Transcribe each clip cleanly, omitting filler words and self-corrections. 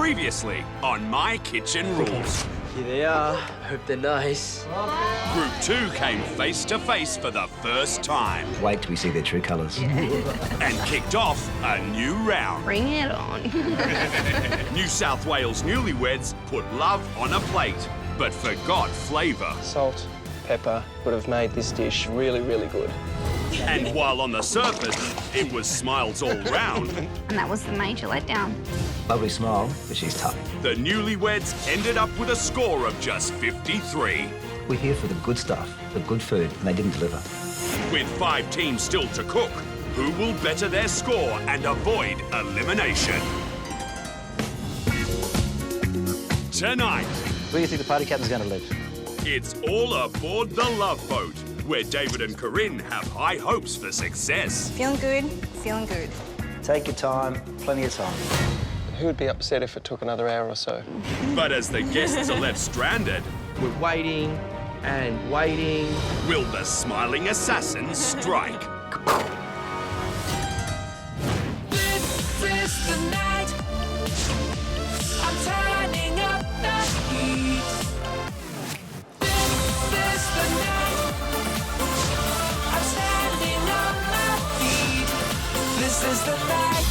Previously on My Kitchen Rules. Here they are. Hope they're nice. Group 2 came face to face for the first time Wait till we see their true colours. and kicked off a new round. Bring it on. New South Wales newlyweds put love on a plate, but forgot flavour. Salt, pepper would have made this dish really, really good. And while on the surface, it was smiles all round, And that was the major letdown. Lovely smile, but she's tough. the newlyweds ended up with a score of just 53. We're here for the good stuff, the good food, and they didn't deliver. With 5 teams still to cook, who will better their score and avoid elimination? Tonight, Where do you think the party captain's going to live? it's all aboard the Love Boat, where David and Karin have high hopes for success. Feeling good, feeling good. Take your time, plenty of time. Who would be upset if it took another hour or so? But as the guests are left stranded, We're waiting and waiting. will the smiling assassins strike? This is the night. I'm turning up the heat. This is the night. I'm standing on my feet. This is the night.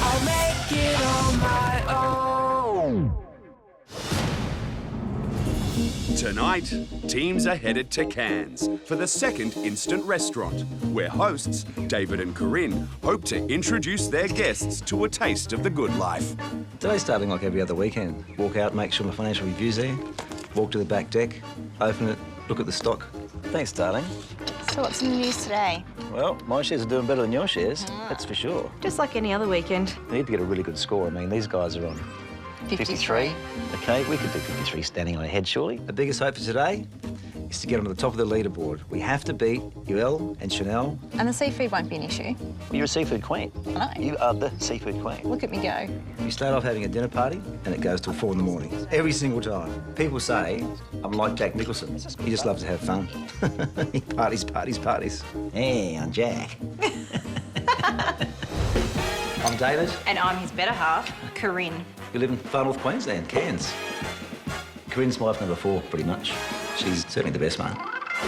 I'll make it on my own. Tonight, teams are headed to Cairns for the second instant restaurant, where hosts David and Karin hope to introduce their guests to a taste of the good life. Today's starting like every other weekend. Walk out, make sure my financial review's there. Walk to the back deck, open it, look at the stock. Thanks, darling. So what's in the news today? Well, my shares are doing better than your shares, that's for sure. Just like any other weekend. We need to get a really good score. I mean, these guys are on 53. OK, we could do 53 standing on our head, surely. The biggest hope for today is to get onto the top of the leaderboard. We have to beat UL and Chanel. And the seafood won't be an issue. You're a seafood queen. I know. You are the seafood queen. Look at me go. You start off having a dinner party and it goes till 4 in the morning. Every single time. People say I'm like Jack Nicholson. He just loves to have fun. He parties, parties, parties. Hey, I'm Jack. I'm David. And I'm his better half, Karin. We live in far north Queensland, Cairns. Corinne's wife number 4, pretty much. She's certainly the best one.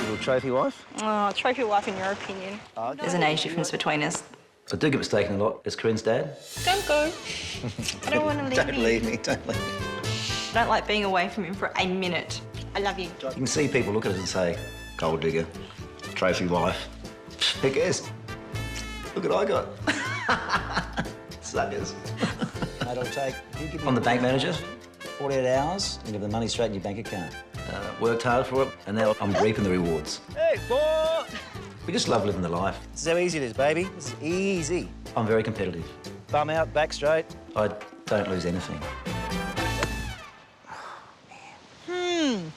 Little trophy wife? Oh, trophy wife in your opinion. There's an age difference between us. I do get mistaken a lot as Corinne's dad. Don't go. I don't want to leave Don't me. leave me, don't leave me. I don't like being away from him for a minute. I love you. You can see people look at us and say, gold digger, trophy wife. Who cares? Look what I got. Suckers. Mate, I'll take... I'm the bank manager. 48 hours, you give the money straight in your bank account. Worked hard for it, and now I'm reaping the rewards. Hey, boy! We just love living the life. This is how easy it is, baby. This is easy. I'm very competitive. Bum out, back straight. I don't lose anything.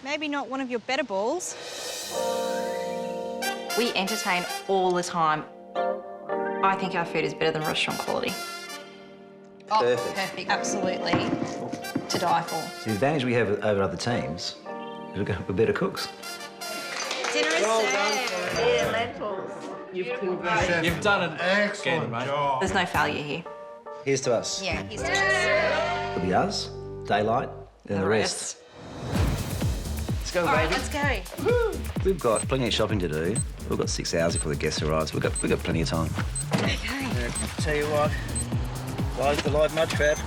Maybe not one of your better balls. We entertain all the time. I think our food is better than restaurant quality. Perfect. Oh, perfect. Absolutely. To die for. The advantage we have over other teams is we're better cooks. Dinner is served. Lentils. You've done an excellent job. There's no failure here. Here's to us. Yeah, he's just... It'll be us, daylight, then the rest. Let's go, All right, baby. let's go. We've got plenty of shopping to do. We've got 6 hours before the guests arrive, so we've got plenty of time. Okay. Tell you what, the live mud crab.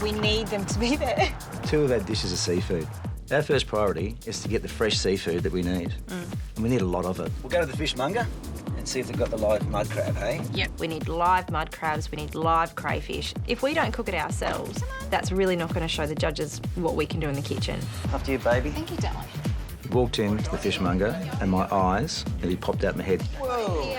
We need them to be there. 2 of our dishes are seafood. Our first priority is to get the fresh seafood that we need. And we need a lot of it. We'll go to the fishmonger and see if they've got the live mud crab, hey? Yep. We need live mud crabs, we need live crayfish. If we don't cook it ourselves, that's really not going to show the judges what we can do in the kitchen. Up to you, baby. Thank you, darling. Walked into the fishmonger and my eyes nearly popped out my head. Whoa!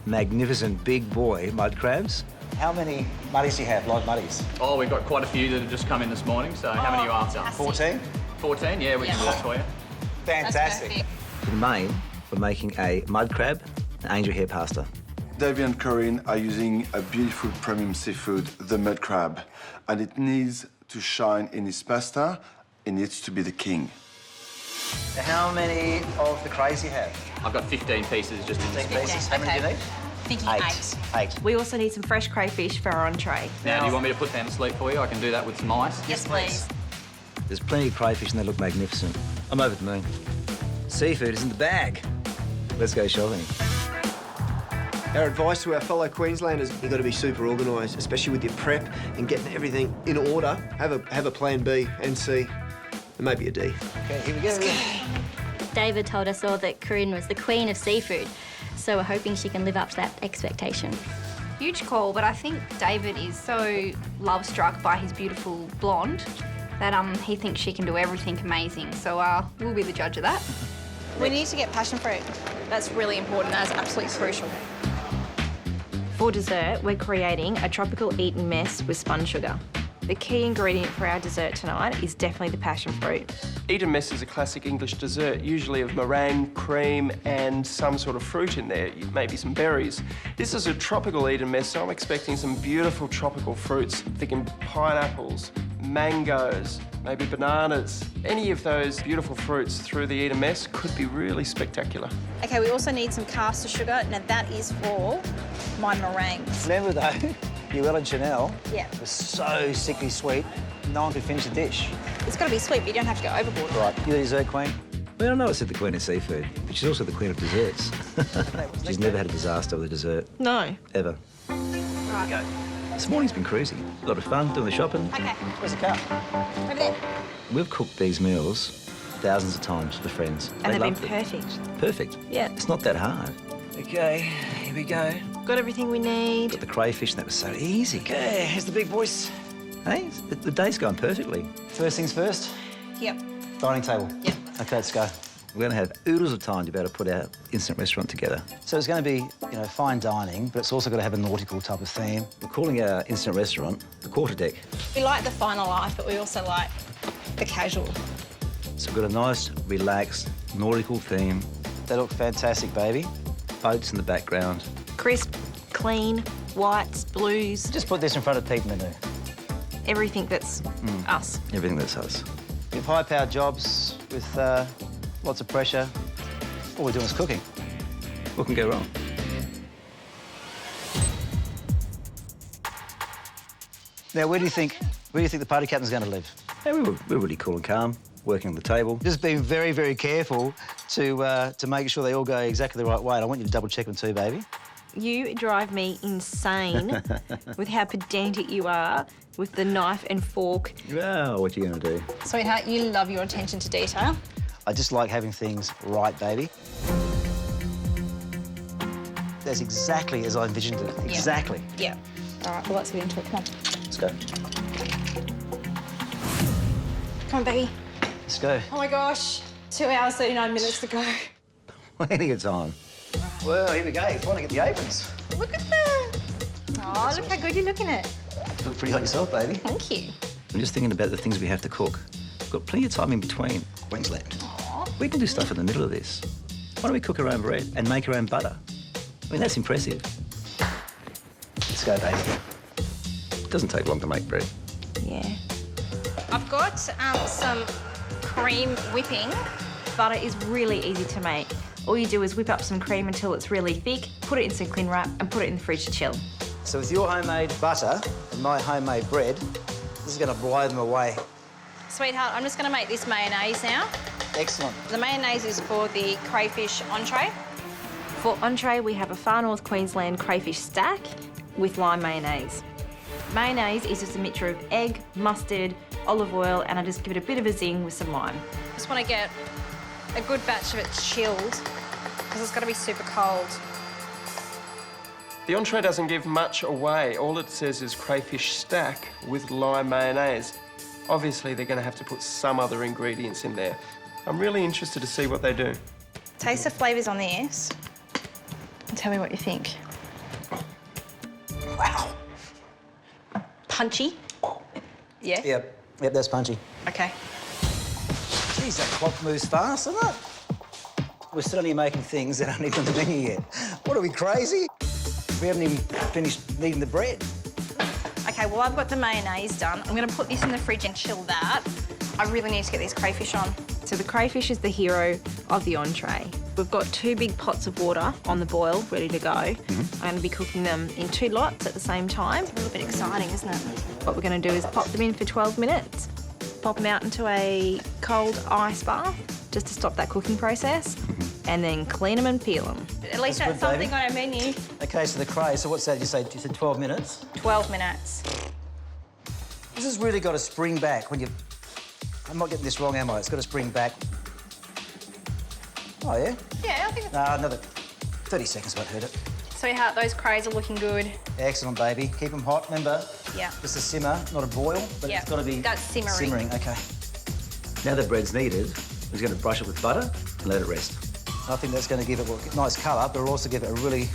Magnificent big boy mud crabs. How many muddies do you have, live muddies? Oh, we've got quite a few that have just come in this morning, so how many are you after? 14? 14? Yeah, we can do that for you. Fantastic. For the main, we're making a mud crab and angel hair pasta. Davy and Karin are using a beautiful premium seafood, the mud crab, and it needs to shine in its pasta. It needs to be the king. How many of the crays do you have? I've got 15 pieces just in this. 15 pieces. How many do you need? Thinking 8. We also need some fresh crayfish for our entree. Now, do you want me to put down to sleep for you? I can do that with some ice. Yes, please. There's plenty of crayfish and they look magnificent. I'm over the moon. Seafood is in the bag. Let's go shopping. Our advice to our fellow Queenslanders, you've got to be super organised, especially with your prep and getting everything in order. Have a plan B and C, and maybe a D. Okay, here we go. David told us all that Karin was the queen of seafood, so we're hoping she can live up to that expectation. Huge call, but I think David is so love-struck by his beautiful blonde that he thinks she can do everything amazing. So we'll be the judge of that. We need to get passion fruit. That's really important. That's absolutely crucial. For dessert, we're creating a tropical Eton mess with spun sugar. The key ingredient for our dessert tonight is definitely the passion fruit. Eton mess is a classic English dessert, usually of meringue, cream and some sort of fruit in there, maybe some berries. This is a tropical Eton mess, so I'm expecting some beautiful tropical fruits. Thinking pineapples, mangoes, maybe bananas. Any of those beautiful fruits through the Eton mess could be really spectacular. Okay, we also need some caster sugar. Now that is for my meringues. Remember though, Llewellyn Chanel Yeah. was so sickly sweet, no one could finish the dish. It's got to be sweet, but you don't have to go overboard. Right, you the dessert queen? Well, I know I said the queen of seafood, but she's also the queen of desserts. She's never had a disaster with a dessert. No. Ever. Right. Go. This morning's been cruisy. A lot of fun doing the shopping. Okay. Where's the car? Over there. We've cooked these meals thousands of times for friends. And they've been loved it. perfect. Perfect. Yeah. It's not that hard. Okay, here we go. Got everything we need. Got the crayfish, and that was so easy. Okay, here's the big boys. Hey, the day's going perfectly. First things first, Yep. dining table. Yep. Okay, let's go. We're going to have oodles of time to be able to put our instant restaurant together. So it's going to be, fine dining, but it's also got to have a nautical type of theme. We're calling our instant restaurant the Quarterdeck. We like the finer life, but we also like the casual. So we've got a nice, relaxed, nautical theme. They look fantastic, baby. Boats in the background. Crisp, clean, whites, blues. Just put this in front of people and do. Everything that's us. Everything that's us. We have high-powered jobs with lots of pressure. All we're doing is cooking. What can go wrong? Now, where do you think the party captain's going to live? Yeah, we're really cool and calm, working on the table. Just being very, very careful to make sure they all go exactly the right way. And I want you to double-check them too, baby. You drive me insane with how pedantic you are with the knife and fork. Well, what are you going to do? Sweetheart, you love your attention to detail. I just like having things right, baby. That's exactly as I envisioned it. Yeah. Exactly. Yeah. All right, well, let's get into it. Come on. Let's go. Come on, baby. Let's go. Oh, my gosh. 2 hours, 39 minutes to go. Plenty of time. Well, here we go. Trying to get the aprons. Look at that. Oh, look how good you're looking at. You look pretty hot yourself, baby. Thank you. I'm just thinking about the things we have to cook. We've got plenty of time in between. Queensland. Aww. We can do stuff in the middle of this. Why don't we cook our own bread and make our own butter? I mean, that's impressive. Let's go, baby. It doesn't take long to make bread. Yeah. I've got some cream whipping. Butter is really easy to make. All you do is whip up some cream until it's really thick, put it in some cling wrap and put it in the fridge to chill. So with your homemade butter and my homemade bread, this is going to blow them away. Sweetheart, I'm just going to make this mayonnaise now. Excellent. The mayonnaise is for the crayfish entree. For entree, we have a Far North Queensland crayfish stack with lime mayonnaise. Mayonnaise is just a mixture of egg, mustard, olive oil, and I just give it a bit of a zing with some lime. Just want to get a good batch of it chilled because it's got to be super cold. The entree doesn't give much away. All it says is crayfish stack with lime mayonnaise. Obviously, they're going to have to put some other ingredients in there. I'm really interested to see what they do. Taste the flavours on this and tell me what you think. Wow. Punchy? Yeah? Yep, that's punchy. Okay. Geez, that clock moves fast, isn't it? We're still only making things that aren't even on the menu yet. What, are we crazy? We haven't even finished kneading the bread. Okay, well, I've got the mayonnaise done. I'm going to put this in the fridge and chill that. I really need to get these crayfish on. So the crayfish is the hero of the entree. We've got 2 big pots of water on the boil, ready to go. I'm going to be cooking them in 2 lots at the same time. It's a little bit exciting, isn't it? What we're going to do is pop them in for 12 minutes, pop them out into a cold ice bath, just to stop that cooking process, and then clean them and peel them. At least that's something on our menu. Okay, so the cray, so what's that? You said 12 minutes? 12 minutes. This has really got to spring back when you... I'm not getting this wrong, am I? It's got to spring back. Oh, yeah? Yeah, I think it's... No, another 30 seconds won't hurt it. Sweetheart, those crays are looking good. Excellent, baby. Keep them hot, remember? Yeah. Just a simmer, not a boil, but Yeah, it's got to be... that's simmering. Simmering, OK. Now the bread's needed, we're going to brush it with butter and let it rest. I think that's going to give it a nice colour, but it'll also give it a really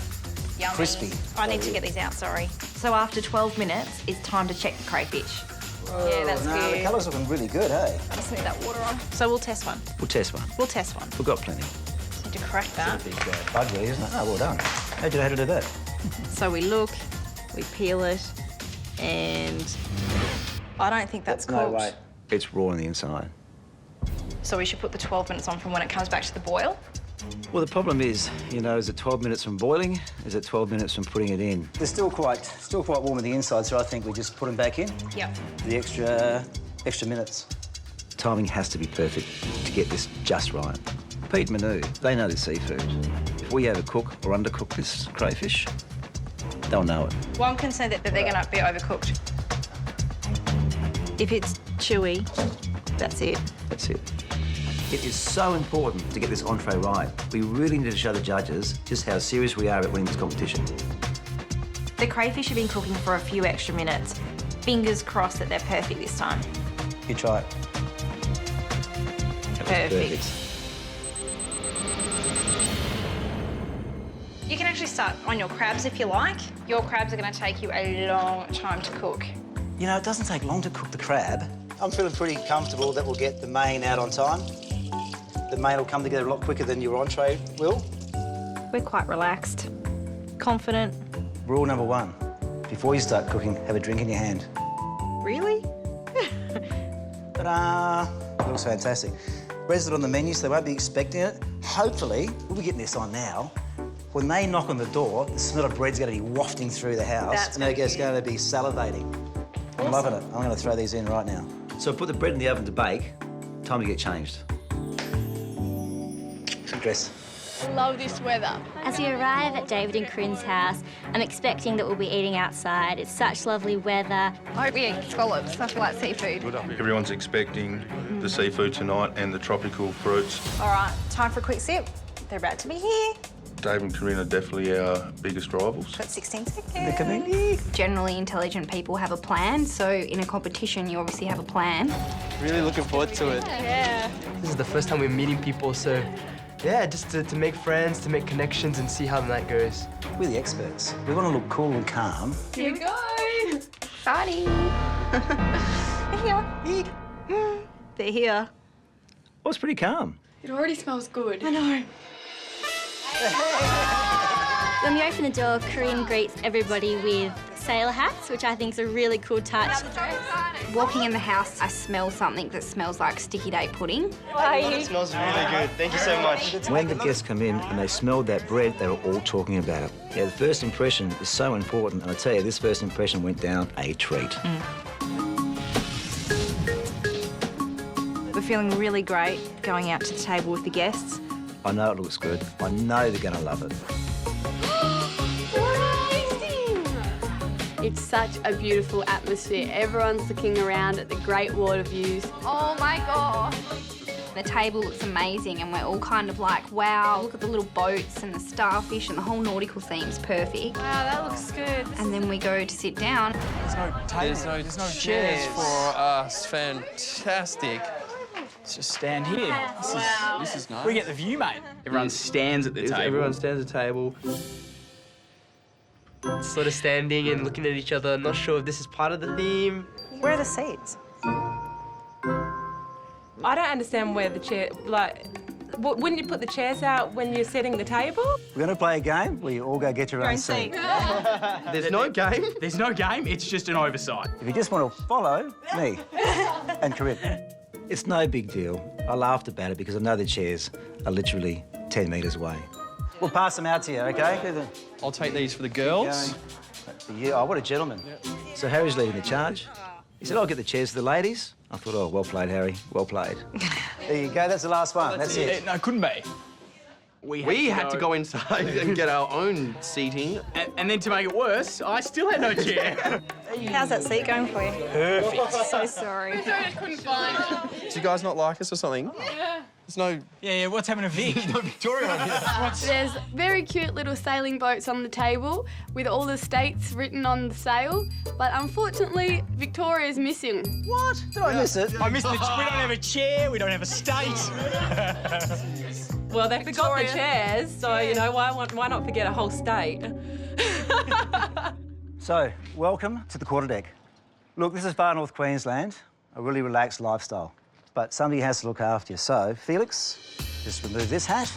Yummy. crispy. I need to get these out, sorry. So after 12 minutes, it's time to check the crayfish. Yeah, that's no, good. the colour's looking really good, eh? I just need that water on. So we'll test one. We'll test one. We'll test one. We've got plenty. Just need to crack that. Big bug really, isn't it? Oh, well done. How'd you know how to do that? So we look, we peel it, and I don't think that's cooked. No way. It's raw on the inside. So we should put the 12 minutes on from when it comes back to the boil? Well, the problem is, you know, is it 12 minutes from boiling? Is it 12 minutes from putting it in? They're still quite warm on the inside, so I think we just put them back in. Yep. The extra minutes. Timing has to be perfect to get this just right. Pete and Manu, they know the seafood. If we overcook or undercook this crayfish, they'll know it. Well, I'm concerned that they're going to be overcooked. if it's chewy, that's it. That's it. It is so important to get this entree right. We really need to show the judges just how serious we are at winning this competition. The crayfish have been cooking for a few extra minutes. Fingers crossed that they're perfect this time. You try it. Perfect. You can actually start on your crabs if you like. Your crabs are going to take you a long time to cook. You know, it doesn't take long to cook the crab. I'm feeling pretty comfortable that we'll get the main out on time. The main will come together a lot quicker than your entree will. We're quite relaxed, confident. Rule number one, before you start cooking, have a drink in your hand. Really? Ta-da! Looks fantastic. Bread's not on the menu, so they won't be expecting it. Hopefully, we'll be getting this on now. When they knock on the door, the smell of bread's going to be wafting through the house. That's and they're just going to be salivating. I'm loving it. I'm going to throw these in right now. So put the bread in the oven to bake. Time to get changed. Some dress. I love this weather. As we arrive at David and Karin's house, I'm expecting that we'll be eating outside. It's such lovely weather. I hope we eat scallops. I like seafood. Everyone's expecting the seafood tonight and the tropical fruits. All right, time for a quick sip. They're about to be here. Dave and Karin are definitely our biggest rivals. Got 16 seconds. Generally intelligent people have a plan, so in a competition you obviously have a plan. Really looking forward to it. Yeah. This is the first time we're meeting people, so yeah, just to make friends, to make connections and see how the night goes. We're the experts. We want to look cool and calm. Here we go. Party. They're here. Oh, it's pretty calm. It already smells good. I know. When we open the door, Karin greets everybody with sailor hats, which I think is a really cool touch. Walking in the house, I smell something that smells like sticky date pudding. It smells really good. Thank you so much. When the guests come in and they smelled that bread, they were all talking about it. Yeah, the first impression is so important, and I tell you, this first impression went down a treat. We're feeling really great going out to the table with the guests. I know it looks good. I know they're going to love it. It's such a beautiful atmosphere. Everyone's looking around at the great water views. Oh my God. The table looks amazing and we're all kind of like, wow, look at the little boats and the starfish and the whole nautical theme's perfect. Wow, that looks good. And then we go to sit down. There's no table. There's no chairs for us. Fantastic. Let's just stand here. This is nice. We get the view, mate. Everyone stands at the table. Everyone stands at the table. Sort of standing and looking at each other. Not sure if this is part of the theme. Where are the seats? I don't understand where the chair, like, wouldn't you put the chairs out when you're setting the table? We're going to play a game where you all go get your own seat. There's no game. There's no game. It's just an oversight. If you just want to follow me and Karin. It's no big deal. I laughed about it because I know the chairs are literally 10 metres away. We'll pass them out to you, OK? I'll take these for the girls. For you. Oh, what a gentleman. So Harry's leading the charge. He said, I'll get the chairs for the ladies. I thought, oh, well played, Harry. Well played. There you go. That's the last one. That's it. No, couldn't be. We had to go inside and get our own seating. And then to make it worse, I still had no chair. How's that seat going for you? Perfect. So sorry. I couldn't find it. Do you guys not like us or something? Yeah. There's no... Yeah, what's happening to Vic? Not Victoria. There's very cute little sailing boats on the table with all the states written on the sail, but unfortunately, Victoria's missing. What? Did I miss it? I missed the... We don't have a chair, we don't have a state. Well, they forgot the chairs, so, you know, why not forget a whole state? So, welcome to the quarterdeck. Look, this is far north Queensland, a really relaxed lifestyle. But somebody has to look after you. So, Felix, just remove this hat.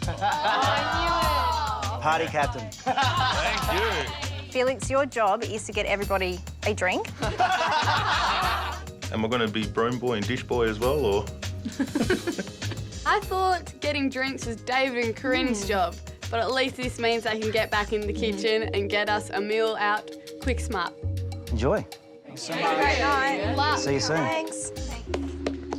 Party captain. Thank you. Felix, your job is to get everybody a drink. Am I going to be broom boy and dish boy as well, or...? I thought getting drinks was David and Karin's job, but at least this means they can get back in the kitchen and get us a meal out quick smart. Enjoy. Have a great night. Good luck. See you soon. Thanks.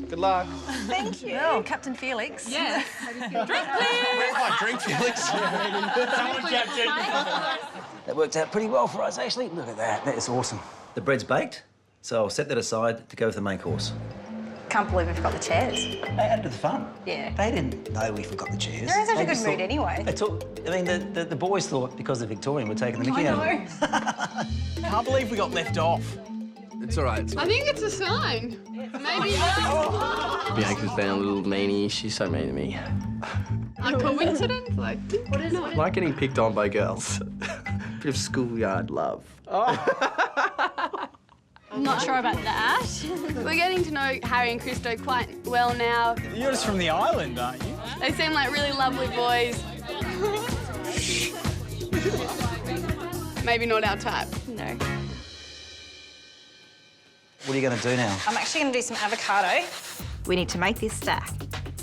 Good luck. Thank you. Oh, Captain Felix. Yes. Drink, Where's my drink, Felix? Someone, Captain. That worked out pretty well for us, actually. Look at that. That is awesome. The bread's baked, so I'll set that aside to go with the main course. Can't believe we forgot the chairs. They added to the fun. Yeah. They didn't know we forgot the chairs. They're in such They a good just mood thought- anyway. They took... I mean, the boys thought because they're Victorian, we're taking the mickey out of them. Can't believe we got left off. It's all right. I think it's a sign. Maybe Bianca's been a little meanie. She's so mean to me. a coincidence. Like, what is it? Like getting picked on by girls. Bit of schoolyard love. I'm not sure about that. We're getting to know Harry and Christo quite well now. You're just from the island, aren't you? They seem like really lovely boys. Maybe not our type. No. What are you going to do now? I'm actually going to do some avocado. We need to make this stack.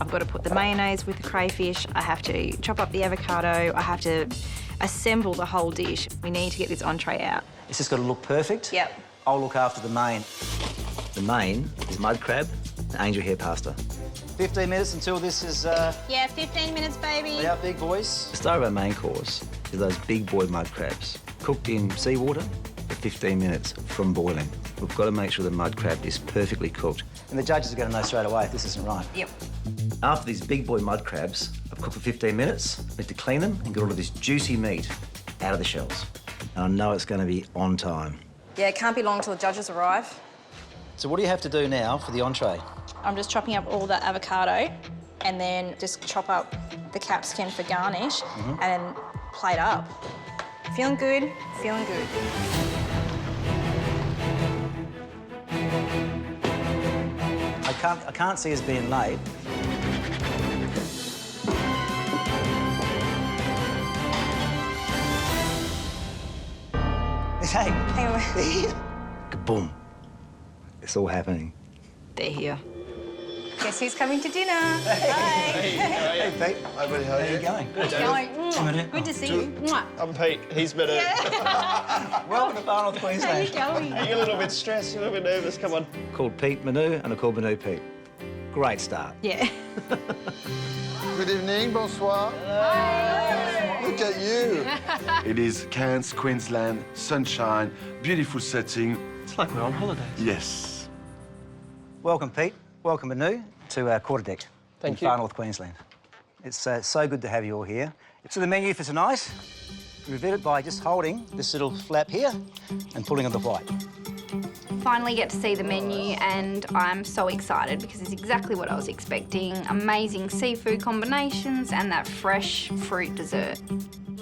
I've got to put the mayonnaise with the crayfish. I have to chop up the avocado. I have to assemble the whole dish. We need to get this entree out. It's just got to look perfect. Yep. I'll look after the main. The main is mud crab and angel hair pasta. 15 minutes until this is... Yeah, 15 minutes, baby. out big, boys. The star of our main course is those big boy mud crabs, cooked in seawater for 15 minutes from boiling. We've got to make sure the mud crab is perfectly cooked. And the judges are going to know straight away if this isn't right. Yep. After these big boy mud crabs have cooked for 15 minutes, we need to clean them and get all of this juicy meat out of the shells. And I know it's going to be on time. Yeah, it can't be long till the judges arrive. So what do you have to do now for the entree? I'm just chopping up all the avocado and then just chop up the capsicum for garnish and then plate up. Feeling good, feeling good. I can't see us being late. Hey. Kaboom. It's all happening. They're here. Guess who's coming to dinner? Hi. Hey, Pete. Hi, buddy. How are you? Going. Good going. Good to see you. Mwah. I'm Pete. He's better. Welcome to Far North Queensland. How you going? Are you a little bit stressed? You're a little bit nervous? Come on. Called Pete Manu and I called Manu Pete. Great start. Yeah. Good evening, bonsoir. Look at you. It is Cairns, Queensland, sunshine, beautiful setting. It's like we're on holiday. Yes. Welcome, Pete. Welcome, Manu, to our quarterdeck in Far North Queensland. It's so good to have you all here. So the menu for tonight, reveal it by just holding this little flap here and pulling on the white. Finally get to see the menu and I'm so excited because it's exactly what I was expecting. Amazing seafood combinations and that fresh fruit dessert.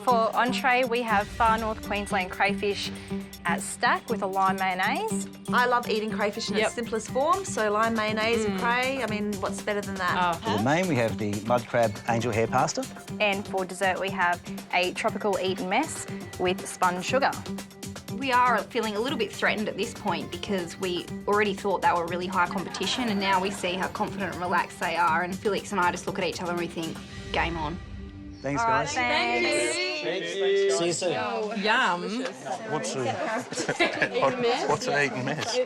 For entree, we have Far North Queensland crayfish at stack with a lime mayonnaise. I love eating crayfish in its simplest form, so lime mayonnaise and cray, I mean, what's better than that? For the main, we have the mud crab angel hair pasta. And for dessert, we have a tropical Eton mess with spun sugar. We are feeling a little bit threatened at this point because we already thought they were really high competition, and now we see how confident and relaxed they are, and Felix and I just look at each other and we think, game on. Thanks, guys. Thank you. See you soon. Yum. What's an eating mess?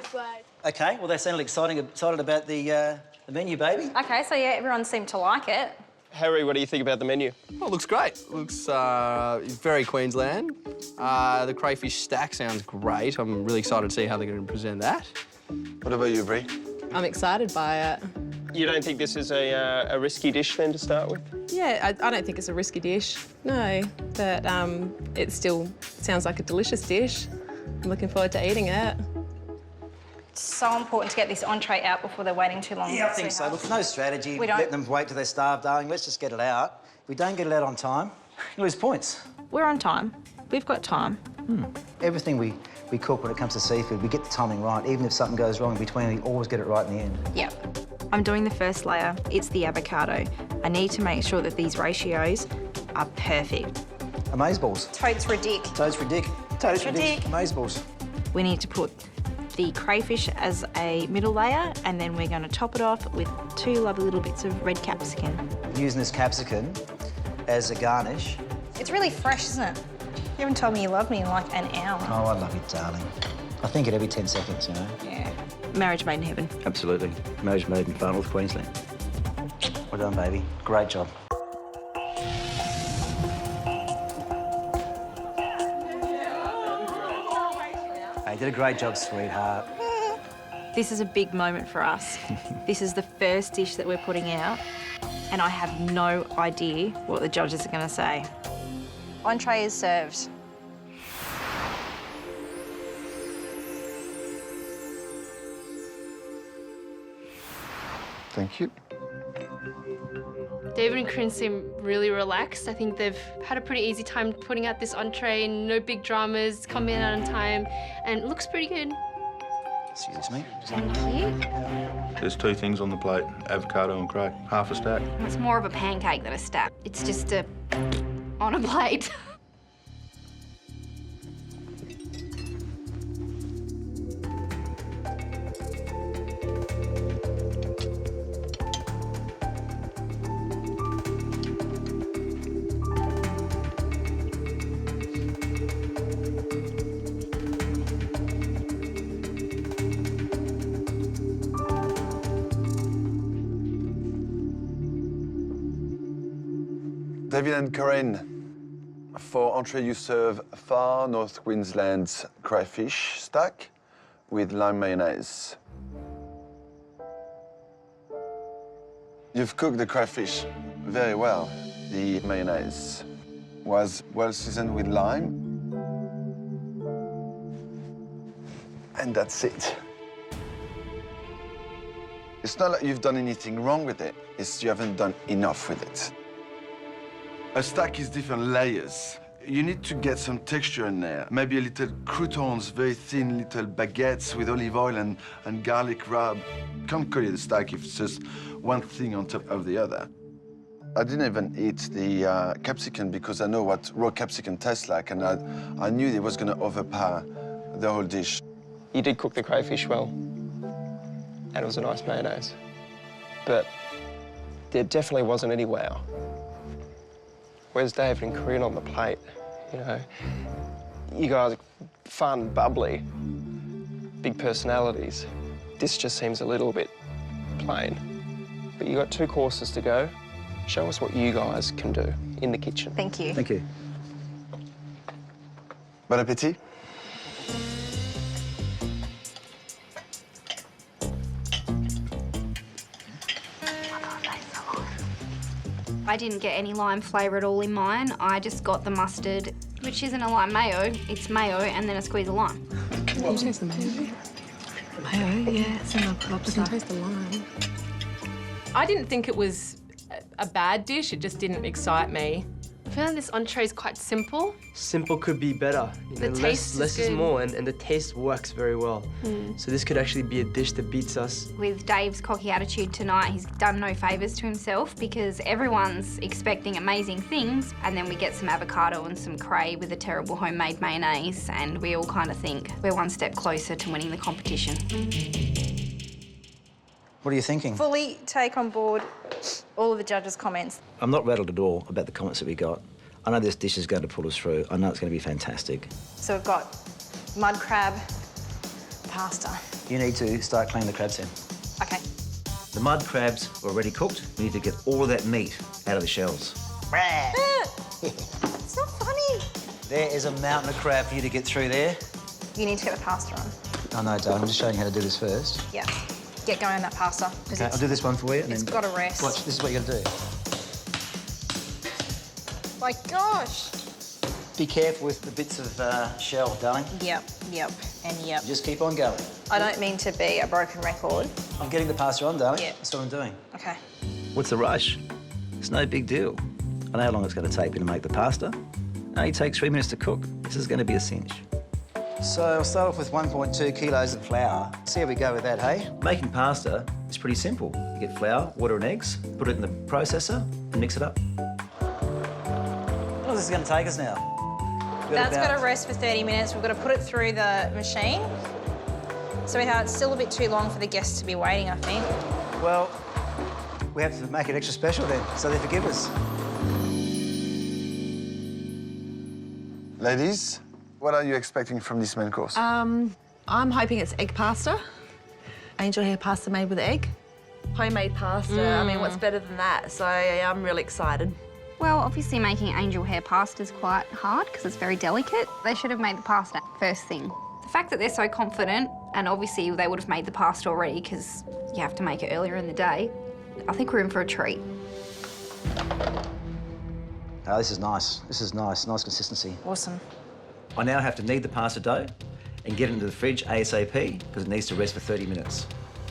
Okay, well, they sounded excited about the menu, baby. Okay, so yeah, everyone seemed to like it. Harry, what do you think about the menu? Oh, it looks great. Looks very Queensland. The crayfish stack sounds great. I'm really excited to see how they're going to present that. What about you, Brie? I'm excited by it. You don't think this is a risky dish then to start with? Yeah, I don't think it's a risky dish. No, but it still sounds like a delicious dish. I'm looking forward to eating it. It's so important to get this entree out before they're waiting too long. Yeah, I think so. Look, no strategy. We don't- Let them wait till they're starved, darling. Let's just get it out. If we don't get it out on time, you lose points. We're on time. We've got time. Everything we cook when it comes to seafood, we get the timing right. Even if something goes wrong in between, we always get it right in the end. Yep. I'm doing the first layer. It's the avocado. I need to make sure that these ratios are perfect. Amazeballs. Totes ridic. Totes ridic. Totes ridic. ridic. Amazeballs. We need to put the crayfish as a middle layer, and then we're going to top it off with 2 lovely little bits of red capsicum. Using this capsicum as a garnish. It's really fresh, isn't it? You haven't told me you love me in like an hour. Oh, I love you, darling. I think it every 10 seconds, you know? Yeah. Marriage made in heaven. Absolutely. Marriage made in far north Queensland. Well done, baby. Great job. Hey, you did a great job, sweetheart. This is a big moment for us. This is the first dish that we're putting out, and I have no idea what the judges are going to say. Entree is served. Thank you. David and Karin seem really relaxed. I think they've had a pretty easy time putting out this entree, no big dramas, come in on time, and it looks pretty good. Excuse me. Thank you. There's 2 things on the plate, avocado and cray, half a stack. It's more of a pancake than a stack. It's just on a plate. David and Karin, for entree you serve far north Queensland's crayfish stack with lime mayonnaise. You've cooked the crayfish very well. The mayonnaise was well seasoned with lime. And that's it. It's not like you've done anything wrong with it, it's you haven't done enough with it. A stack is different layers. You need to get some texture in there. Maybe a little croutons, very thin little baguettes with olive oil and garlic rub. Can't call it a stack if it's just one thing on top of the other. I didn't even eat the capsicum because I know what raw capsicum tastes like, and I knew it was going to overpower the whole dish. You did cook the crayfish well, and it was a nice mayonnaise. But there definitely wasn't any wow. Where's David and Karin on the plate? You know, you guys are fun, bubbly, big personalities. This just seems a little bit plain. But you got 2 courses to go. Show us what you guys can do in the kitchen. Thank you. Thank you. Bon appétit. I didn't get any lime flavour at all in mine. I just got the mustard, which isn't a lime mayo. It's mayo and then a squeeze of lime. Can you taste the mayo? Mayo, yeah, it's in the lobster. I can taste the lime. I didn't think it was a bad dish. It just didn't excite me. feel like this entree is quite simple. Simple could be better. The taste less is is good. more, and the taste works very well. So this could actually be a dish that beats us. With Dave's cocky attitude tonight, he's done no favours to himself because everyone's expecting amazing things, and then we get some avocado and some cray with a terrible homemade mayonnaise, and we all kind of think we're one step closer to winning the competition. What are you thinking? Fully take on board all of the judges' comments. I'm not rattled at all about the comments that we got. I know this dish is going to pull us through. I know it's going to be fantastic. So we've got mud crab pasta. You need to start cleaning the crabs in. Okay. The mud crabs are already cooked. We need to get all of that meat out of the shells. It's not funny. There is a mountain of crab for you to get through there. You need to get the pasta on. I know, darling. I'm just showing you how to do this first. Yeah. Get going on that pasta. 'Cause Okay, I'll do this one for you. And it's then got to rest. Watch, this is what you got to do. My gosh. Be careful with the bits of shell, darling. Yep, and yep. Just keep on going. I don't mean to be a broken record. I'm getting the pasta on, darling. Yeah. That's what I'm doing. Okay. What's the rush? It's no big deal. I know how long it's going to take me to make the pasta. It only takes 3 minutes to cook. This is going to be a cinch. So I'll start off with 1.2 kilos of flour. See how we go with that, hey? Making pasta is pretty simple. You get flour, water and eggs, put it in the processor and mix it up. How long is this going to take us now? That's got to rest for 30 minutes. We've got to put it through the machine. So it's still a bit too long for the guests to be waiting, I think. Well, we have to make it extra special then, so they forgive us. Ladies, what are you expecting from this main course? I'm hoping it's egg pasta. Angel hair pasta made with egg. Homemade pasta. I mean, what's better than that? So I'm really excited. Well, obviously making angel hair pasta is quite hard because it's very delicate. They should have made the pasta first thing. The fact that they're so confident, and obviously they would have made the pasta already because you have to make it earlier in the day, I think we're in for a treat. Oh, this is nice. This is nice. Nice consistency. Awesome. I now have to knead the pasta dough and get it into the fridge ASAP because it needs to rest for 30 minutes.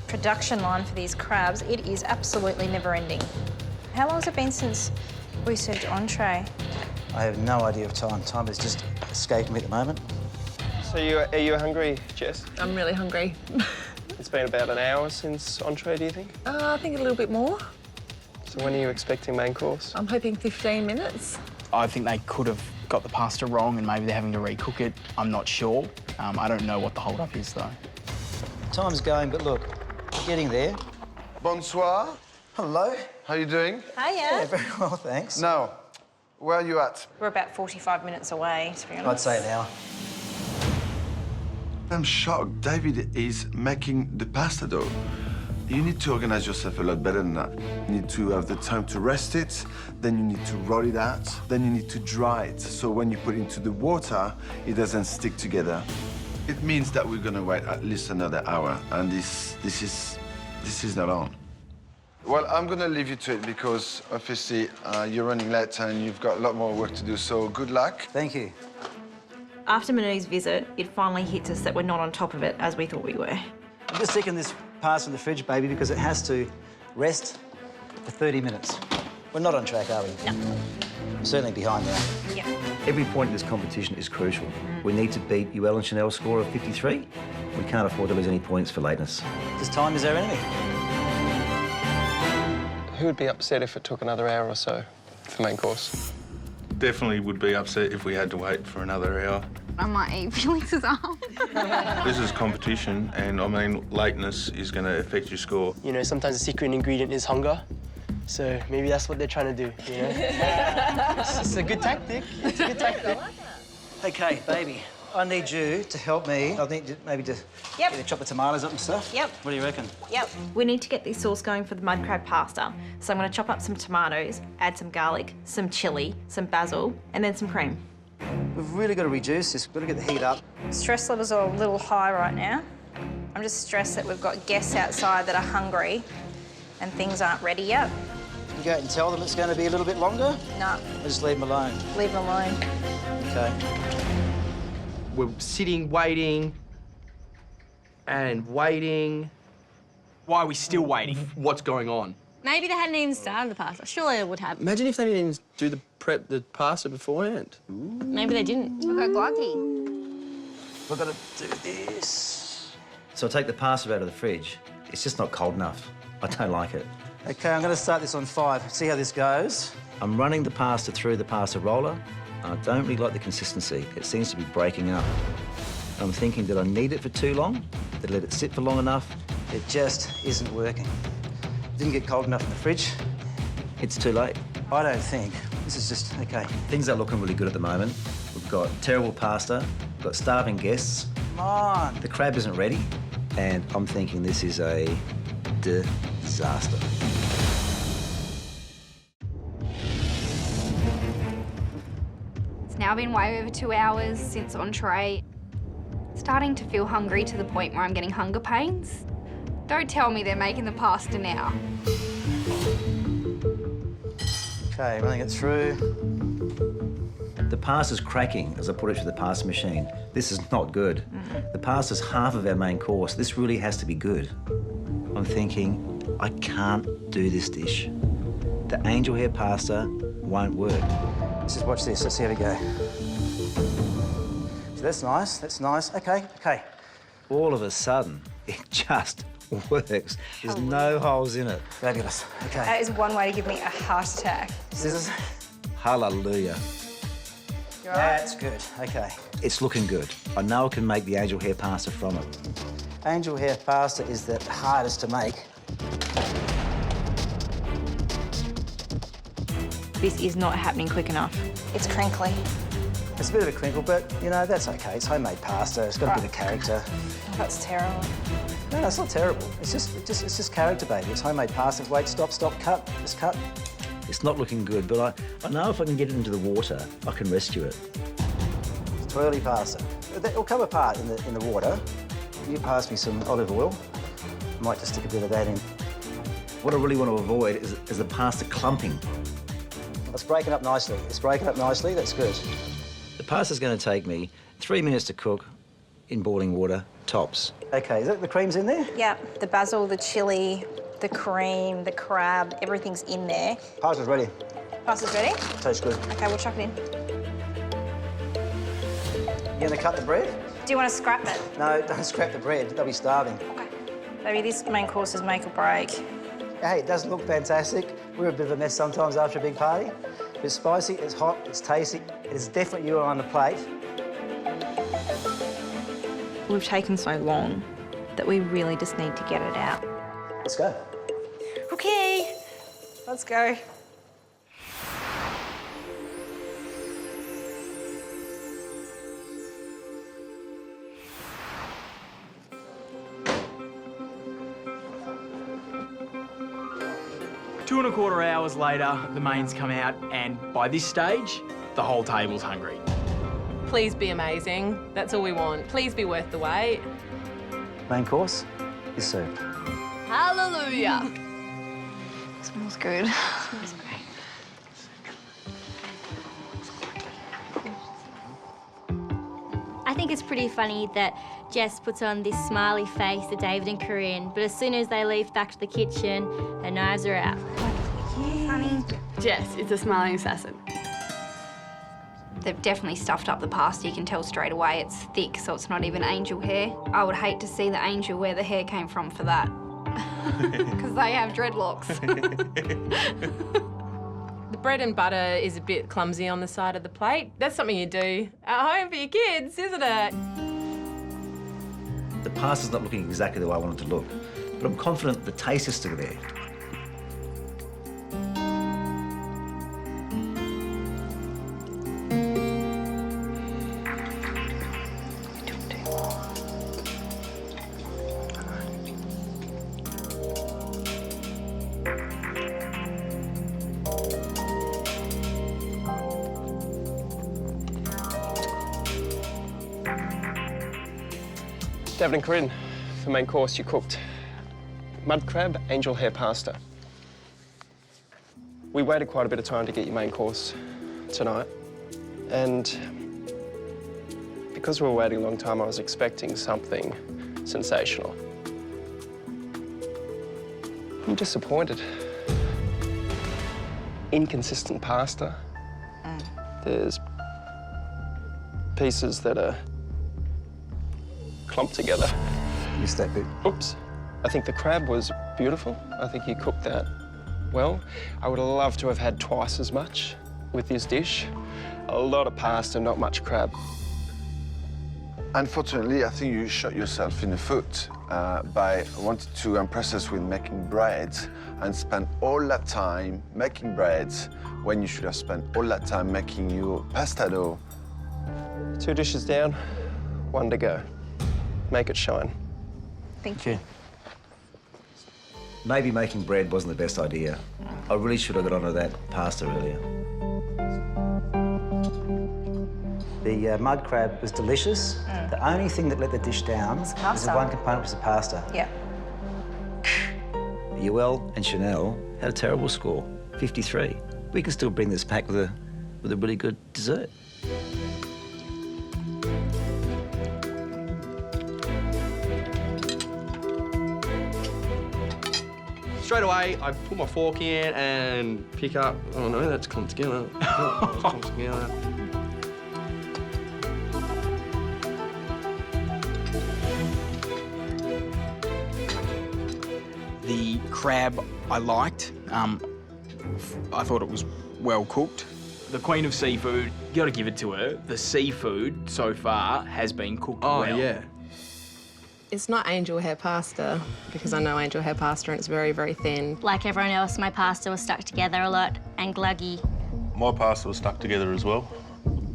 Production line for these crabs, it is absolutely never ending. How long has it been since we served entree? I have no idea of time. Time has just escaped me at the moment. So are you hungry, Jess? I'm really hungry. It's been about an hour since entree, do you think? I think a little bit more. So when are you expecting main course? I'm hoping 15 minutes. I think they could have got the pasta wrong and maybe they're having to recook it. I'm not sure. I don't know what the hold-up is, though. Time's going, but look, getting there. Bonsoir. Hello. How are you doing? Hiya. Yeah, very well, thanks. Now, where are you at? We're about 45 minutes away, to be honest. I'd say an hour. I'm shocked. David is making the pasta dough. You need to organize yourself a lot better than that. You need to have the time to rest it, then you need to roll it out, then you need to dry it. So when you put it into the water, it doesn't stick together. It means that we're gonna wait at least another hour, and this is not on. Well, I'm gonna leave you to it because obviously you're running late and you've got a lot more work to do, so good luck. Thank you. After Manu's visit, it finally hits us that we're not on top of it as we thought we were. I'm just sticking this pasta in the fridge, baby, because it has to rest for 30 minutes. We're not on track, are we? No. I'm certainly behind now. Yeah. Every point in this competition is crucial. We need to beat Yuel and Chanel's score of 53. We can't afford to lose any points for lateness. Because time is our enemy. Who would be upset if it took another hour or so for main course? Definitely would be upset if we had to wait for another hour. I might eat Felix's arm. This is competition, and I mean, lateness is going to affect your score. You know, sometimes the secret ingredient is hunger. So maybe that's what they're trying to do, you know? It's a good tactic. It's a good tactic. Okay, baby, I need you to help me. I think maybe to chop the tomatoes up and stuff. Yep. What do you reckon? Yep. We need to get this sauce going for the mud crab pasta. So I'm going to chop up some tomatoes, add some garlic, some chilli, some basil, and then some cream. We've really got to reduce this. We've got to get the heat up. Stress levels are a little high right now. I'm just stressed that we've got guests outside that are hungry and things aren't ready yet. You go out and tell them it's going to be a little bit longer? No. Or just leave them alone? Leave them alone. Okay. We're sitting, waiting, and waiting. Why are we still waiting? What's going on? Maybe they hadn't even started the pasta. Surely they would have. Imagine if they didn't even do the pasta beforehand. Maybe they didn't. Look how lucky. We've got to do this. So I take the pasta out of the fridge. It's just not cold enough. I don't like it. OK, I'm going to start this on 5. See how this goes. I'm running the pasta through the pasta roller. I don't really like the consistency. It seems to be breaking up. I'm thinking, did I knead it for too long? Did I let it sit for long enough? It just isn't working. Didn't get cold enough in the fridge. It's too late. I don't think. This is just OK. Things are looking really good at the moment. We've got terrible pasta, we've got starving guests. Come on. The crab isn't ready, and I'm thinking this is a disaster. It's now been way over 2 hours since entree. Starting to feel hungry to the point where I'm getting hunger pains. Don't tell me they're making the pasta now. OK, running it through. The pasta's cracking as I put it through the pasta machine. This is not good. The pasta's half of our main course. This really has to be good. I'm thinking, I can't do this dish. The angel hair pasta won't work. Let's just watch this. Let's see how we go. So that's nice. That's nice. OK, OK. All of a sudden, it just works. There's no holes in it. Fabulous. OK. That is one way to give me a heart attack. Scissors. Hallelujah. You're all right? That's good. OK. It's looking good. I know I can make the angel hair pasta from it. Angel hair pasta is the hardest to make. This is not happening quick enough. It's crinkly. It's a bit of a crinkle, but, you know, that's OK. It's homemade pasta. It's got a bit of character. Oh, that's terrible. No, it's not terrible. It's just character, baby. It's homemade pasta. Wait, stop, cut. Just cut. It's not looking good, but I know if I can get it into the water, I can rescue it. It's twirly pasta. It'll come apart in the water. You pass me some olive oil. I might just stick a bit of that in. What I really want to avoid is the pasta clumping. It's breaking up nicely. It's breaking up nicely. That's good. The pasta's going to take me 3 minutes to cook in boiling water, tops. OK, is that the cream's in there? Yeah, the basil, the chilli, the cream, the crab, everything's in there. Pasta's ready. Pasta's ready? Tastes good. OK, we'll chuck it in. You going to cut the bread? Do you want to scrap it? No, don't scrap the bread. They'll be starving. OK. Maybe this main course is make or break. Hey, it doesn't look fantastic. We're a bit of a mess sometimes after a big party. It's spicy, it's hot, it's tasty. It is definitely you on the plate. We've taken so long that we really just need to get it out. Let's go. OK, let's go. Two and a quarter hours later, the mains come out, and by this stage, the whole table's hungry. Please be amazing. That's all we want. Please be worth the wait. Main course is served. Hallelujah. Smells good. Smells great. I think it's pretty funny that Jess puts on this smiley face to David and Karin, but as soon as they leave back to the kitchen, her knives are out. Honey. Jess is a smiling assassin. They've definitely stuffed up the pasta. You can tell straight away it's thick, so it's not even angel hair. I would hate to see the angel where the hair came from for that. Because they have dreadlocks. The bread and butter is a bit clumsy on the side of the plate. That's something you do at home for your kids, isn't it? The pasta's not looking exactly the way I want it to look, but I'm confident the taste is still there. David and Karin, for main course you cooked mud crab, angel hair pasta. We waited quite a bit of time to get your main course tonight, and because we were waiting a long time, I was expecting something sensational. I'm disappointed. inconsistent pasta. There's pieces that are clumped together. Missed that bit. Oops. I think the crab was beautiful. I think you cooked that well. I would have loved to have had twice as much with this dish. A lot of pasta, not much crab. Unfortunately, I think you shot yourself in the foot by wanting to impress us with making bread and spend all that time making bread when you should have spent all that time making your pasta dough. 2 dishes down, 1 to go. Make it shine. Thank you. Maybe making bread wasn't the best idea. I really should have got onto that pasta earlier. The mud crab was delicious. The only thing that let the dish down was the one component was the pasta. Yeah. Yoel and Chanel had a terrible score, 53. We can still bring this back with a really good dessert. Straight away, I put my fork in and pick up. Oh no, that's come together. That's come together. The crab I liked. I thought it was well cooked. The queen of seafood, you got to give it to her. The seafood so far has been cooked well. Oh yeah. It's not angel hair pasta, because I know angel hair pasta and it's very, very thin. Like everyone else, my pasta was stuck together a lot and gluggy. My pasta was stuck together as well.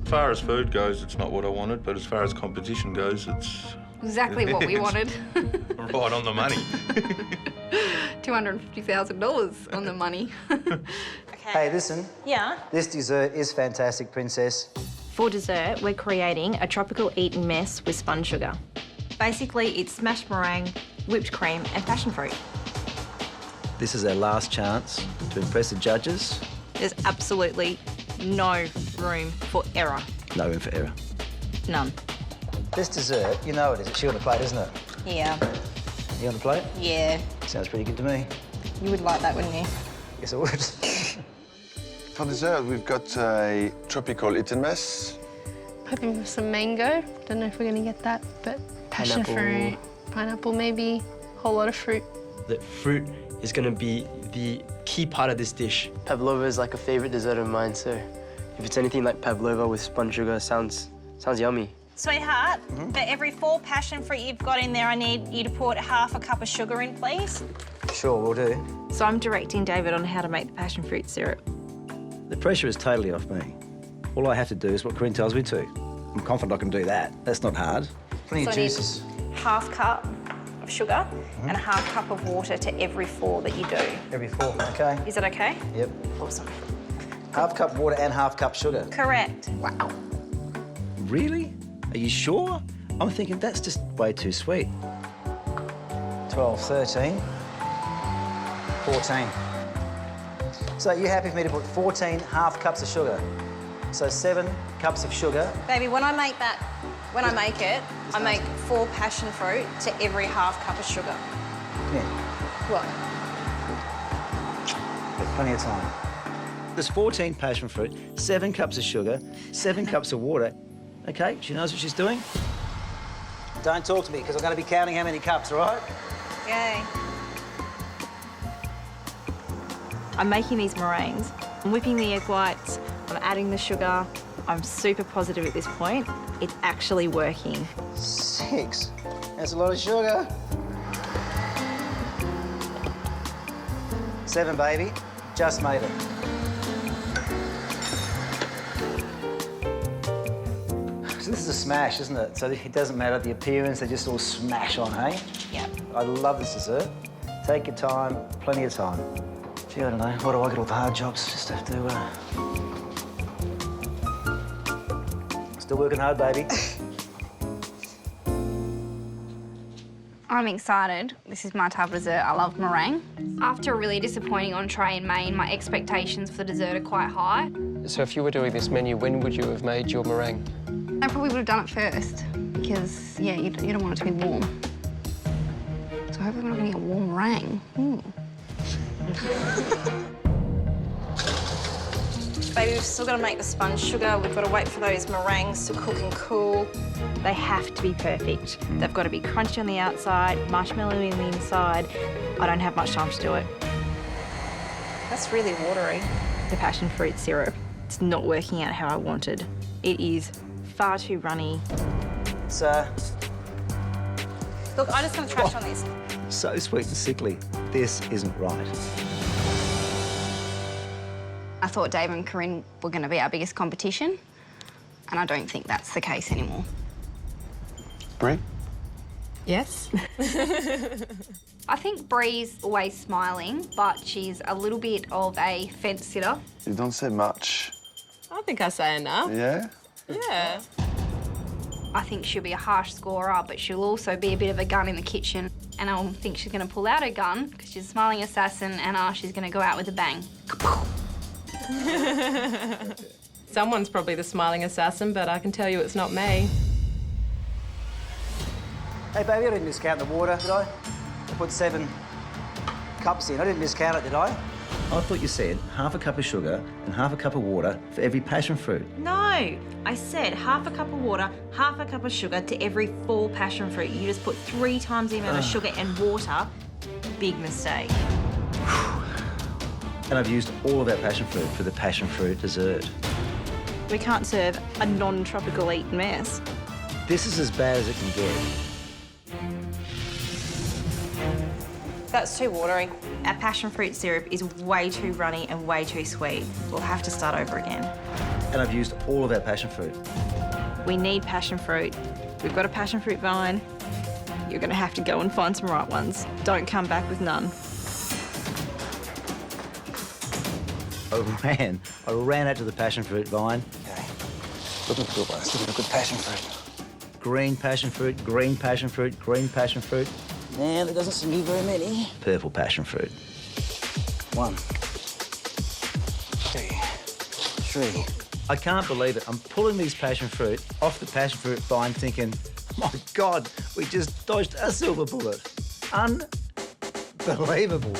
As far as food goes, it's not what I wanted, but as far as competition goes, it's... Exactly what we wanted. Right on the money. $250,000 on the money. Hey, listen. Yeah? This dessert is fantastic, Princess. For dessert, we're creating a tropical eaten mess with spun sugar. Basically, it's smashed meringue, whipped cream and passion fruit. This is our last chance to impress the judges. There's absolutely no room for error. No room for error. None. This dessert, you know it is. It's on the plate, isn't it? Yeah. You on the plate? Yeah. Sounds pretty good to me. You would like that, wouldn't you? Yes, I would. For dessert, we've got a tropical eaten mess. Hoping for some mango. Don't know if we're going to get that, but passion fruit, pineapple maybe, whole lot of fruit. The fruit is going to be the key part of this dish. Pavlova is like a favourite dessert of mine, so if it's anything like pavlova with spun sugar, sounds yummy. Sweetheart, for every 4 passion fruit you've got in there, I need you to put half a cup of sugar in, please. Sure, we'll do. So I'm directing David on how to make the passion fruit syrup. The pressure is totally off me. All I have to do is what Karin tells me to. I'm confident I can do that. That's not hard. Plenty of juices. Half cup of sugar and a half cup of water to every 4 that you do. Every 4, okay? Is that okay? Yep. Awesome. Half cup water and half cup sugar. Correct. Wow. Really? Are you sure? I'm thinking that's just way too sweet. 12, 13, 14. So you're happy for me to put 14 half cups of sugar? So 7 cups of sugar. Baby, when I make it, I make 4 passion fruit to every half cup of sugar. Yeah. What? Got plenty of time. There's 14 passion fruit, 7 cups of sugar, 7 cups of water. Okay, she knows what she's doing. Don't talk to me, because I'm going to be counting how many cups, all right? Yay. I'm making these meringues. I'm whipping the egg whites, I'm adding the sugar. I'm super positive at this point. It's actually working. 6. That's a lot of sugar. 7, baby. Just made it. So this is a smash, isn't it? So it doesn't matter the appearance, they just all smash on, hey? Yep. I love this dessert. Take your time, plenty of time. Gee, I don't know, why do I get all the hard jobs? Just have to, Still working hard, baby. I'm excited. This is my type of dessert. I love meringue. After a really disappointing entree in Maine, my expectations for the dessert are quite high. So if you were doing this menu, when would you have made your meringue? I probably would have done it first because, yeah, you don't want it to be warm. So hopefully we're not going to get a warm meringue. Baby, we've still got to make the sponge sugar. We've got to wait for those meringues to cook and cool. They have to be perfect. They've got to be crunchy on the outside, marshmallowy on the inside. I don't have much time to do it. That's really watery. The passion fruit syrup, it's not working out how I wanted. It is far too runny. So, Look, I'm just going to trash on this. so sweet and sickly. This isn't right. I thought Dave and Karin were going to be our biggest competition, and I don't think that's the case anymore. Brie? Yes. I think Brie's always smiling, but she's a little bit of a fence sitter. You don't say much. I think I say enough. Yeah? Yeah. I think she'll be a harsh scorer, but she'll also be a bit of a gun in the kitchen. And I think she's going to pull out her gun because she's a smiling assassin, and she's going to go out with a bang. Someone's probably the smiling assassin, but I can tell you it's not me. Hey, baby, I didn't discount the water, did I? I put 7 cups in. I didn't discount it, did I? I thought you said half a cup of sugar and half a cup of water for every passion fruit. No, I said half a cup of water, half a cup of sugar to every 4 passion fruit. You just put 3 times the amount of sugar and water. Big mistake. And I've used all of our passion fruit for the passion fruit dessert. We can't serve a non-tropical eat mess. This is as bad as it can get. That's too watery. Our passion fruit syrup is way too runny and way too sweet. We'll have to start over again. And I've used all of our passion fruit. We need passion fruit. We've got a passion fruit vine. You're going to have to go and find some right ones. Don't come back with none. I ran out to the passion fruit vine. Okay, looking for good ones, looking for good passion fruit. Green passion fruit, green passion fruit, green passion fruit. Man, there doesn't seem to be very many. Purple passion fruit. 1, 2, 3. I can't believe it. I'm pulling these passion fruit off the passion fruit vine thinking, my God, we just dodged a silver bullet. Unbelievable.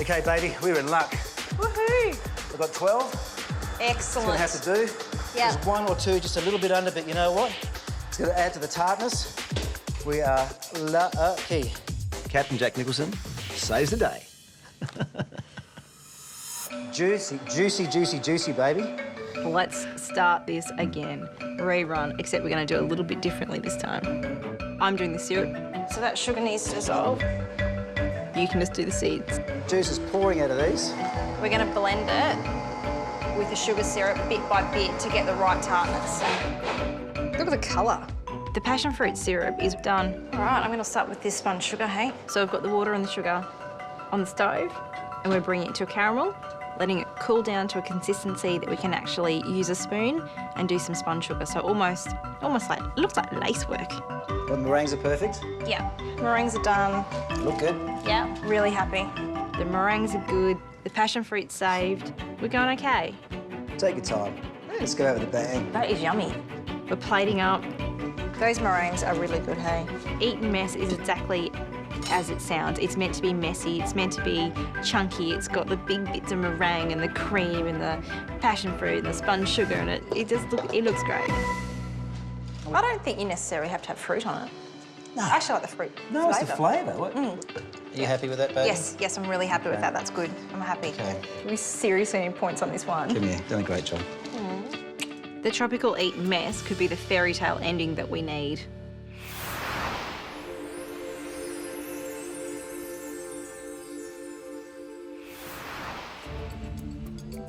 Okay, baby, we're in luck. Woohoo! We've got 12. Excellent. It's going to have to do. Yeah. There's 1 or 2 just a little bit under, but you know what? It's going to add to the tartness. We are lucky. Captain Jack Nicholson saves the day. Juicy, juicy, juicy, juicy, baby. Let's start this again. Rerun, except we're going to do it a little bit differently this time. I'm doing the syrup. So that sugar needs to dissolve. You can just do the seeds. Juice is pouring out of these. We're going to blend it with the sugar syrup bit by bit to get the right tartness. Look at the colour. The passion fruit syrup is done. All right, I'm going to start with this sponge sugar, hey? So I've got the water and the sugar on the stove, and we're bringing it to a caramel, letting it cool down to a consistency that we can actually use a spoon and do some sponge sugar. So almost like, it looks like lace work. The meringues are perfect. Yeah, meringues are done. Look good. Yeah, really happy. The meringues are good. The passion fruit's saved. We're going okay. Take your time. Let's go out with a bang. That is yummy. We're plating up. Those meringues are really good, hey? Eat and mess is exactly as it sounds. It's meant to be messy, it's meant to be chunky, it's got the big bits of meringue and the cream and the passion fruit and the spun sugar, and it looks great. I don't think you necessarily have to have fruit on it. No. I actually like the fruit No, it's the flavour. What? Are you happy with that, baby? Yes, I'm really happy with that. That's good. I'm happy. Okay. We seriously need points on this one. Come here, done a great job. The tropical eat mess could be the fairy tale ending that we need.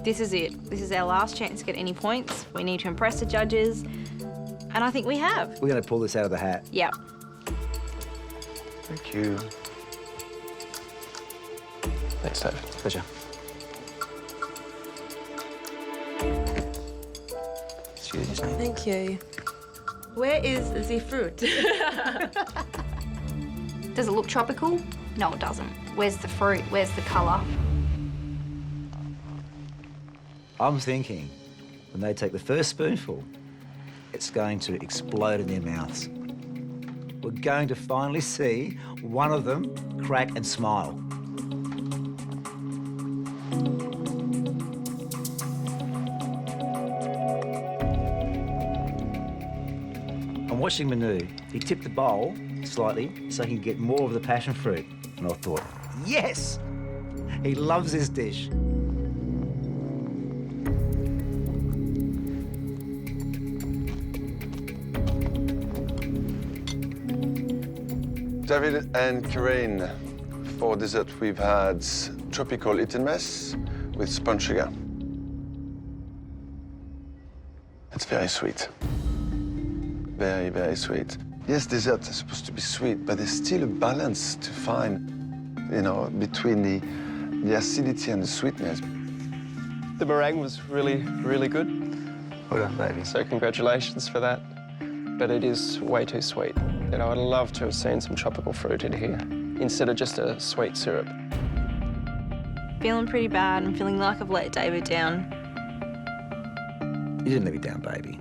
This is it. This is our last chance to get any points. We need to impress the judges, and I think we have. We're going to pull this out of the hat. Yeah. Thank you. Thanks, Dave. Pleasure. Excuse me. Thank you. Where is the fruit? Does it look tropical? No, it doesn't. Where's the fruit? Where's the colour? I'm thinking when they take the first spoonful, it's going to explode in their mouths. We're going to finally see one of them crack and smile. watching Manu. He tipped the bowl slightly so he can get more of the passion fruit. And I thought, yes! He loves this dish. David and Karin, for dessert we've had tropical eaten mess with spun sugar. It's very sweet. Very, very sweet. Yes, desserts are supposed to be sweet, but there's still a balance to find, you know, between the acidity and the sweetness. The meringue was really, really good. Well done, baby. So congratulations for that. But it is way too sweet. You know, I'd love to have seen some tropical fruit in here instead of just a sweet syrup. Feeling pretty bad. I'm feeling like I've let David down. You didn't let me down, baby.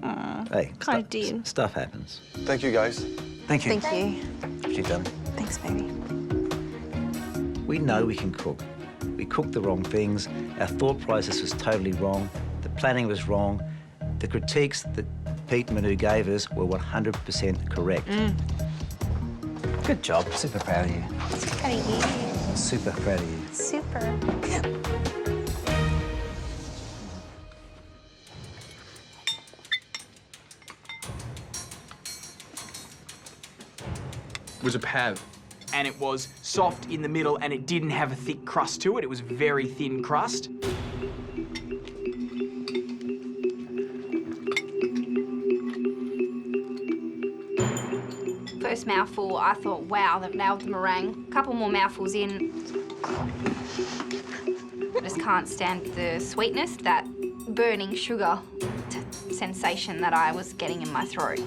Hey, Kind of did. Stuff happens. Thank you, guys. Thank you. Thank you. What you done? Thanks, baby. We know we can cook. We cooked the wrong things. Our thought process was totally wrong. The planning was wrong. The critiques that Pete and Manu gave us were 100% correct. Good job. Super proud of you. Proud of you. Super proud of you. Super. It was a pav. And it was soft in the middle and it didn't have a thick crust to it. It was very thin crust. First mouthful, I thought, wow, they've nailed the meringue. A couple more mouthfuls in. I just can't stand the sweetness, that burning sugar sensation that I was getting in my throat.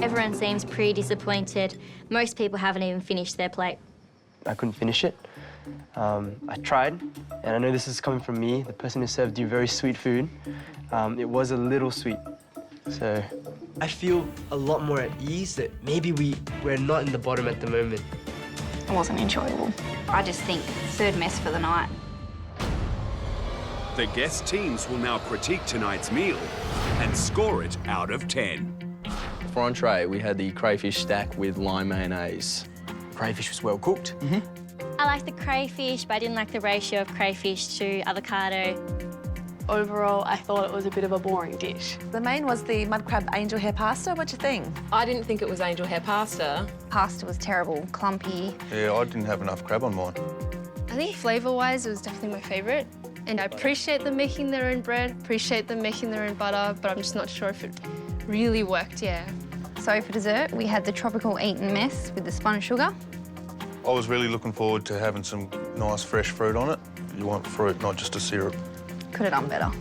Everyone seems pretty disappointed. Most people haven't even finished their plate. I couldn't finish it. I tried, and I know this is coming from me, the person who served you very sweet food. It was a little sweet, so I feel a lot more at ease that maybe we're not in the bottom at the moment. It wasn't enjoyable. I just think third mess for the night. The guest teams will now critique tonight's meal and score it out of 10. For entree, we had the crayfish stack with lime mayonnaise. Crayfish was well cooked. I like the crayfish, but I didn't like the ratio of crayfish to avocado. Overall, I thought it was a bit of a boring dish. The main was the mud crab angel hair pasta. What do you think? I didn't think it was angel hair pasta. Pasta was terrible, clumpy. Yeah, I didn't have enough crab on mine. I think flavour-wise, it was definitely my favourite. And I appreciate them making their own bread, appreciate them making their own butter, but I'm just not sure if it really worked, yeah. So for dessert, we had the tropical eaten mess with the spun sugar. I was really looking forward to having some nice fresh fruit on it. You want fruit, not just a syrup. Could have done better.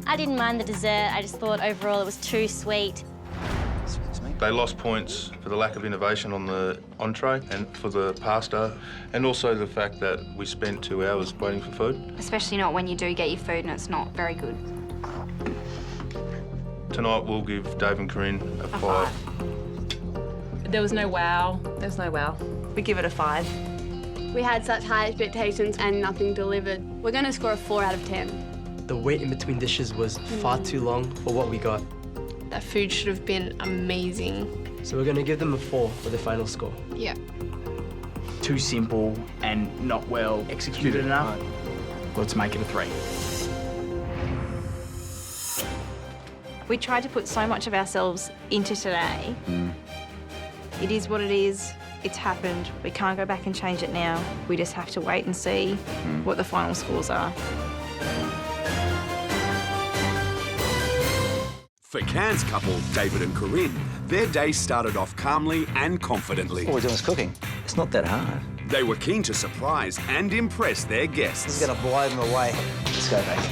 I didn't mind the dessert. I just thought overall it was too sweet. They lost points for the lack of innovation on the entree and for the pasta, and also the fact that we spent 2 hours waiting for food. Especially not when you do get your food and it's not very good. Tonight we'll give Dave and Karin a 5. There was no wow. There was no wow. We give it a 5. We had such high expectations and nothing delivered. We're going to score a 4 out of 10. The wait in between dishes was far too long for what we got. That food should have been amazing. So we're going to give them a 4 for the final score. Yeah. Too simple and not well executed enough. Let's make it a 3. We tried to put so much of ourselves into today. It is what it is. It's happened. We can't go back and change it now. We just have to wait and see what the final scores are. For Cairns couple, David and Karin, their day started off calmly and confidently. All we're doing is cooking. It's not that hard. They were keen to surprise and impress their guests. This is going to blow them away. Let's go, baby.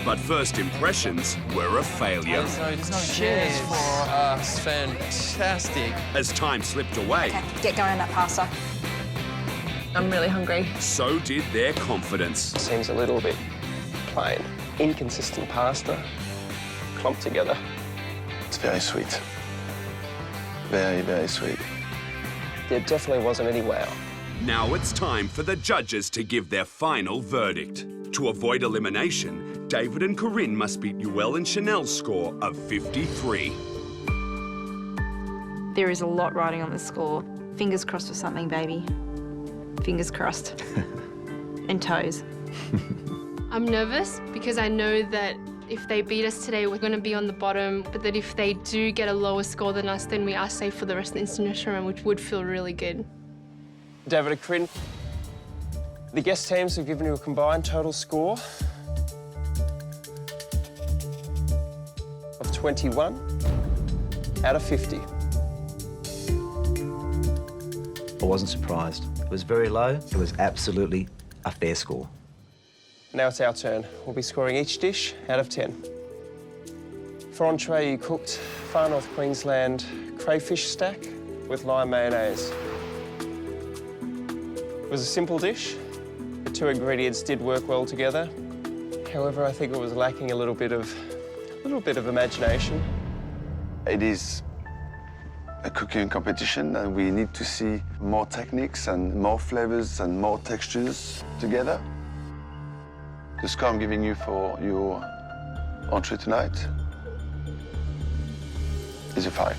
But first impressions were a failure. There's no chairs for us. Fantastic. As time slipped away, Get going on that pasta. I'm really hungry. so did their confidence. Seems a little bit plain. Inconsistent pasta, clumped together. It's very sweet. Very, very sweet. There definitely wasn't any wow. Now it's time for the judges to give their final verdict. To avoid elimination, David and Karin must beat Yuel and Chanel's score of 53. There is a lot riding on this score. Fingers crossed for something, baby. Fingers crossed. And toes. I'm nervous because I know that if they beat us today, we're going to be on the bottom, but that if they do get a lower score than us, then we are safe for the rest of the instant restaurant, which would feel really good. David and Corinne, the guest teams have given you a combined total score of 21 out of 50. I wasn't surprised. It was very low. It was absolutely a fair score. Now it's our turn. We'll be scoring each dish out of 10. For entree, you cooked Far North Queensland crayfish stack with lime mayonnaise. It was a simple dish. The two ingredients did work well together. However, I think it was lacking a little bit of imagination. It is a cooking competition and we need to see more techniques and more flavors and more textures together. The score I'm giving you for your entree tonight is a 5.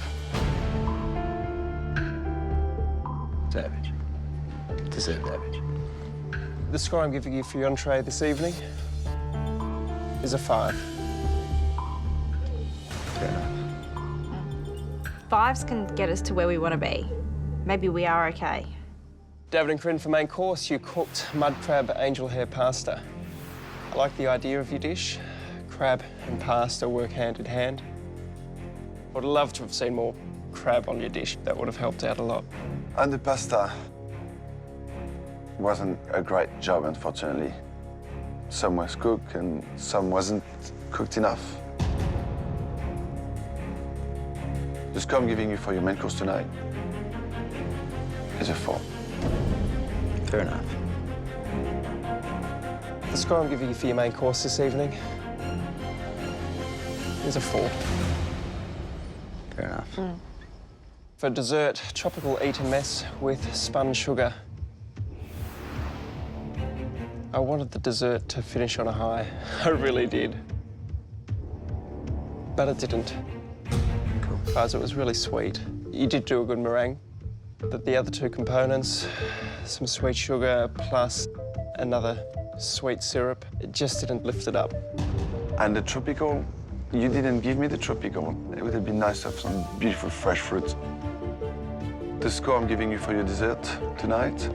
It's average. Deserved average. The score I'm giving you for your entree this evening is a 5. Fair enough. 5s can get us to where we want to be. Maybe we are okay. David and Corinne, for main course, you cooked mud crab angel hair pasta. I like the idea of your dish. Crab and pasta work hand in hand. I would love to have seen more crab on your dish. That would have helped out a lot. And the pasta wasn't a great job, unfortunately. Some was cooked and some wasn't cooked enough. The score I'm giving you for your main course tonight is a 4. Fair enough. The score I'm giving you for your main course this evening is a 4. Fair enough. For dessert, tropical Eton mess with spun sugar. I wanted the dessert to finish on a high. I really did. But it didn't. Because it was really sweet. You did do a good meringue, but the other two components, some sweet sugar plus another sweet syrup, it just didn't lift it up. And the tropical, you didn't give me the tropical. It would have been nice to have some beautiful fresh fruit. The score I'm giving you for your dessert tonight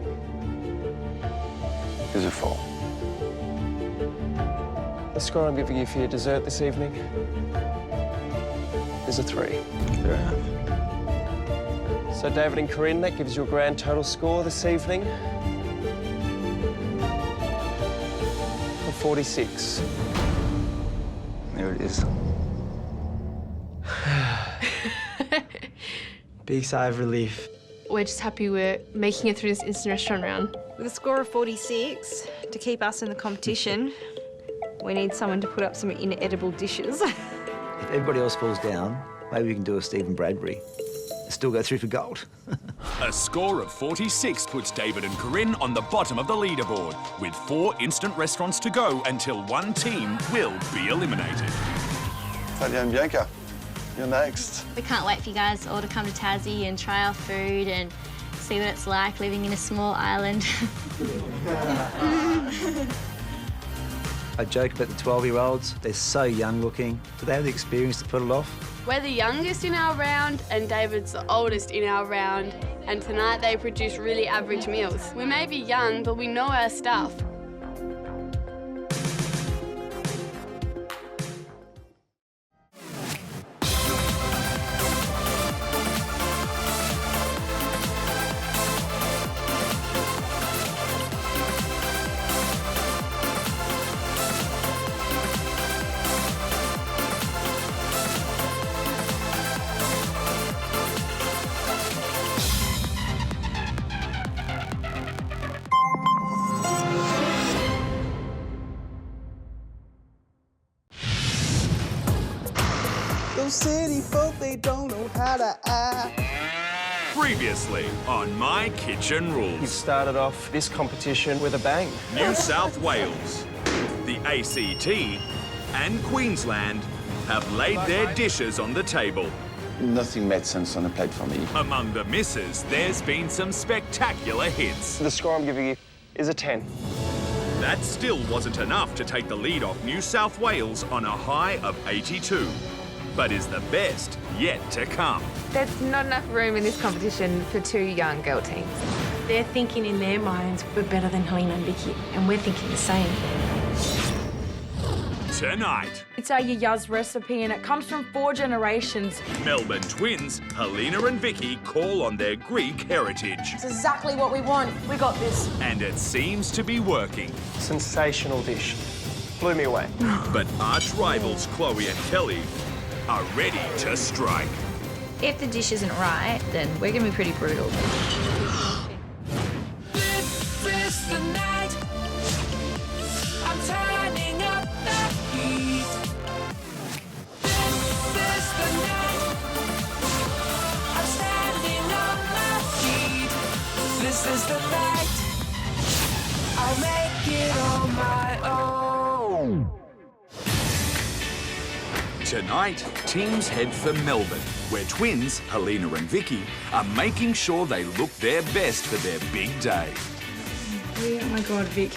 is a 4. The score I'm giving you for your dessert this evening is a 3. Fair enough. So David and Corinne, that gives you a grand total score this evening of 46. There it is. Big sigh of relief. We're just happy we're making it through this instant restaurant round. With a score of 46, to keep us in the competition, we need someone to put up some inedible dishes. If everybody else falls down, maybe we can do a Stephen Bradbury. Still go through for gold. A score of 46 puts David and Corinne on the bottom of the leaderboard, with 4 instant restaurants to go until one team will be eliminated. Talia and Bianca, you're next. We can't wait for you guys all to come to Tassie and try our food and see what it's like living in a small island. I joke about the 12-year-olds. They're so young looking. Do they have the experience to pull it off? We're the youngest in our round and David's the oldest in our round, and tonight they produce really average meals. We may be young, but we know our stuff. Those city folk, they don't know how to act. Previously on My Kitchen Rules. You've started off this competition with a bang. New South Wales, the ACT and Queensland have laid their dishes on the table. Nothing made sense on a plate for me. Among the misses, there's been some spectacular hits. The score I'm giving you is a 10. That still wasn't enough to take the lead off New South Wales on a high of 82. But is the best yet to come? There's not enough room in this competition for two young girl teams. They're thinking in their minds, we're better than Helena and Vicky, and we're thinking the same. Tonight, It's our Yayaz recipe and it comes from 4 generations. Melbourne twins Helena and Vicky call on their Greek heritage. It's exactly what we want. We got this. And it seems to be working. Sensational dish. Blew me away. But arch rivals Chloe and Kelly are ready to strike. If the dish isn't right, then we're going to be pretty brutal. This is the night. I'm turning up the heat. This is the night. I'm standing on my feet. This is the night. I'll make it on my own. Tonight, teams head for Melbourne, where twins Helena and Vicky are making sure they look their best for their big day. Oh my God, Vic.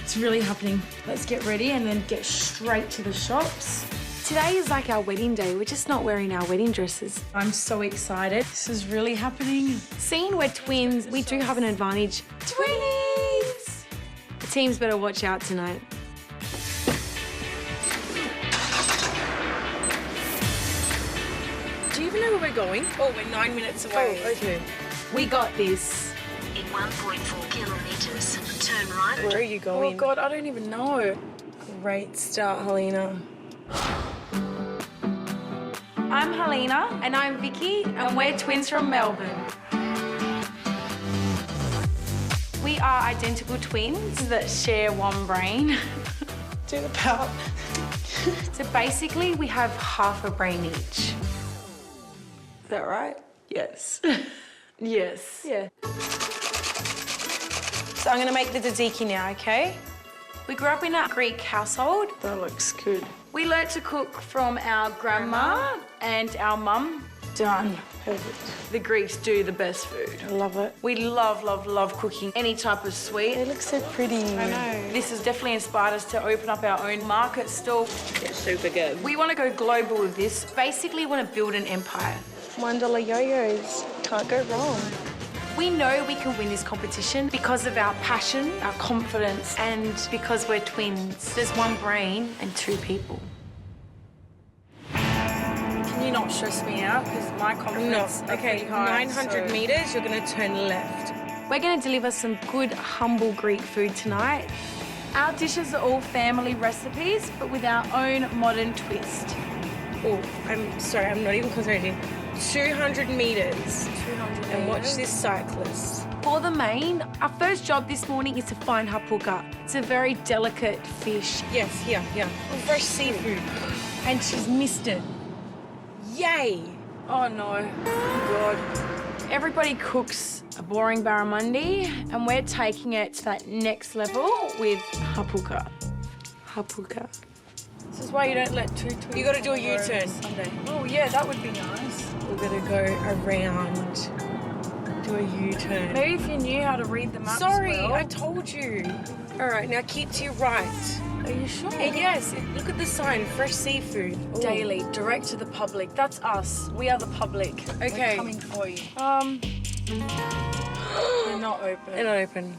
It's really happening. Let's get ready and then get straight to the shops. Today is like our wedding day. We're just not wearing our wedding dresses. I'm so excited. This is really happening. Seeing we're twins, we do have an advantage. Twinnies! The teams better watch out tonight. Do you even know where we're going? Oh, we're 9 minutes away. Oh, okay. We got this. In 1.4 kilometres, turn right. Where are you going? Oh, God, I don't even know. Great start, Helena. I'm Helena. And I'm Vicky. And we're twins from Melbourne. We are identical twins that share one brain. Do the pout. So basically, we have half a brain each. Is that right? Yes. Yes. Yeah. So I'm gonna make the tzatziki now, okay? We grew up in a Greek household. That looks good. We learnt to cook from our grandma and our mum. Done. Perfect. The Greeks do the best food. I love it. We love, love, love cooking any type of sweet. They look so pretty. I know. This has definitely inspired us to open up our own market stall. It's super good. We want to go global with this. Basically, want to build an empire. $1 yo-yos. Can't go wrong. We know we can win this competition because of our passion, our confidence, and because we're twins. There's one brain and 2 people. Can you not stress me out? Because my confidence is pretty high. 900 metres, you're going to turn left. We're going to deliver some good, humble Greek food tonight. Our dishes are all family recipes, but with our own modern twist. Oh, I'm sorry, I'm not even concentrating. 200 metres. And watch this cyclist. For the main, our first job this morning is to find hapuka. It's a very delicate fish. Yes, here. Fresh seafood. And she's missed it. Yay! Oh no, God. Everybody cooks a boring barramundi, and we're taking it to that next level with hapuka. Hapuka. This is why you don't let 2 twins. You got to do a U-turn. Oh yeah, that would be nice. We're gonna go around, do a U-turn. Maybe if you knew how to read the maps. Sorry, well. I told you. All right, now keep to your right. Are you sure? Yes, look at the sign, fresh seafood. Ooh. Daily, direct to the public. That's us. We are the public. Okay. We're coming for you. They're not open. They're not open.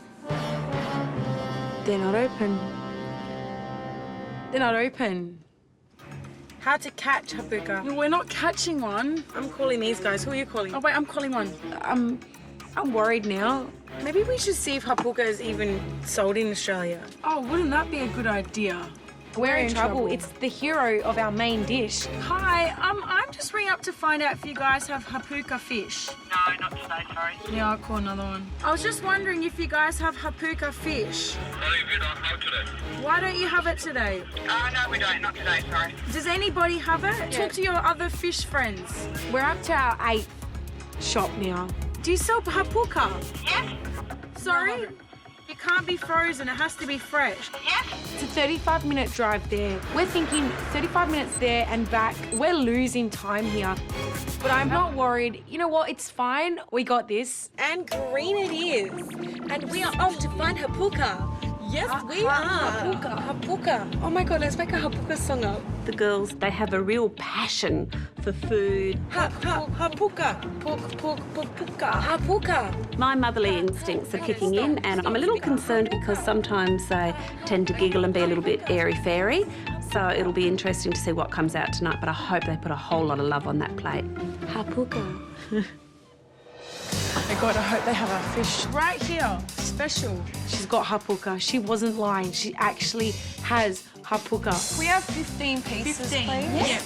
They're not open. They're not open. How to catch hapuka. No, we're not catching one. I'm calling these guys. Who are you calling? Oh, wait, I'm calling one. I'm worried now. Maybe we should see if hapuka is even sold in Australia. Oh, wouldn't that be a good idea? We're in trouble. It's the hero of our main dish. Hi, I'm just ringing up to find out if you guys have hapuka fish. No, not today, sorry. Yeah, I'll call another one. I was just wondering if you guys have hapuka fish. No, we don't have today. Why don't you have it today? No, we don't. Not today, sorry. Does anybody have it? Yeah. Talk to your other fish friends. We're up to our 8th shop now. Do you sell hapuka? Yes. Sorry? You can't be frozen. It has to be fresh. It's a 35-minute drive there. We're thinking 35 minutes there and back. We're losing time here. But I'm not worried. You know what? It's fine. We got this. And green it is. And we are off to find hapuka. Yes, we are. Hapuka. Oh my God, let's make a hapuka song up. The girls, they have a real passion for food. Hapuka. Hapuka. My motherly instincts are kicking in, and I'm a little concerned because sometimes they tend to giggle and be a little bit airy-fairy. So it'll be interesting to see what comes out tonight, but I hope they put a whole lot of love on that plate. Hapuka. Oh my God, I hope they have our fish right here. Special. She's got hapuka. She wasn't lying. She actually has hapuka. We have 15 pieces, please. Yeah.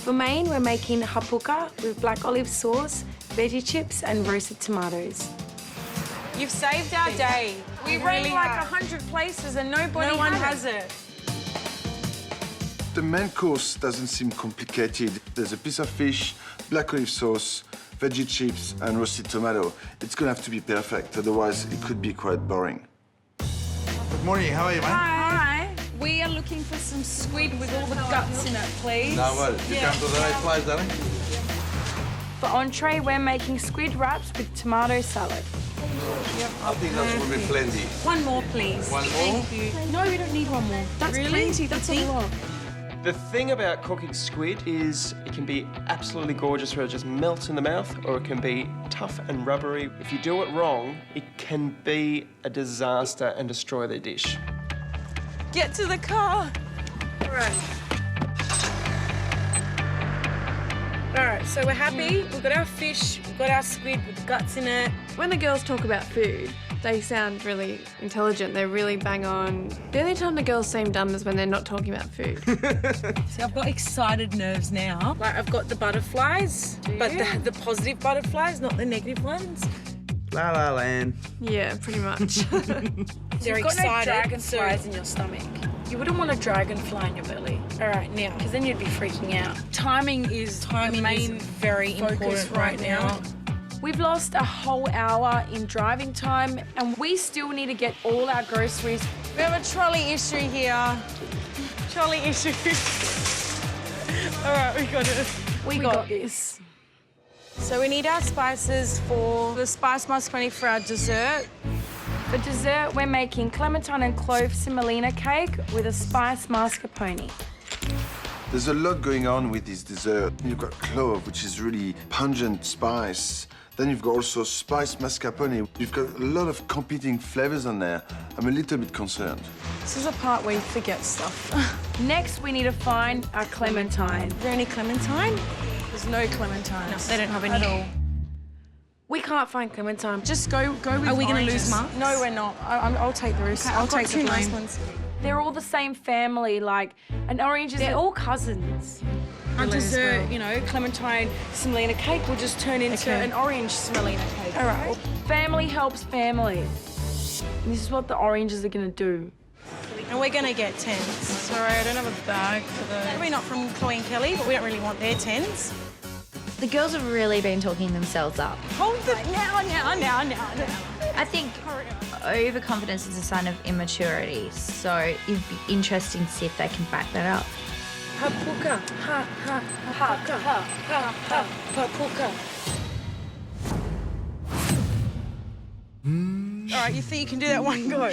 For main, we're making hapuka with black olive sauce, veggie chips, and roasted tomatoes. You've saved our day. We rang like 100 places and no one has it. The main course doesn't seem complicated. There's a piece of fish, black olive sauce, veggie chips, and roasted tomato. It's gonna have to be perfect, otherwise it could be quite boring. Good morning, how are you, man? Hi. We are looking for some squid with all the guts in it, please. No worries. You come to the right place, darling. For entree, we're making squid wraps with tomato salad. I think that will be plenty. One more, please. One more? Thank you. No, we don't need one more. That's plenty. That's a lot. The thing about cooking squid is it can be absolutely gorgeous where it just melts in the mouth, or it can be tough and rubbery. If you do it wrong, it can be a disaster and destroy the dish. Get to the car. All right. All right, so we're happy. We've got our fish, we've got our squid with guts in it. When the girls talk about food, they sound really intelligent. They're really bang on. The only time the girls seem dumb is when they're not talking about food. See, I've got excited nerves now. Like, I've got the butterflies, but the positive butterflies, not the negative ones. La La Land. Yeah, pretty much. They're You've got no excited. dragonflies in your stomach. You wouldn't want a dragonfly in your belly. All right, now, because then you'd be freaking out. Timing is very important right now. We've lost a whole hour in driving time, and we still need to get all our groceries. We have a trolley issue here. Trolley issue. All right, we got it. We got this. So we need our spices for the spice mascarpone for our dessert. For dessert, we're making clementine and clove semolina cake with a spice mascarpone. There's a lot going on with this dessert. You've got clove, which is really pungent spice. Then you've got also spice mascarpone. You've got a lot of competing flavors on there. I'm a little bit concerned. This is the part where you forget stuff. Next, we need to find our clementine. Is there any clementine? There's no clementine. No, they don't have any at all. We can't find clementine. Just go with oranges. Are we going to lose marks? No, we're not. I'll take the risk. Okay, I'll take the blame. Ones. They're all the same family, like, an orange is... They're all cousins. Our dessert, you know, clementine semolina cake will just turn into an orange semolina cake. All right. Well, family helps family. And this is what the oranges are going to do. And we're going to get 10s. Sorry, I don't have a bag for those. Probably not from Chloe and Kelly, but we don't really want their 10s. The girls have really been talking themselves up. Hold it now. I think overconfidence is a sign of immaturity, so it'd be interesting to see if they can back that up. Hapuka, hapuka. All right, you think you can do that one go?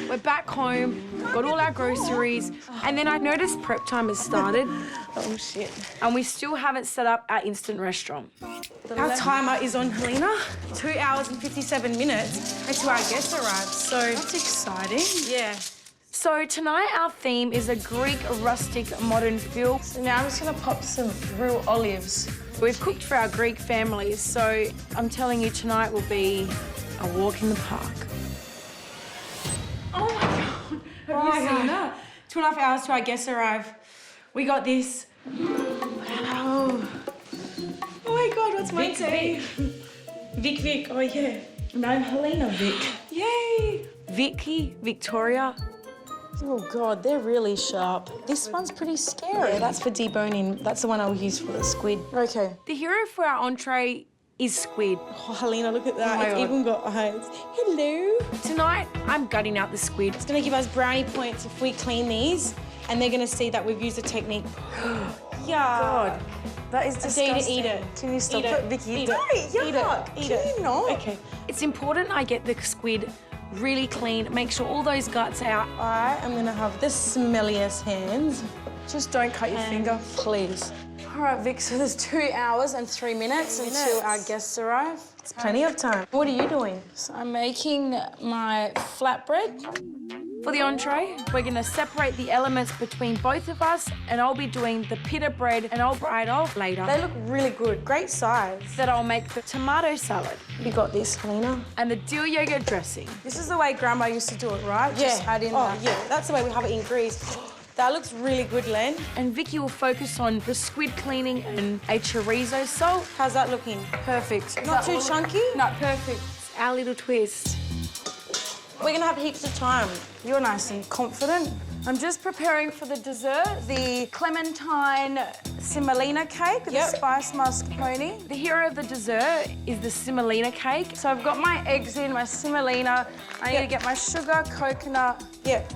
We're back home, got all our groceries, and then I noticed prep time has started. Oh, shit. And we still haven't set up our instant restaurant. Our timer is on, Helena. 2 hours and 57 minutes until our guests arrive, so... That's exciting. Yeah. So tonight our theme is a Greek rustic modern feel. So now I'm just gonna pop some real olives. We've cooked for our Greek families, so I'm telling you tonight will be a walk in the park. Oh my God, have you seen that? 2.5 hours till our guests arrive. We got this. Wow. Oh my God, what's my name? Vic, oh yeah. And I'm Helena Vic. Yay! Vicky, Victoria. Oh God, they're really sharp. This one's pretty scary. Yeah, that's for deboning. That's the one I'll use for the squid. Okay. The hero for our entree is squid. Oh, Helena, look at that. It's even got eyes. Hello. Tonight, I'm gutting out the squid. It's going to give us brownie points if we clean these, and they're going to see that we've used a technique. Yeah. God, that is disgusting. I dare you to eat it. Can you stop it, Vicky? Don't. Yuck. Eat it. Can you not? Okay. It's important I get the squid really clean, make sure all those guts are out. I am going to have the smelliest hands. Just don't cut your finger, please. All right, Vic, so there's 2 hours and 3 minutes until our guests arrive. It's plenty of time. What are you doing? So I'm making my flatbread. For the entree, we're going to separate the elements between both of us, and I'll be doing the pita bread, and I'll fry it off later. They look really good, great size. That I'll make the tomato salad. You got this, Helena. And the dill yogurt dressing. This is the way Grandma used to do it, right? Yeah. Just add in that. Yeah, that's the way we have it in Greece. That looks really good, Len. And Vicky will focus on the squid cleaning and a chorizo salt. How's that looking? Perfect. Not too chunky? No, perfect. It's our little twist. We're gonna have heaps of time. You're nice and confident. I'm just preparing for the dessert, the clementine semolina cake, the spice mascarpone. The hero of the dessert is the semolina cake. So I've got my eggs in, my semolina. I need to get my sugar, coconut.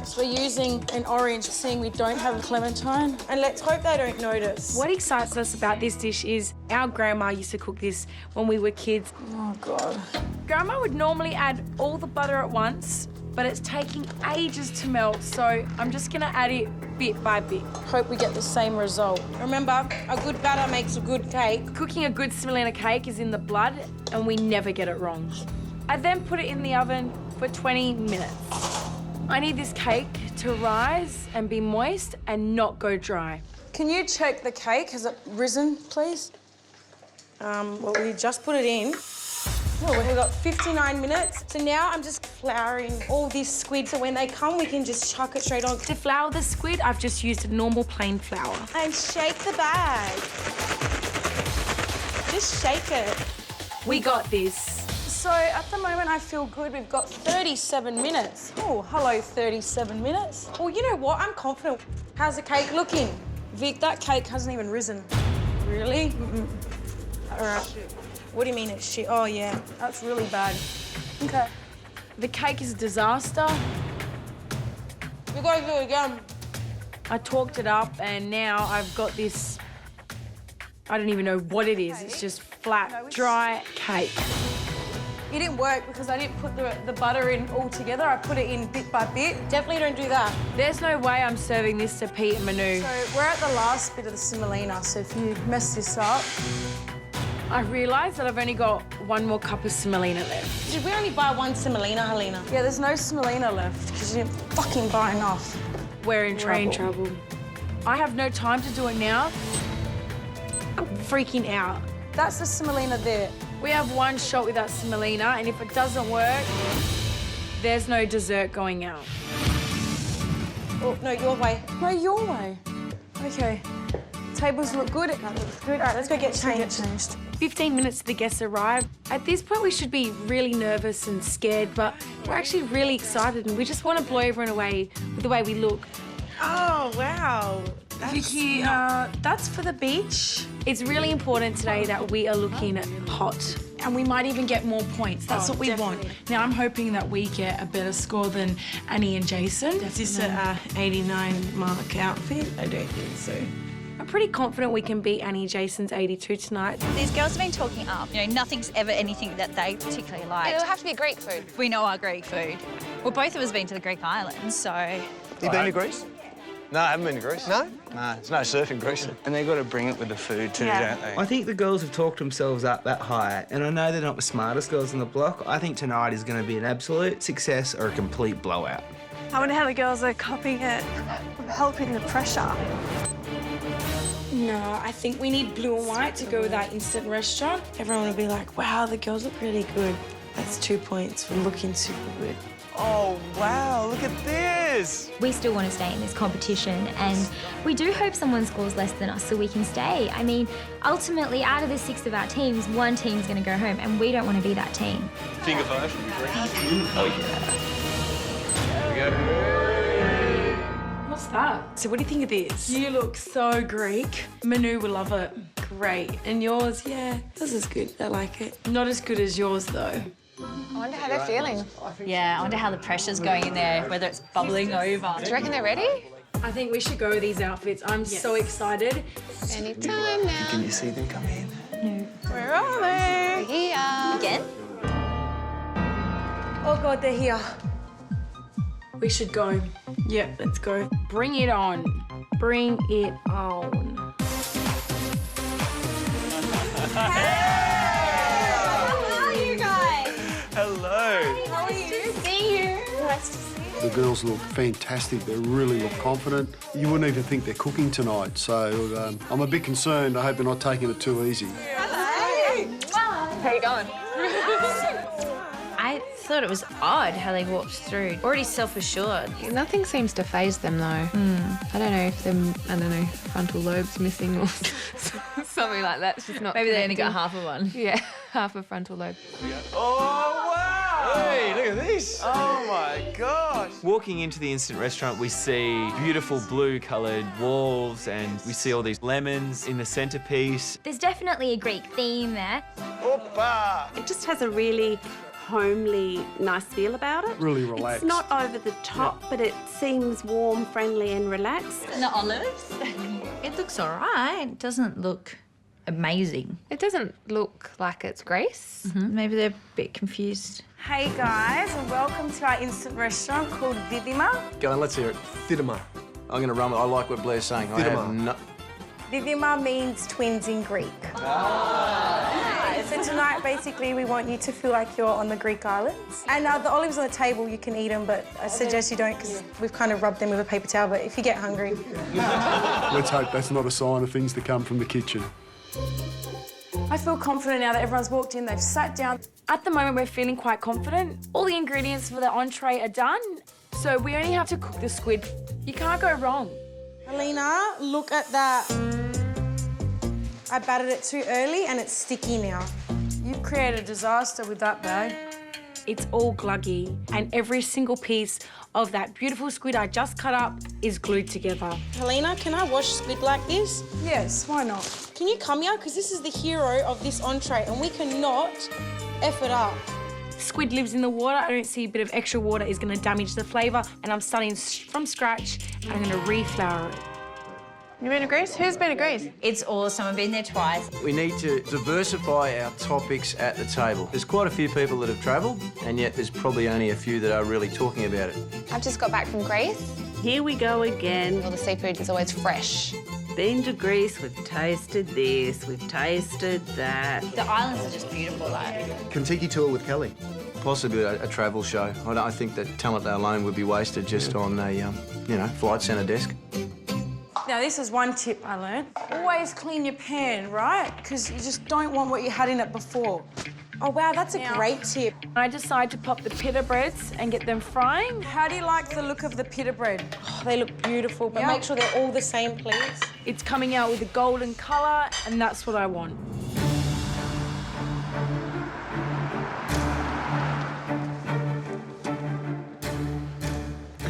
So we're using an orange, seeing we don't have a clementine. And let's hope they don't notice. What excites us about this dish is our grandma used to cook this when we were kids. Oh, God. Grandma would normally add all the butter at once, but it's taking ages to melt, so I'm just gonna add it bit by bit. Hope we get the same result. Remember, a good batter makes a good cake. Cooking a good semolina cake is in the blood, and we never get it wrong. I then put it in the oven for 20 minutes. I need this cake to rise and be moist and not go dry. Can you check the cake? Has it risen, please? Well, we just put it in. Oh, we've got 59 minutes. So now I'm just flouring all this squid, so when they come, we can just chuck it straight on. To flour the squid, I've just used a normal plain flour. And shake the bag. Just shake it. We got this. So at the moment, I feel good. We've got 37 minutes. Oh, hello, 37 minutes. Well, you know what? I'm confident. How's the cake looking? Vic, that cake hasn't even risen. Really? All right. What do you mean it's shit? Oh, yeah, that's really bad. Okay. The cake is a disaster. We gotta do it again. I talked it up, and now I've got this, I don't even know what it is. It's just flat, dry cake. It didn't work because I didn't put the butter in all together. I put it in bit by bit. Definitely don't do that. There's no way I'm serving this to Pete and Manu. So we're at the last bit of the semolina, so if you mess this up, I realised that I've only got 1 more cup of semolina left. Did we only buy 1 semolina, Helena? Yeah, there's no semolina left because you didn't fucking buy enough. We're in trouble. I have no time to do it now. I'm freaking out. That's the semolina there. We have 1 shot with that semolina, and if it doesn't work, there's no dessert going out. Oh, no, your way. No, your way. Okay. Tables look good. That looks good. All right, let's go get changed. 15 minutes to the guests arrive. At this point, we should be really nervous and scared, but we're actually really excited, and we just want to blow everyone away with the way we look. Oh, wow. Vicky, that's for the beach. It's really important today that we are looking hot, and we might even get more points. That's what we want. Now, I'm hoping that we get a better score than Annie and Jason. Is this a 89 mark outfit? I don't think so. I'm pretty confident we can beat Annie and Jason's 82 tonight. These girls have been talking up. You know, nothing's ever anything that they particularly like. It'll have to be Greek food. We know our Greek food. Well, both of us have been to the Greek islands, so... You been to Greece? No, I haven't been to Greece. No? No, there's no surf in Greece. And they've got to bring it with the food too, don't they? I think the girls have talked themselves up that high, and I know they're not the smartest girls on the block. I think tonight is going to be an absolute success or a complete blowout. I wonder how the girls are copying it, helping the pressure. No, I think we need blue and white to go with our instant restaurant. Everyone will be like, wow, the girls look really good. That's 2 points for looking super good. Oh, wow, look at this! We still want to stay in this competition, and we do hope someone scores less than us so we can stay. I mean, ultimately, out of the 6 of our teams, 1 team's going to go home, and we don't want to be that team. Finger five. Oh, yeah. There we go. What's that? So what do you think of this? You look so Greek. Manu will love it. great. And yours, yeah, this is good. I like it. Not as good as yours, though. I wonder how they're feeling. Yeah, I wonder how the pressure's going in there, whether it's bubbling over. Do you reckon they're ready? I think we should go with these outfits. I'm so excited. Anytime now. Can you see them come in? No. Where are they? Here. Again? Oh, God, they're here. We should go. Yeah, let's go. Bring it on. Bring it on. Hello. Nice to see you. Nice to see you. The girls look fantastic. They really look confident. You wouldn't even think they're cooking tonight. So I'm a bit concerned. I hope they're not taking it too easy. How you going? I thought it was odd how they walked through. Already self-assured. Nothing seems to faze them, though. I don't know if them, frontal lobes missing or something like that. It's just not Maybe they only connecting. got half of one. Yeah, half a frontal lobe. Oh, wow! Hey, look at this. Oh, my gosh. Walking into the instant restaurant, we see beautiful blue-coloured walls and we see all these lemons in the centrepiece. There's definitely a Greek theme there. Opa! It just has a really homely, nice feel about it. Really relaxed. It's not over the top, but it seems warm, friendly and relaxed. And the olives? It looks all right. It doesn't look amazing. It doesn't look like it's Grace. Maybe they're a bit confused. Hey, guys, and welcome to our instant restaurant called Vivima. Go on, let's hear it. Thidima. I'm going to run with it. I like what Blair's saying. I have no... Vivima means twins in Greek. So tonight, basically, we want you to feel like you're on the Greek islands. And the olives on the table, you can eat them, but I suggest you don't because we've kind of rubbed them with a paper towel, but if you get hungry... Let's hope that's not a sign of things to come from the kitchen. I feel confident now that everyone's walked in, they've sat down. At the moment, we're feeling quite confident. All the ingredients for the entree are done, so we only have to cook the squid. You can't go wrong. Helena, look at that. I battered it too early and it's sticky now. You've created a disaster with that, babe. It's all gluggy and every single piece of that beautiful squid I just cut up is glued together. Helena, can I wash squid like this? Yes, why not? Can you come here? Because this is the hero of this entree and we cannot F it up. Squid lives in the water. I don't see a bit of extra water is going to damage the flavour and I'm starting from scratch and I'm going to reflour it. You been to Greece? Who's been to Greece? It's awesome. I've been there twice. We need to diversify our topics at the table. There's quite a few people that have travelled, and yet there's probably only a few that are really talking about it. I've just got back from Greece. Here we go again. All the seafood is always fresh. Been to Greece, we've tasted this, we've tasted that. The islands are just beautiful, though. Kentucky tour with Kelly. Possibly a travel show. I think that talent alone would be wasted just on a, flight centre desk. Now, this is one tip I learned. Always clean your pan, right? Because you just don't want what you had in it before. Oh, wow, that's a great tip. I decide to pop the pita breads and get them frying. How do you like the look of the pita bread? Oh, they look beautiful, but make sure they're all the same, please. It's coming out with a golden colour, and that's what I want.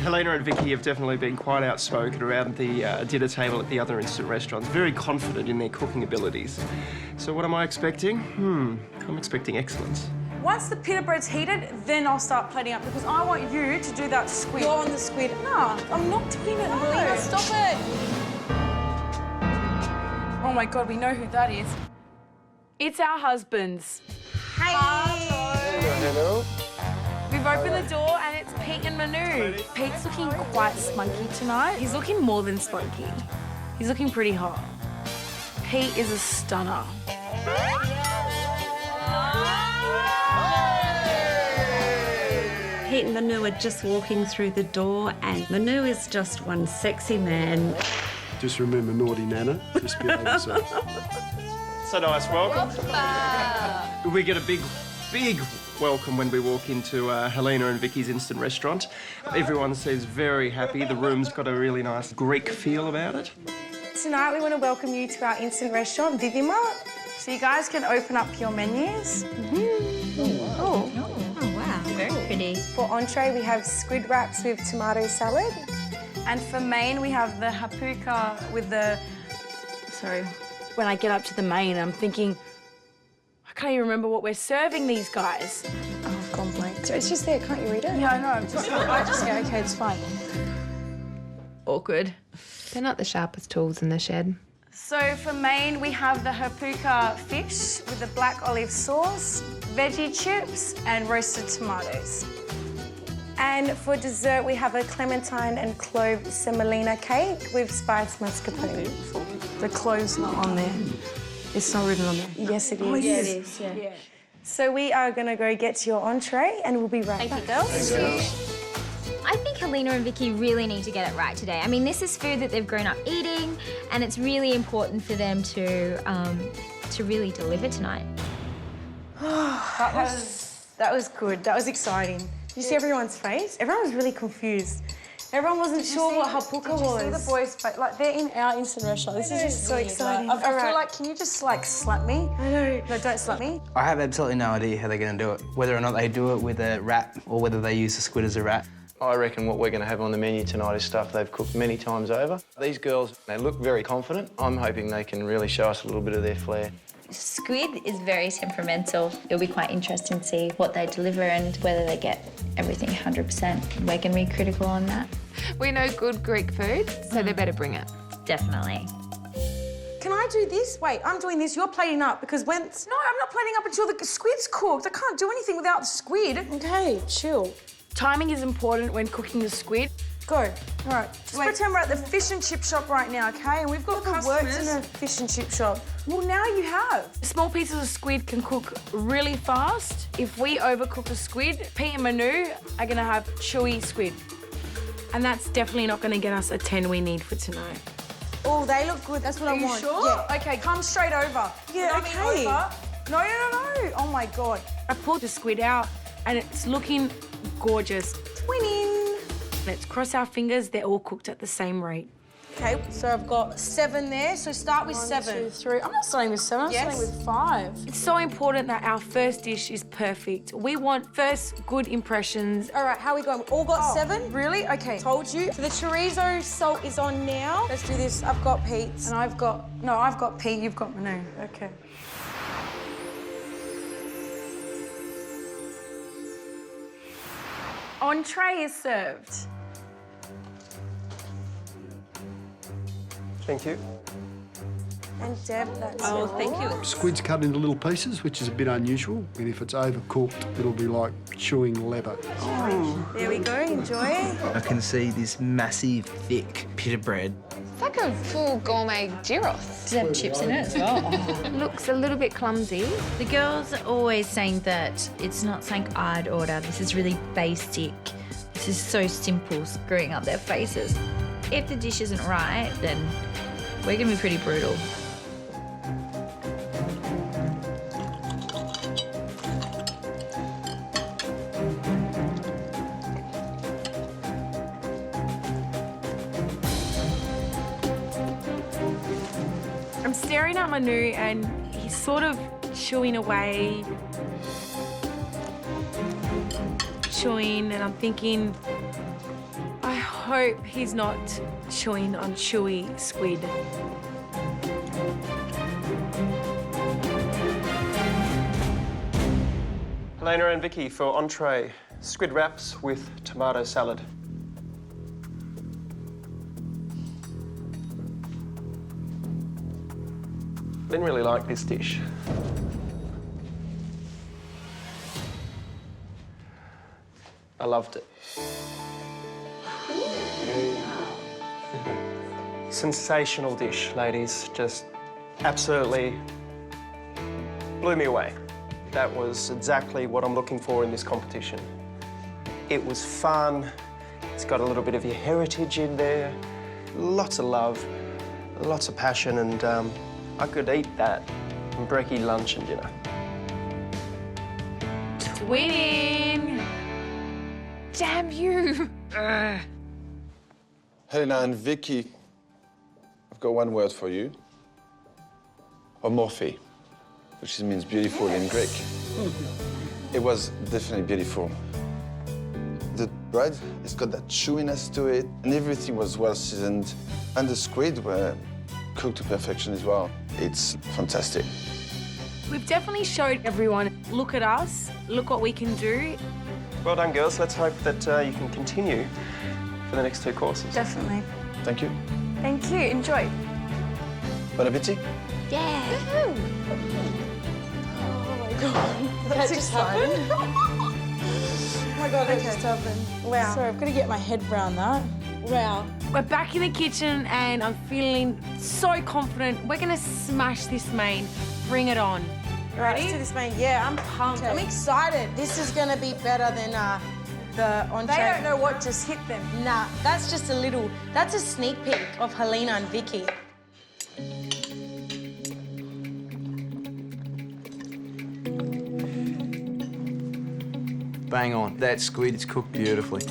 Helena and Vicky have definitely been quite outspoken around the dinner table at the other instant restaurants, very confident in their cooking abilities. So what am I expecting? I'm expecting excellence. Once the pita bread's heated, then I'll start plating up because I want you to do that squid. You're on the squid. No, I'm not doing it, Helena. Stop it. Oh my God, we know who that is. It's our husbands. Hey. Hello. We've opened the door and it's Pete and Manu. Pete's looking quite spunky tonight. He's looking more than spunky. He's looking pretty hot. Pete is a stunner. Pete and Manu are just walking through the door and Manu is just one sexy man. Just remember naughty Nana. Just behave yourself. So nice, welcome. We get a big welcome when we walk into Helena and Vicky's instant restaurant. Everyone seems very happy. The room's got a really nice Greek feel about it. Tonight we want to welcome you to our instant restaurant, Vivima. So you guys can open up your menus. Oh, wow, very pretty. For entree, we have squid wraps with tomato salad. And for main, we have the hapuka with the... Sorry, when I get up to the main, I'm thinking, I can't even remember what we're serving these guys. Oh, I've gone blank. So it's just there, can't you read it? Yeah, I know. I just go, okay, it's fine. Awkward. They're not the sharpest tools in the shed. So for main, we have the hapuka fish with the black olive sauce, veggie chips, and roasted tomatoes. And for dessert, we have a clementine and clove semolina cake with spiced mascarpone. Beautiful. The clove's not on there. It's not written on there. Yes, it is. Oh, it is. Yeah. So we are going to go get to your entree, and we'll be right back. Thank you, girls. I think Helena and Vicky really need to get it right today. I mean, this is food that they've grown up eating, and it's really important for them to really deliver tonight. That was good. That was exciting. Did you see everyone's face? Everyone was really confused. Everyone wasn't sure what hapuka was. Did you see the boys' face? Like, they're in our instant restaurant. This is just so exciting. I feel like, can you just, like, slap me? I know. No, don't slap me. I have absolutely no idea how they're going to do it. Whether or not they do it with a wrap or whether they use the squid as a wrap. I reckon what we're going to have on the menu tonight is stuff they've cooked many times over. These girls, they look very confident. I'm hoping they can really show us a little bit of their flair. Squid is very temperamental. It'll be quite interesting to see what they deliver and whether they get everything 100%. We're going to be critical on that. We know good Greek food, so they better bring it. Definitely. Can I do this? Wait, I'm doing this. You're plating up because when... No, I'm not plating up until the squid's cooked. I can't do anything without the squid. Okay, chill. Timing is important when cooking the squid. Go. All right. Just pretend we're at the fish and chip shop right now, okay? And we've got customers. Worked in a fish and chip shop. Well, now you have. Small pieces of squid can cook really fast. If we overcook a squid, Pete and Manu are going to have chewy squid. And that's definitely not going to get us a 10 we need for tonight. Oh, they look good. That's what I want. Are you sure? Yeah. Okay, come straight over. Yeah, okay. Over. No. Oh, my God. I pulled the squid out, and it's looking gorgeous. Winning. Let's cross our fingers. They're all cooked at the same rate. Okay, so I've got 7 there, so start with 7. 1, 2, 3. I'm not starting with 7, I'm starting with 5. It's so important that our first dish is perfect. We want first good impressions. All right, how are we going? We all got 7? Really? Okay. Told you. So the chorizo salt is on now. Let's do this. I've got Pete's. And I've got Pete, you've got Manu. Okay. Entree is served. Thank you. And Deb, that's thank you. Squid's cut into little pieces, which is a bit unusual. And if it's overcooked, it'll be like chewing leather. Oh. There we go, enjoy. I can see this massive, thick pita bread. It's like a full gourmet gyros. Does it have chips in it as well? Looks a little bit clumsy. The girls are always saying that it's not something I'd order. This is really basic. This is so simple, screwing up their faces. If the dish isn't right, then we're going to be pretty brutal. I'm staring at Manu and he's sort of chewing away. Chewing, and I'm thinking, I hope he's not chewing on chewy squid. Helena and Vicky for entree, squid wraps with tomato salad. Didn't really like this dish. I loved it. Sensational dish, ladies. Just absolutely blew me away. That was exactly what I'm looking for in this competition. It was fun. It's got a little bit of your heritage in there. Lots of love, lots of passion, and I could eat that from brekkie, lunch and dinner. Winning! Damn you! Helena and Vicky, I've got one word for you. Omorphe, which means beautiful in Greek. It was definitely beautiful. The bread, it's got that chewiness to it, and everything was well seasoned. And the squid were cooked to perfection as well. It's fantastic. We've definitely showed everyone, look at us, look what we can do. Well done, girls. Let's hope that you can continue for the next 2 courses. Definitely. Thank you. Thank you. Enjoy. Bon appetit. Yeah. Oh my God. That's exciting. Oh my God, that just happened. Wow. Sorry, I've got to get my head around that. Wow. We're back in the kitchen and I'm feeling so confident. We're going to smash this main. Bring it on. Right, let's do this, mate. Yeah, I'm pumped. I'm excited. This is going to be better than the entree. They don't know what just hit them. Nah, that's just that's a sneak peek of Helena and Vicky. Bang on. That squid is cooked beautifully.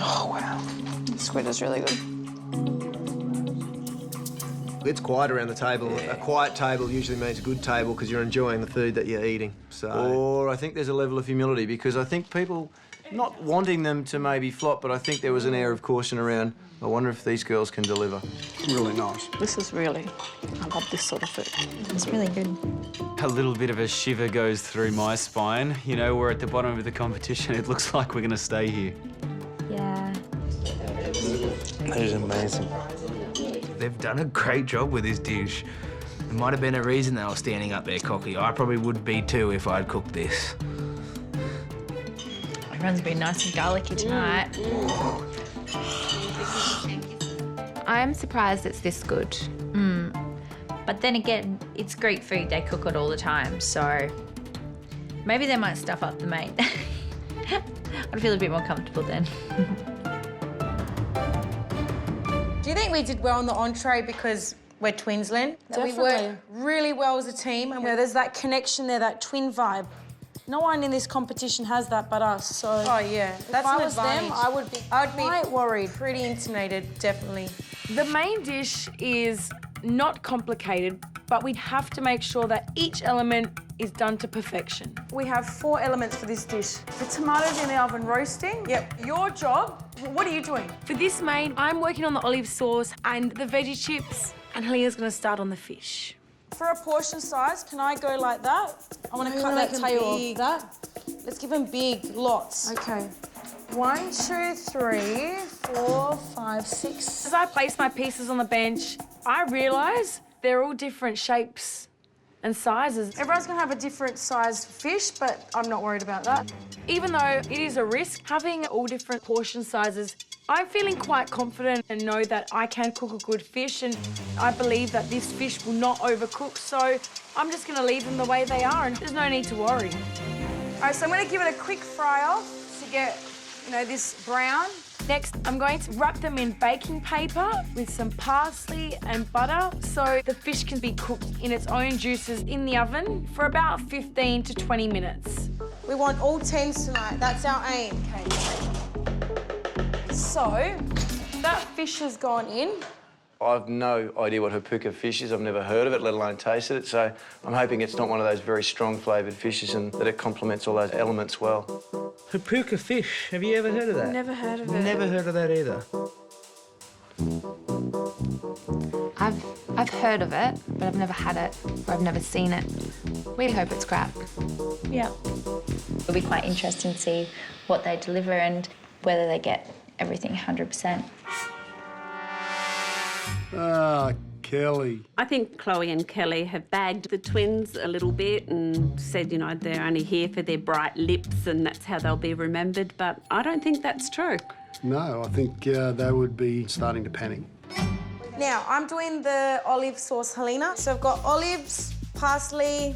Oh, wow. The squid is really good. It's quiet around the table. A quiet table usually means a good table because you're enjoying the food that you're eating. So. Or I think there's a level of humility because I think people, not wanting them to maybe flop, but I think there was an air of caution around, I wonder if these girls can deliver. Really nice. This is really, I love this sort of food. It's really good. A little bit of a shiver goes through my spine. You know, we're at the bottom of the competition. It looks like we're going to stay here. Yeah. That is amazing. They've done a great job with this dish. There might have been a reason they were standing up there cocky. I probably would be too if I'd cooked this. Everyone's been nice and garlicky tonight. I'm surprised it's this good. But then again, it's Greek food. They cook it all the time, so maybe they might stuff up the main. I'd feel a bit more comfortable then. Do you think we did well on the entree because we're twins, Len? That we worked really well as a team, and there's that connection there, that twin vibe. No one in this competition has that but us, so... Oh, yeah. That's if I was them, I would be quite worried. Pretty intimidated, definitely. The main dish is not complicated, but we have to make sure that each element is done to perfection. We have 4 elements for this dish. The tomatoes in the oven roasting. Yep. Your job, what are you doing? For this main, I'm working on the olive sauce and the veggie chips, and Helena's gonna start on the fish. For a portion size, can I go like that? I want to cut that tail off. That? Let's give them big lots. Okay. 1, 2, 3, 4, 5, 6. As I place my pieces on the bench, I realise they're all different shapes and sizes. Everyone's gonna have a different size fish, but I'm not worried about that. Even though it is a risk, having all different portion sizes, I'm feeling quite confident and know that I can cook a good fish, and I believe that this fish will not overcook, so I'm just gonna leave them the way they are and there's no need to worry. All right, so I'm gonna give it a quick fry off to get, this brown. Next, I'm going to wrap them in baking paper with some parsley and butter so the fish can be cooked in its own juices in the oven for about 15 to 20 minutes. We want all 10s tonight. That's our aim. Okay. So, that fish has gone in. I've no idea what hapuka fish is. I've never heard of it, let alone tasted it. So I'm hoping it's not one of those very strong flavoured fishes and that it complements all those elements well. Hapuka fish. Have you ever heard of that? Never heard of it. Never heard of that either. I've heard of it, but I've never had it or I've never seen it. We hope it's crap. Yeah. It'll be quite interesting to see what they deliver and whether they get everything 100%. Ah, Kelly. I think Chloe and Kelly have bagged the twins a little bit and said, they're only here for their bright lips and that's how they'll be remembered, but I don't think that's true. No, I think they would be starting to panic. Now, I'm doing the olive sauce, Helena. So I've got olives, parsley,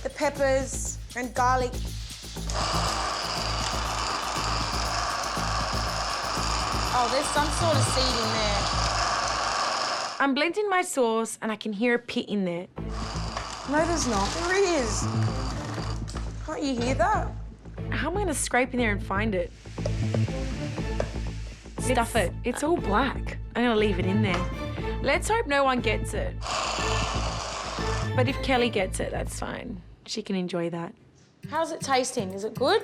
the peppers, and garlic. Oh, there's some sort of seed in there. I'm blending my sauce and I can hear a pit in there. No, there's not. There is. Can't you hear that? How am I going to scrape in there and find it? Stuff it. It's all black. I'm going to leave it in there. Let's hope no one gets it. But if Kelly gets it, that's fine. She can enjoy that. How's it tasting? Is it good?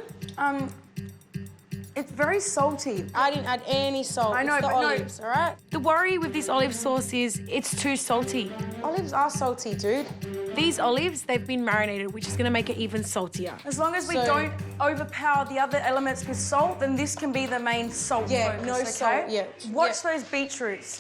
It's very salty. I didn't add any salt. I know, it's the but olives, all right? The worry with this olive sauce is it's too salty. Olives are salty, dude. These olives, they've been marinated, which is going to make it even saltier. As long as we So- don't overpower the other elements with salt, then this can be the main salt Yeah, focus, no okay? salt, yeah. Watch those beetroots.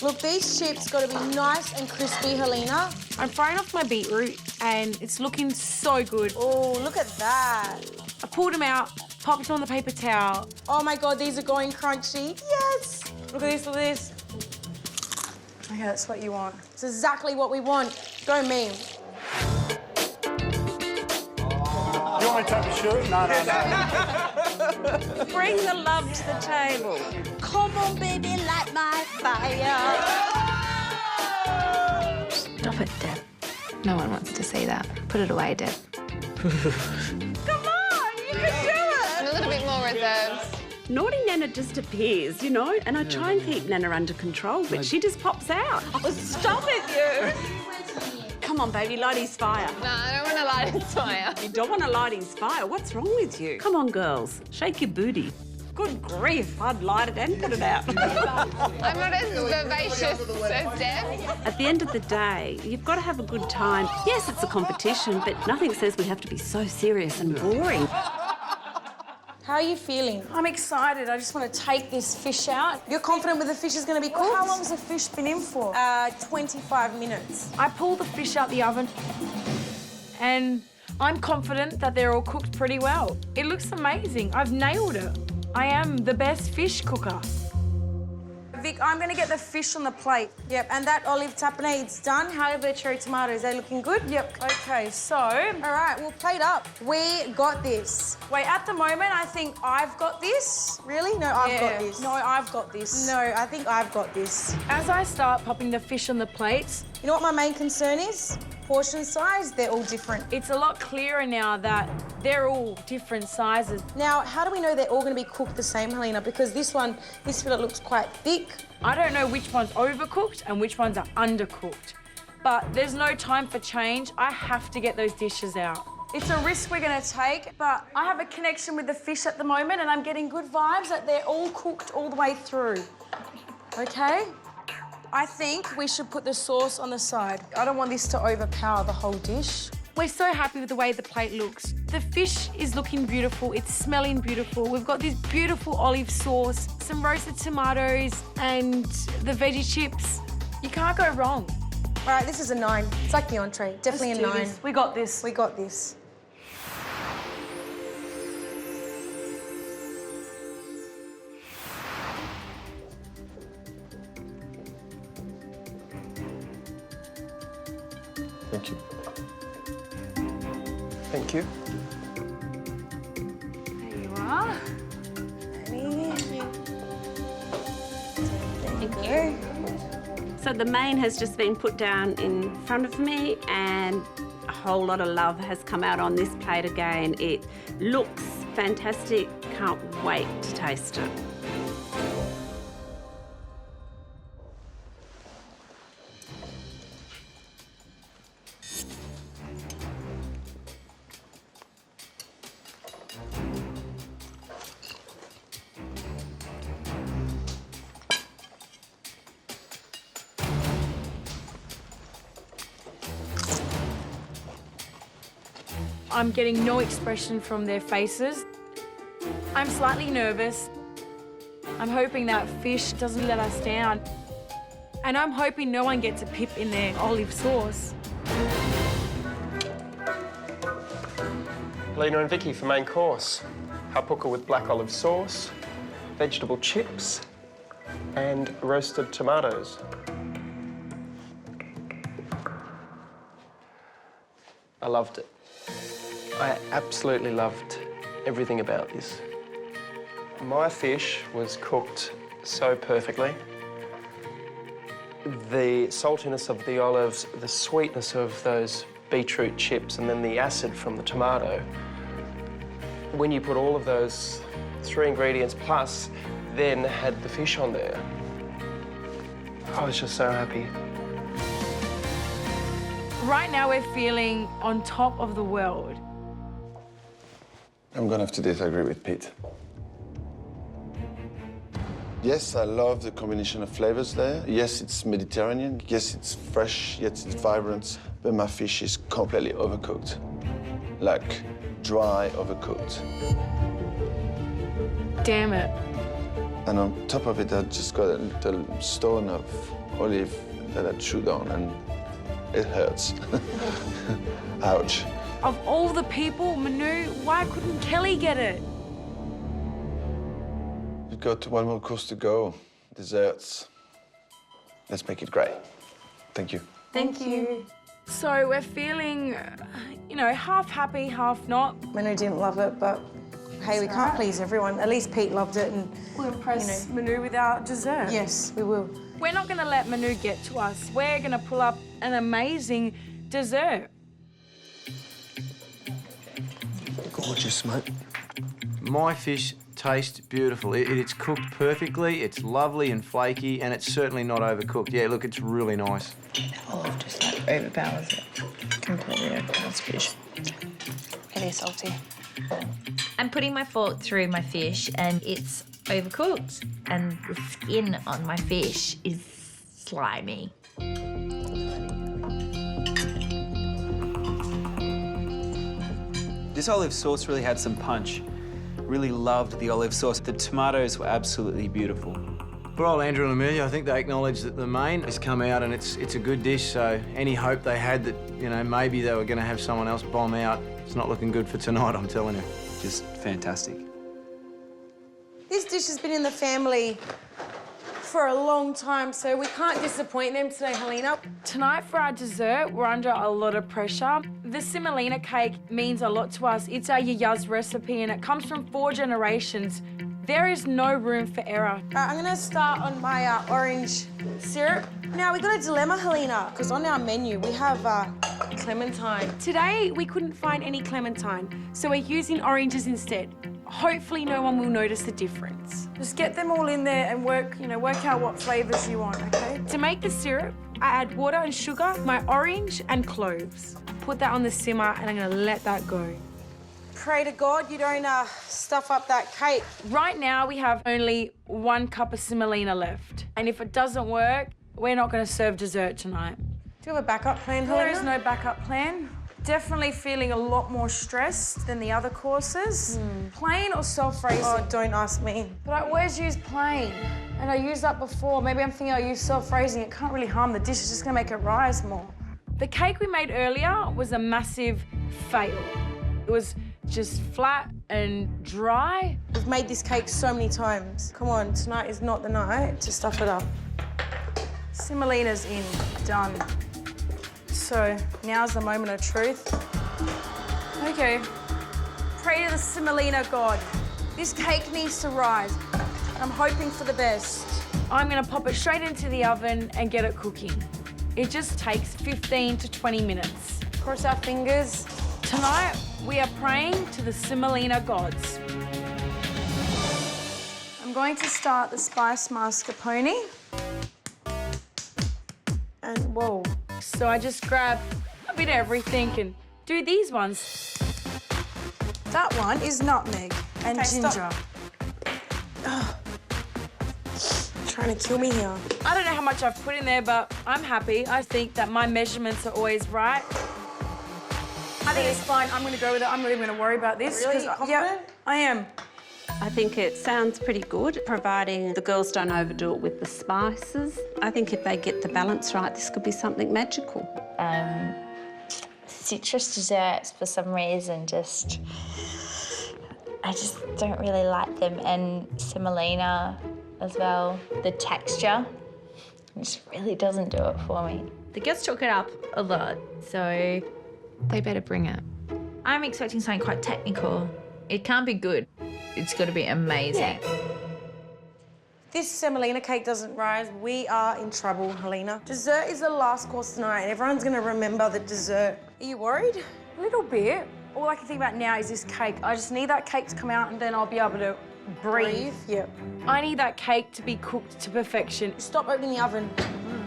Look, these chips got to be nice and crispy, Helena. I'm frying off my beetroot and it's looking so good. Oh, look at that. I pulled them out, popped them on the paper towel. Oh my God, these are going crunchy. Yes. Look at this, look at this. Okay, that's what you want. It's exactly what we want. Go me. You want me to take the shirt? No. Bring the love to the table. Come on, baby, light my fire. Stop it, Deb. No one wants to see that. Put it away, Deb. Come on, you can do it. I'm a little bit more reserved. Naughty Nana just appears, you know, and I try and keep Nana under control, but she just pops out. Oh, stop it, you! Come on, baby, light his fire. No, I don't want to light his fire. You don't want to light his fire? What's wrong with you? Come on, girls, shake your booty. Good grief, I'd light it and put it out. I'm not as vivacious as Deb. At the end of the day, you've got to have a good time. Yes, it's a competition, but nothing says we have to be so serious and boring. How are you feeling? I'm excited. I just want to take this fish out. You're confident with the fish is going to be cooked? Well, how long's the fish been in for? 25 minutes. I pulled the fish out the oven and I'm confident that they're all cooked pretty well. It looks amazing. I've nailed it. I am the best fish cooker. Vic, I'm going to get the fish on the plate. Yep, and that olive tapenade done. How are the cherry tomatoes? They looking good? Yep. Okay, so... All right, we'll plate up. We got this. Wait, at the moment, I think I've got this. Really? No, I've got this. No, I've got this. No, I think I've got this. As I start popping the fish on the plates... You know what my main concern is? Portion size, they're all different. It's a lot clearer now that they're all different sizes. Now, how do we know they're all going to be cooked the same, Helena? Because this fillet looks quite thick. I don't know which one's overcooked and which ones are undercooked. But there's no time for change. I have to get those dishes out. It's a risk we're going to take, but I have a connection with the fish at the moment and I'm getting good vibes that they're all cooked all the way through. Okay? I think we should put the sauce on the side. I don't want this to overpower the whole dish. We're so happy with the way the plate looks. The fish is looking beautiful, it's smelling beautiful. We've got this beautiful olive sauce, some roasted tomatoes, and the veggie chips. You can't go wrong. All right, this is a 9. It's like the entree. Definitely Let's a do 9. this. We got this. We got this. Thank you. Thank you. There you are. Thank you. So the main has just been put down in front of me and a whole lot of love has come out on this plate again. It looks fantastic. Can't wait to taste it. I'm getting no expression from their faces. I'm slightly nervous. I'm hoping that fish doesn't let us down. And I'm hoping no one gets a pip in their olive sauce. Lena and Vicky for main course. Hapuka with black olive sauce, vegetable chips, and roasted tomatoes. I loved it. I absolutely loved everything about this. My fish was cooked so perfectly. The saltiness of the olives, the sweetness of those beetroot chips, and then the acid from the tomato. When you put all of those 3 ingredients plus then had the fish on there, I was just so happy. Right now we're feeling on top of the world. I'm gonna have to disagree with Pete. Yes, I love the combination of flavors there. Yes, it's Mediterranean. Yes, it's fresh. Yes, it's vibrant. But my fish is completely overcooked. Like, dry, overcooked. Damn it. And on top of it, I just got a little stone of olive that I chewed on, and it hurts. Ouch. Of all the people, Manu, why couldn't Kelly get it? We've got one more course to go. Desserts. Let's make it great. Thank you. Thank you. So we're feeling, you know, half happy, half not. Manu didn't love it, but hey, we can't please everyone. At least Pete loved it, and we'll impress Manu with our dessert. Yes, we will. We're not going to let Manu get to us. We're going to pull up an amazing dessert. Gorgeous, mate. My fish tastes beautiful. It's cooked perfectly, it's lovely and flaky, and it's certainly not overcooked. Yeah, look, it's really nice. Olive just like overpowers it. Completely overpowers fish. It is salty. I'm putting my fork through my fish and it's overcooked, and the skin on my fish is slimy. This olive sauce really had some punch. Really loved the olive sauce. The tomatoes were absolutely beautiful. For old Andrew and Amelia, I think they acknowledge that the main has come out and it's a good dish, so any hope they had that, you know, maybe they were going to have someone else bomb out, it's not looking good for tonight, I'm telling you. Just fantastic. This dish has been in the family for a long time, so we can't disappoint them today, Helena. Tonight for our dessert, we're under a lot of pressure. The semolina cake means a lot to us. It's our yayaz recipe and it comes from 4 generations. There is no room for error. I'm gonna start on my orange syrup. Now, we got a dilemma, Helena, because on our menu we have clementine. Today, we couldn't find any clementine, so we're using oranges instead. Hopefully no one will notice the difference. Just get them all in there and work out what flavours you want, okay? To make the syrup, I add water and sugar, my orange and cloves. Put that on the simmer and I'm gonna let that go. Pray to God you don't stuff up that cake. Right now, we have only 1 cup of semolina left. And if it doesn't work, we're not gonna serve dessert tonight. Do you have a backup plan, Helena? There is no backup plan. Definitely feeling a lot more stressed than the other courses. Plain or self-raising? Oh, don't ask me. But I always use plain, and I used that before. Maybe I'm thinking I'll use self-raising. It can't really harm the dish, it's just gonna make it rise more. The cake we made earlier was a massive fail. It was just flat and dry. We've made this cake so many times. Come on, tonight is not the night to stuff it up. Semolina's in, done. So now's the moment of truth. Okay, pray to the semolina god. This cake needs to rise. I'm hoping for the best. I'm gonna pop it straight into the oven and get it cooking. It just takes 15 to 20 minutes. Cross our fingers. Tonight, we are praying to the semolina gods. I'm going to start the spice mascarpone. And whoa. So I just grab a bit of everything and do these ones. That one is nutmeg and ginger. Trying to kill me here. I don't know how much I've put in there, but I'm happy. I think that my measurements are always right. I think it's fine. I'm going to go with it. I'm not even going to worry about this. Really? Confident? Yeah, I am. I think it sounds pretty good, providing the girls don't overdo it with the spices. I think if they get the balance right, this could be something magical. Citrus desserts, for some reason, I just don't really like them. And semolina as well, the texture just really doesn't do it for me. The girls took it up a lot, so they better bring it. I'm expecting something quite technical. It can't be good. It's got to be amazing. Yeah. This semolina cake doesn't rise, we are in trouble, Helena. Dessert is the last course tonight, and everyone's going to remember the dessert. Are you worried? A little bit. All I can think about now is this cake. I just need that cake to come out and then I'll be able to breathe. Yep. I need that cake to be cooked to perfection. Stop opening the oven,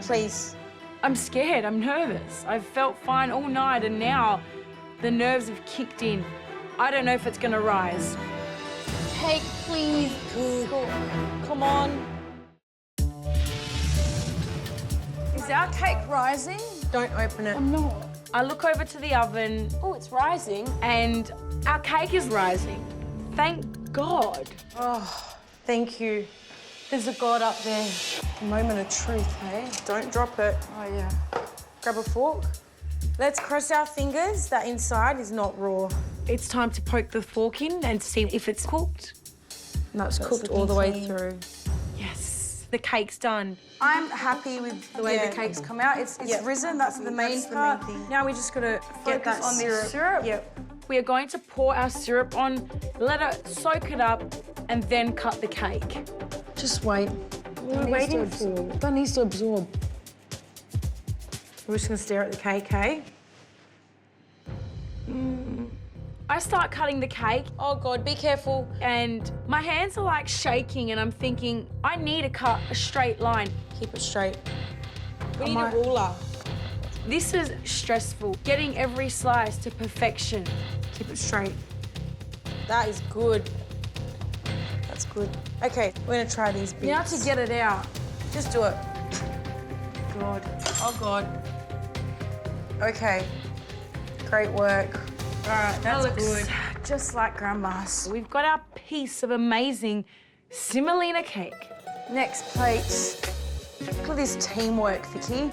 please. I'm scared, I'm nervous. I've felt fine all night and now the nerves have kicked in. I don't know if it's gonna rise. Cake, please. Come on. Is our cake rising? Don't open it. I'm not. I look over to the oven. Oh, it's rising. And our cake is rising. Thank God. Oh, thank you. There's a God up there. A moment of truth, hey? Don't drop it. Oh, yeah. Grab a fork. Let's cross our fingers that inside is not raw. It's time to poke the fork in and see if it's cooked. No, it's cooked all the way through. Yes, the cake's done. I'm happy with the way the cake's come out. It's risen, that's the main part. Now we just gotta focus on this syrup. Yep. We are going to pour our syrup on, let it soak it up, and then cut the cake. Just wait. What are we waiting for? That needs to absorb. We're just gonna stare at the cake, hey? I start cutting the cake. Oh God, be careful. And my hands are like shaking and I'm thinking, I need to cut a straight line. Keep it straight. We need a ruler. This is stressful, getting every slice to perfection. Keep it straight. That is good. That's good. Okay, we're gonna try these bits. Now to get it out. Just do it. God. Oh God. Okay. Great work. All right, that looks good. Just like Grandma's. We've got our piece of amazing semolina cake. Next plate. Look at this teamwork, Vicky.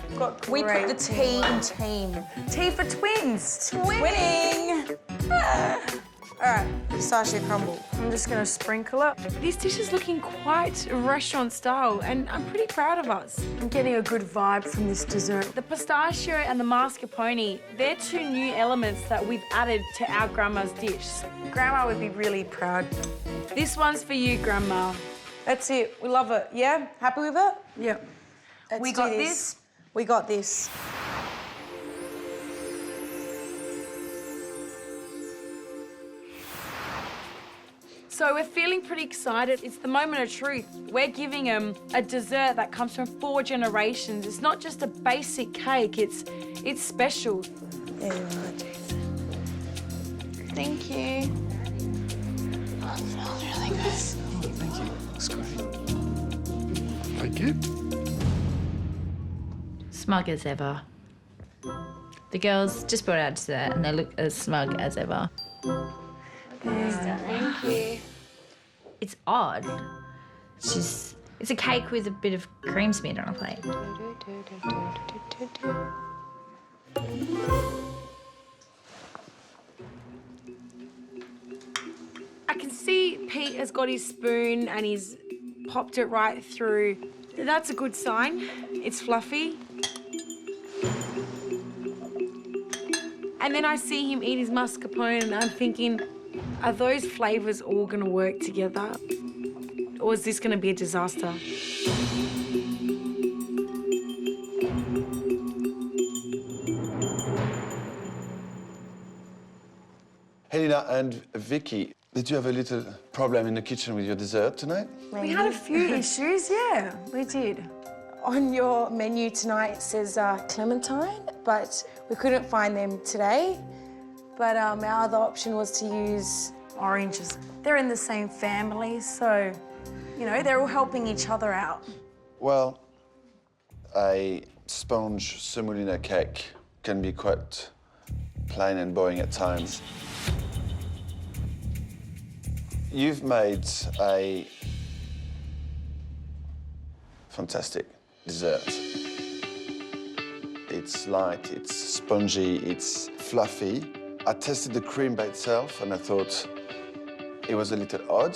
We put the T in team. T for twins. Twinning. All right, pistachio crumble. I'm just gonna sprinkle it. This dish is looking quite restaurant style and I'm pretty proud of us. I'm getting a good vibe from this dessert. The pistachio and the mascarpone, they're two new elements that we've added to our Grandma's dish. Grandma would be really proud. This one's for you, Grandma. That's it, we love it, yeah? Happy with it? Yep. We got this. We got this. So we're feeling pretty excited. It's the moment of truth. We're giving them a dessert that comes from 4 generations. It's not just a basic cake, it's special. There you are, Jason. Thank you. Oh, it smells really good. Oh, thank you. Looks great. Thank you. Smug as ever. The girls just brought out dessert and they look as smug as ever. Thank you. It's odd. It's a cake with a bit of cream smeared on a plate. I can see Pete has got his spoon and he's popped it right through. That's a good sign. It's fluffy. And then I see him eat his mascarpone and I'm thinking, are those flavours all going to work together? Or is this going to be a disaster? Helena and Vicky, did you have a little problem in the kitchen with your dessert tonight? We had a few issues, yeah, we did. On your menu tonight it says clementine, but we couldn't find them today. But our other option was to use oranges. They're in the same family, so, you know, they're all helping each other out. Well, a sponge semolina cake can be quite plain and boring at times. You've made a fantastic dessert. It's light, it's spongy, it's fluffy. I tasted the cream by itself and I thought it was a little odd,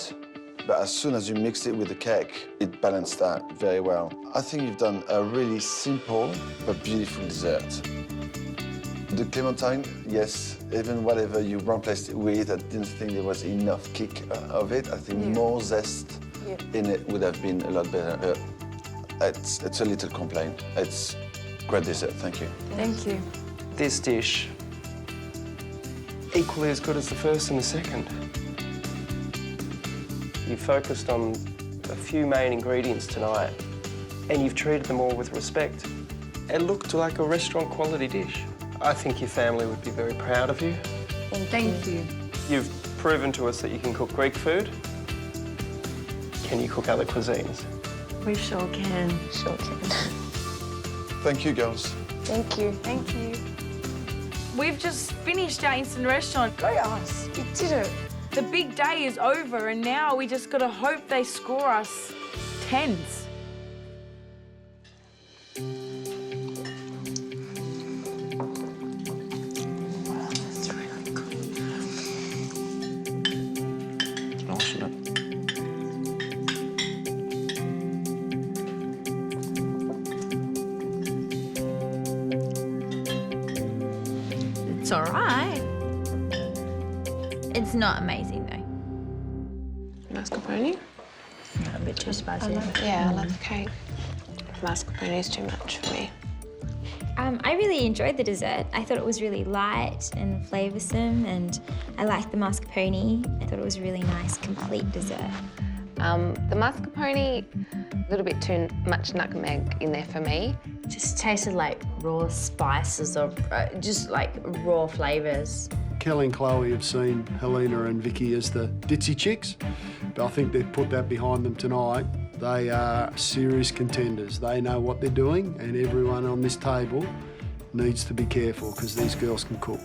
but as soon as you mixed it with the cake, it balanced out very well. I think you've done a really simple but beautiful dessert. The clementine, yes, even whatever you replaced it with, I didn't think there was enough kick of it. I think more zest in it would have been a lot better. It's a little complaint. It's great dessert, thank you. Thank you. This dish, equally as good as the first and the second. You focused on a few main ingredients tonight and you've treated them all with respect. It looked like a restaurant quality dish. I think your family would be very proud of you. Thank you. You've proven to us that you can cook Greek food. Can you cook other cuisines? We sure can. Sure can. Thank you, girls. Thank you. Thank you. We've just finished our instant restaurant. Go us. You did it. The big day is over and now we just gotta hope they score us 10s. It's all right. It's not amazing though. Mascarpone? A bit too spicy. I love the cake. Mascarpone is too much for me. I really enjoyed the dessert. I thought it was really light and flavoursome, and I liked the mascarpone. I thought it was a really nice, complete dessert. The mascarpone, a little bit too much nutmeg in there for me. Just tasted like raw spices or just like raw flavours. Kelly and Chloe have seen Helena and Vicky as the ditzy chicks, but I think they've put that behind them tonight. They are serious contenders. They know what they're doing, and everyone on this table needs to be careful because these girls can cook.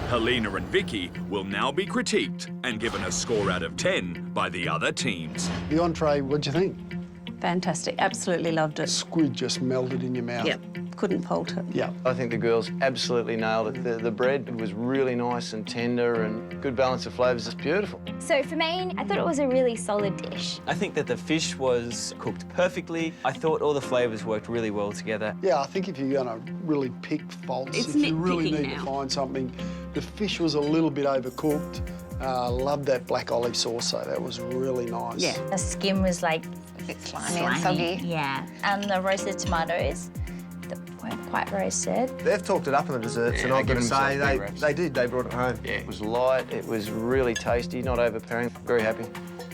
Helena and Vicky will now be critiqued and given a score out of 10 by the other teams. The entree, what'd you think? Fantastic. Absolutely loved it. Squid just melted in your mouth. Yep. Couldn't fault it. Yeah. I think the girls absolutely nailed it. The bread was really nice and tender and good balance of flavours. It's beautiful. So for me, I thought it was a really solid dish. I think that the fish was cooked perfectly. I thought all the flavours worked really well together. Yeah, I think if you're going to really pick faults, It's if you really nitpicking need now. to find something, the fish was a little bit overcooked. Loved that black olive sauce, though. That was really nice. Yeah. The skin was like A bit slimy and soggy. Yeah. And the roasted tomatoes that weren't quite roasted. They've talked it up in the desserts, and Yeah, I've got to give say, themselves big reps. they did. They brought it home. Yeah, it was light, it was really tasty, not overpowering. Very happy.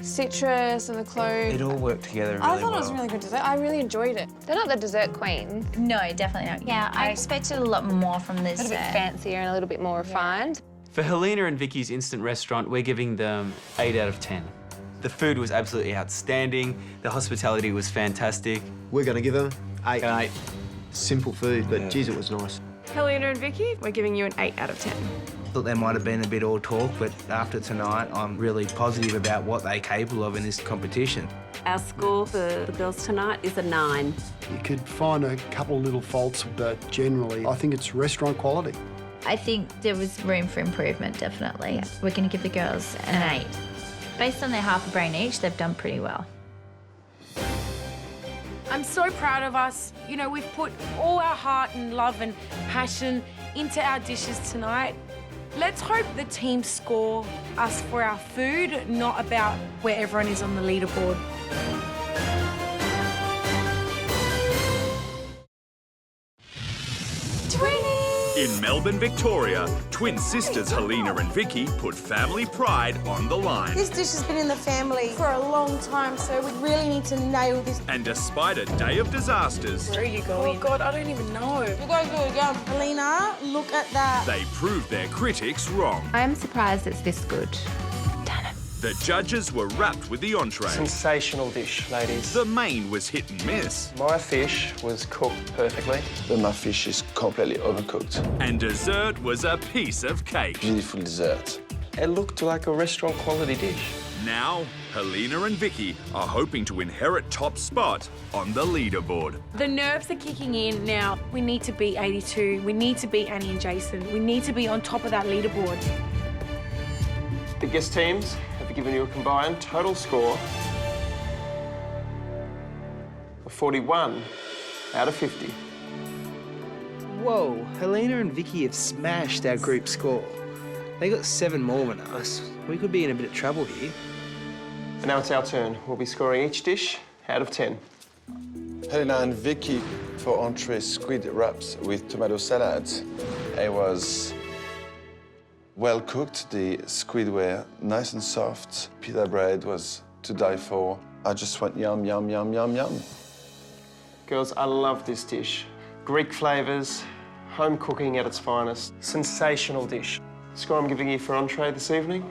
Citrus and the clove. It all worked together really I thought well. it was a really good dessert. I really enjoyed it. They're not the dessert queens. No, definitely not. Yeah, I expected a lot more from this. A little bit fancier and a little bit more refined. For Helena and Vicky's instant restaurant, we're giving them 8 out of 10. The food was absolutely outstanding. The hospitality was fantastic. We're going to give them 8. An 8. Simple food, but geez, it was nice. Helena and Vicky, we're giving you an 8 out of 10. Thought they might have been a bit all talk, but after tonight, I'm really positive about what they're capable of in this competition. Our score for the girls tonight is a 9. You could find a couple little faults, but generally, I think it's restaurant quality. I think there was room for improvement, definitely. We're going to give the girls an 8. Based on their half a brain each, they've done pretty well. I'm so proud of us. You know, we've put all our heart and love and passion into our dishes tonight. Let's hope the team score us for our food, not about where everyone is on the leaderboard. In Melbourne, Victoria, twin sisters Helena and Vicky put family pride on the line. This dish has been in the family for a long time, so we really need to nail this. And despite a day of disasters, Where are you going? Oh, God, I don't even know. You guys do it again. Helena, look at that. they proved their critics wrong. I'm surprised it's this good. The judges were wrapped with the entree. Sensational dish, ladies. The main was hit and miss. My fish was cooked perfectly. But my fish is completely overcooked. And dessert was a piece of cake. Beautiful dessert. It looked like a restaurant quality dish. Now, Helena and Vicky are hoping to inherit top spot on the leaderboard. The nerves are kicking in now. We need to beat 82. We need to beat Annie and Jason. We need to be on top of that leaderboard. The guest teams have given you a combined total score of 41 out of 50. Whoa, Helena and Vicky have smashed our group score. They got 7 more than us. We could be in a bit of trouble here. And now it's our turn. We'll be scoring each dish out of 10. Helena and Vicky for entree squid wraps with tomato salad. It was well cooked. The squid were nice and soft. Pita bread was to die for. I just went yum, yum, yum, yum, yum. Girls, I love this dish. Greek flavours, Home cooking at its finest. Sensational dish. The score I'm giving you for entree this evening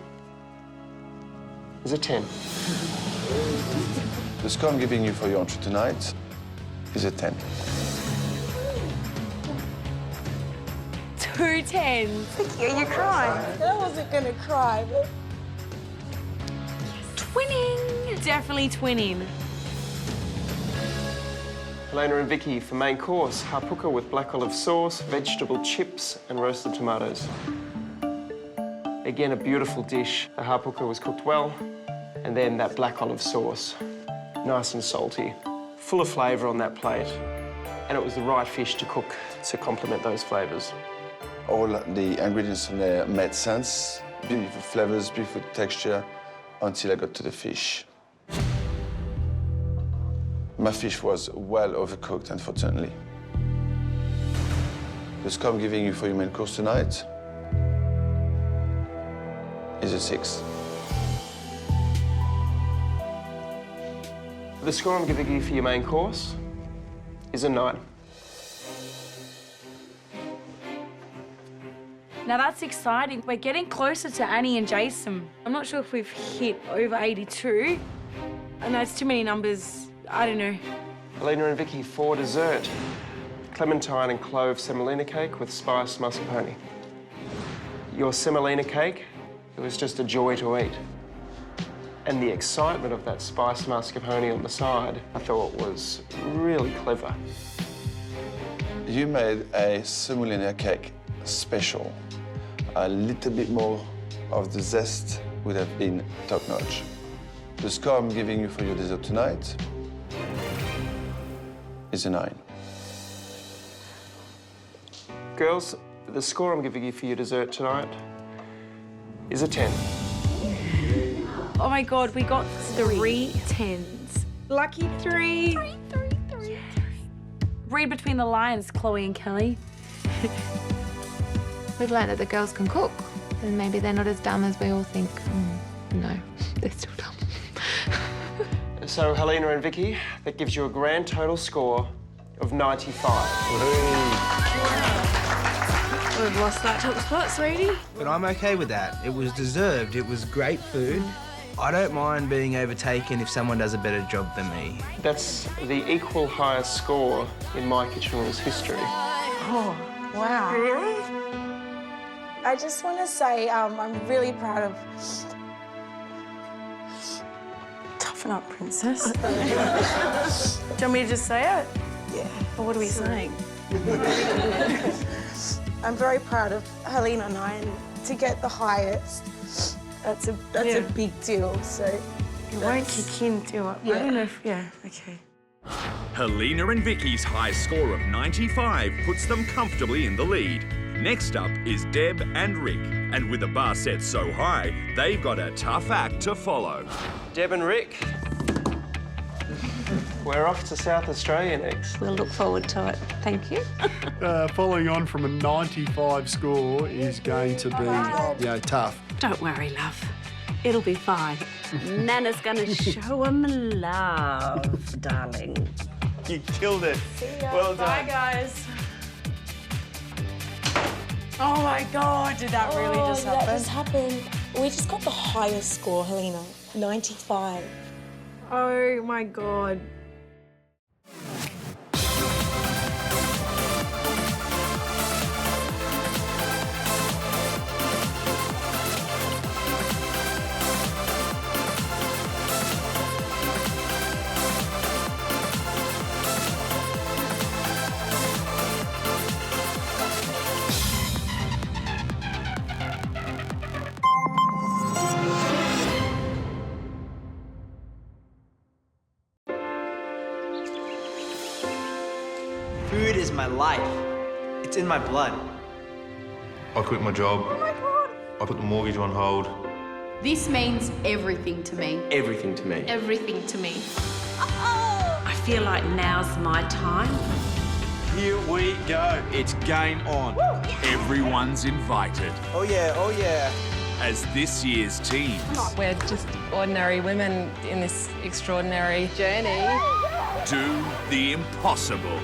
is a 10. The score I'm giving you for your entree tonight is a 10. 2 10s. Vicky, are you crying? I wasn't gonna cry, but... Twinning! Definitely twinning. Helena and Vicky for main course, hapuka with black olive sauce, vegetable chips and roasted tomatoes. Again, a beautiful dish. The hapuka was cooked well, and then that black olive sauce, nice and salty, full of flavour on that plate. And it was the right fish to cook to complement those flavours. All the ingredients in there made sense. Beautiful flavors, beautiful texture, until I got to the fish. My fish was well overcooked, unfortunately. The score I'm giving you for your main course tonight is a 6. The score I'm giving you for your main course is a 9. Now that's exciting. We're getting closer to Annie and Jason. I'm not sure if we've hit over 82. And that's too many numbers. I don't know. Helena and Vicky for dessert. Clementine and clove semolina cake with spiced mascarpone. Your semolina cake, it was just a joy to eat. And the excitement of that spiced mascarpone on the side, I thought was really clever. You made a semolina cake special. A little bit more of the zest would have been top-notch. The score I'm giving you for your dessert tonight is a 9. Girls, the score I'm giving you for your dessert tonight is a 10. Oh my God, we got 3 10s. Lucky 3. Three. Read between the lines, Chloe and Kelly. We've learned that the girls can cook, and maybe they're not as dumb as we all think. No, they're still dumb. So, Helena and Vicky, that gives you a grand total score of 95. We've lost that top spot, sweetie. But I'm okay with that. It was deserved. It was great food. I don't mind being overtaken if someone does a better job than me. That's the equal highest score in My Kitchen Rules history. Oh, wow. Really? I just want to say I'm really proud of... Toughen up, princess. Do you want me to just say it? Yeah. Or what are we saying? I'm very proud of Helena and I, and to get the highest, that's a big deal, so... It won't kick in, do it? Yeah. I don't know if... Yeah, OK. Helena and Vicky's high score of 95 puts them comfortably in the lead. Next up is Deb and Rick, and with the bar set so high, they've got a tough act to follow. Deb and Rick, we're off to South Australia next. We'll look forward to it. Thank you. Following on from a 95 score is going to be, tough. Don't worry, love. It'll be fine. Nana's gonna show 'em love, darling. You killed it. See ya. Well done. Bye, guys. Oh my God, did that really just happen? That just happened. We just got the highest score, Helena, 95. Oh my God. Food is my life. It's in my blood. I quit my job. Oh my God. I put the mortgage on hold. This means everything to me. Everything to me. Everything to me. I feel like now's my time. Here we go. It's game on. Everyone's invited. Oh yeah, oh yeah. As this year's teams We're just ordinary women in this extraordinary journey. do the impossible.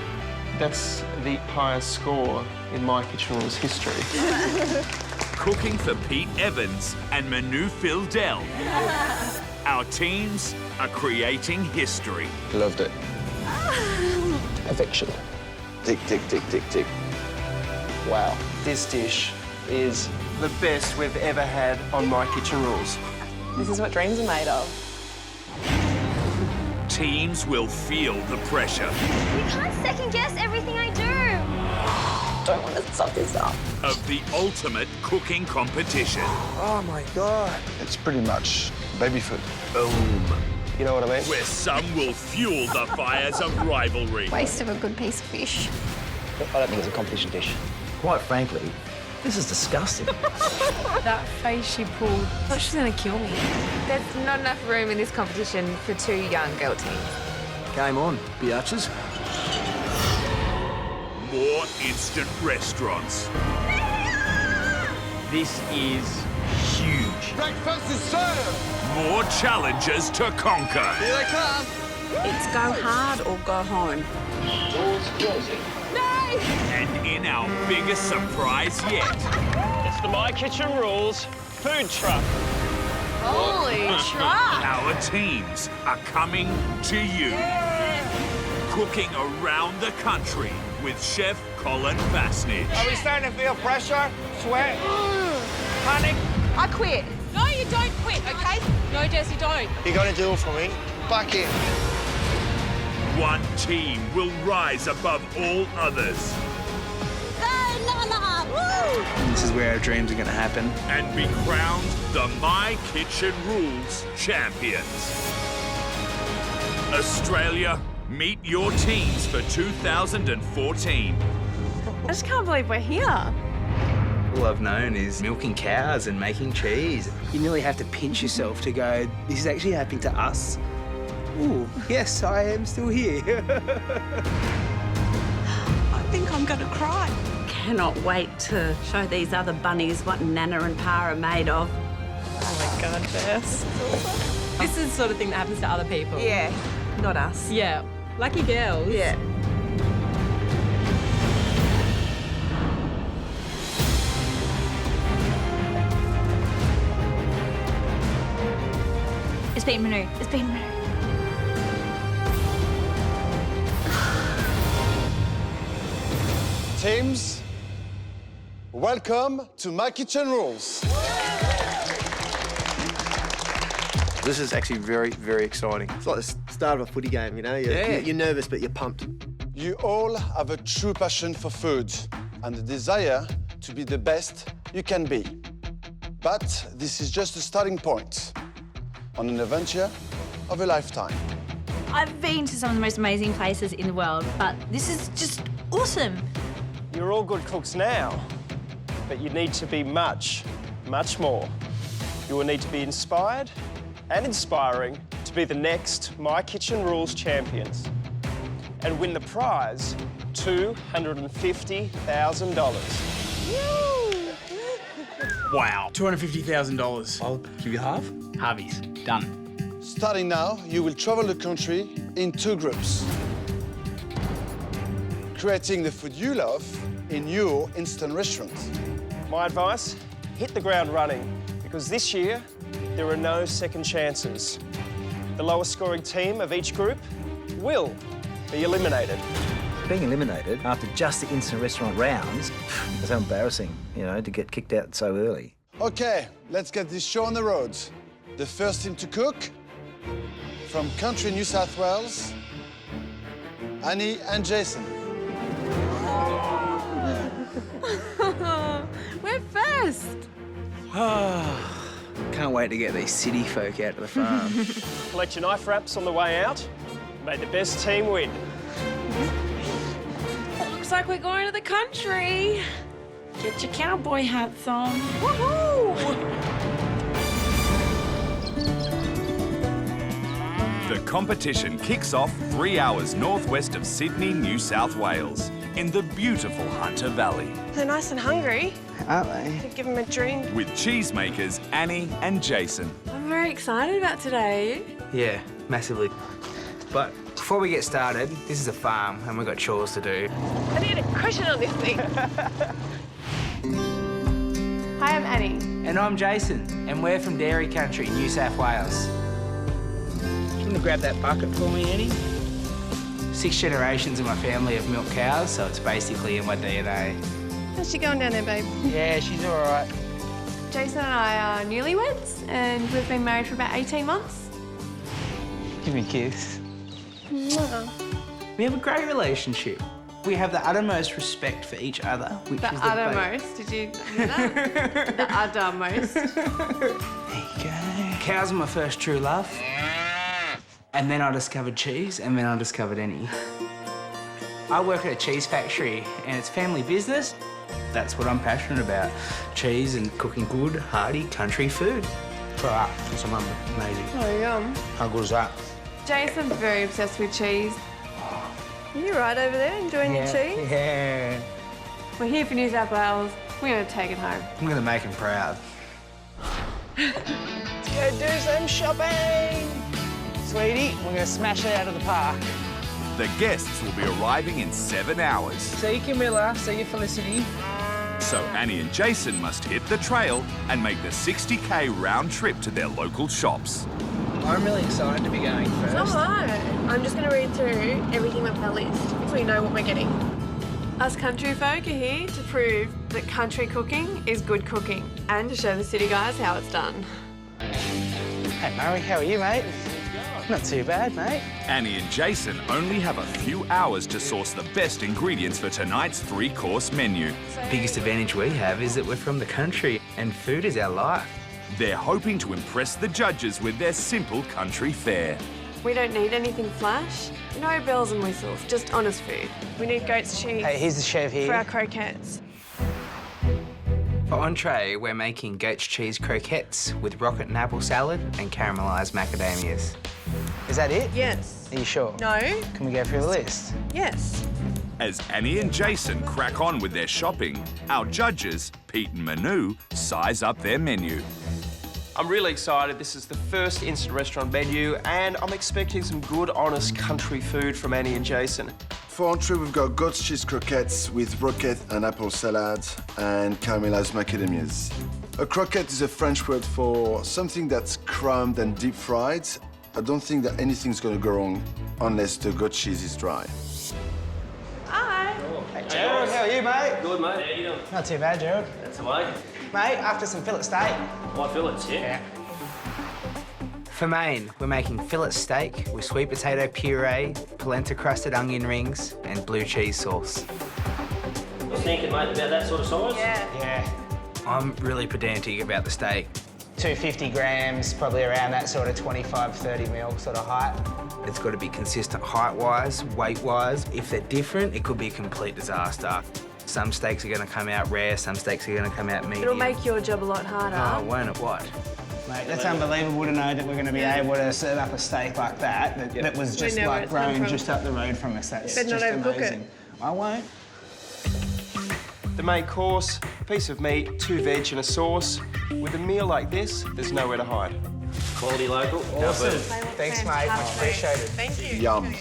That's the highest score in My Kitchen Rules history. Cooking for Pete Evans and Manu Fildel. Our teams are creating history. Loved it. Perfection. Tick, tick, tick, tick, tick. Wow, this dish is the best we've ever had on My Kitchen Rules. This is what dreams are made of. Teams will feel the pressure. You can't second guess everything I do. Don't want to suck this up. Of the ultimate cooking competition. Oh my God. It's pretty much baby food. Boom. You know what I mean? Where some will fuel the fires of rivalry. Waste of a good piece of fish. I don't think it's a competition dish. Quite frankly, this is disgusting. That face she pulled, I thought she was going to kill me. There's not enough room in this competition for 2 young girl teams. Game on, biatches. More instant restaurants. This is huge. Breakfast is served! More challenges to conquer. Here they come! It's go hard or go home. Doors closing. And in our biggest surprise yet. It's the My Kitchen Rules food truck. Holy truck! Our teams are coming to you. Cooking around the country with Chef Colin Basnich. Are we starting to feel pressure, sweat, panic? I quit. No, you don't quit, okay? No, Jess, you don't. You're going to do it for me. Back in. One team will rise above all others. This is where our dreams are going to happen. And be crowned the My Kitchen Rules champions. Australia, meet your teams for 2014. I just can't believe we're here. All I've known is milking cows and making cheese. You nearly have to pinch yourself to go, this is actually happening to us. Ooh, yes, I am still here. I think I'm going to cry. Cannot wait to show these other bunnies what Nana and Pa are made of. Oh my God, Jess. This is the sort of thing that happens to other people. Yeah, not us. Yeah. Lucky girls. Yeah. It's been Manu. It's been Manu. Teams, welcome to My Kitchen Rules. This is actually very, very exciting. It's like the start of a footy game, you know? You're nervous, but you're pumped. You all have a true passion for food and a desire to be the best you can be. But this is just a starting point on an adventure of a lifetime. I've been to some of the most amazing places in the world, but this is just awesome. You're all good cooks now, but you need to be much, much more. You will need to be inspired and inspiring to be the next My Kitchen Rules champions and win the prize, $250,000. Wow. $250,000. I'll give you half. Harvey's. Done. Starting now, you will travel the country in 2 groups, creating the food you love in your instant restaurants. My advice, hit the ground running, because this year, there are no second chances. The lowest scoring team of each group will be eliminated. Being eliminated after just the instant restaurant rounds is so embarrassing, you know, to get kicked out so early. Okay, let's get this show on the road. The first team to cook, from country New South Wales, Annie and Jason. We're first. Can't wait to get these city folk out to the farm. Collect your knife wraps on the way out. May the best team win. Looks like we're going to the country. Get your cowboy hats on. Woohoo! The competition kicks off 3 hours northwest of Sydney, New South Wales, in the beautiful Hunter Valley. They're nice and hungry. Aren't they? Could give them a drink. With cheesemakers Annie and Jason. I'm very excited about today. Yeah, massively. But Before we get started, this is a farm and we've got chores to do. I need a cushion on this thing. Hi, I'm Annie. And I'm Jason, and we're from Dairy Country, New South Wales. Can you grab that bucket for me, Annie? 6 generations of my family have milked cows, so it's basically in my DNA. How's she going down there, babe? Yeah, she's all right. Jason and I are newlyweds, and we've been married for about 18 months. Give me a kiss. Mwah. We have a great relationship. We have the uttermost respect for each other, which The is uttermost, did you hear that? The uttermost. There you go. Cows are my first true love. And then I discovered cheese, and then I discovered Annie. I work at a cheese factory, and it's family business. That's what I'm passionate about. Cheese and cooking good, hearty, country food. Try that. It's amazing. Oh, yum. How good is that? Jason's very obsessed with cheese. You right over there, enjoying your cheese? Yeah. We're here for New South Wales. We're going to take it home. I'm going to make him proud. Let's go do some shopping. Sweetie, we're going to smash it out of the park. The guests will be arriving in 7 hours. See you, Camilla. See you, Felicity. So Annie and Jason must hit the trail and make the 60k round trip to their local shops. I'm really excited to be going first. So am I. I'm just going to read through everything on our list so we know what we're getting. Us country folk are here to prove that country cooking is good cooking and to show the city guys how it's done. Hey, Murray, how are you, mate? Not too bad, mate. Annie and Jason only have a few hours to source the best ingredients for tonight's 3-course menu. The biggest advantage we have is that we're from the country and food is our life. They're hoping to impress the judges with their simple country fare. We don't need anything flash, no bells and whistles, just honest food. We need goat's cheese. Hey, here's the chef here. For our croquettes. For entree, we're making goat's cheese croquettes with rocket and apple salad and caramelised macadamias. Is that it? Yes. Are you sure? No. Can we go through the list? Yes. As Annie and Jason crack on with their shopping, our judges, Pete and Manu, size up their menu. I'm really excited. This is the first instant restaurant menu, and I'm expecting some good, honest country food from Annie and Jason. For entree, we've got goat's cheese croquettes with rocket and apple salad and caramelized macadamias. A croquette is a French word for something that's crumbed and deep fried. I don't think that anything's going to go wrong unless the goat cheese is dry. Hi. Hey, Gerald, how are you, mate? Good, mate. How you doing? Not too bad, Gerald. That's the way. Mate, after some fillet steak. White fillets, yeah? For main, we're making fillet steak with sweet potato puree, polenta-crusted onion rings, and blue cheese sauce. I was thinking, mate, about that sort of size. Yeah. I'm really pedantic about the steak. 250 grams, probably around that sort of 25, 30 mil sort of height. It's got to be consistent height-wise, weight-wise. If they're different, it could be a complete disaster. Some steaks are going to come out rare, some steaks are going to come out medium. It'll make your job a lot harder. Oh, won't it what? Mate, that's unbelievable to know that we're going to be able to serve up a steak like that that was just like grown just up the road from us. That's Better just not overcook amazing. it. I won't. The main course, a piece of meat, 2 veg and a sauce. With a meal like this, there's nowhere to hide. Quality local. Awesome. Thanks, mate. Much appreciated. Thank you. Yum.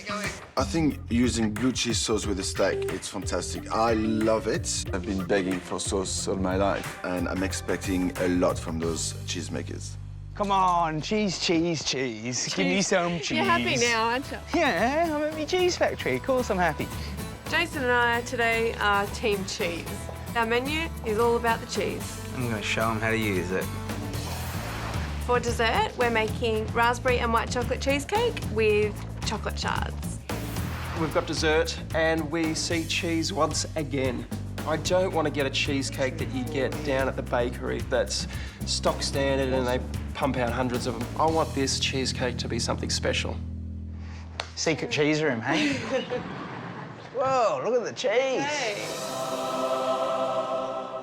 I think using blue cheese sauce with a steak, it's fantastic. I love it. I've been begging for sauce all my life, and I'm expecting a lot from those cheesemakers. Come on, cheese, cheese, cheese. Give me some cheese. You're happy now, aren't you? Yeah, I'm at my cheese factory. Of course I'm happy. Jason and I today are Team Cheese. Our menu is all about the cheese. I'm going to show them how to use it. For dessert, we're making raspberry and white chocolate cheesecake with chocolate shards. We've got dessert, and we see cheese once again. I don't want to get a cheesecake that you get down at the bakery that's stock standard and they pump out hundreds of them. I want this cheesecake to be something special. Secret cheese room, hey? Whoa, look at the cheese. Hey.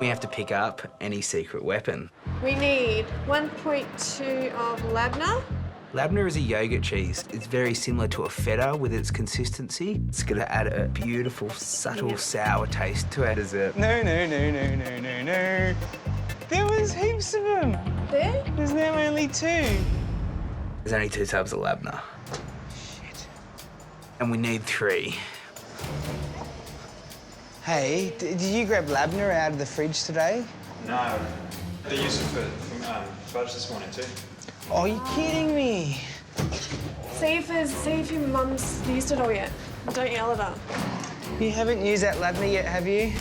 We have to pick up any secret weapon. We need 1.2 of labna. Labna is a yogurt cheese. It's very similar to a feta with its consistency. It's going to add a beautiful, subtle, sour taste to our dessert. No. There was heaps of them. There? There's now only 2. There's only 2 tubs of labna. Shit. And we need 3. Hey, did you grab labna out of the fridge today? No. They used it for fudge this morning too. Oh, you're kidding me. See if your mum's used it all yet. Don't yell at her. You haven't used that labna yet, have you?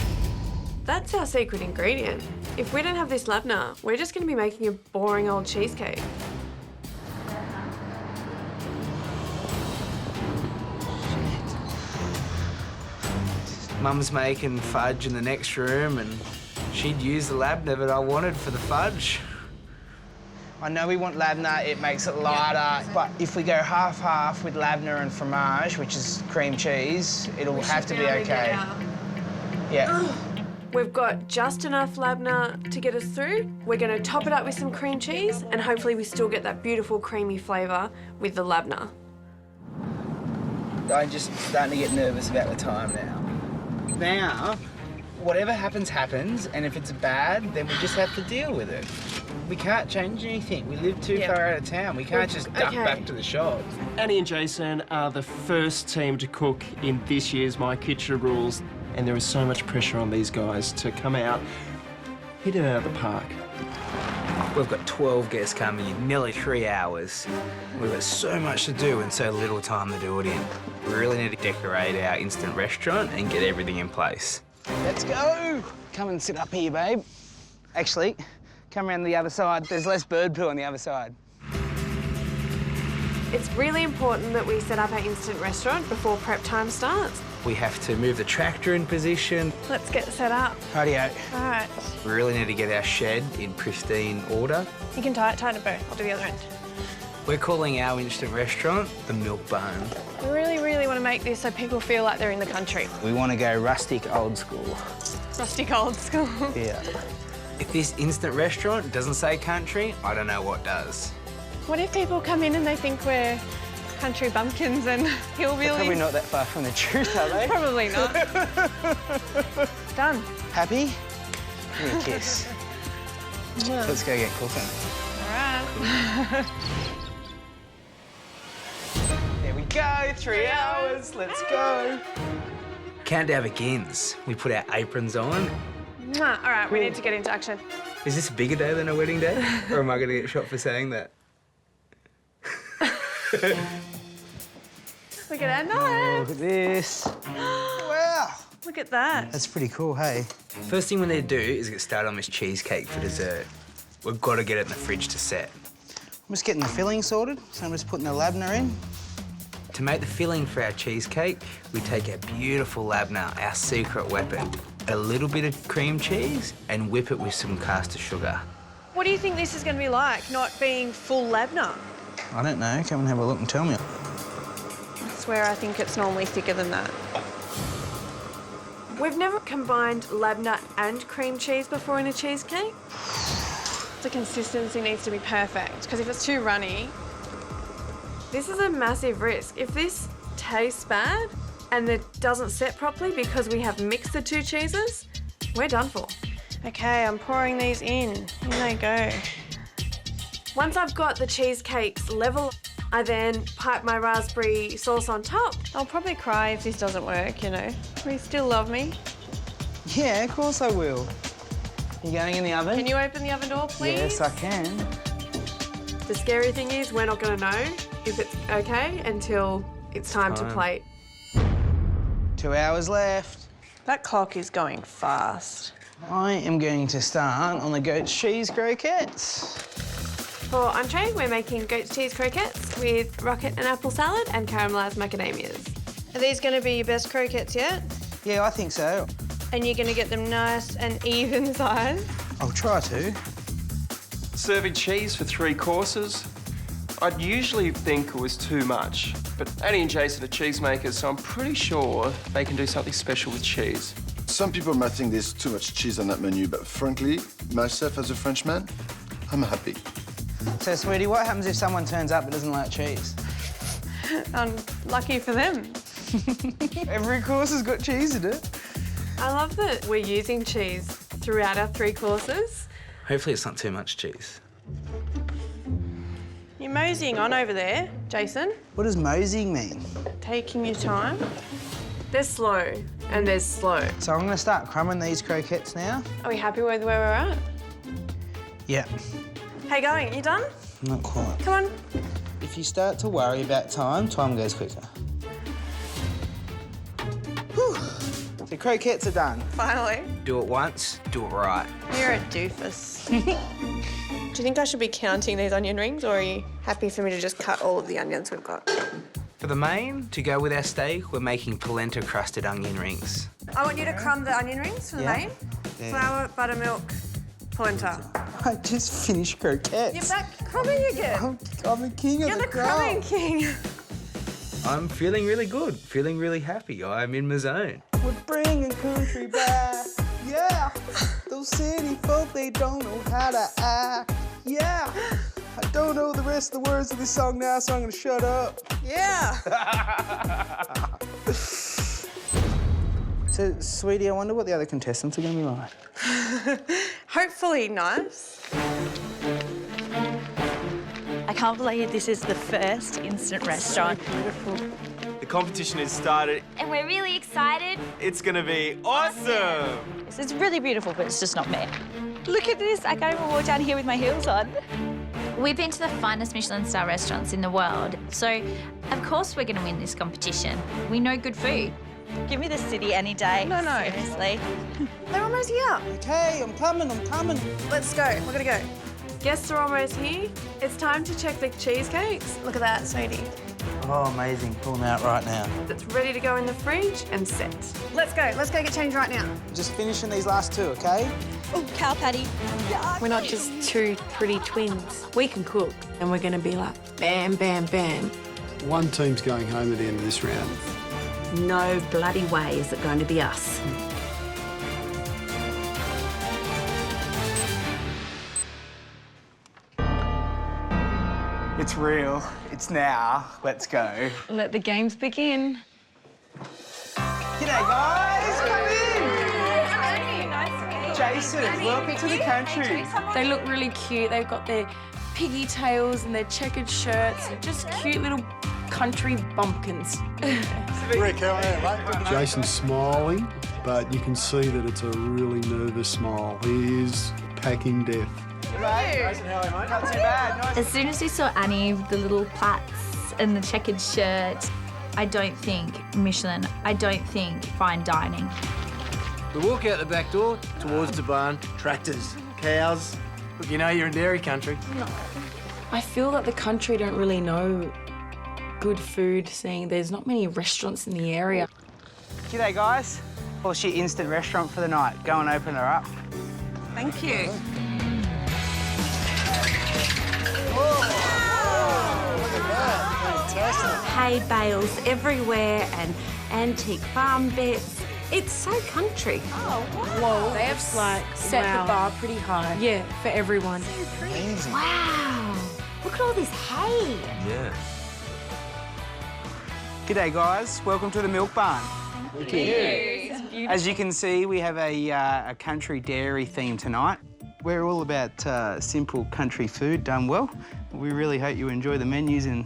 That's our secret ingredient. If we don't have this labna, we're just going to be making a boring old cheesecake. Mum's making fudge in the next room and she'd use the labna that I wanted for the fudge. I know we want labna, it makes it lighter, but if we go half-half with labna and fromage, which is cream cheese, it'll have to be okay. Yeah. We've got just enough labna to get us through. We're going to top it up with some cream cheese and hopefully we still get that beautiful creamy flavour with the labna. I'm just starting to get nervous about the time now. Now, whatever happens, happens, and if it's bad, then we just have to deal with it. We can't change anything. We live too far out of town. We can't just duck back to the shop. Annie and Jason are the first team to cook in this year's My Kitchen Rules, and there is so much pressure on these guys to come out, hit it out of the park. We've got 12 guests coming in, nearly 3 hours. We've got so much to do and so little time to do it in. We really need to decorate our instant restaurant and get everything in place. Let's go! Come and sit up here, babe. Actually, come around the other side. There's less bird poo on the other side. It's really important that we set up our instant restaurant before prep time starts. We have to move the tractor in position. Let's get set up. Rightio. All right. We really need to get our shed in pristine order. You can tighten a bow. I'll do the other end. We're calling our instant restaurant the Milk Bone. We really want to make this so people feel like they're in the country. We want to go rustic old school. Rustic old school. Yeah. If this instant restaurant doesn't say country, I don't know what does. What if people come in and they think we're country bumpkins and hillbillies? They're probably not that far from the truth, are they? Probably not. Done. Happy? Give me a kiss. Yeah. Let's go get cooking. All right. There we go, 3 hours, let's go. Countdown begins. We put our aprons on. Mwah. All right, we need to get into action. Is this a bigger day than a wedding day? Or am I going to get shot for saying that? Look at our knife. Look at this. Wow. Look at that. That's pretty cool, hey? First thing we need to do is get started on this cheesecake for dessert. We've got to get it in the fridge to set. I'm just getting the filling sorted, so I'm just putting the labna in. To make the filling for our cheesecake, we take our beautiful labna, our secret weapon, a little bit of cream cheese, and whip it with some caster sugar. What do you think this is going to be like, not being full labna? I don't know. Come and have a look and tell me. I swear I think it's normally thicker than that. We've never combined labna and cream cheese before in a cheesecake. The consistency needs to be perfect, because if it's too runny, this is a massive risk. If this tastes bad and it doesn't set properly because we have mixed the 2 cheeses, we're done for. Okay, I'm pouring these in. In they go. Once I've got the cheesecakes level, I then pipe my raspberry sauce on top. I'll probably cry if this doesn't work, you know. Will you still love me? Yeah, of course I will. You going in the oven? Can you open the oven door, please? Yes, I can. The scary thing is we're not going to know if it's okay until it's time to plate. 2 hours left. That clock is going fast. I am going to start on the goat's cheese croquettes. For entree, we're making goat's cheese croquettes with rocket and apple salad and caramelised macadamias. Are these going to be your best croquettes yet? Yeah, I think so. And you're going to get them nice and even size? I'll try to. Serving cheese for 3 courses. I'd usually think it was too much, but Annie and Jason are cheesemakers, so I'm pretty sure they can do something special with cheese. Some people might think there's too much cheese on that menu, but frankly, myself as a Frenchman, I'm happy. So, sweetie, what happens if someone turns up that doesn't like cheese? Lucky for them. Every course has got cheese in it. I love that we're using cheese throughout our 3 courses. Hopefully it's not too much cheese. You're moseying on over there, Jason. What does moseying mean? taking your time. There's slow and there's slow. So I'm going to start crumbing these croquettes now. Are we happy with where we're at? Yep. How you going? You done? Not quite. Come on. If you start to worry about time, time goes quicker. Whew. The croquettes are done. Finally. Do it once, do it right. You're a doofus. Do you think I should be counting these onion rings, or are you happy for me to just cut all of the onions we've got? For the main, to go with our steak, we're making polenta-crusted onion rings. I want you to crumb the onion rings for the main. Yeah. Flour, buttermilk, polenta. I just finished croquettes. You're back crumbing again. I'm the king of You're the the crumbing king. I'm feeling really good, feeling really happy. I'm in my zone. We're bringing country back, yeah. Those city folk, they don't know how to act, yeah. I don't know the rest of the words of this song now, so I'm gonna shut up. Yeah. So, sweetie, I wonder what the other contestants are gonna be like. Hopefully nice. I can't believe this is the first instant restaurant. The competition has started. And we're really excited. It's gonna be awesome! It's really beautiful, but it's just not me. Look at this, I can't even walk down here with my heels on. We've been to the finest Michelin-star restaurants in the world, so of course we're gonna win this competition. We know good food. Give me the city any day. No. Seriously. They're almost here. Okay, I'm coming. Let's go, we're gonna go. Guests are almost here. It's time to check the cheesecakes. Look at that, sweetie. Oh, amazing. Pull them out right now. It's ready to go in the fridge and set. Let's go get changed right now. Just finishing these last two, okay? Oh, cow patty. We're not just two pretty twins. We can cook, and we're gonna be like, bam, bam, bam. One team's going home at the end of this round. No bloody way is it going to be us. It's real. It's now. Let's go. Let the games begin. G'day, guys. Come in. Jason, welcome to the country. They look really cute. They've got their piggy tails and their checkered shirts. Just cute little country bumpkins. Rick, how are you, mate? Jason's smiling, but you can see that it's a really nervous smile. He is packing death. Jason, how are you, mate? Not too bad. Nice. As soon as we saw Annie with the little plaits and the checkered shirt, I don't think Michelin, I don't think fine dining. We walk out the back door towards the barn, tractors, cows. Look, you know you're in dairy country. No. I feel that the country don't really know good food, seeing there's not many restaurants in the area. G'day, guys. What's your instant restaurant for the night? Go and open her up. Thank you. Hay bales everywhere and antique farm bits. It's so country. Oh, wow. Whoa, they have like set the bar pretty high. Yeah, for everyone. Amazing. Wow, look at all this hay. Yeah. G'day, guys. Welcome to the Milk Barn. Thank you. As you can see, we have a country dairy theme tonight. We're all about simple country food done well. We really hope you enjoy the menus and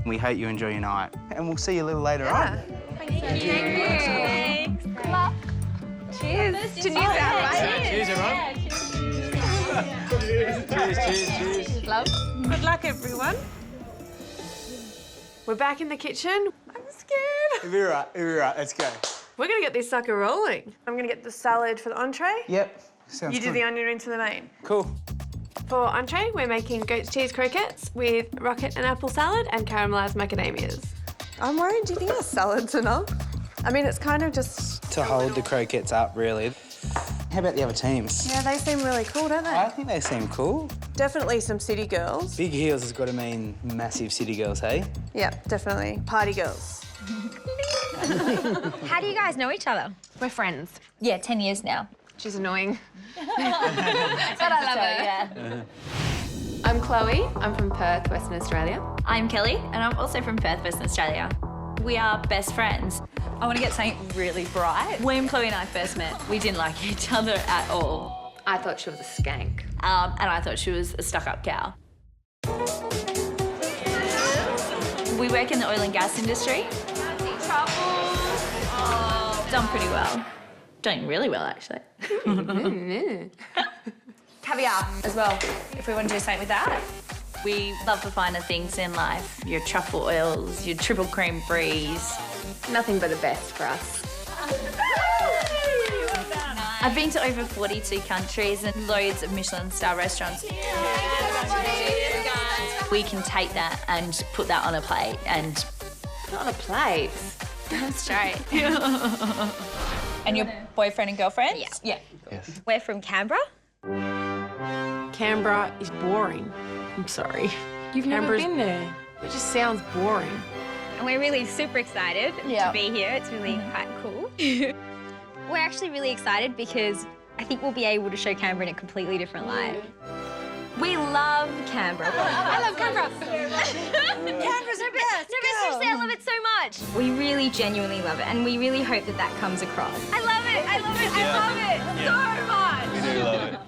we hope you enjoy your night. And we'll see you a little later on. Thank you. Good luck. Cheers. To New Zealand. Cheers, everyone. Cheers. Love. Good luck, everyone. We're back in the kitchen. I'm scared. It'll be right. Let's go. We're gonna get this sucker rolling. I'm gonna get the salad for the entree. Yep. Sounds You do good. the onion into the main. Cool. For entree, we're making goat's cheese croquettes with rocket and apple salad and caramelised macadamias. I'm worried, do you think a salad's enough? I mean, it's kind of just... To hold the croquettes up, really. How about the other teams? Yeah, they seem really cool, don't they? I think they seem cool. Definitely some city girls. Big heels has got to mean massive city girls, hey? Yeah, definitely. Party girls. How do you guys know each other? We're friends. Yeah, 10 years now. She's annoying. But I love her, yeah. I'm Chloe. I'm from Perth, Western Australia. I'm Kelly, and I'm also from Perth, Western Australia. We are best friends. I want to get something really bright. When Chloe and I first met, we didn't like each other at all. I thought she was a skank. And I thought she was a stuck-up cow. We work in the oil and gas industry. truffles. Oh, done pretty well. Doing really well, actually. Caviar as well, if we want to do something with that. We love the finer things in life. Your truffle oils, your triple cream bries. Nothing but the best for us. I've been to over 42 countries and loads of Michelin-star restaurants. We can take that and put that on a plate and... Put it on a plate? That's straight. And your boyfriend and girlfriend? Yeah. Yes. We're from Canberra. Canberra is boring. I'm sorry. You've never been there. It just sounds boring. And we're really super excited to be here. It's really quite cool. We're actually really excited because I think we'll be able to show Canberra in a completely different light. We love Canberra. I love Canberra. Canberra's our best. No, but seriously, I love it so much. We really genuinely love it, and we really hope that that comes across. I love it. I love it. I love it so much. We do love it.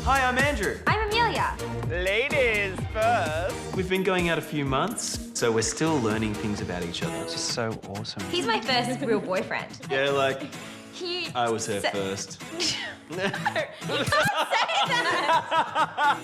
Hi, I'm Andrew. I'm Amelia. Ladies first. We've been going out a few months, so we're still learning things about each other. It's just so awesome. He's my first real boyfriend. Yeah, like, He I was there said- first. You can't say that!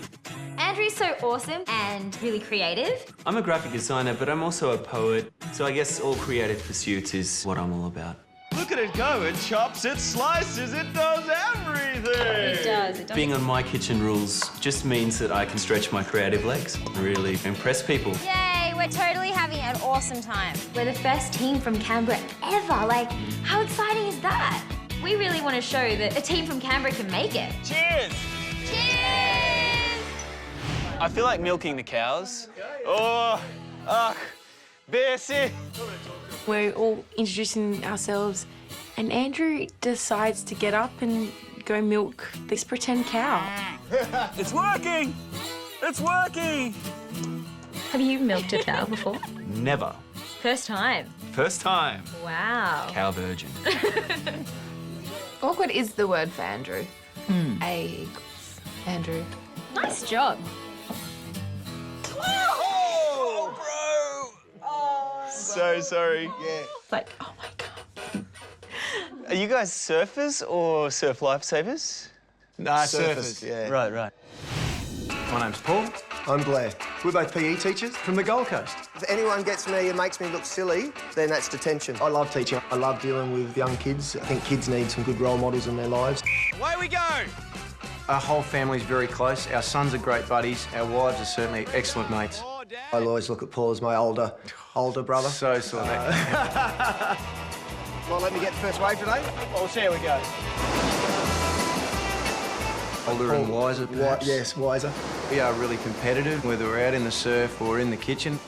Andrew's so awesome and really creative. I'm a graphic designer, but I'm also a poet, so I guess all creative pursuits is what I'm all about. Look at it go. It chops, it slices, it does everything. It does. Being on My Kitchen Rules just means that I can stretch my creative legs, really impress people. Yay, we're totally having an awesome time. We're the first team from Canberra ever. Like, how exciting is that? We really want to show that a team from Canberra can make it. Cheers! Cheers! I feel like milking the cows. Oh, Bessie. We're all introducing ourselves, and Andrew decides to get up and go milk this pretend cow. It's working! It's working! Have you milked a cow before? Never. First time. First time. Wow. Cow virgin. Awkward is the word for Andrew. A equals Andrew. Nice job. Oh, bro! So sorry. Yeah. Like, oh my God. Are you guys surfers or surf lifesavers? Nah, Surfers, yeah. Right, right. My name's Paul. I'm Blair. We're both PE teachers from the Gold Coast. If anyone gets me and makes me look silly, then that's detention. I love teaching. I love dealing with young kids. I think kids need some good role models in their lives. Away we go! Our whole family's very close. Our sons are great buddies. Our wives are certainly excellent mates. I'll always look at Paul as my older brother. So sort of. Well, let me get the first wave today. We'll see how we go. Older and wiser, perhaps. Yes, wiser. We are really competitive, whether we're out in the surf or in the kitchen.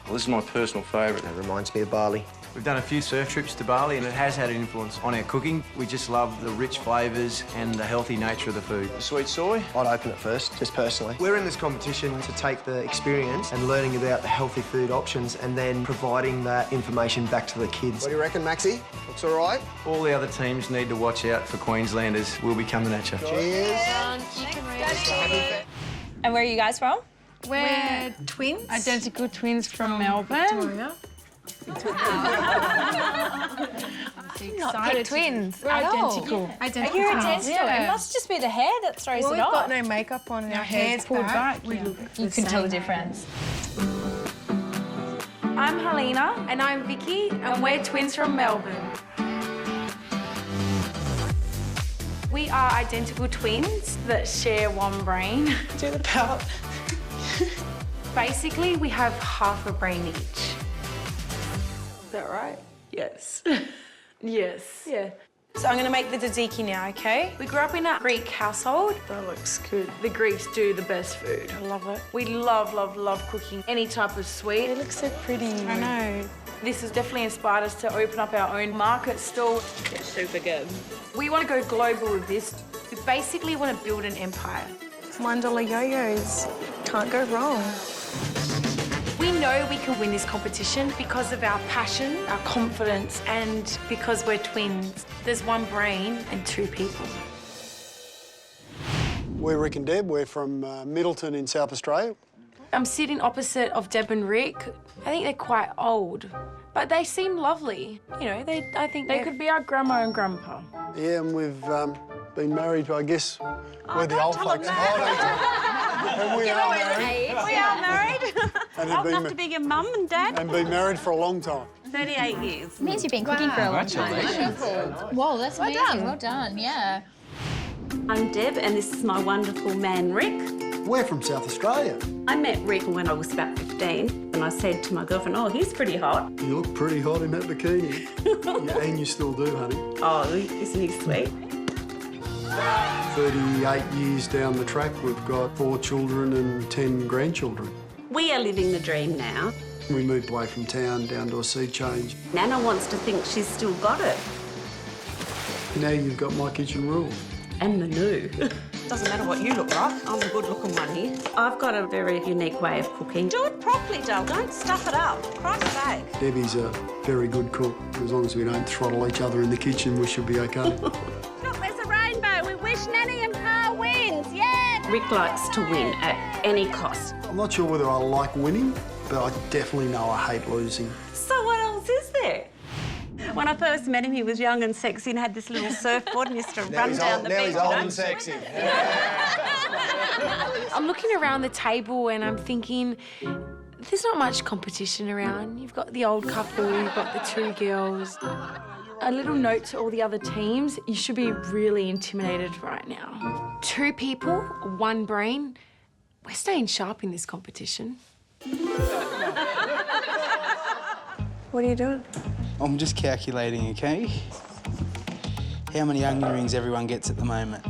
Well, this is my personal favourite. It reminds me of Bali. We've done a few surf trips to Bali and it has had an influence on our cooking. We just love the rich flavours and the healthy nature of the food. Sweet soy? I'd open it first, just personally. We're in this competition to take the experience and learning about the healthy food options and then providing that information back to the kids. What do you reckon, Maxie? Looks all right? All the other teams need to watch out for Queenslanders. We'll be coming at you. Cheers. And where are you guys from? We're twins. Identical twins from Melbourne. Not pick twins. We're identical. Identical. You're twins. identical. Yeah. It must just be the hair that throws Well, it we've off. got no makeup on and our hair's pulled back. We look You can tell the difference. I'm Helena. And I'm Vicky. And we're twins from Melbourne. We are identical twins that share one brain. Do the pout. Basically, we have half a brain each. Is that right? Yes. Yes. Yeah. So I'm going to make the tzatziki now, okay? We grew up in a Greek household. That looks good. The Greeks do the best food. I love it. We love, love, love cooking any type of sweet. It looks so pretty. I know. This has definitely inspired us to open up our own market stall. It's super good. We want to go global with this. We basically want to build an empire. $1 yo-yos. Can't go wrong. We know we can win this competition because of our passion, our confidence, and because we're twins. There's one brain and two people. We're Rick and Deb. We're from Middleton in South Australia. I'm sitting opposite of Deb and Rick. I think they're quite old, but they seem lovely. You know, I think they could be our grandma and grandpa. Yeah, and we've been married, I guess, we're the old folks. And we are married. We are married. And Old enough to be your mum and dad. And been married for a long time. 38 years. It means you've been cooking for a long time. Whoa, that's Well amazing. done. Well done, yeah. I'm Deb, and this is my wonderful man, Rick. We're from South Australia. I met Rick when I was about 15, and I said to my girlfriend, oh, he's pretty hot. You look pretty hot in that bikini. Yeah, and you still do, honey. Oh, isn't he sweet? 38 years down the track, we've got 4 children and 10 grandchildren. We are living the dream now. We moved away from town down to a sea change. Nana wants to think she's still got it. Now you've got my kitchen rules. And Manu. Doesn't matter what you look like. I'm a good-looking one here. I've got a very unique way of cooking. Do it properly, Dale. Don't stuff it up. Christ's sake. Debbie's a very good cook. As long as we don't throttle each other in the kitchen, we should be okay. Look, there's a rainbow. We wish Nanny and Pa wins. Yeah! Rick likes to win at any cost. I'm not sure whether I like winning, but I definitely know I hate losing. So what else is there? When I first met him, he was young and sexy and had this little surfboard and used to run down the beach. Now he's old and sexy. I'm looking around the table and I'm thinking, there's not much competition around. You've got the old couple, you've got the 2 girls. A little note to all the other teams, you should be really intimidated right now. 2 people, 1 brain. We're staying sharp in this competition. What are you doing? I'm just calculating, okay? How many onion rings everyone gets at the moment?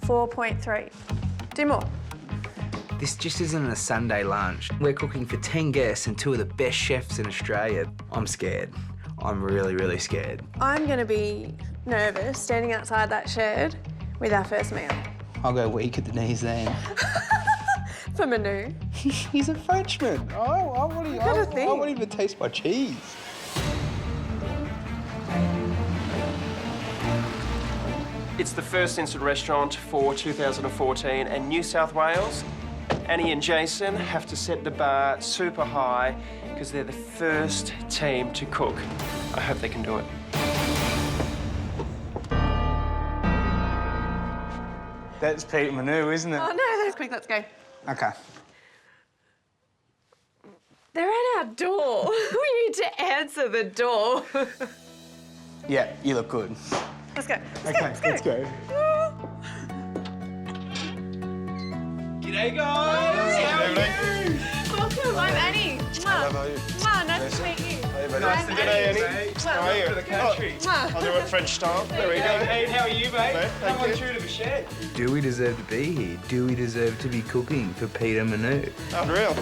4.3. Do more. This just isn't a Sunday lunch. We're cooking for 10 guests and 2 of the best chefs in Australia. I'm scared. I'm really, really scared. I'm going to be nervous standing outside that shed with our first meal. I'll go weak at the knees then. For Manu. He's a Frenchman. I want him to taste my cheese. It's the first instant restaurant for 2014 and New South Wales. Annie and Jason have to set the bar super high because they're the first team to cook. I hope they can do it. That's Pete and Manu, isn't it? Oh, no, that's quick. Let's go. Okay. They're at our door. We need to answer the door. Yeah, you look good. Let's go. Let's go. G'day, guys. How are you? Welcome. I'm Annie. How are you? Nice to meet you. Nice to meet you, Annie. How are you? For the country. I'll do it French style. There we go. Hey, how are you, mate? Thank Come on you. through to the shed. Do we deserve to be here? Do we deserve to be cooking for Pete and Manu? Unreal.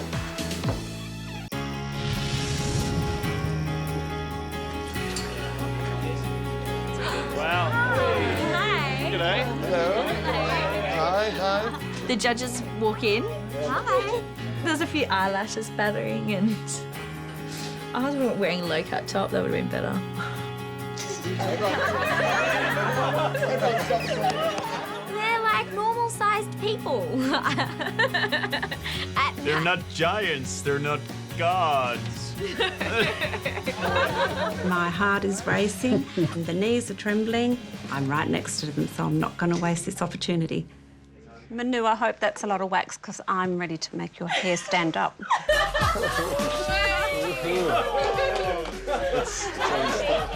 Wow. G'day. Hello. Hi. The judges walk in. Hi. There's a few eyelashes battering and I was wearing a low-cut top, that would have been better. They're like normal-sized people. They're not giants, they're not gods. My heart is racing and the knees are trembling. I'm right next to them, so I'm not going to waste this opportunity. Manu, I hope that's a lot of wax because I'm ready to make your hair stand up.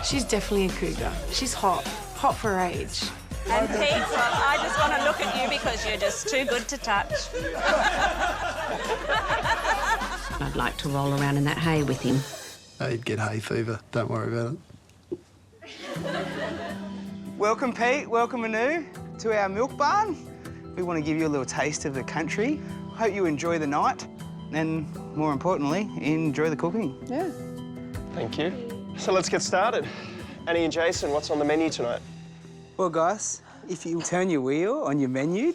She's definitely a cougar. She's hot for her age. And Pete, well, I just want to look at you because you're just too good to touch. I'd like to roll around in that hay with him. He'd get hay fever. Don't worry about it. Welcome, Pete. Welcome, Manu, to our milk barn. We want to give you a little taste of the country. Hope you enjoy the night and, more importantly, enjoy the cooking. Yeah. Thank you. So let's get started. Annie and Jason, what's on the menu tonight? Well, guys, if you turn your wheel on your menu...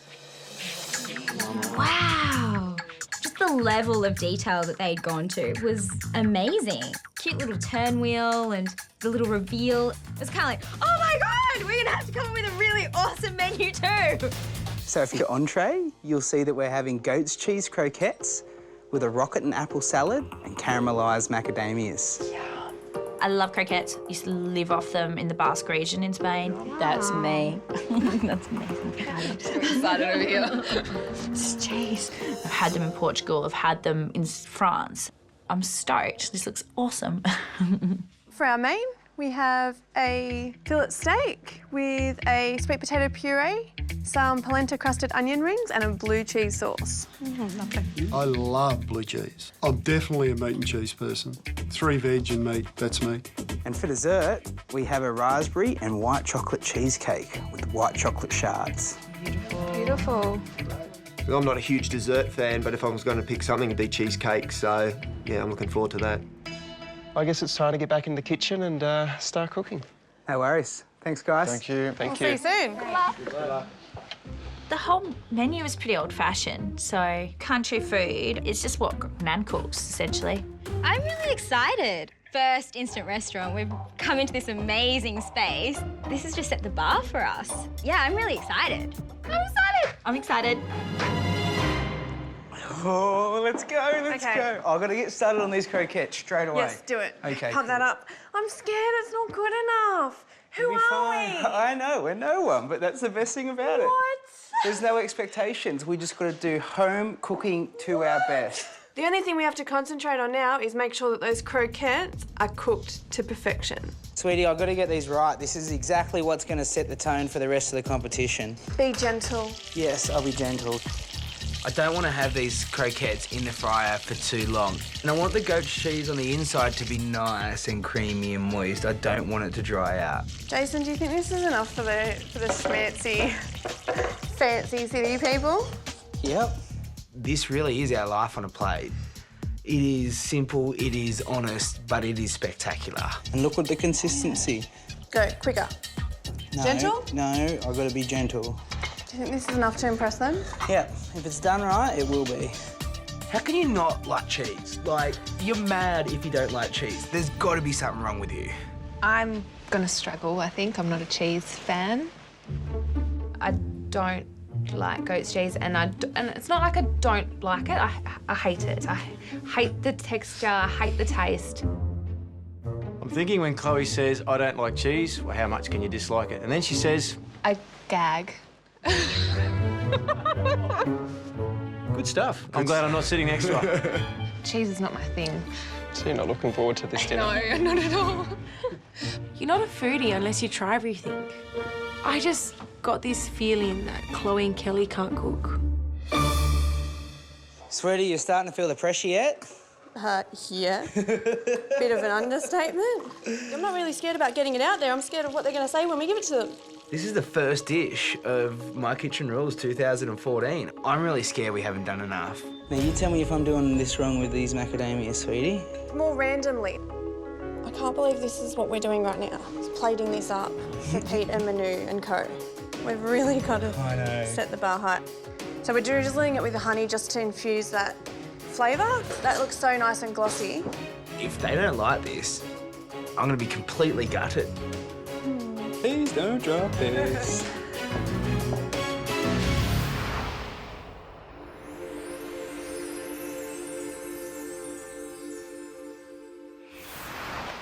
Wow! Just the level of detail that they'd gone to was amazing. Cute little turn wheel and the little reveal. It was kind of like, oh my God, we're gonna have to come up with a really awesome menu too. So for your entree, you'll see that we're having goat's cheese croquettes with a rocket and apple salad and caramelised macadamias. I love croquettes. Used to live off them in the Basque region in Spain. That's me. That's me. I'm so excited over here. Jeez. I've had them in Portugal. I've had them in France. I'm stoked. This looks awesome. For our main, we have a fillet steak with a sweet potato puree, some polenta-crusted onion rings and a blue cheese sauce. Lovely. I love blue cheese. I'm definitely a meat and cheese person. 3 veg and meat, that's me. And for dessert, we have a raspberry and white chocolate cheesecake with white chocolate shards. Beautiful. I'm not a huge dessert fan, but if I was going to pick something, it'd be cheesecake, so yeah, I'm looking forward to that. I guess it's time to get back in the kitchen and start cooking. No worries. Thanks, guys. Thank you. Thank We'll you. see you soon. Good luck. The whole menu is pretty old-fashioned, so country food is just what Nan cooks, essentially. I'm really excited. First instant restaurant, we've come into this amazing space. This has just set the bar for us. Yeah, I'm really excited. I'm excited. Oh, let's go, let's Okay. go. I've got to get started on these croquettes straight away. Yes, do it. Okay, Pump that up. I'm scared it's not good enough. Who It'll be are fine. we? I know, we're no one, but that's the best thing about it. What? There's no expectations. We just got to do home cooking to our best. The only thing we have to concentrate on now is make sure that those croquettes are cooked to perfection. Sweetie, I've got to get these right. This is exactly what's going to set the tone for the rest of the competition. Be gentle. Yes, I'll be gentle. I don't want to have these croquettes in the fryer for too long. And I want the goat cheese on the inside to be nice and creamy and moist. I don't want it to dry out. Jason, do you think this is enough for the fancy city people? Yep. This really is our life on a plate. It is simple, it is honest, but it is spectacular. And look at the consistency. Go, quicker. No, Gentle? No, I've got to be gentle. Do you think this is enough to impress them? Yeah, if it's done right, it will be. How can you not like cheese? Like, you're mad if you don't like cheese. There's got to be something wrong with you. I'm gonna struggle, I think. I'm not a cheese fan. I don't like goat's cheese, and it's not like I don't like it. I hate it. I hate the texture, I hate the taste. I'm thinking when Chloe says, I don't like cheese, well, how much can you dislike it? And then she says... I gag. Good stuff. I'm glad I'm not sitting next to her. Cheese is not my thing. So you're not looking forward to this dinner? No, not at all. You're not a foodie unless you try everything. I just got this feeling that Chloe and Kelly can't cook. Sweetie, you're starting to feel the pressure yet? Yeah. Bit of an understatement. I'm not really scared about getting it out there. I'm scared of what they're going to say when we give it to them. This is the first dish of My Kitchen Rules 2014. I'm really scared we haven't done enough. Now, you tell me if I'm doing this wrong with these macadamias, sweetie. More randomly. I can't believe this is what we're doing right now. It's plating this up for Pete and Manu and co. We've really got to set the bar high. So we're drizzling it with the honey just to infuse that flavour. That looks so nice and glossy. If they don't like this, I'm going to be completely gutted. Please don't drop this.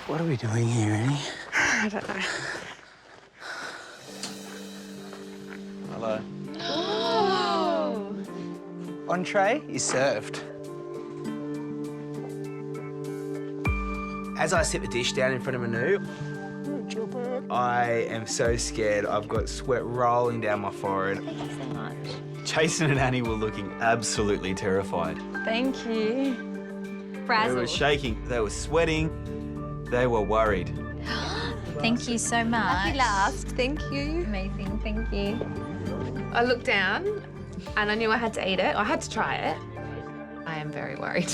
What are we doing here, Annie? I don't know. Hello. Oh! Entree is served. As I set the dish down in front of Manu, I am so scared. I've got sweat rolling down my forehead. Thank you so much. Jason and Annie were looking absolutely terrified. Thank you. They Frazzled. were shaking, they were sweating, they were worried. Thank you so much. Lucky last, thank you. Amazing, thank you. I looked down and I knew I had to eat it. I had to try it. I am very worried.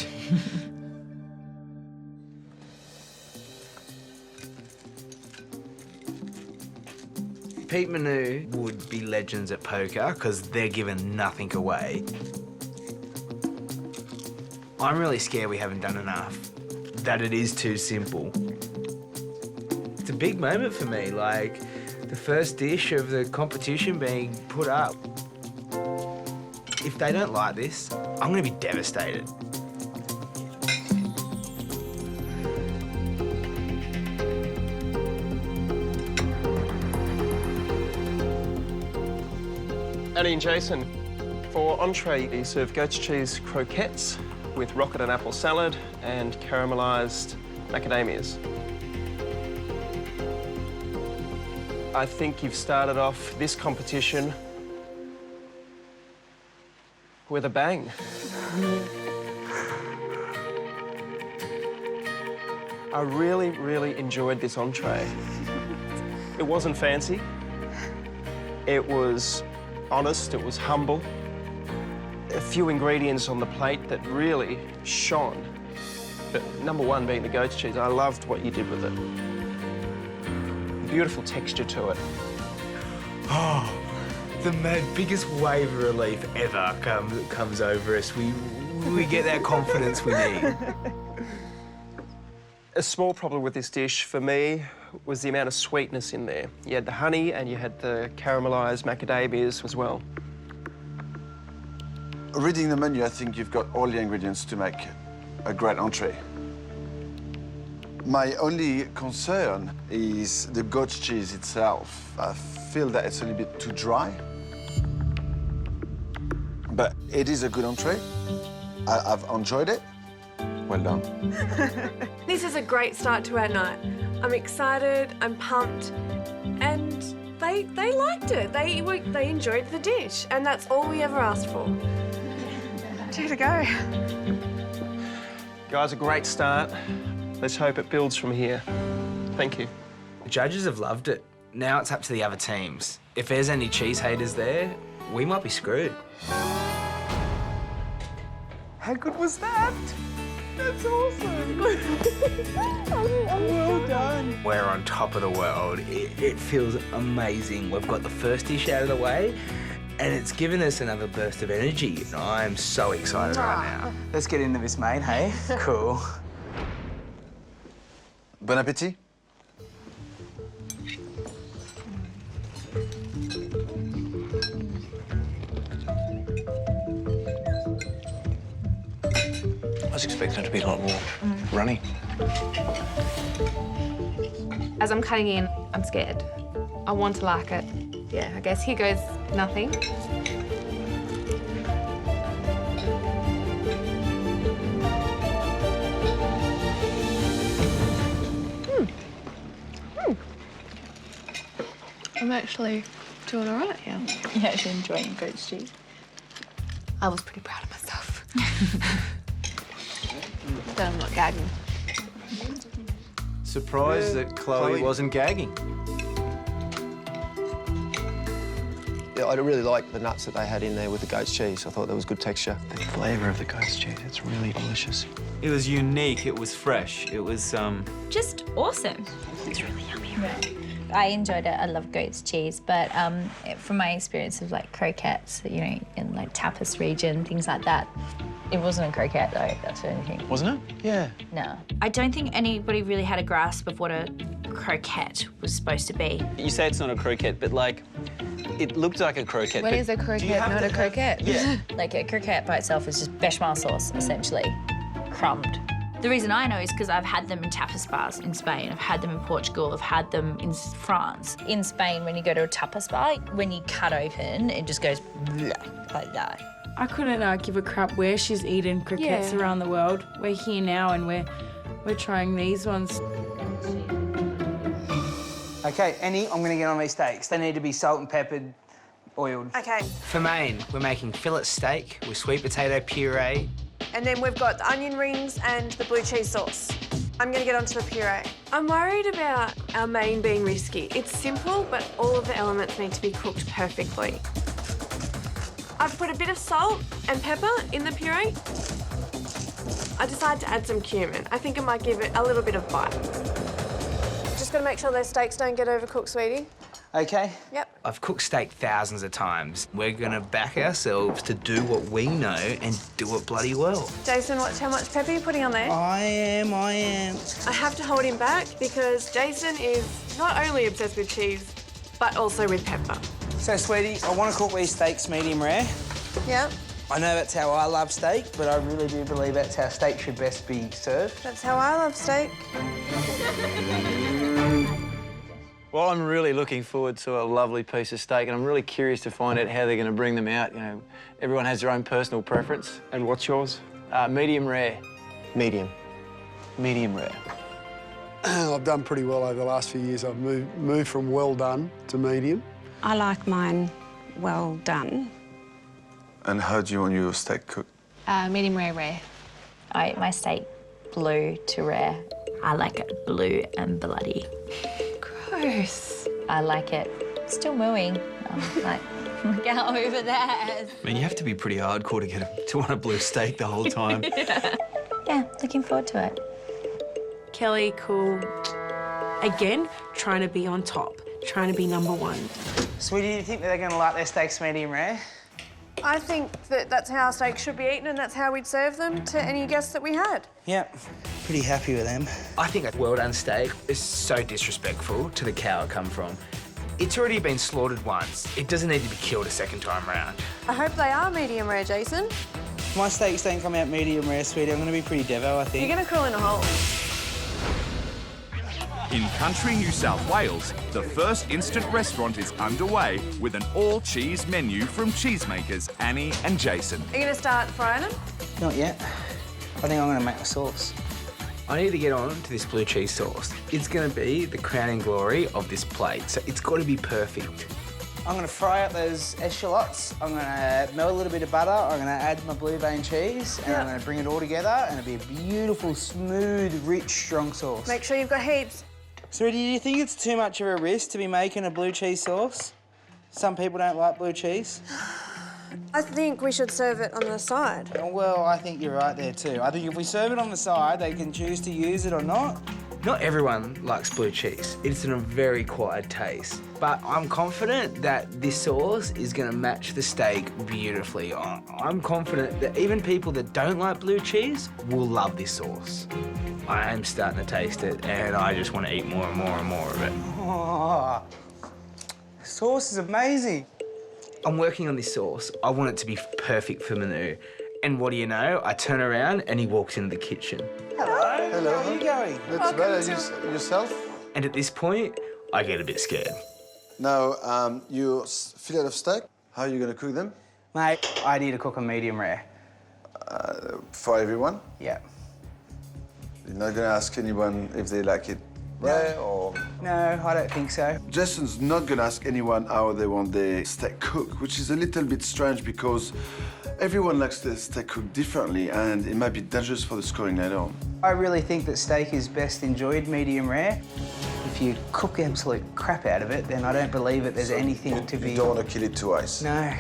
Pete Manu would be legends at poker because they're giving nothing away. I'm really scared we haven't done enough, that it is too simple. It's a big moment for me, like the first dish of the competition being put up. If they don't like this, I'm going to be devastated. Annie and Jason, for entree, you serve goat's cheese croquettes with rocket and apple salad and caramelised macadamias. I think you've started off this competition with a bang. I really, really enjoyed this entree. It wasn't fancy. It was honest, it was humble. A few ingredients on the plate that really shone. But number one being the goat's cheese. I loved what you did with it. Beautiful texture to it. Oh, the biggest wave of relief ever comes over us. We get that confidence we need. A small problem with this dish for me was the amount of sweetness in there. You had the honey and you had the caramelised macadamias as well. Reading the menu, I think you've got all the ingredients to make a great entree. My only concern is the goat cheese itself. I feel that it's a little bit too dry. But it is a good entree. I've enjoyed it. Well done. This is a great start to our night. I'm excited, I'm pumped, and they liked it. They enjoyed the dish, and that's all we ever asked for. 2 to go. Guys, a great start. Let's hope it builds from here. Thank you. The judges have loved it. Now it's up to the other teams. If there's any cheese haters there, we might be screwed. How good was that? That's awesome. Well done. We're on top of the world. It feels amazing. We've got the first dish out of the way, and it's given us another burst of energy. I'm so excited right now. Let's get into this, mate, hey? Cool. Bon appétit. I was expecting it to be a lot more runny. As I'm cutting in, I'm scared. I want to like it. Yeah, I guess here goes nothing. I'm actually doing all right here. You're actually enjoying goat's cheese. I was pretty proud of myself. But I'm not gagging. Surprised that Chloe wasn't gagging. Yeah, I really like the nuts that they had in there with the goat's cheese. I thought there was good texture. The flavour of the goat's cheese, it's really delicious. It was unique, it was fresh, it was, Just awesome. It's really yummy. Right. I enjoyed it. I love goat's cheese, but from my experience of like croquettes, you know, in like tapas region, things like that, it wasn't a croquette though. That's the only thing. Wasn't it? Yeah. No. I don't think anybody really had a grasp of what a croquette was supposed to be. You say it's not a croquette, but like, it looked like a croquette. What is a croquette, not a croquette? Yeah. Like a croquette by itself is just bechamel sauce, essentially, crumbed. The reason I know is because I've had them in tapas bars in Spain, I've had them in Portugal, I've had them in France. In Spain, when you go to a tapas bar, when you cut open, it just goes like that. I couldn't give a crap where she's eaten croquettes around the world. We're here now and we're trying these ones. Okay, Annie, I'm gonna get on these steaks. They need to be salt and peppered, oiled. Okay. For main, we're making fillet steak with sweet potato puree. And then we've got the onion rings and the blue cheese sauce. I'm gonna get onto the puree. I'm worried about our main being risky. It's simple, but all of the elements need to be cooked perfectly. I've put a bit of salt and pepper in the puree. I decided to add some cumin. I think it might give it a little bit of bite. Just gotta make sure those steaks don't get overcooked, sweetie. Okay. Yep. I've cooked steak thousands of times. We're gonna back ourselves to do what we know and do it bloody well. Jason, watch how much pepper you're putting on there. I am. I have to hold him back because Jason is not only obsessed with cheese, but also with pepper. So, sweetie, I want to cook these steaks medium rare. Yep. I know that's how I love steak, but I really do believe that's how steak should best be served. That's how I love steak. Well, I'm really looking forward to a lovely piece of steak, and I'm really curious to find out how they're going to bring them out. You know, everyone has their own personal preference. And what's yours? Medium rare. Medium. Medium rare. I've done pretty well over the last few years. I've moved from well done to medium. I like mine well done. And how do you want your steak cooked? Medium rare. I eat my steak blue to rare. I like it blue and bloody. Gross. I like it still mooing. Like, look out over there. I mean, you have to be pretty hardcore to get to want a blue steak the whole time. Yeah, looking forward to it. Kelly, cool. Again, trying to be on top, trying to be #1. Sweetie, do you think that they're going to like their steaks medium rare? I think that that's how steaks should be eaten and that's how we'd serve them to any guests that we had. Yep, pretty happy with them. I think a well-done steak is so disrespectful to the cow it come from. It's already been slaughtered once. It doesn't need to be killed a second time round. I hope they are medium rare, Jason. If my steaks don't come out medium rare, sweetie, I'm going to be pretty devo, I think. You're going to crawl in a hole. In country New South Wales, the first instant restaurant is underway with an all-cheese menu from cheesemakers Annie and Jason. Are you going to start frying them? Not yet. I think I'm going to make a sauce. I need to get on to this blue cheese sauce. It's going to be the crowning glory of this plate, so it's got to be perfect. I'm going to fry up those eschalots. I'm going to melt a little bit of butter. I'm going to add my blue vein cheese, and I'm going to bring it all together, and it'll be a beautiful, smooth, rich, strong sauce. Make sure you've got heaps. Sweetie, do you think it's too much of a risk to be making a blue cheese sauce? Some people don't like blue cheese. I think we should serve it on the side. Well, I think you're right there too. I think if we serve it on the side, they can choose to use it or not. Not everyone likes blue cheese. It's a very quiet taste. But I'm confident that this sauce is going to match the steak beautifully. I'm confident that even people that don't like blue cheese will love this sauce. I am starting to taste it, and I just want to eat more and more and more of it. Oh, the sauce is amazing. I'm working on this sauce. I want it to be perfect for Manu. And what do you know? I turn around and he walks into the kitchen. Hello. Hello. How are you going? That's better. Yourself? And at this point, I get a bit scared. Now, your fillet of steak, how are you going to cook them? Mate, I need to cook them medium rare. For everyone? Yeah. You're not going to ask anyone if they like it rare or...? No, I don't think so. Jason's not going to ask anyone how they want their steak cooked, which is a little bit strange because everyone likes their steak cooked differently and it might be dangerous for the scoring later on. I really think that steak is best enjoyed medium rare. If you cook the absolute crap out of it, then I don't believe that there's anything to be... You don't want to kill it twice? No.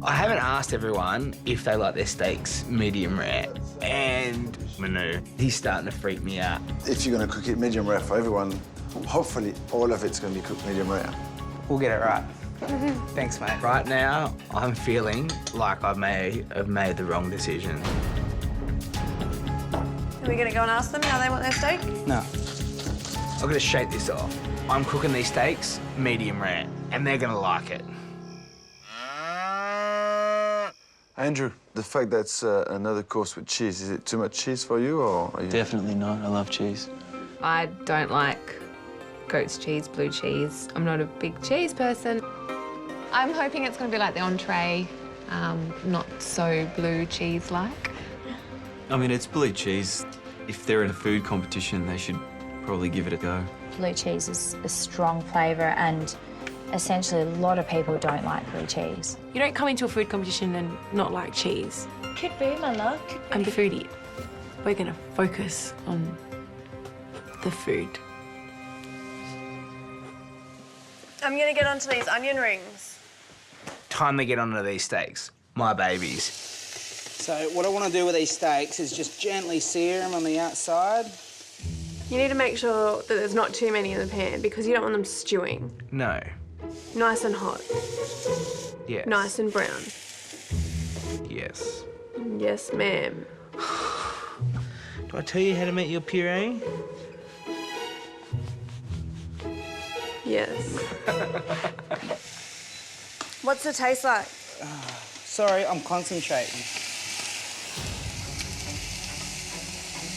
I haven't asked everyone if they like their steaks medium rare. And Manu, he's starting to freak me out. If you're going to cook it medium rare for everyone, hopefully all of it's going to be cooked medium rare. We'll get it right. Thanks, mate. Right now, I'm feeling like I may have made the wrong decision. Are we going to go and ask them how they want their steak? No. I've got to shake this off. I'm cooking these steaks medium rare, and they're going to like it. Andrew, the fact that's another course with cheese, is it too much cheese for you, or are you... Definitely not. I love cheese. I don't like goat's cheese, blue cheese. I'm not a big cheese person. I'm hoping it's going to be like the entree, not so blue cheese-like. I mean, it's blue cheese. If they're in a food competition, they should probably give it a go. Blue cheese is a strong flavour and essentially a lot of people don't like blue cheese. You don't come into a food competition and not like cheese. Could be, my love. I'm a foodie. We're going to focus on the food. I'm going to get onto these onion rings. Time to get onto these steaks. My babies. So what I want to do with these steaks is just gently sear them on the outside. You need to make sure that there's not too many in the pan because you don't want them stewing. No. Nice and hot. Yes. Nice and brown. Yes. Yes, ma'am. Do I tell you how to make your puree? Yes. What's the taste like? Sorry, I'm concentrating.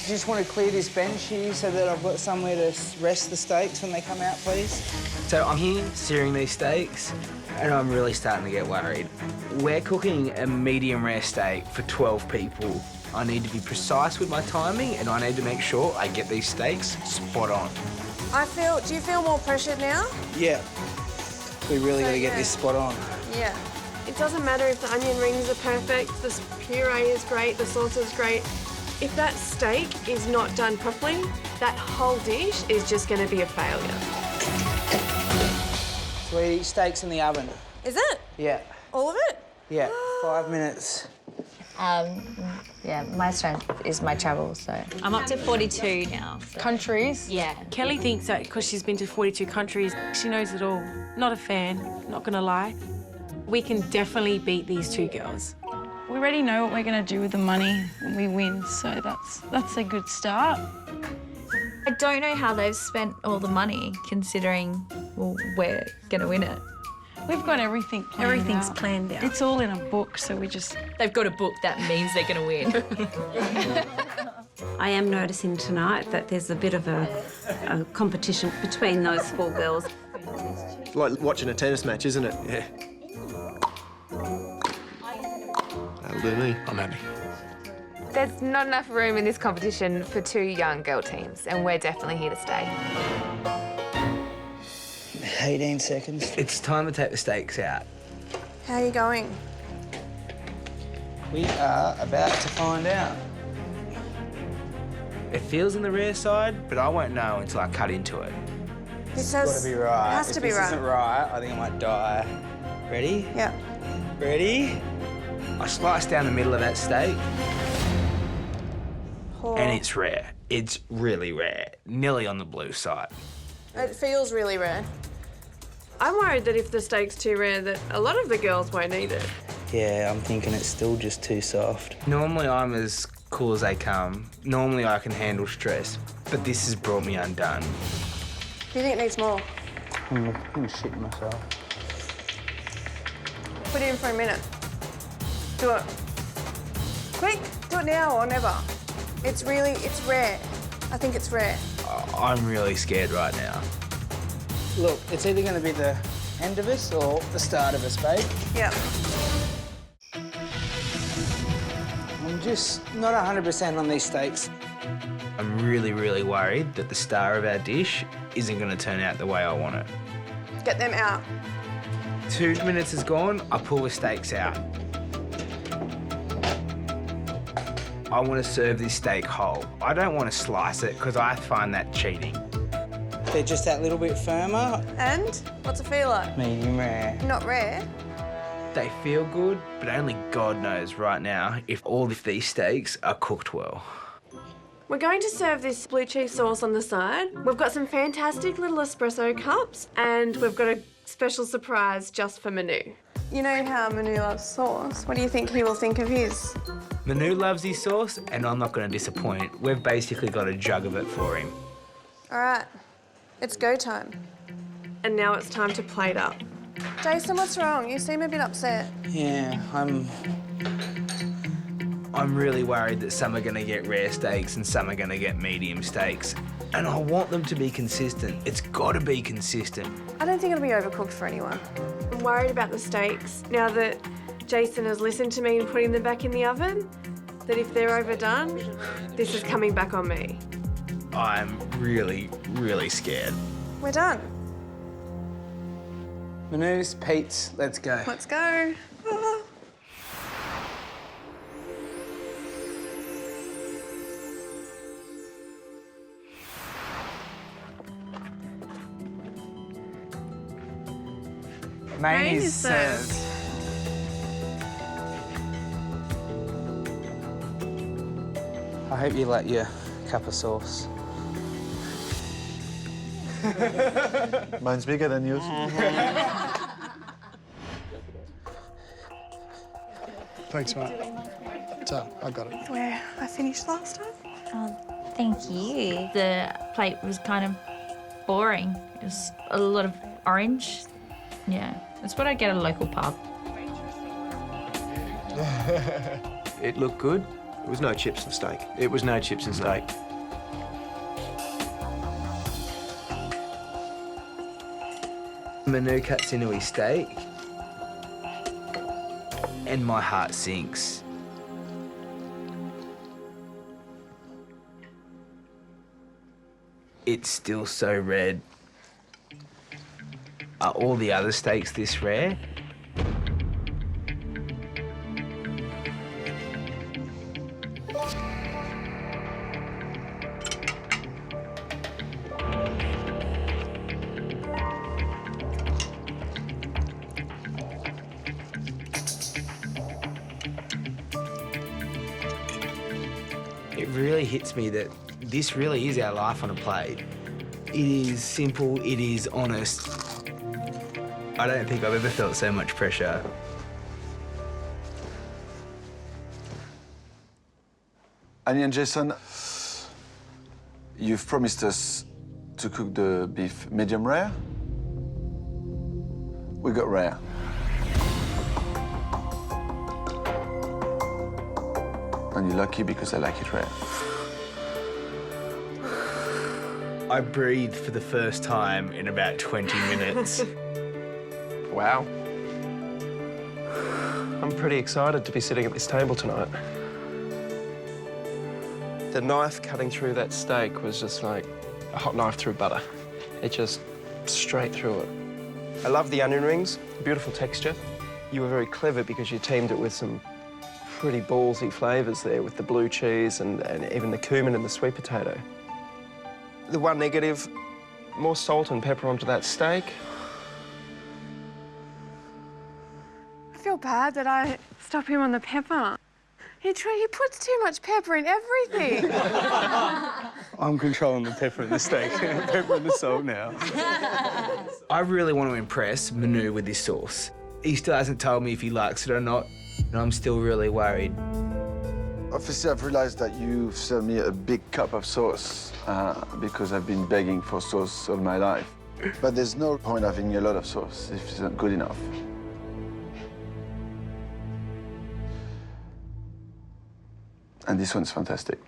Just want to clear this bench here so that I've got somewhere to rest the steaks when they come out, please. So I'm here searing these steaks, and I'm really starting to get worried. We're cooking a medium rare steak for 12 people. I need to be precise with my timing, and I need to make sure I get these steaks spot on. Do you feel more pressured now? Yeah. We really got to get this spot on. Yeah. It doesn't matter if the onion rings are perfect, the puree is great, the sauce is great. If that steak is not done properly, that whole dish is just going to be a failure. Sweetie, steak's in the oven. Is it? Yeah. All of it? Yeah, 5 minutes. Yeah, my strength is my travel, so I'm up to 42 now. So. Countries? Yeah. Kelly thinks that because she's been to 42 countries, she knows it all. Not a fan, not gonna lie. We can definitely beat these two girls. We already know what we're gonna do with the money when we win, so that's a good start. I don't know how they've spent all the money, considering, well, we're gonna win it. We've got everything planned out. Everything's planned out. It's all in a book, so we just... They've got a book that means they're gonna win. I am noticing tonight that there's a bit of a competition between those four girls. It's like watching a tennis match, isn't it? Yeah. That'll do me. I'm happy. There's not enough room in this competition for two young girl teams, and we're definitely here to stay. 18 seconds. It's time to take the steaks out. How are you going? We are about to find out. It feels on the rare side, but I won't know until I cut into it. This has to be right. Has to be right. If this isn't right, I think I might die. Ready? Yeah. Ready? I slice down the middle of that steak. Oh. And it's rare. It's really rare. Nearly on the blue side. It feels really rare. I'm worried that if the steak's too rare, that a lot of the girls won't eat it. Yeah, I'm thinking it's still just too soft. Normally I'm as cool as they come. Normally I can handle stress, but this has brought me undone. Do you think it needs more? I'm shitting myself. Put it in for a minute. Do it. Quick, do it now or never. It's rare. I think it's rare. I'm really scared right now. Look, it's either going to be the end of us or the start of us, babe. Yeah. I'm just not 100% on these steaks. I'm really, really worried that the star of our dish isn't going to turn out the way I want it. Get them out. 2 minutes is gone, I pull the steaks out. I want to serve this steak whole. I don't want to slice it because I find that cheating. They're just that little bit firmer. And? What's it feel like? Medium rare. Not rare. They feel good, but only God knows right now if all of these steaks are cooked well. We're going to serve this blue cheese sauce on the side. We've got some fantastic little espresso cups, and we've got a special surprise just for Manu. You know how Manu loves sauce. What do you think he will think of his? Manu loves his sauce, and I'm not going to disappoint. We've basically got a jug of it for him. All right, it's go time. And now it's time to plate up. Jason, what's wrong? You seem a bit upset. Yeah, I'm really worried that some are going to get rare steaks and some are going to get medium steaks. And I want them to be consistent. It's got to be consistent. I don't think it'll be overcooked for anyone. I'm worried about the steaks. Now that Jason has listened to me and putting them back in the oven, that if they're overdone, this is coming back on me. I'm really, really scared. We're done. Manu's, Pete's, let's go. Let's go. Main is served. I hope you like your cup of sauce. Mine's bigger than yours. Thanks, mate. So, I got it. Where I finished last time. Oh, thank you. The plate was kind of boring. It was a lot of orange. Yeah, that's what I get at a local pub. It looked good. It was no chips and steak. It was no chips and steak. Manu cuts into his steak, and my heart sinks. It's still so red. Are all the other steaks this rare? It really hits me that this really is our life on a plate. It is simple, it is honest. I don't think I've ever felt so much pressure. Annie and Jason, you've promised us to cook the beef medium rare. We got rare. And you're lucky because I like it rare. I breathed for the first time in about 20 minutes. Wow. I'm pretty excited to be sitting at this table tonight. The knife cutting through that steak was just like a hot knife through butter. It just straight through it. I love the onion rings, beautiful texture. You were very clever because you teamed it with some pretty ballsy flavours there with the blue cheese and even the cumin and the sweet potato. The one negative, more salt and pepper onto that steak. I feel bad that I stopped him on the pepper. He puts too much pepper in everything. I'm controlling the pepper and the steak, pepper and the salt now. I really want to impress Manu with this sauce. He still hasn't told me if he likes it or not, and I'm still really worried. Obviously, I've realized that you've served me a big cup of sauce because I've been begging for sauce all my life. But there's no point having a lot of sauce if it's not good enough. And this one's fantastic.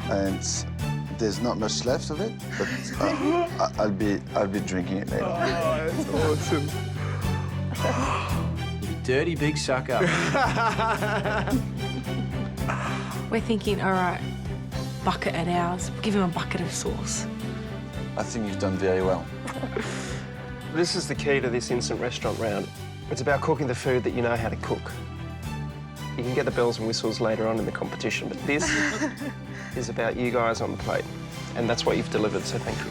And there's not much left of it, but I'll be drinking it later. Oh, that's awesome. You dirty big sucker. We're thinking, all right, bucket at ours. Give him a bucket of sauce. I think you've done very well. This is the key to this instant restaurant round. It's about cooking the food that you know how to cook. You can get the bells and whistles later on in the competition, but this is about you guys on the plate. And that's what you've delivered, so thank you.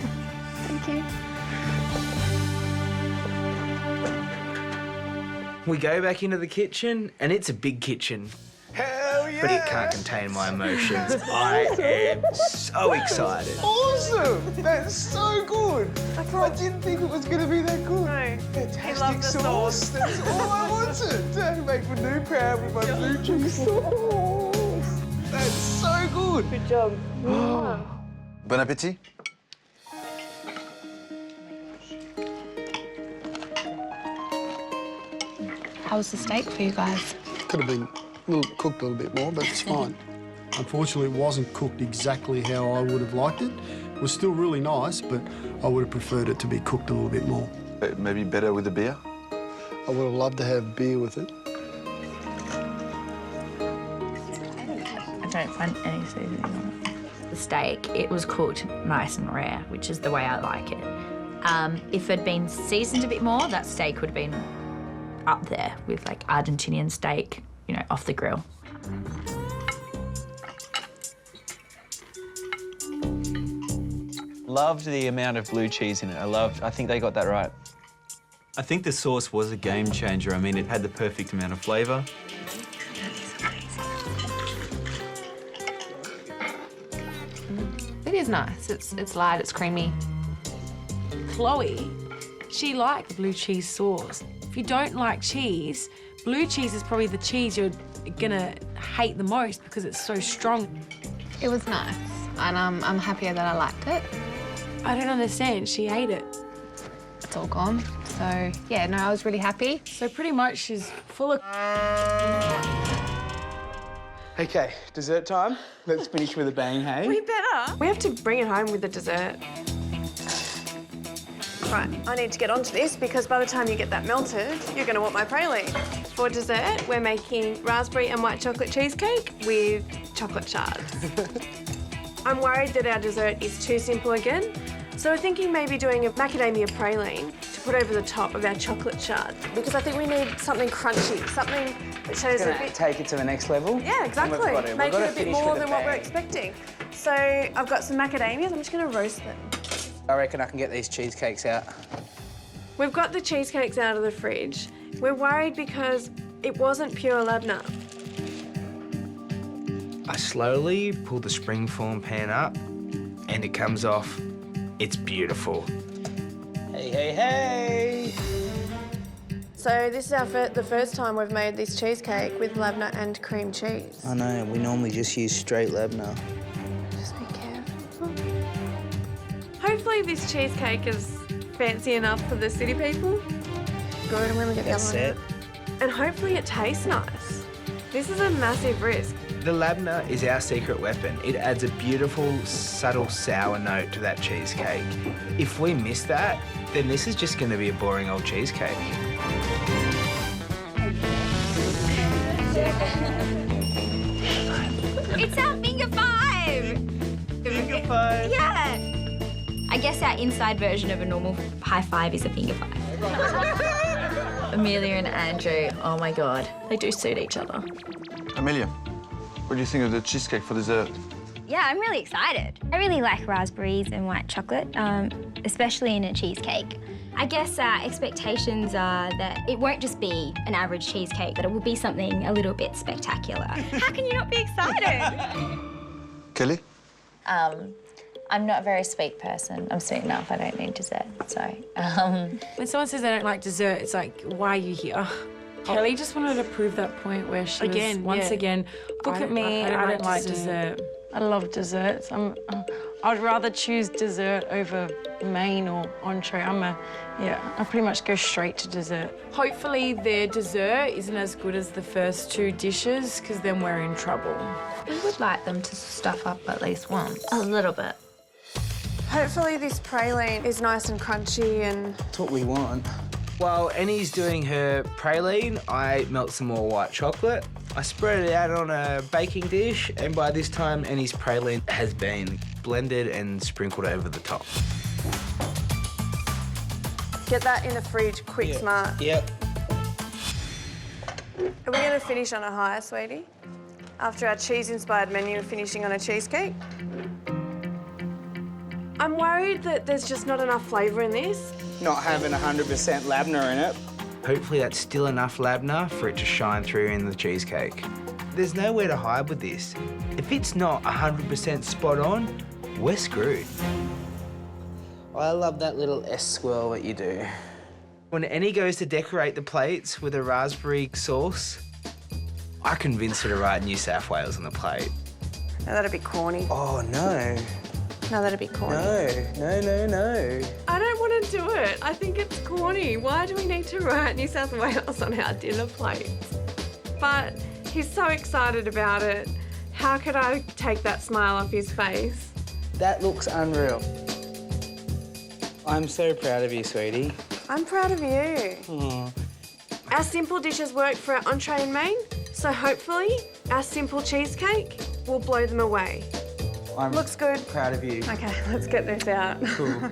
Thank you. We go back into the kitchen, and it's a big kitchen. Hell yeah! But it can't contain my emotions. I am so excited. Awesome! That's so good! I didn't think it was going to be that good. No. Fantastic sauce. That's all I wanted. To make Manu proud with my blue cheese sauce. That's so good. Good job. Bon appétit. How was the steak for you guys? Could have been cooked a little bit more, but it's fine. Unfortunately, it wasn't cooked exactly how I would have liked it. It was still really nice, but I would have preferred it to be cooked a little bit more. Maybe better with the beer? I would have loved to have beer with it. I don't find any seasoning on it. The steak, it was cooked nice and rare, which is the way I like it. If it had been seasoned a bit more, that steak would have been up there with like Argentinian steak, you know, off the grill. Loved the amount of blue cheese in it. I think they got that right. I think the sauce was a game changer. I mean, it had the perfect amount of flavour. It is nice. It's light, it's creamy. Chloe, she liked blue cheese sauce. If you don't like cheese, blue cheese is probably the cheese you're gonna hate the most because it's so strong. It was nice, and I'm happier that I liked it. I don't understand, she ate it. It's all gone, so yeah, no, I was really happy. So pretty much she's full of Okay, dessert time. Let's finish with a bang, hey? We better. We have to bring it home with the dessert. Right, I need to get onto this because by the time you get that melted, you're going to want my praline. For dessert, we're making raspberry and white chocolate cheesecake with chocolate shards. I'm worried that our dessert is too simple again, so we're thinking maybe doing a macadamia praline to put over the top of our chocolate shard because I think we need something crunchy, something that shows a bit... Take it to the next level. Yeah, exactly. Make it a bit more than what we're expecting. So I've got some macadamias. I'm just going to roast them. I reckon I can get these cheesecakes out. We've got the cheesecakes out of the fridge. We're worried because it wasn't pure labna. I slowly pull the springform pan up and it comes off. It's beautiful. Hey, hey, hey! So this is the first time we've made this cheesecake with labna and cream cheese. I know, we normally just use straight labna. Just be careful. Hopefully this cheesecake is fancy enough for the city people. Good, I'm gonna get the other one out. And hopefully it tastes nice. This is a massive risk. The labna is our secret weapon. It adds a beautiful, subtle sour note to that cheesecake. If we miss that, then this is just going to be a boring old cheesecake. It's our finger five! Finger five? Yeah! I guess our inside version of a normal high five is a finger five. Amelia and Andrew, oh my God, they do suit each other. Amelia, what do you think of the cheesecake for dessert? Yeah, I'm really excited. I really like raspberries and white chocolate, especially in a cheesecake. I guess our expectations are that it won't just be an average cheesecake, that it will be something a little bit spectacular. How can you not be excited? Kelly? I'm not a very sweet person. I'm sweet enough, I don't need dessert, so. When someone says they don't like dessert, it's like, why are you here? Kelly just wanted to prove that point where she was, once again, look at me, I don't like dessert. I love desserts. I'd rather choose dessert over main or entree. I pretty much go straight to dessert. Hopefully their dessert isn't as good as the first two dishes, because then we're in trouble. We would like them to stuff up at least once. A little bit. Hopefully this praline is nice and crunchy and... That's what we want. While Annie's doing her praline, I melt some more white chocolate. I spread it out on a baking dish, and by this time, Annie's praline has been blended and sprinkled over the top. Get that in the fridge, quick, smart. Yep. Are we going to finish on a high, sweetie? After our cheese-inspired menu, finishing on a cheesecake? I'm worried that there's just not enough flavour in this. Not having 100% labna in it. Hopefully that's still enough labna for it to shine through in the cheesecake. There's nowhere to hide with this. If it's not 100% spot on, we're screwed. I love that little S-swirl that you do. When Annie goes to decorate the plates with a raspberry sauce, I convinced her to write New South Wales on the plate. No, that'd be corny. Oh, no. No, that'd be corny. No. I don't want to do it. I think it's corny. Why do we need to write New South Wales on our dinner plates? But he's so excited about it. How could I take that smile off his face? That looks unreal. I'm so proud of you, sweetie. I'm proud of you. Aww. Our simple dishes work for our entree and main, so hopefully our simple cheesecake will blow them away. Looks good. Proud of you. Okay, let's get this out. Cool.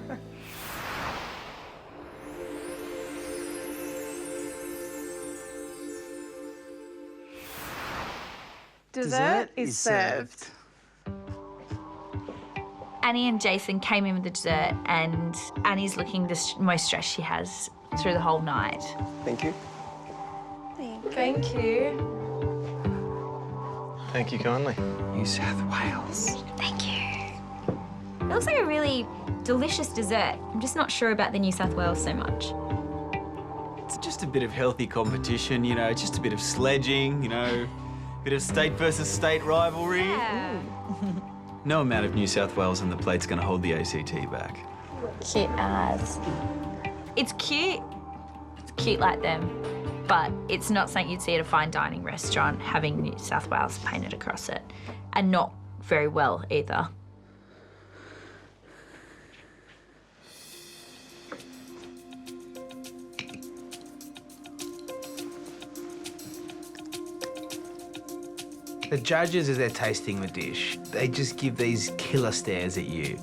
Dessert is served. Annie and Jason came in with the dessert, and Annie's looking the most stress she has through the whole night. Thank you. Thank you. Thank you kindly. New South Wales. Thank you. It looks like a really delicious dessert. I'm just not sure about the New South Wales so much. It's just a bit of healthy competition, you know, just a bit of sledging, you know, a bit of state versus state rivalry. Yeah. No amount of New South Wales on the plate's going to hold the ACT back. Cute as. It's cute. It's cute like them. but it's not something you'd see at a fine dining restaurant having New South Wales painted across it, and not very well either. The judges, as they're tasting the dish, they just give these killer stares at you.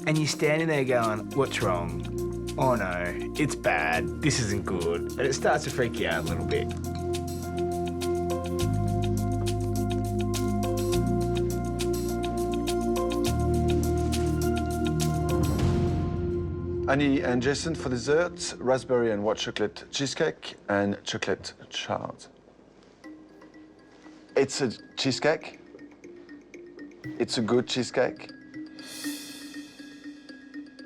And you're standing there going, what's wrong? Oh no, it's bad, this isn't good. And it starts to freak you out a little bit. Annie and Jason for dessert, raspberry and white chocolate cheesecake and chocolate chard. It's a cheesecake. It's a good cheesecake.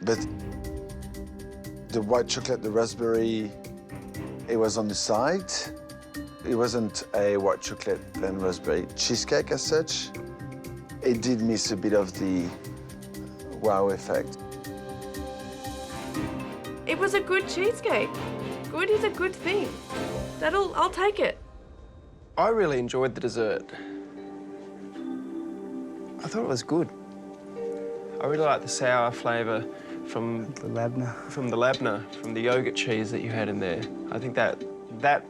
But the white chocolate, the raspberry, it was on the side. It wasn't a white chocolate and raspberry cheesecake as such. It did miss a bit of the wow effect. It was a good cheesecake. Good is a good thing. I'll take it. I really enjoyed the dessert. I thought it was good. I really like the sour flavour from the labna, from the yogurt cheese that you had in there. I think that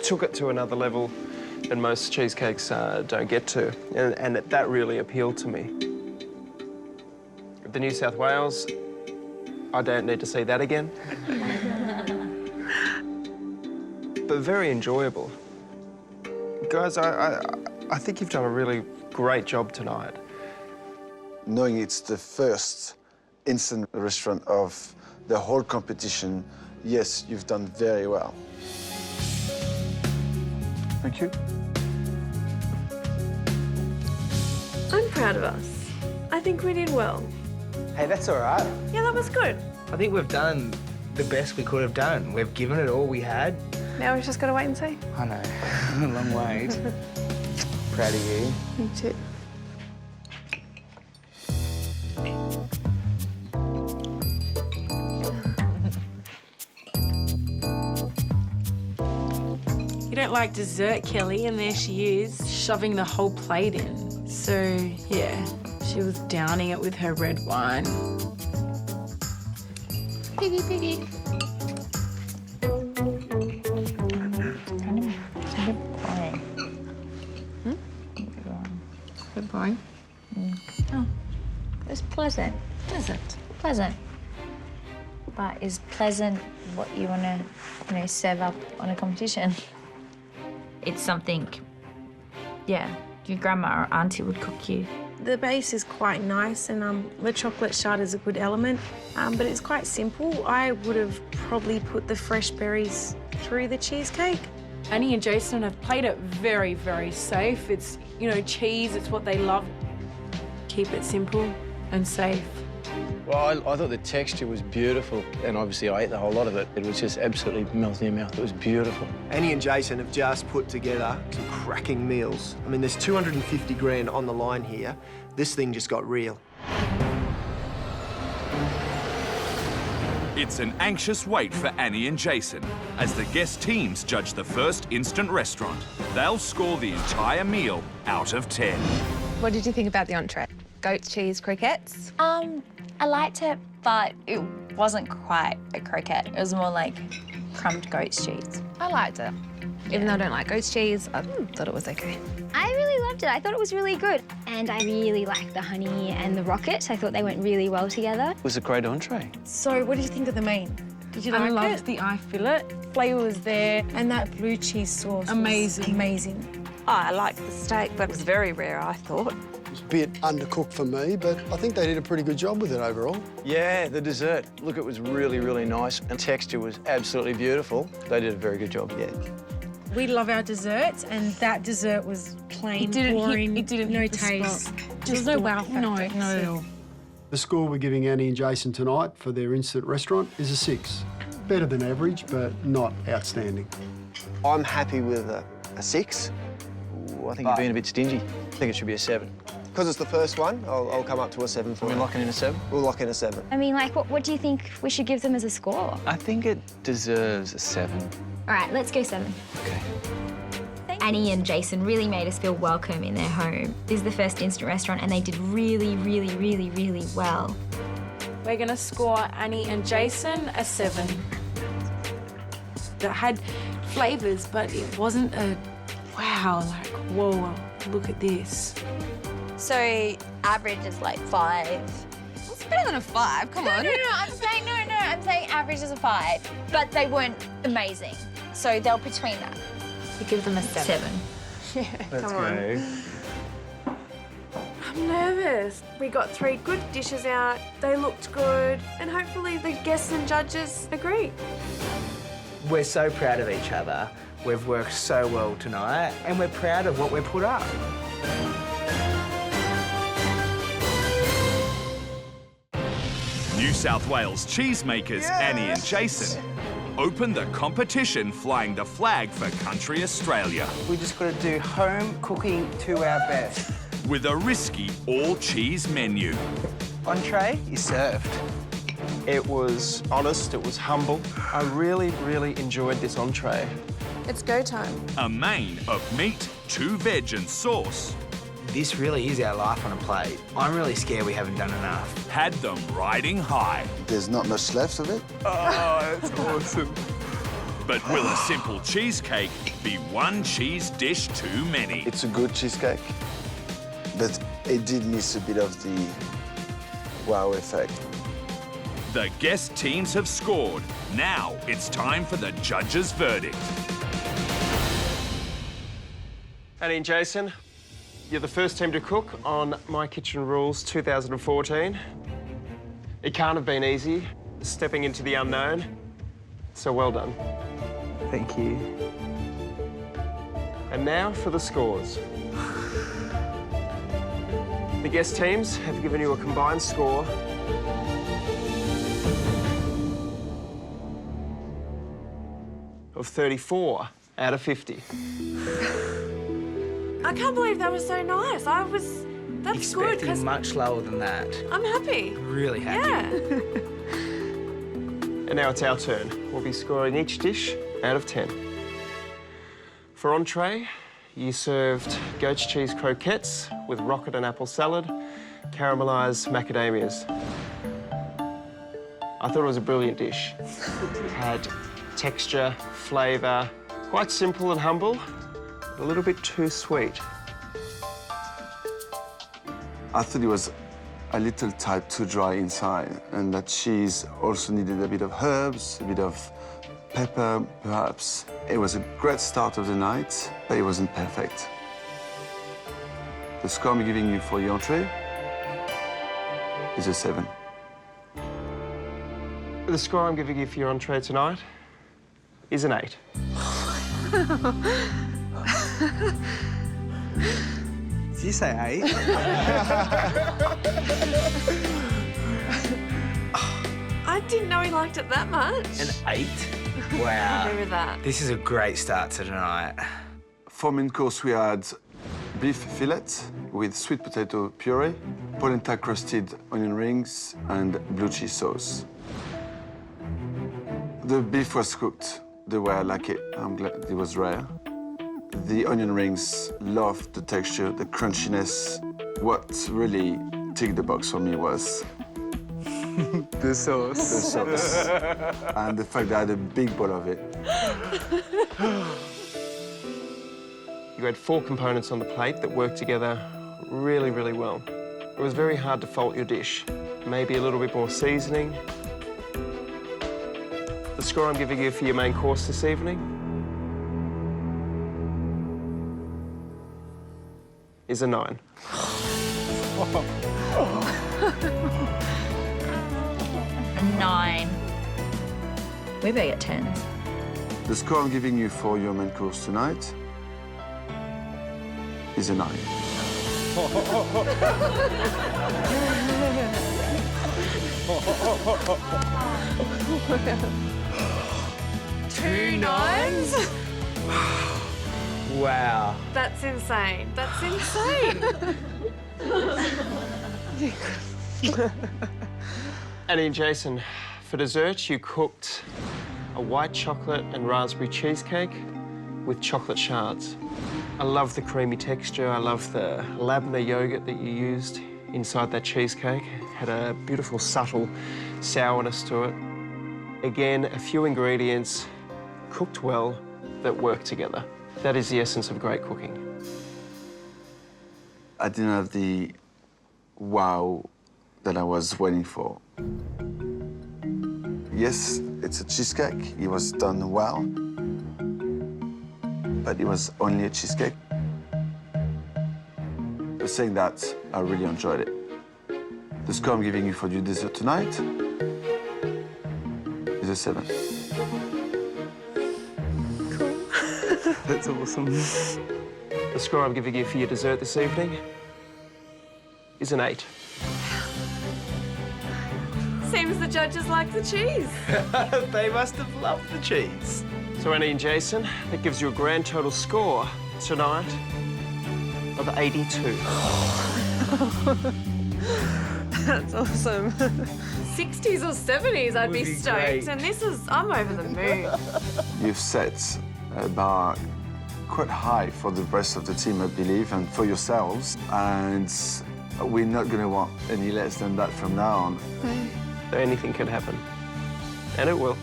took it to another level that most cheesecakes don't get to, and that really appealed to me. The New South Wales, I don't need to see that again. But very enjoyable. Guys, I think you've done a really great job tonight. Knowing it's the first instant restaurant of the whole competition, yes, you've done very well. Thank you. I'm proud of us. I think we did well. Hey, that's all right. Yeah, that was good. I think we've done the best we could have done. We've given it all we had. Now we've just got to wait and see. I know, a long wait. Proud of you. Me too. You don't like dessert, Kelly, and there she is, shoving the whole plate in. So, yeah, she was downing it with her red wine. Piggy, piggy. Good boy. Oh, it was pleasant. Pleasant. But is pleasant what you want to, serve up on a competition? It's something, yeah, your grandma or auntie would cook you. The base is quite nice, and the chocolate chard is a good element, but it's quite simple. I would have probably put the fresh berries through the cheesecake. Annie and Jason have played it very, very safe. It's, cheese, it's what they love. Keep it simple and safe. Well, I thought the texture was beautiful, and obviously I ate the whole lot of it. It was just absolutely melting in your mouth. It was beautiful. Annie and Jason have just put together some cracking meals. I mean, there's 250 grand on the line here. This thing just got real. It's an anxious wait for Annie and Jason as the guest teams judge the first instant restaurant. They'll score the entire meal out of 10. What did you think about the entree? Goat's cheese croquettes? I liked it, but it wasn't quite a croquette. It was more like crumbed goat's cheese. I liked it. Even though I don't like goat's cheese, I thought it was okay. I really loved it. I thought it was really good. And I really liked the honey and the rocket. I thought they went really well together. It was a great entree. So what did you think of the main? Did you like it? I loved the eye fillet. Flavour was there. And that blue cheese sauce was amazing. I liked the steak, but it was very rare, I thought. It was a bit undercooked for me, but I think they did a pretty good job with it overall. Yeah, the dessert. Look, it was really, really nice, and texture was absolutely beautiful. They did a very good job, yeah. We love our desserts, and that dessert was plain, boring. It didn't no taste. There's no wow factor. No, not at all. The score we're giving Annie and Jason tonight for their instant restaurant is a 6. Better than average, but not outstanding. I'm happy with a 6. Ooh, I think you're being a bit stingy. I think it should be a 7. Because it's the first one, I'll come up to a 7 for We're locking in a 7? We'll lock in a 7. I mean, like, what do you think we should give them as a score? I think it deserves a 7. All right, let's go 7. Okay. Annie and Jason really made us feel welcome in their home. This is the first instant restaurant, and they did really, really, really, really well. We're going to score Annie and Jason a 7. It had flavours, but it wasn't a wow, like, whoa, look at this. So average is like 5. It's better than a 5, come on. No, I'm saying average is a 5. But they weren't amazing. So they're between that. We give them a 7. Yeah, come on. I'm nervous. We got 3 good dishes out, they looked good, and hopefully the guests and judges agree. We're so proud of each other. We've worked so well tonight, and we're proud of what we've put up. New South Wales cheesemakers Annie and Jason open the competition flying the flag for country Australia. We just got to do home cooking to our best. With a risky all-cheese menu. Entree is served. It was honest, it was humble. I really, really enjoyed this entree. It's go time. A main of meat, 2 veg and sauce. This really is our life on a plate. I'm really scared we haven't done enough. Had them riding high. There's not much left of it. Oh, that's awesome. But will a simple cheesecake be one cheese dish too many? It's a good cheesecake, but it did miss a bit of the wow effect. The guest teams have scored. Now it's time for the judges' verdict. Annie and Jason, you're the first team to cook on My Kitchen Rules 2014. It can't have been easy, stepping into the unknown, so well done. Thank you. And now for the scores. The guest teams have given you a combined score of 34 out of 50. I can't believe that was so nice. That's good. Expecting much lower than that. I'm happy. Really happy. Yeah. And now it's our turn. We'll be scoring each dish out of 10. For entree, you served goat's cheese croquettes with rocket and apple salad, caramelised macadamias. I thought it was a brilliant dish. It had texture, flavour, quite simple and humble, a little bit too sweet. I thought it was a little tight, too dry inside, and that cheese also needed a bit of herbs, a bit of pepper, perhaps. It was a great start of the night, but it wasn't perfect. The score I'm giving you for the entree is a 7. The score I'm giving you for your entree tonight is an 8. Did you say 8? I didn't know he liked it that much. An 8? I'm Wow. happy with that. This is a great start to tonight. For main course, we had beef fillet with sweet potato puree, polenta crusted onion rings, and blue cheese sauce. The beef was cooked the way I like it. I'm glad it was rare. The onion rings, loved the texture, the crunchiness. What really ticked the box for me was the sauce. The sauce. And the fact that I had a big bowl of it. You had 4 components on the plate that worked together really, really well. It was very hard to fault your dish. Maybe a little bit more seasoning. The score I'm giving you for your main course this evening is a 9. A 9. We better get 10s. The score I'm giving you for your main course tonight is a 9. Two 9s? Wow. That's insane. That's insane. Annie and Jason, for dessert, you cooked a white chocolate and raspberry cheesecake with chocolate shards. I love the creamy texture. I love the labneh yogurt that you used inside that cheesecake. Had a beautiful, subtle sourness to it. Again, a few ingredients cooked well that work together. That is the essence of great cooking. I didn't have the wow that I was waiting for. Yes, it's a cheesecake. It was done well, but it was only a cheesecake. Saying that, I really enjoyed it. The score I'm giving you for your dessert tonight is a 7. Cool. That's awesome. The score I'm giving you for your dessert this evening is an 8. Seems the judges like the cheese. They must have loved the cheese. So, Annie and Jason, that gives you a grand total score tonight of 82. That's awesome. 60s or 70s, I'd be stoked. great. And this is, I'm over the moon. You've set a bar quite high for the rest of the team, I believe, and for yourselves. And we're not going to want any less than that from now on. Anything can happen. And it will.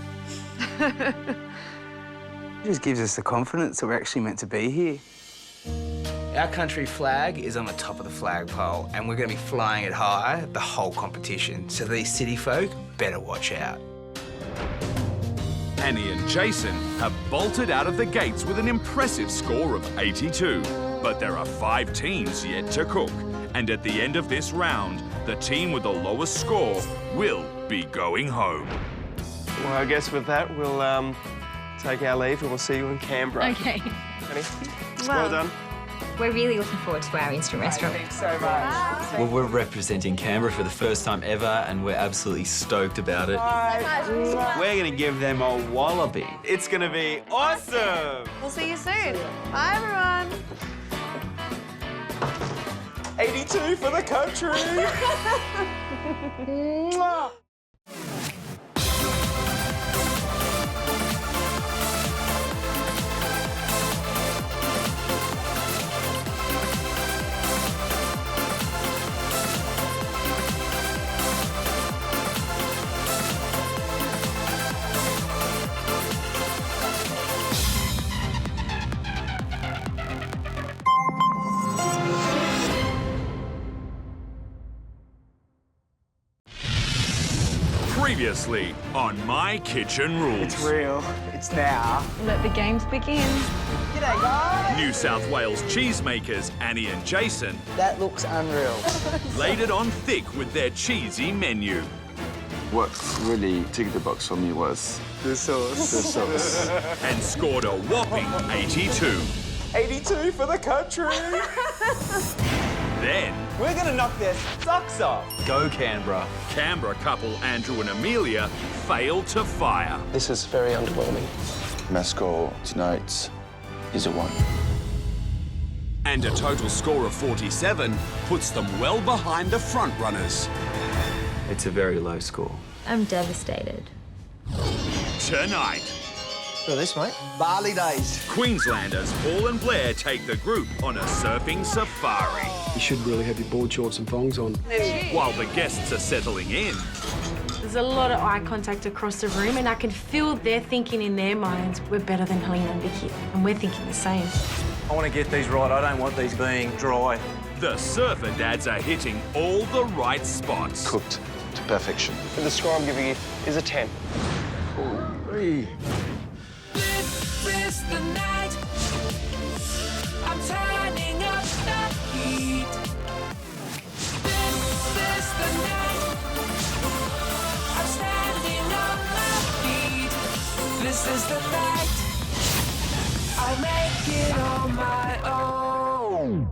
It just gives us the confidence that we're actually meant to be here. Our country flag is on the top of the flagpole, and we're going to be flying it high the whole competition. So these city folk better watch out. Annie and Jason have bolted out of the gates with an impressive score of 82. But there are 5 teams yet to cook. And at the end of this round, the team with the lowest score will be going home. Well, I guess with that, we'll take our leave and we'll see you in Canberra. Okay. Annie, well done. We're really looking forward to our instant restaurant. Thanks so much. Well, we're representing Canberra for the first time ever, and we're absolutely stoked about it. We're going to give them a wallaby. It's going to be awesome. We'll see you soon. Bye, everyone. 82 for the country. Previously on My Kitchen Rules. It's real. It's now. Let the games begin. G'day, guys. New South Wales cheesemakers Annie and Jason That looks unreal. laid it on thick with their cheesy menu. What really ticked the box for me was The sauce. the sauce. And scored a whopping 82. 82 for the country. Then, We're going to knock their socks off. Go Canberra. Canberra couple Andrew and Amelia failed to fire. This is very underwhelming. My score tonight is a 1. And a total score of 47 puts them well behind the front runners. It's a very low score. I'm devastated. Tonight, Look at this, mate. Bali days. Queenslanders Paul and Blair take the group on a surfing safari. You should really have your board shorts and thongs on. While the guests are settling in, There's a lot of eye contact across the room, and I can feel they're thinking in their minds, we're better than Helena and Vicky, and we're thinking the same. I want to get these right. I don't want these being dry. the surfer dads are hitting all the right spots. Cooked to perfection. The score I'm giving you is a 10. Hey. This is the night. I'm turning up the heat. This is the night. I'm standing on my feet. This is the night. I make it on my own.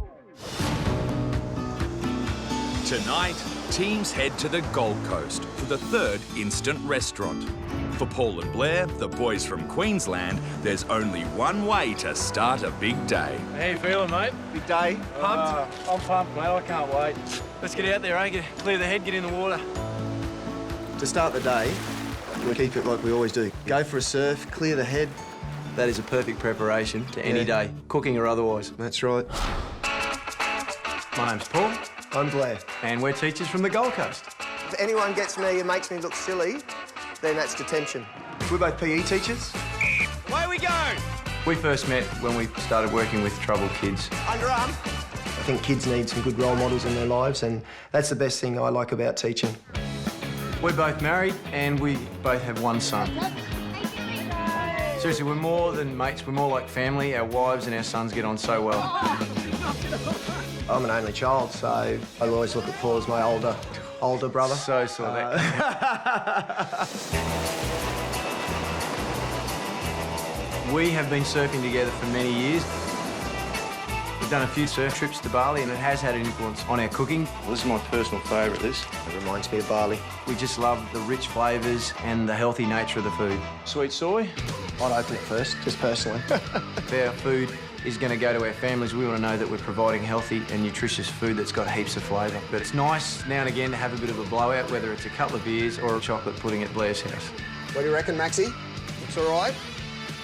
Tonight, teams head to the Gold Coast for the third instant restaurant. For Paul and Blair, the boys from Queensland, there's only one way to start a big day. How you feeling, mate? Big day. Pumped? I'm pumped, mate. I can't wait. Let's get out there, eh? Clear the head, get in the water. To start the day, we keep it like we always do. Go for a surf, clear the head. That is a perfect preparation to any day, cooking or otherwise. That's right. My name's Paul. I'm Blair. And we're teachers from the Gold Coast. If anyone gets me and makes me look silly, then that's detention. We're both PE teachers. Away we go! We first met when we started working with troubled kids. Underarm. I think kids need some good role models in their lives, and that's the best thing I like about teaching. We're both married and we both have one son. Seriously, we're more than mates, we're more like family. Our wives and our sons get on so well. I'm an only child, so I always look at Paul as my older brother. So saw that. We have been surfing together for many years. We've done a few surf trips to Bali and it has had an influence on our cooking. Well, this is my personal favourite, this. It reminds me of Bali. We just love the rich flavours and the healthy nature of the food. Sweet soy? I'd open it first, just personally. If our food is going to go to our families, we want to know that we're providing healthy and nutritious food that's got heaps of flavour. But it's nice now and again to have a bit of a blowout, whether it's a couple of beers or a chocolate pudding at Blair's house. What do you reckon, Maxie? Looks all right?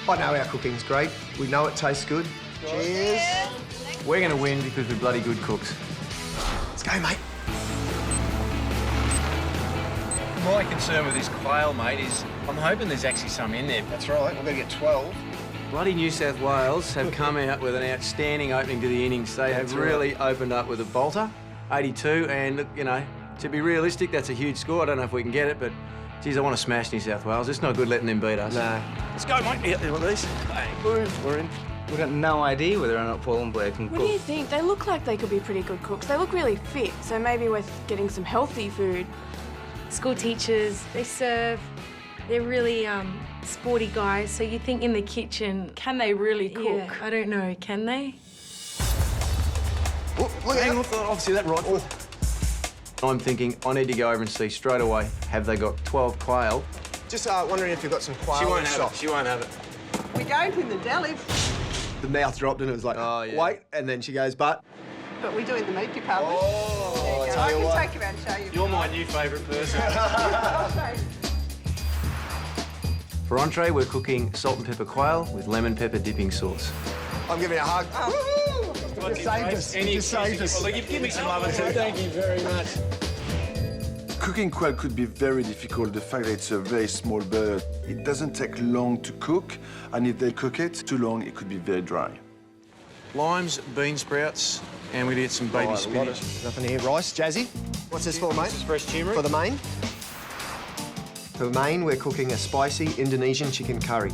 I know our cooking's great. We know it tastes good. Cheers. We're going to win because we're bloody good cooks. Let's go, mate. My concern with this quail, mate, is I'm hoping there's actually some in there. That's right. We're going to get 12. Bloody New South Wales have come out with an outstanding opening to the innings. They have really opened up with a bolter, 82, and look, you know, to be realistic, that's a huge score. I don't know if we can get it, but geez, I want to smash New South Wales. It's not good letting them beat us. No. Let's go, mate. Yeah, one of these. We're in. We've got no idea whether or not Paul and Blair can cook. What do you think? They look like they could be pretty good cooks. They look really fit, so maybe we're getting some healthy food. School teachers, they serve. They're really sporty guys, so you think in the kitchen, can they really cook? Yeah, I don't know, can they? Oh, look hang on, obviously that right foot. I'm thinking I need to go over and see straight away, have they got 12 quail? Just wondering if you've got some quail. She won't have it. She won't have it. We don't in the deli. The mouth dropped and it was like, oh, yeah. Wait, and then she goes, but we do in the meat department. Oh, I can take you around and show you. You're my new favourite person. For entree, we're cooking salt and pepper quail with lemon pepper dipping sauce. I'm giving you a hug. You saved us. You saved us. Well, give me some love too. Thank you very much. Cooking quail could be very difficult, the fact that it's a very small bird. It doesn't take long to cook, and if they cook it too long, it could be very dry. Limes, bean sprouts, and we get some baby spinach. Nothing here. Rice, Jazzy. What's this for, mate? This is fresh turmeric. For the main? For the main, we're cooking a spicy Indonesian chicken curry.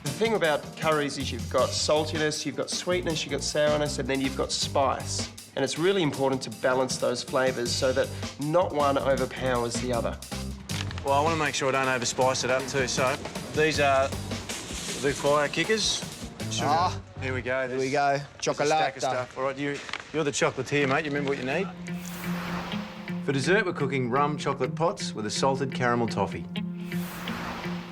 The thing about curries is you've got saltiness, you've got sweetness, you've got sourness, and then you've got spice. And it's really important to balance those flavours so that not one overpowers the other. Well, I want to make sure I don't overspice it up too, so these are the fire kickers. Sugar. Here we go. Here we go. Chocolate. Stack of stuff. All right, you're the chocolatier, mate. You remember what you need? For dessert, we're cooking rum chocolate pots with a salted caramel toffee.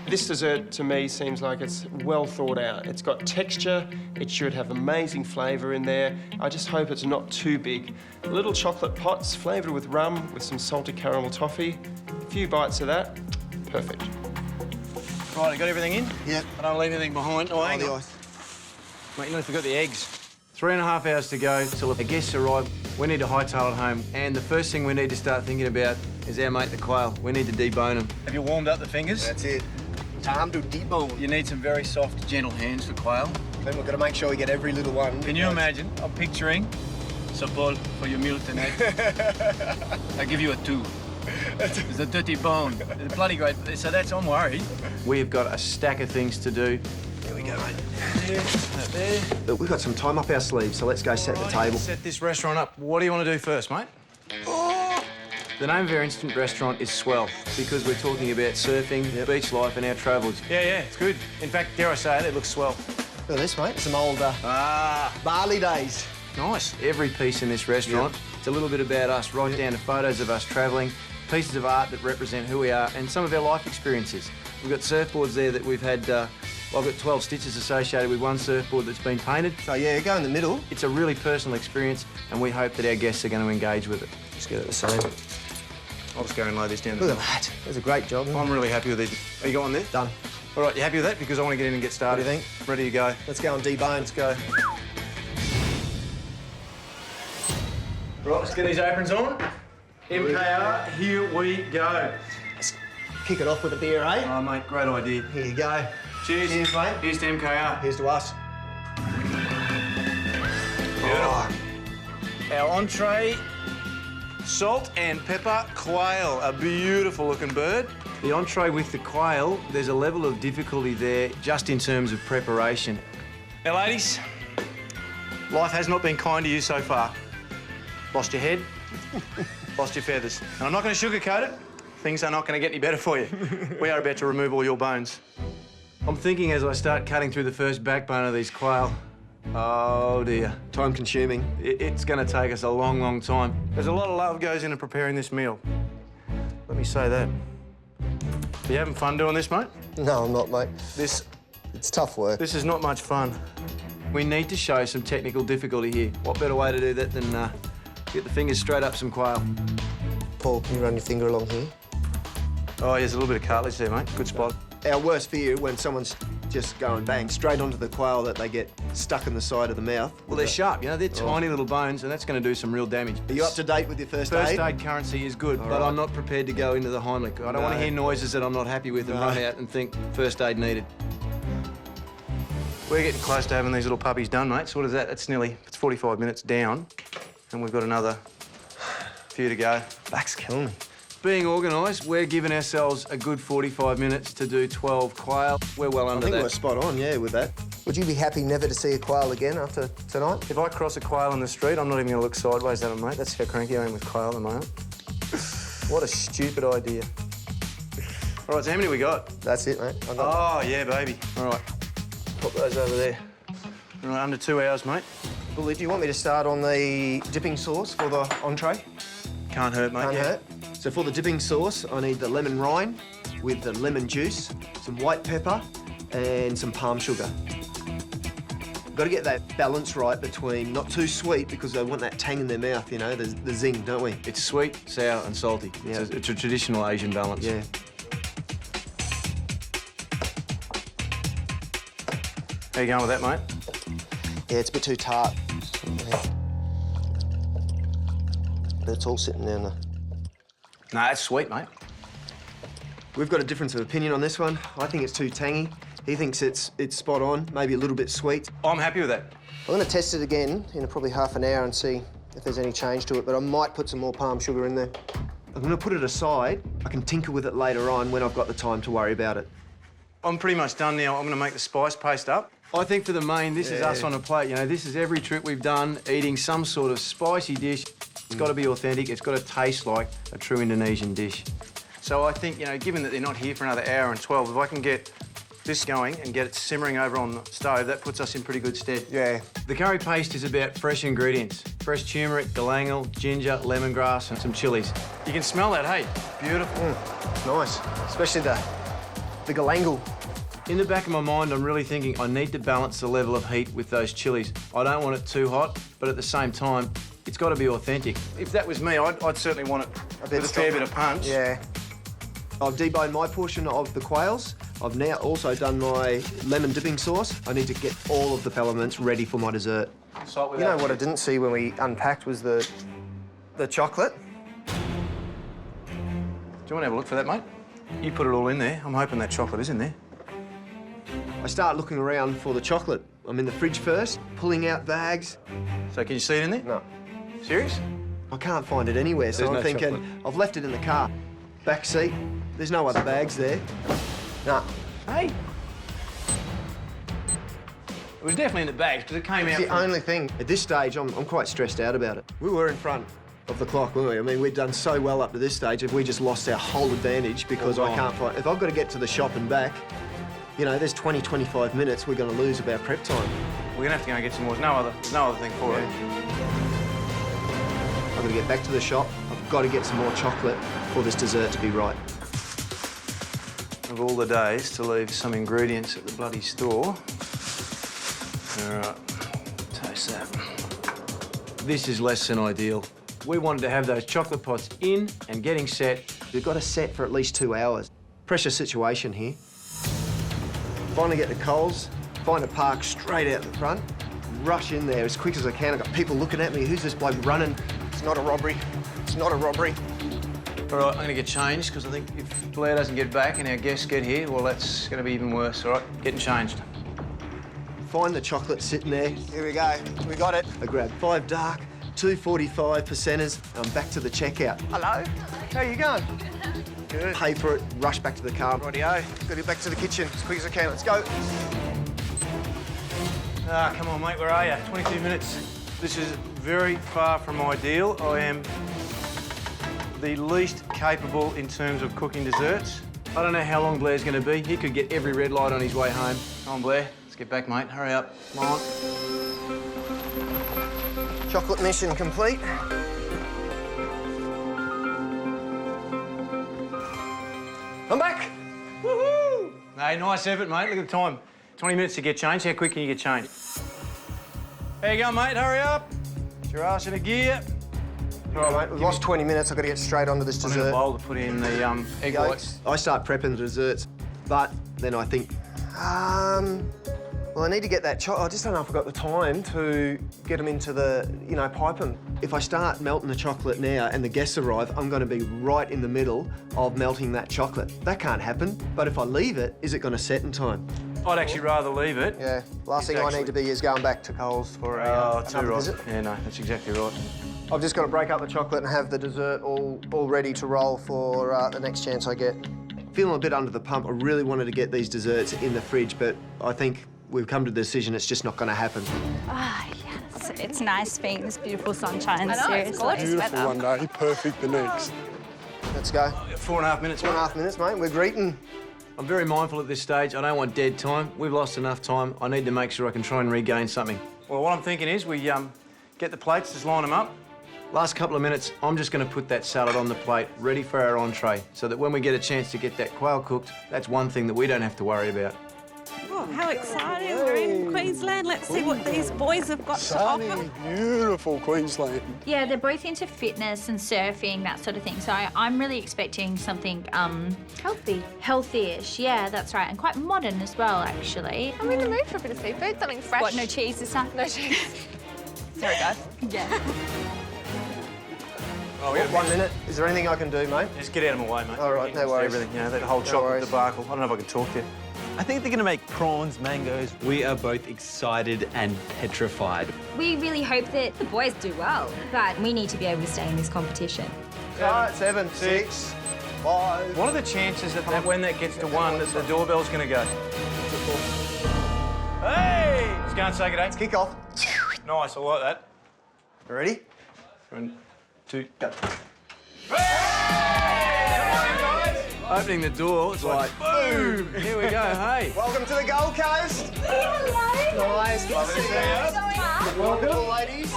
This dessert, to me, seems like it's well thought out. It's got texture, it should have amazing flavour in there. I just hope it's not too big. Little chocolate pots flavoured with rum with some salted caramel toffee. A few bites of that, perfect. Right, you got everything in? Yep. I don't leave anything behind. Oh, hang on. Mate, you nearly forgot the eggs. 3.5 hours to go till the guests arrive. We need to hightail it home. And the first thing we need to start thinking about is our mate, the quail. We need to debone them. Have you warmed up the fingers? That's it. Time to debone. You need some very soft, gentle hands for quail. Then we've got to make sure we get every little one. Can you imagine? I'm picturing, so Paul, for your meal tonight, I give you a 2. It's a dirty bone. It's bloody great. So that's, I'm worried. We've got a stack of things to do. There we go, mate. There. Look, we've got some time up our sleeves, so let's go set the table. Set this restaurant up. What do you want to do first, mate? Oh. The name of our instant restaurant is Swell because we're talking about surfing, beach life and our travels. Yeah, it's good. In fact, dare I say it looks swell. Look at this, mate. Some old Bali days. Nice. Every piece in this restaurant, it's a little bit about us, right down to photos of us travelling, pieces of art that represent who we are and some of our life experiences. We've got surfboards there that we've had, I've got 12 stitches associated with one surfboard that's been painted. So yeah, go in the middle. It's a really personal experience and we hope that our guests are going to engage with it. Just get it the same. I'll just go and lay this down. Look at that. That's a great job. I'm really happy with this. Are you going there? Done. All right, you happy with that? Because I want to get in and get started. What do you think? Ready to go. Let's go and debone. Let's go. Right, let's get these aprons on. MKR, here we go. Let's kick it off with a beer, eh? Oh, mate, great idea. Here you go. Cheers. Cheers, mate. Here's to MKR. Here's to us. Oh. Our entree, salt and pepper quail, a beautiful looking bird. The entree with the quail, there's a level of difficulty there just in terms of preparation. Now, ladies, life has not been kind to you so far. Lost your head, lost your feathers. And I'm not going to sugarcoat it. Things are not going to get any better for you. We are about to remove all your bones. I'm thinking as I start cutting through the first backbone of these quail, oh dear. Time consuming. It's going to take us a long, long time. There's a lot of love goes into preparing this meal. Let me say that. Are you having fun doing this, mate? No, I'm not, mate. It's tough work. This is not much fun. We need to show some technical difficulty here. What better way to do that than get the fingers straight up some quail? Paul, can you run your finger along here? Oh, there's a little bit of cartilage there, mate. Good spot. Our worst fear when someone's just going bang straight onto the quail that they get stuck in the side of the mouth. Well, they're sharp, you know, they're tiny little bones, and that's going to do some real damage. Are you up to date with your first aid? First aid currency is good, but I'm not prepared to go into the Heimlich. I don't want to hear noises that I'm not happy with and run out and think first aid needed. We're getting close to having these little puppies done, mate. So what is that? It's 45 minutes down, and we've got another few to go. Back's killing me. Being organised, we're giving ourselves a good 45 minutes to do 12 quail. We're well under that. I think we're spot on, yeah, with that. Would you be happy never to see a quail again after tonight? If I cross a quail in the street, I'm not even going to look sideways at them, mate. That's how cranky I am with quail at the moment. What a stupid idea. All right, so how many we got? That's it, mate. Oh, yeah, baby. All right. Pop those over there. All right, under 2 hours, mate. Bully, do you want me to start on the dipping sauce for the entree? Can't hurt, mate. Can't hurt. So for the dipping sauce, I need the lemon rind with the lemon juice, some white pepper, and some palm sugar. Got to get that balance right between not too sweet because they want that tang in their mouth, you know, the zing, don't we? It's sweet, sour, and salty. Yeah. It's a traditional Asian balance. Yeah. How you going with that, mate? Yeah, it's a bit too tart. But it's all sitting down there. No, that's sweet, mate. We've got a difference of opinion on this one. I think it's too tangy. He thinks it's spot on, maybe a little bit sweet. I'm happy with that. I'm going to test it again in probably half an hour and see if there's any change to it, but I might put some more palm sugar in there. I'm going to put it aside. I can tinker with it later on when I've got the time to worry about it. I'm pretty much done now. I'm going to make the spice paste up. I think for the main, this is us on a plate. You know, this is every trip we've done, eating some sort of spicy dish. It's got to be authentic. It's got to taste like a true Indonesian dish. So I think, you know, given that they're not here for another hour and 12, if I can get this going and get it simmering over on the stove, that puts us in pretty good stead. Yeah. The curry paste is about fresh ingredients. Fresh turmeric, galangal, ginger, lemongrass and some chillies. You can smell that, hey? Beautiful. It's nice, especially the galangal. In the back of my mind, I'm really thinking I need to balance the level of heat with those chilies. I don't want it too hot, but at the same time, it's got to be authentic. If that was me, I'd certainly want it with a fair bit of punch. Yeah. I've deboned my portion of the quails. I've now also done my lemon dipping sauce. I need to get all of the elements ready for my dessert. You know what I didn't see when we unpacked was the chocolate. Do you want to have a look for that, mate? You put it all in there. I'm hoping that chocolate is in there. I start looking around for the chocolate. I'm in the fridge first, pulling out bags. So can you see it in there? No. Serious? I can't find it anywhere, so I'm thinking, chocolate. I've left it in the car. Back seat, there's no other bags there. Nah. Hey. It was definitely in the bags because it came out. It's the only thing. At this stage, I'm quite stressed out about it. We were in front of the clock, weren't we? I mean, we'd done so well up to this stage. If we just lost our whole advantage because I can't find. If I've got to get to the shop and back, you know, there's 20, 25 minutes we're going to lose of our prep time. We're going to have to go and get some more. There's no other thing for it. I've got to get back to the shop. I've got to get some more chocolate for this dessert to be right. Of all the days to leave some ingredients at the bloody store. All right, taste that. This is less than ideal. We wanted to have those chocolate pots in and getting set. We've got to set for at least 2 hours. Pressure situation here. Finally get to Coles, find a park straight out the front, rush in there as quick as I can. I've got people looking at me. Who's this bloke running? It's not a robbery. It's not a robbery. All right, I'm going to get changed because I think if Blair doesn't get back and our guests get here, well, that's going to be even worse. All right, getting changed. Find the chocolate sitting there. Here we go. We got it. I grabbed 5 dark, 2 45%ers, and I'm back to the checkout. Hello. How you going? Good. Pay for it, rush back to the car. Rightio. Got to get back to the kitchen as quick as I can. Let's go. Ah, come on, mate, where are you? 22 minutes. This is very far from ideal. I am the least capable in terms of cooking desserts. I don't know how long Blair's going to be. He could get every red light on his way home. Come on, Blair. Let's get back, mate. Hurry up. Come on. Chocolate mission complete. I'm back. Woohoo! Hey, nice effort, mate. Look at the time. 20 minutes to get changed. How quick can you get changed? There you go, mate. Hurry up. Get your ass in a gear. All right, mate. We've lost 20 minutes. I've got to get straight onto this dessert. I need a bowl to put in the egg whites. I start prepping the desserts, but then I think, well, I need to get that chocolate. I just don't know if I've got the time to get them into the, pipe them. If I start melting the chocolate now and the guests arrive, I'm going to be right in the middle of melting that chocolate. That can't happen. But if I leave it, is it going to set in time? I'd actually rather leave it. Yeah. Last thing I need to be is going back to Coles for another visit. Yeah, no, that's exactly right. I've just got to break up the chocolate and have the dessert all ready to roll for the next chance I get. Feeling a bit under the pump. I really wanted to get these desserts in the fridge, but I think we've come to the decision it's just not going to happen. Ah, yes. It's nice being this beautiful sunshine, I know, seriously. it's gorgeous Beautiful weather. one day, perfect the next. Let's go. 4.5 minutes, mate. 4.5 minutes, mate. We're greeting. I'm very mindful at this stage. I don't want dead time. We've lost enough time. I need to make sure I can try and regain something. Well, what I'm thinking is we get the plates, just line them up. Last couple of minutes, I'm just going to put that salad on the plate, ready for our entree, so that when we get a chance to get that quail cooked, that's one thing that we don't have to worry about. Oh, how exciting. We're in Queensland. Let's see what these boys have got to offer. Sunny, beautiful Queensland. Yeah, they're both into fitness and surfing, that sort of thing. So I'm really expecting something Healthy. healthy-ish. Yeah, that's right, and quite modern as well, actually. I'm in the mood for a bit of seafood, something fresh. What, no cheese this time? No cheese. Sorry, guys. Yeah. Oh, we got 1 minute. Is there anything I can do, mate? Just get out of my way, mate. All right, no worries. Everything, that whole chocolate debacle. I don't know if I can talk to you. I think they're going to make prawns, mangoes. We are both excited and petrified. We really hope that the boys do well, but we need to be able to stay in this competition. 7, 6, 5. What are the chances that when that gets to 1, that the doorbell's going to go? Hey! Let's go and say good day. Let's kick off. Nice, I like that. Ready? 1, 2, go. Opening the door, it's like, boom! Here we go, hey. Welcome to the Gold Coast. Hello. Nice, good to see you. Welcome, ladies.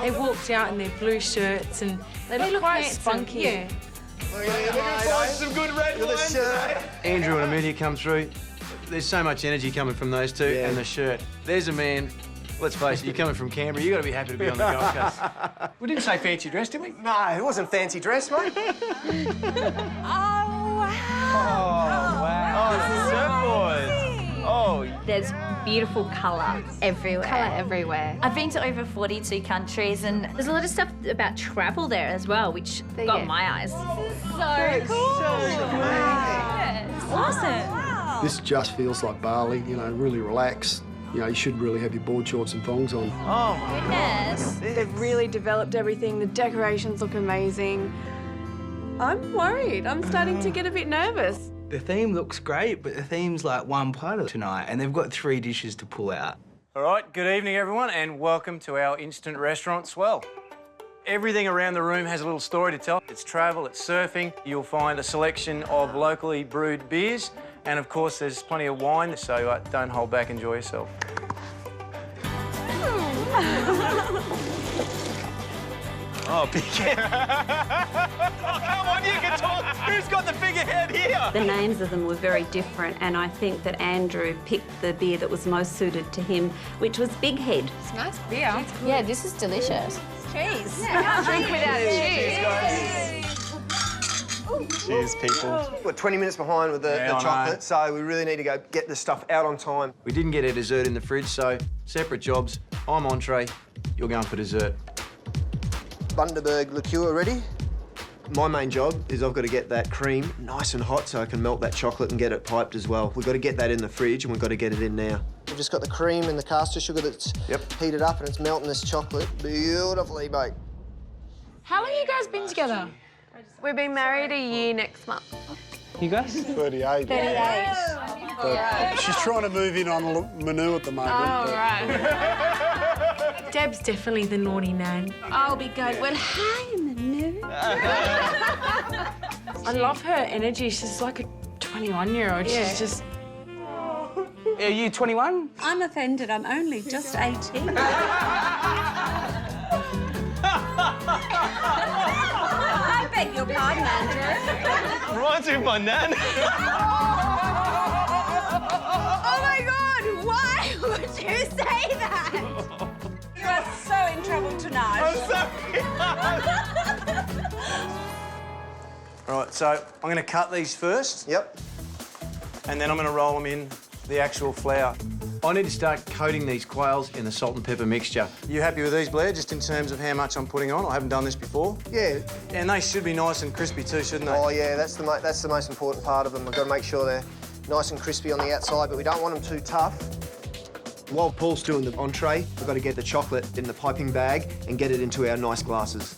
They walked out in their blue shirts and they look quite spunky. Yeah. Some good red wine today. Andrew and Amelia come through. There's so much energy coming from those two and the shirt. There's a man. Let's face it, you're coming from Canberra, you've got to be happy to be on the Gold Coast. We didn't say fancy dress, did we? No, it wasn't fancy dress, mate. There's beautiful colour everywhere. Colour everywhere. I've been to over 42 countries, and there's a lot of stuff about travel there as well, which got my eyes. So cool. Awesome. This just feels like Bali, really relaxed. You should really have your board shorts and thongs on. Oh, my goodness. They've really developed everything. The decorations look amazing. I'm worried. I'm starting to get a bit nervous. The theme looks great, but the theme's like one part of tonight, and they've got 3 dishes to pull out. All right, good evening, everyone, and welcome to our instant restaurant, Swell. Everything around the room has a little story to tell. It's travel, it's surfing. You'll find a selection of locally brewed beers, and of course, there's plenty of wine, so don't hold back, enjoy yourself. Oh, big head. Oh, come on, you can talk. Who's got the bigger head here? The names of them were very different, and I think that Andrew picked the beer that was most suited to him, which was Big Head. It's nice beer. Yeah, this is delicious. Cheese. Yeah, can't drink without cheese. Cheers, people. We're 20 minutes behind with the chocolate, so we really need to go get the stuff out on time. We didn't get our dessert in the fridge, so separate jobs. I'm entree, you're going for dessert. Bundaberg liqueur ready. My main job is I've got to get that cream nice and hot so I can melt that chocolate and get it piped as well. We've got to get that in the fridge and we've got to get it in now. We've just got the cream and the caster sugar that's heated up and it's melting this chocolate beautifully, mate. How long have you guys been together? We've been married a year next month. You guys? 38. 38. But she's trying to move in on a menu at the moment. Oh, right. Deb's definitely the naughty nan. I'll be going, well, hi, Manu. I love her energy. She's like a 21-year-old. Yeah. She's just... Are you 21? I'm offended. I'm only just 18. I beg your pardon, Andrew. Reminds me of my nan. Oh, my God! Why would you say that? You are so in trouble tonight. I'm sorry. All right, so I'm going to cut these first. Yep. And then I'm going to roll them in the actual flour. I need to start coating these quails in the salt and pepper mixture. You happy with these, Blair, just in terms of how much I'm putting on? I haven't done this before. Yeah. And they should be nice and crispy too, shouldn't they? Oh, yeah, that's the most important part of them. We've got to make sure they're nice and crispy on the outside, but we don't want them too tough. While Paul's doing the entree, we've got to get the chocolate in the piping bag and get it into our nice glasses.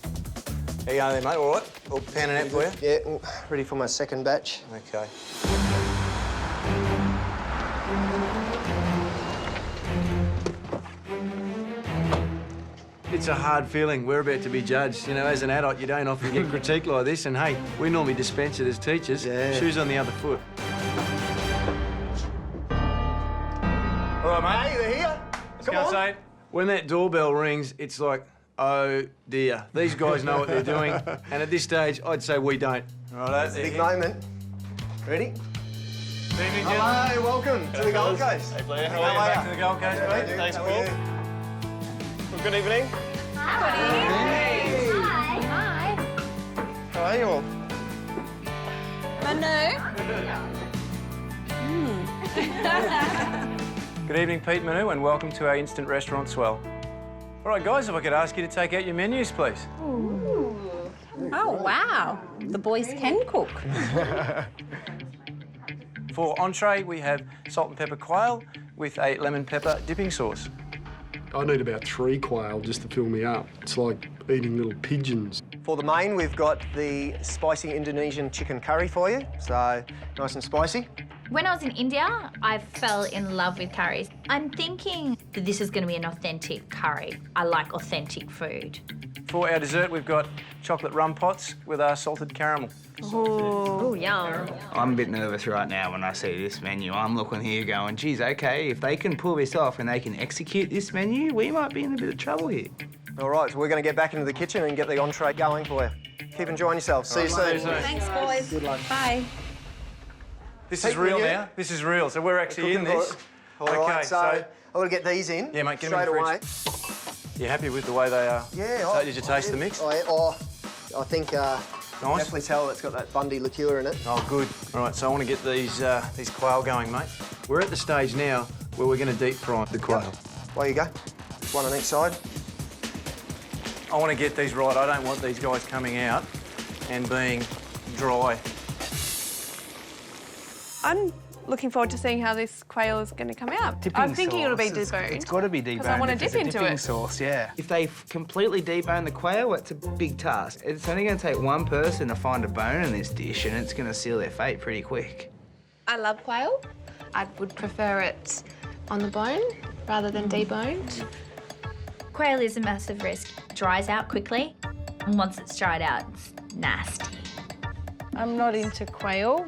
There you go, then, mate. All right. All panning out for you? Yeah, ready for my second batch. OK. It's a hard feeling. We're about to be judged. You know, as an adult, you don't often get critiqued like this. And, hey, we normally dispense it as teachers. Yeah. Shoes on the other foot. All right, mate. Hey, they're here. Come on. Say, when that doorbell rings, it's like, oh, dear. These guys know what they're doing. And at this stage, I'd say we don't. Right, it's a big moment. Ready? Good evening, gentlemen. Hi, welcome to the Gold Coast. Hey, Blair. How are you? Back to the Gold Coast, mate. Thanks, Paul. Well, good evening. Hi. Hi. How are you all? Manu? Good evening, Pete, Manu, and welcome to our instant restaurant swell. All right, guys, if I could ask you to take out your menus, please. Ooh. Oh, wow. The boys can cook. For entree, we have salt and pepper quail with a lemon pepper dipping sauce. I need about 3 quail just to fill me up. It's like eating little pigeons. For the main, we've got the spicy Indonesian chicken curry for you. So, nice and spicy. When I was in India, I fell in love with curries. I'm thinking that this is going to be an authentic curry. I like authentic food. For our dessert, we've got chocolate rum pots with our salted caramel. Oh, yum. I'm a bit nervous right now when I see this menu. I'm looking here going, geez, OK, if they can pull this off and they can execute this menu, we might be in a bit of trouble here. All right, so we're going to get back into the kitchen and get the entree going for you. Keep enjoying yourselves. See you soon. Thanks, boys. Good luck. Bye. This is real now. This is real. So we're actually in this. All right, so I've got to get these in. Yeah, mate, get them in the fridge. You happy with the way they are? Yeah. Did you taste the mix? I think definitely tell it's got that Bundy liqueur in it. Oh, good. All right, so I want to get these quail going, mate. We're at the stage now where we're going to deep fry the quail. There you go. One on each side. I want to get these right. I don't want these guys coming out and being dry. I'm looking forward to seeing how this quail is going to come out. I'm thinking it'll be deboned. It's got to be deboned. Because I want to dip into dipping it. sauce, yeah. If they completely debone the quail, it's a big task. It's only going to take one person to find a bone in this dish, and it's going to seal their fate pretty quick. I love quail. I would prefer it on the bone rather than deboned. Quail is a massive risk. It dries out quickly, and once it's dried out, it's nasty. I'm not into quail.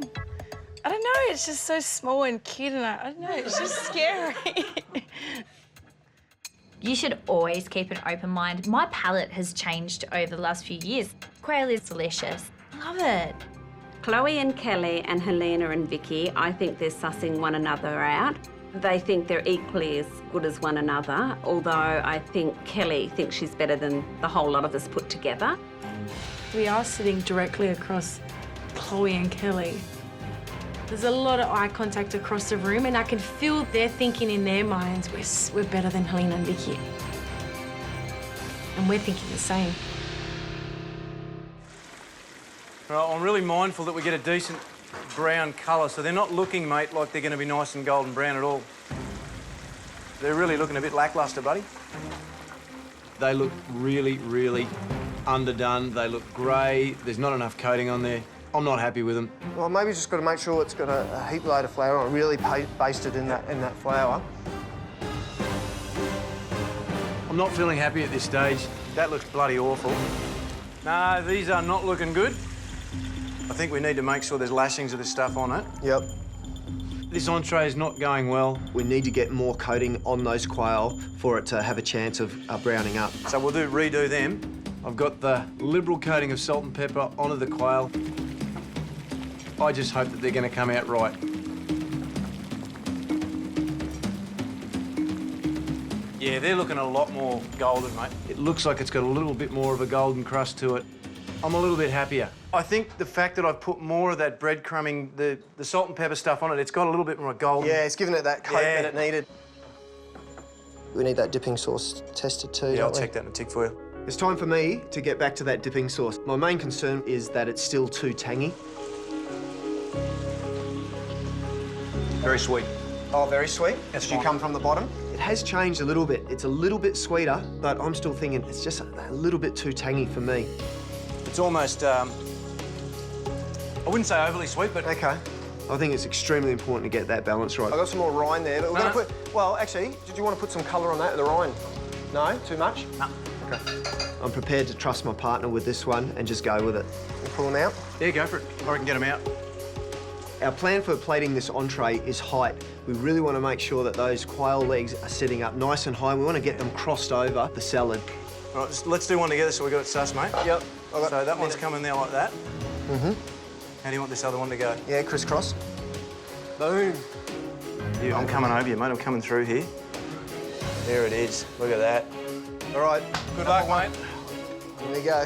I don't know, it's just so small and cute and I don't know, it's just scary. You should always keep an open mind. My palate has changed over the last few years. Quail is delicious. Love it. Chloe and Kelly and Helena and Vicky, I think they're sussing one another out. They think they're equally as good as one another, although I think Kelly thinks she's better than the whole lot of us put together. We are sitting directly across Chloe and Kelly. There's a lot of eye contact across the room, and I can feel their thinking in their minds, we're better than Helena and Vicky. And we're thinking the same. Right, I'm really mindful that we get a decent brown colour, so they're not looking, mate, like they're going to be nice and golden brown at all. They're really looking a bit lacklustre, buddy. They look really, really underdone. They look grey. There's not enough coating on there. I'm not happy with them. Well, maybe just got to make sure it's got a heap load of flour on it, really basted in that flour. I'm not feeling happy at this stage. That looks bloody awful. No, these are not looking good. I think we need to make sure there's lashings of this stuff on it. Yep. This entree is not going well. We need to get more coating on those quail for it to have a chance of browning up. So we'll redo them. I've got the liberal coating of salt and pepper onto the quail. I just hope that they're going to come out right. Yeah, they're looking a lot more golden, mate. It looks like it's got a little bit more of a golden crust to it. I'm a little bit happier. I think the fact that I've put more of that breadcrumbing, the salt and pepper stuff on it, it's got a little bit more golden. Yeah, it's given it that coat that it needed. We need that dipping sauce tested too, Yeah, I'll don't we? check that in a tick for you. It's time for me to get back to that dipping sauce. My main concern is that it's still too tangy. Very sweet. Oh, very sweet? That's Did you fine. come from the bottom? It has changed a little bit. It's a little bit sweeter, but I'm still thinking it's just a little bit too tangy for me. It's almost, I wouldn't say overly sweet, but... OK. I think it's extremely important to get that balance right. I've got some more rind there, but we're going to put... Well, actually, did you want to put some colour on that, the rind? No? Too much? No. OK. I'm prepared to trust my partner with this one and just go with it. You pull them out? Yeah, go for it. I can get them out. Our plan for plating this entree is height. We really want to make sure that those quail legs are sitting up nice and high. We want to get them crossed over the salad. All right, let's do one together so we got it sus, mate. Yep. So that one's coming there like that. Mm-hmm. How do you want this other one to go? Yeah, crisscross. Boom. Yeah, I'm coming over you, mate. I'm coming through here. There it is. Look at that. All right. Good luck, mate. Here we go.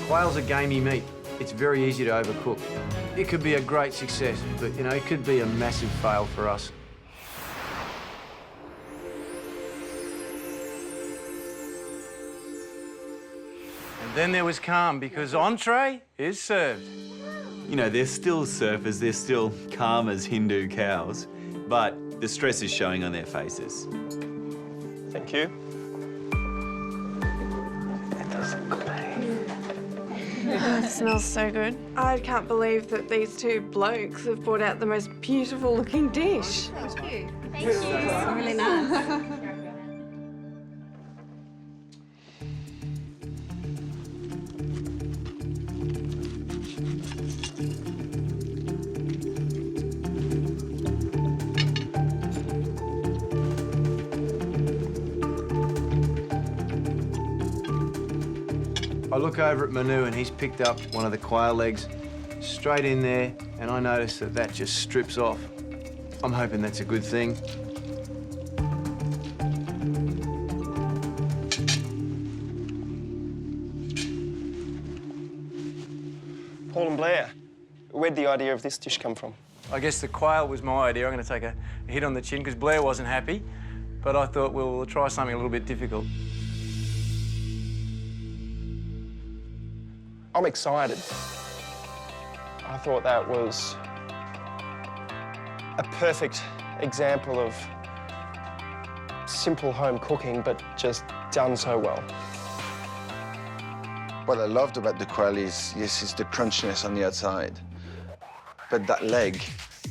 Quail's a gamey meat. It's very easy to overcook. It could be a great success, but, you know, it could be a massive fail for us. And then there was calm, because entree is served. You know, they're still surfers, they're still calm as Hindu cows, but the stress is showing on their faces. Thank you. Oh, it smells so good. I can't believe that these two blokes have brought out the most beautiful looking dish. Thank you. Thank you. It's really nice. I look over at Manu and he's picked up one of the quail legs straight in there, and I notice that that just strips off. I'm hoping that's a good thing. Paul and Blair, where'd the idea of this dish come from? I guess the quail was my idea. I'm going to take a hit on the chin because Blair wasn't happy, but I thought we'll try something a little bit difficult. I'm excited. I thought that was a perfect example of simple home cooking, but just done so well. What I loved about the quail is, yes, it's the crunchiness on the outside, but that leg,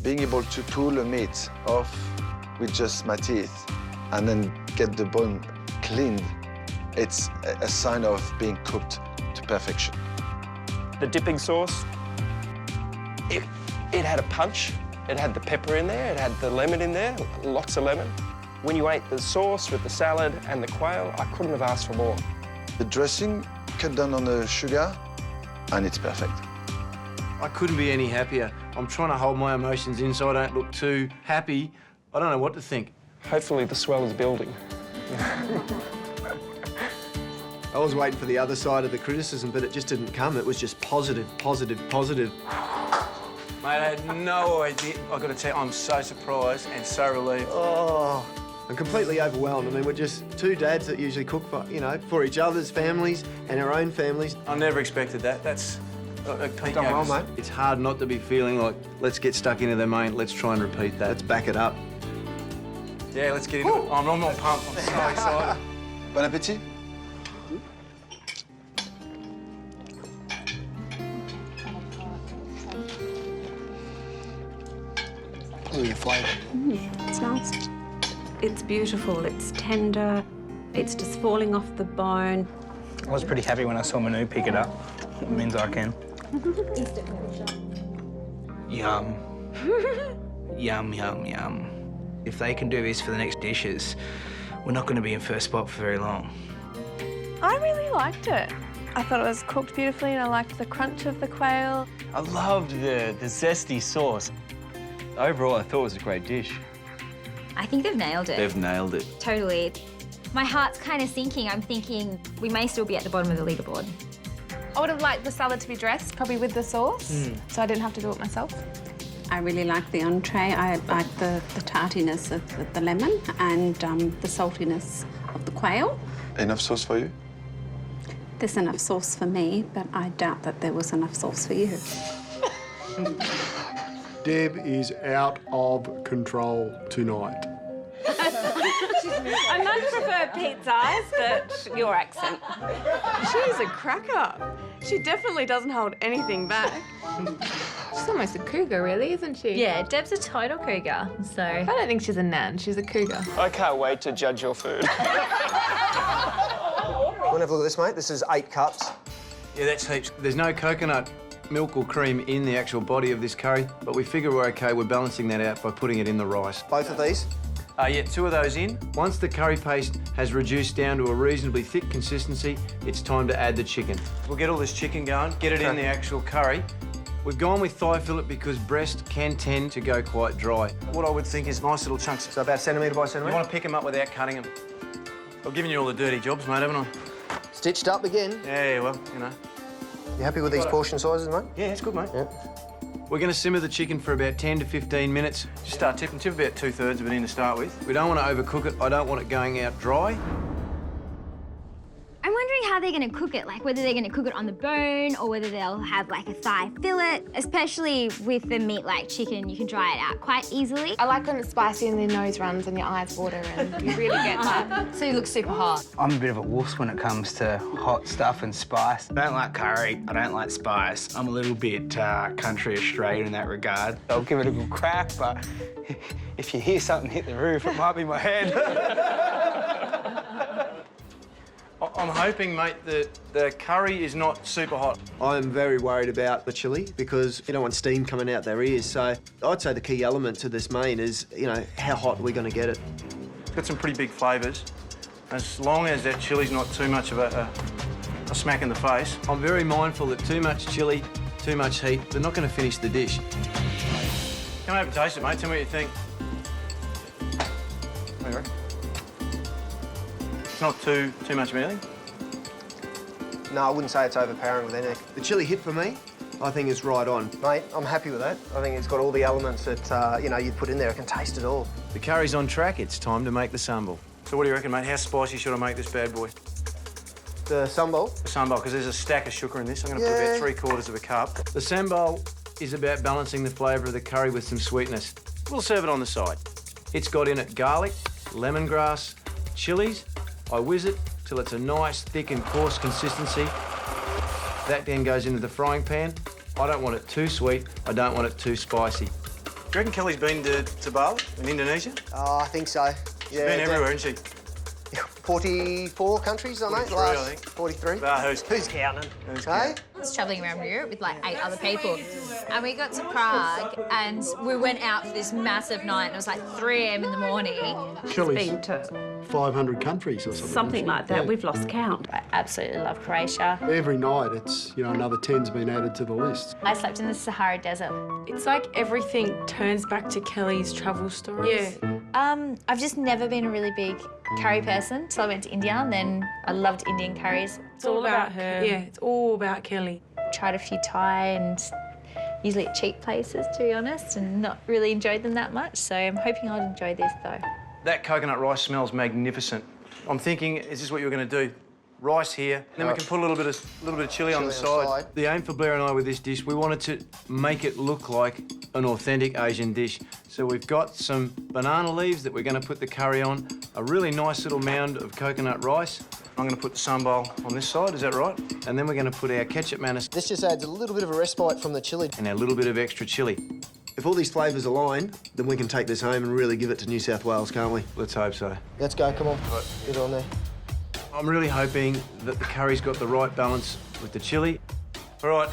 being able to pull the meat off with just my teeth and then get the bone cleaned, it's a sign of being cooked to perfection. The dipping sauce, it had a punch. It had the pepper in there, it had the lemon in there, lots of lemon. When you ate the sauce with the salad and the quail, I couldn't have asked for more. The dressing, cut down on the sugar, and it's perfect. I couldn't be any happier. I'm trying to hold my emotions in so I don't look too happy. I don't know what to think. Hopefully the swell is building. I was waiting for the other side of the criticism, but it just didn't come. It was just positive, positive, positive. Mate, I had no idea. I've got to tell you, I'm so surprised and so relieved. Oh, I'm completely overwhelmed. I mean, we're just two dads that usually cook for, you know, for each other's families and our own families. I never expected that. That's... Done well, mate. It's hard not to be feeling like, let's get stuck into the main, let's try and repeat that. Let's back it up. Yeah, let's get into it. I'm all pumped. I'm so excited. Bon appétit. Ooh, your flavour. It's nice. It's beautiful, it's tender, it's just falling off the bone. I was pretty happy when I saw Manu pick it up. It means I can. Yum. Yum, yum, yum. If they can do this for the next dishes, we're not going to be in first spot for very long. I really liked it. I thought it was cooked beautifully and I liked the crunch of the quail. I loved the zesty sauce. Overall, I thought it was a great dish. I think they've nailed it. They've nailed it. Totally. My heart's kind of sinking. I'm thinking we may still be at the bottom of the leaderboard. I would have liked the salad to be dressed, probably with the sauce, so I didn't have to do it myself. I really like the entree. I like the tartiness of the lemon and the saltiness of the quail. Enough sauce for you? There's enough sauce for me, but I doubt that there was enough sauce for you. Deb is out of control tonight. I much prefer Pete's eyes, but your accent. She's a cracker. She definitely doesn't hold anything back. She's almost a cougar, really, isn't she? Yeah, Deb's a total cougar, so... I don't think she's a nan, she's a cougar. I can't wait to judge your food. Want to have a look at this, mate? This is 8 cups. Yeah, that's heaps. There's no coconut milk or cream in the actual body of this curry, but we figure we're okay. We're balancing that out by putting it in the rice. Both of these? Yeah, 2 of those in. Once the curry paste has reduced down to a reasonably thick consistency, it's time to add the chicken. We'll get all this chicken going, get it in the actual curry. We've gone with thigh fillet because breast can tend to go quite dry. What I would think is nice little chunks. So about centimetre by centimetre? You want to pick them up without cutting them. I've given you all the dirty jobs, mate, haven't I? Stitched up again? Yeah, well, you know. You happy with these portion sizes, mate? Yeah, it's good, mate. Yeah. We're going to simmer the chicken for about 10 to 15 minutes. Just start tipping, tip about 2/3 of it in to start with. We don't want to overcook it. I don't want it going out dry. I'm wondering how they're going to cook it, like whether they're going to cook it on the bone or whether they'll have like a thigh fillet. Especially with the meat like chicken, you can dry it out quite easily. I like when it's spicy and your nose runs and your eyes water and you really get that. So you look super hot. I'm a bit of a wuss when it comes to hot stuff and spice. I don't like curry, I don't like spice. I'm a little bit country Australian in that regard. I'll give it a good crack, but if you hear something hit the roof, it might be my head. I'm hoping, mate, that the curry is not super hot. I'm very worried about the chilli because you don't want steam coming out their ears. So I'd say the key element to this main is, you know, how hot are we going to get it? It's got some pretty big flavours. As long as that chilli's not too much of a smack in the face. I'm very mindful that too much chilli, too much heat, they're not going to finish the dish. Come over and taste it, mate. Tell me what you think. What do you reckon? It's not too much of anything? No, I wouldn't say it's overpowering with anything. The chilli hit for me, I think is right on. Mate, I'm happy with that. I think it's got all the elements that, you know, you'd put in there. I can taste it all. The curry's on track. It's time to make the sambal. So what do you reckon, mate? How spicy should I make this bad boy? The sambal? The sambal, because there's a stack of sugar in this. I'm going to put about 3/4 of a cup. The sambal is about balancing the flavour of the curry with some sweetness. We'll serve it on the side. It's got in it garlic, lemongrass, chilies. I whiz it till it's a nice, thick and coarse consistency. That then goes into the frying pan. I don't want it too sweet. I don't want it too spicy. Do you reckon Kelly's been to Bali in Indonesia? Oh, I think so. She's been everywhere, hasn't she? 44 countries, I think. 43, I think. 43. Who's counting? Who's Hey? I was travelling around Europe with like 8 other people. And we got to Prague and we went out for this massive night and it was like 3 a.m. in the morning. Chili's Been to 500 countries or something. something like that. Yeah. We've lost count. I absolutely love Croatia. Every night it's, you know, another 10's been added to the list. I slept in the Sahara Desert. It's like everything turns back to Kelly's travel stories. Yeah. I've just never been a really big curry person, so I went to India and then I loved Indian curries. It's all about her. Yeah, it's all about Kelly. Tried a few Thai and usually at cheap places, to be honest, and not really enjoyed them that much, so I'm hoping I'll enjoy this though. That coconut rice smells magnificent. I'm thinking, is this what you're going to do? Rice here, and then we can put a little bit of chilli on the side. The aim for Blair and I with this dish, we wanted to make it look like an authentic Asian dish. So we've got some banana leaves that we're going to put the curry on, a really nice little mound of coconut rice. I'm going to put the sambal on this side, is that right? And then we're going to put our ketchup mayonnaise. This just adds a little bit of a respite from the chili. And a little bit of extra chilli. If all these flavours align, then we can take this home and really give it to New South Wales, can't we? Let's hope so. Let's go, come on. Right. Get on there. I'm really hoping that the curry's got the right balance with the chilli. All right,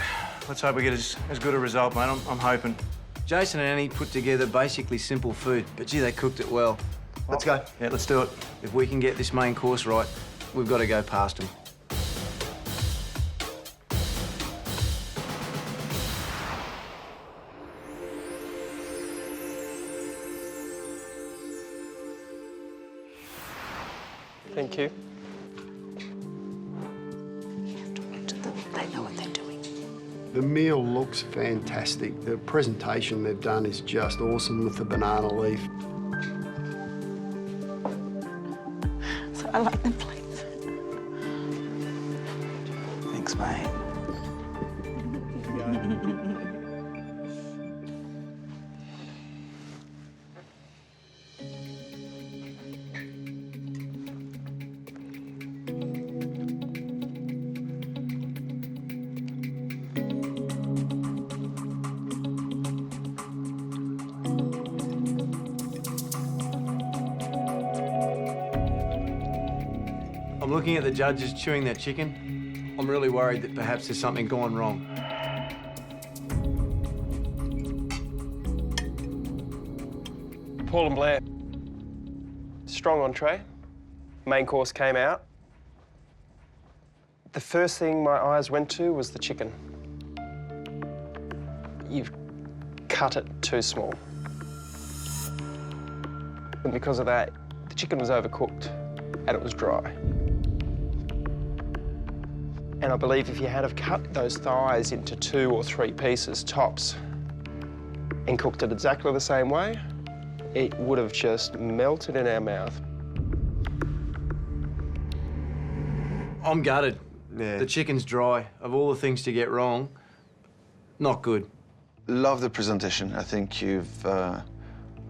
let's hope we get as good a result, mate. I'm hoping. Jason and Annie put together basically simple food, but gee, they cooked it well. Let's go. Yeah, let's do it. If we can get this main course right, we've got to go past them. Thank you. They know what they're doing. The meal looks fantastic. The presentation they've done is just awesome with the banana leaf. So I like the plates. Thanks, mate. I'm looking at the judges chewing their chicken. I'm really worried that perhaps there's something gone wrong. Paul and Blair. Strong entree. Main course came out. The first thing my eyes went to was the chicken. You've cut it too small. And because of that, the chicken was overcooked and it was dry. And I believe if you had have cut those thighs into 2 or 3 pieces tops and cooked it exactly the same way, it would have just melted in our mouth. I'm gutted. Yeah. The chicken's dry. Of all the things to get wrong, not good. Love the presentation. I think you've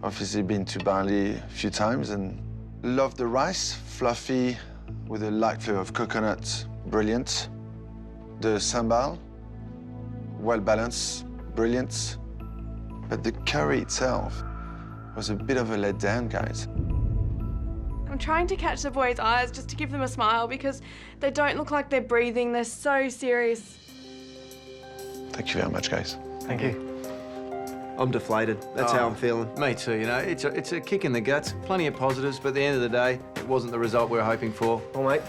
obviously been to Bali a few times and love the rice, fluffy, with a light flavour of coconut, brilliant. The sambal, well balanced, brilliant. But the curry itself was a bit of a letdown, guys. I'm trying to catch the boys' eyes just to give them a smile because they don't look like they're breathing. They're so serious. Thank you very much, guys. Thank you. I'm deflated. That's how I'm feeling. Me too, you know. It's a kick in the guts. Plenty of positives, but at the end of the day, it wasn't the result we were hoping for. All right.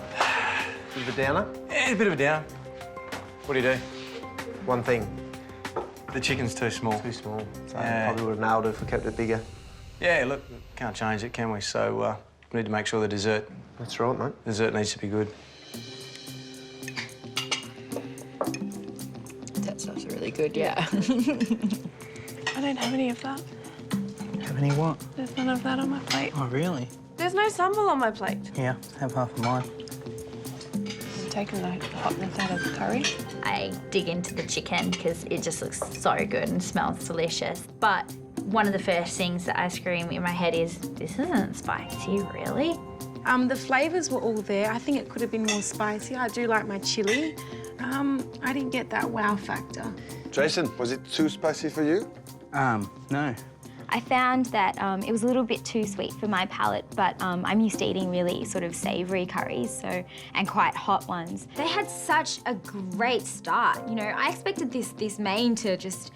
Bit of a downer? Yeah, a bit of a down. What do you do? One thing. The chicken's too small. Too small. So Yeah. probably would have nailed it if we kept it bigger. Yeah, look, can't change it, can we? So we need to make sure the dessert... That's right, mate. Dessert needs to be good. That sounds really good, yeah. I don't have any of that. Have any what? There's none of that on my plate. Oh, really? There's no sambal on my plate. Yeah, have half of mine. Taking the hotness out of the curry. I dig into the chicken because it just looks so good and smells delicious. But one of the first things that I scream in my head is, this isn't spicy, really? The flavours were all there. I think it could have been more spicy. I do like my chilli. I didn't get that wow factor. Jason, was it too spicy for you? No. I found that it was a little bit too sweet for my palate, but I'm used to eating really sort of savoury curries, and quite hot ones. They had such a great start. You know, I expected this main to just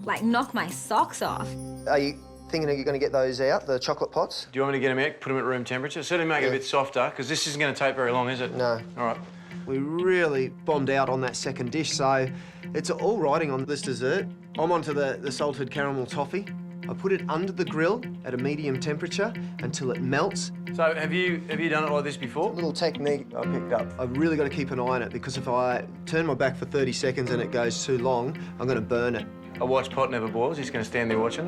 like knock my socks off. Are you thinking you're going to get those out, the chocolate pots? Do you want me to get them out, put them at room temperature? Certainly make it a bit softer, because this isn't going to take very long, is it? No. All right. We really bombed out on that second dish, so it's all riding on this dessert. I'm onto the salted caramel toffee. I put it under the grill at a medium temperature until it melts. So have you done it like this before? A little technique I picked up. I've really got to keep an eye on it, because if I turn my back for 30 seconds and it goes too long, I'm going to burn it. A watch pot never boils. He's going to stand there watching.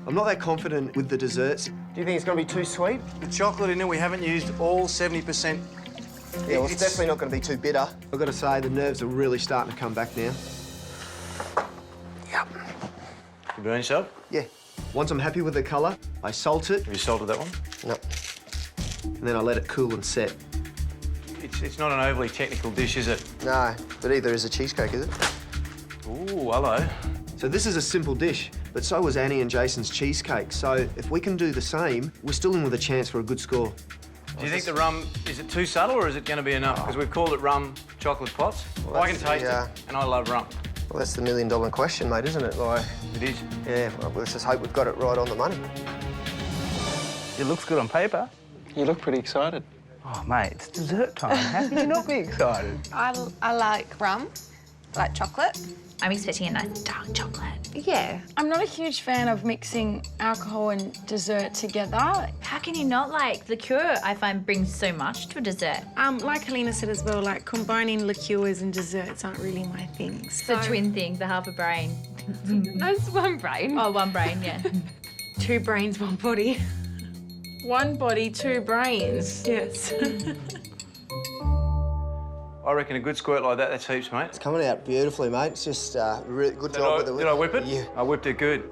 I'm not that confident with the desserts. Do you think it's going to be too sweet? The chocolate in it, we haven't used all 70%. Yeah, well, it's definitely not going to be too bitter. I've got to say, the nerves are really starting to come back now. Yep. You burn yourself? Yeah. Once I'm happy with the colour, I salt it. Have you salted that one? No. And then I let it cool and set. It's not an overly technical dish, is it? No, but either is a cheesecake, is it? Ooh, hello. So this is a simple dish, but so was Annie and Jason's cheesecake. So if we can do the same, we're still in with a chance for a good score. Do you think the rum, is it too subtle or is it going to be enough? Because we've called it rum chocolate pots. Well, I can taste it, and I love rum. Well, that's the million-dollar question, mate, isn't it? Like, it is. Yeah, well, let's just hope we've got it right on the money. It looks good on paper. You look pretty excited. Oh, mate, it's dessert time. How can you not be excited? I like rum, I like chocolate. I'm expecting a nice dark chocolate. Yeah. I'm not a huge fan of mixing alcohol and dessert together. How can you not like liqueur? I find brings so much to a dessert. Like Helena said as well, like combining liqueurs and desserts aren't really my thing. It's a twin thing, the half a brain. No, it's one brain. Oh, one brain, yeah. 2 brains, 1 body. 1 body, 2 brains. Yes. I reckon a good squirt like that, that's heaps, mate. It's coming out beautifully, mate. It's just really good job with the whip. Did I whip it? Yeah. I whipped it good.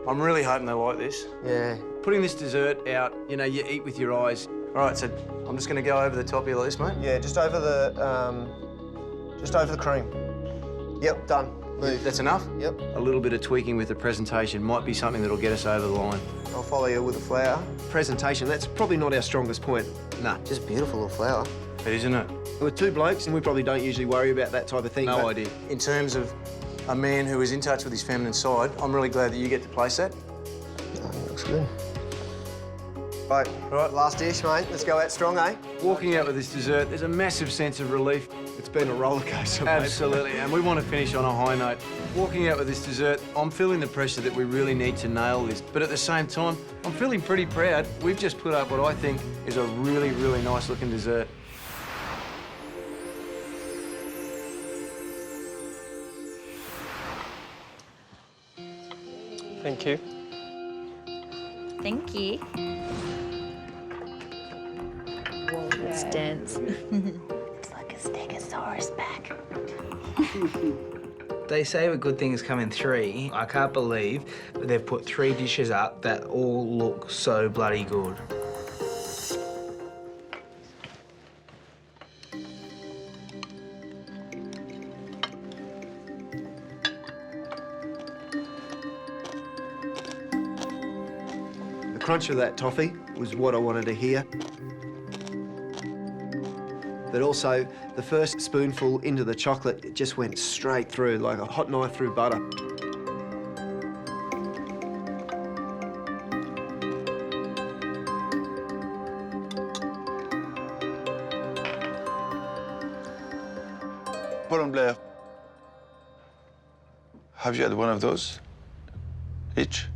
I'm really hoping they like this. Yeah. Putting this dessert out, you know, you eat with your eyes. All right, so I'm just going to go over the top here like this, mate. Yeah, just over the cream. Yep, done. Move. That's enough? Yep. A little bit of tweaking with the presentation might be something that'll get us over the line. I'll follow you with the flour. Presentation, that's probably not our strongest point. Nah, just beautiful little flour. It is, isn't it? We're 2 blokes and we probably don't usually worry about that type of thing. No idea. In terms of a man who is in touch with his feminine side, I'm really glad that you get to place that. Oh, looks good. Right, last dish, mate. Let's go out strong, eh? Walking out with this dessert, there's a massive sense of relief. It's been a roller coaster, mate. Absolutely, and we want to finish on a high note. Walking out with this dessert, I'm feeling the pressure that we really need to nail this, but at the same time, I'm feeling pretty proud. We've just put up what I think is a really, really nice looking dessert. Thank you. Thank you. Whoa, it's dense. It's like a stegosaurus back. They say a good thing is come in 3. I can't believe that they've put 3 dishes up that all look so bloody good. The crunch of that toffee was what I wanted to hear. But also, the first spoonful into the chocolate, it just went straight through, like a hot knife through butter. Paul Blair, have you had one of those? Each?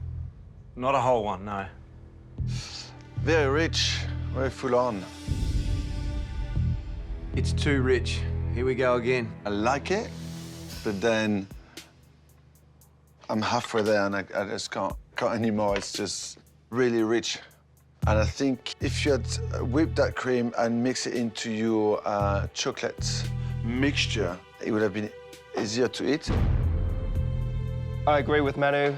Not a whole one, no. Very rich, very full on. It's too rich. Here we go again. I like it, but then I'm halfway there and I just can't anymore. It's just really rich. And I think if you had whipped that cream and mixed it into your chocolate mixture, it would have been easier to eat. I agree with Manu.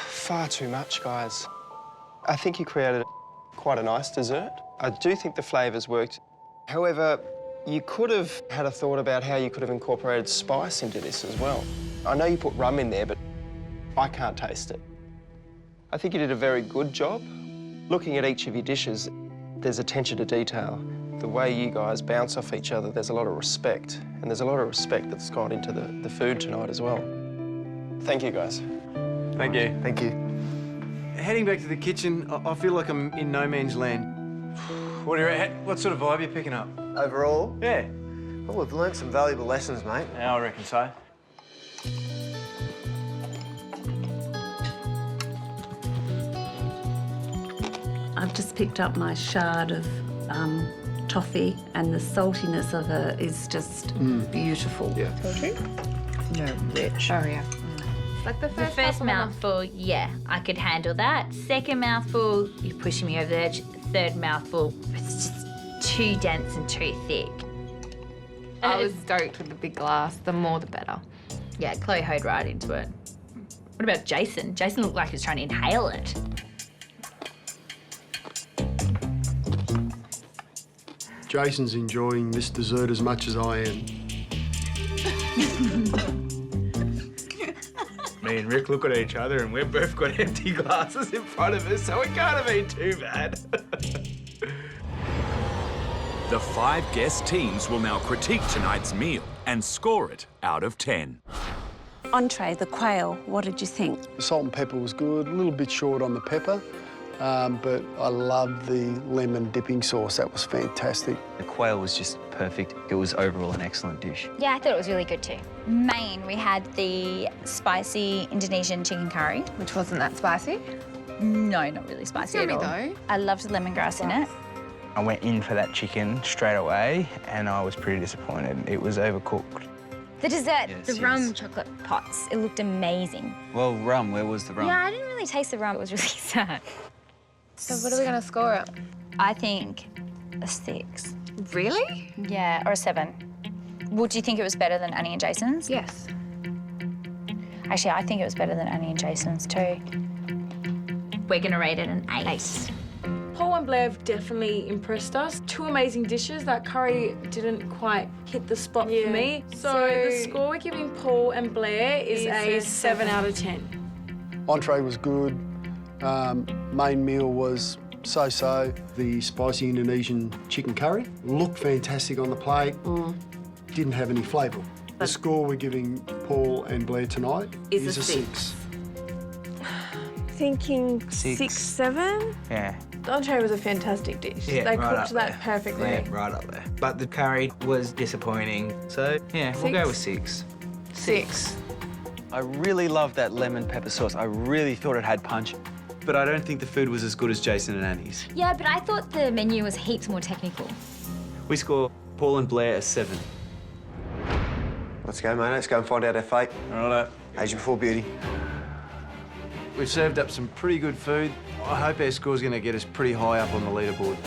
Far too much, guys. I think you created quite a nice dessert. I do think the flavours worked. However, you could have had a thought about how you could have incorporated spice into this as well. I know you put rum in there, but I can't taste it. I think you did a very good job. Looking at each of your dishes, there's attention to detail. The way you guys bounce off each other, there's a lot of respect. And there's a lot of respect that's gone into the food tonight as well. Thank you, guys. Thank you. Thank you. Heading back to the kitchen, I feel like I'm in no man's land. What sort of vibe are you picking up? Overall? Yeah. Well, we've learnt some valuable lessons, mate. Yeah, I reckon so. I've just picked up my shard of toffee, and the saltiness of it is just beautiful. Yeah. No, rich. Oh, yeah. Like the first mouthful, yeah, I could handle that. Second mouthful, you're pushing me over the edge. Third mouthful, it's just too dense and too thick. I was stoked with the big glass. The more, the better. Yeah, Chloe hoed right into it. What about Jason? Jason looked like he was trying to inhale it. Jason's enjoying this dessert as much as I am. Me and Rick look at each other and we've both got empty glasses in front of us, so it can't have been too bad. The 5 guest teams will now critique tonight's meal and score it out of 10. Entree, the quail, what did you think? The salt and pepper was good, a little bit short on the pepper, but I loved the lemon dipping sauce. That was fantastic. The quail was just perfect. It was overall an excellent dish. Yeah, I thought it was really good too. Main, we had the spicy Indonesian chicken curry. Which wasn't that spicy? No, not really spicy at all. Though. I loved the lemongrass in it. I went in for that chicken straight away and I was pretty disappointed. It was overcooked. The dessert, Yes, the yes. rum chocolate pots, it looked amazing. Well, rum, where was the rum? Yeah, I didn't really taste the rum. It was really sad. So what are we going to score it? I think a 6. Really? Yeah, or a 7. Would you think it was better than Annie and Jason's? Yes. Actually, I think it was better than Annie and Jason's too. We're gonna rate it an 8. Paul and Blair have definitely impressed us. 2 amazing dishes. That curry didn't quite hit the spot for me. So the score we're giving Paul and Blair is a 7 out of 10. Entree was good. Main meal was so-so. The spicy Indonesian chicken curry looked fantastic on the plate. Didn't have any flavour. The score we're giving Paul and Blair tonight is a 6. Thinking 6. 7? Yeah. The entree was a fantastic dish. Yeah, They right cooked up that there. perfectly. Yeah, right up there. But the curry was disappointing. So, yeah, we'll go with 6. 6. I really loved that lemon pepper sauce. I really thought it had punch. But I don't think the food was as good as Jason and Annie's. Yeah, but I thought the menu was heaps more technical. We score Paul and Blair a 7. Let's go, mate. Let's go and find out our fate. All right. Age before beauty. We've served up some pretty good food. I hope our score's going to get us pretty high up on the leaderboard.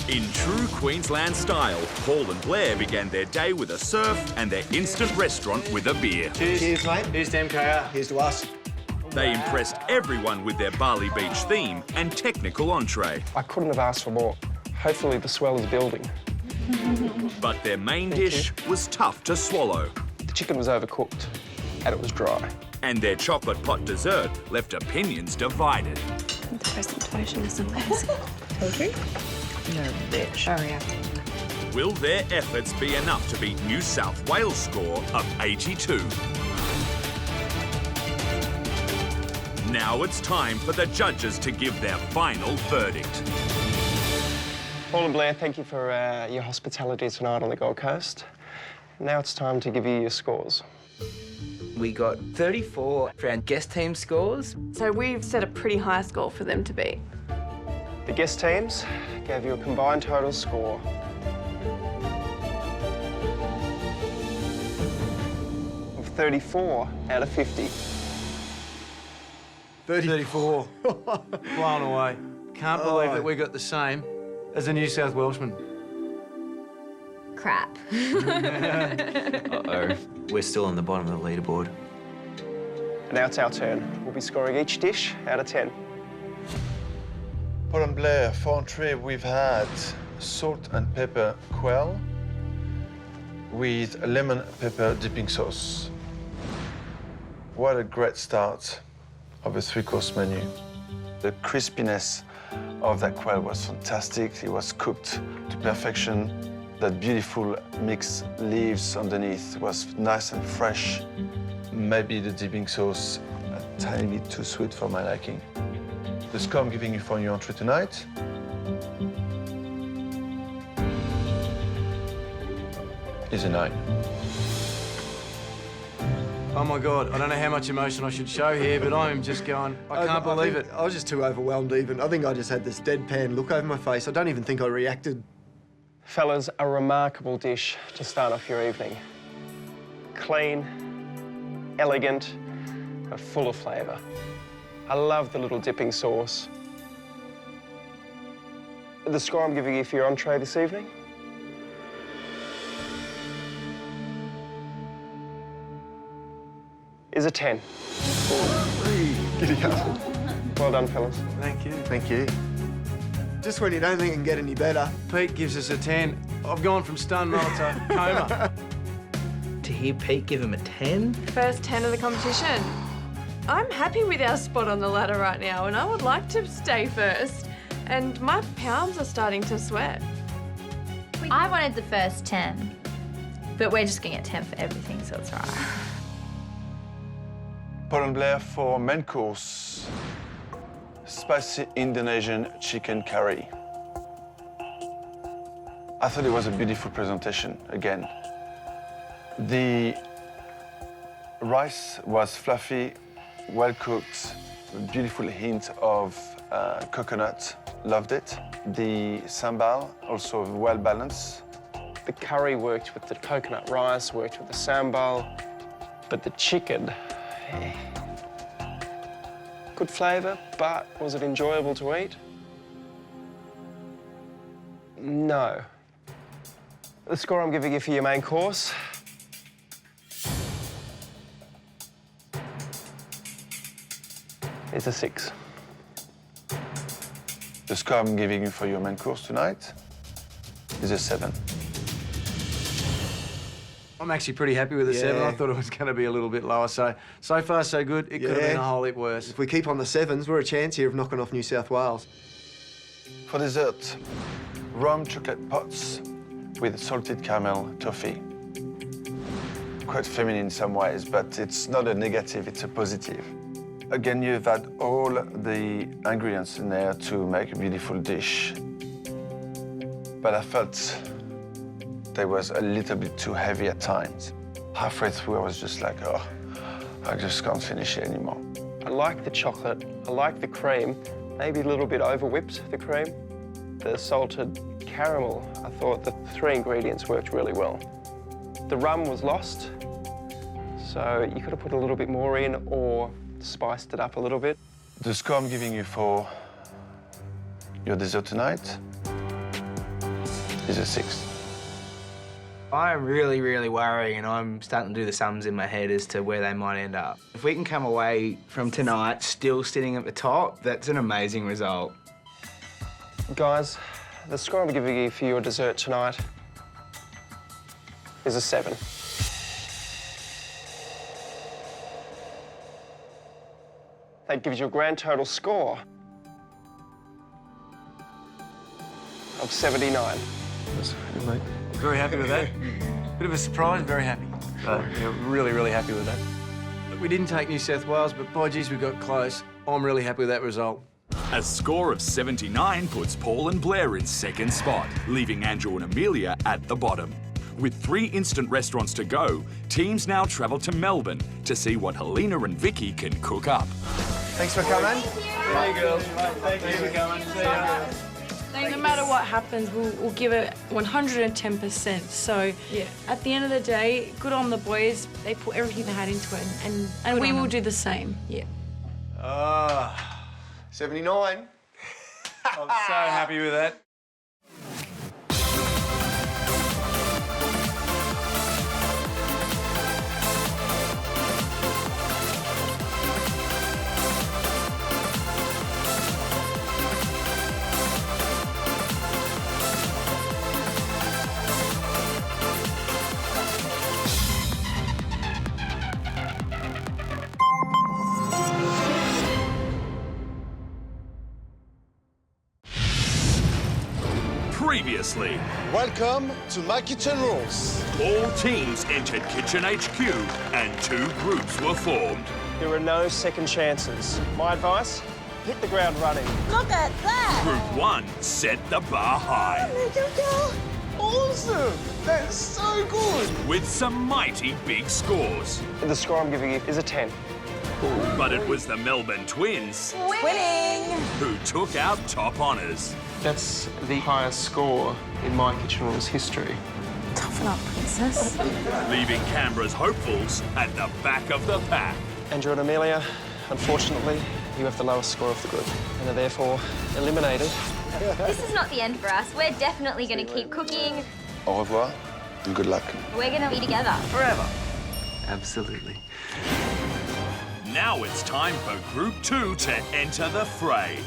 In true Queensland style, Paul and Blair began their day with a surf and their instant restaurant with a beer. Cheers, mate. Here's to MKR. Here's to us. They impressed everyone with their Bali Beach theme and technical entree. I couldn't have asked for more. Hopefully the swell is building. But their main dish was tough to swallow. The chicken was overcooked and it was dry. And their chocolate pot dessert left opinions divided. The presentation is amazing. Told you. No, bitch. Oh, yeah. Will their efforts be enough to beat New South Wales' score of 82? Now it's time for the judges to give their final verdict. Paul and Blair, thank you for your hospitality tonight on the Gold Coast. Now it's time to give you your scores. We got 34 for our guest team scores. So we've set a pretty high score for them to beat. The guest teams gave you a combined total score of 34 out of 50. 34. Blown away. Can't believe that we got the same as a New South Welshman. Crap. Uh-oh. We're still on the bottom of the leaderboard. Now it's our turn. We'll be scoring each dish out of 10. Paul and Blair, for entree, we've had salt and pepper quail, with a lemon pepper dipping sauce. What a great start of a 3-course menu. The crispiness of that quail was fantastic. It was cooked to perfection. That beautiful mixed leaves underneath was nice and fresh. Maybe the dipping sauce a tiny bit too sweet for my liking. The score I'm giving you for your entree tonight is a 9. Oh my God, I don't know how much emotion I should show here, but I'm just going, I can't believe it. I was just too overwhelmed even. I think I just had this deadpan look over my face. I don't even think I reacted. Fellas, a remarkable dish to start off your evening. Clean, elegant, but full of flavour. I love the little dipping sauce. The score I'm giving you for your entree this evening is a 10. Giddy up. Well done, fellas. Thank you. Thank you. Just when you don't think it can get any better. Pete gives us a 10. I've gone from stun roll to coma. To hear Pete give him a 10? First 10 of the competition. I'm happy with our spot on the ladder right now, and I would like to stay first. And my palms are starting to sweat. I wanted the first 10, but we're just gonna get 10 for everything, so it's all right. Paul and Blair for main course. Spicy Indonesian chicken curry. I thought it was a beautiful presentation, again. The rice was fluffy, well cooked, a beautiful hint of coconut. Loved it. The sambal, also well balanced. The curry worked with the coconut rice, worked with the sambal, but the chicken, good flavour, but was it enjoyable to eat? No. The score I'm giving you for your main course is a 6. The score I'm giving you for your main course tonight is a 7. I'm actually pretty happy with the 7. I thought it was going to be a little bit lower. So far, so good. It could have been a whole heap worse. If we keep on the 7s, we're a chance here of knocking off New South Wales. For dessert, rum chocolate pots with salted caramel toffee. Quite feminine in some ways, but it's not a negative, it's a positive. Again, you've had all the ingredients in there to make a beautiful dish. But I felt they was a little bit too heavy at times. Halfway through, I was just like, oh, I just can't finish it anymore. I like the chocolate, I like the cream, maybe a little bit over-whipped, the cream. The salted caramel, I thought the 3 ingredients worked really well. The rum was lost, so you could have put a little bit more in or spiced it up a little bit. The score I'm giving you for your dessert tonight is a 6. I'm really, really worrying, and I'm starting to do the sums in my head as to where they might end up. If we can come away from tonight still sitting at the top, that's an amazing result. Guys, the score I'm giving you for your dessert tonight is a 7. That gives you a grand total score of 79. Very happy with that. Bit of a surprise, very happy. Yeah, really, really happy with that. We didn't take New South Wales, but by geez, we got close. I'm really happy with that result. A score of 79 puts Paul and Blair in second spot, leaving Andrew and Amelia at the bottom. With 3 instant restaurants to go, teams now travel to Melbourne to see what Helena and Vicky can cook up. Thanks for coming. Hey, girls. Thank you for coming. See ya. No matter what happens, we'll give it 110%. So at the end of the day, good on the boys. They put everything they had into it, and we will do the same. Yeah. 79. I'm so happy with that. Previously, welcome to my kitchen rules. All teams entered Kitchen HQ and 2 groups were formed. There are no second chances. My advice, hit the ground running. Look at that! Group 1 set the bar high. Awesome! That's so good! With some mighty big scores. The score I'm giving you is a 10. But it was the Melbourne Twins Winning! who took out top honours. That's the highest score in my kitchen rules history. Toughen up, princess. Leaving Canberra's hopefuls at the back of the pack. Andrew and Amelia, unfortunately, you have the lowest score of the group and are therefore eliminated. This is not the end for us. We're definitely going to keep cooking. Au revoir and good luck. We're going to be together. Forever. Absolutely. Now it's time for Group 2 to enter the fray.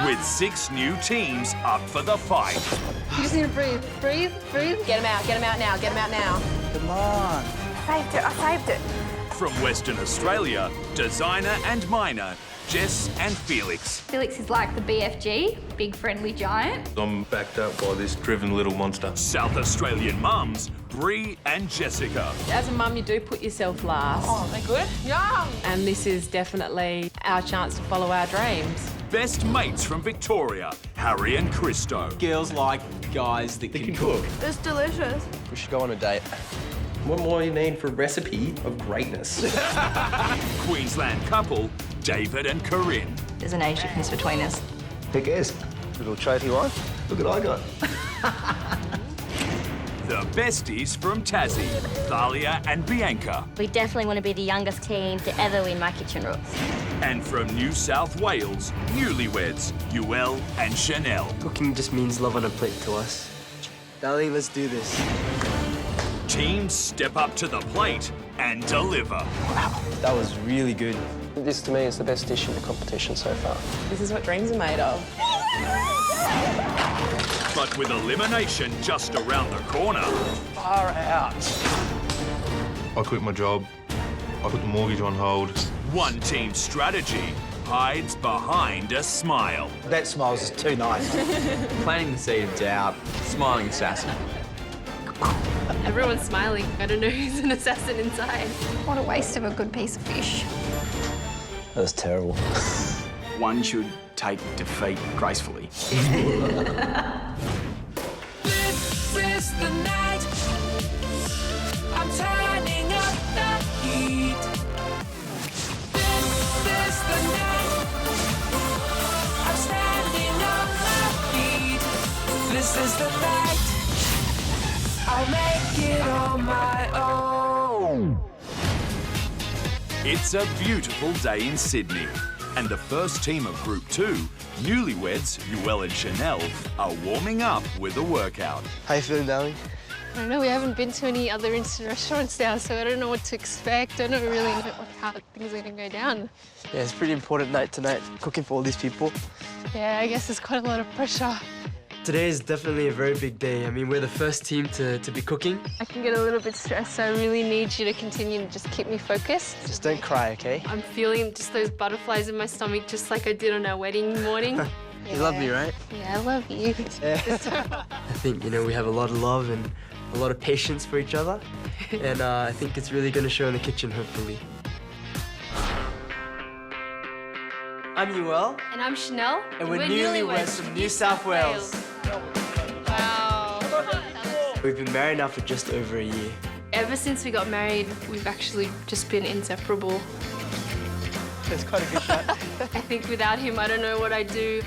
With 6 new teams up for the fight. You just need to breathe. Breathe, breathe. Get him out now, get him out now. Come on. I saved it. From Western Australia, designer and miner, Jess and Felix. Felix is like the BFG, big friendly giant. I'm backed up by this driven little monster. South Australian mums, Bree and Jessica. As a mum, you do put yourself last. Oh, they're good? Yeah. And this is definitely our chance to follow our dreams. Best mates from Victoria, Harry and Christo. Girls like guys that can cook. It's delicious. We should go on a date. What more do you need for a recipe of greatness? Queensland couple, David and Karin. There's an age difference between us. Who cares? Little trophy wife. Look what I got. The besties from Tassie, Thalia and Bianca. We definitely want to be the youngest team to ever win my kitchen rules. And from New South Wales, Newlyweds, Yuel and Chanel. Cooking just means love on a plate to us. Darling, let's do this. Teams step up to the plate and deliver. Wow, that was really good. This, to me, is the best dish in the competition so far. This is what dreams are made of. But with elimination just around the corner. Far out. I quit my job. I put the mortgage on hold. One team's strategy hides behind a smile. That smile's just too nice. Planting the seed of doubt, smiling assassin. Everyone's smiling. I don't know who's an assassin inside. What a waste of a good piece of fish. That was terrible. One should take defeat gracefully. This is the night. I'm turning up the heat. This is the night. I'm standing on my feet. This is the night. I make it on my own. It's a beautiful day in Sydney. And the first team of Group 2, Newlyweds, Yuel and Chanel, are warming up with a workout. How you feeling, darling? I don't know, we haven't been to any other instant restaurants now, so I don't know what to expect. I don't really know how things are going to go down. Yeah, it's a pretty important night tonight, cooking for all these people. Yeah, I guess there's quite a lot of pressure. Today is definitely a very big day. I mean, we're the first team to be cooking. I can get a little bit stressed, so I really need you to continue to just keep me focused. Just don't cry, okay? I'm feeling just those butterflies in my stomach, just like I did on our wedding morning. You love me, right? Yeah, I love you. I think, you know, we have a lot of love and a lot of patience for each other. And I think it's really going to show in the kitchen, hopefully. I'm Yuel. And I'm Chanel. And we're Newlyweds from New South Wales. Wow. We've been married now for just over a year. Ever since we got married, we've actually just been inseparable. That's quite a good shot. I think without him, I don't know what I'd do.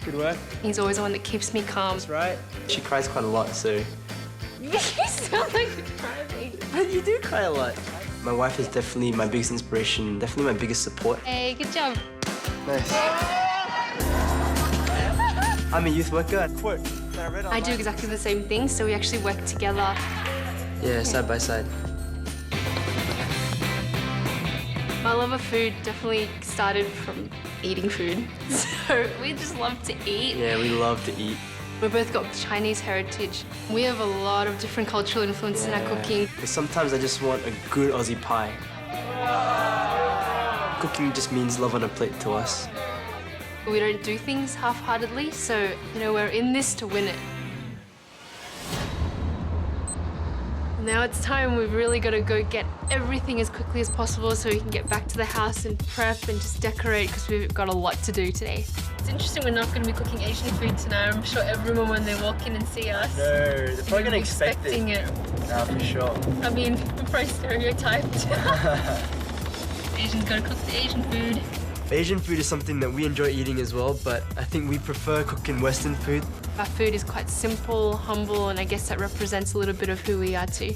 Good work. He's always the one that keeps me calm. That's right. She cries quite a lot, so... You sound like you're crying. But you do cry a lot. My wife is definitely my biggest inspiration, definitely my biggest support. Hey, good job. Nice. I'm a youth worker. Quote. I do exactly the same thing, so we actually work together. Yeah, side by side. My love of food definitely started from eating food. So we just love to eat. Yeah, we love to eat. We both got Chinese heritage. We have a lot of different cultural influences in our cooking. But sometimes I just want a good Aussie pie. Cooking just means love on a plate to us. We don't do things half-heartedly, so, you know, we're in this to win it. Now it's time. We've really got to go get everything as quickly as possible so we can get back to the house and prep and just decorate because we've got a lot to do today. It's interesting we're not going to be cooking Asian food tonight. I'm sure everyone, when they walk in and see us, they're probably going to expect it. No, for sure. I mean, we're probably stereotyped. Asians got to cook the Asian food. Asian food is something that we enjoy eating as well, but I think we prefer cooking Western food. Our food is quite simple, humble, and I guess that represents a little bit of who we are too.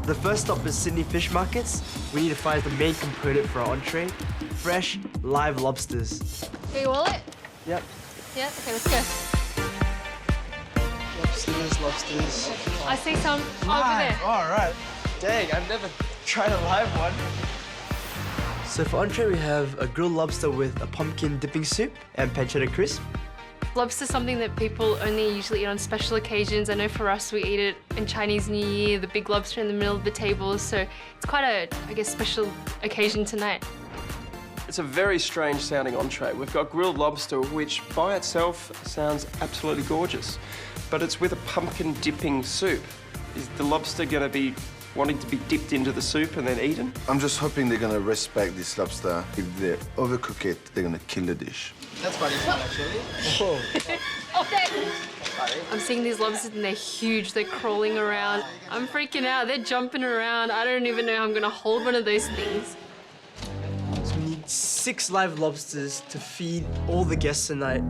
The first stop is Sydney Fish Markets. We need to find the main component for our entree, fresh, live lobsters. Okay, your wallet? Yep. Yeah, okay, let's go. Lobsters. I see some over there. All right. Dang, I've never tried a live one. So for entree, we have a grilled lobster with a pumpkin dipping soup and pancetta crisp. Lobster's something that people only usually eat on special occasions. I know for us, we eat it in Chinese New Year, the big lobster in the middle of the table, so it's quite a, I guess, special occasion tonight. It's a very strange sounding entree. We've got grilled lobster, which by itself sounds absolutely gorgeous, but it's with a pumpkin dipping soup. Is the lobster going to be wanting to be dipped into the soup and then eaten? I'm just hoping they're gonna respect this lobster. If they overcook it, they're gonna kill the dish. That's funny, actually. Oh. I'm seeing these lobsters and they're huge. They're crawling around. I'm freaking out. They're jumping around. I don't even know how I'm gonna hold one of those things. So we need 6 live lobsters to feed all the guests tonight.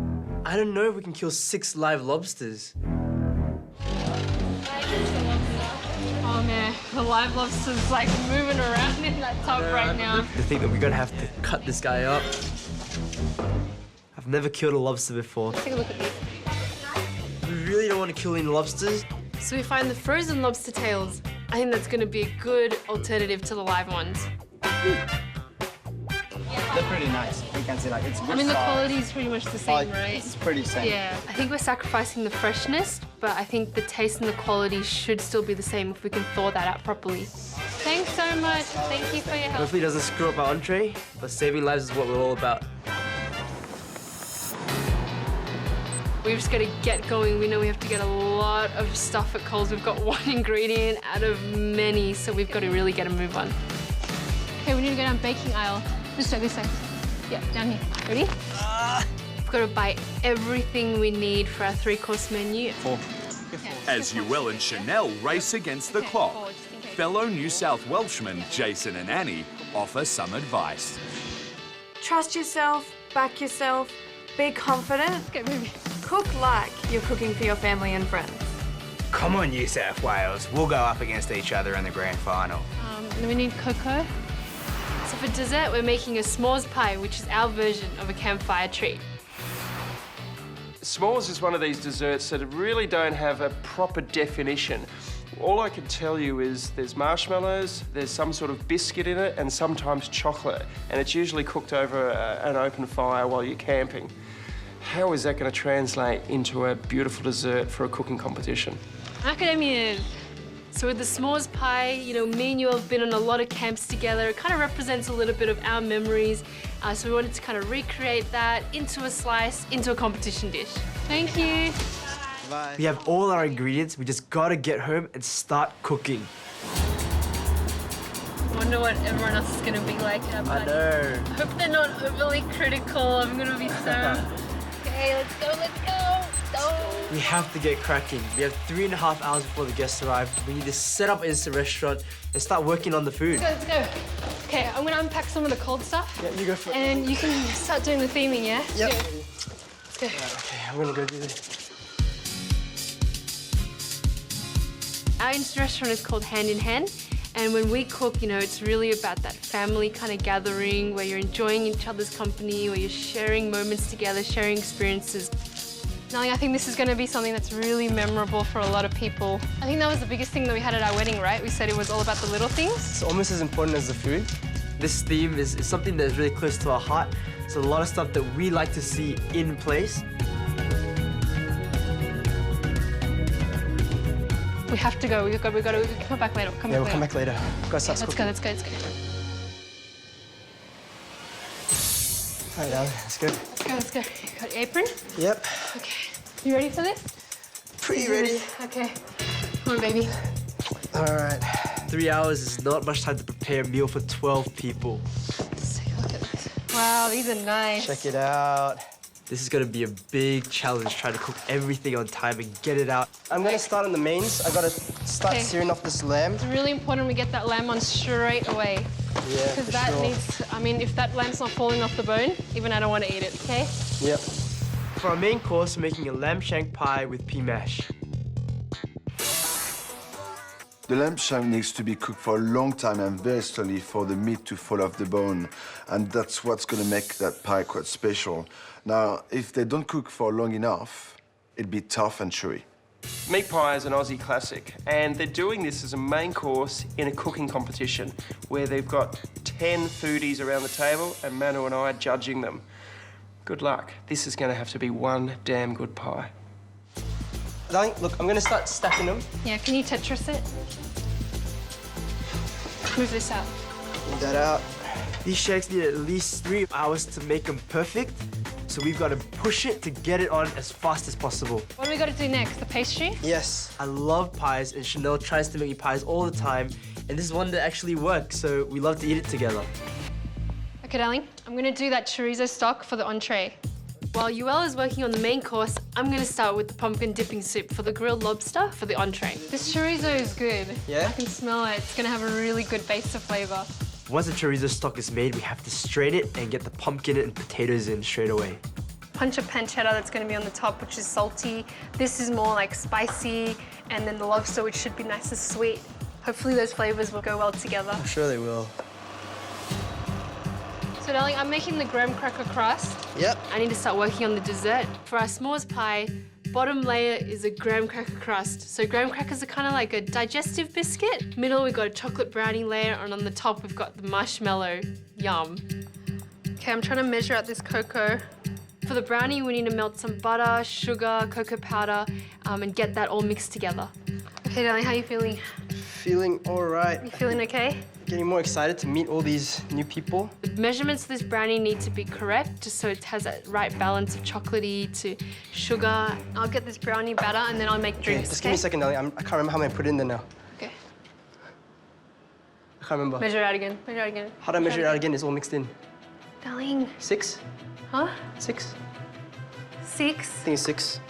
I don't know if we can kill 6 live lobsters. Oh man, the live lobster's like moving around in that tub right now. I think that we're gonna have to cut this guy up. I've never killed a lobster before. Let's take a look at these. We really don't want to kill any lobsters. So we find the frozen lobster tails. I think that's gonna be a good alternative to the live ones. They're pretty nice. You can see, like, it's good. I mean, the quality is pretty much the same, right? It's pretty same. Yeah. I think we're sacrificing the freshness, but I think the taste and the quality should still be the same if we can thaw that out properly. Thanks so much. Thank you for your help. Hopefully it doesn't screw up our entree, but saving lives is what we're all about. We've just got to get going. We know we have to get a lot of stuff at Coles. We've got one ingredient out of many, so we've got to really get a move on. Okay, we need to go down baking aisle. This way, this way. Yeah, down here. Ready? We've got to buy everything we need for our 3-course menu. 4. As Yuel and Chanel race against the clock, fellow New South Welshmen Jason and Annie offer some advice. Trust yourself, back yourself, be confident. Let's go, baby. Cook like you're cooking for your family and friends. Come on, New South Wales. We'll go up against each other in the grand final. Then we need cocoa. So for dessert, we're making a s'mores pie, which is our version of a campfire treat. S'mores is one of these desserts that really don't have a proper definition. All I can tell you is there's marshmallows, there's some sort of biscuit in it, and sometimes chocolate, and it's usually cooked over an open fire while you're camping. How is that going to translate into a beautiful dessert for a cooking competition? Macadamias. So with the s'mores pie, you know, me and you have been on a lot of camps together. It kind of represents a little bit of our memories. So we wanted to kind of recreate that into a slice, into a competition dish. Thank you. Bye. We have all our ingredients. We just gotta get home and start cooking. I wonder what everyone else is gonna be like at our party. I know. I hope they're not overly critical. I'm gonna be so... Okay, let's go, let's go. We have to get cracking. We have 3.5 hours before the guests arrive. We need to set up Insta restaurant and start working on the food. Let's go, let's go. Okay, I'm gonna unpack some of the cold stuff. Yeah, you go for it. And you can start doing the theming, yeah? Yep. Let's go. Okay, I'm gonna go do this. Our Insta restaurant is called Hand in Hand. And when we cook, you know, it's really about that family kind of gathering where you're enjoying each other's company, where you're sharing moments together, sharing experiences. Nelly, I think this is going to be something that's really memorable for a lot of people. I think that was the biggest thing that we had at our wedding, right? We said it was all about the little things. It's almost as important as the food. This theme is something that's really close to our heart. So a lot of stuff that we like to see in place. We have to go. We can come back later. We'll come back later. Let's go. All right, darling, let's go. Let's go, let's go. You got your apron? Yep. Okay. You ready for this? Pretty ready. Okay. Come on, baby. All right. 3 hours is not much time to prepare a meal for 12 people. Let's take a look at this. Wow, these are nice. Check it out. This is gonna be a big challenge trying to cook everything on time and get it out. I'm gonna start on the mains. I gotta start searing off this lamb. It's really important we get that lamb on straight away. Yeah, Because that needs, I mean, if that lamb's not falling off the bone, even I don't want to eat it, okay? Yep. For our main course, we're making a lamb shank pie with pea mash. The lamb shank needs to be cooked for a long time and very slowly for the meat to fall off the bone. And that's what's going to make that pie quite special. Now, if they don't cook for long enough, it'd be tough and chewy. Meat pie is an Aussie classic, and they're doing this as a main course in a cooking competition where they've got 10 foodies around the table and Manu and I are judging them. Good luck. This is going to have to be one damn good pie. Darling, look, I'm gonna start stacking them. Yeah, can you Tetris it? Move this out. Move that out. These shanks need at least 3 hours to make them perfect, so we've got to push it to get it on as fast as possible. What do we got to do next? The pastry? Yes. I love pies, and Chanel tries to make me pies all the time, and this is one that actually works, so we love to eat it together. Okay, darling, I'm going to do that chorizo stock for the entree. While Yuel is working on the main course, I'm going to start with the pumpkin dipping soup for the grilled lobster for the entree. This chorizo is good. Yeah? I can smell it. It's going to have a really good base of flavour. Once the chorizo stock is made, we have to strain it and get the pumpkin and potatoes in straight away. Punch of pancetta that's going to be on the top, which is salty. This is more like spicy, and then the lobster, which should be nice and sweet. Hopefully those flavours will go well together. I'm sure they will. So, darling, I'm making the graham cracker crust. Yep. I need to start working on the dessert. For our s'mores pie, bottom layer is a graham cracker crust. So graham crackers are kind of like a digestive biscuit. Middle, we've got a chocolate brownie layer, and on the top, we've got the marshmallow. Yum. Okay, I'm trying to measure out this cocoa. For the brownie, we need to melt some butter, sugar, cocoa powder, and get that all mixed together. Okay, darling, how are you feeling? Feeling all right. You feeling okay? Getting more excited to meet all these new people. The measurements of this brownie need to be correct, just so it has that right balance of chocolatey to sugar. I'll get this brownie batter and then I'll make drinks. Okay, just give me a second, darling. I can't remember how many I put in there now. Okay. I can't remember. Measure it out again. Measure it out again. How do I measure it out again? It's all mixed in. Darling. 6? Huh? 6? 6? I think it's 6.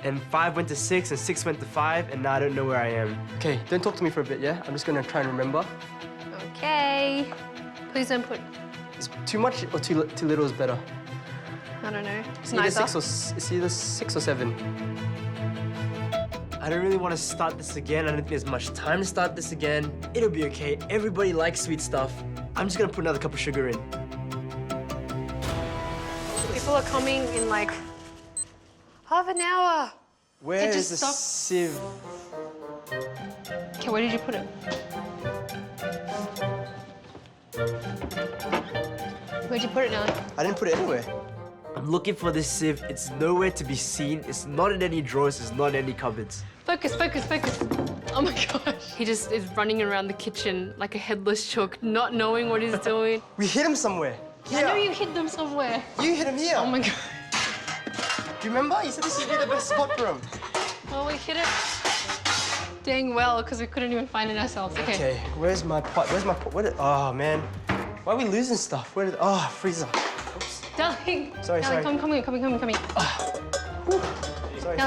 And 5 went to 6, and 6 went to 5, and now I don't know where I am. Okay, don't talk to me for a bit, yeah? I'm just gonna try and remember. Okay. Please don't put... Is too much or too little is better? I don't know. It's either 6 or 7. I don't really want to start this again. I don't think there's much time to start this again. It'll be okay. Everybody likes sweet stuff. I'm just gonna put another cup of sugar in. People are coming in like half an hour. Where is the sieve? Okay, where did you put it? Where'd you put it now? I didn't put it anywhere. I'm looking for this sieve. It's nowhere to be seen. It's not in any drawers. It's not in any cupboards. Focus, focus, focus. Oh my gosh. He just is running around the kitchen like a headless chook, not knowing what he's doing. We hid him somewhere. I know you hid them somewhere. You hid him here. Oh my God. Do you remember? You said this would be the best spot for him. Well, we hid it dang well because we couldn't even find it ourselves. Okay. Okay, where's my pot? Where's my pot? Oh, man. Why are we losing stuff? Where did... Oh, freezer. Oops. Darling. Sorry. Come here. Darling,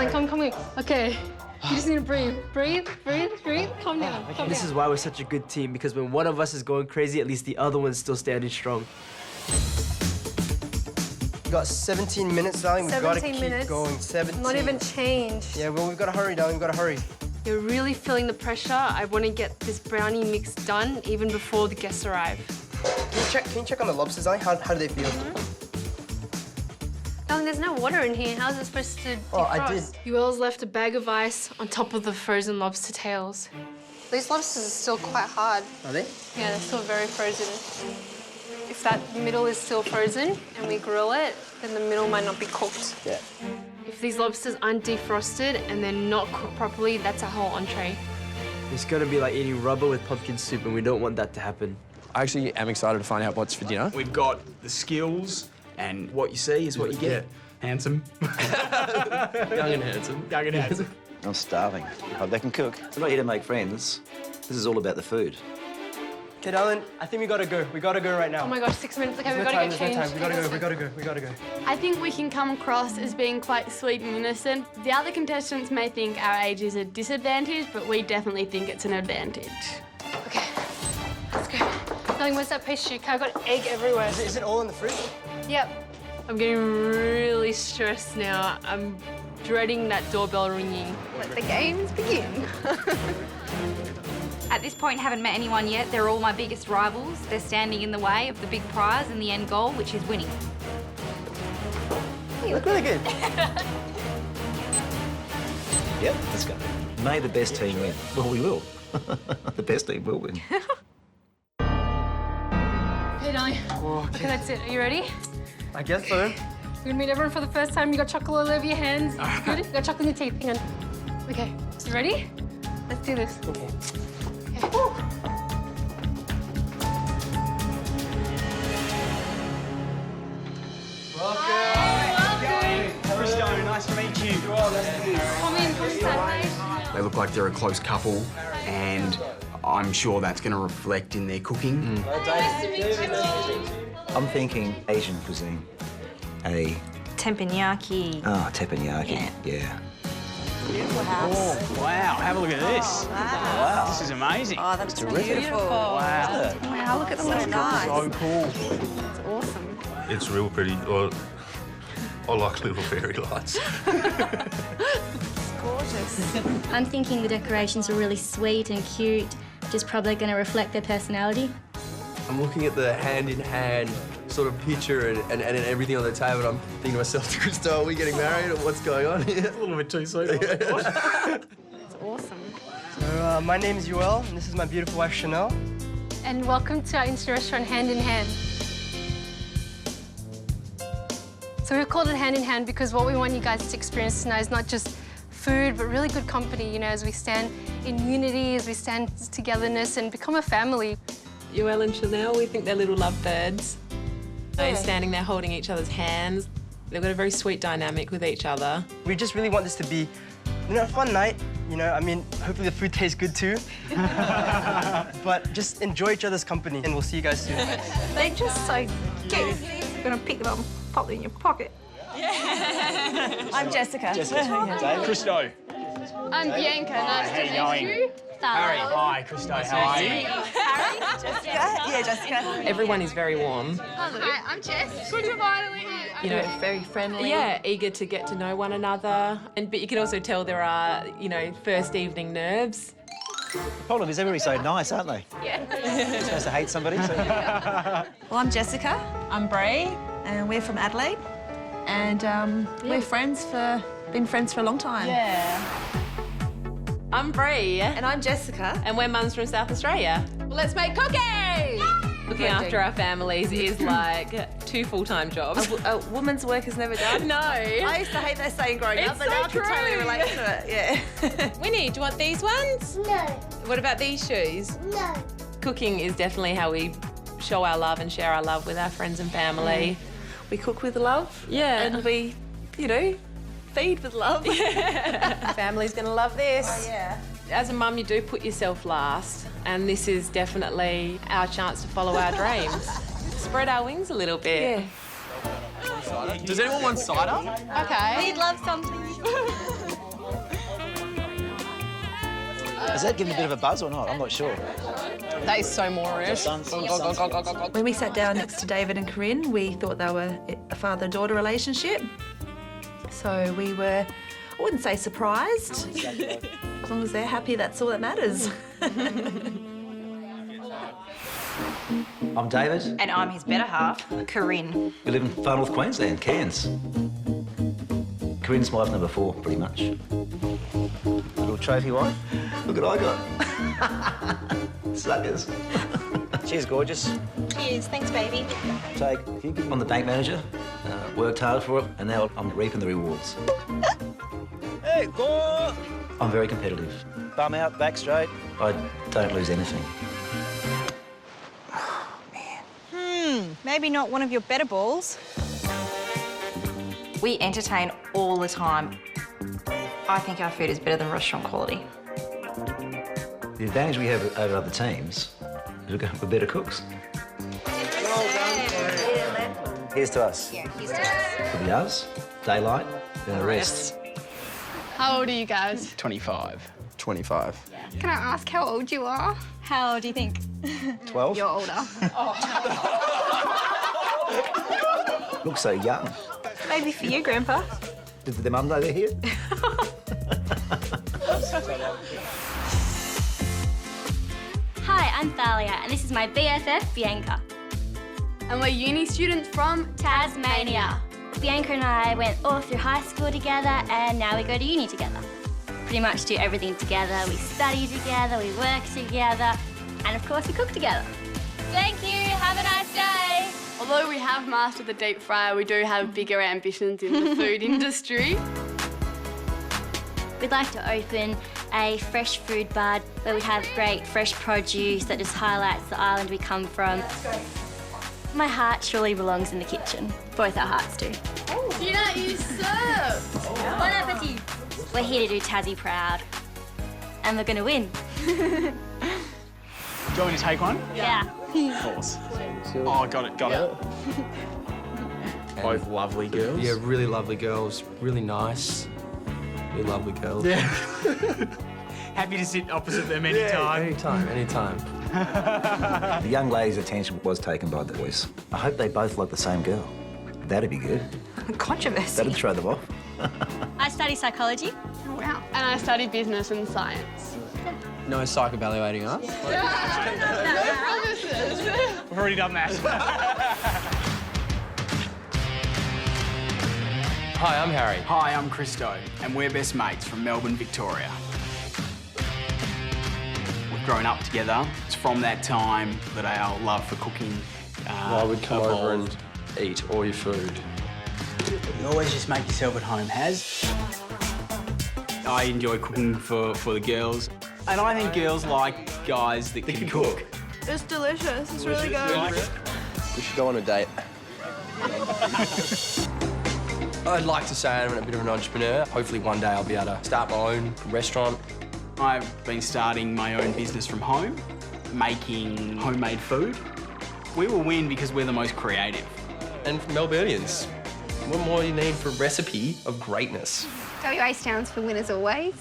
come here. Okay. You just need to breathe. Breathe. Calm down. Okay. This is why we're such a good team, because when one of us is going crazy, at least the other one's still standing strong. We've got 17 minutes, darling. We've got to keep going. 17. Not even changed. Yeah, well, we've got to hurry, darling. We've got to hurry. You're really feeling the pressure. I want to get this brownie mix done even before the guests arrive. Can you check on the lobsters, darling? How do they feel? Darling, there's no water in here. How's it supposed to defrost? Oh, I did. Yuel's left a bag of ice on top of the frozen lobster tails. These lobsters are still quite hard. Are they? Yeah, they're still very frozen. If that middle is still frozen and we grill it, then the middle might not be cooked. Yeah. If these lobsters aren't defrosted and they're not cooked properly, that's a whole entree. It's gonna be like eating rubber with pumpkin soup, and we don't want that to happen. I actually am excited to find out what's for dinner. We've got the skills and what you see is what you get. Handsome. Young and handsome. Young and handsome. I'm starving. They can cook. I'm not here to make friends. This is all about the food. Okay, darling, I think we gotta go. We gotta go right now. Oh my gosh, 6 minutes. Okay, we've got to get changed. There's no time. We gotta go. I think we can come across as being quite sweet and innocent. The other contestants may think our age is a disadvantage, but we definitely think it's an advantage. Okay, let's go. Darling, where's that pastry? I've got egg everywhere. Is it all in the fridge? Yep. I'm getting really stressed now. I'm dreading that doorbell ringing. Let the games begin. At this point, haven't met anyone yet. They're all my biggest rivals. They're standing in the way of the big prize and the end goal, which is winning. You look really good. Yep, let's go. May the best team win. Well, we will. The best team will win. Hey, darling. Okay, that's it. Are you ready? I guess so. We're gonna meet everyone for the first time. You got chocolate all over your hands. Good? You got chocolate in your teeth. Hang on. Okay, you ready? Let's do this. Okay. Woo. Christo, nice to meet you. Come in, They look like they're a close couple, and I'm sure that's going to reflect in their cooking. I'm thinking Asian cuisine. Teppanyaki. Ah, teppanyaki. Yeah. Beautiful house. Oh, wow. Have a look at this. Wow. This is amazing. Oh, that's terrific. beautiful. Wow. Wow, look at the little guys. So cool. It's awesome. It's real pretty. I like little fairy lights. Gorgeous. I'm thinking the decorations are really sweet and cute, just probably going to reflect their personality. I'm looking at the hand-in-hand sort of picture and everything on the table, and I'm thinking to myself, Christo, are we getting married or what's going on here? A little bit too soon. It's awesome. So, my name is Yoel, and this is my beautiful wife, Chanel. And welcome to our instant restaurant, Hand in Hand. So we've called it Hand in Hand because what we want you guys to experience tonight is not just food, but really good company, you know, as we stand in unity, as we stand togetherness and become a family. Yoel and Chanel, we think they're little lovebirds. They're standing there holding each other's hands. They've got a very sweet dynamic with each other. We just really want this to be, you know, a fun night. You know, I mean, hopefully the food tastes good too. But just enjoy each other's company, and we'll see you guys soon. They're just so cute. You're going to pick them up and pop them in your pocket. I'm Jessica. Jessica. Christo. I'm Bianca. Nice to meet you. Harry. Hi, Christo. How are you? Harry? Jessica. Yeah, Jessica. Everyone is very warm. Hi, I'm Jess. Good to finally meet. You know, very friendly. Yeah, eager to get to know one another. But you can also tell there are, you know, first evening nerves. The problem is everybody's so nice, aren't they? Yeah. You're supposed to hate somebody. So... Well, I'm Jessica. I'm Bree. And we're from Adelaide. And we're been friends for a long time. Yeah. I'm Bree. And I'm Jessica. And we're mums from South Australia. Well, let's make cookies! Looking after our families is like 2 full-time jobs. A woman's work is never done. No. I used to hate that saying growing up, but now I can totally relate to it. Yeah. Winnie, do you want these ones? No. What about these shoes? No. Cooking is definitely how we show our love and share our love with our friends and family. We cook with love. Yeah. And we, you know, feed with love. Family's gonna love this. Oh, yeah. As a mum, you do put yourself last, and this is definitely our chance to follow our dreams. Spread our wings a little bit. Yeah. Does anyone want cider? Okay. We'd love something. Has that given a bit of a buzz or not? I'm not sure. That is so Moorish. When we sat down next to David and Karin, we thought they were a father-daughter relationship. So we were, I wouldn't say surprised. As long as they're happy, that's all that matters. I'm David. And I'm his better half, Karin. We live in far north Queensland, Cairns. Corinne's my wife number 4, pretty much. Little trophy wife. Look what I got. Suckers. Cheers, gorgeous. Cheers, thanks, baby. I'm the bank manager. Worked hard for it, and now I'm reaping the rewards. Hey, go! I'm very competitive. Bum out, back straight. I don't lose anything. Maybe not one of your better balls. We entertain all the time. I think our food is better than restaurant quality. The advantage we have over other teams is we're better cooks. Here's to us. Yeah, here's to us. It'll be us, daylight, then the rest. How old are you guys? 25. 25. Can I ask how old you are? How old do you think? 12. You're older. Look so young. Maybe for you, Grandpa. Did the mum know they're here? Hi, I'm Thalia, and this is my BFF, Bianca. And we're uni students from Tasmania. Bianca and I went all through high school together, and now we go to uni together. Pretty much do everything together. We study together, we work together, and of course we cook together. Thank you, have a nice day. Although we have mastered the deep fryer, we do have bigger ambitions in the food industry. We'd like to open a fresh food bar where we have great fresh produce that just highlights the island we come from. My heart surely belongs in the kitchen. Both our hearts do. You know, you serve. Bon appetit. We're here to do Tassie proud. And we're gonna win. Do you want me to take one? Yeah. Of course. Oh, got it. Both lovely girls. Yeah, really lovely girls. Really nice. Really lovely girls. Yeah. Happy to sit opposite them anytime. Anytime. The young lady's attention was taken by the boys. I hope they both like the same girl. That'd be good. Controversy. That'd throw them off. I study psychology. Wow. And I study business and science. No psych-evaluating us. We've already done that. Hi, I'm Harry. Hi, I'm Christo, and we're best mates from Melbourne, Victoria. We've grown up together. It's from that time that our love for cooking I would come over and eat all your food. You always just make yourself at home, Haz. I enjoy cooking for the girls, and I think girls like guys that can cook. It's delicious. It's really good. We should go on a date. I'd like to say I'm a bit of an entrepreneur. Hopefully one day I'll be able to start my own restaurant. I've been starting my own business from home, making homemade food. We will win because we're the most creative. And for Melburnians, what more do you need for a recipe of greatness? WA stands for winners always.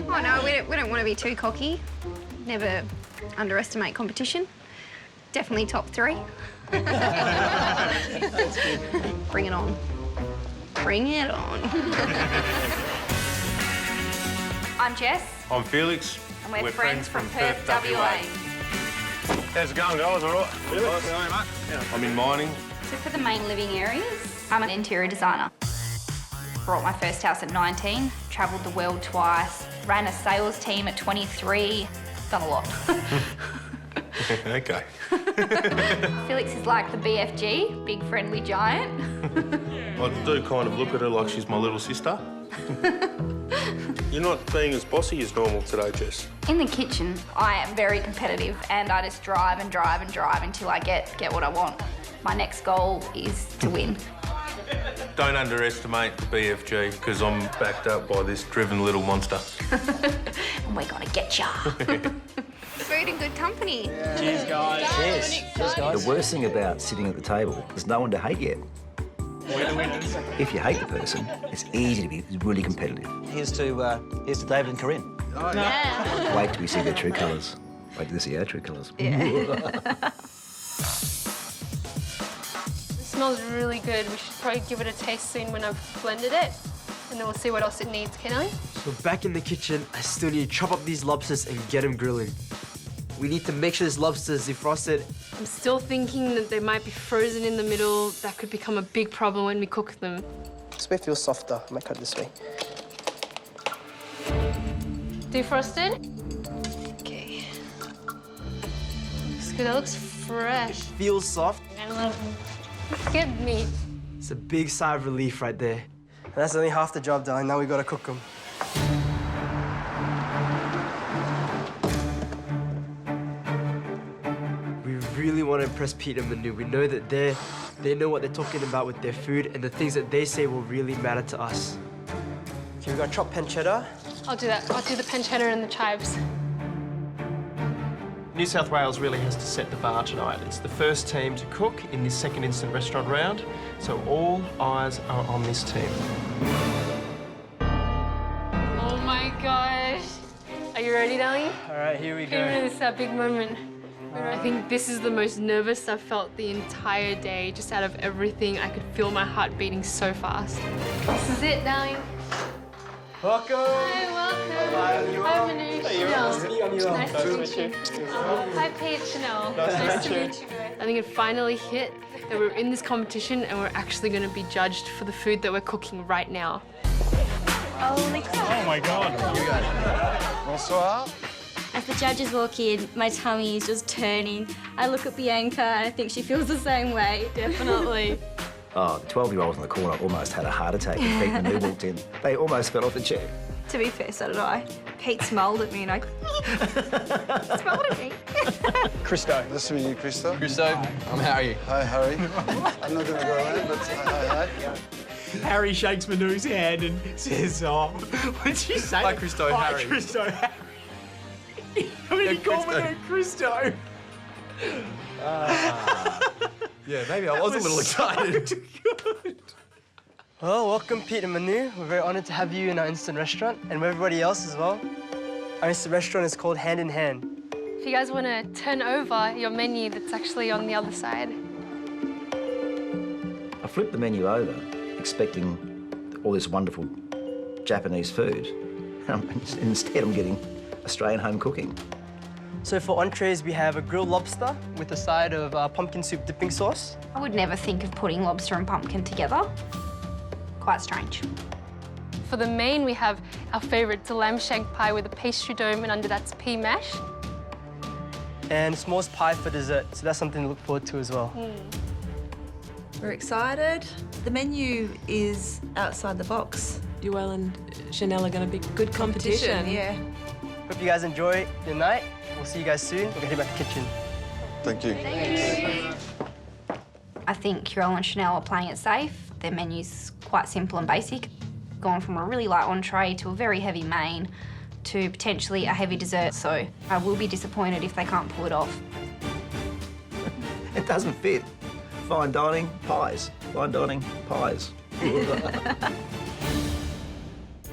Oh no, we don't want to be too cocky. Never underestimate competition. Definitely top 3. Bring it on. Bring it on. I'm Jess. I'm Felix. And we're friends from Perth, WA. How's it going, guys? All right? Felix, how are you, mate? I'm in mining. So for the main living areas, I'm an interior designer. Bought my first house at 19, travelled the world twice, ran a sales team at 23, done a lot. Okay. Felix is like the BFG, big friendly giant. I do kind of look at her like she's my little sister. You're not being as bossy as normal today, Jess. In the kitchen, I am very competitive and I just drive and drive and drive until I get what I want. My next goal is to win. Don't underestimate the BFG, because I'm backed up by this driven little monster. And we're gonna get ya. Food and good company. Cheers, guys. Cheers, guys. The worst thing about sitting at the table is no one to hate yet. We're the winners. If you hate the person, it's easy to be really competitive. Here's to David and Karin. Oh, yeah. Wait till we see their true colours. Wait till we see our true colours. It smells really good. We should probably give it a taste soon when I've blended it. And then we'll see what else it needs, can I? So back in the kitchen, I still need to chop up these lobsters and get them grilling. We need to make sure this lobster is defrosted. I'm still thinking that they might be frozen in the middle. That could become a big problem when we cook them. This way feels softer. I might cut this way. Defrosted? Okay. Looks good. That looks fresh. Feels soft. And a lot of good meat. It's a big sigh of relief right there. And that's only half the job done. Now we gotta cook them. We really want to impress Pete and Manu. We know that they know what they're talking about with their food, and the things that they say will really matter to us. Okay, we got chopped pancetta. I'll do that. I'll do the pancetta and the chives. New South Wales really has to set the bar tonight. It's the first team to cook in this second instant restaurant round, so all eyes are on this team. Oh my gosh. Are you ready, darling? All right, here we go. This is our big moment. I think this is the most nervous I've felt the entire day. Just out of everything, I could feel my heart beating so fast. This is it, darling. Welcome. Hi, welcome. Hi, Manu. Chanel. Nice to meet you. Hi, Pete. Chanel. Nice to meet you. I think it finally hit that we're in this competition and we're actually going to be judged for the food that we're cooking right now. Holy crap. Oh my God. You guys. Bonsoir. As the judges walk in, my tummy is just turning. I look at Bianca and I think she feels the same way. Definitely. Oh, the 12-year-old in the corner almost had a heart attack when Pete and Manu walked in. They almost fell off the chair. To be fair, so did I. Pete smiled at me and I smiled at me. Christo. Nice to meet you, Christo. Christo, I'm Harry. Hi, Harry. I'm not going to go around, but hi. Harry shakes Manu's hand and says, oh, what did she say? Hi, Christo, Hi, Harry. Christo, Harry. I mean, he called Manu Christo. Yeah, maybe I was a little excited. Well, welcome Pete and Manu. We're very honoured to have you in our instant restaurant and with everybody else as well. Our instant restaurant is called Hand in Hand. If you guys want to turn over your menu that's actually on the other side. I flipped the menu over, expecting all this wonderful Japanese food. Instead, I'm getting Australian home cooking. So for entrees, we have a grilled lobster with a side of pumpkin soup dipping sauce. I would never think of putting lobster and pumpkin together. Quite strange. For the main, we have our favourite, the lamb shank pie with a pastry dome, and under that's pea mash. And s'mores pie for dessert, so that's something to look forward to as well. We're excited. The menu is outside the box. Joelle and Chanel are going to be good competition. Yeah. Hope you guys enjoy your night. We'll see you guys soon. We're gonna head back to the kitchen. Thank you. I think Joelle and Chanel are playing it safe. Their menu's quite simple and basic. Gone from a really light entree to a very heavy main to potentially a heavy dessert, so I will be disappointed if they can't pull it off. It doesn't fit. Fine dining, pies. Fine dining, pies.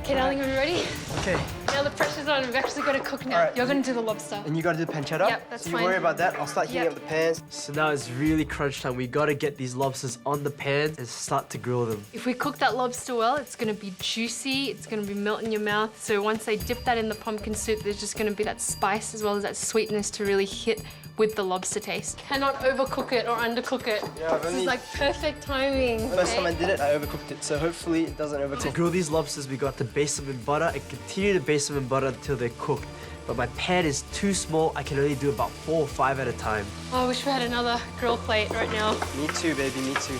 Okay, darling, are we ready? Okay. Now the pressure's on. We've actually got to cook now. Right. You're going to do the lobster. And you gotta do the pancetta? Yep, that's so fine. you worry about that. I'll start heating Yep. up the pans. So now it's really crunch time. We gotta get these lobsters on the pan and start to grill them. If we cook that lobster well, it's going to be juicy. It's going to be melt in your mouth. So once they dip that in the pumpkin soup, there's just going to be that spice as well as that sweetness to really hit with the lobster taste. Cannot overcook it or undercook it. Yeah, This is like perfect timing. First time I did it, I overcooked it, so hopefully it doesn't overcook. To grill these lobsters, we got to baste them in butter and continue to baste them in butter until they're cooked. But my pan is too small. I can only do about 4 or 5 at a time. Oh, I wish we had another grill plate right now. Me too, baby, me too.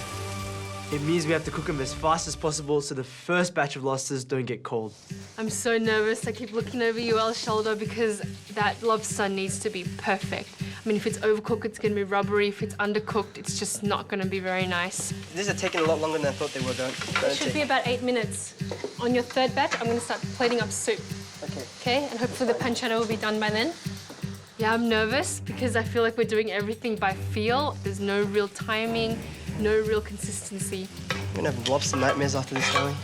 It means we have to cook them as fast as possible so the first batch of lobsters don't get cold. I'm so nervous. I keep looking over Joelle's shoulder because that lobster needs to be perfect. I mean, if it's overcooked, it's going to be rubbery. If it's undercooked, it's just not going to be very nice. These are taking a lot longer than I thought they were going. It should be about 8 minutes. On your third batch, I'm going to start plating up soup. Okay. Okay, and hopefully the pancetta will be done by then. Yeah, I'm nervous because I feel like we're doing everything by feel. There's no real timing, no real consistency. You're gonna have lobster nightmares after this, darling.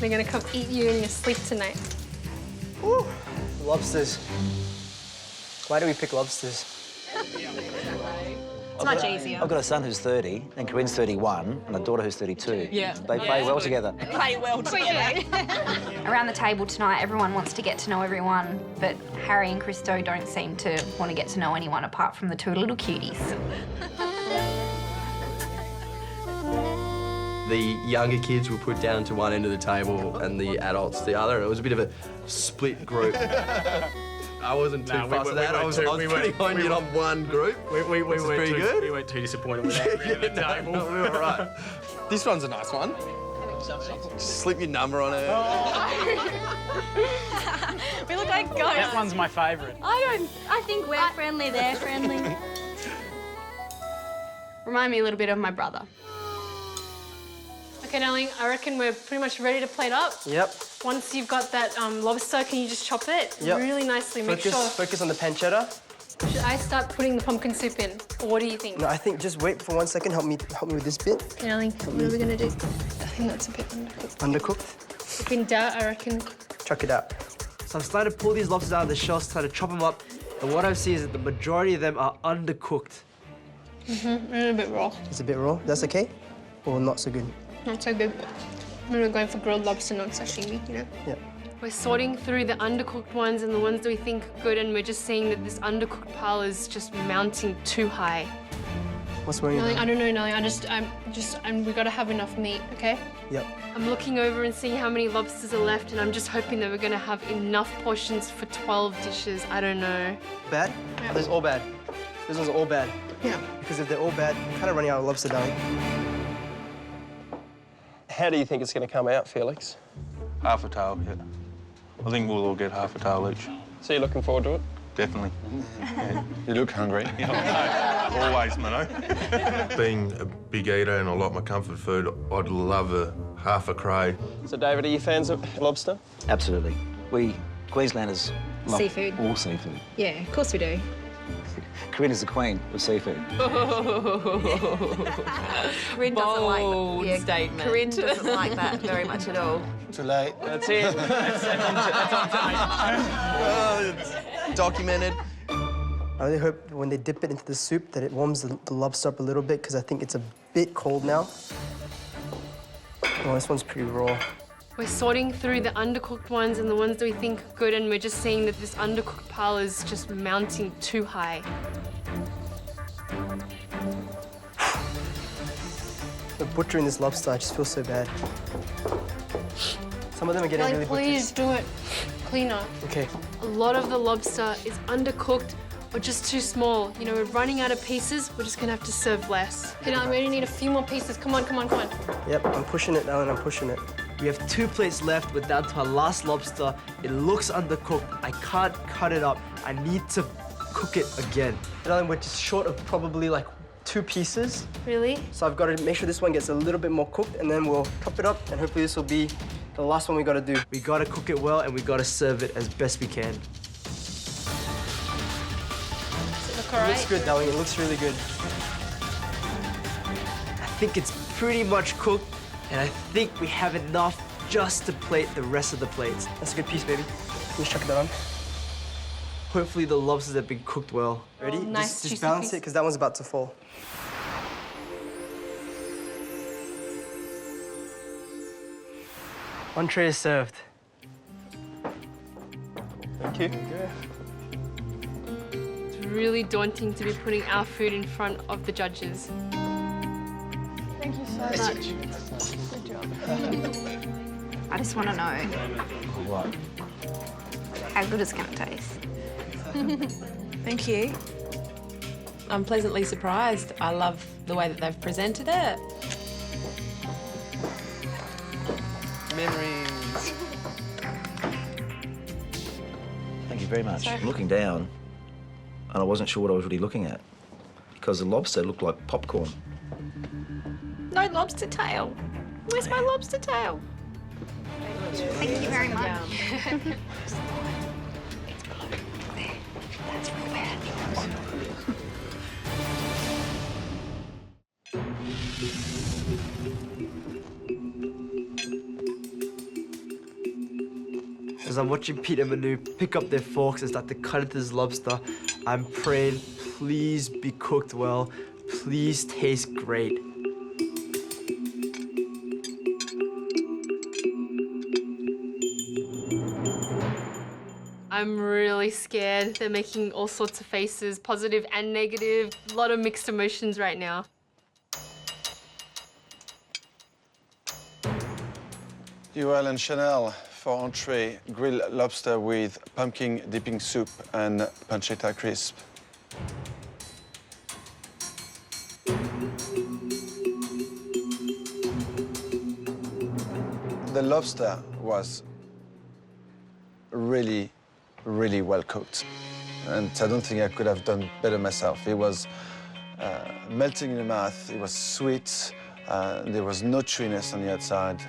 They're going to come eat you in your sleep tonight. Woo! Lobsters. Why do we pick lobsters? It's much easier. I've got a son who's 30 and Karin's 31 and a daughter who's 32. Yeah. They play well together. Play well together. Around the table tonight, everyone wants to get to know everyone, but Harry and Christo don't seem to want to get to know anyone apart from the two little cuties. The younger kids were put down to one end of the table and the adults the other. It was a bit of a split group. I wasn't too fussed with that. I was pretty honed on one group. We weren't pretty good. We weren't too disappointed with that round of the table. No, we were all right. This one's a nice one. Slip your number on it. We look like ghosts. That one's my favourite. I think we're friendly, they're friendly. Remind me a little bit of my brother. Okay, darling, I reckon we're pretty much ready to plate up. Yep. Once you've got that lobster, can you just chop it really nicely? Focus on the pancetta. Should I start putting the pumpkin soup in? Or what do you think? No, I think just wait for 1 second. Help me with this bit. Okay, darling, what are we gonna do? I think that's a bit undercooked. Undercooked? If in doubt, I reckon. Chuck it out. So I'm starting to pull these lobsters out of the shell, starting to chop them up. And what I see is that the majority of them are undercooked. Mm-hmm, a bit raw. It's a bit raw. That's okay? Or not so good? Not so good. We're going for grilled lobster, not sashimi, you know? Yeah. We're sorting through the undercooked ones and the ones that we think are good, and we're just seeing that this undercooked pile is just mounting too high. What's worrying you? I don't know, Nelly. We gotta have enough meat, okay? Yep. I'm looking over and seeing how many lobsters are left, and I'm just hoping that we're gonna have enough portions for 12 dishes. I don't know. Bad? Yeah. This is all bad. This one's all bad. Yeah. Because if they're all bad, I'm kind of running out of lobster, darling. How do you think it's going to come out, Felix? Half a tail, yeah. I think we'll all get half a tail each. So you're looking forward to it? Definitely. Yeah. You look hungry. Always, Mano. Being a big eater and I like my comfort food, I'd love a half a cray. So, David, are you fans of lobster? Absolutely. We Queenslanders love Seafood. all seafood. Yeah, of course we do. Corinne is the queen of seafood. Corinne doesn't like statement. Corinne doesn't like that very much at all. Too late. That's it. Documented. I really hope when they dip it into the soup that it warms the lobster up a little bit, because I think it's a bit cold now. Oh, this one's pretty raw. We're sorting through the undercooked ones and the ones that we think are good, and we're just seeing that this undercooked pile is just mounting too high. We're butchering this lobster. I just feel so bad. Some of them are getting really please butchered. do it cleaner. Okay. A lot of the lobster is undercooked or just too small. You know, we're running out of pieces. We're just gonna have to serve less. Okay, now we only need a few more pieces. Come on, come on, come on. Yep, I'm pushing it, Alan. I'm pushing it. We have 2 plates left. We're down to our last lobster. It looks undercooked. I can't cut it up. I need to cook it again. Alan, we're just short of probably like 2 pieces. Really? So I've got to make sure this one gets a little bit more cooked, and then we'll top it up, and hopefully this will be the last one we got to do. We got to cook it well, and we got to serve it as best we can. Does it look all It right? looks good, darling. It looks really good. I think it's pretty much cooked, and I think we have enough just to plate the rest of the plates. That's a good piece, baby. Let's chuck that on. Hopefully the lobsters have been cooked well. Ready? Nice, just juicy balance piece. it, because that one's about to fall. Entree is served. Thank you. It's really daunting to be putting our food in front of the judges. Thank you so much. Good job. I just want to know What? how good it's going to taste. Thank you. I'm pleasantly surprised. I love the way that they've presented it. Memories. Thank you very much. Sorry. I'm looking down, and I wasn't sure what I was really looking at, because the lobster looked like popcorn. No lobster tail. Where's my lobster tail? Thank you very much. As I'm watching Pete and Manu pick up their forks and start to cut into this lobster, I'm praying, please be cooked well, please taste great. I'm really scared. They're making all sorts of faces, positive and negative. A lot of mixed emotions right now. Joel and Chanel for entree, grilled lobster with pumpkin dipping soup and pancetta crisp. The lobster was really well cooked, and I don't think I could have done better myself. It was melting in the mouth. It was sweet. There was no chewiness on the outside.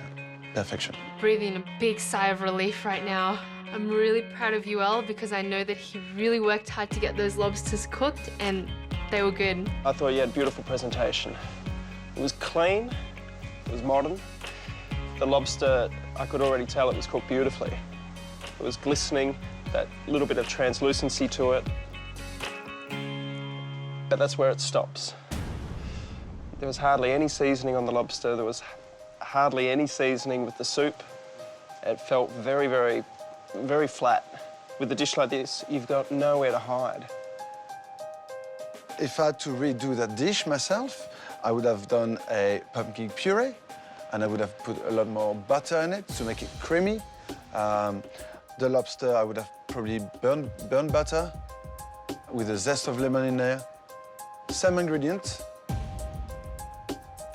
Perfection. Breathing a big sigh of relief right now. I'm really proud of UL because I know that he really worked hard to get those lobsters cooked and they were good. I thought you had a beautiful presentation. It was clean, it was modern. The lobster, I could already tell it was cooked beautifully. It was glistening, that little bit of translucency to it. But that's where it stops. There was hardly any seasoning on the lobster. There was hardly any seasoning with the soup. It felt very, very, very flat. With a dish like this, you've got nowhere to hide. If I had to redo that dish myself, I would have done a pumpkin puree, and I would have put a lot more butter in it to make it creamy. The lobster, I would have probably burned butter with a zest of lemon in there. Same ingredient,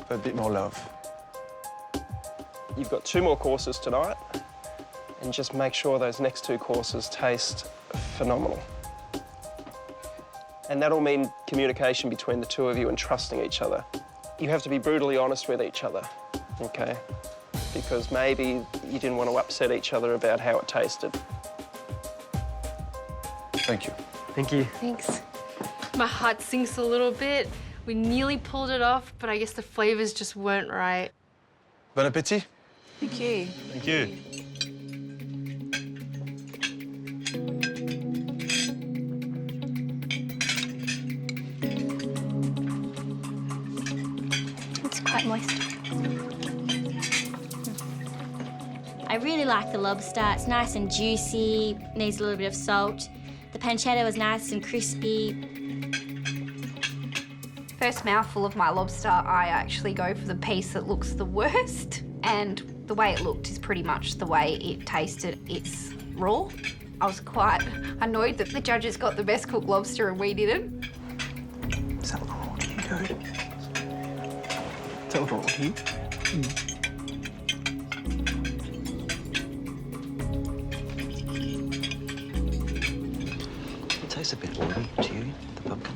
but a bit more love. You've got 2 more courses tonight, and just make sure those next 2 courses taste phenomenal. And that'll mean communication between the 2 of you and trusting each other. You have to be brutally honest with each other, okay? Because maybe you didn't want to upset each other about how it tasted. Thank you. Thank you. Thanks. My heart sinks a little bit. We nearly pulled it off, but I guess the flavours just weren't right. Bon appétit. Thank you. Thank you. It's quite moist. I really like the lobster. It's nice and juicy, needs a little bit of salt. The pancetta was nice and crispy. First mouthful of my lobster, I actually go for the piece that looks the worst. And the way it looked is pretty much the way it tasted. It's raw. I was quite annoyed that the judges got the best cooked lobster and we didn't. Is that raw to you, dude? Is that raw to you? It tastes a bit oily to you, the pumpkin.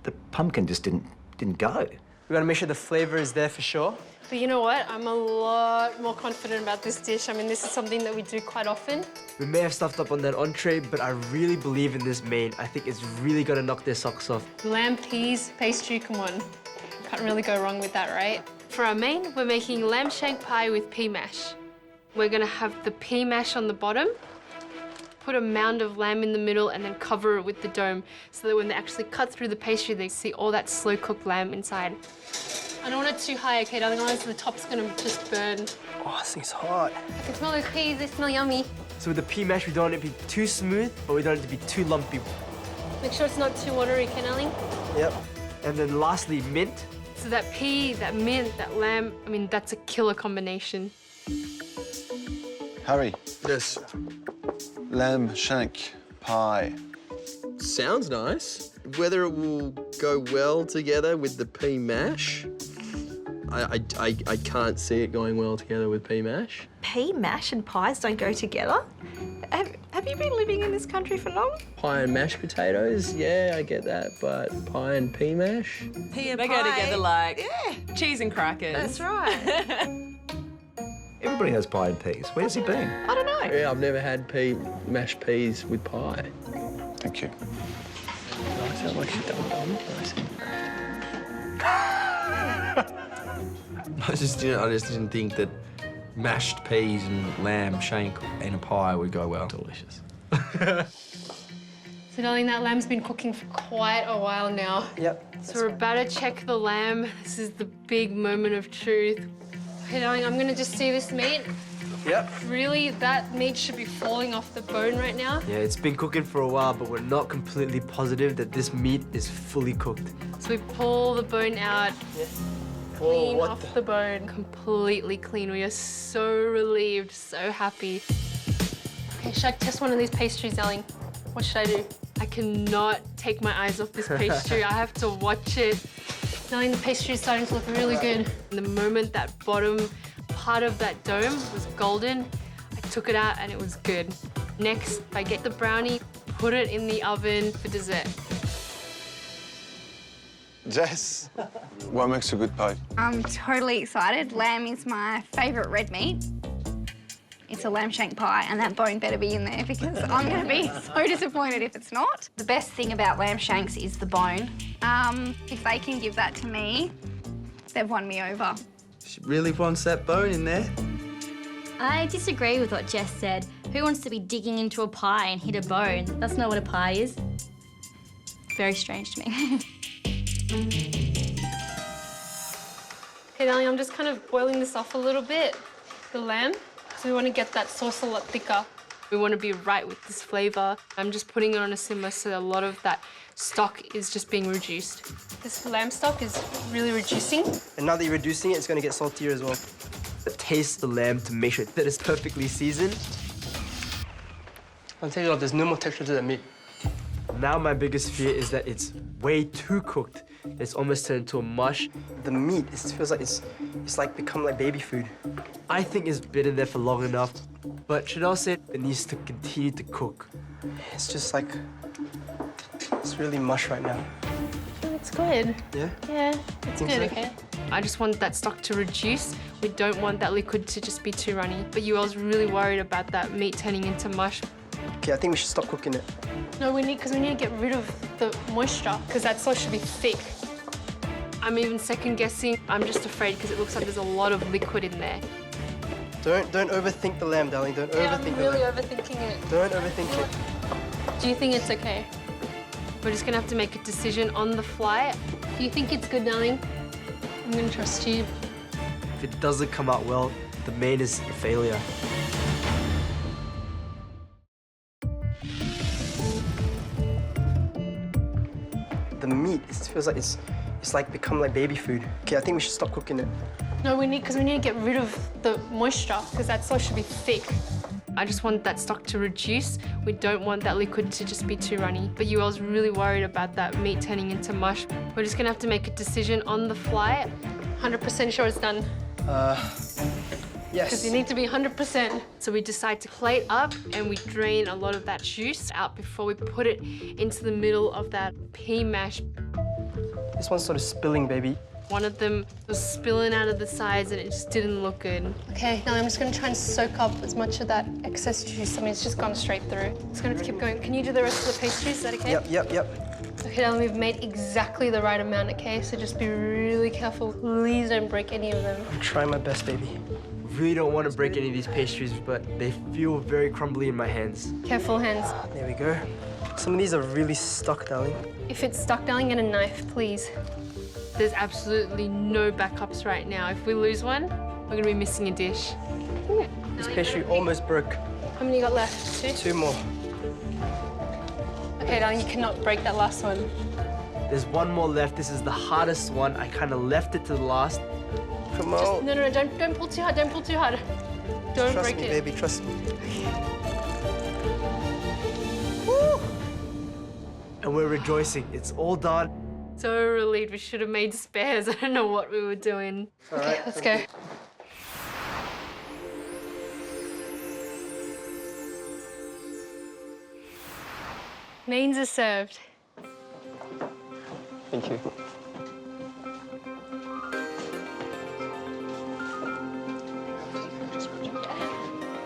The pumpkin just didn't go. We gotta make sure the flavour is there for sure. But you know what? I'm a lot more confident about this dish. I mean, this is something that we do quite often. We may have stuffed up on that entree, but I really believe in this main. I think it's really gonna knock their socks off. Lamb peas pastry, come on. Can't really go wrong with that, right? For our main, we're making lamb shank pie with pea mash. We're gonna have the pea mash on the bottom, put a mound of lamb in the middle, and then cover it with the dome so that when they actually cut through the pastry, they see all that slow-cooked lamb inside. I don't want it too high, okay? Otherwise, the top's gonna just burn. Oh, this thing's hot. I can smell those peas, they smell yummy. So with the pea mash, we don't want it to be too smooth, but we don't want it to be too lumpy. Make sure it's not too watery, Ken Elling. Yep. And then lastly, mint. So that pea, that mint, that lamb, I mean, that's a killer combination. Harry. Yes. Lamb shank pie. Sounds nice. Whether it will go well together with the pea mash, I can't see it going well together with pea mash. Pea mash and pies don't go together? Have you been living in this country for long? Pie and mashed potatoes, yeah, I get that, but pie and pea mash? Pea and pie. They go together like cheese and crackers. That's right. Everybody has pie and peas. Where's he been? I don't know. Yeah, I've never had mashed peas with pie. Thank you. I sound like a dumb. I just didn't think that mashed peas and lamb shank in a pie would go well. Delicious. So, darling, that lamb's been cooking for quite a while now. Yep. So we're about to check the lamb. This is the big moment of truth. Okay, darling, I'm gonna just see this meat. Yep. Really, that meat should be falling off the bone right now. Yeah, it's been cooking for a while, but we're not completely positive that this meat is fully cooked. So we pull the bone out. Yeah. Clean off the bone. Completely clean. We are so relieved, so happy. Okay, should I test one of these pastries, darling? What should I do? I cannot take my eyes off this pastry. I have to watch it. Darling, the pastry is starting to look really good. The moment that bottom part of that dome was golden, I took it out and it was good. Next, I get the brownie, put it in the oven for dessert. Jess, what makes a good pie? I'm totally excited. Lamb is my favourite red meat. It's a lamb shank pie, and that bone better be in there because I'm going to be so disappointed if it's not. The best thing about lamb shanks is the bone. If they can give that to me, they've won me over. She really wants that bone in there. I disagree with what Jess said. Who wants to be digging into a pie and hit a bone? That's not what a pie is. Very strange to me. Okay, darling, I'm just kind of boiling this off a little bit, the lamb. So we want to get that sauce a lot thicker. We want to be right with this flavour. I'm just putting it on a simmer so a lot of that stock is just being reduced. This lamb stock is really reducing. And now that you're reducing it, it's going to get saltier as well. Taste the lamb to make sure that it's perfectly seasoned. I'll tell you what, there's no more texture to that meat. Now my biggest fear is that it's way too cooked. It's almost turned into a mush. The meat, it feels like it's like become like baby food. I think it's been in there for long enough, but Chanel said it needs to continue to cook. It's just like, it's really mush right now. It's good. Yeah? Yeah, it's Think good, so? okay. I just want that stock to reduce. We don't want that liquid to just be too runny. But you, I was really worried about that meat turning into mush. Okay, I think we should stop cooking it. No, because we need to get rid of the moisture, because that sauce should be thick. I'm even second guessing. I'm just afraid because it looks like there's a lot of liquid in there. Don't overthink the lamb, darling. Don't overthink the lamb. Overthinking it. Don't overthink it. Do you think it's okay? We're just gonna have to make a decision on the fly. Do you think it's good, darling? I'm gonna trust you. If it doesn't come out well, the main is a failure. The meat, it feels like it's like become like baby food. Okay, I think we should stop cooking it. No, because we need to get rid of the moisture, because that sauce should be thick. I just want that stock to reduce. We don't want that liquid to just be too runny. But I was really worried about that meat turning into mush. We're just gonna have to make a decision on the fly. 100% sure it's done. Yes. Because you need to be 100%. So we decide to plate up and we drain a lot of that juice out before we put it into the middle of that pea mash. This one's sort of spilling, baby. One of them was spilling out of the sides and it just didn't look good. Okay, now I'm just gonna try and soak up as much of that excess juice. I mean, it's just gone straight through. It's gonna have to keep going. Can you do the rest of the pastries? Is that okay? Yep. Okay, now we've made exactly the right amount, okay? So just be really careful. Please don't break any of them. I'm trying my best, baby. Really don't want to break any of these pastries, but they feel very crumbly in my hands. Careful hands. There we go. Some of these are really stuck, darling. If it's stuck, darling, get a knife, please. There's absolutely no backups right now. If we lose one, we're gonna be missing a dish. This pastry almost broke. How many you got left? Two? 2 more. Okay, darling, you cannot break that last one. There's one more left. This is the hardest one. I kind of left it to the last. Come on. No, don't pull too hard, don't pull too hard. Don't Trust break me, it. baby, trust me. Woo! And we're rejoicing. It's all done. So relieved. We should have made spares. I don't know what we were doing. All Okay, right, let's go. Mains are served. Thank you.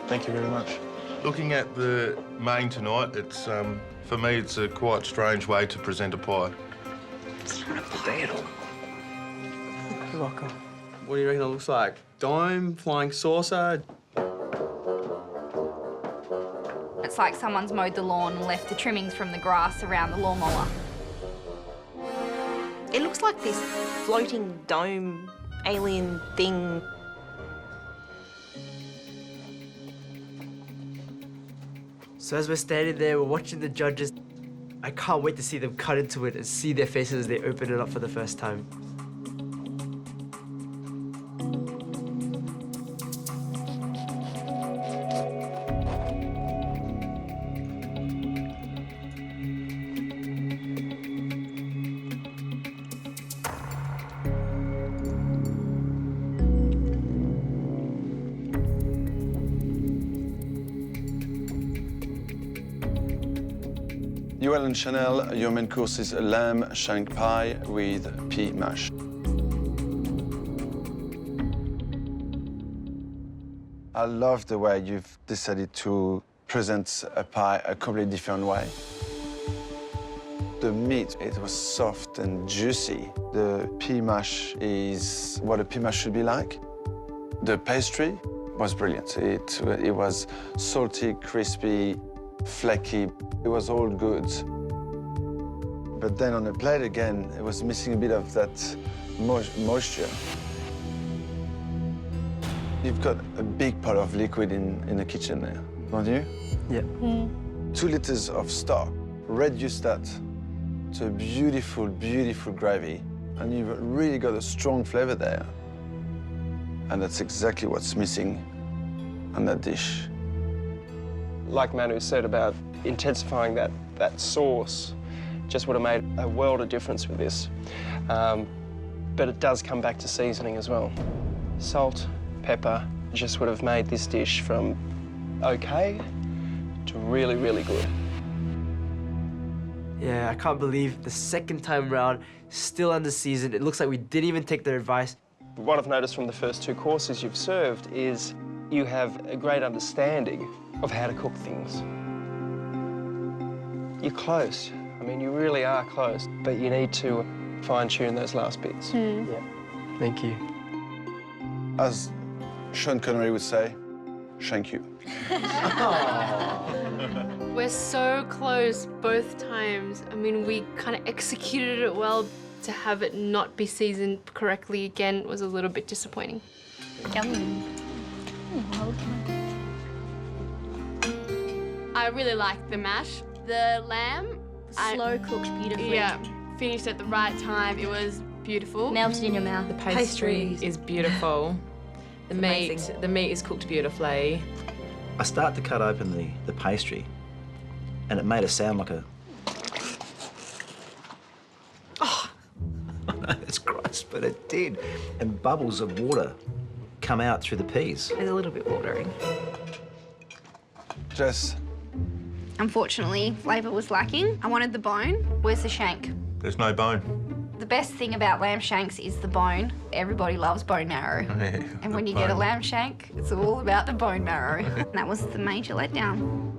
Thank you very much. Looking at the main tonight, it's for me it's a quite strange way to present a pie. It's not a pie at all. You're welcome. What do you reckon it looks like? Dome, flying saucer? It's like someone's mowed the lawn and left the trimmings from the grass around the lawnmower. It looks like this floating dome alien thing. So as we're standing there, we're watching the judges. I can't wait to see them cut into it and see their faces as they open it up for the first time. Yuel and Chanel, your main course is a lamb shank pie with pea mash. I love the way you've decided to present a pie a completely different way. The meat, it was soft and juicy. The pea mash is what a pea mash should be like. The pastry was brilliant. It was salty, crispy, flaky. It was all good. But then on the plate again, it was missing a bit of that moisture. You've got a big pot of liquid in the kitchen there, don't you? Yeah. 2 liters of stock. Reduce that to a beautiful, beautiful gravy, and you've really got a strong flavor there. And that's exactly what's missing on that dish. Like Manu said about intensifying that sauce, just would have made a world of difference with this. But it does come back to seasoning as well. Salt, pepper, just would have made this dish from okay to really, really good. Yeah, I can't believe the second time round, still under season. It looks like we didn't even take their advice. What I've noticed from the first 2 courses you've served is you have a great understanding of how to cook things. You're close. I mean, you really are close, but you need to fine-tune those last bits. Yeah. Thank you. As Sean Connery would say, thank you. We're so close both times. I mean, we kind of executed it well. To have it not be seasoned correctly again was a little bit disappointing. Yum. I really liked the mash. The lamb... Slow cooked beautifully. Yeah, finished at the right time. It was beautiful. Melted in your mouth. The pastry is beautiful. The meat is cooked beautifully. I start to cut open the pastry, and it made a sound like a... Oh! I know, it's gross, but it did. And bubbles of water come out through the peas. It's a little bit watering. Jess? Unfortunately, flavour was lacking. I wanted the bone. Where's the shank? There's no bone. The best thing about lamb shanks is the bone. Everybody loves bone marrow. Yeah, And when you get a lamb shank, it's all about the bone marrow. And that was the major letdown.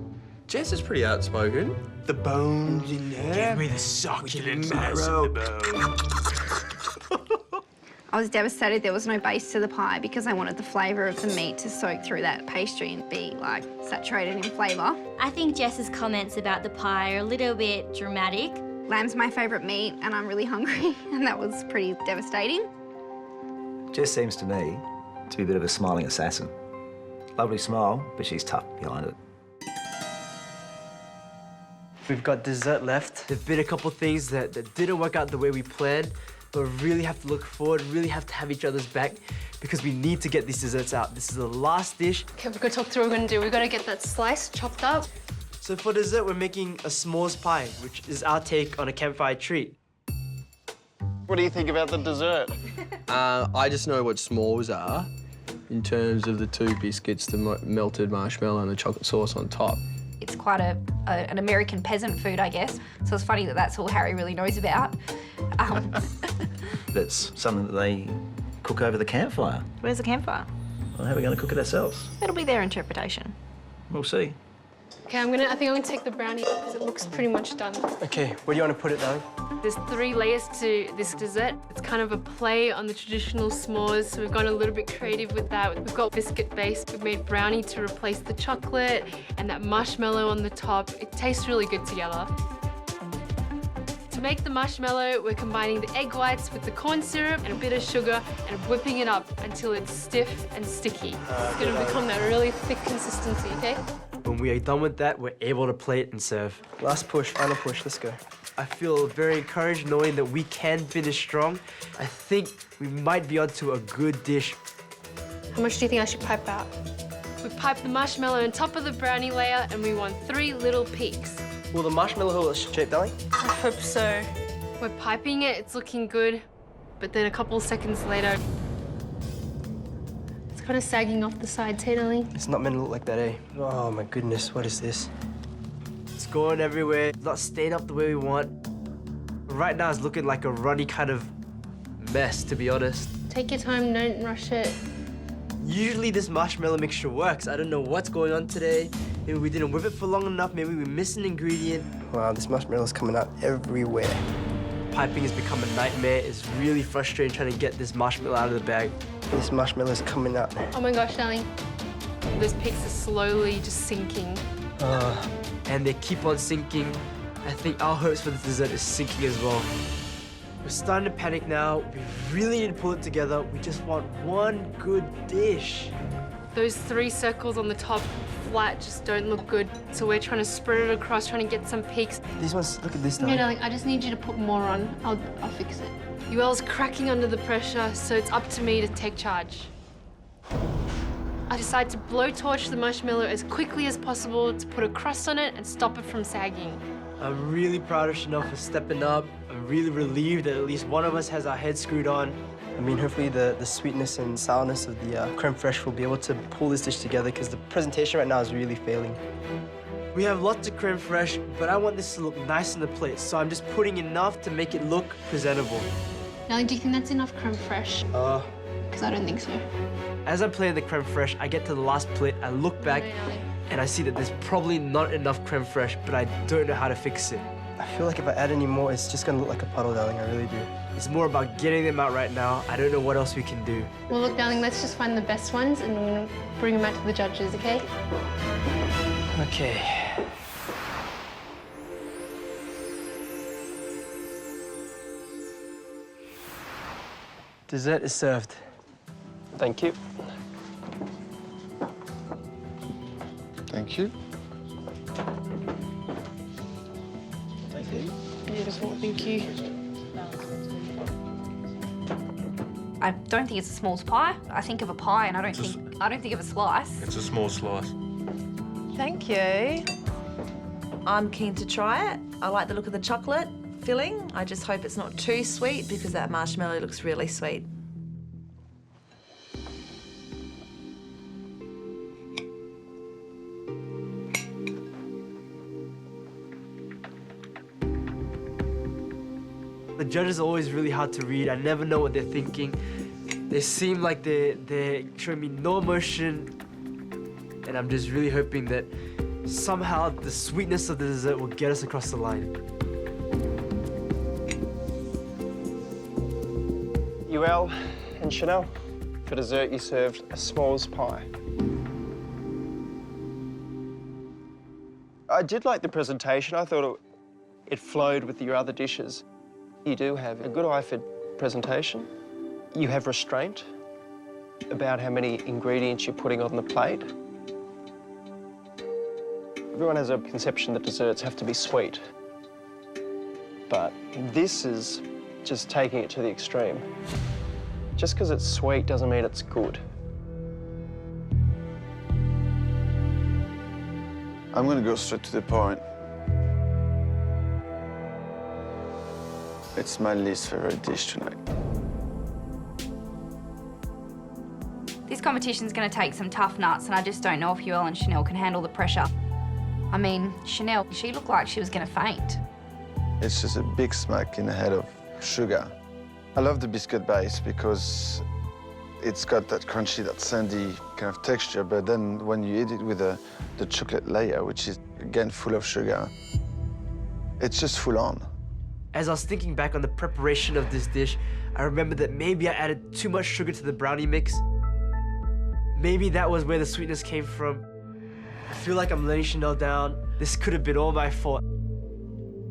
Jess is pretty outspoken. The bones in there. Give me the succulent marrow. I was devastated there was no base to the pie because I wanted the flavour of the meat to soak through that pastry and be, like, saturated in flavour. I think Jess's comments about the pie are a little bit dramatic. Lamb's my favourite meat and I'm really hungry, and that was pretty devastating. Jess seems to me to be a bit of a smiling assassin. Lovely smile, but she's tough behind it. We've got dessert left. There've been a couple things that didn't work out the way we planned, but we really have to look forward, really have to have each other's back because we need to get these desserts out. This is the last dish. Okay, we've got to talk through what we're going to do. We've got to get that slice chopped up. So for dessert, we're making a s'mores pie, which is our take on a campfire treat. What do you think about the dessert? I just know what s'mores are in terms of the 2 biscuits, the melted marshmallow and the chocolate sauce on top. It's quite an American peasant food, I guess. So it's funny that that's all Harry really knows about. That's something that they cook over the campfire. Where's the campfire? Well, how are we going to cook it ourselves? It'll be their interpretation. We'll see. Okay, I think I'm going to take the brownie because it looks pretty much done. Okay, where do you want to put it down? There's 3 layers to this dessert. It's kind of a play on the traditional s'mores, so we've gone a little bit creative with that. We've got biscuit base. We've made brownie to replace the chocolate and that marshmallow on the top. It tastes really good together. To make the marshmallow, we're combining the egg whites with the corn syrup and a bit of sugar and whipping it up until it's stiff and sticky. It's going to become that really thick consistency, okay? When we are done with that, we're able to plate and serve. Last push, final push, let's go. I feel very encouraged knowing that we can finish strong. I think we might be onto a good dish. How much do you think I should pipe out? We pipe the marshmallow on top of the brownie layer and we want 3 little peaks. Will the marshmallow hold its shape, darling? I hope so. We're piping it, it's looking good, but then a couple seconds later, it's kind of sagging off the sides, hey, darling? It's not meant to look like that, eh? Oh my goodness, what is this? It's going everywhere. It's not staying up the way we want. Right now, it's looking like a runny kind of mess, to be honest. Take your time, don't rush it. Usually this marshmallow mixture works. I don't know what's going on today. Maybe we didn't whip it for long enough. Maybe we missed an ingredient. Wow, this marshmallow's coming out everywhere. Piping has become a nightmare. It's really frustrating trying to get this marshmallow out of the bag. This marshmallow's coming out. Oh my gosh, darling. Those peaks are slowly just sinking. And they keep on sinking. I think our hopes for the dessert is sinking as well. We're starting to panic now. We really need to pull it together. We just want one good dish. Those 3 circles on the top flat just don't look good. So we're trying to spread it across, trying to get some peaks. These ones, look at this No, now. darling, I just need you to put more on. I'll fix it. Yuel's cracking under the pressure, so it's up to me to take charge. I decide to blowtorch the marshmallow as quickly as possible to put a crust on it and stop it from sagging. I'm really proud of Chanel for stepping up. I'm really relieved that at least one of us has our head screwed on. I mean, hopefully the sweetness and sourness of the creme fraiche will be able to pull this dish together because the presentation right now is really failing. We have lots of creme fraiche, but I want this to look nice on the plate, so I'm just putting enough to make it look presentable. Darling, do you think that's enough creme fraiche? Because I don't think so. As I'm playing the creme fraiche, I get to the last plate, I look back, and I see that there's probably not enough creme fraiche, but I don't know how to fix it. I feel like if I add any more, it's just gonna look like a puddle, darling, I really do. It's more about getting them out right now. I don't know what else we can do. Well, look, darling, let's just find the best ones and I'm gonna bring them out to the judges, okay? Okay. Dessert is served. Thank you. Thank you. Thank you. Beautiful, thank you. I don't think it's a small pie. I think of a pie and I don't think of a slice. It's a small slice. Thank you. I'm keen to try it. I like the look of the chocolate filling. I just hope it's not too sweet because that marshmallow looks really sweet. The judges are always really hard to read. I never know what they're thinking. They seem like they're showing me no emotion, and I'm just really hoping that somehow the sweetness of the dessert will get us across the line. Yuel and Chanel, for dessert you served a s'mores pie. I did like the presentation. I thought it flowed with your other dishes. You do have a good eye for presentation. You have restraint about how many ingredients you're putting on the plate. Everyone has a conception that desserts have to be sweet. But this is just taking it to the extreme. Just because it's sweet doesn't mean it's good. I'm gonna go straight to the point. It's my least favorite dish tonight. This competition's going to take some tough nuts and I just don't know if Yuel and Chanel can handle the pressure. I mean, Chanel, she looked like she was going to faint. It's just a big smack in the head of sugar. I love the biscuit base because it's got that crunchy, that sandy kind of texture, but then when you eat it with the chocolate layer, which is, again, full of sugar, it's just full on. As I was thinking back on the preparation of this dish, I remember that maybe I added too much sugar to the brownie mix. Maybe that was where the sweetness came from. I feel like I'm letting Chanel down. This could have been all my fault.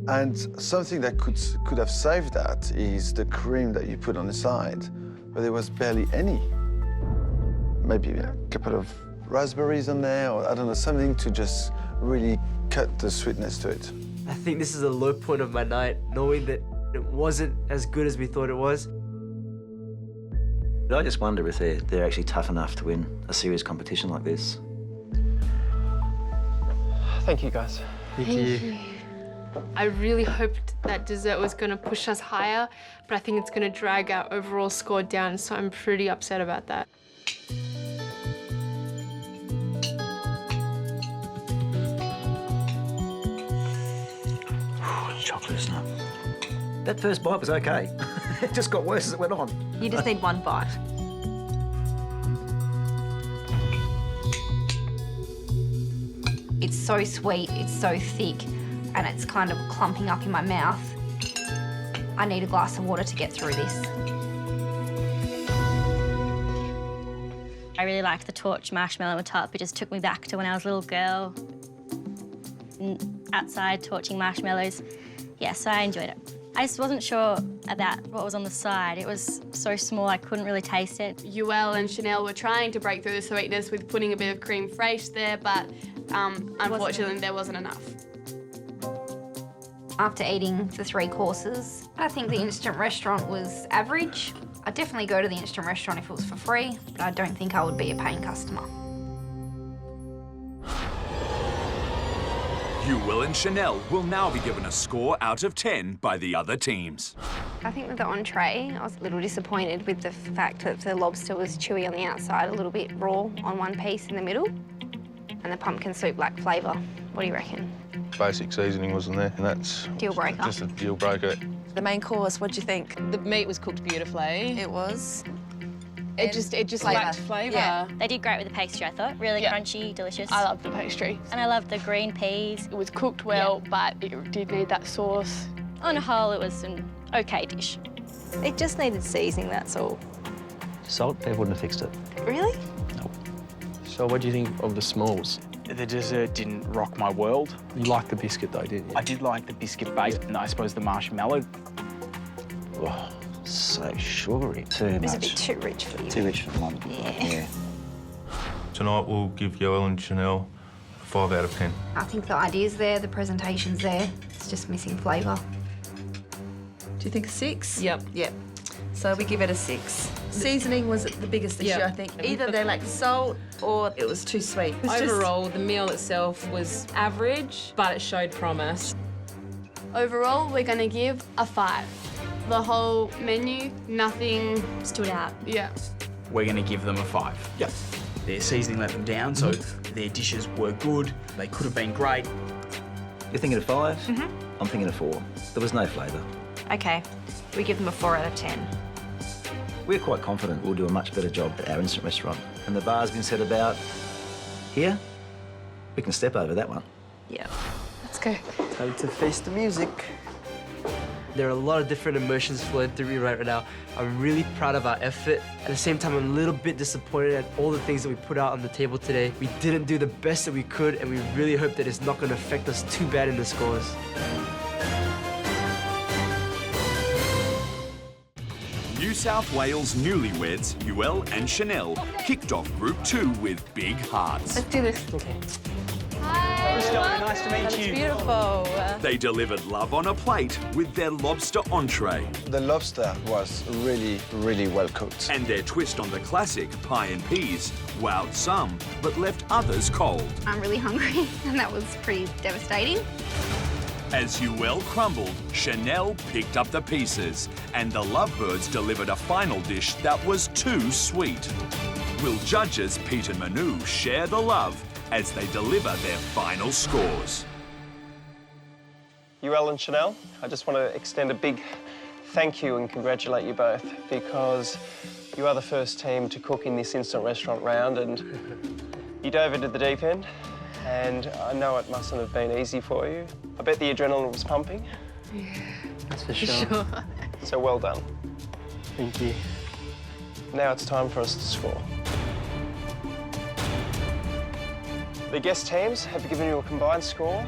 And something that could have saved that is the cream that you put on the side, but there was barely any. Maybe a couple of raspberries on there, or I don't know, something to just really cut the sweetness to it. I think this is a low point of my night, knowing that it wasn't as good as we thought it was. But I just wonder if they're actually tough enough to win a serious competition like this. Thank you, guys. Thank you. I really hoped that dessert was going to push us higher, but I think it's going to drag our overall score down, so I'm pretty upset about that. loosen up. That first bite was okay. It just got worse as it went on. You just need one bite. It's so sweet, it's so thick, and it's kind of clumping up in my mouth. I need a glass of water to get through this. I really liked the torch marshmallow on top. It just took me back to when I was a little girl, outside torching marshmallows. Yeah, so I enjoyed it. I just wasn't sure about what was on the side. It was so small, I couldn't really taste it. Yuel and Chanel were trying to break through the sweetness with putting a bit of creme fraiche there, but unfortunately there wasn't enough. After eating the 3 courses, I think the instant restaurant was average. I'd definitely go to the instant restaurant if it was for free, but I don't think I would be a paying customer. Yuel and Chanel will now be given a score out of 10 by the other teams. I think with the entree, I was a little disappointed with the fact that the lobster was chewy on the outside, a little bit raw on one piece in the middle, and the pumpkin soup lacked flavour. What do you reckon? Basic seasoning wasn't there, and that's Deal breaker. just a deal breaker. The main course, what do you think? The meat was cooked beautifully. It was. It just lacked flavour. Yeah, they did great with the pastry, I thought. Really crunchy, delicious. I loved the pastry. And I loved the green peas. It was cooked well, but it did need that sauce. On a whole, it was an okay dish. It just needed seasoning, that's all. Salt, Bev wouldn't have fixed it. Really? So what do you think of the s'mores? The dessert didn't rock my world. You liked the biscuit though, didn't you? I did like the biscuit base and I suppose the marshmallow. Oh, so sugary. Too much. It was a bit too rich for you. Too rich for Mum. Yeah. Tonight we'll give Yuel and Chanel a 5 out of 10. I think the idea's there, the presentation's there. It's just missing flavour. Do you think a 6? Yep. Yep. So we give it a 6. Seasoning was the biggest issue, Yep. I think. Either they lacked salt or it was too sweet. Overall, the meal itself was average, but it showed promise. Overall, we're gonna give a 5. The whole menu, nothing stood out. Yeah. We're going to give them a 5. Yep. Their seasoning let them down, so their dishes were good. They could have been great. You're thinking of 5? I'm thinking of 4. There was no flavour. Okay, we give them a 4 out of 10. We're quite confident we'll do a much better job at our instant restaurant. And the bar's been set about here. We can step over that one. Yeah. Let's go. Time to face the music. There are a lot of different emotions flowing through me right now. I'm really proud of our effort. At the same time, I'm a little bit disappointed at all the things that we put out on the table today. We didn't do the best that we could, and we really hope that it's not going to affect us too bad in the scores. New South Wales Newlyweds, Yuel and Chanel, kicked off Group 2 with big hearts. Let's do this. Okay. Nice to meet you. Beautiful. They delivered love on a plate with their lobster entree. The lobster was really, really well cooked. And their twist on the classic pie and peas wowed some, but left others cold. I'm really hungry, and that was pretty devastating. As Yuel crumbled, Chanel picked up the pieces, and the lovebirds delivered a final dish that was too sweet. Will judges Pete and Manu share the love as they deliver their final scores? Yuel and Chanel, I just want to extend a big thank you and congratulate you both, because you are the first team to cook in this instant restaurant round, and you dove into the deep end, and I know it mustn't have been easy for you. I bet the adrenaline was pumping. Yeah. That's for sure. So well done. Thank you. Now it's time for us to score. The guest teams have given you a combined score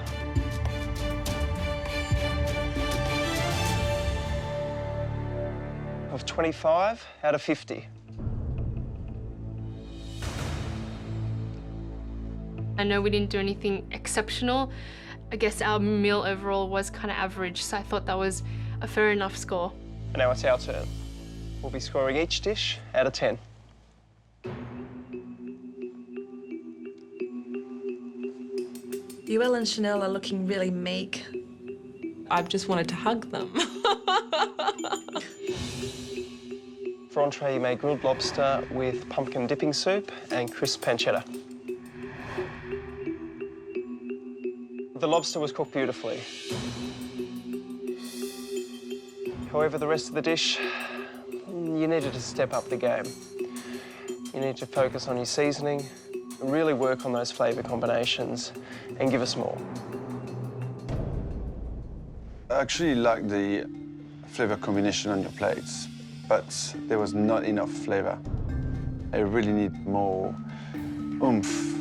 of 25 out of 50. I know we didn't do anything exceptional. I guess our meal overall was kind of average, so I thought that was a fair enough score. And now it's our turn. We'll be scoring each dish out of 10. Yuel and Chanel are looking really meek. I've just wanted to hug them. For entree, you made grilled lobster with pumpkin dipping soup and crisp pancetta. The lobster was cooked beautifully. However, the rest of the dish, you needed to step up the game. You need to focus on your seasoning, really work on those flavour combinations, and give us more. I actually like the flavour combination on your plates, but there was not enough flavour. I really need more oomph.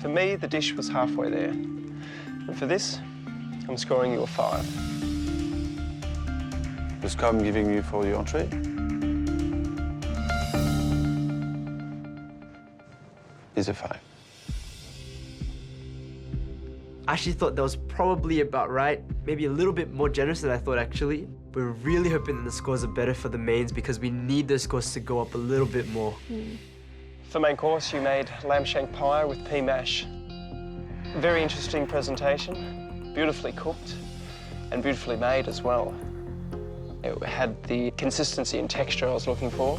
For me, the dish was halfway there. And for this, I'm scoring you a 5. The score I'm giving you for your entree is a 5. I actually thought that was probably about right. Maybe a little bit more generous than I thought, actually. We're really hoping that the scores are better for the mains because we need those scores to go up a little bit more. For main course, you made lamb shank pie with pea mash. Very interesting presentation, beautifully cooked and beautifully made as well. It had the consistency and texture I was looking for.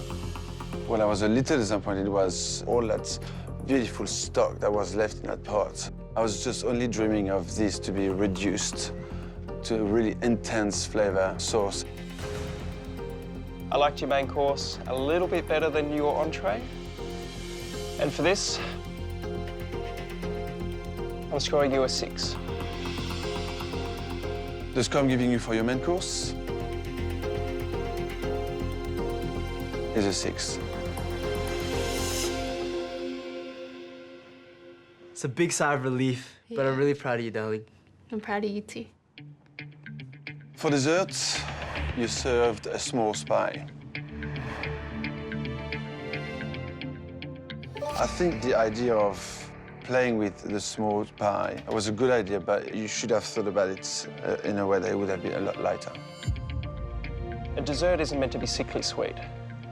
What I was a little disappointed was all that beautiful stock that was left in that pot. I was just only dreaming of this to be reduced to a really intense flavour sauce. I liked your main course a little bit better than your entree. And for this, I'm scoring you a 6. The score I'm giving you for your main course is a 6. It's a big sigh of relief, but I'm really proud of you, darling. I'm proud of you too. For dessert, you served a small pie. I think the idea of playing with the small pie was a good idea, but you should have thought about it in a way that it would have been a lot lighter. A dessert isn't meant to be sickly sweet.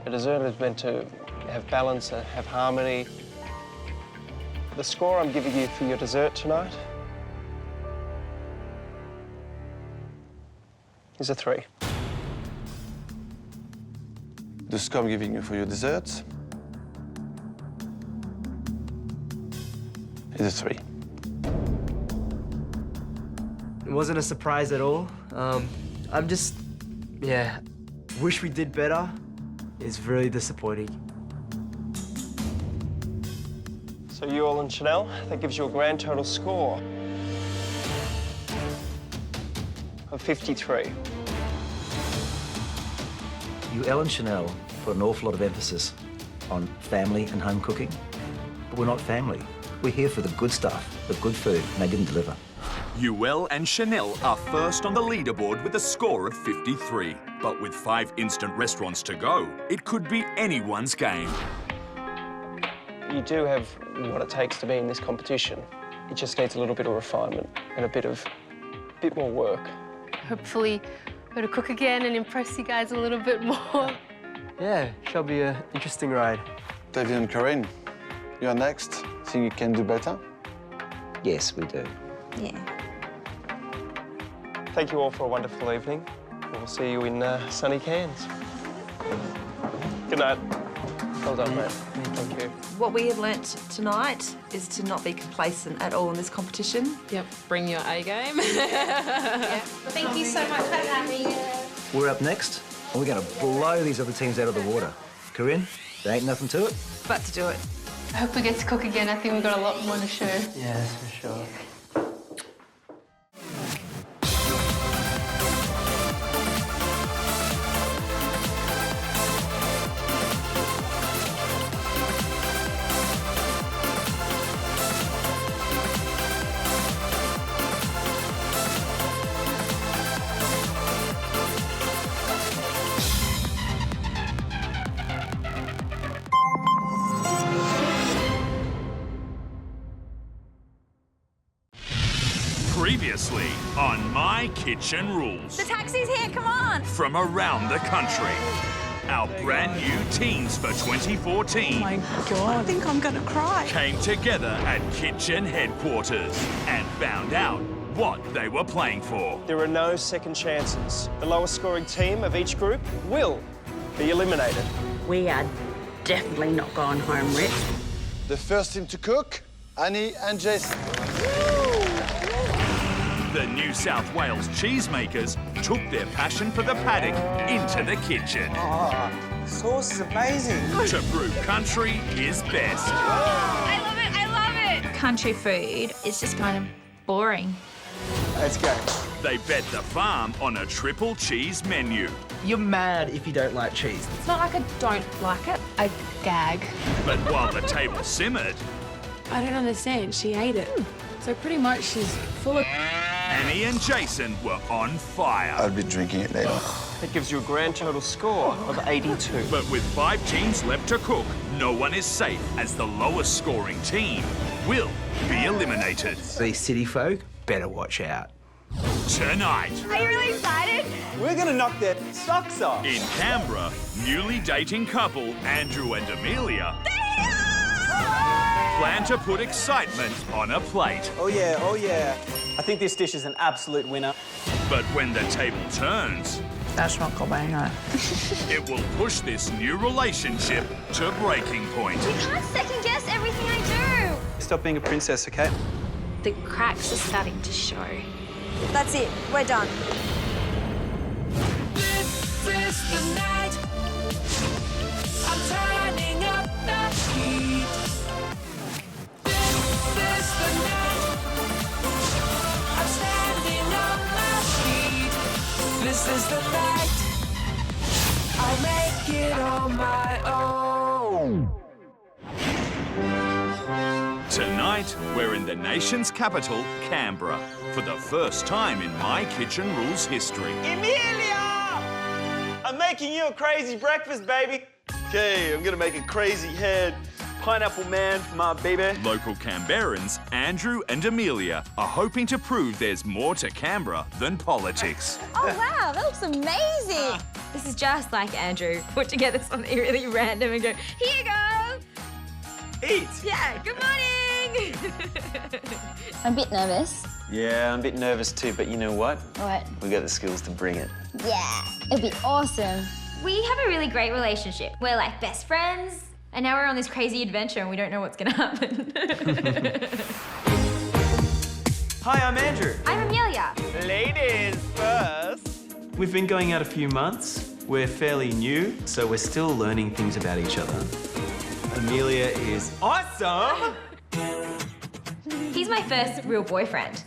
A dessert is meant to have balance and have harmony. The score I'm giving you for your dessert tonight is a 3. The score I'm giving you for your dessert is a 3. It wasn't a surprise at all. I'm just, wish we did better. It's really disappointing. So you all and Chanel, that gives you a grand total score of 53. You, Elle and Chanel, put an awful lot of emphasis on family and home cooking. But we're not family. We're here for the good stuff, the good food, and they didn't deliver. Yuel and Chanel are first on the leaderboard with a score of 53. But with 5 instant restaurants to go, it could be anyone's game. You do have what it takes to be in this competition. It just needs a little bit of refinement and a bit more work. Hopefully, go to cook again and impress you guys a little bit more. Yeah, shall be an interesting ride. David and Karin, you're next. Think you can do better? Yes, we do. Yeah. Thank you all for a wonderful evening. We'll see you in sunny Cairns. Good night. Well done, mate. Thank you. What we have learnt tonight is to not be complacent at all in this competition. Yep, bring your A game. Thank you so much for having me. We're up next, and we're going to blow these other teams out of the water. Karin, there ain't nothing to it. But to do it. I hope we get to cook again. I think we've got a lot more to show. Yeah, for sure. Previously on My Kitchen Rules. The taxi's here, come on! From around the country. Our brand new teams for 2014. Oh my God. I think I'm gonna cry. Came together at kitchen headquarters and found out what they were playing for. There are no second chances. The lowest scoring team of each group will be eliminated. We are definitely not going home rich. The first team to cook, Annie and Jason. The New South Wales cheesemakers took their passion for the paddock into the kitchen. Oh, sauce is amazing. To brew country is best. I love it, I love it. Country food is just kind of boring. Let's go. They bet the farm on a triple cheese menu. You're mad if you don't like cheese. It's not like I don't like it, I gag. But while the table simmered, I don't understand, she ate it. So pretty much she's full of... Annie and Jason were on fire. I'll be drinking it later. That gives you a grand total score of 82. But with 5 teams left to cook, no one is safe as the lowest scoring team will be eliminated. These city folk better watch out. Tonight, Are you really excited? We're gonna knock their socks off. in Canberra, newly dating couple Andrew and Amelia plan to put excitement on a plate. Oh yeah, oh yeah. I think this dish is an absolute winner. But when the table turns, That's not Banijay. it will push this new relationship to breaking point. You can't second guess everything I Stop being a princess, okay? The cracks are starting to show. That's it. We're done. This is the night. I'm turning up the heat. This is the night. I'm standing on my feet. This is the night. I'll make it on my own. Tonight, we're in the nation's capital, Canberra, for the first time in My Kitchen Rules history. Amelia! I'm making you a crazy breakfast, baby. Okay, I'm gonna make a crazy head pineapple man for my baby. Local Canberrans, Andrew and Amelia, are hoping to prove there's more to Canberra than politics. Oh, wow, that looks amazing. This is just like Andrew put together something really random and go, here you go. Eat! Yeah, good morning. I'm a bit nervous. Yeah, I'm a bit nervous too, but you know what? What? We got the skills to bring it. Yeah, it'll be awesome. We have a really great relationship. We're like best friends, and now we're on this crazy adventure and we don't know what's gonna happen. Hi, I'm Andrew. I'm Amelia. Ladies first. We've been going out a few months. We're fairly new, so we're still learning things about each other. Amelia is awesome. He's my first real boyfriend.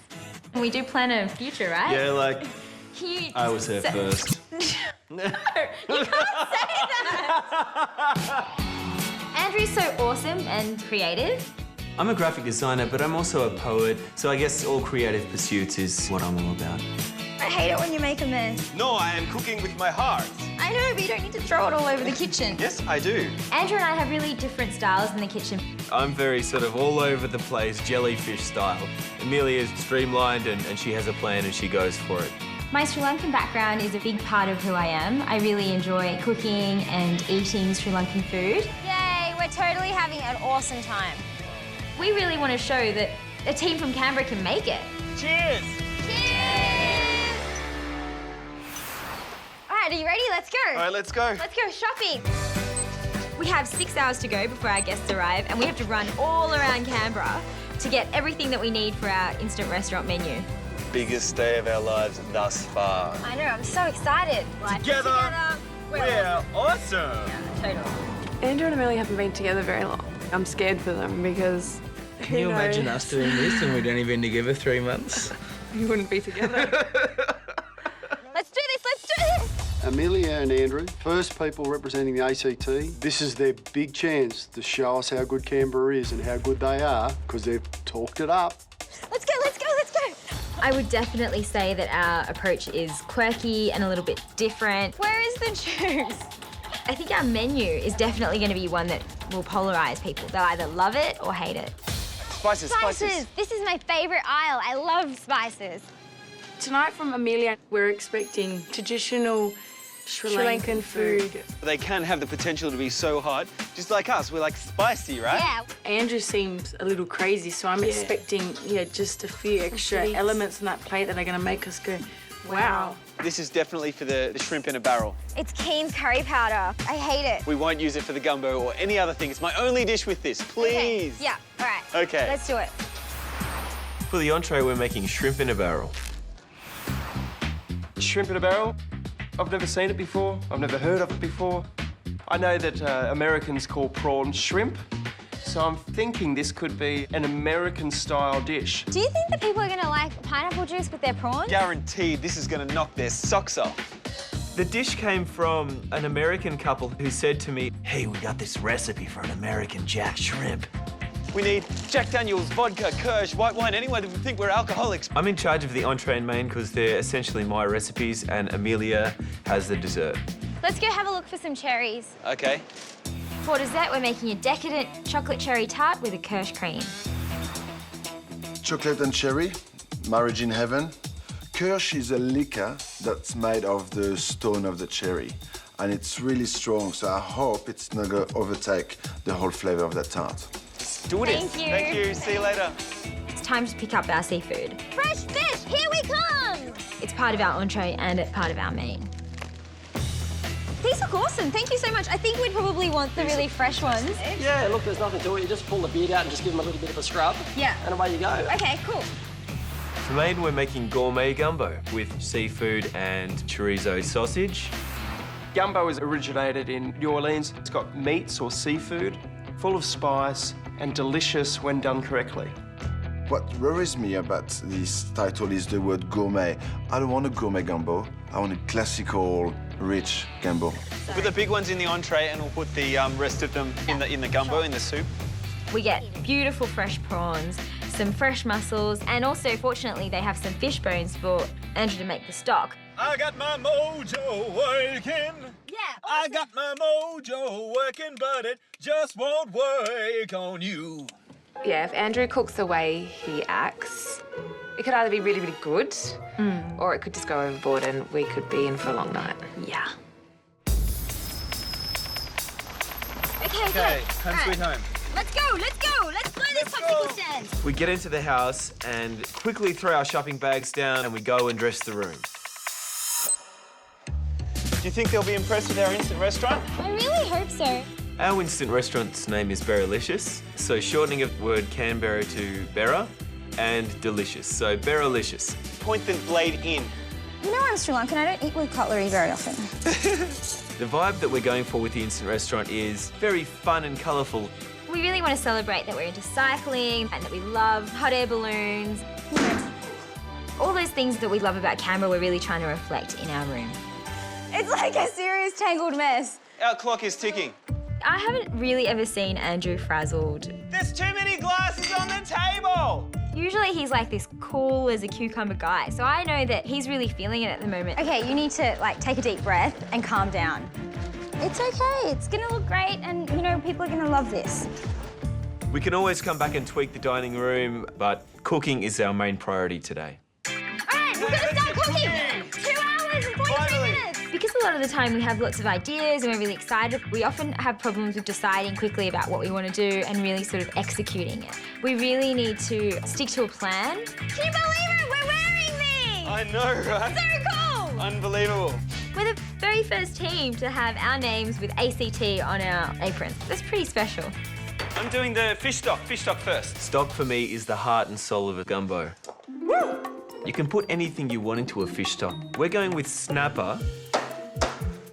And we do plan a future, right? Yeah, like, Can you I was her first. No, you can't say that. Andrew's so awesome and creative. I'm a graphic designer, but I'm also a poet, so I guess all creative pursuits is what I'm all about. I hate it when you make a mess. No, I am cooking with my heart. I know, but you don't need to throw it all over the kitchen. Yes, I do. Andrew and I have really different styles in the kitchen. I'm very sort of all over the place, jellyfish style. Amelia's streamlined and she has a plan and she goes for it. My Sri Lankan background is a big part of who I am. I really enjoy cooking and eating Sri Lankan food. Yay, we're totally having an awesome time. We really want to show that a team from Canberra can make it. Cheers! All right, are you ready? Let's go. All right, let's go. Let's go shopping. We have 6 hours to go before our guests arrive, and we have to run all around Canberra to get everything that we need for our instant restaurant menu. Biggest day of our lives thus far. I know, I'm so excited. Together, we're awesome. Totally. Andrew and Amelia haven't been together very long. I'm scared for them because Can you imagine us doing this and we'd only been together 3 months? You wouldn't be together. Let's do this, let's do this. Amelia and Andrew, first people representing the ACT. This is their big chance to show us how good Canberra is and how good they are, because they've talked it up. Let's go, let's go, let's go. I would definitely say that our approach is quirky and a little bit different. Where is the juice? I think our menu is definitely going to be one that will polarize people. They'll either love it or hate it. Spices, spices. This is my favorite aisle. I love spices. Tonight from Amelia, we're expecting traditional Sri Lankan food. They can have the potential to be so hot. Just like us, we're like spicy, right? Yeah. Andrew seems a little crazy, so I'm expecting, just a few extra elements on that plate that are going to make us go, wow. This is definitely for the shrimp in a barrel. It's Keen's curry powder. I hate it. We won't use it for the gumbo or any other thing. It's my only dish with this, please. Okay. Yeah, all right. Okay. Let's do it. For the entree, we're making shrimp in a barrel. Shrimp in a barrel. I've never seen it before. I've never heard of it before. I know that Americans call prawns shrimp, so I'm thinking this could be an American-style dish. Do you think that people are going to like pineapple juice with their prawns? Guaranteed this is going to knock their socks off. The dish came from an American couple who said to me, "Hey, we got this recipe for an American jack shrimp." We need Jack Daniels, vodka, Kirsch, white wine, anyone that would think we're alcoholics. I'm in charge of the entree and main because they're essentially my recipes, and Amelia has the dessert. Let's go have a look for some cherries. Okay. For dessert, we're making a decadent chocolate cherry tart with a Kirsch cream. Chocolate and cherry, marriage in heaven. Kirsch is a liquor that's made of the stone of the cherry, and it's really strong, so I hope it's not going to overtake the whole flavour of that tart. Do it. Thank you. Thank you. See you later. It's time to pick up our seafood. Fresh fish, here we come! It's part of our entree and it's part of our main. These look awesome. Thank you so much. I think we'd probably want the really fresh ones. Yeah, look, there's nothing to it. You just pull the beard out and just give them a little bit of a scrub. Yeah. And away you go. Okay, cool. For main, we're making gourmet gumbo with seafood and chorizo sausage. Gumbo is originated in New Orleans. It's got meats or seafood, full of spice and delicious when done correctly. What worries me about this title is the word gourmet. I don't want a gourmet gumbo. I want a classical, rich gumbo. Put the big ones in the entree and we'll put the rest of them in the gumbo, in the soup. We get beautiful fresh prawns, some fresh mussels, and also, fortunately, they have some fish bones for Andrew to make the stock. I got my mojo working. Yeah. I got my mojo working, but it just won't work on you. Yeah, if Andrew cooks the way he acts, it could either be really, really good, or it could just go overboard and we could be in for a long night. Yeah. Okay, home sweet home. Let's go, let's go. Let's blow this popsicle stand. We get into the house and quickly throw our shopping bags down and we go and dress the room. Do you think they'll be impressed with our instant restaurant? I really hope so. Our instant restaurant's name is Berralicious, so shortening of the word Canberra to Berra, and delicious, so Berralicious. Point the blade in. You know I'm Sri Lankan. I don't eat with cutlery very often. The vibe that we're going for with the instant restaurant is very fun and colourful. We really want to celebrate that we're into cycling and that we love hot air balloons. You know, all those things that we love about Canberra, we're really trying to reflect in our room. It's like a serious tangled mess. Our clock is ticking. I haven't really ever seen Andrew frazzled. There's too many glasses on the table! Usually he's like this cool as a cucumber guy, so I know that he's really feeling it at the moment. Okay, you need to like take a deep breath and calm down. It's okay, it's gonna look great and you know, people are gonna love this. We can always come back and tweak the dining room, but cooking is our main priority today. All right, we're gonna start cooking. 2 hours and 43 minutes. Because a lot of the time we have lots of ideas and we're really excited, we often have problems with deciding quickly about what we want to do and really sort of executing it. We really need to stick to a plan. Can you believe it? We're wearing these! I know, right? So cool! Unbelievable. We're the very first team to have our names with ACT on our aprons. That's pretty special. I'm doing the fish stock first. Stock for me is the heart and soul of a gumbo. Woo! You can put anything you want into a fish stock. We're going with snapper.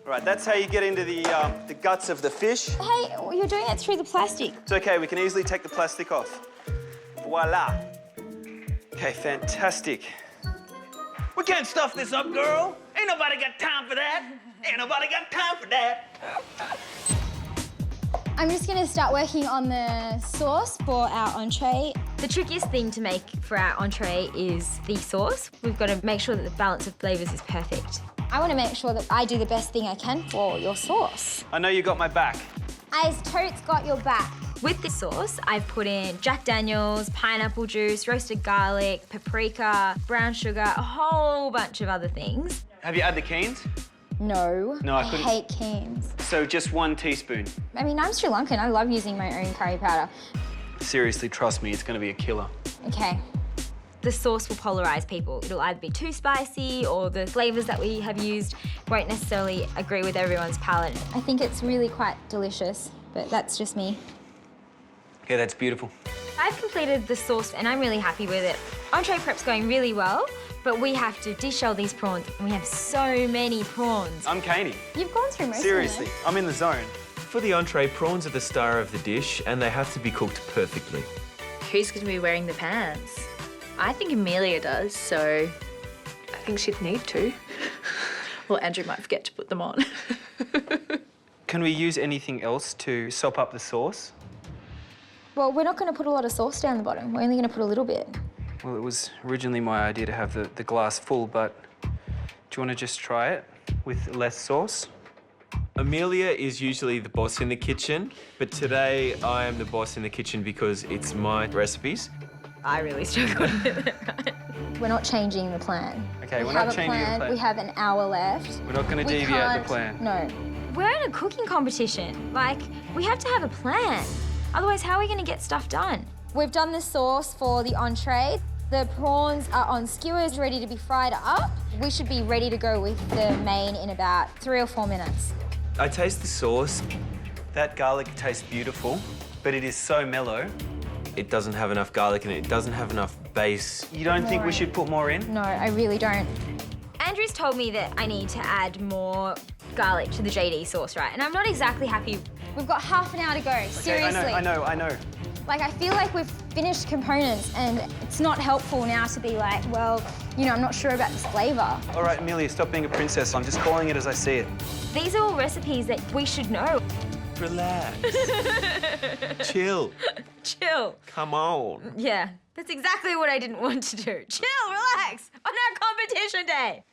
Right, that's how you get into the guts of the fish. Hey, you're doing it through the plastic. It's okay, we can easily take the plastic off. Voila. Okay, fantastic. We can't stuff this up, girl. Ain't nobody got time for that. Ain't nobody got time for that. I'm just gonna start working on the sauce for our entree. The trickiest thing to make for our entree is the sauce. We've got to make sure that the balance of flavours is perfect. I want to make sure that I do the best thing I can for your sauce. I know you got my back. I's totes got your back. With the sauce, I've put in Jack Daniels, pineapple juice, roasted garlic, paprika, brown sugar, a whole bunch of other things. Have you had the Keens? No, No, I couldn't. hate Keens. So just 1 teaspoon. I mean, I'm Sri Lankan. I love using my own curry powder. Seriously, trust me, it's gonna be a killer. Okay. The sauce will polarise people. It'll either be too spicy or the flavours that we have used won't necessarily agree with everyone's palate. I think it's really quite delicious, but that's just me. Okay, that's beautiful. I've completed the sauce and I'm really happy with it. Entree prep's going really well. But we have to dish all these prawns, and we have so many prawns. I'm Karin. You've gone through most Seriously, of them. I'm in the zone. For the entree, prawns are the star of the dish and they have to be cooked perfectly. Who's going to be wearing the pants? I think Amelia does, so... I think she'd need to. Well, Andrew might forget to put them on. Can we use anything else to sop up the sauce? Well, we're not going to put a lot of sauce down the bottom. We're only going to put a little bit. Well, it was originally my idea to have the glass full, but do you want to just try it with less sauce? Amelia is usually the boss in the kitchen, but today I am the boss in the kitchen because it's my recipes. I really struggled with it, right? We're not changing the plan. Okay, we we're have not a changing the plan. plan. We have an hour left. We're not going to We deviate can't- the plan. No. We're in a cooking competition. Like, we have to have a plan. Otherwise, how are we going to get stuff done? We've done the sauce for the entree. The prawns are on skewers, ready to be fried up. We should be ready to go with the main in about 3 or 4 minutes. I taste the sauce. That garlic tastes beautiful, but it is so mellow. It doesn't have enough garlic in it. It doesn't have enough base. You don't think we should put more in? No, I really don't. Andrew's told me that I need to add more garlic to the JD sauce, right? And I'm not exactly happy. We've got half an hour to go, seriously. Okay, I know. Like, I feel like we've finished components and it's not helpful now to be like, well, you know, I'm not sure about this flavour. All right, Amelia, stop being a princess. I'm just calling it as I see it. These are all recipes that we should know. Relax. Chill. Chill. Come on. Yeah, that's exactly what I didn't want to do. Chill, relax, on our competition day.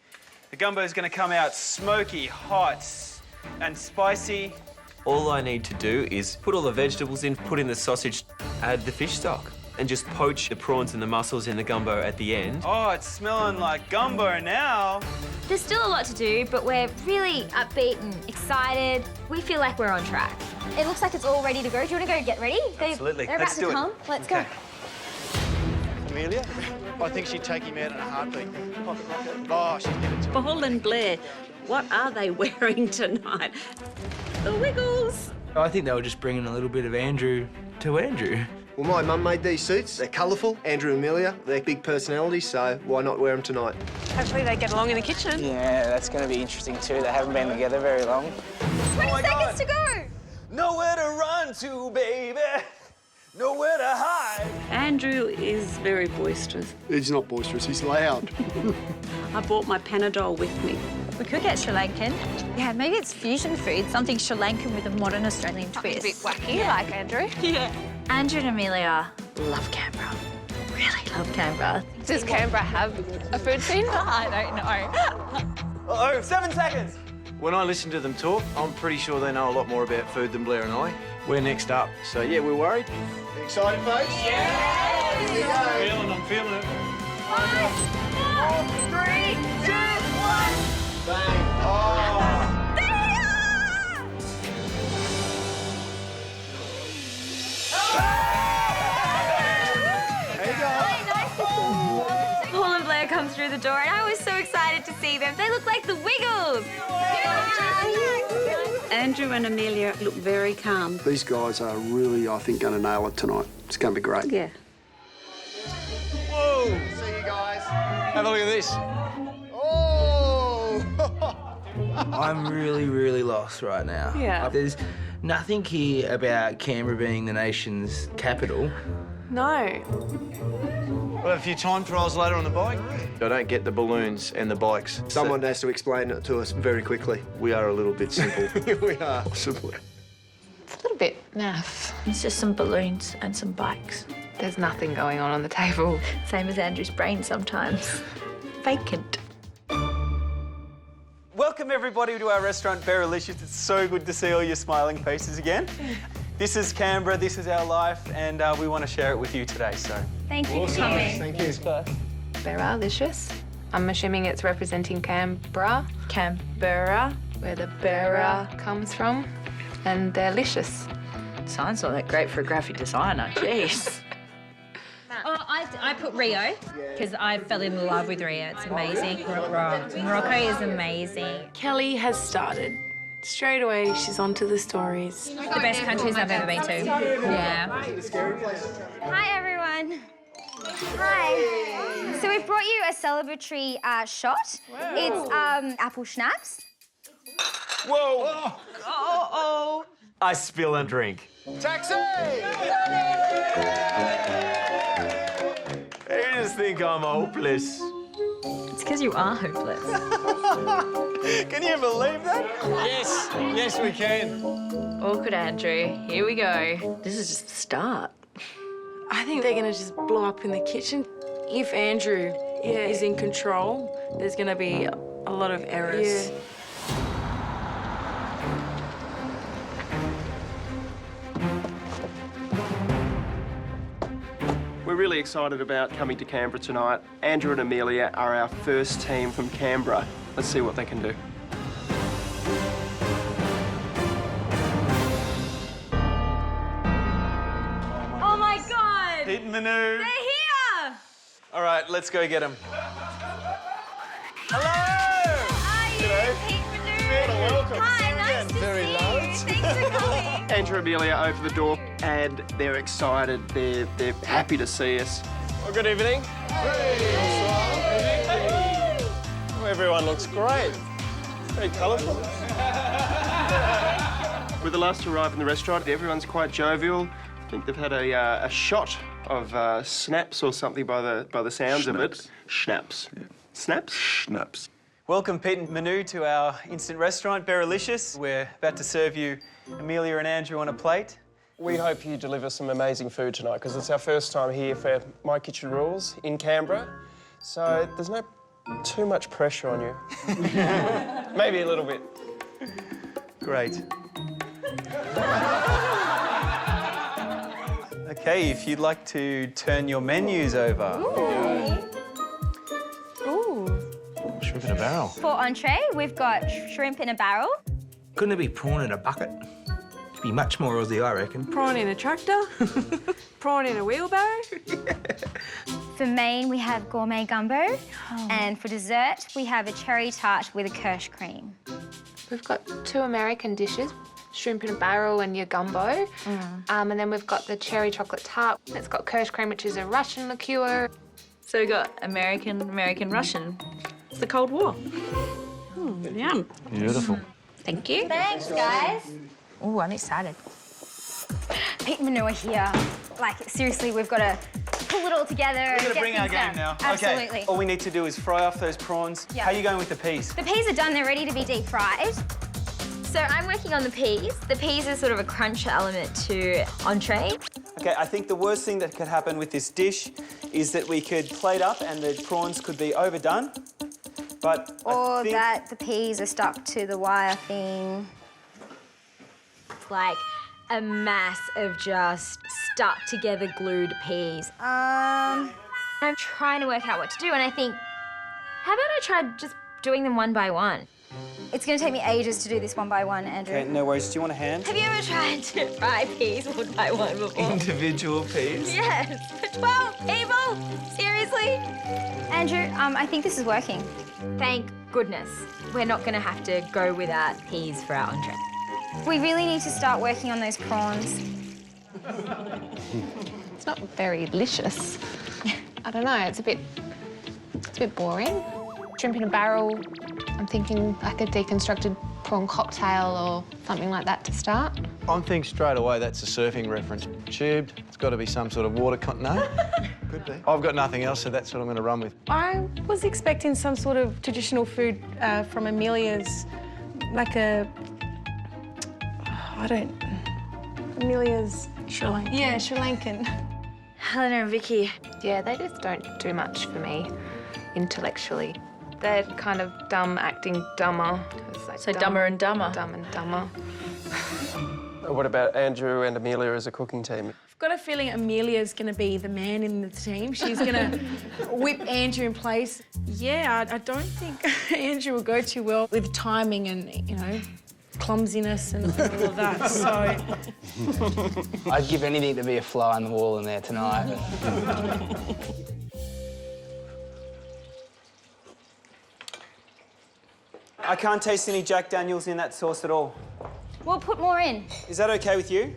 The gumbo's going to come out smoky, hot, and spicy. All I need to do is put all the vegetables in, put in the sausage, add the fish stock, and just poach the prawns and the mussels in the gumbo at the end. Oh, it's smelling like gumbo now. There's still a lot to do, but we're really upbeat and excited. We feel like we're on track. It looks like it's all ready to go. Do you want to go get ready? Absolutely. They're about Let's to do it. come. Let's go. Amelia, I think she'd take him out in a heartbeat. Oh, she'd get it to him. Paul and Blair, what are they wearing tonight? The Wiggles. I think they were just bringing a little bit of Andrew to Andrew. Well, my mum made these suits. They're colourful. Andrew and Amelia, they're big personalities, so why not wear them tonight? Hopefully they get along in the kitchen. Yeah, that's going to be interesting too. They haven't been together very long. 20 seconds to go. Nowhere to run to, baby. Nowhere to hide. Andrew is very boisterous. He's not boisterous, he's loud. I brought my Panadol with me. We could get Sri Lankan. Yeah, maybe it's fusion food, something Sri Lankan with a modern Australian twist. A bit wacky, like Andrew. Yeah. Andrew and Amelia love Canberra. Really love Canberra. Does Canberra have a food scene? I don't know. Uh-oh, 7 seconds. When I listen to them talk, I'm pretty sure they know a lot more about food than Blair and I. We're next up, so yeah, we're worried. Excited, folks? Yeah! Here we go. I'm feeling it. 5, 4, 3, 2, 1. Bang. Oh. Paul and Blair come through the door and I was so excited to see them. They look like the Wiggles. Andrew and Amelia look very calm. These guys are really, I think, going to nail it tonight. It's going to be great. Yeah. Whoa! See you guys. Have a look at this. Oh! I'm really lost right now. Yeah. There's nothing here about Canberra being the nation's capital. No. We'll have a few time trials later on the bike. I don't get the balloons and the bikes. Someone has to explain it to us very quickly. We are a little bit simple. We are. Possibly. It's a little bit naff. It's just some balloons and some bikes. There's nothing going on the table. Same as Andrew's brain sometimes. Vacant. Welcome, everybody, to our restaurant, Berrylicious. It's so good to see all your smiling faces again. This is Canberra, this is our life, and we want to share it with you today, so. Thank you for coming. Thank you. Berrylicious. I'm assuming it's representing Canberra, Canberra. where the Berra comes from, and they're licious. Sounds not that great for a graphic designer. Jeez. Oh, I put Rio because I fell in love with Rio. It's amazing. Morocco is amazing. Kelly has started. Straight away, she's onto the stories. The best countries I've ever been to. Yeah. Hi, everyone. Hi. So we've brought you a celebratory shot. Wow. It's apple schnapps. Whoa! Oh. I spill and drink. Taxi! You just think I'm hopeless. It's because you are hopeless. Can you believe that? Yes, we can. Awkward, Andrew. Here we go. This is just the start. I think they're gonna just blow up in the kitchen. If Andrew is in control, there's gonna be a lot of errors. Yeah. We're really excited about coming to Canberra tonight. Andrew and Amelia are our first team from Canberra. Let's see what they can do. Oh my God! Pete and Manu. They're here! All right, let's go get them. Hello! How are you, Pete Manu? Welcome. Hi, nice to Very see loud. you. Thanks for coming. Andrew and Amelia open the door and they're excited. They're happy to see us. Well, good evening. Hey. Oh, everyone looks great. Very colourful. We're the last to arrive in the restaurant. Everyone's quite jovial. I think they've had a shot of snaps or something by the sounds of it. Schnapps. Yeah. Snaps? Schnapps. Welcome, Pete and Manu, to our instant restaurant, Berrylicious. We're about to serve you Amelia and Andrew on a plate. We hope you deliver some amazing food tonight because it's our first time here for My Kitchen Rules in Canberra. So there's no too much pressure on you. Maybe a little bit. Great. Okay, if you'd like to turn your menus over. Shrimp in a barrel. For entree, we've got shrimp in a barrel. Couldn't it be prawn in a bucket? It'd be much more Aussie, I reckon. Prawn in a tractor. Prawn in a wheelbarrow. For main, we have gourmet gumbo. And for dessert, we have a cherry tart with a kirsch cream. We've got 2 American dishes, shrimp in a barrel and your gumbo. And then we've got the cherry chocolate tart. It's got kirsch cream, which is a Russian liqueur. So we got American, Russian. It's the Cold War. Yum. Beautiful. Thank you. Thanks, guys. Oh, I'm excited. Pete and Manu are here. Like, seriously, we've got to pull it all together and We're get gonna bring our things game done. now. Absolutely. Okay. All we need to do is fry off those prawns. Yeah. How are you going with the peas? The peas are done. They're ready to be deep fried. So I'm working on the peas. The peas are sort of a crunch element to entree. Okay, I think the worst thing that could happen with this dish is that we could plate up and the prawns could be overdone. But Or that the peas are stuck to the wire thing. It's like a mass of just stuck together glued peas. I'm trying to work out what to do and I think, how about I try just doing them one by one? It's going to take me ages to do this one by one, Andrew. Okay, no worries. Do you want a hand? Have you ever tried to fry peas one by one before? Individual peas? Yes, for 12 people? Seriously? Andrew, I think this is working. Thank goodness. We're not going to have to go without peas for our entree. We really need to start working on those prawns. It's not very delicious. I don't know, it's a bit boring. Shrimp in a barrel, I'm thinking like a deconstructed prawn cocktail or something like that to start. I'm thinking straight away that's a surfing reference. Tubed, it's got to be some sort of water no? Could be. I've got nothing else, so that's what I'm going to run with. I was expecting some sort of traditional food from Amelia's, like Amelia's... Sri Lankan. Yeah, Sri Lankan. Helena and Vicky. Yeah, they just don't do much for me intellectually. They're kind of dumb, acting dumber. Like So dumber and dumber. Dumb and dumber. What about Andrew and Amelia as a cooking team? I've got a feeling Amelia's going to be the man in the team. She's going to whip Andrew in place. Yeah, I don't think Andrew will go too well with timing and, you know, clumsiness and all of that, so... I'd give anything to be a fly on the wall in there tonight. I can't taste any Jack Daniels in that sauce at all. We'll put more in. Is that okay with you?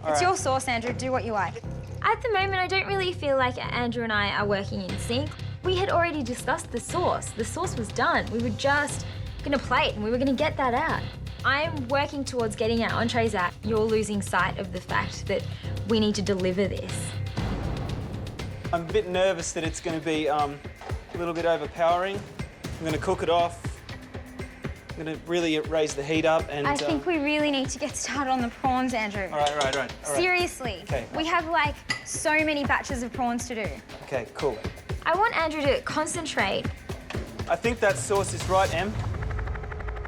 It's your sauce, Andrew. Do what you like. At the moment, I don't really feel like Andrew and I are working in sync. We had already discussed the sauce. The sauce was done. We were just gonna plate and we were gonna get that out. I'm working towards getting our entrees out. You're losing sight of the fact that we need to deliver this. I'm a bit nervous that it's going to be a little bit overpowering. I'm going to cook it off. I'm going to really raise the heat up and... I think we really need to get started on the prawns, Andrew. All right. Seriously. Okay. We have, like, so many batches of prawns to do. Okay, cool. I want Andrew to concentrate. I think that sauce is right, Em.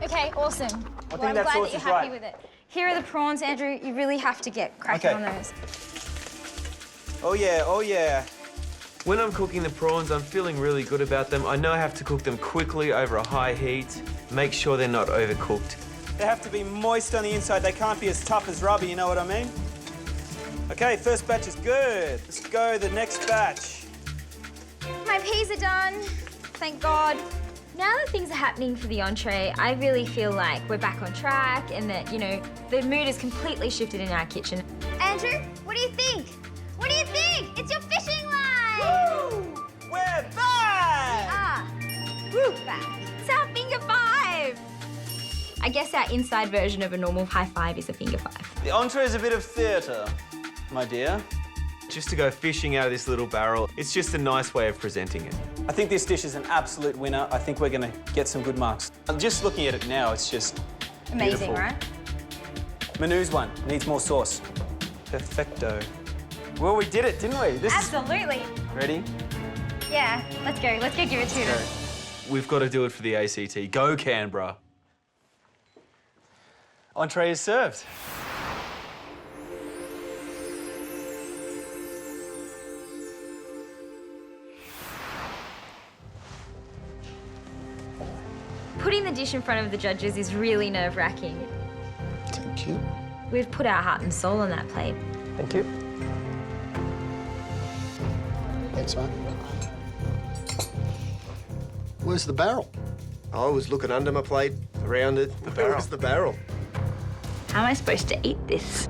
Okay, awesome. I think I'm that glad sauce that you're is happy right. with it. Here are the prawns, Andrew. You really have to get cracking Okay. on those. Oh, yeah. When I'm cooking the prawns, I'm feeling really good about them. I know I have to cook them quickly over a high heat. Make sure they're not overcooked. They have to be moist on the inside. They can't be as tough as rubber, you know what I mean? Okay, first batch is good. Let's go the next batch. My peas are done. Thank God. Now that things are happening for the entree, I really feel like we're back on track and that, you know, the mood has completely shifted in our kitchen. Andrew, what do you think? What do you think? It's your fishing line! Woo! We're back! Woo, back. It's our finger five. I guess our inside version of a normal high five is a finger five. The entree is a bit of theatre, my dear. Just to go fishing out of this little barrel, it's just a nice way of presenting it. I think this dish is an absolute winner. I think we're going to get some good marks. Just looking at it now, it's just amazing, beautiful. right? Manu's one. Needs more sauce. Perfecto. Well, we did it, didn't we? Absolutely. Ready? Yeah, let's go. Let's go give it to them. We've got to do it for the ACT. Go, Canberra. Entree is served. Putting the dish in front of the judges is really nerve-wracking. Thank you. We've put our heart and soul on that plate. Thank you. Thanks, mate. Where's the barrel? I was looking under my plate, around it. Where's the barrel? How am I supposed to eat this?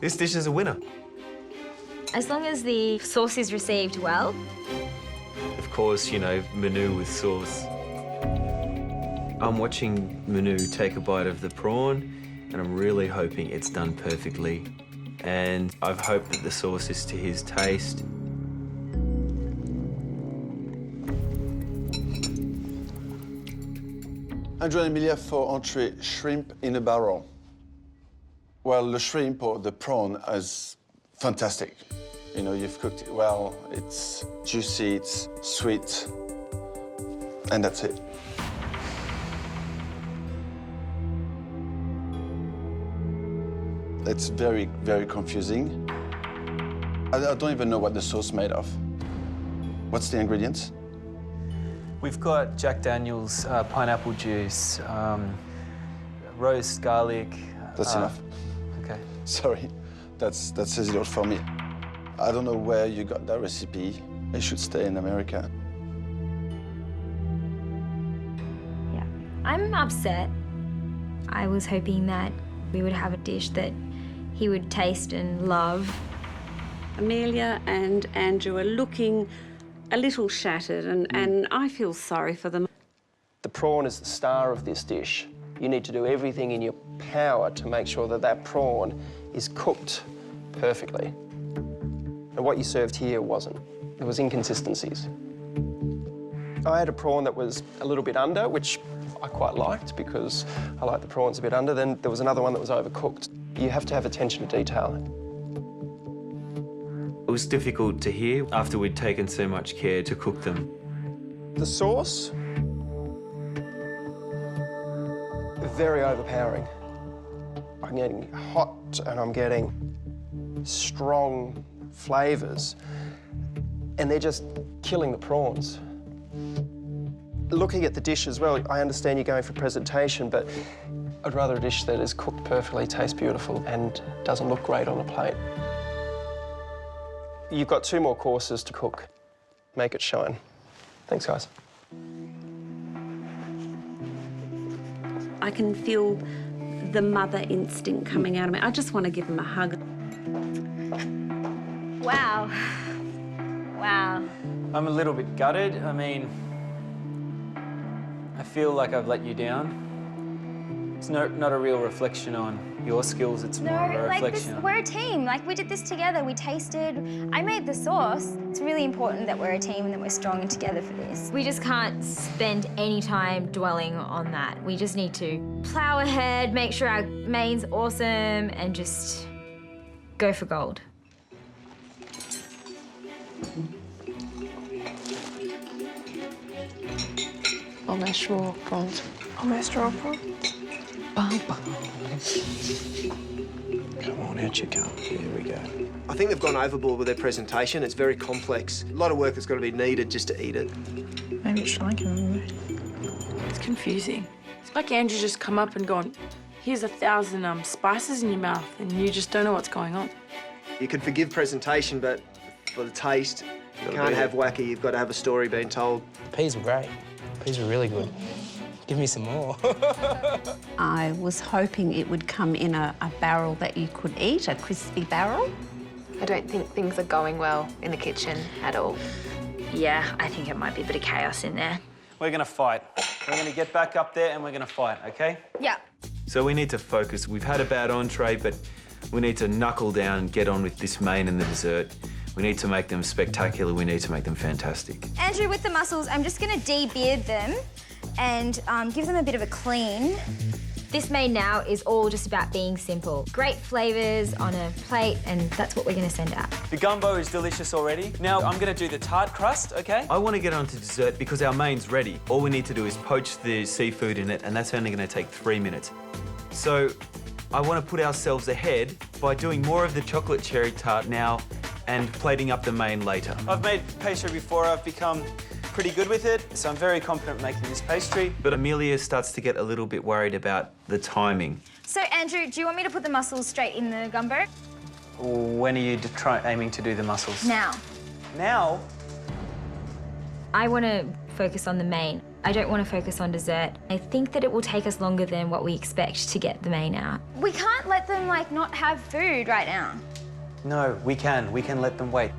This dish is a winner. As long as the sauce is received well. Of course, you know, Manu with sauce. I'm watching Manu take a bite of the prawn, and I'm really hoping it's done perfectly. And I've hoped that the sauce is to his taste. Andrew and Emilia for entree, shrimp in a barrel. Well, the shrimp or the prawn is fantastic. You know, you've cooked it well, it's juicy, it's sweet, and that's it. It's very, very confusing. I don't even know what the sauce is made of. What's the ingredients? We've got Jack Daniel's pineapple juice, roast garlic. That's enough. Okay. Sorry, that says it all for me. I don't know where you got that recipe. It should stay in America. Yeah. I'm upset. I was hoping that we would have a dish that he would taste and love. Amelia and Andrew are looking a little shattered, and I feel sorry for them. The prawn is the star of this dish. You need to do everything in your power to make sure that that prawn is cooked perfectly. And what you served here wasn't. There was inconsistencies. I had a prawn that was a little bit under, which I quite liked because I like the prawns a bit under. Then there was another one that was overcooked. You have to have attention to detail. It was difficult to hear after we'd taken so much care to cook them. The sauce, very overpowering. I'm getting hot and I'm getting strong flavours, and they're just killing the prawns. Looking at the dish as well, I understand you're going for presentation, but I'd rather a dish that is cooked perfectly, tastes beautiful, and doesn't look great on a plate. You've got 2 more courses to cook. Make it shine. Thanks, guys. I can feel the mother instinct coming out of me. I just want to give him a hug. Wow. Wow. I'm a little bit gutted. I mean, I feel like I've let you down. It's not a real reflection on your skills, it's more a reflection on... We're a team. Like, we did this together. We tasted. I made the sauce. It's really important that we're a team and that we're strong and together for this. We just can't spend any time dwelling on that. We just need to plow ahead, make sure our main's awesome, and just go for gold. Almost raw prawns. Almost raw prawns. Come on, out you come. Here we go. I think they've gone overboard with their presentation. It's very complex. A lot of work that's got to be needed just to eat it. Maybe it's like him. It's confusing. It's like Andrew's just come up and gone, here's 1,000 spices in your mouth, and you just don't know what's going on. You can forgive presentation, but for the taste, you can't have wacky. You've got to have a story being told. The peas were great. The peas were really good. Give me some more. I was hoping it would come in a barrel that you could eat, a crispy barrel. I don't think things are going well in the kitchen at all. Yeah, I think it might be a bit of chaos in there. We're gonna fight. We're gonna get back up there and we're gonna fight, okay? Yeah. So we need to focus. We've had a bad entree, but we need to knuckle down and get on with this main and the dessert. We need to make them spectacular. We need to make them fantastic. Andrew, with the mussels, I'm just gonna de-beard them and give them a bit of a clean. This main now is all just about being simple. Great flavours on a plate, and that's what we're going to send out. The gumbo is delicious already. Now I'm going to do the tart crust, okay? I want to get on to dessert because our main's ready. All we need to do is poach the seafood in it, and that's only going to take 3 minutes. So I want to put ourselves ahead by doing more of the chocolate cherry tart now and plating up the main later. I've made pastry before. I've become pretty good with it, so I'm very confident making this pastry. But Amelia starts to get a little bit worried about the timing. So, Andrew, do you want me to put the mussels straight in the gumbo? When are you aiming to do the mussels? Now. Now? I want to focus on the main. I don't want to focus on dessert. I think that it will take us longer than what we expect to get the main out. We can't let them, like, not have food right now. No, we can. We can let them wait.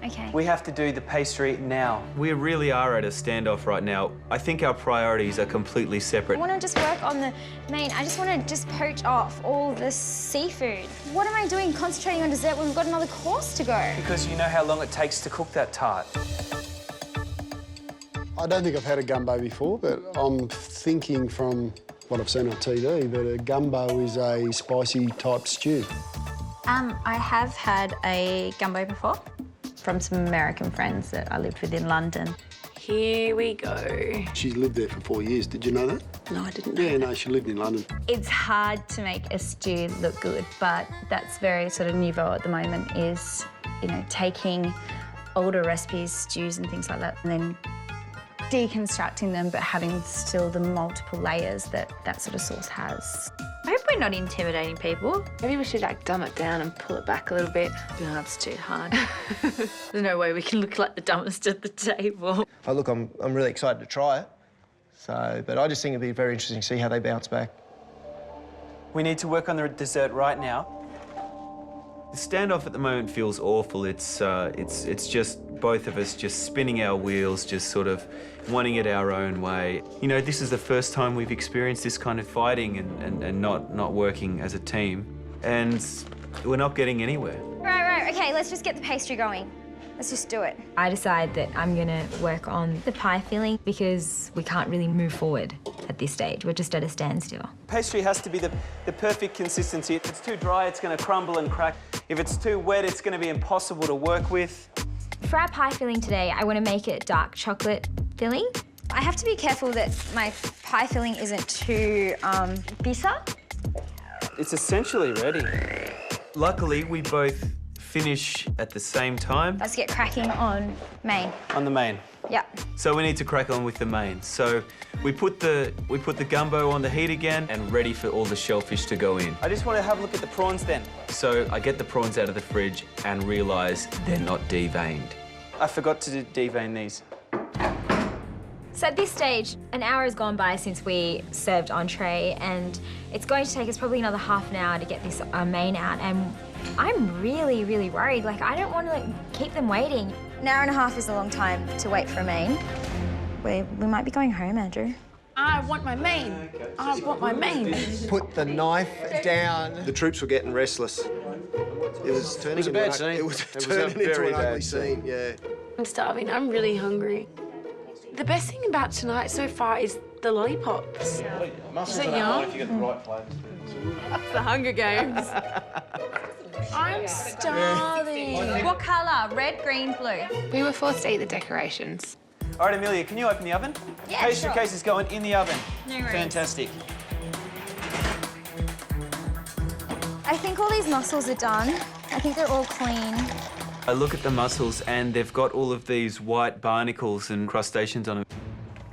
Okay. We have to do the pastry now. We really are at a standoff right now. I think our priorities are completely separate. I want to just work on the main. I just want to just poach off all the seafood. What am I doing concentrating on dessert when we've got another course to go? Because you know how long it takes to cook that tart. I don't think I've had a gumbo before, but I'm thinking from what I've seen on TV that a gumbo is a spicy type stew. I have had a gumbo before from some American friends that I lived with in London. Here we go. She's lived there for 4 years. Did you know that? No, I didn't know. Yeah, no, she lived in London. It's hard to make a stew look good, but that's very sort of nouveau at the moment is, you know, taking older recipes, stews and things like that, and then deconstructing them, but having still the multiple layers that that sort of sauce has. I hope we're not intimidating people. Maybe we should, like, dumb it down and pull it back a little bit. No, that's too hard. There's no way we can look like the dumbest at the table. Oh, look, I'm really excited to try it. So, but I just think it'd be very interesting to see how they bounce back. We need to work on the dessert right now. The standoff at the moment feels awful. It's just both of us just spinning our wheels, just sort of wanting it our own way. You know, this is the first time we've experienced this kind of fighting and not working as a team. And we're not getting anywhere. Right, okay, let's just get the pastry going. Let's just do it. I decide that I'm gonna work on the pie filling because we can't really move forward at this stage. We're just at a standstill. Pastry has to be the perfect consistency. If it's too dry, it's going to crumble and crack. If it's too wet, it's going to be impossible to work with. For our pie filling today, I want to make it dark chocolate filling. I have to be careful that my pie filling isn't too bitter. It's essentially ready. Luckily, we both finish at the same time. Let's get cracking on main. On the main. Yeah. So we need to crack on with the main. So we put the gumbo on the heat again and ready for all the shellfish to go in. I just want to have a look at the prawns then. So I get the prawns out of the fridge and realise they're not deveined. I forgot to devein these. So at this stage, an hour has gone by since we served entree, and it's going to take us probably another half an hour to get this main out, and I'm really, really worried. Like, I don't want to keep them waiting. An hour and a half is a long time to wait for a main. We might be going home, Andrew. I want my main. I want my main. Put the knife down. The troops were getting restless. It was turning. It was a bad scene. It was turning into an ugly scene. Yeah. I'm starving. I'm really hungry. The best thing about tonight so far is the lollipops. Is it yum? If you get the right flavours. It's the Hunger Games. I'm starving. What colour? Red, green, blue? We were forced to eat the decorations. All right, Amelia, can you open the oven? Yeah, Pastry sure. case is going in the oven. No worries. Fantastic. I think all these mussels are done. I think they're all clean. I look at the mussels and they've got all of these white barnacles and crustaceans on them.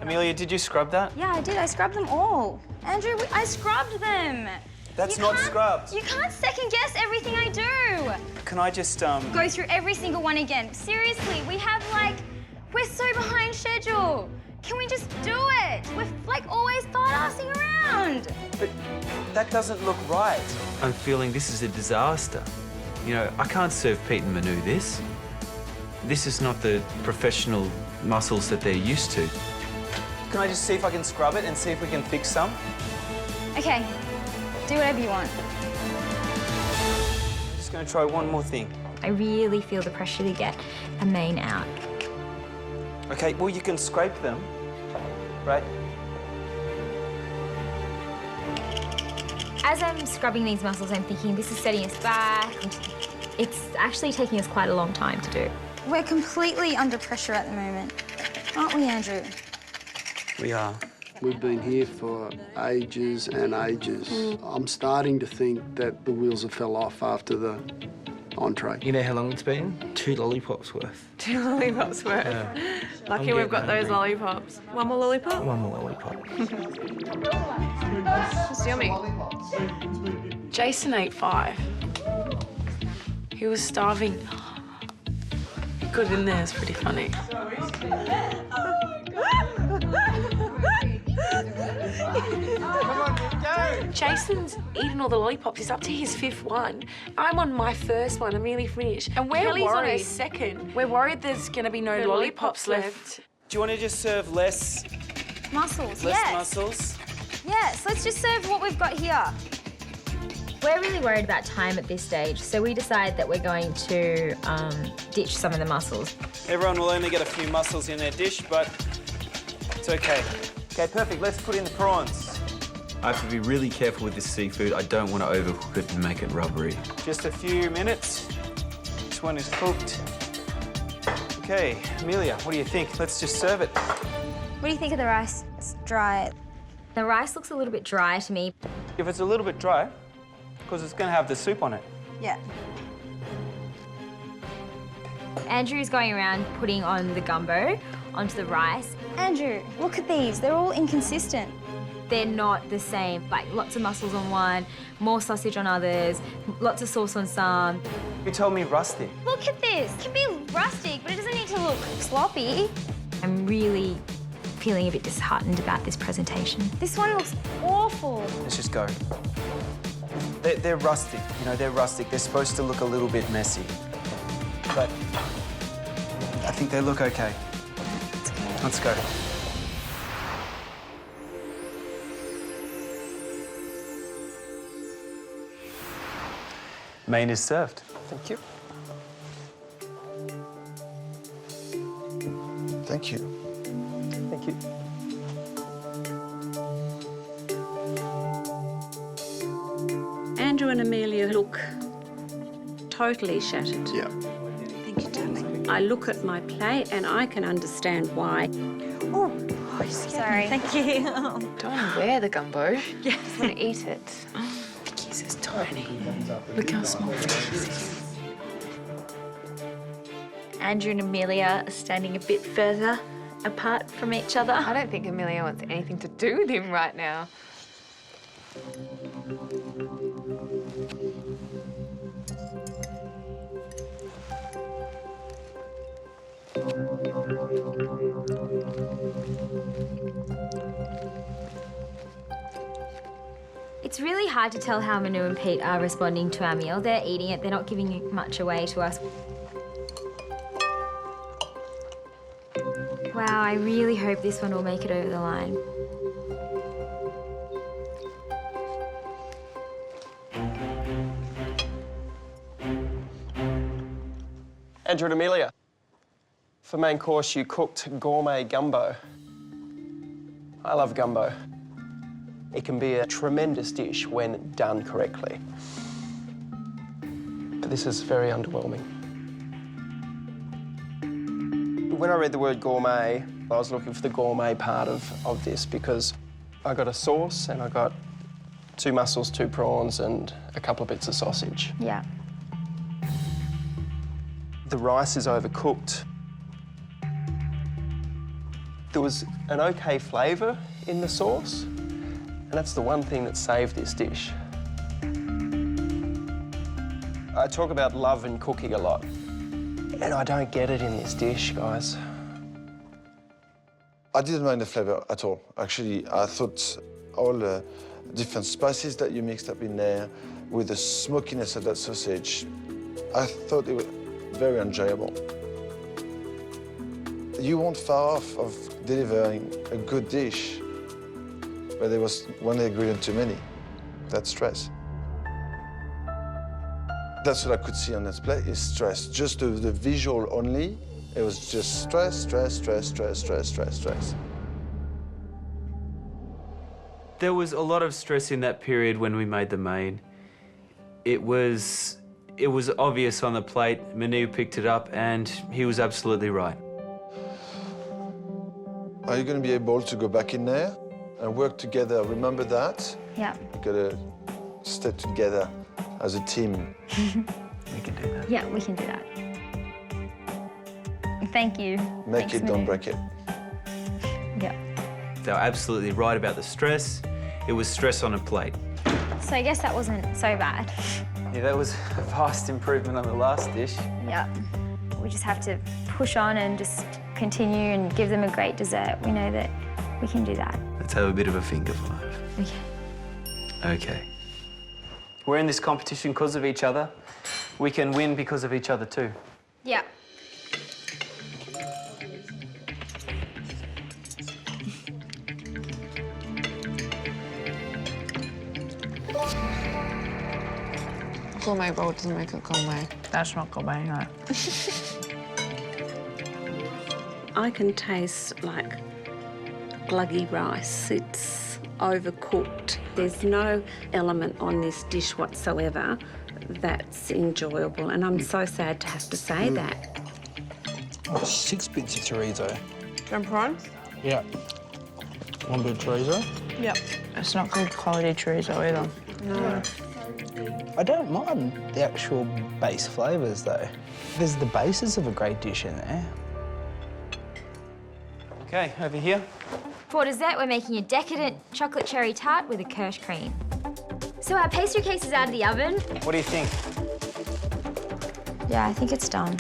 Amelia, did you scrub that? Yeah, I did. I scrubbed them all. Andrew, I scrubbed them. That's not scrubbed. You can't second guess everything I do. Can I just, Go through every single one again. Seriously, we're so behind schedule. Can we just do it? We're always thought-assing around. But that doesn't look right. I'm feeling this is a disaster. You know, I can't serve Pete and Manu this. This is not the professional mussels that they're used to. Can I just see if I can scrub it and see if we can fix some? Okay, do whatever you want. I'm just going to try one more thing. I really feel the pressure to get a main out. Okay, well, you can scrape them, right? As I'm scrubbing these mussels, I'm thinking this is setting us back. It's actually taking us quite a long time to do. We're completely under pressure at the moment, aren't we, Andrew? We are. We've been here for ages and ages. I'm starting to think that the wheels have fell off after the entree. You know how long it's been? 2 lollipops worth. 2 lollipops worth. Lucky we've got those lollipops. One more lollipop? 1 more lollipop. It's yummy. Jason ate 5. He was starving. He got in there. It's pretty funny. Jason's eaten all the lollipops. He's up to his 5th one. I'm on my 1st one. I'm nearly finished. And we're Kelly's on her 2nd. We're worried there's going to be no lollipops left. Do you want to just serve less Mussels, less yes. mussels? Yes, let's just serve what we've got here. We're really worried about time at this stage, so we decide that we're going to ditch some of the mussels. Everyone will only get a few mussels in their dish, but it's okay. Okay, perfect. Let's put in the prawns. I have to be really careful with this seafood. I don't want to overcook it and make it rubbery. Just a few minutes. This one is cooked. Okay, Amelia, what do you think? Let's just serve it. What do you think of the rice? It's dry. The rice looks a little bit dry to me. If it's a little bit dry, because it's going to have the soup on it. Yeah. Andrew's going around putting on the gumbo onto the rice. Andrew, look at these. They're all inconsistent. They're not the same. Like, lots of mussels on one, more sausage on others, lots of sauce on some. You told me rustic. Look at this. It can be rustic, but it doesn't need to look sloppy. I'm really feeling a bit disheartened about this presentation. This one looks awful. Let's just go. They're rustic, you know, they're rustic. They're supposed to look a little bit messy. But I think they look okay. Let's go. Main is served. Thank you. Thank you. Thank you. Andrew and Amelia look totally shattered. Yeah. Thank you, darling. I look at my plate and I can understand why. Oh, sorry. Thank you. Don't want to wear the gumbo. Yeah. I just want to eat it. Vicky's is tiny. Look how small Vicky's is. Andrew and Amelia are standing a bit further apart from each other. I don't think Amelia wants anything to do with him right now. It's really hard to tell how Manu and Pete are responding to our meal. They're eating it, they're not giving much away to us. Wow, I really hope this one will make it over the line. Andrew and Amelia, for main course you cooked gourmet gumbo. I love gumbo. It can be a tremendous dish when done correctly. But this is very underwhelming. When I read the word gourmet, I was looking for the gourmet part of this because I got a sauce and I got 2 mussels, 2 prawns and a couple of bits of sausage. Yeah. The rice is overcooked. There was an okay flavour in the sauce, and that's the one thing that saved this dish. I talk about love and cooking a lot, and I don't get it in this dish, guys. I didn't mind the flavour at all. Actually, I thought all the different spices that you mixed up in there with the smokiness of that sausage, I thought it was very enjoyable. You weren't far off of delivering a good dish, but there was one ingredient too many. That's stress. That's what I could see on this plate, is stress. Just the visual only, it was just stress, stress, stress, stress, stress, stress, stress. There was a lot of stress in that period when we made the main. It was obvious on the plate. Manu picked it up and he was absolutely right. Are you going to be able to go back in there and work together? Remember that? Yeah. You've got to stay together as a team. We can do that. Yeah, we can do that. Thank you. Make it, don't break it. Yeah. They were absolutely right about the stress. It was stress on a plate. So I guess that wasn't so bad. Yeah, that was a vast improvement on the last dish. Yeah. We just have to push on and just continue and give them a great dessert. We know that we can do that. Let's have a bit of a finger five. Okay. Okay. We're in this competition because of each other. We can win because of each other too. Yeah. Gourmet roll doesn't make it gourmet. That's not gourmet, no. I can taste like gluggy rice. It's overcooked. There's no element on this dish whatsoever that's enjoyable, and I'm so sad to have to say that. Oh, 6 bits of chorizo. And prawns? Yeah. 1 bit of chorizo. Yep. It's not good quality chorizo either. No. I don't mind the actual base flavours though. There's the basis of a great dish in there. Okay, over here. For dessert, we're making a decadent chocolate cherry tart with a kirsch cream. So our pastry case is out of the oven. What do you think? Yeah, I think it's done.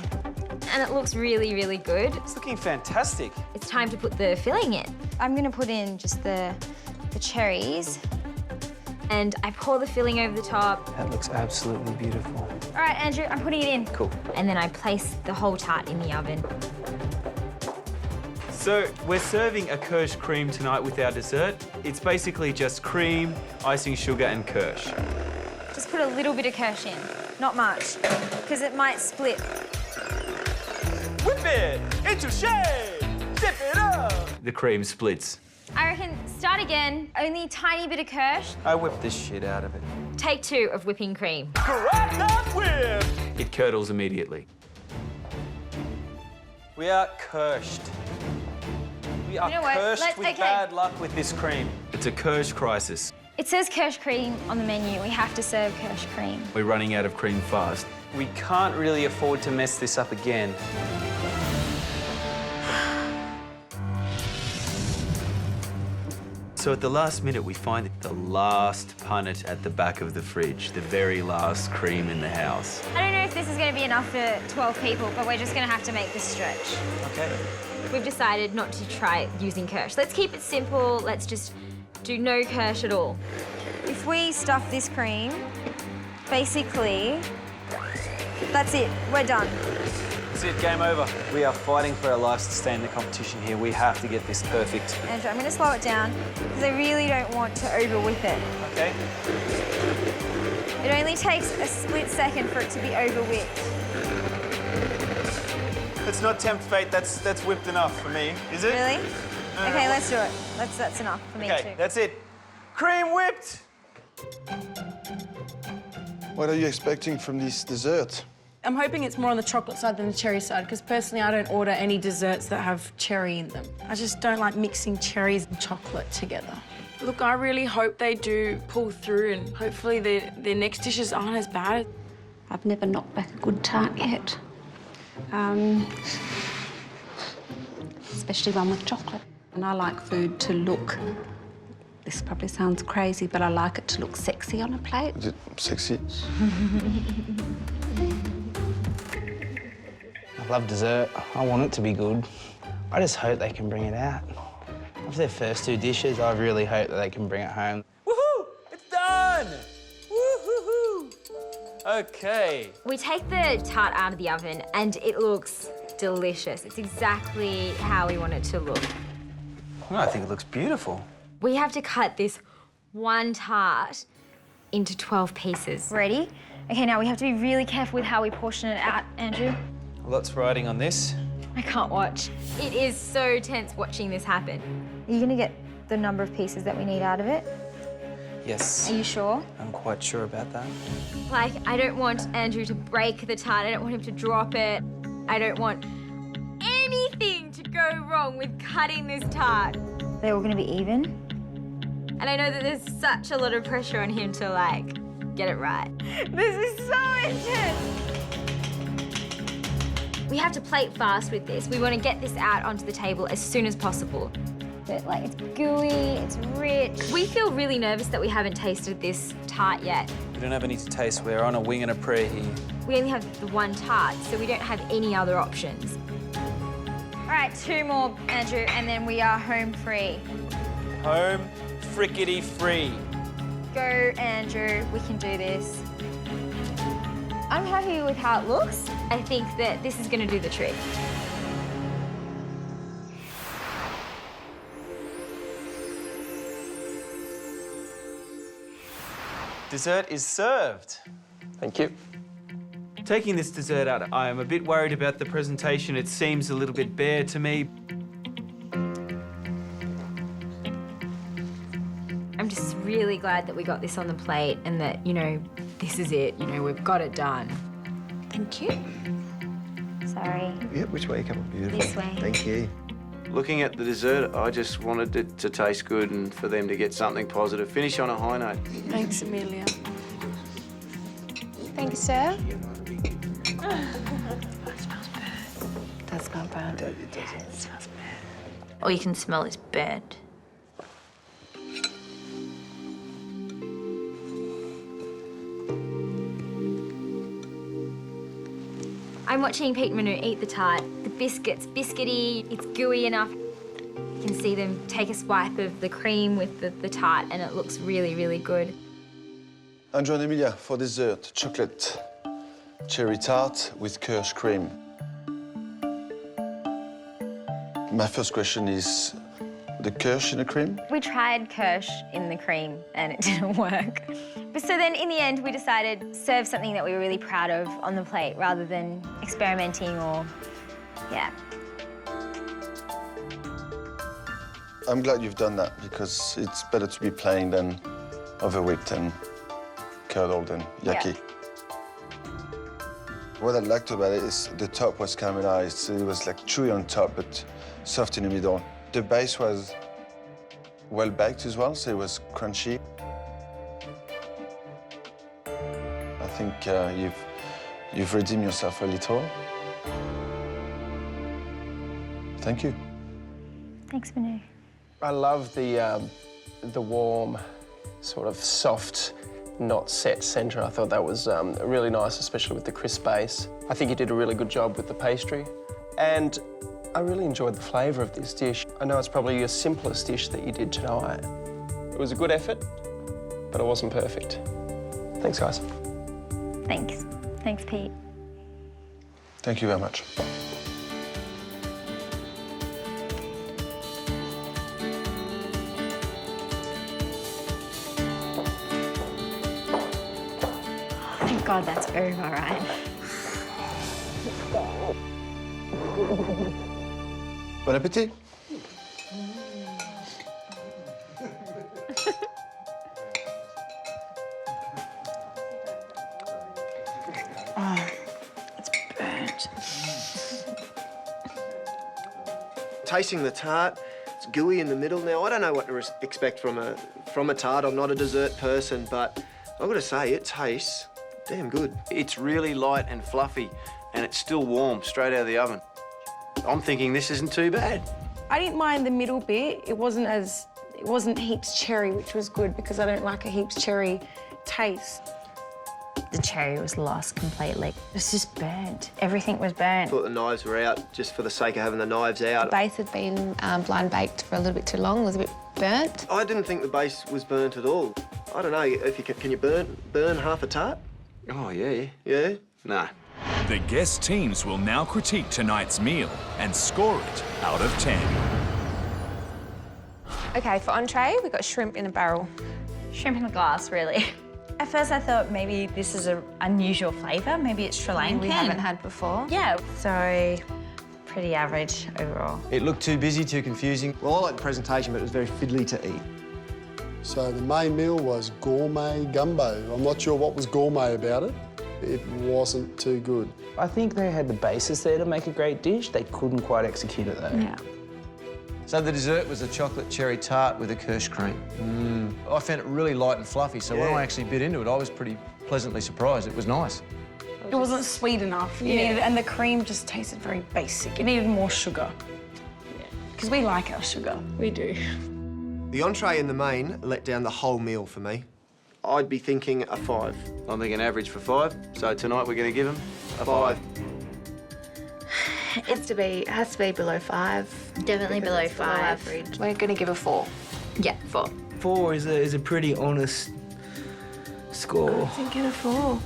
And it looks really, really good. It's looking fantastic. It's time to put the filling in. I'm gonna put in just the cherries, and I pour the filling over the top. That looks absolutely beautiful. All right, Andrew, I'm putting it in. Cool. And then I place the whole tart in the oven. So we're serving a kirsch cream tonight with our dessert. It's basically just cream, icing sugar and kirsch. Just put a little bit of kirsch in, not much, because it might split. Whip it into shape. Dip it up. The cream splits. I reckon start again, only a tiny bit of kirsch. I whipped the shit out of it. Take 2 of whipping cream. Crack that whip. It curdles immediately. We are kirshed. We are You know what? cursed with Okay. bad luck with this cream. It's a kirsch crisis. It says kirsch cream on the menu. We have to serve kirsch cream. We're running out of cream fast. We can't really afford to mess this up again. So at the last minute, we find the last punnet at the back of the fridge, the very last cream in the house. I don't know if this is going to be enough for 12 people, but we're just going to have to make this stretch. Okay. We've decided not to try using kirsch. Let's keep it simple. Let's just do no kirsch at all. If we stuff this cream, basically, that's it. We're done. That's it, game over. We are fighting for our lives to stay in the competition here. We have to get this perfect. Andrew, I'm going to slow it down because I really don't want to over-whip it. Okay. It only takes a split second for it to be over-whipped. Let's not tempt fate. That's whipped enough for me, is it? Really? Okay, let's do it. That's enough for me too. Okay, that's it. Cream whipped! What are you expecting from this dessert? I'm hoping it's more on the chocolate side than the cherry side, because personally I don't order any desserts that have cherry in them. I just don't like mixing cherries and chocolate together. Look, I really hope they do pull through and hopefully their next dishes aren't as bad. I've never knocked back a good tart yet. Especially one with chocolate. And I like food to look, this probably sounds crazy, but I like it to look sexy on a plate. Is it sexy? I love dessert. I want it to be good. I just hope they can bring it out. After their first 2 dishes, I really hope that they can bring it home. Woohoo! It's done! Woo-hoo-hoo! Okay. We take the tart out of the oven and it looks delicious. It's exactly how we want it to look. Well, I think it looks beautiful. We have to cut this one tart into 12 pieces. Ready? Okay, now we have to be really careful with how we portion it out, Andrew. Lots riding on this. I can't watch. It is so tense watching this happen. Are you gonna get the number of pieces that we need out of it? Yes. Are you sure? I'm quite sure about that. Like, I don't want Andrew to break the tart. I don't want him to drop it. I don't want anything to go wrong with cutting this tart. They're all gonna be even. And I know that there's such a lot of pressure on him to, like, get it right. This is so intense. We have to plate fast with this. We want to get this out onto the table as soon as possible. But, like, it's gooey, it's rich. We feel really nervous that we haven't tasted this tart yet. We don't have any to taste. We're on a wing and a prayer here. We only have the one tart, so we don't have any other options. All right, 2 more, Andrew, and then we are home free. Home frickety free. Go, Andrew, we can do this. I'm happy with how it looks. I think that this is going to do the trick. Dessert is served. Thank you. Taking this dessert out, I am a bit worried about the presentation. It seems a little bit bare to me. I'm just really glad that we got this on the plate and that, you know, this is it. You know, we've got it done. Thank you. Sorry. Yeah, which way you come? Beautiful. This way. Thank you. Looking at the dessert, I just wanted it to taste good and for them to get something positive. Finish on a high note. Thanks, Amelia. Thank you, sir. Does smell burnt. It does. It smells burnt. All you can smell is burnt. I'm watching Pete and Manu eat the tart. The biscuit's biscuity, it's gooey enough. You can see them take a swipe of the cream with the tart and it looks really, really good. Andrew and Emilia, for dessert, chocolate cherry tart with Kirsch cream. My first question is, the Kirsch in the cream? We tried Kirsch in the cream and it didn't work. But so then in the end we decided to serve something that we were really proud of on the plate rather than experimenting or, yeah. I'm glad you've done that because it's better to be plain than overwhipped and curdled and yucky. Yeah. What I liked about it is the top was caramelized, so it was like chewy on top but soft in the middle. The base was well baked as well, so it was crunchy. I think you've redeemed yourself a little. Thank you. Thanks, Manu. I love the warm, sort of soft, not set centre. I thought that was really nice, especially with the crisp base. I think you did a really good job with the pastry. And I really enjoyed the flavour of this dish. I know it's probably your simplest dish that you did tonight. It was a good effort, but but it wasn't perfect. Thanks, guys. Thanks. Thanks, Pete. Thank you very much. Thank God that's over, right? Bon appétit. Oh, it's burnt. Tasting the tart, it's gooey in the middle. Now, I don't know what to expect from a tart. I'm not a dessert person, but I've got to say, it tastes damn good. It's really light and fluffy, and it's still warm, straight out of the oven. I'm thinking this isn't too bad. I didn't mind the middle bit. It wasn't heaps cherry, which was good because I don't like a heaps cherry taste. The cherry was lost completely. It was just burnt. Everything was burnt. I thought the knives were out just for the sake of having the knives out. The base had been blind baked for a little bit too long. It was a bit burnt. I didn't think the base was burnt at all. I don't know if you can you burn half a tart? Oh, yeah. Yeah? Nah. The guest teams will now critique tonight's meal and score it out of 10. OK, for entree, we've got shrimp in a barrel. Shrimp in a glass, really. At first I thought maybe this is an unusual flavour. Maybe it's Sri Lankan. We haven't had before. Yeah, so pretty average overall. It looked too busy, too confusing. Well, I like the presentation, but it was very fiddly to eat. So the main meal was gourmet gumbo. I'm not sure what was gourmet about it. It wasn't too good. I think they had the basis there to make a great dish. They couldn't quite execute it, though. Yeah. So the dessert was a chocolate cherry tart with a kirsch cream. I found it really light and fluffy, so when I actually bit into it, I was pretty pleasantly surprised. It was nice. It wasn't sweet enough. And the cream just tasted very basic. It needed more sugar. Because we like our sugar. We do. The entree and the main let down the whole meal for me. I'd be thinking a 5. I'm thinking average for 5, so tonight we're going to give them a 5. It has to be below 5. Definitely below 5. Average. We're going to give a 4. Yeah, 4. 4 is a pretty honest score. I'm thinking a 4.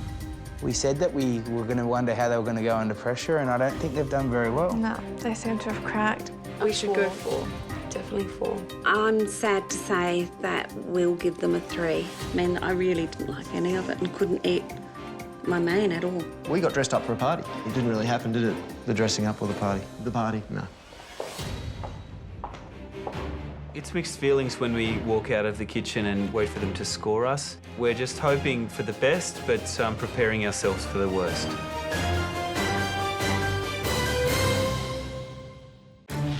We said that we were going to wonder how they were going to go under pressure, and I don't think they've done very well. No, they seem to have cracked. We should go 4. Definitely 4. I'm sad to say that we'll give them a 3. I mean, I really didn't like any of it and couldn't eat my main at all. We got dressed up for a party. It didn't really happen, did it? The dressing up or the party? The party, no. It's mixed feelings when we walk out of the kitchen and wait for them to score us. We're just hoping for the best, but preparing ourselves for the worst.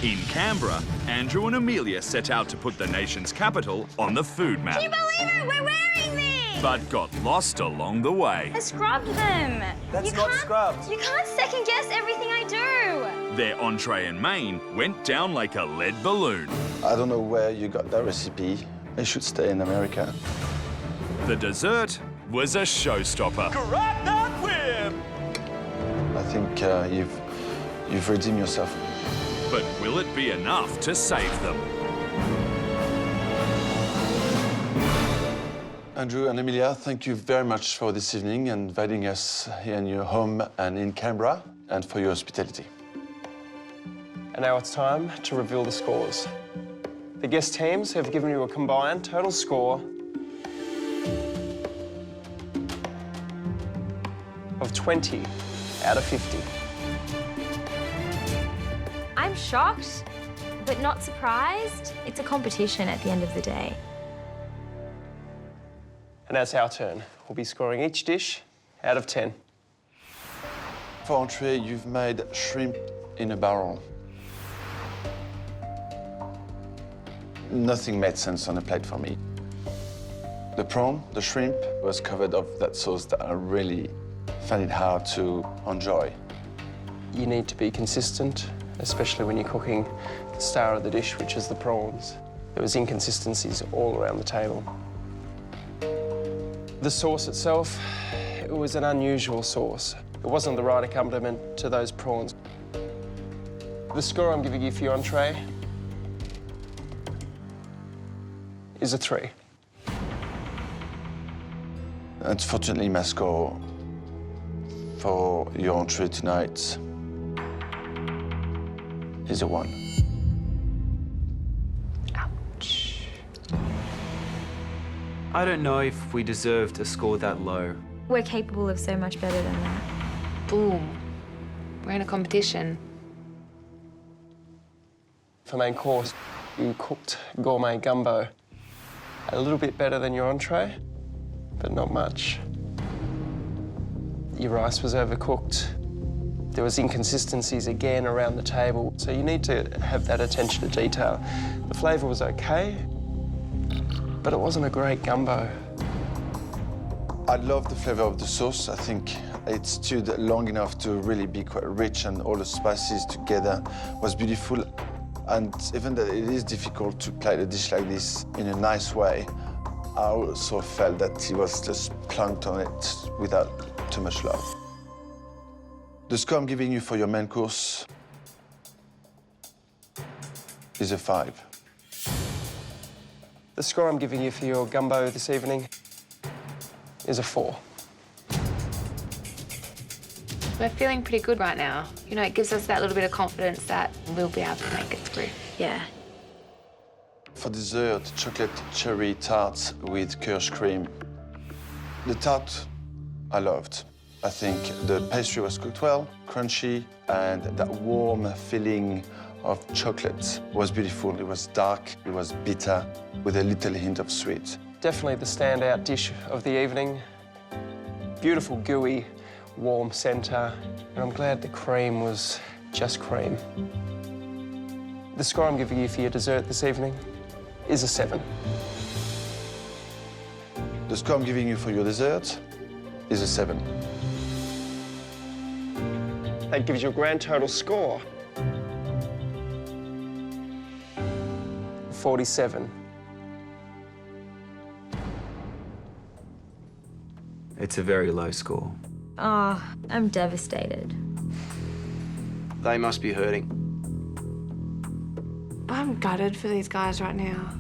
In Canberra, Andrew and Amelia set out to put the nation's capital on the food map. Can you believe it? We're wearing these! But got lost along the way. I scrubbed them. That's not scrubbed. You can't second guess everything I do. Their entree and main went down like a lead balloon. I don't know where you got that recipe. It should stay in America. The dessert was a showstopper. Grab that whip! I think you've redeemed yourself. But will it be enough to save them? Andrew and Emilia, thank you very much for this evening and inviting us here in your home and in Canberra, and for your hospitality. And now it's time to reveal the scores. The guest teams have given you a combined total score of 20 out of 50. I'm shocked, but not surprised. It's a competition at the end of the day. And now it's our turn. We'll be scoring each dish out of 10. For entree, you've made shrimp in a barrel. Nothing made sense on the plate for me. The prawn, the shrimp, was covered of that sauce that I really found it hard to enjoy. You need to be consistent, especially when you're cooking the star of the dish, which is the prawns. There was inconsistencies all around the table. The sauce itself, it was an unusual sauce. It wasn't the right accompaniment to those prawns. The score I'm giving you for your entree is a 3. Unfortunately, my score for your entree tonight is a 1. I don't know if we deserve to score that low. We're capable of so much better than that. Boom. We're in a competition. For main course, you cooked gourmet gumbo. A little bit better than your entree, but not much. Your rice was overcooked. There was inconsistencies again around the table, so you need to have that attention to detail. The flavour was okay, but it wasn't a great gumbo. I love the flavour of the sauce. I think it stewed long enough to really be quite rich, and all the spices together was beautiful. And even though it is difficult to plate a dish like this in a nice way, I also felt that he was just plunked on it without too much love. The score I'm giving you for your main course is a 5. The score I'm giving you for your gumbo this evening is a 4. We're feeling pretty good right now. You know, it gives us that little bit of confidence that we'll be able to make it through. Yeah. For dessert, chocolate cherry tart with kirsch cream. The tart I loved. I think the pastry was cooked well, crunchy, and that warm feeling of chocolate was beautiful. It was dark, it was bitter, with a little hint of sweet. Definitely the standout dish of the evening. Beautiful, gooey, warm centre, and I'm glad the cream was just cream. The score I'm giving you for your dessert this evening is a 7. The score I'm giving you for your dessert is a 7. That gives you a grand total score 47. It's a very low score. Oh, I'm devastated. They must be hurting. I'm gutted for these guys right now.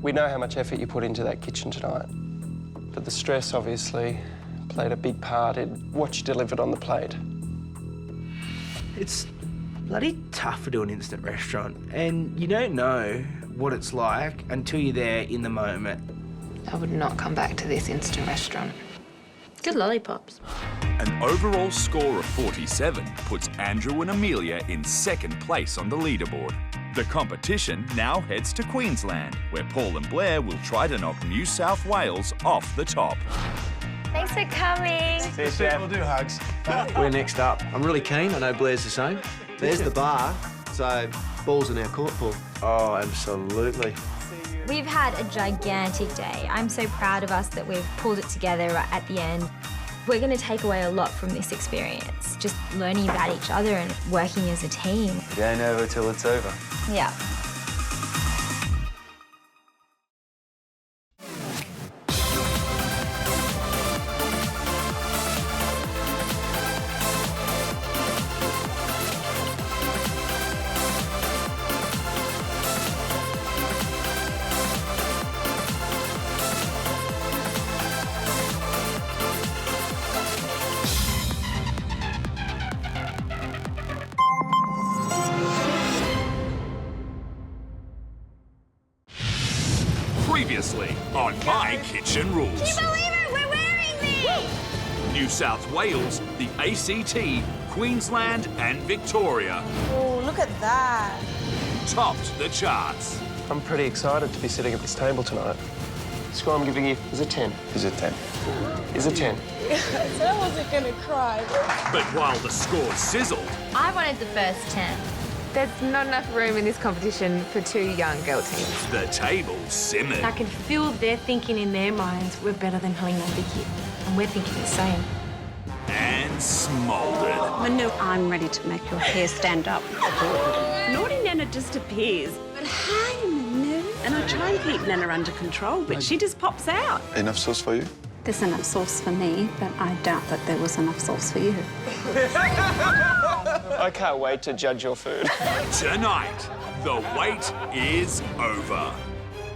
We know how much effort you put into that kitchen tonight, but the stress obviously played a big part in what you delivered on the plate. It's bloody tough to do an instant restaurant, and you don't know what it's like until you're there in the moment. I would not come back to this instant restaurant. Good lollipops. An overall score of 47 puts Andrew and Amelia in second place on the leaderboard. The competition now heads to Queensland, where Paul and Blair will try to knock New South Wales off the top. Thanks for coming. See you, Chef. We'll do hugs. We're next up. I'm really keen. I know Blair's the same. There's the bar, so ball's in our court, Paul. Oh, absolutely. We've had a gigantic day. I'm so proud of us that we've pulled it together right at the end. We're going to take away a lot from this experience, just learning about each other and working as a team. It ain't over till it's over. Yeah. Previously on My Kitchen Rules. Can you believe it? We're wearing these! New South Wales, the ACT, Queensland and Victoria Oh, look at that. topped the charts. I'm pretty excited to be sitting at this table tonight. The score I'm giving you is a 10. Is a 10. Is a 10. I wasn't gonna cry. But while the score sizzled, I wanted the first 10. There's not enough room in this competition for 2 young girl teams. the table simmered. I can feel their thinking in their minds, we're better than Helena and Vicky. And we're thinking the same. And smouldered. Manu, I'm ready to make your hair stand up. Naughty Nana just appears. But hi, Manu. And I try and keep Nana under control, but she just pops out. Enough sauce for you? There's enough sauce for me, but I doubt that there was enough sauce for you. I can't wait to judge your food. Tonight, the wait is over.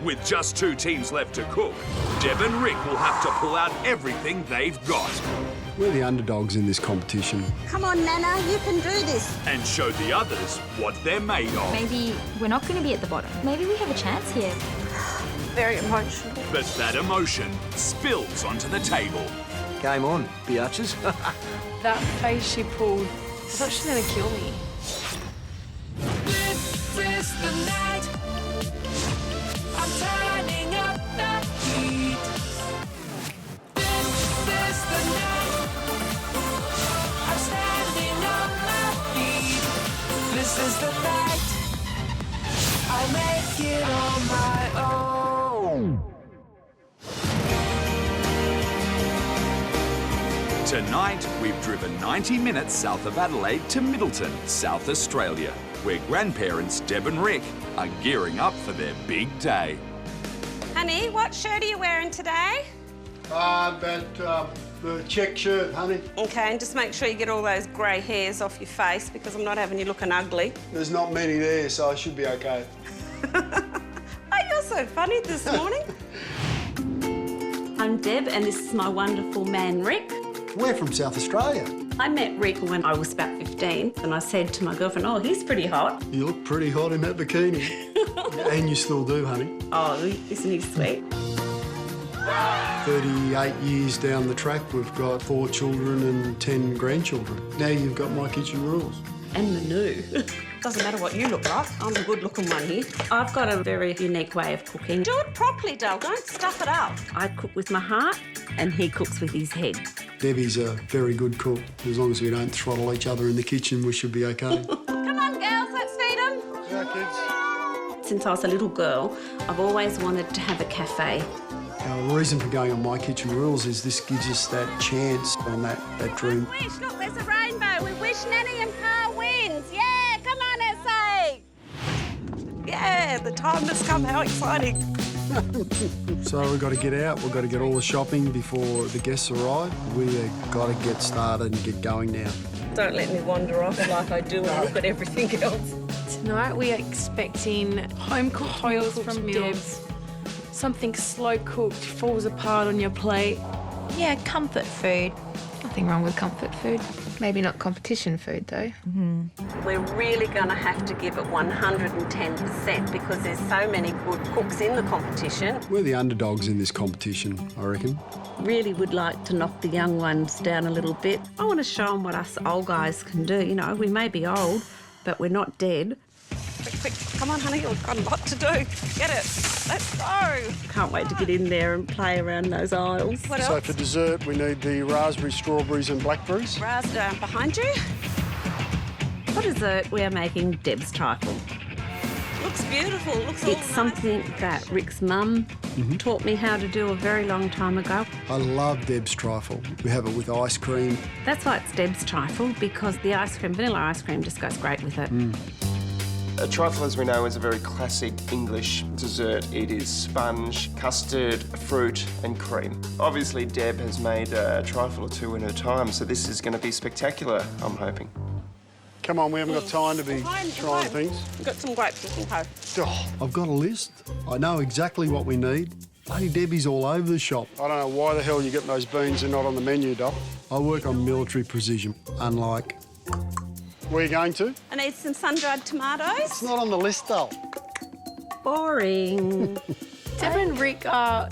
With just 2 teams left to cook, Deb and Rick will have to pull out everything they've got. We're the underdogs in this competition. Come on, Nana, you can do this. And show the others what they're made of. Maybe we're not going to be at the bottom. Maybe we have a chance here. Very emotional. But that emotion spills onto the table. Game on, biatches. That face she pulled, I thought she was going to kill me. This is the night. I'm turning up the heat. This is the night. I'm standing on my feet. This is the night. I'll make it on my own. Tonight, we've driven 90 minutes south of Adelaide to Middleton, South Australia, where grandparents Deb and Rick are gearing up for their big day. Honey, what shirt are you wearing today? The check shirt, honey. Okay, and just make sure you get all those grey hairs off your face because I'm not having you looking ugly. There's not many there, so I should be okay. Oh, you're so funny this morning. I'm Deb, and this is my wonderful man, Rick. We're from South Australia. I met Rick when I was about 15, and I said to my girlfriend, oh, he's pretty hot. You look pretty hot in that bikini. And you still do, honey. Oh, isn't he sweet? 38 years down the track, we've got 4 children and 10 grandchildren. Now you've got my kitchen rules. And Manu. Doesn't matter what you look like. I'm the good-looking one here. I've got a very unique way of cooking. Do it properly, Del. Don't stuff it up. I cook with my heart, and he cooks with his head. Debbie's a very good cook. As long as we don't throttle each other in the kitchen, we should be okay. Come on, girls, let's feed them. Yeah, kids. Since I was a little girl, I've always wanted to have a cafe. Now, the reason for going on My Kitchen Rules is this gives us that chance on that dream. Wish, look, there's a rainbow. We wish Nanny and Pa wins. Yeah, come on, SA. Yeah, the time has come. How exciting. So we've got to get out. We've got to get all the shopping before the guests arrive. We've got to get started and get going now. Don't let me wander off like I do and look at everything else. Tonight we are expecting home-cooked meals from Debs. Something slow-cooked falls apart on your plate. Yeah, comfort food. Nothing wrong with comfort food. Maybe not competition food, though. We're really going to have to give it 110% because there's so many good cooks in the competition. We're the underdogs in this competition, I reckon. Really would like to knock the young ones down a little bit. I want to show them what us old guys can do. You know, we may be old, but we're not dead. Quick, come on, honey, we've got a lot to do. Get it. Let's go. Can't wait to get in there and play around those aisles. What else? So for dessert, we need the raspberries, strawberries and blackberries. Raspberry behind you. For dessert, we are making Deb's trifle. Looks beautiful. Looks all nice. It's something that Rick's mum taught me how to do a very long time ago. I love Deb's trifle. We have it with ice cream. That's why it's Deb's trifle, because the ice cream, vanilla ice cream, just goes great with it. A trifle, as we know, is a very classic English dessert. It is sponge, custard, fruit and cream. Obviously, Deb has made a trifle or 2 in her time, so this is going to be spectacular, I'm hoping. Come on, we haven't got time to be trying things. We've got some grapes looking home. Oh, I've got a list. I know exactly what we need. Bloody Debbie's all over the shop. I don't know why the hell you're getting those beans and not on the menu, Doc. I work on military precision, unlike... Where are you going to? I need some sun-dried tomatoes. It's not on the list, though. Boring. Deb and Rick are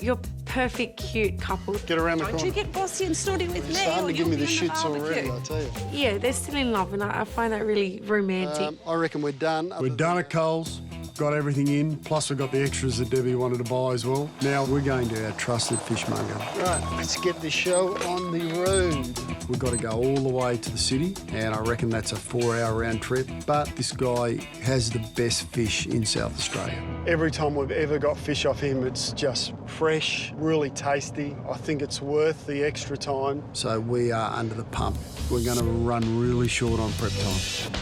your perfect, cute couple. Get around the corner. Don't you get bossy and snotty with me, Starting or to give you'll me be the on shits already, I tell you. Yeah, they're still in love, and I find that really romantic. I reckon we're done. We're done at Coles. Got everything in, plus we've got the extras that Debbie wanted to buy as well. Now we're going to our trusted fishmonger. Right, let's get the show on the road. We've got to go all the way to the city, and I reckon that's a 4-hour round trip. But this guy has the best fish in South Australia. Every time we've ever got fish off him, it's just fresh, really tasty. I think it's worth the extra time. So we are under the pump. We're going to run really short on prep time.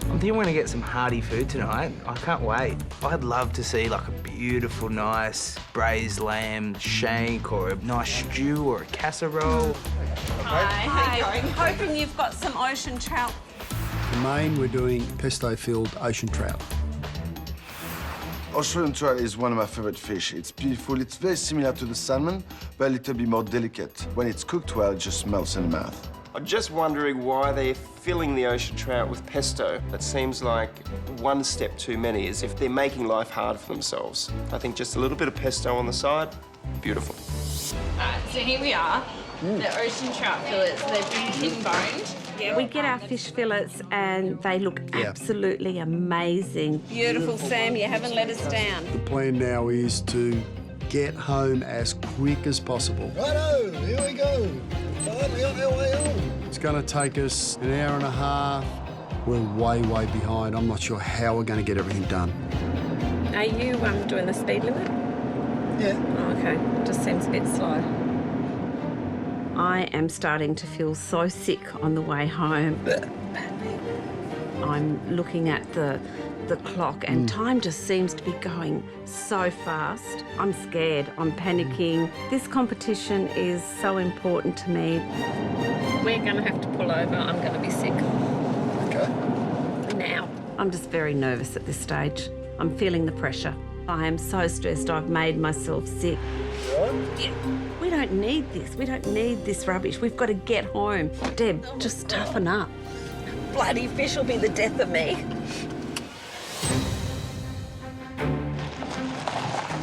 I think we're gonna get some hearty food tonight. I can't wait. I'd love to see like a beautiful, nice braised lamb shank or a nice stew or a casserole. Hi. I'm hoping you've got some ocean trout. For main, we're doing pesto-filled ocean trout. Australian trout is one of my favorite fish. It's beautiful. It's very similar to the salmon, but a little bit more delicate. When it's cooked well, it just melts in the mouth. I'm just wondering why they're filling the ocean trout with pesto. That seems like one step too many, as if they're making life hard for themselves. I think just a little bit of pesto on the side, beautiful. So here we are, the ocean trout fillets. They've been tin-boned. Yeah, we get our fish fillets and they look absolutely amazing. Beautiful, Sam, you haven't let us down. The plan now is to get home as quick as possible. Righto, here we go. Finally on our way home. It's going to take us an hour and a half. We're way, way behind. I'm not sure how we're going to get everything done. Are you doing the speed limit? Yeah. Oh, okay, just seems a bit slow. I am starting to feel so sick on the way home. I'm looking at the clock and time just seems to be going so fast. I'm scared, I'm panicking. This competition is so important to me. We're going to have to pull over. I'm going to be sick. Okay. Now. I'm just very nervous at this stage. I'm feeling the pressure. I am so stressed I've made myself sick. Yeah. We don't need this. We don't need this rubbish. We've got to get home. Deb, just toughen up. Bloody fish will be the death of me.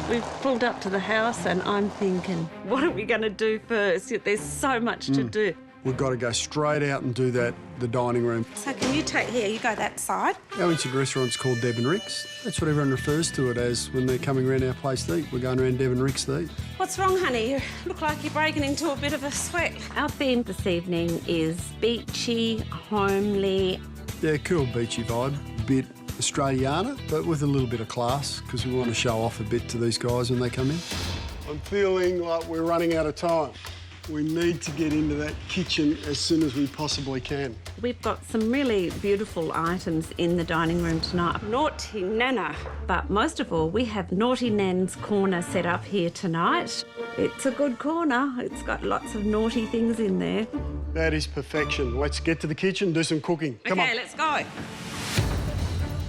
We've pulled up to the house and I'm thinking, what are we going to do first? There's so much to do. We've got to go straight out and do that, the dining room. So can you take, here, you go that side. Our instant restaurant's called Deb and Rick's. That's what everyone refers to it as when they're coming around our place to eat. We're going around Deb and Rick's to eat. What's wrong, honey? You look like you're breaking into a bit of a sweat. Our theme this evening is beachy, homely. Yeah, cool beachy vibe. Bit Australiana, but with a little bit of class, because we want to show off a bit to these guys when they come in. I'm feeling like we're running out of time. We need to get into that kitchen as soon as we possibly can. We've got some really beautiful items in the dining room tonight. Naughty Nana. But most of all, we have Naughty Nan's corner set up here tonight. It's a good corner. It's got lots of naughty things in there. That is perfection. Let's get to the kitchen, do some cooking. Come on. Okay, let's go.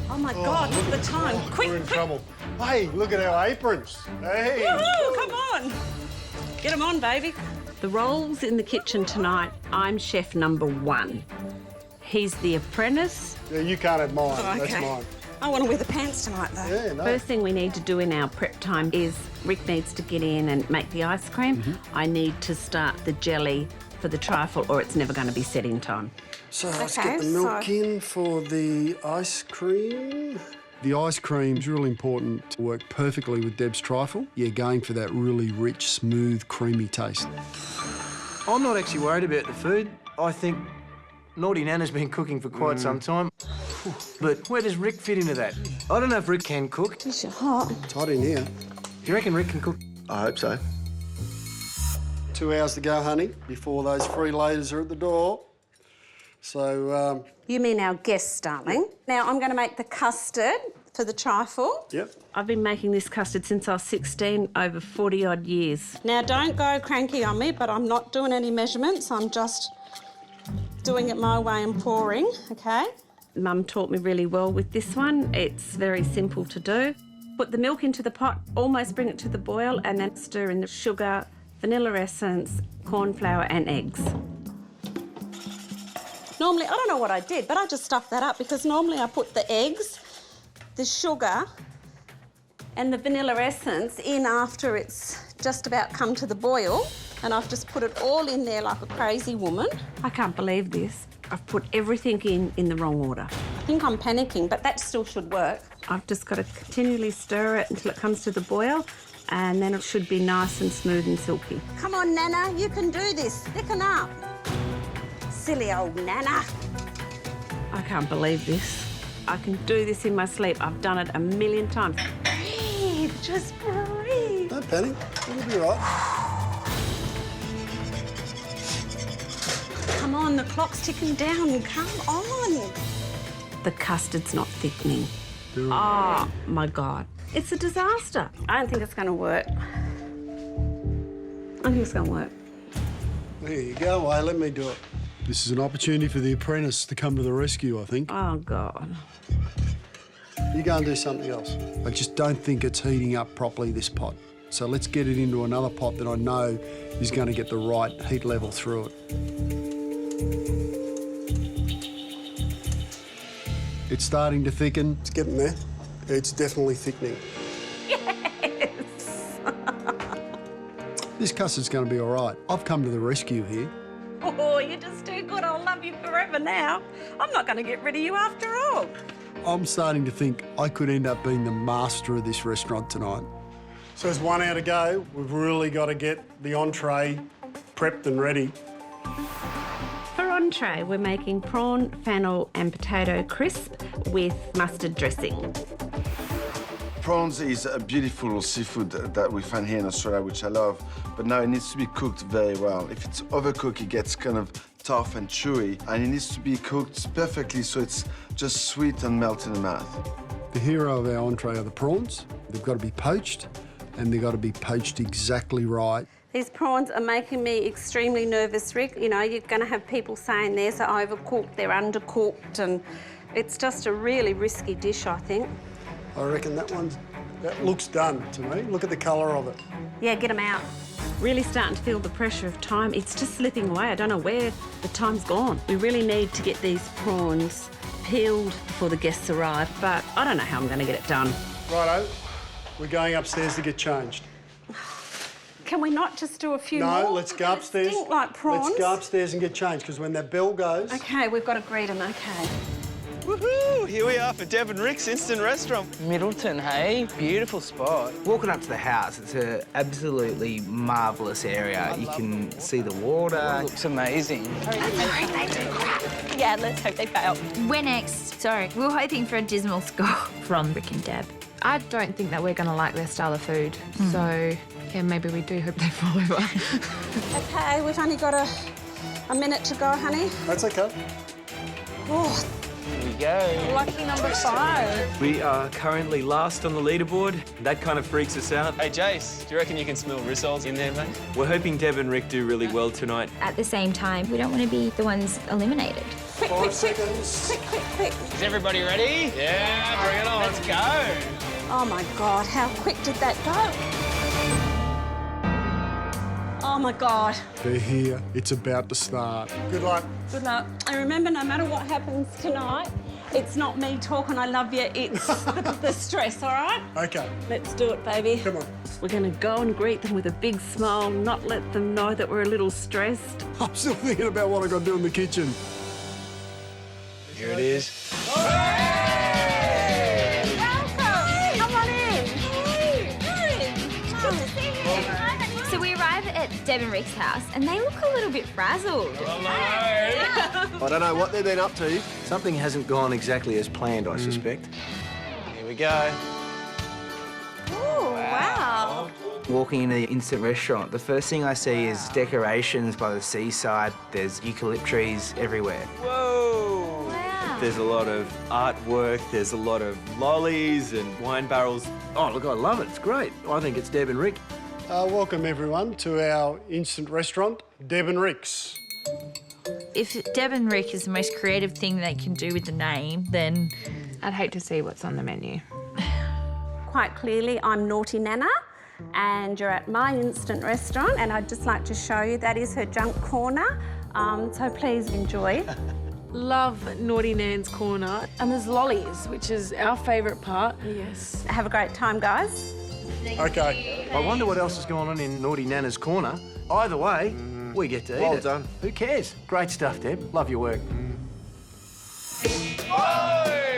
Oh my God, look at the time. Quick, we're in quick. trouble. Hey, look at our aprons. Hey. Woohoo, come on. Get them on, baby. The roles in the kitchen tonight, I'm chef number 1. He's the apprentice. Yeah, you can't have mine. Oh, okay. That's mine. I want to wear the pants tonight, though. Yeah, no. First thing we need to do in our prep time is Rick needs to get in and make the ice cream. I need to start the jelly for the trifle or it's never going to be set in time. So let's get the milk in for the ice cream. The ice cream's really important to work perfectly with Deb's trifle. You're going for that really rich, smooth, creamy taste. I'm not actually worried about the food. I think Naughty Nana's been cooking for quite some time. But where does Rick fit into that? I don't know if Rick can cook. It's hot. It's hot in here. Do you reckon Rick can cook? I hope so. 2 hours to go, honey, before those free ladies are at the door. So, You mean our guests, darling. Now I'm going to make the custard for the trifle. Yep. I've been making this custard since I was 16, over 40-odd years. Now, don't go cranky on me, but I'm not doing any measurements. I'm just doing it my way and pouring, OK? Mum taught me really well with this one. It's very simple to do. Put the milk into the pot, almost bring it to the boil, and then stir in the sugar, vanilla essence, corn flour and eggs. Normally, I don't know what I did, but I just stuffed that up because normally I put the eggs, the sugar and the vanilla essence in after it's just about come to the boil, and I've just put it all in there like a crazy woman. I can't believe this. I've put everything in the wrong order. I think I'm panicking, but that still should work. I've just got to continually stir it until it comes to the boil, and then it should be nice and smooth and silky. Come on, Nana, you can do this. Thicken up. Silly old Nana. I can't believe this. I can do this in my sleep. I've done it a million times. Breathe, just breathe. Don't panic, it'll be all right. Come on, the clock's ticking down. Come on. The custard's not thickening. Oh, my God. It's a disaster. I don't think it's going to work. I think it's going to work. There you go, let me do it. This is an opportunity for the apprentice to come to the rescue, I think. Oh, God. You go and do something else. I just don't think it's heating up properly, this pot. So let's get it into another pot that I know is going to get the right heat level through it. It's starting to thicken. It's getting there. It's definitely thickening. Yes! This custard's going to be all right. I've come to the rescue here. Oh, you're just too good. I'll love you forever now. I'm not going to get rid of you after all. I'm starting to think I could end up being the master of this restaurant tonight. So there's one hour to go. We've really got to get the entree prepped and ready. For entree, we're making prawn, fennel and potato crisp with mustard dressing. Prawns is a beautiful seafood that we find here in Australia, which I love, but now it needs to be cooked very well. If it's overcooked, it gets kind of tough and chewy, and it needs to be cooked perfectly so it's just sweet and melt in the mouth. The hero of our entree are the prawns. They've got to be poached, and they've got to be poached exactly right. These prawns are making me extremely nervous, Rick. You know, you're going to have people saying they're overcooked, they're undercooked, and it's just a really risky dish, I think. I reckon that looks done to me. Look at the colour of it. Yeah, get them out. Really starting to feel the pressure of time. It's just slipping away. I don't know where the time's gone. We really need to get these prawns peeled before the guests arrive, but I don't know how I'm going to get it done. Righto, we're going upstairs to get changed. Can we not just do a few more? No, let's go upstairs. They stink like prawns. Let's go upstairs and get changed, because when that bell goes... OK, we've got to greet them, OK. Woohoo! Here we are for Deb and Rick's Instant Restaurant. Middleton, hey? Beautiful spot. Walking up to the house, it's an absolutely marvellous area. You can see the water. It looks amazing. Yeah, let's hope they fail. We're next. Sorry, we were hoping for a dismal score from Rick and Deb. I don't think that we're going to like their style of food. So, yeah, maybe we do hope they fall over. OK, we've only got a minute to go, honey. That's OK. Oh. Here we go. Lucky number 5. We are currently last on the leaderboard. That kind of freaks us out. Hey, Jace, do you reckon you can smell rissoles in there, mate? We're hoping Deb and Rick do really well tonight. At the same time, we don't want to be the ones eliminated. Quick, 5 seconds. quick. Is everybody ready? Yeah, bring it on. Let's go. Oh, my God, how quick did that go? Oh, my God. They're here. It's about to start. Good luck. Good luck. And remember, no matter what happens tonight, it's not me talking I love you, it's the stress, all right? OK. Let's do it, baby. Come on. We're going to go and greet them with a big smile, not let them know that we're a little stressed. I'm still thinking about what I got to do in the kitchen. Here it is. So we arrive at Deb and Rick's house, and they look a little bit frazzled. I don't know what they've been up to. Something hasn't gone exactly as planned, I suspect. Here we go. Oh, wow. Walking into the instant restaurant, the first thing I see is decorations by the seaside. There's eucalypt trees everywhere. Whoa! Wow. There's a lot of artwork, there's a lot of lollies and wine barrels. Oh, look, I love it. It's great. I think it's Deb and Rick. Welcome, everyone, to our instant restaurant, Deb and Rick's. If Deb and Rick is the most creative thing they can do with the name, then... I'd hate to see what's on the menu. Quite clearly, I'm Naughty Nana, and you're at my instant restaurant, and I'd just like to show you that is her junk corner, so please enjoy. Love Naughty Nan's corner. And there's lollies, which is our favourite part. Yes. Have a great time, guys. OK. I wonder what else is going on in Naughty Nana's corner. Either way, we get to eat it. Well done. Who cares? Great stuff, Deb. Love your work.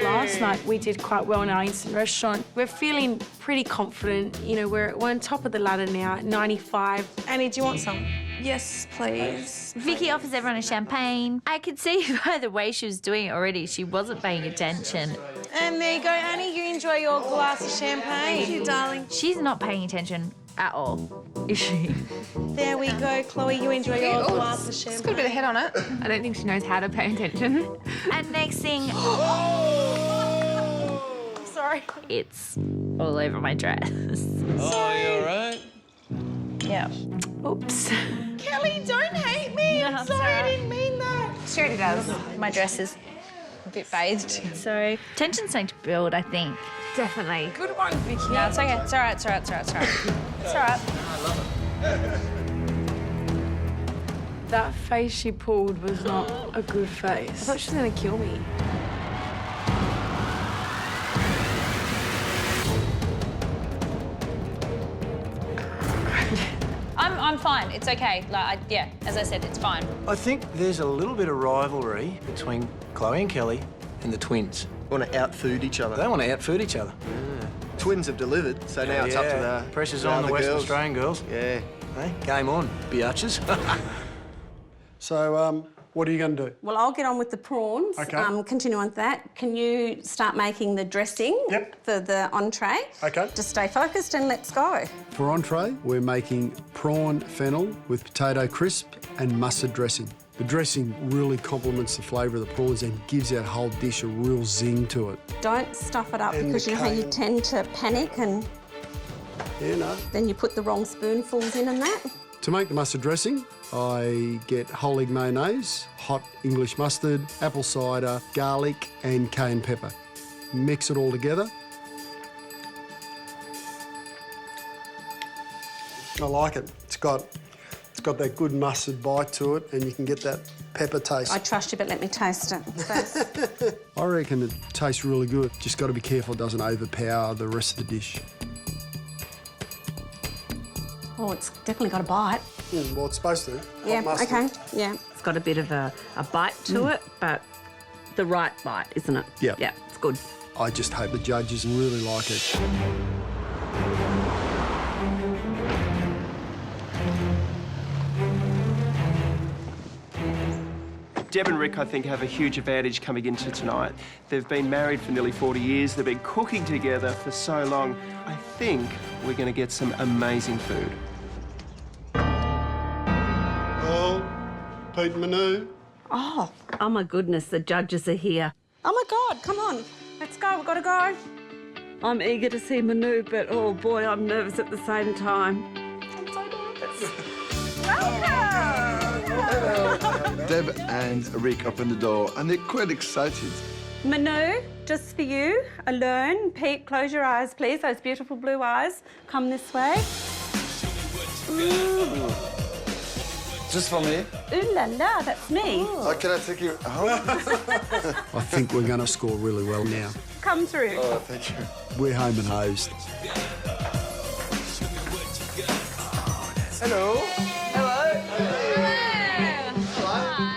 Last night we did quite well in our instant restaurant. We're feeling pretty confident. You know, we're on top of the ladder now at 95. Annie, do you want some? Yes, please. Vicky offers everyone a champagne. I could see by the way she was doing it already, she wasn't paying attention. And there you go, Annie. You enjoy your glass of champagne. Thank you, darling. She's not paying attention at all, is she? There we go, Chloe. You enjoy your glass of champagne. It's got a bit of head on it. I don't think she knows how to pay attention. And next thing... Sorry. It's all over my dress. Oh, you all right? Yeah. Oops. Kelly, don't hate me. I'm sorry, I didn't mean that. She already does. My dress is a bit bathed. So tension's starting to build, I think. Definitely. Good one, Vicky. No, it's okay. It's all right, it's all right, it's all right, it's all right. It's all right. I love it. That face she pulled was not a good face. I thought she was going to kill me. I'm fine. It's okay. Like, yeah, as I said, it's fine. I think there's a little bit of rivalry between Chloe and Kelly and the twins. Want to out-food each other. They want to out-food each other. Twins have delivered, so now it's up to the pressure's on the Western Australian girls. Yeah. Hey, game on, biatches. So, what are you going to do? Well, I'll get on with the prawns. Okay. Continue on with that. Can you start making the dressing for the entree? Okay. Just stay focused and let's go. For entree, we're making prawn fennel with potato crisp and mustard dressing. The dressing really complements the flavour of the prawns and gives that whole dish a real zing to it. Don't stuff it up And because the you know how you kale. tend to panic and then you put the wrong spoonfuls in and that. To make the mustard dressing, I get whole egg mayonnaise, hot English mustard, apple cider, garlic and cayenne pepper. Mix it all together. I like it. It's got that good mustard bite to it and you can get that pepper taste. I trust you, but let me taste it first. I reckon it tastes really good. Just got to be careful it doesn't overpower the rest of the dish. Oh, it's definitely got a bite. Well, it's supposed to. Yeah, Hot mustard. okay, yeah. It's got a bit of a bite to it, but the right bite, isn't it? Yeah. Yeah, it's good. I just hope the judges really like it. Deb and Rick, I think, have a huge advantage coming into tonight. They've been married for nearly 40 years. They've been cooking together for so long. I think we're going to get some amazing food. Oh, Pete and Manu. Oh my goodness, the judges are here. Oh my God, come on, let's go, we've got to go. I'm eager to see Manu, but oh boy, I'm nervous at the same time. I'm so nervous. Deb and Rick open the door and they're quite excited. Manu, just for you, alone. Pete, close your eyes, please, those beautiful blue eyes. Come this way. Ooh. Just for me? Ooh la la, that's me. Oh, can I take you home? I think we're going to score really well now. Come through. Oh, thank you. We're home and hosed. Hello.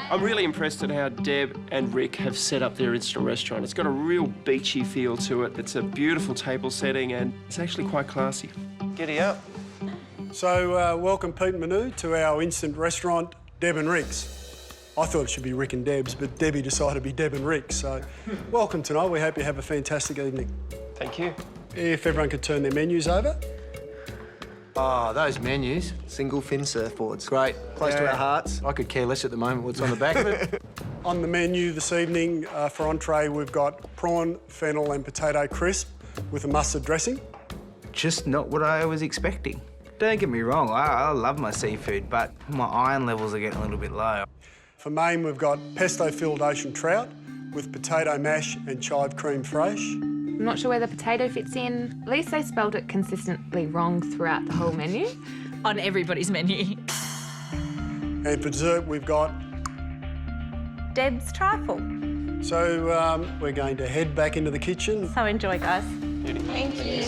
I'm really impressed at how Deb and Rick have set up their instant restaurant. It's got a real beachy feel to it. It's a beautiful table setting and it's actually quite classy. Giddy up. So, welcome Pete and Manu to our instant restaurant, Deb and Rick's. I thought it should be Rick and Deb's, but Debbie decided to be Deb and Rick's. So, welcome tonight. We hope you have a fantastic evening. Thank you. If everyone could turn their menus over. Oh, those menus. Single fin surfboards. Great. Close to our hearts. I could care less at the moment what's on the back of it. On the menu this evening for entree, we've got prawn, fennel and potato crisp with a mustard dressing. Just not what I was expecting. Don't get me wrong, I love my seafood, but my iron levels are getting a little bit low. For main, we've got pesto-filled ocean trout with potato mash and chive cream fraiche. I'm not sure where the potato fits in. At least they spelled it consistently wrong throughout the whole menu. On everybody's menu. And for dessert, we've got... Deb's trifle. So we're going to head back into the kitchen. So enjoy, guys. Thank you.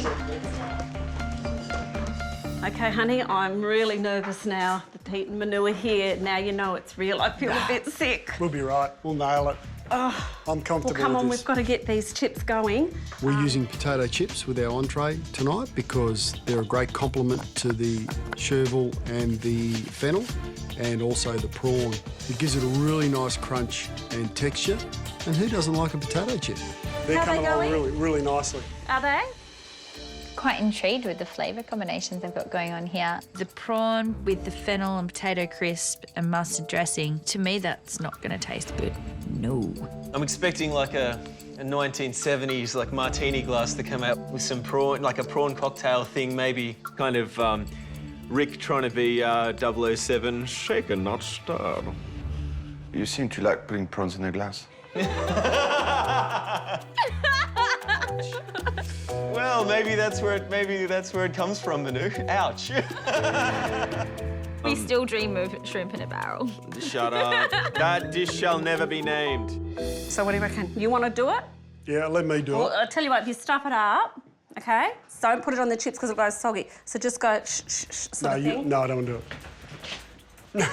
Okay, honey, I'm really nervous now. The Pete and Manu are here. Now you know it's real. I feel a bit sick. We'll be right. We'll nail it. Oh, I'm comfortable well, come on, with this. we've got to get these chips going. We're using potato chips with our entree tonight because they're a great complement to the chervil and the fennel and also the prawn. It gives it a really nice crunch and texture. And who doesn't like a potato chip? They're How they coming along going? really nicely. Are they? Quite intrigued with the flavour combinations they've got going on here. The prawn with the fennel and potato crisp and mustard dressing, to me that's not going to taste good. No. I'm expecting like a 1970s like martini glass to come out with some prawn, like a prawn cocktail thing, maybe kind of Rick trying to be 007, shaken, not stirred. You seem to like putting prawns in a glass. maybe that's where it comes from, Manu. Ouch. We still dream of shrimp in a barrel. Shut up. That dish shall never be named. So what do you reckon? You want to do it? Yeah, let me do Well, it. I'll tell you what, if you stuff it up, okay? So don't put it on the chips because it goes soggy. So just go shh, shh, shh, sort of thing. No, I don't want to do it.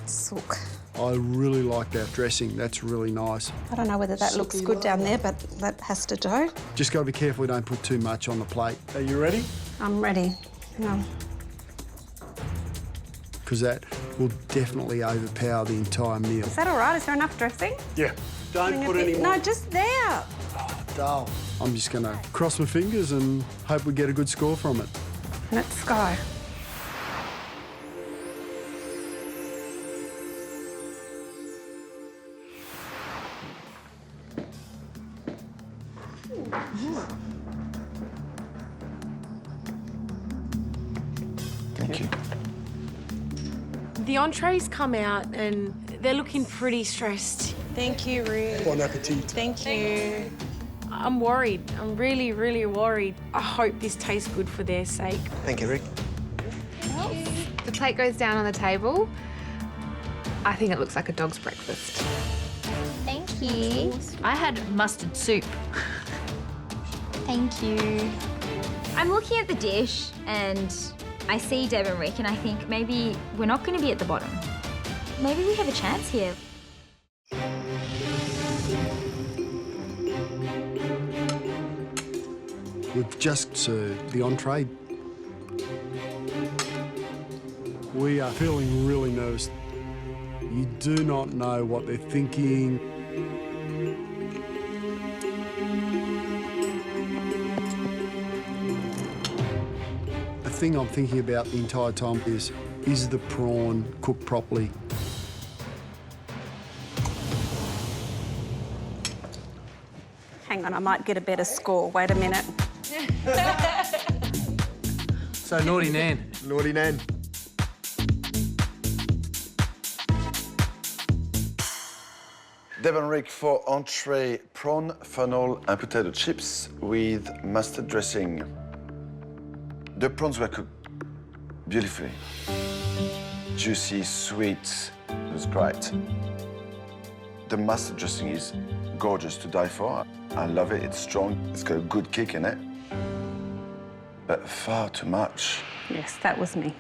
Sook. I really like that dressing. That's really nice. I don't know whether that looks good down there, but that has to do. Just got to be careful we don't put too much on the plate. Are you ready? I'm ready. No. Because that will definitely overpower the entire meal. Is that all right? Is there enough dressing? Yeah. Don't put any more. No, just there. Dull. I'm just going to cross my fingers and hope we get a good score from it. Let's go. Thank you. The entrees come out and they're looking pretty stressed. Thank you, Rick. Bon appetit. Thank you. I'm worried. I'm really, really worried. I hope this tastes good for their sake. Thank you, Rick. The plate goes down on the table. I think it looks like a dog's breakfast. Thank you. I had mustard soup. Thank you. I'm looking at the dish and I see Deb and Rick and I think maybe we're not going to be at the bottom. Maybe we have a chance here. We've just served the entree. We are feeling really nervous. You do not know what they're thinking. The thing I'm thinking about the entire time is the prawn cooked properly? Hang on, I might get a better score. Wait a minute. So naughty Nan. Naughty Nan. Deb and Rick for entree, prawn, funnel and potato chips with mustard dressing. The prawns were cooked beautifully. Juicy, sweet, it was great. The mustard dressing is gorgeous to die for. I love it, it's strong, it's got a good kick in it. But far too much. Yes, that was me.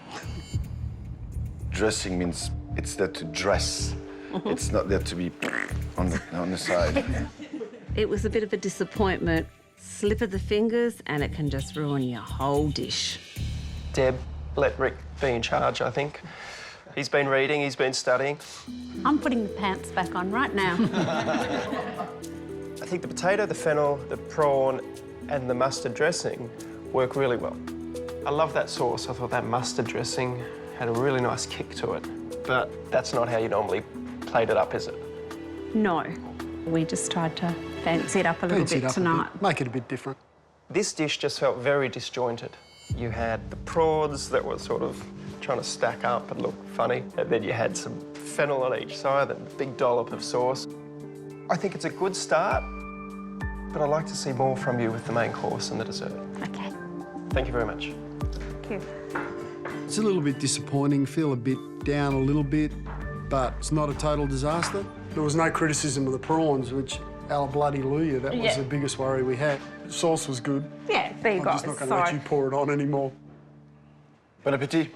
Dressing means it's there to dress. It's not there to be on the side. It was a bit of a disappointment. Slip of the fingers and it can just ruin your whole dish. Deb, let Rick be in charge, I think. He's been reading, he's been studying. I'm putting the pants back on right now. I think the potato, the fennel, the prawn and the mustard dressing work really well. I love that sauce. I thought that mustard dressing had a really nice kick to it. But that's not how you normally plate it up, is it? No, we just tried to fancy it up a little bit tonight. Make it a bit different. This dish just felt very disjointed. You had the prawns that were sort of trying to stack up and look funny, and then you had some fennel on each side and a big dollop of sauce. I think it's a good start, but I'd like to see more from you with the main course and the dessert. Okay. Thank you very much. Thank you. It's a little bit disappointing, feel a bit down a little bit, but it's not a total disaster. There was no criticism of the prawns, which, hallelujah, that was the biggest worry we had. The sauce was good. Yeah, there you go. I'm just not going to let you pour it on anymore. Bon appetit.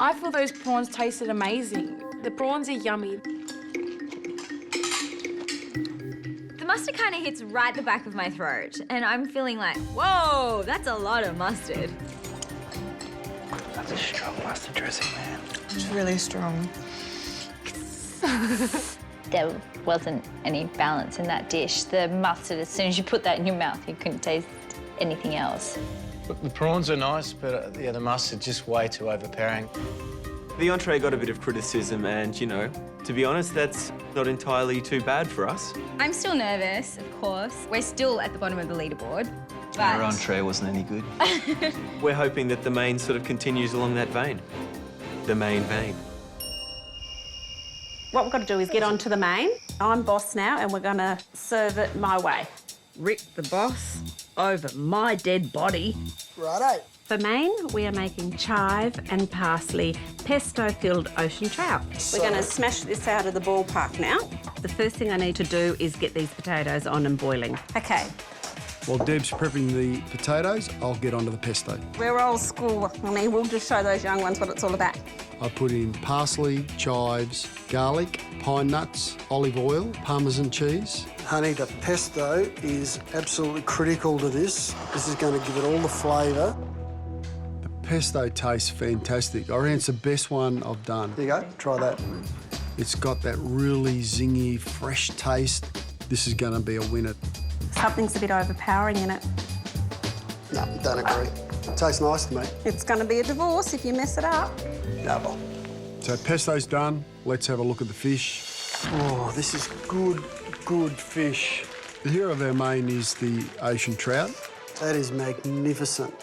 I feel those prawns tasted amazing. The prawns are yummy. The mustard kind of hits right the back of my throat and I'm feeling like, whoa, that's a lot of mustard. That's a strong mustard dressing, man. It's really strong. There wasn't any balance in that dish. The mustard, as soon as you put that in your mouth, you couldn't taste anything else. Look, the prawns are nice, but yeah, the mustard's just way too overpowering. The entree got a bit of criticism and, you know, to be honest, that's not entirely too bad for us. I'm still nervous, of course. We're still at the bottom of the leaderboard. But Our entree wasn't any good. We're hoping that the main sort of continues along that vein. The main vein. What we've got to do is get on to the main. I'm boss now and we're going to serve it my way. Rick the boss over my dead body. Righto. For main, we are making chive and parsley pesto-filled ocean trout. We're going to smash this out of the ballpark now. The first thing I need to do is get these potatoes on and boiling. OK. While Deb's prepping the potatoes, I'll get onto the pesto. We're old school, honey. We'll just show those young ones what it's all about. I put in parsley, chives, garlic, pine nuts, olive oil, Parmesan cheese. Honey, the pesto is absolutely critical to this. This is going to give it all the flavour. The pesto tastes fantastic. I reckon it's the best one I've done. There you go, try that. It's got that really zingy, fresh taste. This is going to be a winner. Something's a bit overpowering in it. No, don't agree. It tastes nice to me. It's going to be a divorce if you mess it up. No. So pesto's done. Let's have a look at the fish. Oh, this is good, good fish. The hero of our main is the ocean trout. That is magnificent.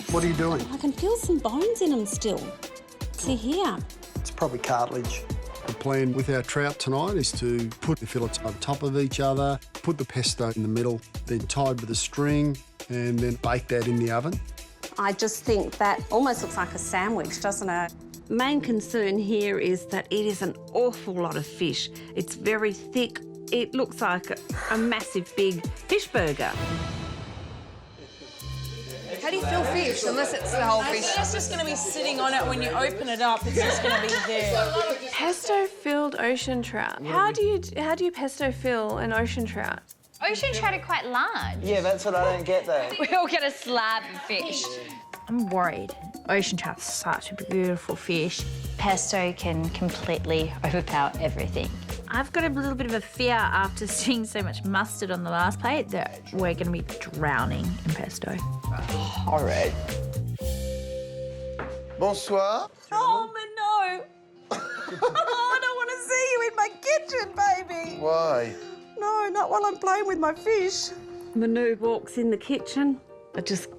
What are you doing? I can feel some bones in them still. See here. It's probably cartilage. The plan with our trout tonight is to put the fillets on top of each other, put the pesto in the middle, then tied with a string, and then bake that in the oven. I just think that almost looks like a sandwich, doesn't it? Main concern here is that it is an awful lot of fish. It's very thick. It looks like a massive big fish burger. How do you feel fish, unless it's the whole fish? It's just going to be sitting on it when you open it up. It's just going to be there. Pesto-filled ocean trout. How do you pesto fill an ocean trout? Ocean trout are quite large. Yeah, that's what I don't get though. We all get a slab of fish. I'm worried. Ocean trout's such a beautiful fish. Pesto can completely overpower everything. I've got a little bit of a fear after seeing so much mustard on the last plate that we're going to be drowning in pesto. Horrid. Bonsoir. Oh, no. I don't want to see you in my kitchen, baby. Why? No, not while I'm playing with my fish. Manu walks in the kitchen. I just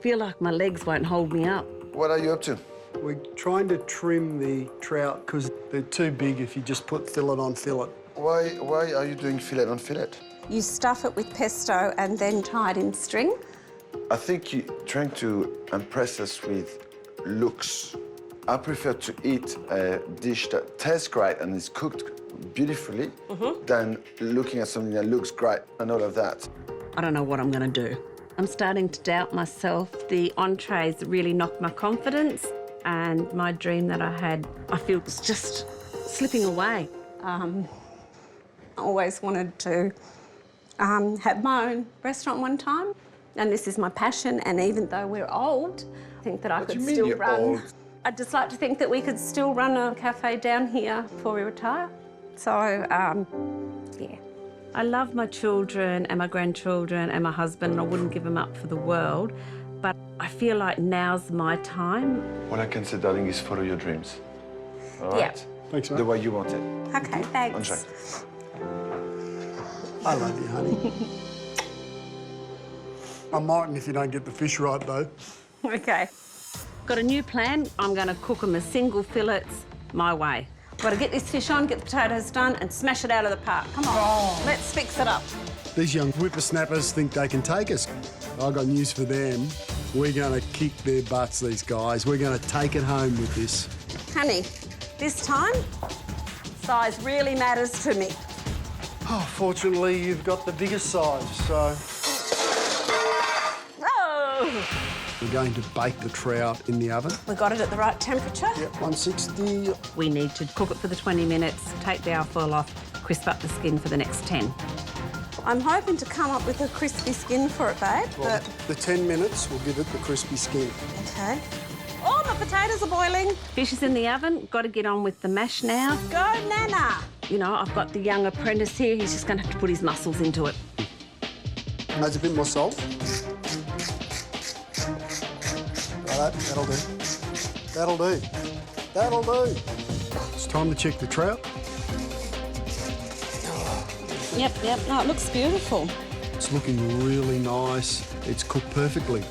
feel like my legs won't hold me up. What are you up to? We're trying to trim the trout because they're too big if you just put fillet on fillet. Why are you doing fillet on fillet? You stuff it with pesto and then tie it in string. I think you're trying to impress us with looks. I prefer to eat a dish that tastes great and is cooked beautifully than looking at something that looks great and all of that. I don't know what I'm going to do. I'm starting to doubt myself. The entrees really knocked my confidence, and my dream that I had, I feel, is just slipping away. I always wanted to have my own restaurant one time, and this is my passion. And even though we're old, I think that I could still run. Old? I'd just like to think that we could still run a cafe down here before we retire. So, yeah. I love my children and my grandchildren and my husband, and I wouldn't give them up for the world. But I feel like now's my time. What I can say, darling, is follow your dreams. All right? Yeah. Thanks, mate. The way you want it. Okay, thanks. I love you, honey. I mightn't if you don't get the fish right, though. Okay. Got a new plan. I'm going to cook them as single fillets my way. Got to get this fish on, get the potatoes done, and smash it out of the park. Come on, let's fix it up. These young whippersnappers think they can take us. I've got news for them. We're going to kick their butts, these guys. We're going to take it home with this. Honey, this time, size really matters to me. Oh, fortunately, you've got the biggest size, so... Oh! We're going to bake the trout in the oven. We got it at the right temperature. Yep, 160. We need to cook it for the 20 minutes, take the alfoil off, crisp up the skin for the next 10. I'm hoping to come up with a crispy skin for it, babe. Well, the 10 minutes will give it the crispy skin. Okay. Oh, my potatoes are boiling. Fish is in the oven. Got to get on with the mash now. Go, Nana. You know, I've got the young apprentice here. He's just going to have to put his muscles into it. Adds a bit more salt. Right, that'll do. That'll do. That'll do. It's time to check the trout. Yep. No, it looks beautiful. It's looking really nice. It's cooked perfectly.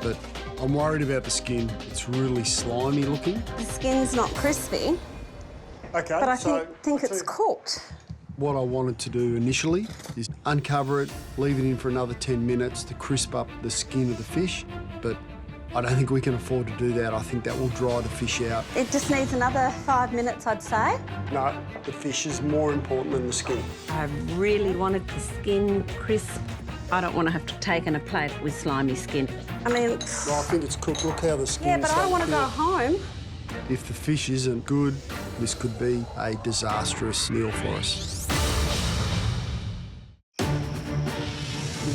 But I'm worried about the skin. It's really slimy looking. The skin's not crispy. Okay, but I think it's cooked. What I wanted to do initially is uncover it, leave it in for another 10 minutes to crisp up the skin of the fish, but I don't think we can afford to do that. I think that will dry the fish out. It just needs another 5 minutes, I'd say. No, the fish is more important than the skin. I really wanted the skin crisp. I don't want to have to take in a plate with slimy skin. I mean... Well, I think it's cooked. Look how the skin Yeah, but is I don't want to go clear. home. If the fish isn't good, this could be a disastrous meal for us.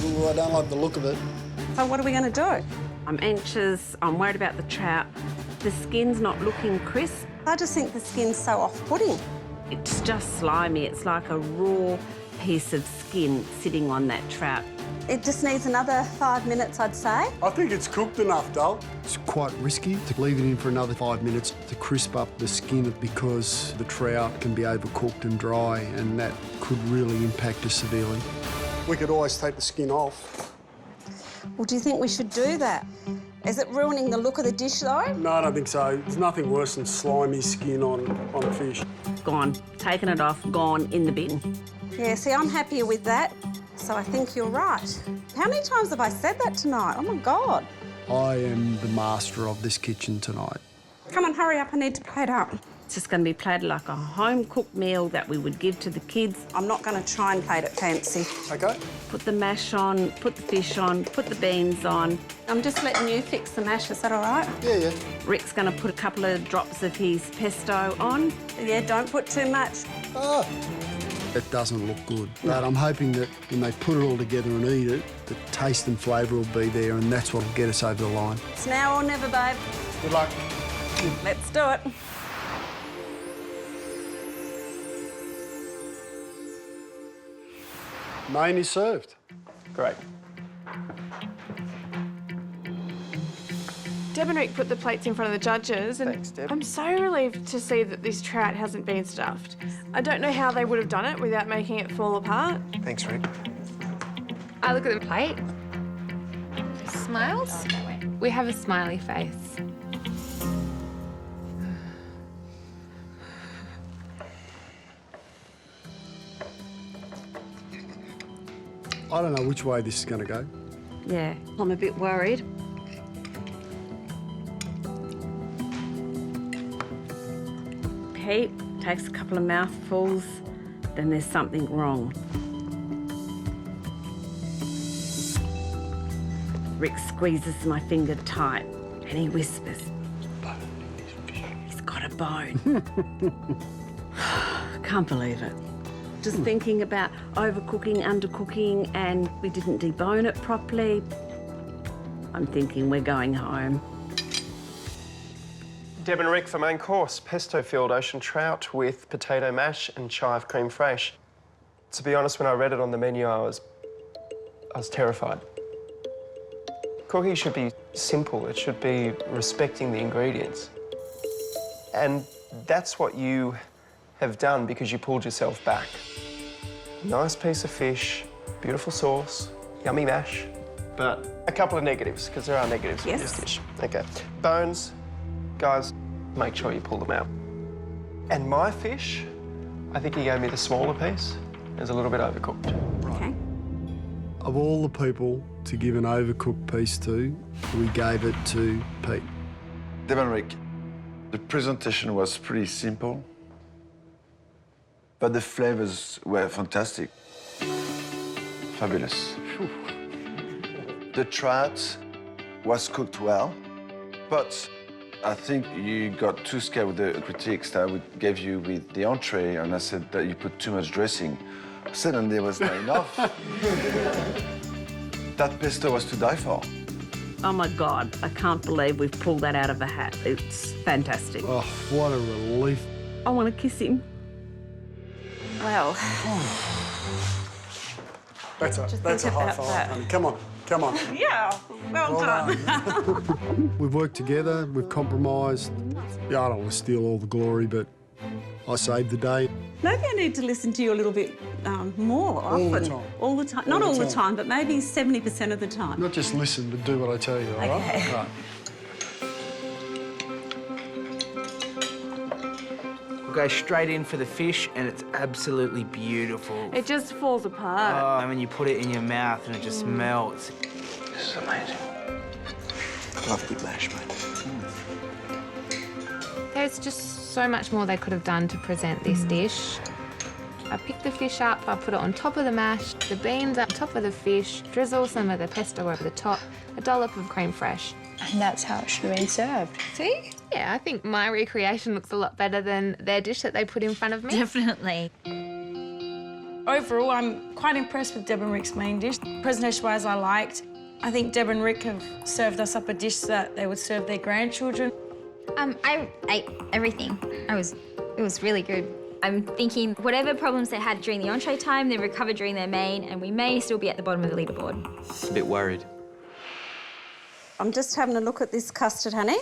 Well, I don't like the look of it. So what are we going to do? I'm anxious, I'm worried about the trout. The skin's not looking crisp. I just think the skin's so off-putting. It's just slimy. It's like a raw piece of skin sitting on that trout. It just needs another 5 minutes, I'd say. I think it's cooked enough, Dal. It's quite risky to leave it in for another 5 minutes to crisp up the skin because the trout can be overcooked and dry, and that could really impact us severely. We could always take the skin off. Well, do you think we should do that? Is it ruining the look of the dish, though? No, I don't think so. There's nothing worse than slimy skin on a fish. Gone. Taken it off, gone in the bin. Yeah, see, I'm happier with that, so I think you're right. How many times have I said that tonight? Oh, my God. I am the master of this kitchen tonight. Come on, hurry up, I need to plate up. It's just going to be plated like a home-cooked meal that we would give to the kids. I'm not going to try and plate it fancy. OK. Put the mash on, put the fish on, put the beans on. I'm just letting you fix the mash, is that all right? Yeah. Rick's going to put a couple of drops of his pesto on. Yeah, don't put too much. Oh. It doesn't look good, but I'm hoping that when they put it all together and eat it, the taste and flavour will be there, and that's what will get us over the line. It's now or never, babe. Good luck. Let's do it. Main is served. Great. Deb and Rick put the plates in front of the judges, and Thanks, Deb. I'm so relieved to see that this trout hasn't been stuffed. I don't know how they would have done it without making it fall apart. Thanks, Rick. I look at the plate. Smiles? We have a smiley face. I don't know which way this is going to go. Yeah, I'm a bit worried. Pete takes a couple of mouthfuls, then there's something wrong. Rick squeezes my finger tight and he whispers, "He's got a bone." Can't believe it. Just thinking about overcooking, undercooking, and we didn't debone it properly. I'm thinking we're going home. Deb and Rick for main course, pesto-filled ocean trout with potato mash and chive creme fraiche. To be honest, when I read it on the menu, I was terrified. Cooking should be simple. It should be respecting the ingredients. And that's what you have done because you pulled yourself back. Nice piece of fish, beautiful sauce, yummy mash, but a couple of negatives, because there are negatives with this dish. Okay. Bones, guys, make sure you pull them out. And my fish, I think he gave me the smaller piece. It was a little bit overcooked. Okay. Of all the people to give an overcooked piece to, we gave it to Pete. Deb and Rick, the presentation was pretty simple, but the flavors were fantastic. Fabulous. The trout was cooked well, but I think you got too scared with the critiques that we gave you with the entree, and I said that you put too much dressing. Suddenly there was not enough. That pesto was to die for. Oh my God, I can't believe we've pulled that out of a hat. It's fantastic. Oh, what a relief. I want to kiss him. Well. That's a high five, honey. Come on, come on. Yeah, well done. We've worked together, we've compromised. Yeah, I don't want to steal all the glory, but I saved the day. Maybe I need to listen to you a little bit more often. All the time. All the time. Not all the time, but maybe 70% of the time. Not just listen, but do what I tell you, all right? Okay. Right. We've go straight in for the fish, and it's absolutely beautiful. It just falls apart. And when you put it in your mouth and it just melts. This is amazing. I love good mash, mate. There's just so much more they could have done to present this dish. I pick the fish up, I put it on top of the mash, the beans on top of the fish, drizzle some of the pesto over the top, a dollop of creme fraiche. And that's how it should have been served. See? Yeah, I think my recreation looks a lot better than their dish that they put in front of me. Definitely. Overall, I'm quite impressed with Deb and Rick's main dish. Presentation-wise, I liked. I think Deb and Rick have served us up a dish that they would serve their grandchildren. I ate everything. It was really good. I'm thinking whatever problems they had during the entree time, they recovered during their main, and we may still be at the bottom of the leaderboard. A bit worried. I'm just having a look at this custard, honey.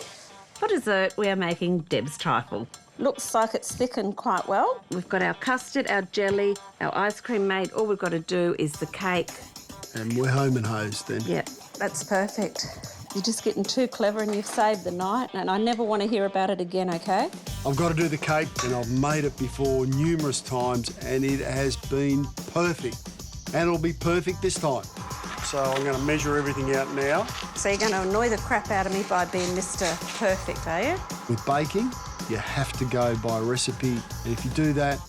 For dessert, we are making Deb's trifle. Looks like it's thickened quite well. We've got our custard, our jelly, our ice cream made. All we've got to do is the cake. And we're home and hosed then. Yeah, that's perfect. You're just getting too clever and you've saved the night, and I never want to hear about it again, OK? I've got to do the cake, and I've made it before numerous times, and it has been perfect. And it'll be perfect this time. So I'm going to measure everything out now. So you're going to annoy the crap out of me by being Mr. Perfect, are you? With baking, you have to go by recipe, and if you do that,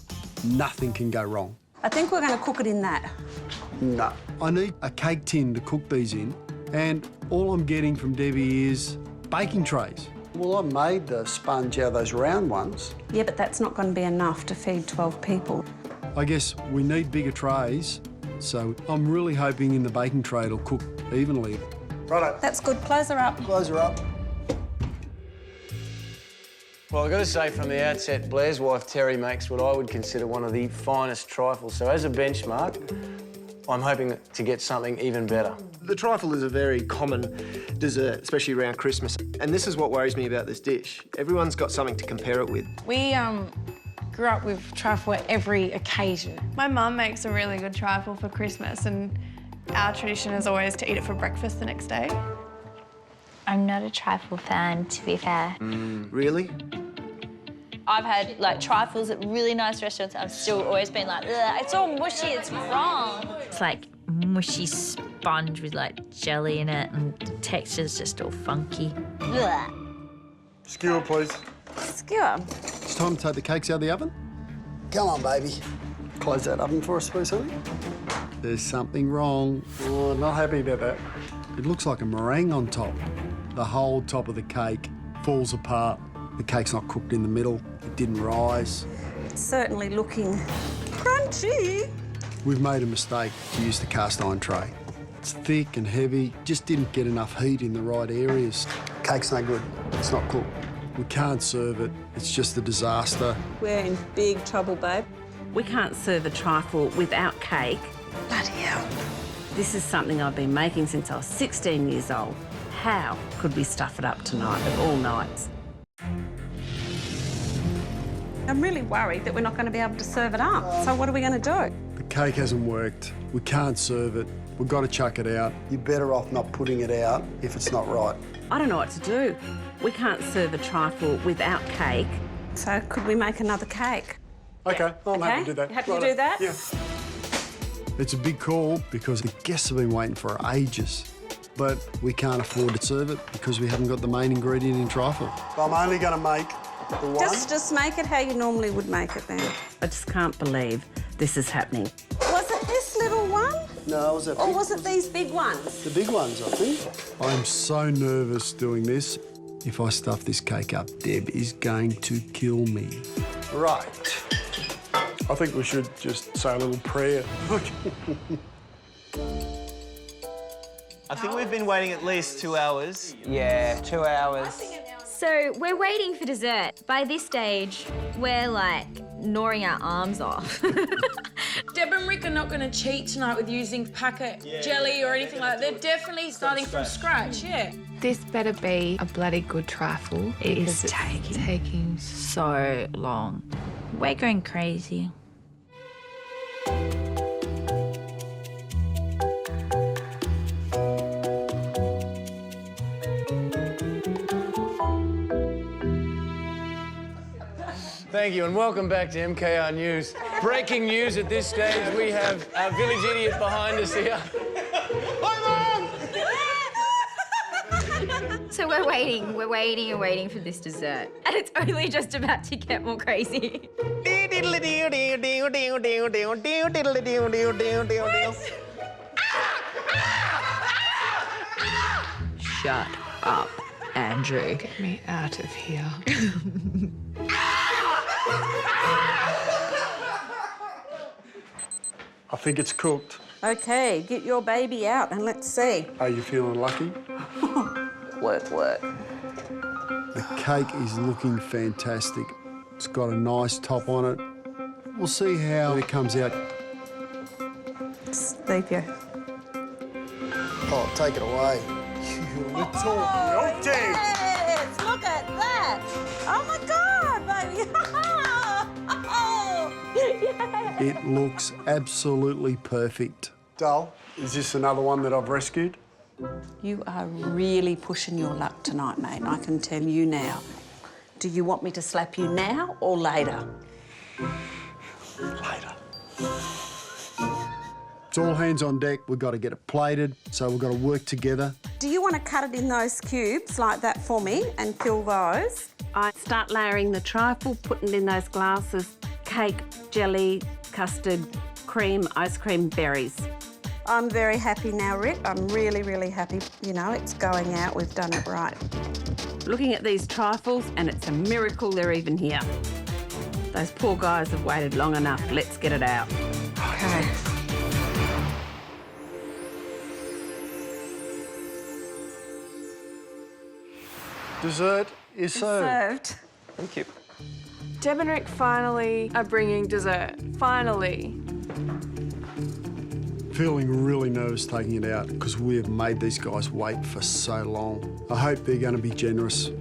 nothing can go wrong. I think we're going to cook it in that. No. I need a cake tin to cook these in, and all I'm getting from Debbie is baking trays. Well, I made the sponge out of those round ones. Yeah, but that's not going to be enough to feed 12 people. I guess we need bigger trays, so I'm really hoping in the baking tray it'll cook evenly. Righto. That's good. Close her up. Close her up. Well, I've got to say from the outset, Blair's wife Terry makes what I would consider one of the finest trifles. So as a benchmark, I'm hoping to get something even better. The trifle is a very common dessert, especially around Christmas. And this is what worries me about this dish. Everyone's got something to compare it with. We grew up with trifle at every occasion. My mum makes a really good trifle for Christmas, and our tradition is always to eat it for breakfast the next day. I'm not a trifle fan, to be fair. Really? I've had like trifles at really nice restaurants. I've still always been like, ugh, it's all mushy, it's wrong. It's like mushy sponge with like jelly in it, and the texture's just all funky. Ugh. Skewer, please. Skewer. It's time to take the cakes out of the oven. Come on, baby. Close that oven for us, please, honey. There's something wrong. Oh, not happy about that. It looks like a meringue on top. The whole top of the cake falls apart. The cake's not cooked in the middle. It didn't rise. It's certainly looking crunchy. We've made a mistake to use the cast iron tray. It's thick and heavy, just didn't get enough heat in the right areas. Cake's no good. It's not cooked. We can't serve it. It's just a disaster. We're in big trouble, babe. We can't serve a trifle without cake. Bloody hell. This is something I've been making since I was 16 years old. How could we stuff it up tonight of all nights? I'm really worried that we're not going to be able to serve it up. So what are we going to do? The cake hasn't worked. We can't serve it. We've got to chuck it out. You're better off not putting it out if it's not right. I don't know what to do. We can't serve a trifle without cake. So could we make another cake? OK, I'm happy to do that. You happy to do that? Yeah. It's a big call because the guests have been waiting for ages. But we can't afford to serve it because we haven't got the main ingredient in trifle. So I'm only going to make the one. Just make it how you normally would make it then. I just can't believe this is happening. Was it this little one? No, it was that Or big was it these big ones? The big ones, I think. I'm so nervous doing this. If I stuff this cake up, Deb is going to kill me. Right. I think we should just say a little prayer. I think we've been waiting at least 2 hours. Yeah, 2 hours. So we're waiting for dessert. By this stage, we're like gnawing our arms off. Deb and Rick are not going to cheat tonight with using packet jelly or anything like that. They're definitely starting from scratch, yeah. This better be a bloody good trifle. It is because it's taking so long. We're going crazy. Thank thank you, and welcome back to MKR News. Breaking news at this stage, we have our village idiot behind us here. So we're waiting for this dessert. And it's only just about to get more crazy. Shut up, Andrew. Get me out of here. I think it's cooked. Okay, get your baby out and let's see. Are you feeling lucky? Work. The cake is looking fantastic. It's got a nice top on it. We'll see how it comes out. Leave you. Oh, take it away. You little beauty. Yes, look at that. Oh my God, baby. It looks absolutely perfect. Dull, is this another one that I've rescued? You are really pushing your luck tonight, mate. I can tell you now. Do you want me to slap you now or later? Later. It's all hands on deck. We've got to get it plated, so we've got to work together. Do you want to cut it in those cubes like that for me and kill those? I start layering the trifle, putting it in those glasses, cake, jelly, custard, cream, ice cream, berries. I'm very happy now, Rick. I'm really, really happy. You know, it's going out. We've done it right. Looking at these trifles, and it's a miracle they're even here. Those poor guys have waited long enough. Let's get it out. Okay. Dessert is served. Thank you. Deb and Rick finally are bringing dessert. Finally. Feeling really nervous taking it out because we have made these guys wait for so long. I hope they're going to be generous.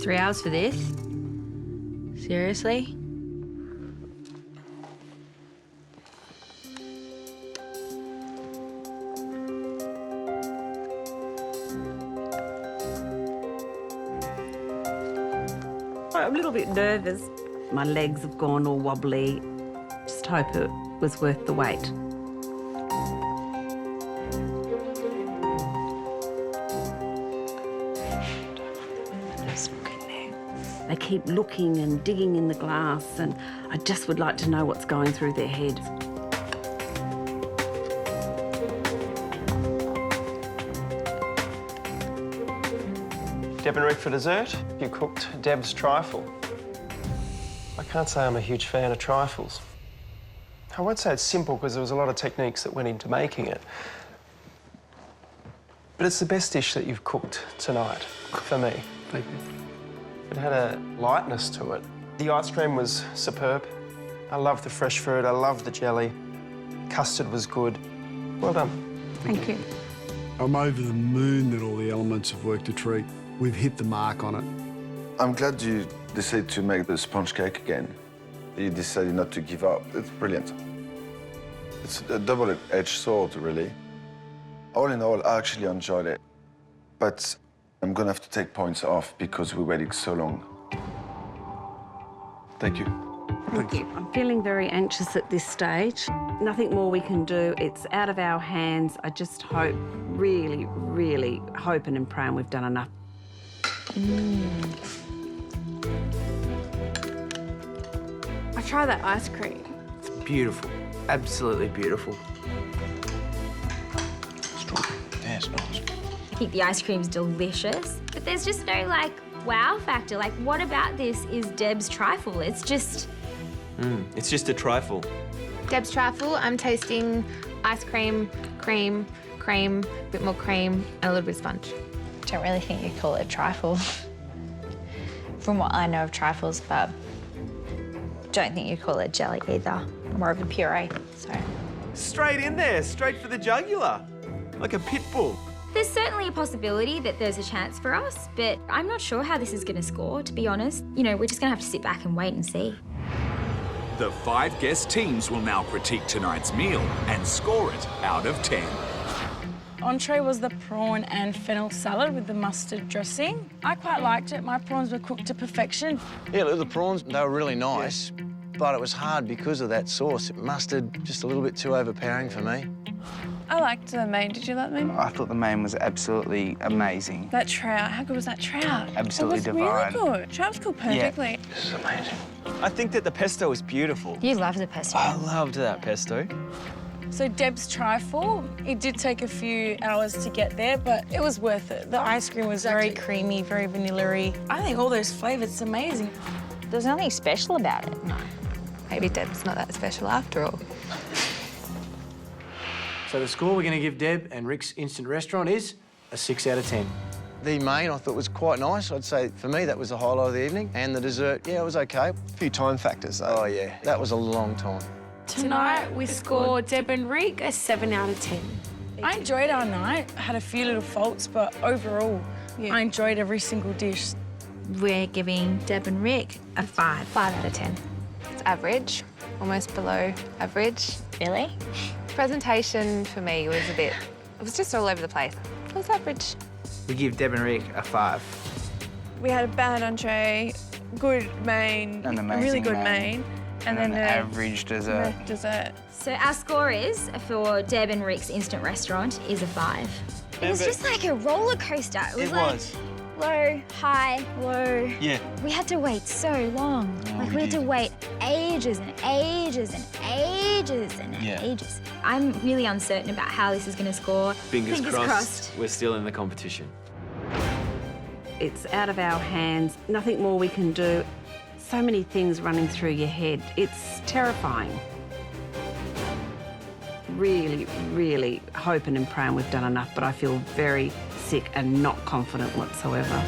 3 hours for this? Seriously? I'm a little bit nervous. My legs have gone all wobbly. Just hope it was worth the wait. They keep looking and digging in the glass, and I just would like to know what's going through their heads. Deb and Rick for dessert. You cooked Deb's trifle. I can't say I'm a huge fan of trifles. I won't say it's simple because there was a lot of techniques that went into making it. But it's the best dish that you've cooked tonight, for me. Thank you. It had a lightness to it. The ice cream was superb. I love the fresh fruit, I love the jelly. Custard was good. Well done. Thank you. I'm over the moon that all the elements have worked a treat. We've hit the mark on it. I'm glad you decided to make the sponge cake again. You decided not to give up. It's brilliant. It's a double-edged sword, really. All in all, I actually enjoyed it. But I'm gonna have to take points off because we waited so long. Thank you. Thank you. I'm feeling very anxious at this stage. Nothing more we can do. It's out of our hands. I just hope, really, really hoping and praying we've done enough. I tried that ice cream. It's beautiful. Absolutely beautiful. Strong. Yeah, it's nice. I think the ice cream's delicious, but there's just no, like, wow factor. Like, what about this is Deb's trifle? It's just... It's just a trifle. Deb's trifle, I'm tasting ice cream, cream, a bit more cream, and a little bit of sponge. Don't really think you call it a trifle. From what I know of trifles, but don't think you call it jelly either. More of a puree, so. Straight in there, straight for the jugular. Like a pit bull. There's certainly a possibility that there's a chance for us, but I'm not sure how this is going to score, to be honest. You know, we're just going to have to sit back and wait and see. The 5 guest teams will now critique tonight's meal and score it out of 10. Entree was the prawn and fennel salad with the mustard dressing. I quite liked it. My prawns were cooked to perfection. Yeah, look, the prawns, they were really nice, but it was hard because of that sauce. Mustard, just a little bit too overpowering for me. I liked the main. Did you like the main? I thought the main was absolutely amazing. That trout, how good was that trout? Absolutely it was divine. really good. Trout was cooked perfectly. Yeah. This is amazing. I think that the pesto is beautiful. You love the pesto. I loved that pesto. So Deb's trifle, it did take a few hours to get there, but it was worth it. The ice cream was very creamy, very vanilla-y. I think all those flavours, amazing. There's nothing special about it. No. Maybe Deb's not that special after all. So the score we're going to give Deb and Rick's Instant Restaurant is a 6 out of 10. The main I thought was quite nice. I'd say for me that was the highlight of the evening. And the dessert, yeah, it was okay. A few time factors though. Oh yeah, that was a long time. Tonight we scored Deb and Rick a 7 out of 10. I enjoyed our night. I had a few little faults, but overall, I enjoyed every single dish. We're giving Deb and Rick a 5. 5 out of 10. It's average, almost below average. Really? Presentation for me was it was just all over the place. It was average. We give Deb and Rick a 5. We had a bad entree, good main, An a amazing really good main. main, and then an the average dessert. Dessert. So our score is, for Deb and Rick's Instant Restaurant, is a 5. It was just like a roller coaster. It was low, high, low. Yeah. We had to wait so long. We had to wait ages and ages and ages and ages. I'm really uncertain about how this is going to score. Fingers crossed. We're still in the competition. It's out of our hands. Nothing more we can do. So many things running through your head. It's terrifying. Really, really hoping and praying we've done enough, but I feel very sick and not confident whatsoever.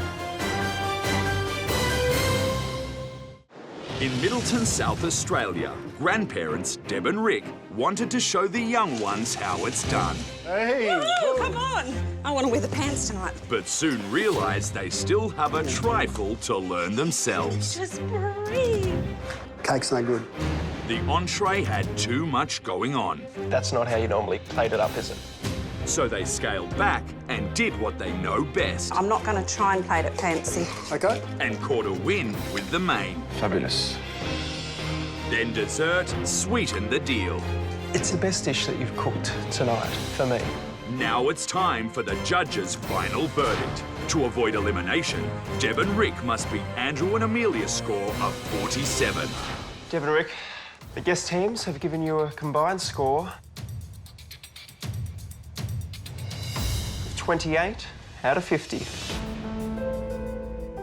In Middleton, South Australia, grandparents Deb and Rick wanted to show the young ones how it's done. Hey! Oh, come on! I want to wear the pants tonight. But soon realised they still have a trifle to learn themselves. Just breathe. Cake's no good. The entree had too much going on. That's not how you normally plate it up, is it? So they scaled back and did what they know best. I'm not going to try and plate it fancy. Okay. And caught a win with the main. Fabulous. Then dessert sweetened the deal. It's the best dish that you've cooked tonight, for me. Now it's time for the judges' final verdict. To avoid elimination, Deb and Rick must beat Andrew and Amelia's score of 47. Deb and Rick, the guest teams have given you a combined score of 28 out of 50.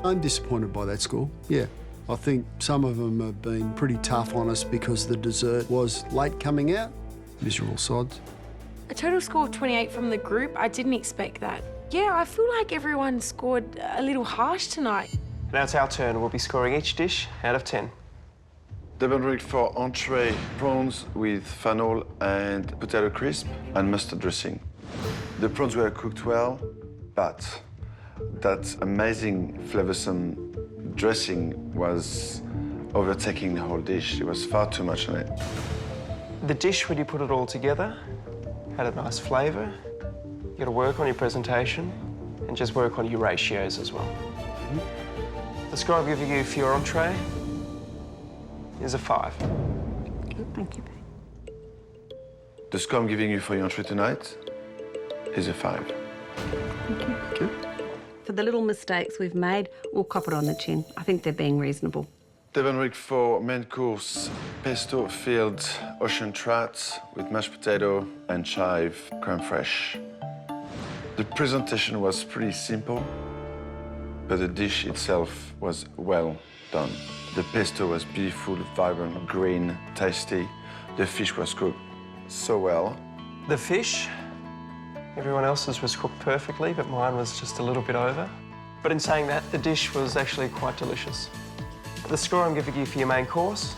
I'm disappointed by that score, yeah. I think some of them have been pretty tough on us because the dessert was late coming out. Miserable sods. A total score of 28 from the group. I didn't expect that. Yeah, I feel like everyone scored a little harsh tonight. Now it's our turn. We'll be scoring each dish out of 10. Deb and Rick for entree, prawns with fennel and potato crisp and mustard dressing. The prawns were cooked well, but that amazing flavoursome dressing was overtaking the whole dish. There was far too much on it. The dish, when you put it all together, had a nice flavour. You got to work on your presentation and just work on your ratios as well. The score I'm giving you for your entree is a 5. Thank you. The score I'm giving you for your entree tonight is a 5. For the little mistakes we've made, we'll cop it on the chin. I think they're being reasonable. Deb and Rick for main course, pesto-filled ocean trout with mashed potato and chive creme fraiche. The presentation was pretty simple, but the dish itself was well done. The pesto was beautiful, vibrant, green, tasty. The fish was cooked so well. The fish, everyone else's was cooked perfectly, but mine was just a little bit over. But in saying that, the dish was actually quite delicious. The score I'm giving you for your main course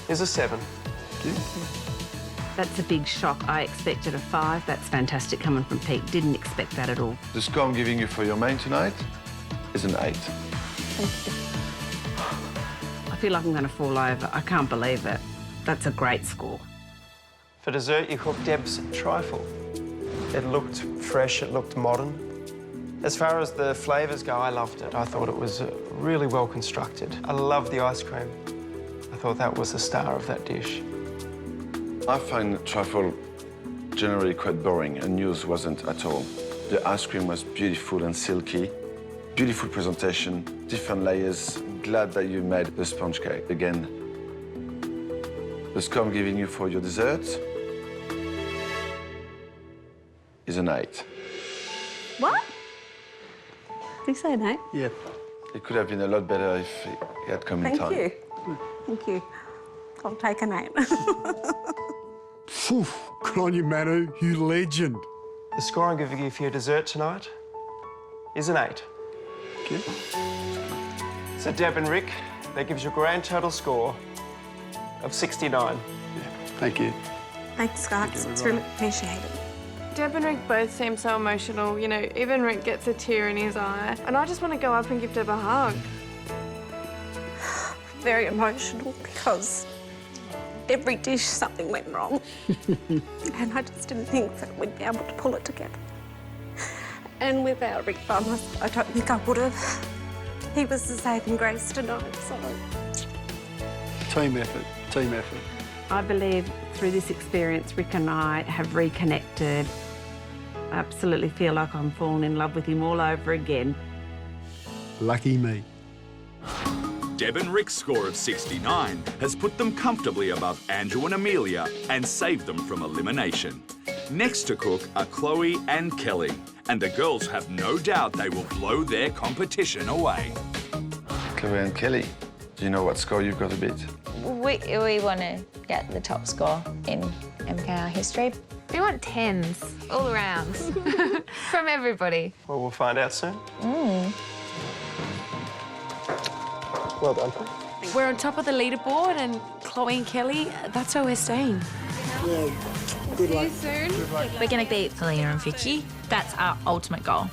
is a 7. That's a big shock. I expected a 5. That's fantastic coming from Pete. Didn't expect that at all. The score I'm giving you for your main tonight is an 8. I feel like I'm going to fall over. I can't believe it. That's a great score. For dessert, you cooked Deb's trifle. It looked fresh, it looked modern. As far as the flavours go, I loved it. I thought it was really well constructed. I loved the ice cream. I thought that was the star of that dish. I find truffle generally quite boring, and yours wasn't at all. The ice cream was beautiful and silky. Beautiful presentation, different layers. Glad that you made the sponge cake again. The score I'm giving you for your dessert is an 8. What? Did you say an 8? Yeah. It could have been a lot better if it had come in time. Thank you. Thank you. I'll take an 8. Phew, good on you, Manu. You legend. The score I'm giving you for your dessert tonight is an 8. Okay. So, Deb and Rick, that gives you a grand total score of 69. Thank you. Thanks, guys. It's really appreciated. Deb and Rick both seem so emotional. You know, even Rick gets a tear in his eye. And I just want to go up and give Deb a hug. Very emotional because every dish something went wrong. And I just didn't think that we'd be able to pull it together. And without Rick by my side, I don't think I would have. He was the saving grace tonight, so. Team effort, team effort. I believe through this experience, Rick and I have reconnected. I absolutely feel like I'm falling in love with him all over again. Lucky me. Deb and Rick's score of 69 has put them comfortably above Andrew and Amelia and saved them from elimination. Next to cook are Chloe and Kelly, and the girls have no doubt they will blow their competition away. Chloe and Kelly, do you know what score you've got to beat? We want to get the top score in MKR history. We want 10s all around from everybody. Well, we'll find out soon. Mm. Well done. We're on top of the leaderboard, and Chloe and Kelly, that's where we're staying. Yeah, good luck. See you soon. We're going to beat Felina and Vicky. That's our ultimate goal.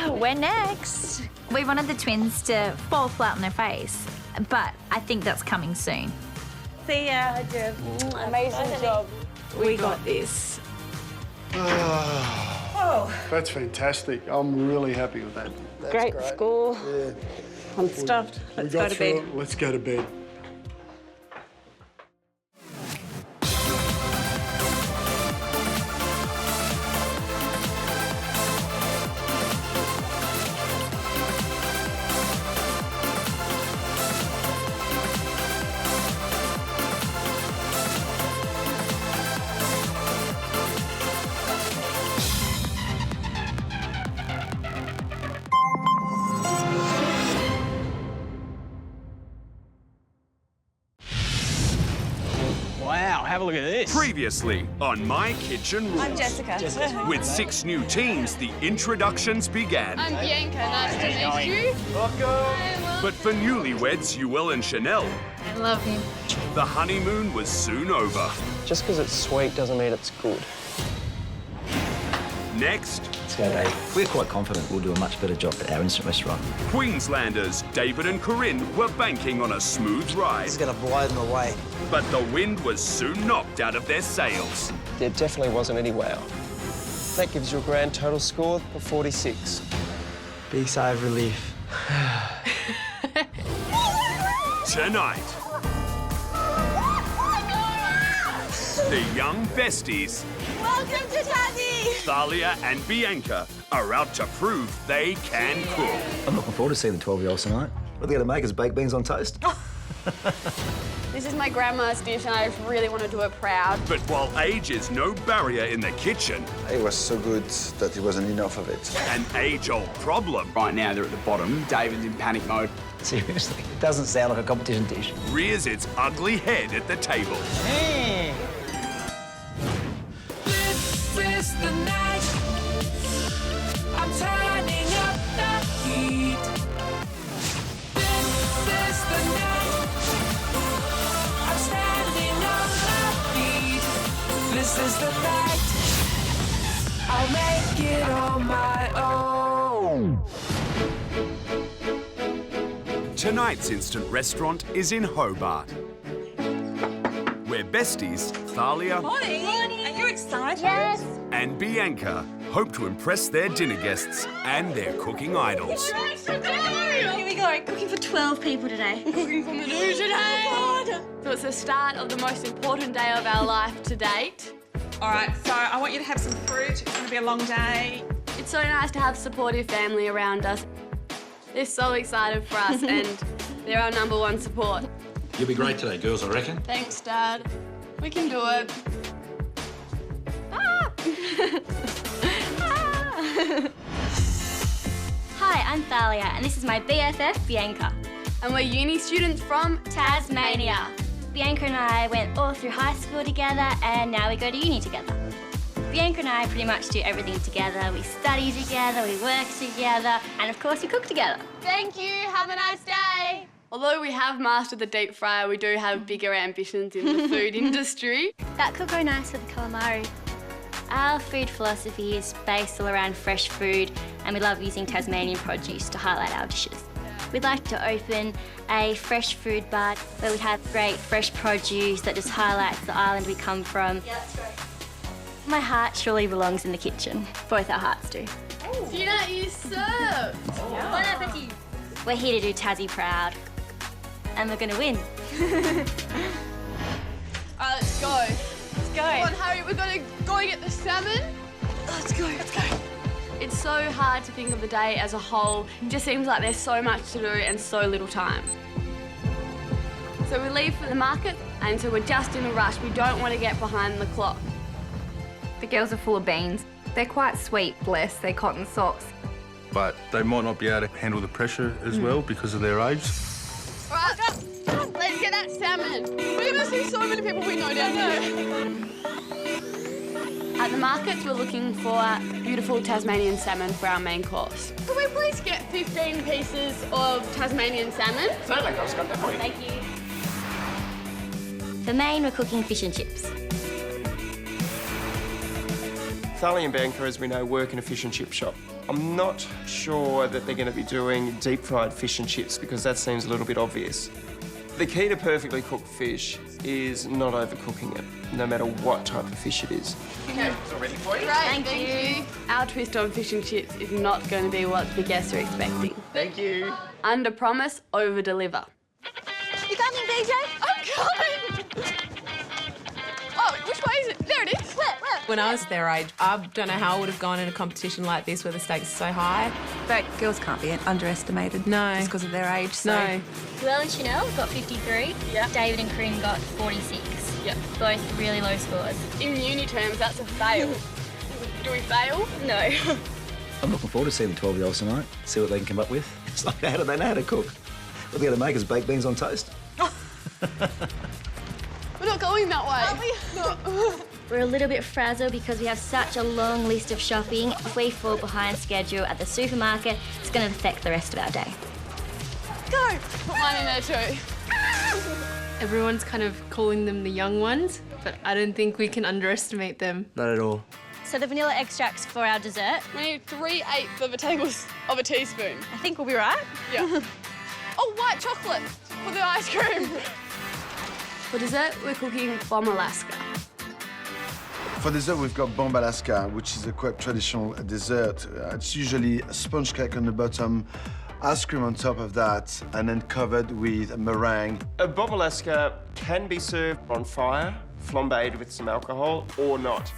We're next. We wanted the twins to fall flat on their face, but I think that's coming soon. See ya, Deb. Amazing job. We got this. That's fantastic. I'm really happy with that. Great score. Yeah. I'm stuffed. Let's We go got to through bed. it. Let's go to bed. Wow, have a look at this. Previously on My Kitchen Rules. I'm Jessica. With 6 new teams, the introductions began. I'm Bianca, nice to meet you. But for newlyweds, Yuel and Chanel, I love him. the honeymoon was soon over. Just because it's sweet doesn't mean it's good. Next, Let's go, Dave. We're quite confident we'll do a much better job at our instant restaurant. Queenslanders David and Karin were banking on a smooth ride. It's going to blow them away. But the wind was soon knocked out of their sails. There definitely wasn't any wow. That gives you a grand total score of 46. Big sigh of relief. Tonight, the young besties, Welcome to Tassie! Thalia and Bianca, are out to prove they can cook. I'm looking forward to seeing the 12-year-olds tonight. What are they going to make us, baked beans on toast? This is my grandma's dish and I just really want to do it proud. But while age is no barrier in the kitchen, It was so good that it wasn't enough of it. an age-old problem Right now, they're at the bottom. David's in panic mode. Seriously, it doesn't sound like a competition dish. rears its ugly head at the table. This is the night. I'm turning up the heat. This is the night. I'm standing on my feet. This is the night. I'll make it on my own. Tonight's instant restaurant is in Hobart, where Besties, Thalia Morning. Are you excited? Yes. and Bianca hope to impress their dinner guests and their cooking idols. Here we go. Cooking for 12 people today. Cooking for Manu today. So it's the start of the most important day of our life to date. All right, so I want you to have some fruit. It's going to be a long day. It's so nice to have supportive family around us. They're so excited for us and they're our #1 support. You'll be great today, girls, I reckon. Thanks, Dad. We can do it. Ah! Hi, I'm Thalia, and this is my BFF, Bianca. And we're uni students from Tasmania. Bianca and I went all through high school together, and now we go to uni together. Bianca and I pretty much do everything together. We study together, we work together, and of course we cook together. Thank you. Have a nice day. Although we have mastered the deep fryer, we do have bigger ambitions in the food industry. That could go nice with the calamari. Our food philosophy is based all around fresh food, and we love using Tasmanian produce to highlight our dishes. We'd like to open a fresh food bar where we'd have great fresh produce that just highlights the island we come from. Yeah, that's right. My heart surely belongs in the kitchen. Both our hearts do. Dinner is served. Bon appetit. We're here to do Tassie proud, and we're gonna win. All right, let's go. Let's go. Come on, hurry. We've got to go and get the salmon. Let's go. Let's go. It's so hard to think of the day as a whole. It just seems like there's so much to do and so little time. So we leave for the market, and so we're just in a rush. We don't want to get behind the clock. The girls are full of beans. They're quite sweet, bless their cotton socks. But they might not be able to handle the pressure as well because of their age. All right, let's get that salmon. We're going to see so many people we know down here. At the markets, we're looking for beautiful Tasmanian salmon for our main course. Could we please get 15 pieces of Tasmanian salmon? Certainly, I'll just got that for you. Thank you. For main, we're cooking fish and chips. Thalia and Bianca, as we know, work in a fish and chip shop. I'm not sure that they're going to be doing deep-fried fish and chips because that seems a little bit obvious. The key to perfectly cooked fish is not overcooking it, no matter what type of fish it is. Okay, it's all ready for you. Great, thank you. Our twist on fish and chips is not going to be what the guests are expecting. Thank you. Under promise, over deliver. You coming, BJ? I'm coming! Oh, which way is it? There it is. Where? When I was their age, I don't know how I would have gone in a competition like this where the stakes are so high. But girls can't be underestimated. No. Just because of their age, so... No. Well and Chanel got 53. Yeah. David and Karin got 46. Yep. Both really low scores. In uni terms, that's a fail. Do we fail? No. I'm looking forward to seeing the 12-year-olds tonight, see what they can come up with. It's like, how do they know how to cook? What they're going to make is baked beans on toast. We're not going that way. Are we? No. We're a little bit frazzled because we have such a long list of shopping. If we fall behind schedule at the supermarket, it's going to affect the rest of our day. Go! Put mine in there too. Everyone's kind of calling them the young ones, but I don't think we can underestimate them. Not at all. So the vanilla extracts for our dessert. We need 3/8 of a teaspoon. I think we'll be right. Yeah. Oh, white chocolate for the ice cream. For dessert, we're cooking bomb Alaska. For dessert, we've got bomb Alaska, which is a quite traditional dessert. It's usually a sponge cake on the bottom, ice cream on top of that, and then covered with meringue. A bomb Alaska can be served on fire, flambéed with some alcohol, or not.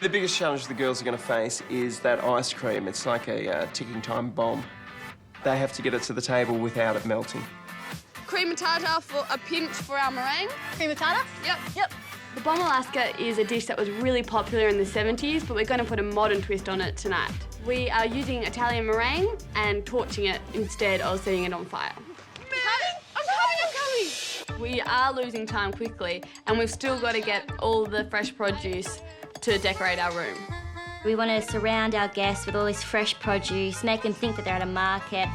The biggest challenge the girls are going to face is that ice cream. It's like a ticking time bomb. They have to get it to the table without it melting. Cream tartar for a pinch for our meringue. Cream tartar? Yep. The bomb Alaska is a dish that was really popular in the 70s, but we're going to put a modern twist on it tonight. We are using Italian meringue and torching it instead of setting it on fire. I'm coming! We are losing time quickly, and we've still got to get all the fresh produce to decorate our room. We want to surround our guests with all this fresh produce, make them think that they're at a market.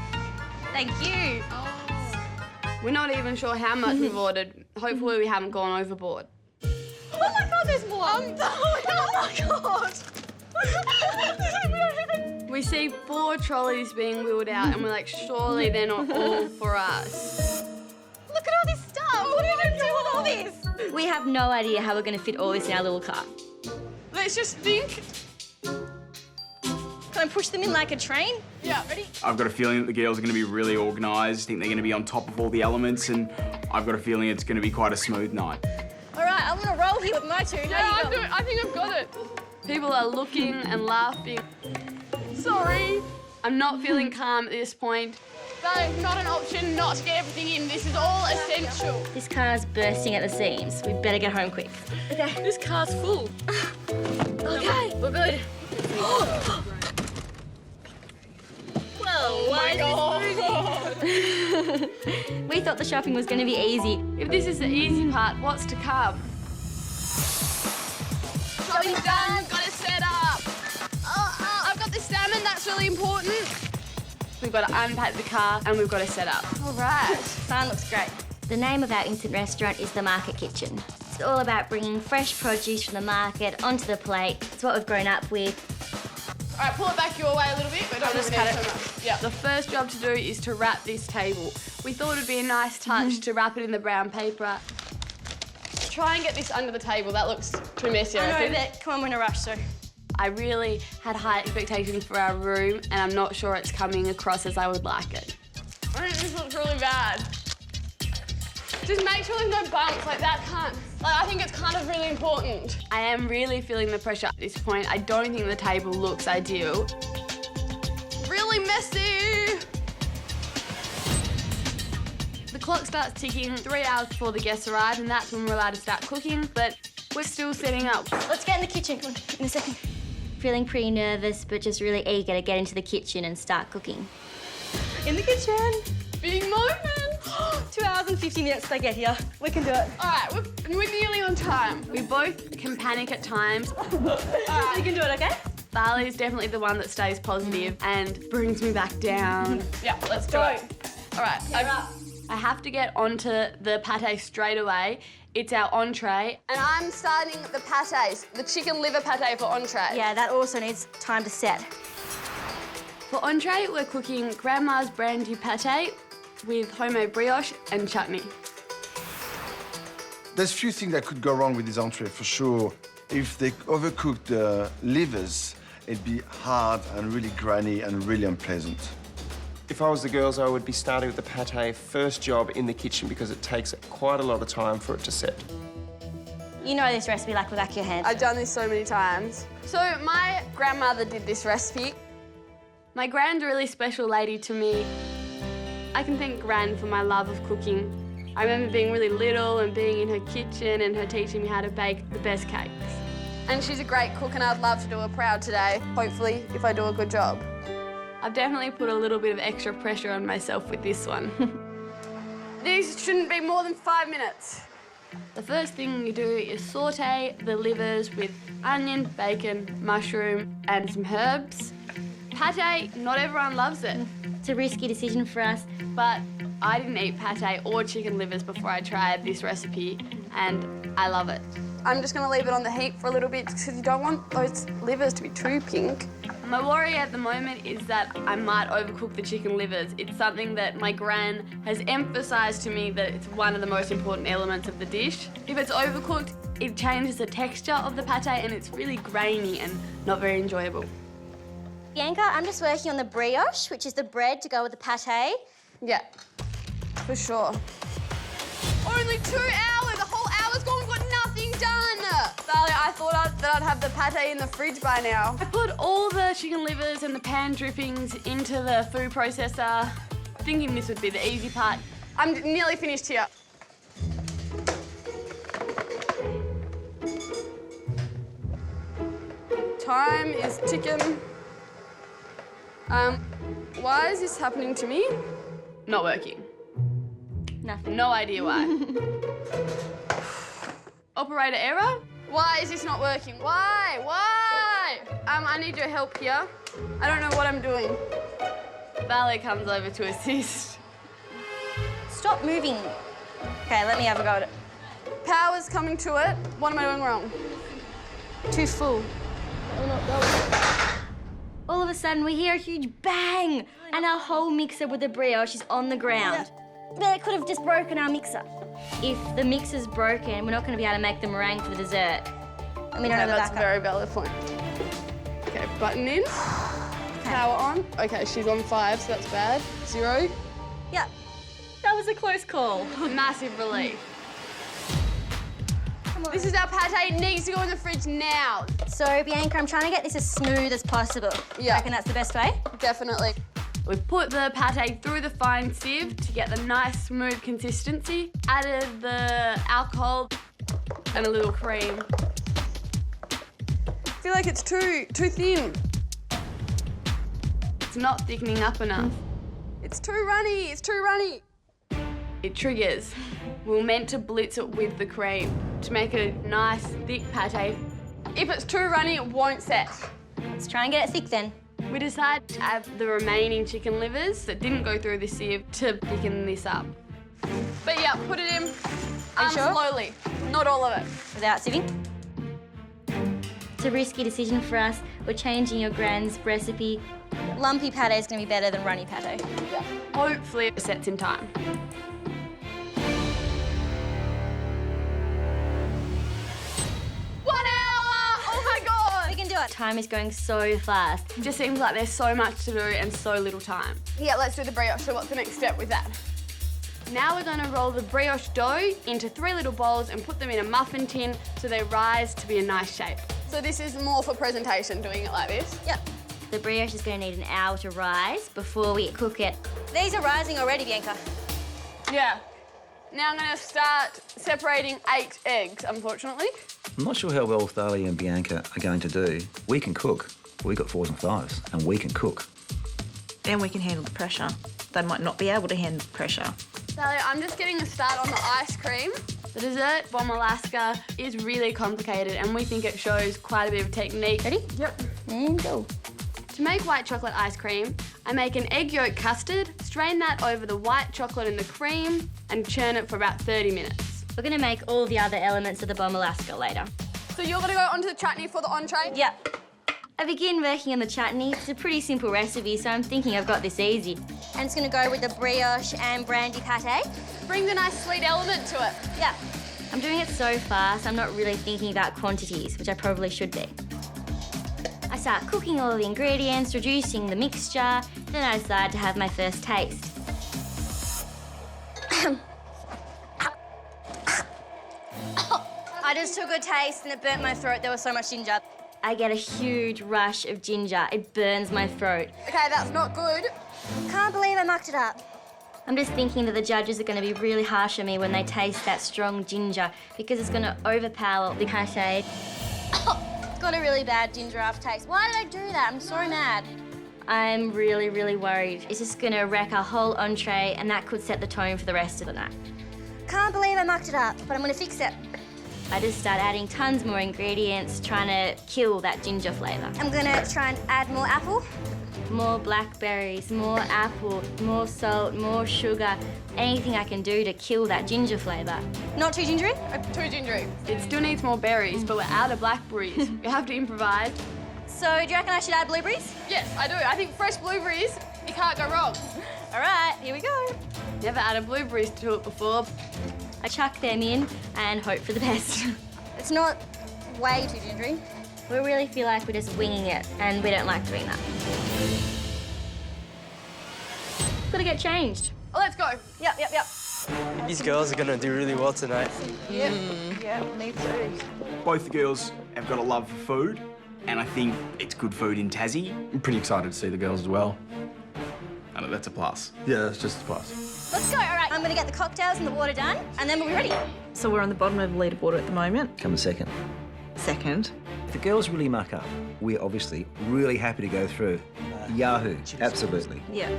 Thank you. We're not even sure how much we've ordered. Hopefully we haven't gone overboard. Oh my God, there's more. Oh my God. We see 4 trolleys being wheeled out and we're like, surely they're not all for us. Look at all this stuff. What are we going to do with all this? We have no idea how we're going to fit all this in our little car. Let's just think. Can I push them in like a train? Yeah, ready? I've got a feeling that the girls are going to be really organised. I think they're going to be on top of all the elements, and I've got a feeling it's going to be quite a smooth night. All right, I'm gonna roll here with my two. I think I've got it. People are looking and laughing. Sorry. I'm not feeling calm at this point. No, not an option not to get everything in. This is all essential. This car's bursting at the seams. We better get home quick. Okay. This car's full. Okay, we're good. Whoa, my God. We thought the shopping was going to be easy. If this is the easy part, what's to come? Shopping's done, we've got to set up. I've got the salmon, that's really important. We've got to unpack the car and we've got to set up. All right. Sign looks great. The name of our instant restaurant is the Market Kitchen. It's all about bringing fresh produce from the market onto the plate. It's what we've grown up with. All right, pull it back your way a little bit. We don't just cut cut it. Yeah. The first job to do is to wrap this table. We thought it'd be a nice touch to wrap it in the brown paper. Try and get this under the table. That looks too messy. I know, but come on, we're in a rush, so. I really had high expectations for our room, and I'm not sure it's coming across as I would like it. I think this looks really bad. Just make sure there's no bumps, like that can't. Like, I think it's kind of really important. I am really feeling the pressure at this point. I don't think the table looks ideal. Really messy. The clock starts ticking 3 hours before the guests arrive, and that's when we're allowed to start cooking, but we're still setting up. Let's get in the kitchen. Come on, in a second. Feeling pretty nervous, but just really eager to get into the kitchen and start cooking. In the kitchen. Big moment. 2 hours and 50 minutes to get here. We can do it. All right, we're nearly on time. We both can panic at times. All right, we can do it, okay? Barley is definitely the one that stays positive and brings me back down. Yeah, let's do it. All right, I have to get onto the pate straight away. It's our entree. And I'm starting the pates, the chicken liver pate for entree. Yeah, that also needs time to set. For entree, we're cooking Grandma's brandy pate with homemade brioche and chutney. There's few things that could go wrong with this entree, for sure. If they overcook the livers, it'd be hard and really grainy and really unpleasant. If I was the girls, I would be starting with the pate first job in the kitchen because it takes quite a lot of time for it to set. You know this recipe like the back of your hand. I've done this so many times. So my grandmother did this recipe. My Gran's a really special lady to me. I can thank Gran for my love of cooking. I remember being really little and being in her kitchen and her teaching me how to bake the best cakes. And she's a great cook and I'd love to do her proud today, hopefully, if I do a good job. I've definitely put a little bit of extra pressure on myself with this one. These shouldn't be more than 5 minutes. The first thing you do is saute the livers with onion, bacon, mushroom and some herbs. Pate, not everyone loves it. It's a risky decision for us. But I didn't eat pate or chicken livers before I tried this recipe and I love it. I'm just going to leave it on the heat for a little bit because you don't want those livers to be too pink. My worry at the moment is that I might overcook the chicken livers. It's something that my Gran has emphasised to me that it's one of the most important elements of the dish. If it's overcooked, it changes the texture of the pate and it's really grainy and not very enjoyable. Bianca, I'm just working on the brioche, which is the bread to go with the pate. Yeah, for sure. Only 2 hours, the whole hour's gone, we've got nothing done. Sally, I thought that I'd have the pate in the fridge by now. I put all the chicken livers and the pan drippings into the food processor, thinking this would be the easy part. I'm nearly finished here. Time is ticking. Why is this happening to me? Not working. Nothing. No idea why. Operator error? Why is this not working? Why? Why? I need your help here. I don't know what I'm doing. Ballet comes over to assist. Stop moving. Okay, let me have a go at it. Power's coming to it. What am I doing wrong? Too full. All of a sudden, we hear a huge bang, and our whole mixer with the brioche is on the ground. But it could have just broken our mixer. If the mixer's broken, we're not going to be able to make the meringue for the dessert. And we don't have the That's backup. a very valid point. Okay, button in. Power on. Okay, she's on 5, so that's bad. 0. Yep. That was a close call. Massive relief. This is our pate. It needs to go in the fridge now. So, Bianca, I'm trying to get this as smooth as possible. Yeah. I reckon that's the best way? Definitely. We've put the pate through the fine sieve to get the nice, smooth consistency. Added the alcohol and a little cream. I feel like it's too thin. It's not thickening up enough. It's too runny. It's too runny. It triggers. We were meant to blitz it with the cream to make a nice, thick pate. If it's too runny, it won't set. Let's try and get it thick then. We decided to add the remaining chicken livers that didn't go through the sieve to thicken this up. But yeah, put it in sure? slowly. Not all of it. Without sieving? It's a risky decision for us. We're changing your Gran's recipe. Lumpy pate is going to be better than runny pate. Yeah. Hopefully it sets in time. 1 hour! Oh my God! We can do it. Time is going so fast. It just seems like there's so much to do and so little time. Yeah, let's do the brioche. So what's the next step with that? Now we're going to roll the brioche dough into 3 little bowls and put them in a muffin tin so they rise to be a nice shape. So this is more for presentation, doing it like this? Yep. The brioche is going to need an hour to rise before we cook it. These are rising already, Bianca. Yeah. Now I'm going to start separating 8 eggs, unfortunately. I'm not sure how well Thalia and Bianca are going to do. We can cook. We've got 4s and 5s, and we can cook. And we can handle the pressure. They might not be able to handle the pressure. Sally, I'm just getting a start on the ice cream. The dessert, Bomb Alaska, is really complicated and we think it shows quite a bit of technique. Ready? Yep. And go. To make white chocolate ice cream, I make an egg yolk custard, strain that over the white chocolate and the cream, and churn it for about 30 minutes. We're going to make all the other elements of the Bomb Alaska later. So you're going to go onto the chutney for the entree? Yep. I begin working on the chutney. It's a pretty simple recipe, so I'm thinking I've got this easy. And it's going to go with the brioche and brandy pate. Brings a nice sweet element to it. Yeah. I'm doing it so fast, I'm not really thinking about quantities, which I probably should be. I start cooking all the ingredients, reducing the mixture, then I decide to have my first taste. I just took a taste and it burnt my throat. There was so much ginger. I get a huge rush of ginger. It burns my throat. Okay, that's not good. Can't believe I mucked it up. I'm just thinking that the judges are going to be really harsh on me when they taste that strong ginger because it's going to overpower the pate. It's got a really bad ginger aftertaste. Why did I do that? I'm so mad. I'm really, really worried. It's just going to wreck our whole entree and that could set the tone for the rest of the night. Can't believe I mucked it up, but I'm going to fix it. I just start adding tons more ingredients, trying to kill that ginger flavour. I'm going to try and add more apple. More blackberries, more apple, more salt, more sugar. Anything I can do to kill that ginger flavour. Not too gingery? Too gingery. It still needs more berries, but we're out of blackberries. We have to improvise. So, do you reckon I should add blueberries? Yes, I do. I think fresh blueberries, you can't go wrong. All right, here we go. Never added blueberries to it before. I chuck them in and hope for the best. It's not way too gingery. We really feel like we're just winging it, and we don't like doing that. Gotta get changed. Oh, let's go. Yep. These girls are gonna do really well tonight. Yep. Yeah, me too. Both the girls have got a love for food, and I think it's good food in Tassie. I'm pretty excited to see the girls as well. I know that's a plus. Yeah, that's just a plus. Let's go. All right, I'm gonna get the cocktails and the water done, and then we'll be ready. So we're on the bottom of the leaderboard at the moment. Come in second. Second. If the girls really muck up, we're obviously really happy to go through. Yahoo, absolutely. Yeah.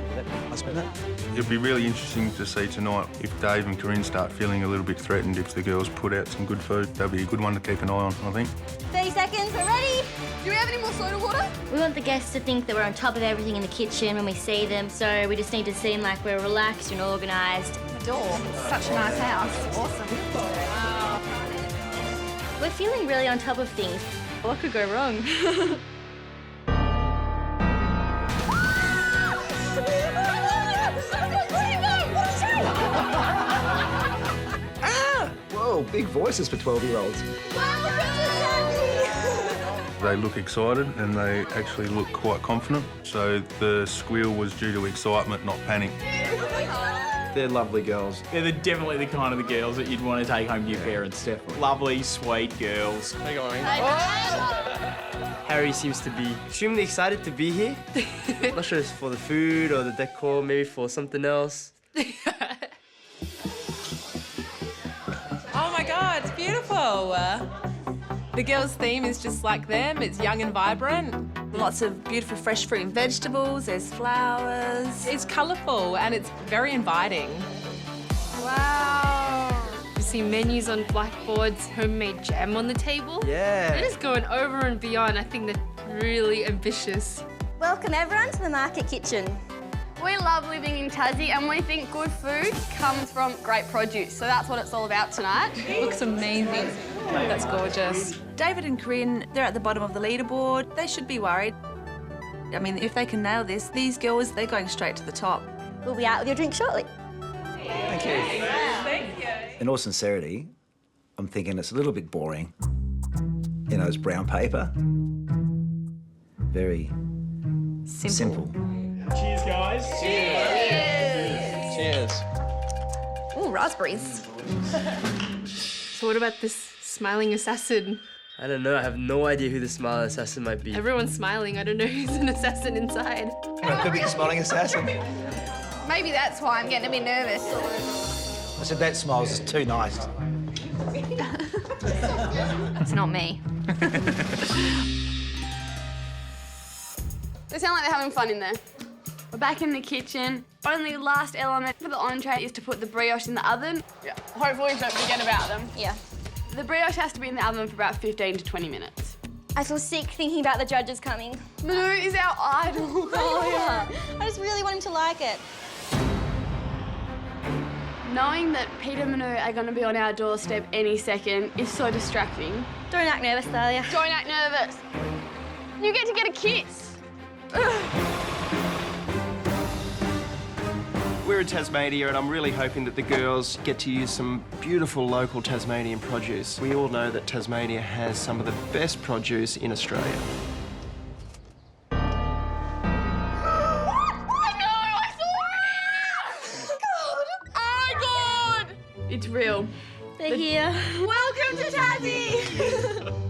I'll spin that. It'll be really interesting to see tonight if Dave and Karin start feeling a little bit threatened if the girls put out some good food. That'll be a good one to keep an eye on, I think. 30 seconds, we're ready. Do we have any more soda water? We want the guests to think that we're on top of everything in the kitchen when we see them, so we just need to seem like we're relaxed and organised. Adore. Such a nice house. Awesome. We're feeling really on top of things. What could go wrong? big voices for 12-year-olds. They look excited and they actually look quite confident. So the squeal was due to excitement, not panic. They're lovely girls. They're definitely the kind of the girls that you'd want to take home to your parents. Definitely. Lovely, sweet girls. How you going? Harry seems to be extremely excited to be here. Not sure it's for the food or the decor, maybe for something else. Oh my God, it's beautiful. The girls' theme is just like them. It's young and vibrant. Lots of beautiful fresh fruit and vegetables. There's flowers. It's colourful and it's very inviting. Wow. You see menus on blackboards, homemade jam on the table. Yeah. They're just going over and beyond. I think they're really ambitious. Welcome everyone to the Market Kitchen. We love living in Tassie and we think good food comes from great produce. So that's what it's all about tonight. Looks amazing. That's gorgeous. David and Karin, they're at the bottom of the leaderboard. They should be worried. I mean, if they can nail this, these girls, they're going straight to the top. We'll be out with your drink shortly. Thank you. Thank you. In all sincerity, I'm thinking it's a little bit boring. You know, it's brown paper. Very simple. Cheers, guys. Cheers. Cheers. Ooh, raspberries. So what about this smiling assassin? I don't know. I have no idea who the smiling assassin might be. Everyone's smiling. I don't know who's an assassin inside. It could be the smiling assassin. Maybe that's why I'm getting a bit nervous. I said that smiles is too nice. It's not me. They sound like they're having fun in there. We're back in the kitchen. Only last element for the entree is to put the brioche in the oven. Yeah, hopefully don't forget about them. Yeah. The brioche has to be in the oven for about 15 to 20 minutes. I feel sick thinking about the judges coming. Manu is our idol. I just really want him to like it. Knowing that Peter and Manu are going to be on our doorstep any second is so distracting. Don't act nervous, Thalia. Don't act nervous. You get to get a kiss. We're in Tasmania and I'm really hoping that the girls get to use some beautiful local Tasmanian produce. We all know that Tasmania has some of the best produce in Australia. It's real. They're here. Welcome to Tassie!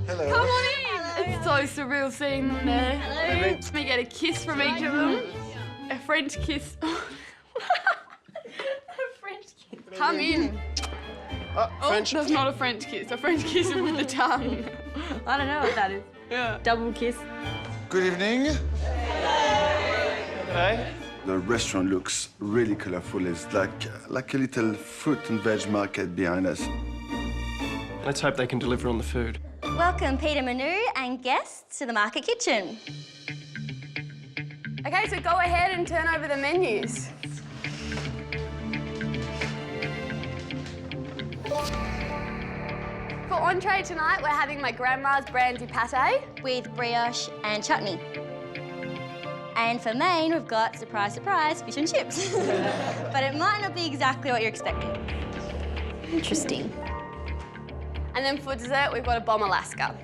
Hello. Come on in! It's so surreal seeing them there. Hello. Let me get a kiss from each of them. A French kiss. A French kiss. Come in. French. That's not a French kiss. A French kiss is with the tongue. I don't know what that is. Yeah. Double kiss. Good evening. Hey. The restaurant looks really colorful. It's like a little fruit and veg market behind us. Let's hope they can deliver on the food. Welcome Peter, Manu and guests to the Market Kitchen. Okay, so go ahead and turn over the menus. For entree tonight, we're having my grandma's brandy pate. With brioche and chutney. And for main, we've got, surprise, surprise, fish and chips. But it might not be exactly what you're expecting. Interesting. And then for dessert, we've got a bomb Alaska.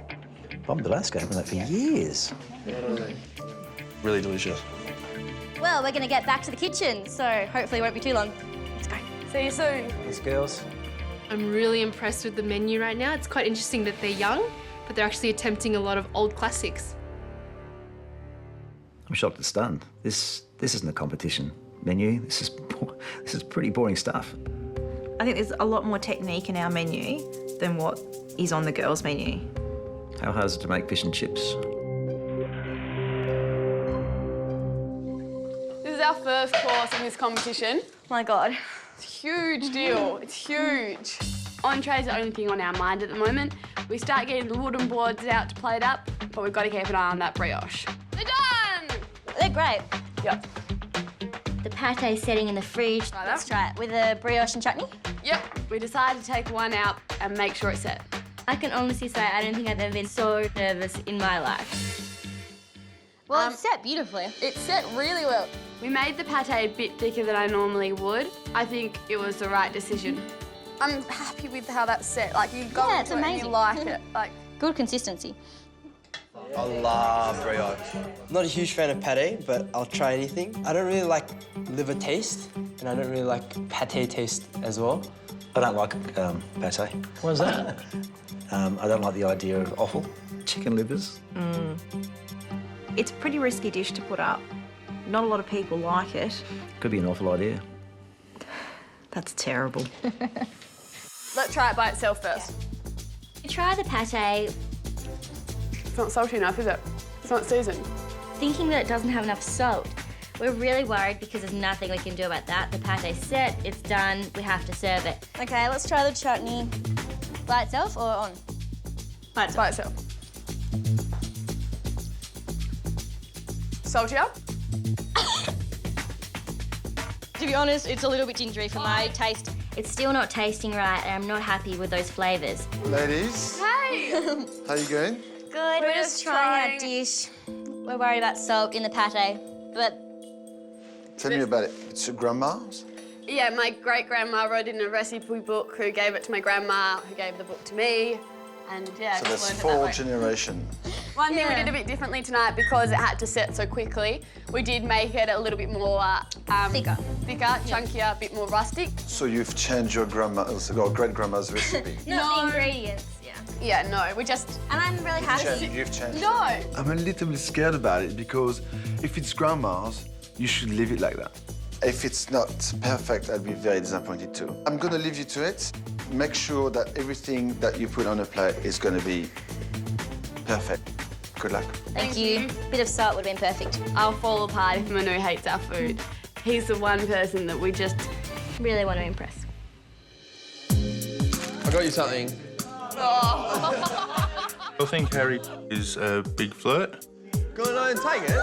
Bomb Alaska, having that for years. Really delicious. Well, we're going to get back to the kitchen, so hopefully it won't be too long. Let's go. See you soon. These girls. I'm really impressed with the menu right now. It's quite interesting that they're young, but they're actually attempting a lot of old classics. I'm shocked and stunned. This isn't a competition menu. This is pretty boring stuff. I think there's a lot more technique in our menu than what is on the girls' menu. How hard is it to make fish and chips? This is our first course in this competition. Oh my God. It's a huge deal. It's huge. Entree is the only thing on our mind at the moment. We start getting the wooden boards out to plate up, but we've got to keep an eye on that brioche. They're done! They're great. Yep. The pate setting in the fridge. Right, let's try it. With a brioche and chutney? Yep. We decided to take one out and make sure it's set. I can honestly say I don't think I've ever been so nervous in my life. Well, it's set beautifully. It's set really well. We made the pate a bit thicker than I normally would. I think it was the right decision. I'm happy with how that's set. Like, you go Yeah, into it's it and you amazing. like it. Like, Good consistency. I love brioche. Not a huge fan of pate, but I'll try anything. I don't really like liver taste, and I don't really like pate taste as well. I don't like pate. What is that? I don't like the idea of offal. Chicken livers. It's a pretty risky dish to put up. Not a lot of people like it. Could be an awful idea. That's terrible. let's try it by itself first. Try the pate. It's not salty enough, is it? It's not seasoned. Thinking that it doesn't have enough salt. We're really worried because there's nothing we can do about that. The pate's set, it's done, we have to serve it. Okay, let's try the chutney. By itself or on? By itself. Saltier? To be honest, it's a little bit gingery for my taste. It's still not tasting right and I'm not happy with those flavours. Ladies, Hey! how you going? Good, we're just trying our dish. We're worried about salt in the pate, but... Tell me about it. It's your grandma's? Yeah, my great-grandma wrote in a recipe book, who gave it to my grandma, who gave the book to me, and yeah, So just that's learned it that 4 way. generations. One thing we did a bit differently tonight, because it had to set so quickly, we did make it a little bit more... thicker, chunkier, a bit more rustic. So you've changed your great-grandma's recipe? Not the ingredients, yeah. Yeah, no, we just... And I'm really happy. You've changed No! I'm a little bit scared about it because if it's grandma's, you should leave it like that. If it's not perfect, I'll be very disappointed too. I'm gonna leave you to it. Make sure that everything that you put on a plate is gonna be perfect. Good luck. Thank you. Bit of salt would have been perfect. I'll fall apart if Manu hates our food. He's the one person that we just really want to impress. I got you something. I think Harry is a big flirt. Go on, take it.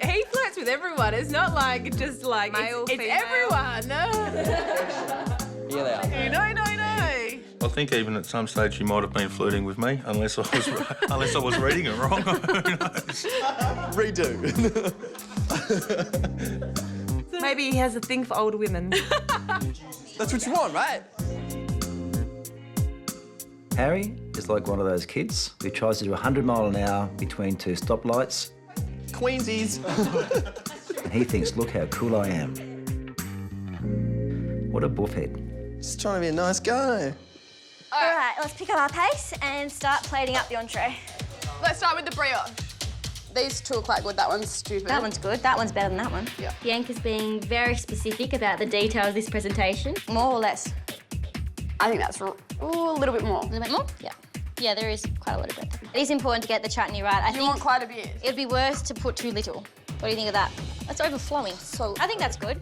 He flirts with everyone. It's not like just like Male, it's female. everyone. Here they are. No. I think even at some stage she might have been flirting with me, unless I was reading it wrong. Who knows? Redo. Maybe he has a thing for older women. That's what you want, right? Harry is like one of those kids who tries to do 100 miles an hour between 2 stoplights, Queensies. and he thinks, look how cool I am. What a buffhead. Just trying to be a nice guy. All right, let's pick up our pace and start plating up the entree. Let's start with the brioche. These two are quite good. That one's stupid. That one's good. That one's better than that one. Yeah. Bianca's being very specific about the details of this presentation. More or less? I think that's a little bit more. A little bit more? Yeah. Yeah, there is quite a lot of bread. It is important to get the chutney right. I You want quite a bit. It'd be worse to put too little. What do you think of that? That's overflowing. So I think that's good.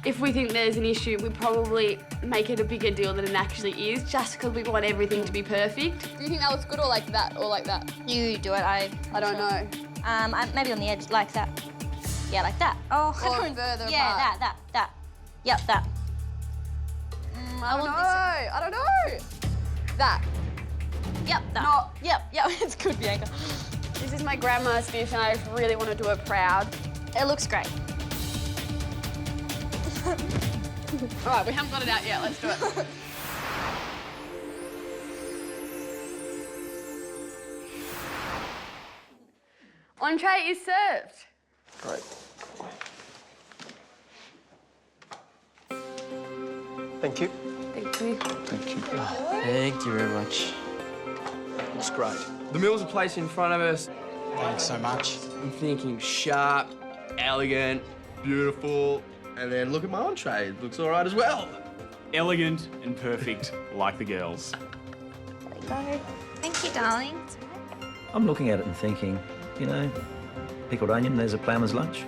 If we think there's an issue, we probably make it a bigger deal than it actually is, just because we want everything to be perfect. Do you think that looks good or like that or like that? You do it. I don't know. Maybe on the edge, like that. Yeah, like that. Oh, Or further yeah, apart. that. Yep, that. I don't know. I don't know. That. Yep, that. No. Yep, it's good, Bianca. This is my grandma's dish and I just really want to do her proud. It looks great. All right, we haven't got it out yet. Let's do it. Entree is served. Great. Thank you. Thank you. Thank you. Thank you very much. Looks great. The meals are placed in front of us. Thanks so much. I'm thinking sharp, elegant, beautiful, and then look at my entree. It looks all right as well. Elegant and perfect, like the girls. Thank you, darling. I'm looking at it and thinking, you know, pickled onion, there's a ploughman's lunch.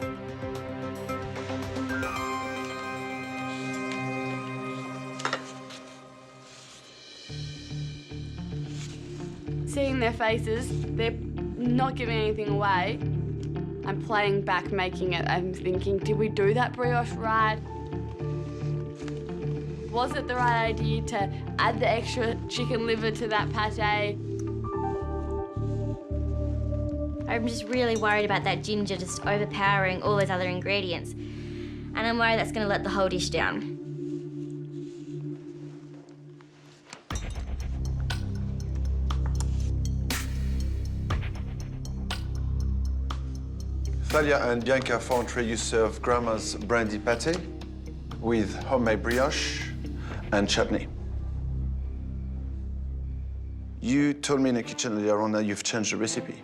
Seeing their faces, they're not giving anything away. I'm playing back, making it. I'm thinking, did we do that brioche right? Was it the right idea to add the extra chicken liver to that pate? I'm just really worried about that ginger just overpowering all those other ingredients. And I'm worried that's going to let the whole dish down. Thalia and Bianca for entree, you serve Grandma's brandy pate with homemade brioche and chutney. You told me in the kitchen earlier on that you've changed the recipe.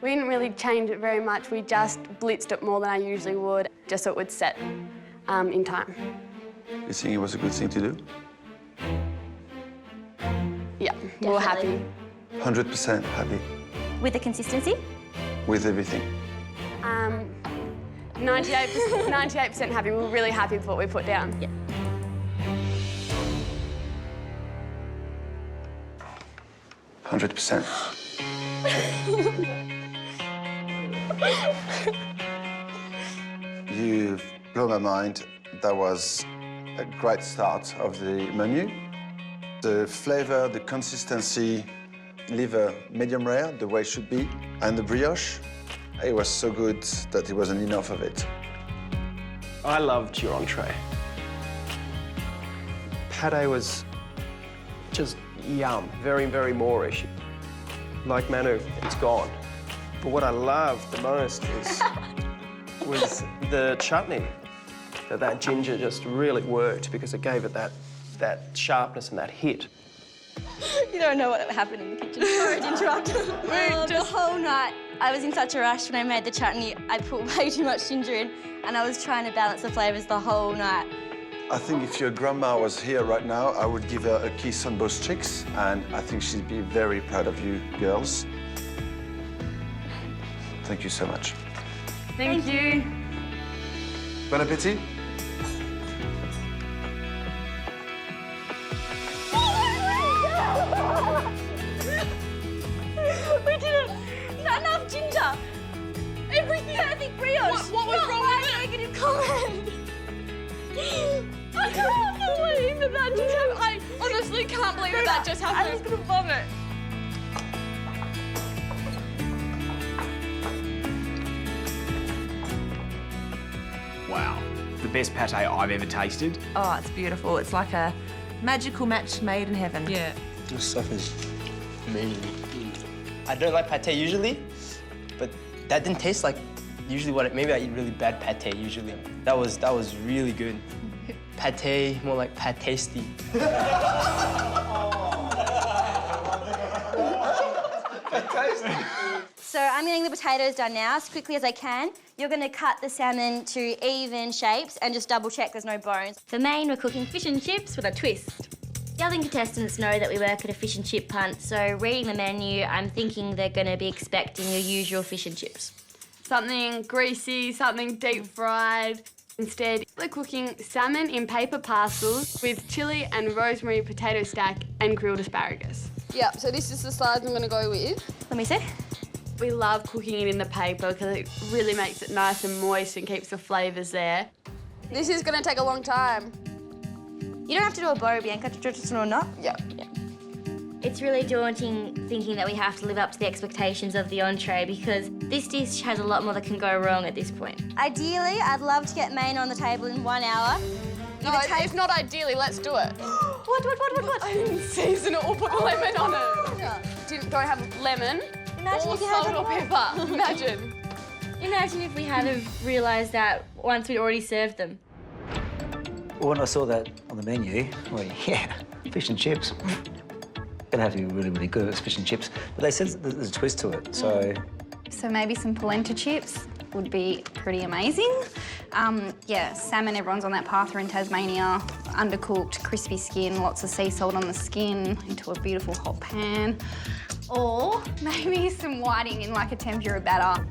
We didn't really change it very much. We just blitzed it more than I usually would, just so it would set in time. You think it was a good thing to do? Yeah, we were happy. 100% happy With the consistency? with everything. 98% happy. We were really happy with what we put down. Yeah. You've blown my mind. That was a great start of the menu. The flavor, the consistency, liver medium rare, the way it should be, and the brioche, it was so good that it wasn't enough of it. I loved your entree. Pate was just yum, very, very Moorish. Like Manu, it's gone. But what I loved the most was the chutney. That ginger just really worked because it gave it that sharpness and that hit. You don't know what happened in the kitchen. Sorry to interrupt. The whole night, I was in such a rush when I made the chutney. I put way too much ginger in, and I was trying to balance the flavours the whole night. I think if your grandma was here right now, I would give her a kiss on both cheeks, and I think she'd be very proud of you girls. Thank you so much. Thank you. Bon appétit. We did it! Not enough ginger! Everything! Perfect brioche! What was wrong with it? Negative comment! I can't believe that just happened. I honestly can't believe that just happened. I was gonna vomit. Wow. The best pate I've ever tasted. Oh, it's beautiful. It's like a magical match made in heaven. Yeah. This stuff is amazing. I don't like pate usually, but that didn't taste like usually what maybe I eat really bad pate usually. That was really good. Pate, more like pate-tasty. So I'm getting the potatoes done now as quickly as I can. You're going to cut the salmon to even shapes and just double check there's no bones. For Maine, we're cooking fish and chips with a twist. The other contestants know that we work at a fish and chip punt, so reading the menu, I'm thinking they're going to be expecting your usual fish and chips. Something greasy, something deep fried. Instead, we're cooking salmon in paper parcels with chilli and rosemary potato stack and grilled asparagus. Yep, so this is the size I'm going to go with. Let me see. We love cooking it in the paper because it really makes it nice and moist and keeps the flavours there. This is going to take a long time. You don't have to do a bow, Bianca, just or not. Yep. It's really daunting thinking that we have to live up to the expectations of the entree because this dish has a lot more that can go wrong at this point. Ideally, I'd love to get Maine on the table in 1 hour. No, if not ideally, let's do it. What? I didn't season it or put lemon on it. Don't have lemon Imagine or if you had salt or pepper. Imagine. Imagine if we had have realised that once we'd already served them. Well, when I saw that on the menu, well, yeah, fish and chips. Gonna have to be really, really good at fish and chips. But they said there's a twist to it, so... So maybe some polenta chips would be pretty amazing. Yeah, salmon, everyone's on that path. We're in Tasmania. Undercooked, crispy skin, lots of sea salt on the skin into a beautiful hot pan. Or maybe some whiting in like a tempura batter.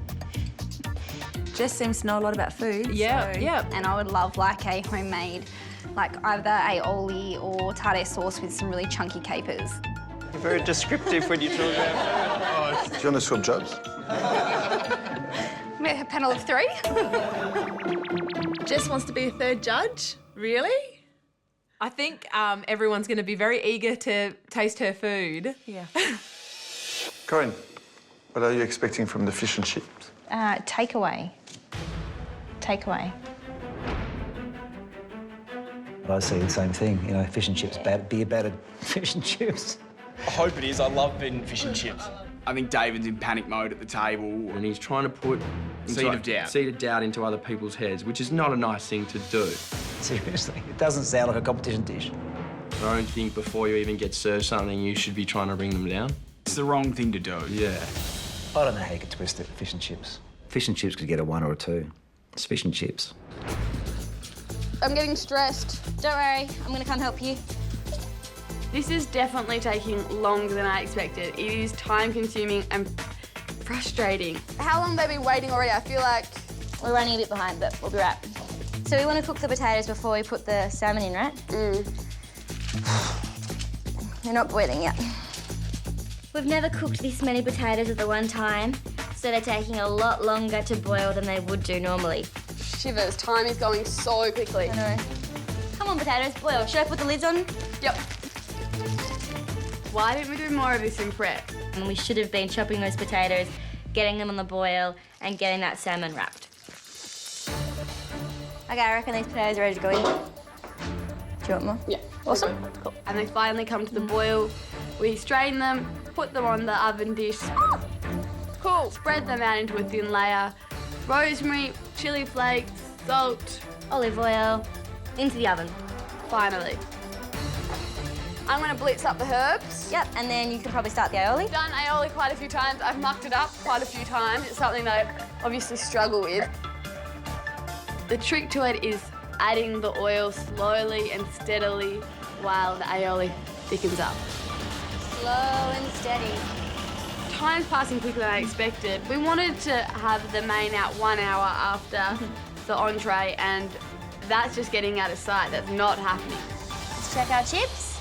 Jess seems to know a lot about food. Yeah, so... yeah. And I would love like a homemade, like either aioli or tartare sauce with some really chunky capers. You're very descriptive when you talk about food. Do you want to swap jobs? A panel of 3. Jess wants to be a third judge? Really? I think everyone's going to be very eager to taste her food. Yeah. Karin, what are you expecting from the fish and chips? Takeaway. I see the same thing, you know, fish and chips, beer battered fish and chips. I hope it is. I love eating fish and chips. I think David's in panic mode at the table. And he's trying to put Seed of doubt. Seed of doubt into other people's heads, which is not a nice thing to do. Seriously, it doesn't sound like a competition dish. I don't think before you even get served something, you should be trying to bring them down. It's the wrong thing to do. Yeah. I don't know how you could twist it, fish and chips. Fish and chips could get a 1 or a 2. It's fish and chips. I'm getting stressed. Don't worry, I'm gonna come help you. This is definitely taking longer than I expected. It is time-consuming and frustrating. How long have they been waiting already? I feel like... We're running a bit behind, but we'll be right. So we want to cook the potatoes before we put the salmon in, right? They're not boiling yet. We've never cooked this many potatoes at the one time, so they're taking a lot longer to boil than they would do normally. Shivers, time is going so quickly. I know. Come on, potatoes, boil. Should I put the lids on? Yep. Why didn't we do more of this in prep? And we should have been chopping those potatoes, getting them on the boil, and getting that salmon wrapped. Okay, I reckon these potatoes are ready to go in. Do you want more? Yeah. Awesome. Cool. And they finally come to the boil. We strain them, put them on the oven dish. Cool. Spread them out into a thin layer. Rosemary, chili flakes, salt, olive oil, into the oven. Finally. I'm gonna blitz up the herbs. Yep, and then you can probably start the aioli. Done aioli quite a few times. I've mucked it up quite a few times. It's something that I obviously struggle with. The trick to it is adding the oil slowly and steadily while the aioli thickens up. Slow and steady. Time's passing quicker than I expected. We wanted to have the main out 1 hour after the entree, and that's just getting out of sight. That's not happening. Let's check our chips.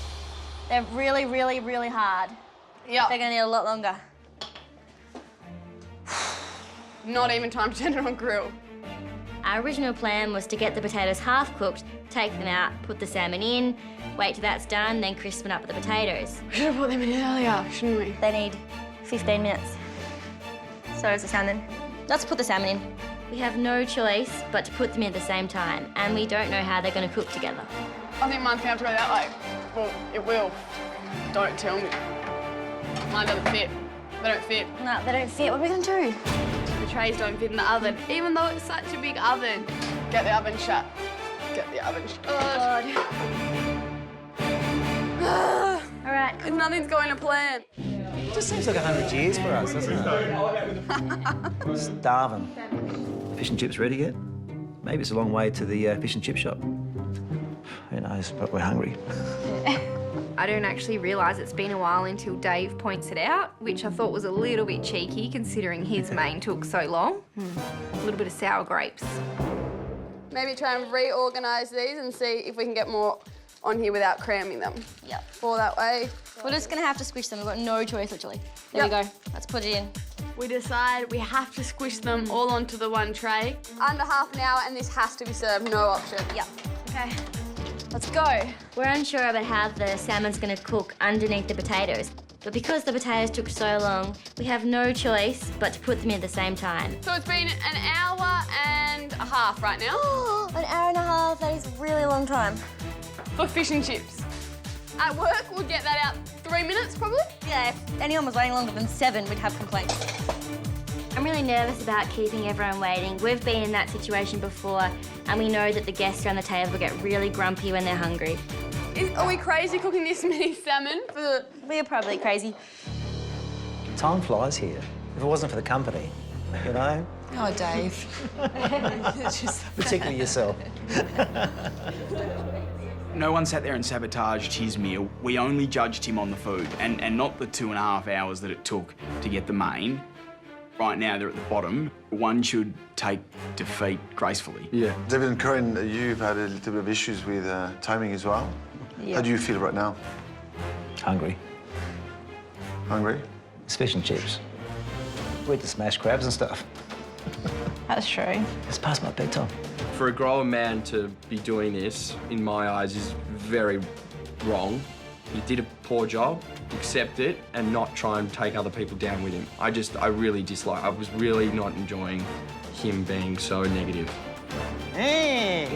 They're really, really, really hard. Yep. They're gonna need a lot longer. Not even time to turn it on grill. Our original plan was to get the potatoes half cooked, take them out, put the salmon in, wait till that's done, then crispen up the potatoes. We should have put them in earlier, shouldn't we? They need 15 minutes. So does the salmon. Let's put the salmon in. We have no choice but to put them in at the same time, and we don't know how they're going to cook together. I think mine's gonna have to go that way. Well, it will. Don't tell me. Mine doesn't fit. They don't fit. No, they don't fit. What are we gonna do? The trays don't fit in the oven, even though it's such a big oven. Get the oven shut. Get the oven shut. God. All right. Nothing's going to plan. It just seems like 100 years for us, doesn't it? Starving. Fish and chips ready yet? Maybe it's a long way to the fish and chip shop. Who knows, but we're hungry. I don't actually realise it's been a while until Dave points it out, which I thought was a little bit cheeky considering his main took so long. A little bit of sour grapes. Maybe try and reorganise these and see if we can get more on here without cramming them. Yep. Pour that way. We're just gonna have to squish them. We've got no choice, literally. There we go. Let's put it in. We decide we have to squish them all onto the one tray. Under half an hour, and this has to be served, no option. Yep. Okay. Let's go. We're unsure about how the salmon's going to cook underneath the potatoes, but because the potatoes took so long, we have no choice but to put them in at the same time. So it's been an hour and a half right now. An hour and a half, that is a really long time. For fish and chips. At work, we'll get that out 3 minutes, probably. Yeah, if anyone was waiting longer than 7, we'd have complaints. I'm really nervous about keeping everyone waiting. We've been in that situation before, and we know that the guests around the table get really grumpy when they're hungry. Are we crazy cooking this many salmon for the... We're probably crazy. Time flies here. If it wasn't for the company, you know? Oh, Dave. Particularly yourself. No one sat there and sabotaged his meal. We only judged him on the food, and not the 2.5 hours that it took to get the main. Right now, they're at the bottom. One should take defeat gracefully. Yeah. David and Karin, you've had a little bit of issues with timing as well. Yeah. How do you feel right now? Hungry. Hungry? It's fish and chips. We eat the smashed crabs and stuff. That's true. It's past my bedtime. For a grown man to be doing this, in my eyes, is very wrong. He did a poor job, accept it, and not try and take other people down with him. I really dislike, I was really not enjoying him being so negative. Hey!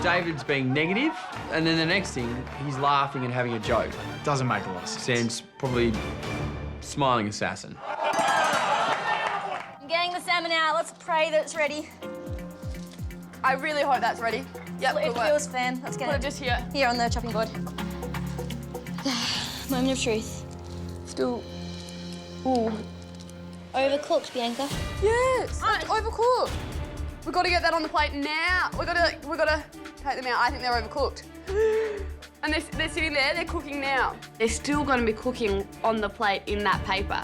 David's being negative, And then the next thing, he's laughing and having a joke. Doesn't make a lot of sense. Sam's probably smiling assassin. I'm getting the salmon out. Let's pray that it's ready. I really hope that's ready. Yep, It good work. feels firm. Let's get Put it it just here. Here on the chopping board. Moment of truth. Still. Ooh. Overcooked, Bianca. Yes, it's overcooked. We've got to get that on the plate now. We've got to take them out. I think they're overcooked. And they're sitting there, they're cooking now. They're still going to be cooking on the plate in that paper.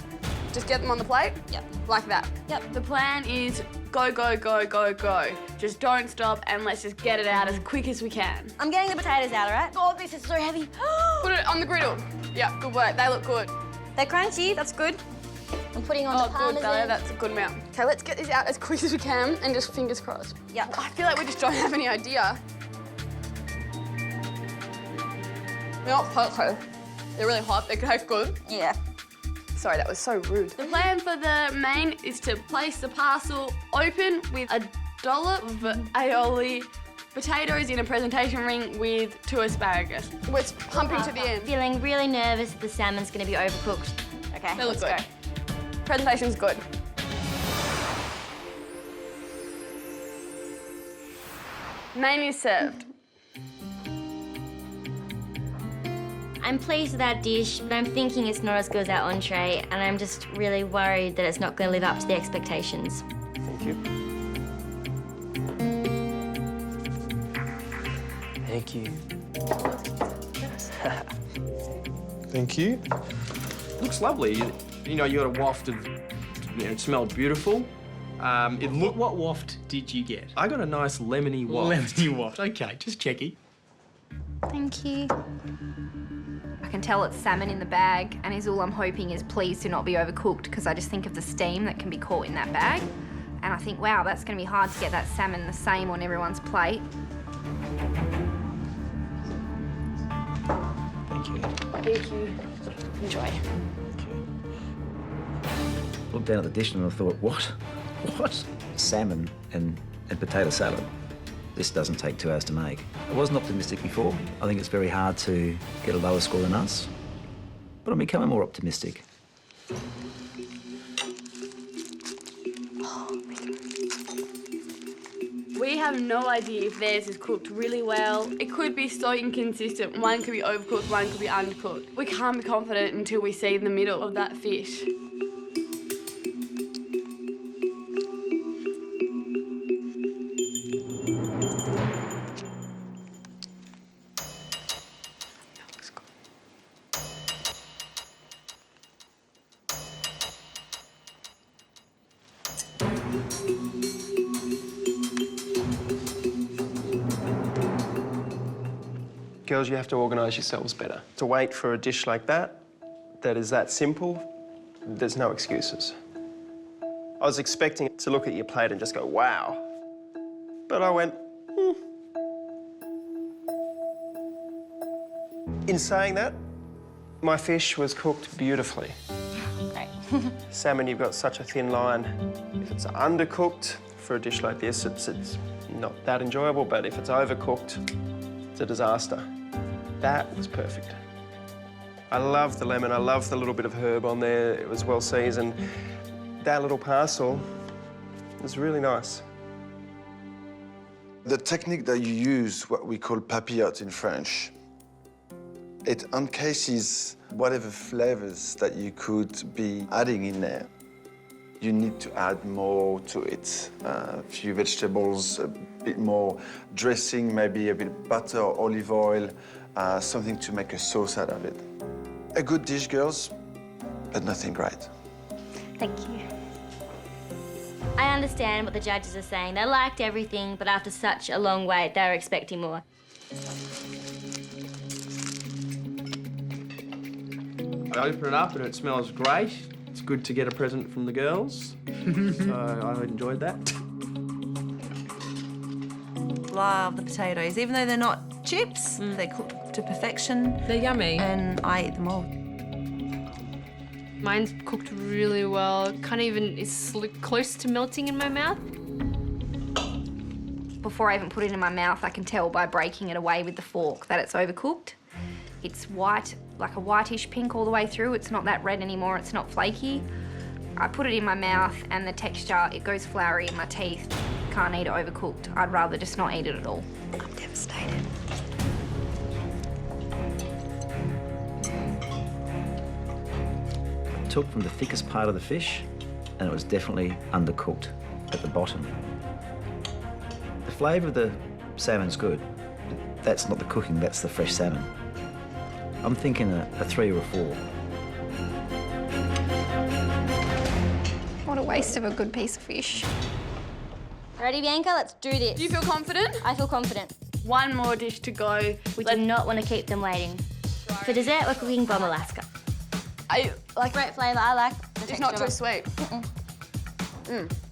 Just get them on the plate? Yep. Like that? Yep. The plan is go, go, go, go, go. Just don't stop and let's just get it out as quick as we can. I'm getting the potatoes out, all right? Oh, this is so heavy. Put it on the griddle. Yeah, good work. They look good. They're crunchy, that's good. I'm putting on the good, parmesan. Bella, that's a good amount. Okay, let's get this out as quick as we can and just fingers crossed. Yeah. I feel like we just don't have any idea. They're not hot, though. They're really hot. They taste good. Yeah. Sorry, that was so rude. The plan for the main is to place the parcel open with a dollop of aioli, potatoes in a presentation ring with 2 asparagus. It's pumping to the end. Feeling really nervous the salmon's going to be overcooked. Okay, They look let's good. Presentation's good. Main is served. I'm pleased with our dish, but I'm thinking it's not as good as our entree, and I'm just really worried that it's not going to live up to the expectations. Thank you. Thank you. Thank you. Looks lovely. You know, you got a waft of, it smelled beautiful. It looked. What waft did you get? I got a nice lemony waft. Lemony waft. Okay, just checking. Thank you. I can tell it's salmon in the bag, and all I'm hoping is please do not be overcooked, because I just think of the steam that can be caught in that bag. And I think, wow, that's going to be hard to get that salmon the same on everyone's plate. Thank you. Thank you. Enjoy. Looked down at the dish and I thought, what? What? Salmon and potato salad. This doesn't take 2 hours to make. I wasn't optimistic before. I think it's very hard to get a lower score than us. But I'm becoming more optimistic. We have no idea if theirs is cooked really well. It could be so inconsistent. One could be overcooked, one could be undercooked. We can't be confident until we see the middle of that fish. Girls, you have to organise yourselves better. To wait for a dish like that is that simple, there's no excuses. I was expecting to look at your plate and just go, wow. But I went, In saying that, my fish was cooked beautifully. Great. Salmon, you've got such a thin line. If it's undercooked for a dish like this, it's not that enjoyable, but if it's overcooked, it's a disaster. That was perfect. I love the lemon, I love the little bit of herb on there. It was well seasoned. That little parcel was really nice. The technique that you use, what we call papillote in French, it encases whatever flavors that you could be adding in there. You need to add more to it. A few vegetables, a bit more dressing, maybe a bit of butter or olive oil, something to make a sauce out of it. A good dish, girls, but nothing great. Thank you. I understand what the judges are saying. They liked everything, but after such a long wait, they were expecting more. I open it up and it smells great. It's good to get a present from the girls. So I enjoyed that. Love the potatoes. Even though they're not chips, they're cooked to perfection. They're yummy. And I eat them all. Mine's cooked really well. Kind of even is close to melting in my mouth. before I even put it in my mouth, I can tell by breaking it away with the fork that it's overcooked. It's white, like a whitish pink all the way through. It's not that red anymore, it's not flaky. I put it in my mouth and the texture, it goes floury in my teeth. Can't eat it overcooked. I'd rather just not eat it at all. I'm devastated. Took from the thickest part of the fish, and it was definitely undercooked at the bottom. The flavour of the salmon's good, but that's not the cooking, that's the fresh salmon. I'm thinking a 3 or a 4. What a waste of a good piece of fish. Ready, Bianca? Let's do this. Do you feel confident? I feel confident. One more dish to go. We do not want to keep them waiting. For dessert, we're cooking bomb Alaska. I like great flavour. I like the texture. It's not of too it. sweet.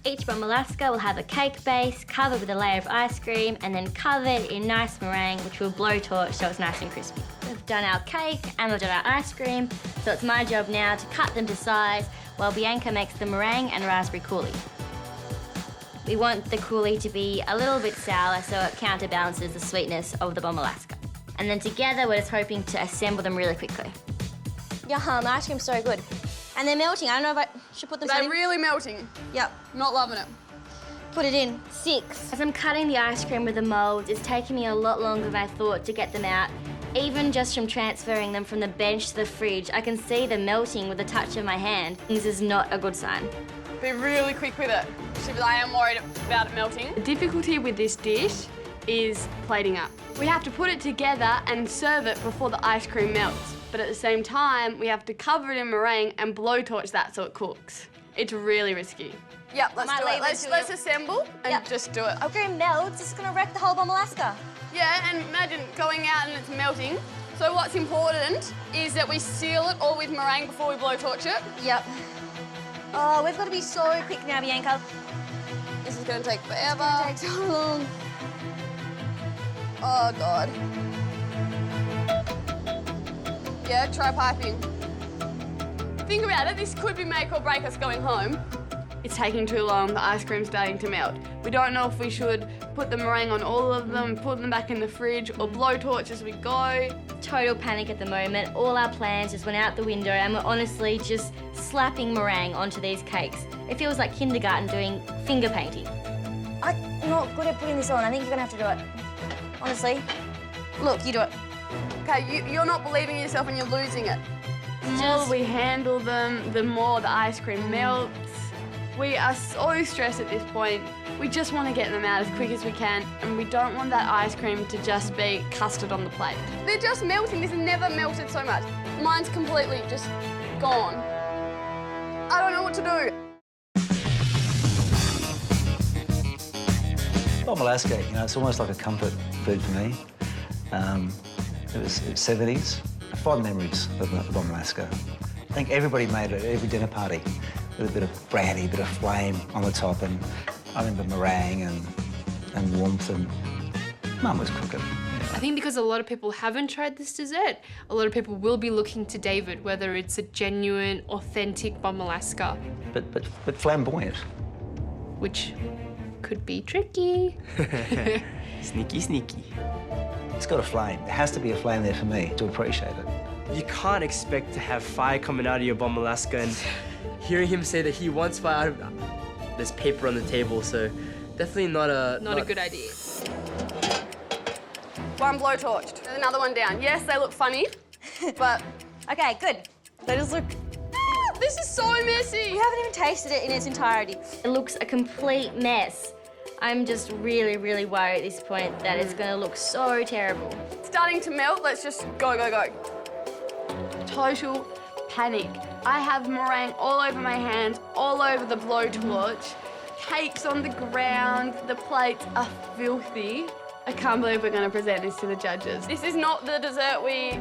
Each bomb Alaska will have a cake base covered with a layer of ice cream and then covered in nice meringue, which we'll blowtorch so it's nice and crispy. We've done our cake and we've done our ice cream, so it's my job now to cut them to size while Bianca makes the meringue and raspberry coulis. We want the coulis to be a little bit sour so it counterbalances the sweetness of the bomb Alaska. And then together we're just hoping to assemble them really quickly. Yum, the ice cream's so good. And they're melting. I don't know if I should put them They're in. really melting. Yep. Not loving it. Put it in. 6. As I'm cutting the ice cream with the moulds, it's taking me a lot longer than I thought to get them out. Even just from transferring them from the bench to the fridge, I can see them melting with the touch of my hand. This is not a good sign. Be really quick with it, because I am worried about it melting. The difficulty with this dish is plating up. We have to put it together and serve it before the ice cream melts. But at the same time, we have to cover it in meringue and blowtorch that so it cooks. It's really risky. Yep, let's do it. Let's assemble and just do it. Ice cream melts, it's gonna wreck the whole bomb Alaska. Yeah, and imagine going out and it's melting. So what's important is that we seal it all with meringue before we blowtorch it. Yep. Oh, we've got to be so quick now, Bianca. This is gonna take forever. It's gonna take so long. Oh, God. Yeah, try piping. Think about it, this could be make or break us going home. It's taking too long, the ice cream's starting to melt. We don't know if we should put the meringue on all of them, put them back in the fridge, or blowtorch as we go. Total panic at the moment. All our plans just went out the window and we're honestly just slapping meringue onto these cakes. It feels like kindergarten doing finger painting. I'm not good at putting this on. I think you're gonna have to do it. Honestly. Look, you do it. Okay, you're not believing in yourself and you're losing it. The more we handle them, the more the ice cream melts. We are so stressed at this point. We just want to get them out as quick as we can, and we don't want that ice cream to just be custard on the plate. They're just melting. This has never melted so much. Mine's completely just gone. I don't know what to do. Bomb Alaska, you know, it's almost like a comfort food for me. It was 70s. Fond memories of Bomb Alaska. I think everybody made it at every dinner party with a bit of brandy, a bit of flame on the top, and I remember meringue and warmth, and Mum was cooking. I think because a lot of people haven't tried this dessert, a lot of people will be looking to David, whether it's a genuine, authentic Bomb Alaska. But flamboyant. Which could be tricky. Sneaky, sneaky. It's got a flame. There has to be a flame there for me to appreciate it. You can't expect to have fire coming out of your bomb Alaska, and hearing him say that he wants fire, there's paper on the table, so definitely not a good idea. One blowtorched. There's another one down. Yes, they look funny, but... Okay, good. They just look... This is so messy. We haven't even tasted it in its entirety. It looks a complete mess. I'm just really, really worried at this point that it's gonna look so terrible. It's starting to melt. Let's just go, go, go. Total panic. I have meringue all over my hands, all over the blowtorch, cakes on the ground, the plates are filthy. I can't believe we're gonna present this to the judges. This is not the dessert we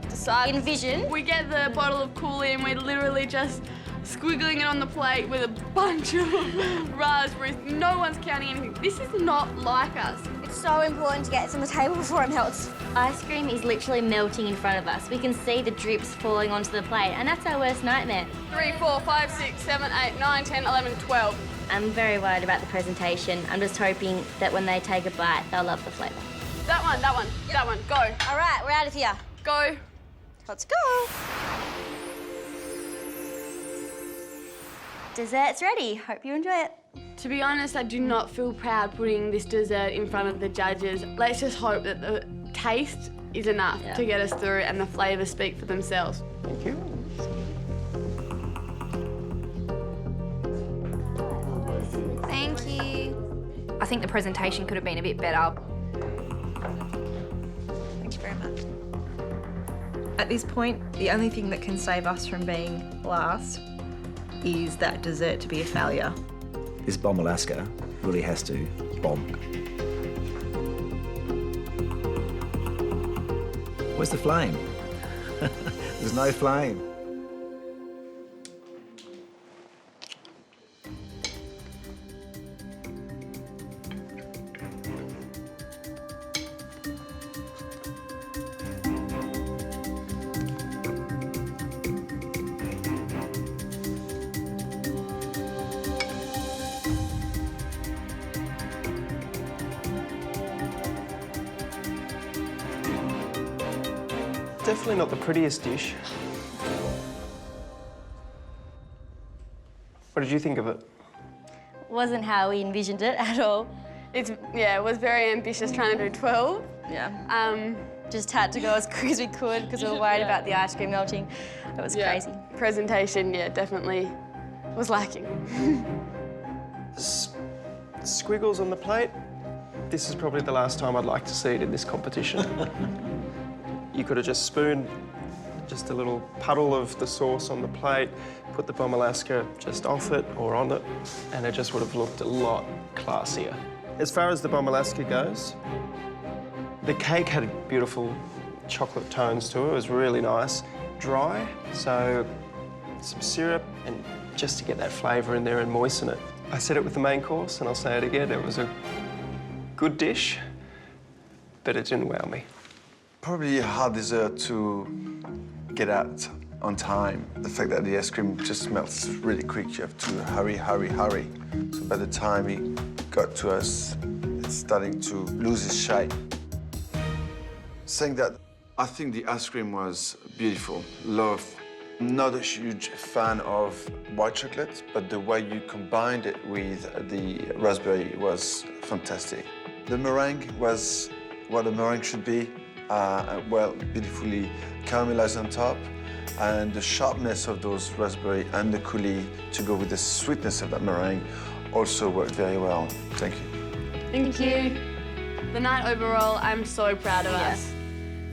decided. Envision. We get the bottle of coulis and we're literally just squiggling it on the plate with a bunch of raspberries. No one's counting anything. This is not like us. So important to get this on the table before it melts. Ice cream is literally melting in front of us. We can see the drips falling onto the plate, and that's our worst nightmare. 3, 4, 5, 6, 7, 8, 9, 10, 11, 12. I'm very worried about the presentation. I'm just hoping that when they take a bite, they'll love the flavour. That one, go. All right, we're out of here. Go. Let's go. Dessert's ready. Hope you enjoy it. To be honest, I do not feel proud putting this dessert in front of the judges. Let's just hope that the taste is enough to get us through and the flavours speak for themselves. Thank you. Thank you. I think the presentation could have been a bit better. Thank you very much. At this point, the only thing that can save us from being last is that dessert to be a failure. This bomb Alaska really has to bomb. Where's the flame? There's no flame. Definitely not the prettiest dish. What did you think of it? Wasn't how we envisioned it at all. It was very ambitious trying to do 12. Yeah. Just had to go as quick as we could because we were worried about the ice cream melting. It was crazy. Presentation, definitely was lacking. Squiggles on the plate. This is probably the last time I'd like to see it in this competition. You could have just spooned just a little puddle of the sauce on the plate, put the bomb Alaska just off it or on it, and it just would have looked a lot classier. As far as the bomb Alaska goes, the cake had beautiful chocolate tones to it. It was really nice. Dry, so some syrup, and just to get that flavour in there and moisten it. I said it with the main course, and I'll say it again, it was a good dish, but it didn't wow me. Probably a hard dessert to get out on time. The fact that the ice cream just melts really quick, you have to hurry, hurry, hurry. So by the time it got to us, it's starting to lose its shape. Saying that, I think the ice cream was beautiful. Love. Not a huge fan of white chocolate, but the way you combined it with the raspberry was fantastic. The meringue was what a meringue should be. Beautifully caramelized on top, and the sharpness of those raspberry and the coulis to go with the sweetness of that meringue also worked very well. Thank you. Thank you. The night overall, I'm so proud of us.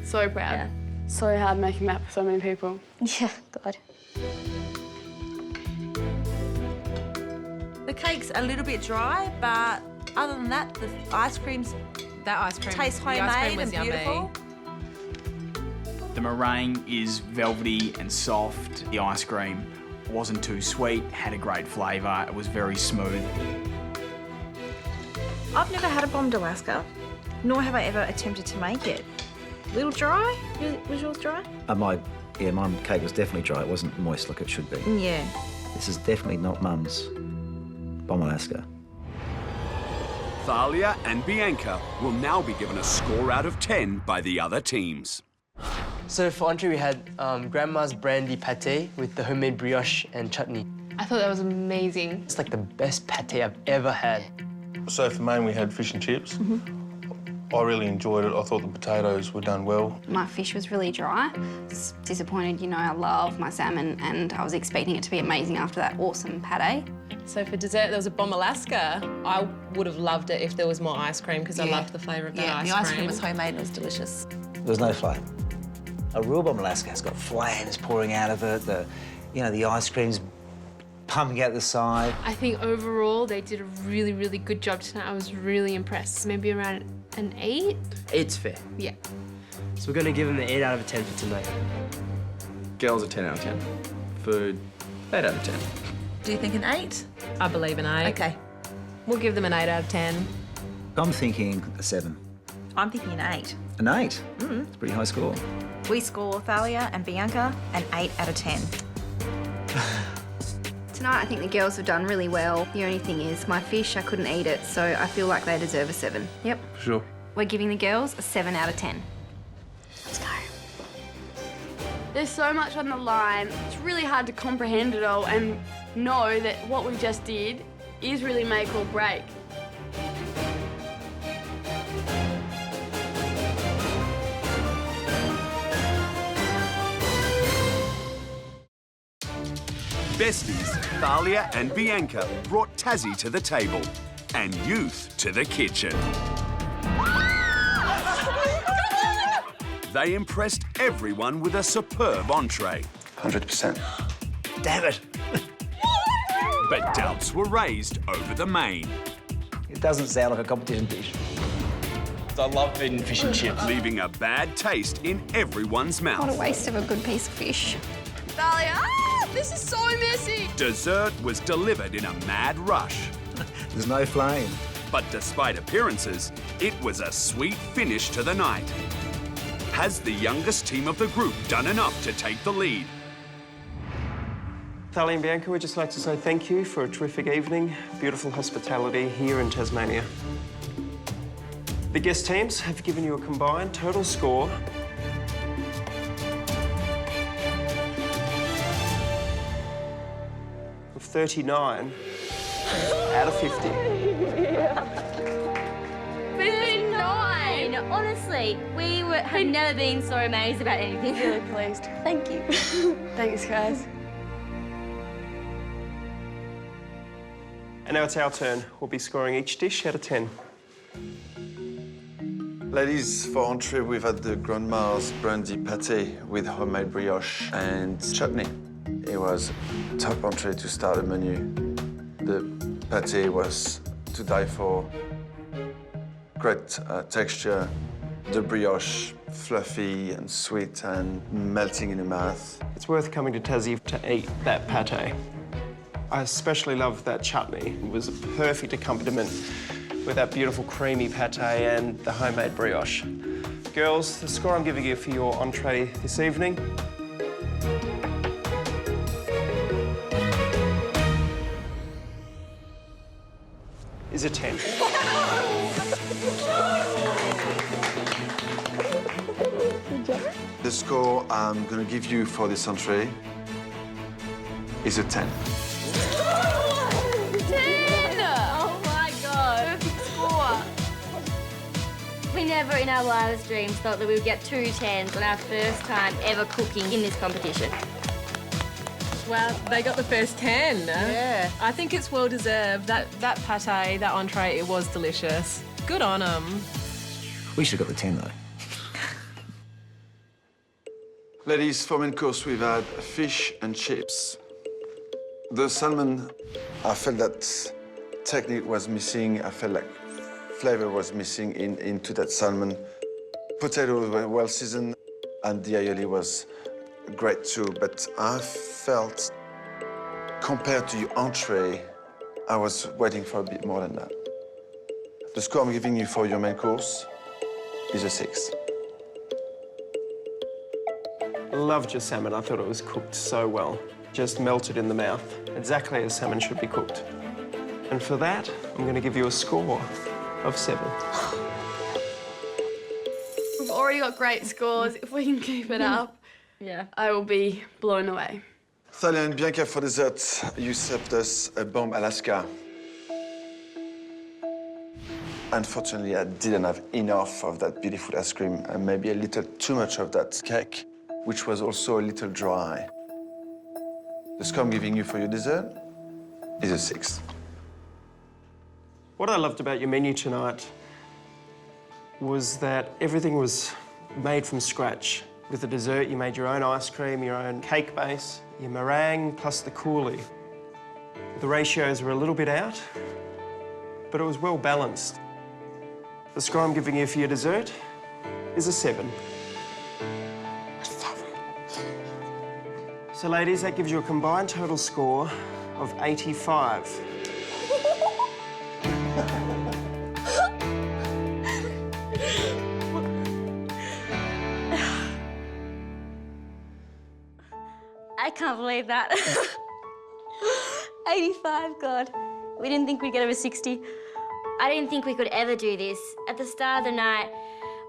So proud. Yeah. So hard making that for so many people. Yeah, God. The cake's a little bit dry, but other than that, the ice cream's That ice cream, tastes the ice cream homemade was and beautiful. yummy. The meringue is velvety and soft. The ice cream wasn't too sweet, had a great flavour. It was very smooth. I've never had a bombed Alaska, nor have I ever attempted to make it. A little dry? Was yours dry? My cake was definitely dry. It wasn't moist like it should be. Yeah. This is definitely not Mum's bomb Alaska. Thalia and Bianca will now be given a score out of 10 by the other teams. So for entree, we had Grandma's brandy pate with the homemade brioche and chutney. I thought that was amazing. It's like the best pate I've ever had. So for main, we had fish and chips. I really enjoyed it. I thought the potatoes were done well. My fish was really dry. Just disappointed, I love my salmon and I was expecting it to be amazing after that awesome pate. So for dessert, there was a bomb Alaska. I would have loved it if there was more ice cream because I loved the flavour of that ice cream. Yeah, the ice cream was homemade and it was delicious. There's no flame. A real bomb Alaska has got flames pouring out of it. The ice cream's pumping out the side. I think overall they did a really, really good job tonight. I was really impressed. Maybe around an 8? 8's fair. Yeah. So we're going to give them an 8 out of 10 for tonight. Girls, a 10 out of 10. Food, 8 out of 10. Do you think an 8? I believe an 8. Okay. We'll give them an 8 out of 10. I'm thinking a 7. I'm thinking an 8. An 8? It's a pretty high score. We score Thalia and Bianca an 8 out of 10. Tonight, I think the girls have done really well. The only thing is, my fish, I couldn't eat it, so I feel like they deserve a 7. Yep. Sure. We're giving the girls a 7 out of 10. Let's go. There's so much on the line. It's really hard to comprehend it all and know that what we just did is really make or break. Besties, Thalia and Bianca brought Tassie to the table and youth to the kitchen. They impressed everyone with a superb entree. 100%. Damn it! But doubts were raised over the main. It doesn't sound like a competition dish. I love eating fish and chips. Leaving a bad taste in everyone's mouth. What a waste of a good piece of fish. Thalia, this is so messy. Dessert was delivered in a mad rush. There's no flame. But despite appearances, it was a sweet finish to the night. Has the youngest team of the group done enough to take the lead? Thalia and Bianca, we'd just like to say thank you for a terrific evening, beautiful hospitality here in Tasmania. The guest teams have given you a combined total score of 39 out of 50. 59! Honestly, have never been so amazed about anything. Really pleased. Thank you. Thanks, guys. And now it's our turn. We'll be scoring each dish out of 10. Ladies, for entree, we've had the grandma's brandy pate with homemade brioche and chutney. It was top entree to start the menu. The pate was to die for. Great texture. The brioche, fluffy and sweet and melting in the mouth. It's worth coming to Tassie to eat that pate. I especially love that chutney. It was a perfect accompaniment with that beautiful creamy pate and the homemade brioche. Girls, the score I'm giving you for your entree this evening is a 10. The score I'm going to give you for this entree is a 10. 10! Oh my God. Perfect score. We never in our wildest dreams thought that we would get 2 10s on our first time ever cooking in this competition. Well, they got the first 10. Yeah. I think it's well deserved. That pate, that entree, it was delicious. Good on them. We should have got the 10 though. Ladies, for main course, we've had fish and chips. The salmon, I felt that technique was missing. I felt like flavor was missing into that salmon. Potatoes were well seasoned, and the aioli was great too. But I felt, compared to your entree, I was waiting for a bit more than that. The score I'm giving you for your main course is a 6. Loved your salmon. I thought it was cooked so well. Just melted in the mouth, exactly as salmon should be cooked. And for that, I'm going to give you a score of 7. We've already got great scores. If we can keep it up, Yeah. I will be blown away. Thalia and Bianca, for dessert, you served us a bomb Alaska. Unfortunately, I didn't have enough of that beautiful ice cream and maybe a little too much of that cake, which was also a little dry. The score I'm giving you for your dessert is a 6. What I loved about your menu tonight was that everything was made from scratch. With the dessert, you made your own ice cream, your own cake base, your meringue, plus the coulis. The ratios were a little bit out, but it was well balanced. The score I'm giving you for your dessert is a 7. So, ladies, that gives you a combined total score of 85. I can't believe that. 85, God. We didn't think we'd get over 60. I didn't think we could ever do this. At the start of the night,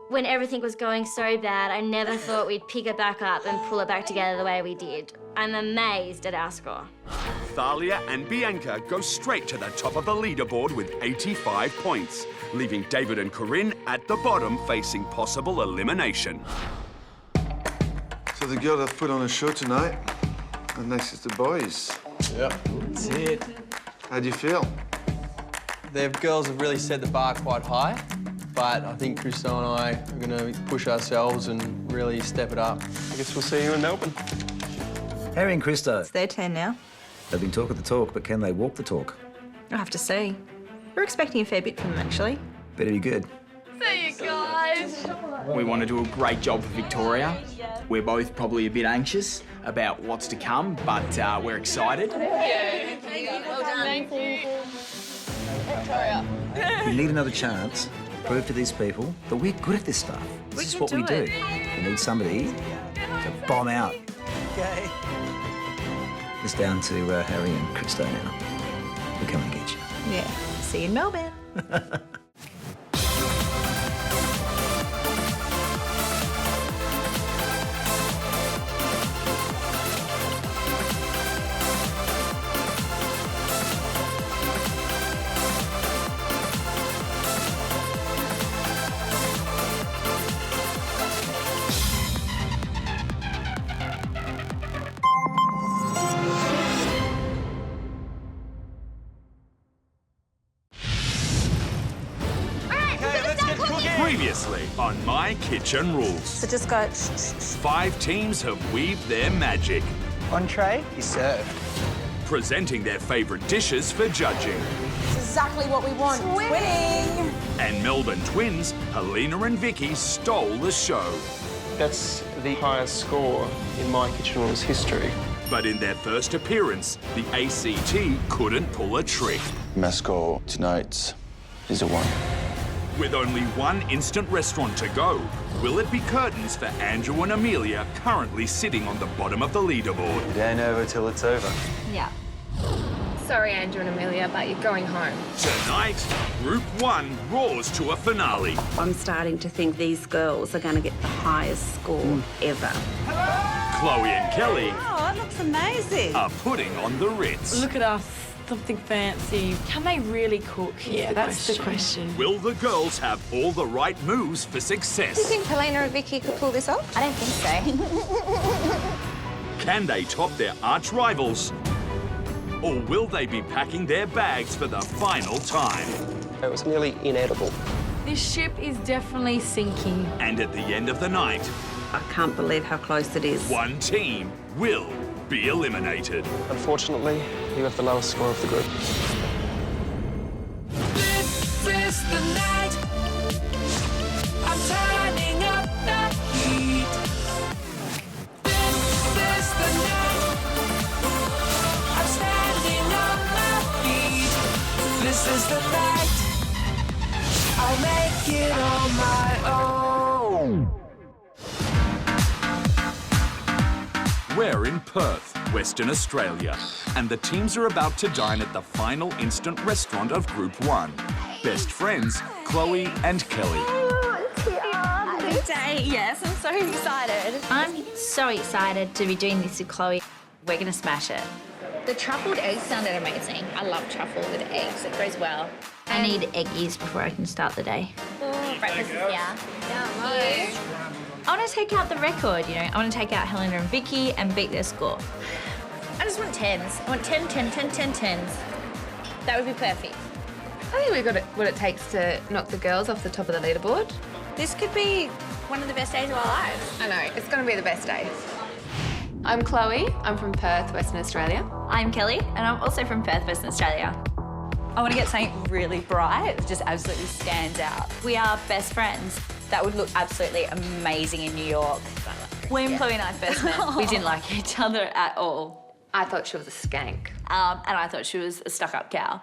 when everything was going so bad, I never thought we'd pick it back up and pull it back together the way we did. I'm amazed at our score. Thalia and Bianca go straight to the top of the leaderboard with 85 points, leaving David and Karin at the bottom facing possible elimination. So the girl that put on a show tonight, and next is the boys. Yep, that's it. How do you feel? The girls have really set the bar quite high, but I think Christo and I are going to push ourselves and really step it up. I guess we'll see you in Melbourne. Harry and Christo. It's their turn now. They've been talking the talk, but can they walk the talk? I'll have to see. We're expecting a fair bit from them, actually. Better be good. See you guys. We want to do a great job for Victoria. We're both probably a bit anxious about what's to come, but we're excited. Thank you. Well done. Thank you. Victoria. We need another chance to prove to these people that we're good at this stuff. This is what we do. We need somebody to bomb out. Okay. It's down to Harry and Christo now. We're coming to get you. Yeah. See you in Melbourne. Previously on My Kitchen Rules. So just go. 5 teams have weaved their magic. Entree is served. Presenting their favourite dishes for judging. It's exactly what we want. Winning! And Melbourne twins, Helena and Vicky, stole the show. That's the highest score in My Kitchen Rules history. But in their first appearance, the ACT couldn't pull a trick. My score tonight is a 1. With only one instant restaurant to go, will it be curtains for Andrew and Amelia, currently sitting on the bottom of the leaderboard? It ain't over till it's over. Yeah. Sorry, Andrew and Amelia, but you're going home. Tonight, Group 1 roars to a finale. I'm starting to think these girls are going to get the highest score ever. Chloe and Kelly Oh, that looks amazing. are putting on the Ritz. Look at us, something fancy. Can they really cook? Yeah, that's the question. Will the girls have all the right moves for success? Do you think Helena and Vicky could pull this off? I don't think so. Can they top their arch rivals? Or will they be packing their bags for the final time? It was nearly inedible. This ship is definitely sinking. And at the end of the night, I can't believe how close it is. one team will be eliminated. Unfortunately, you have the lowest score of the group. This is the night. I'm turning up the heat. This is the night. I'm standing on my feet. This is the night. I'll make it on my own. We're in Perth, Western Australia, and the teams are about to dine at the final instant restaurant of Group 1. Best friends, Chloe and Kelly. Good day. Yes, I'm so excited. I'm so excited to be doing this with Chloe. We're going to smash it. The truffled eggs sounded amazing. I love truffle with eggs. It goes well. I need eggies before I can start the day. Breakfast is here. I want to take out the record, you know. I want to take out Helena and Vicky and beat their score. I just want 10s. I want 10, 10, 10, 10, 10s. That would be perfect. I think we've got what it takes to knock the girls off the top of the leaderboard. This could be one of the best days of our lives. I know, it's going to be the best days. I'm Chloe. I'm from Perth, Western Australia. I'm Kelly, and I'm also from Perth, Western Australia. I want to get something really bright that just absolutely stands out. We are best friends. That would look absolutely amazing in New York. When Chloe and I first met, we didn't like each other at all. I thought she was a skank. And I thought she was a stuck-up cow.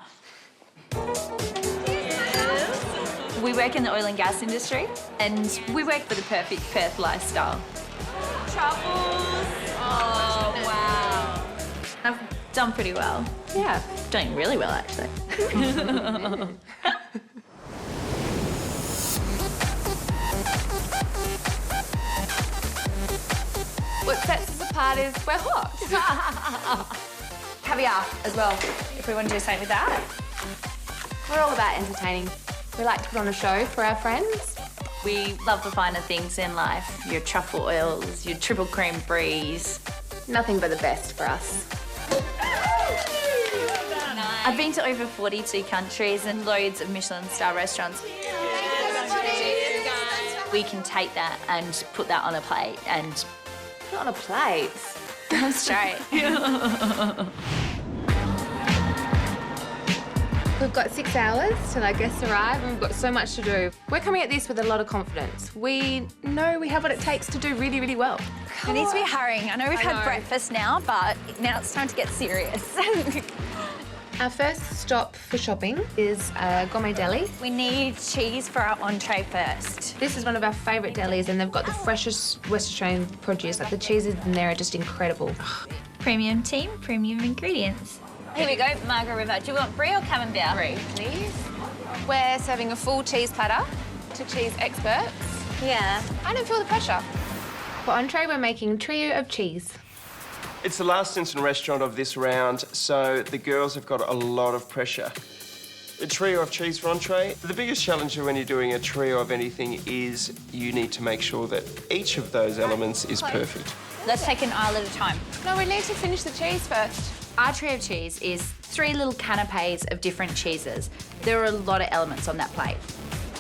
We work in the oil and gas industry, and we work for the perfect Perth lifestyle. Truffles! Oh, wow. done pretty well. Yeah, doing really well, actually. What sets us apart is we're hot. Caviar as well, if we want to do something with that. We're all about entertaining. We like to put on a show for our friends. We love the finer things in life. Your truffle oils, your triple cream bries. Nothing but the best for us. I've been to over 42 countries and loads of Michelin-star restaurants. We can take that and put that on a plate and... Put it on a plate? I'm straight. We've got 6 hours till our guests arrive and we've got so much to do. We're coming at this with a lot of confidence. We know we have what it takes to do really, really well. We need to be hurrying. I know we've had breakfast now, but now it's time to get serious. Our first stop for shopping is a gourmet deli. We need cheese for our entree first. This is one of our favourite delis and they've got the freshest West Australian produce. Like the cheeses in there are just incredible. Premium team, premium ingredients. Here we go, Margaret River. Do you want brie or camembert? Brie, please. We're serving a full cheese platter to cheese experts. Yeah. I don't feel the pressure. For entree, we're making trio of cheese. It's the last instant restaurant of this round, so the girls have got a lot of pressure. A trio of cheese for entree. The biggest challenge when you're doing a trio of anything is you need to make sure that each of those elements is perfect. Let's take an aisle at a time. No, we need to finish the cheese first. Our trio of cheese is 3 little canapes of different cheeses. There are a lot of elements on that plate.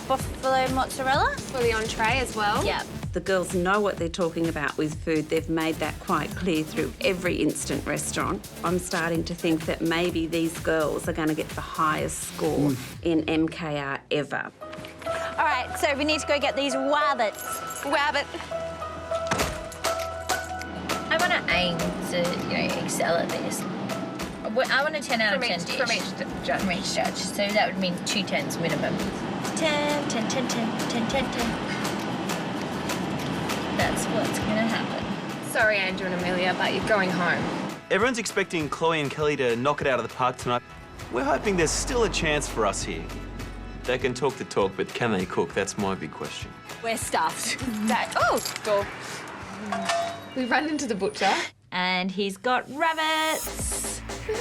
Buffalo mozzarella? For the entree as well? Yeah. The girls know what they're talking about with food. They've made that quite clear through every instant restaurant. I'm starting to think that maybe these girls are going to get the highest score in MKR ever. All right, so we need to go get these rabbits. Rabbit. I want to aim to, excel at this. I want a 10 out of 10 dish. From each judge. So that would mean 2 10s minimum. 10, 10, 10, 10, 10, 10, 10. That's what's going to happen. Sorry, Andrew and Amelia, but you're going home. Everyone's expecting Chloe and Kelly to knock it out of the park tonight. We're hoping there's still a chance for us here. They can talk the talk, but can they cook? That's my big question. We're stuffed. Go. We run into the butcher. And he's got rabbits. Is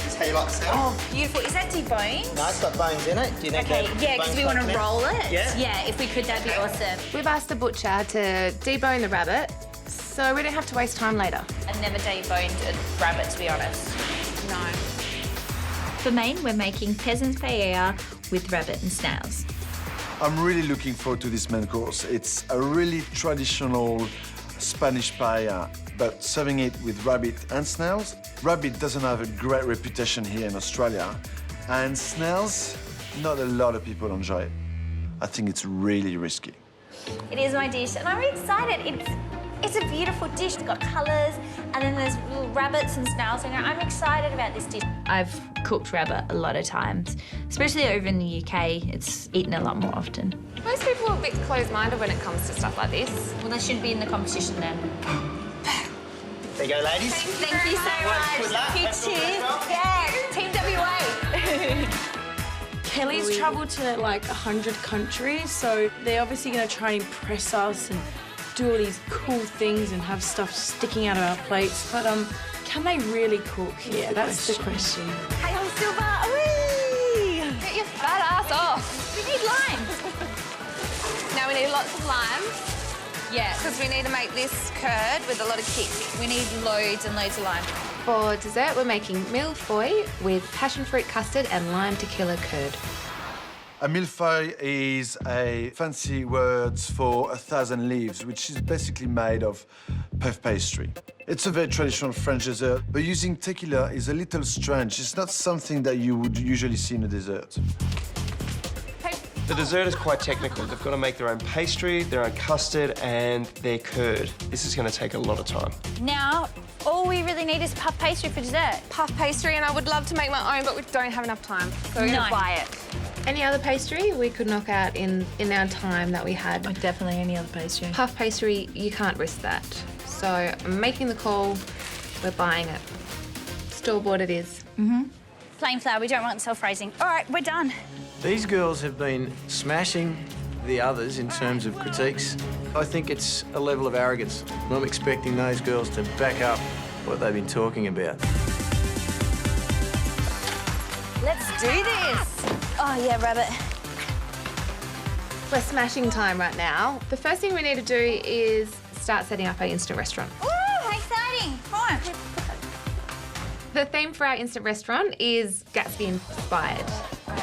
this how you like the sound? Oh, beautiful. Is that deboned? No, it's got bones in it. Do you need Okay, yeah, because we want to roll it. Yeah. Yeah, if we could, that'd be awesome. We've asked the butcher to debone the rabbit, so we don't have to waste time later. I've never deboned a rabbit, to be honest. No. For main, we're making peasants paella with rabbit and snails. I'm really looking forward to this main course. It's a really traditional Spanish paella, but serving it with rabbit and snails. Rabbit doesn't have a great reputation here in Australia, and snails, not a lot of people enjoy it. I think it's really risky. It is my dish, and I'm really excited. It's a beautiful dish. It's got colours, and then there's little rabbits and snails in it. I'm excited about this dish. I've cooked rabbit a lot of times, especially over in the UK. It's eaten a lot more often. Most people are a bit closed-minded when it comes to stuff like this. Well, they shouldn't be in the competition then. There you go, ladies. Thank you so much. Good luck. Huge cheers. Yeah, Team WA. Kelly's travelled to like 100 countries, so they're obviously going to try and impress us and do all these cool things and have stuff sticking out of our plates. But can they really cook? Yeah, that's the question. Hey, I'm Silver. Whee! Get your fat ass off. We need limes. Now we need lots of limes. Yeah. Because we need to make this curd with a lot of kick. We need loads and loads of lime. For dessert, we're making millefeuille with passion fruit custard and lime tequila curd. A millefeuille is a fancy word for 1,000 leaves, which is basically made of puff pastry. It's a very traditional French dessert, but using tequila is a little strange. It's not something that you would usually see in a dessert. The dessert is quite technical. They've got to make their own pastry, their own custard, and their curd. This is going to take a lot of time. Now, all we really need is puff pastry for dessert. Puff pastry, and I would love to make my own, but we don't have enough time, so we're going to buy it. Any other pastry we could knock out in our time that we had? Definitely any other pastry. Puff pastry, you can't risk that. So I'm making the call, we're buying it. Store-bought it is. Plain flour, we don't want self-raising. All right, we're done. These girls have been smashing the others in terms of critiques. I think it's a level of arrogance. I'm expecting those girls to back up what they've been talking about. Let's do this. Oh, yeah, rabbit. We're smashing time right now. The first thing we need to do is start setting up our instant restaurant. Ooh, exciting. Come on. The theme for our instant restaurant is Gatsby inspired.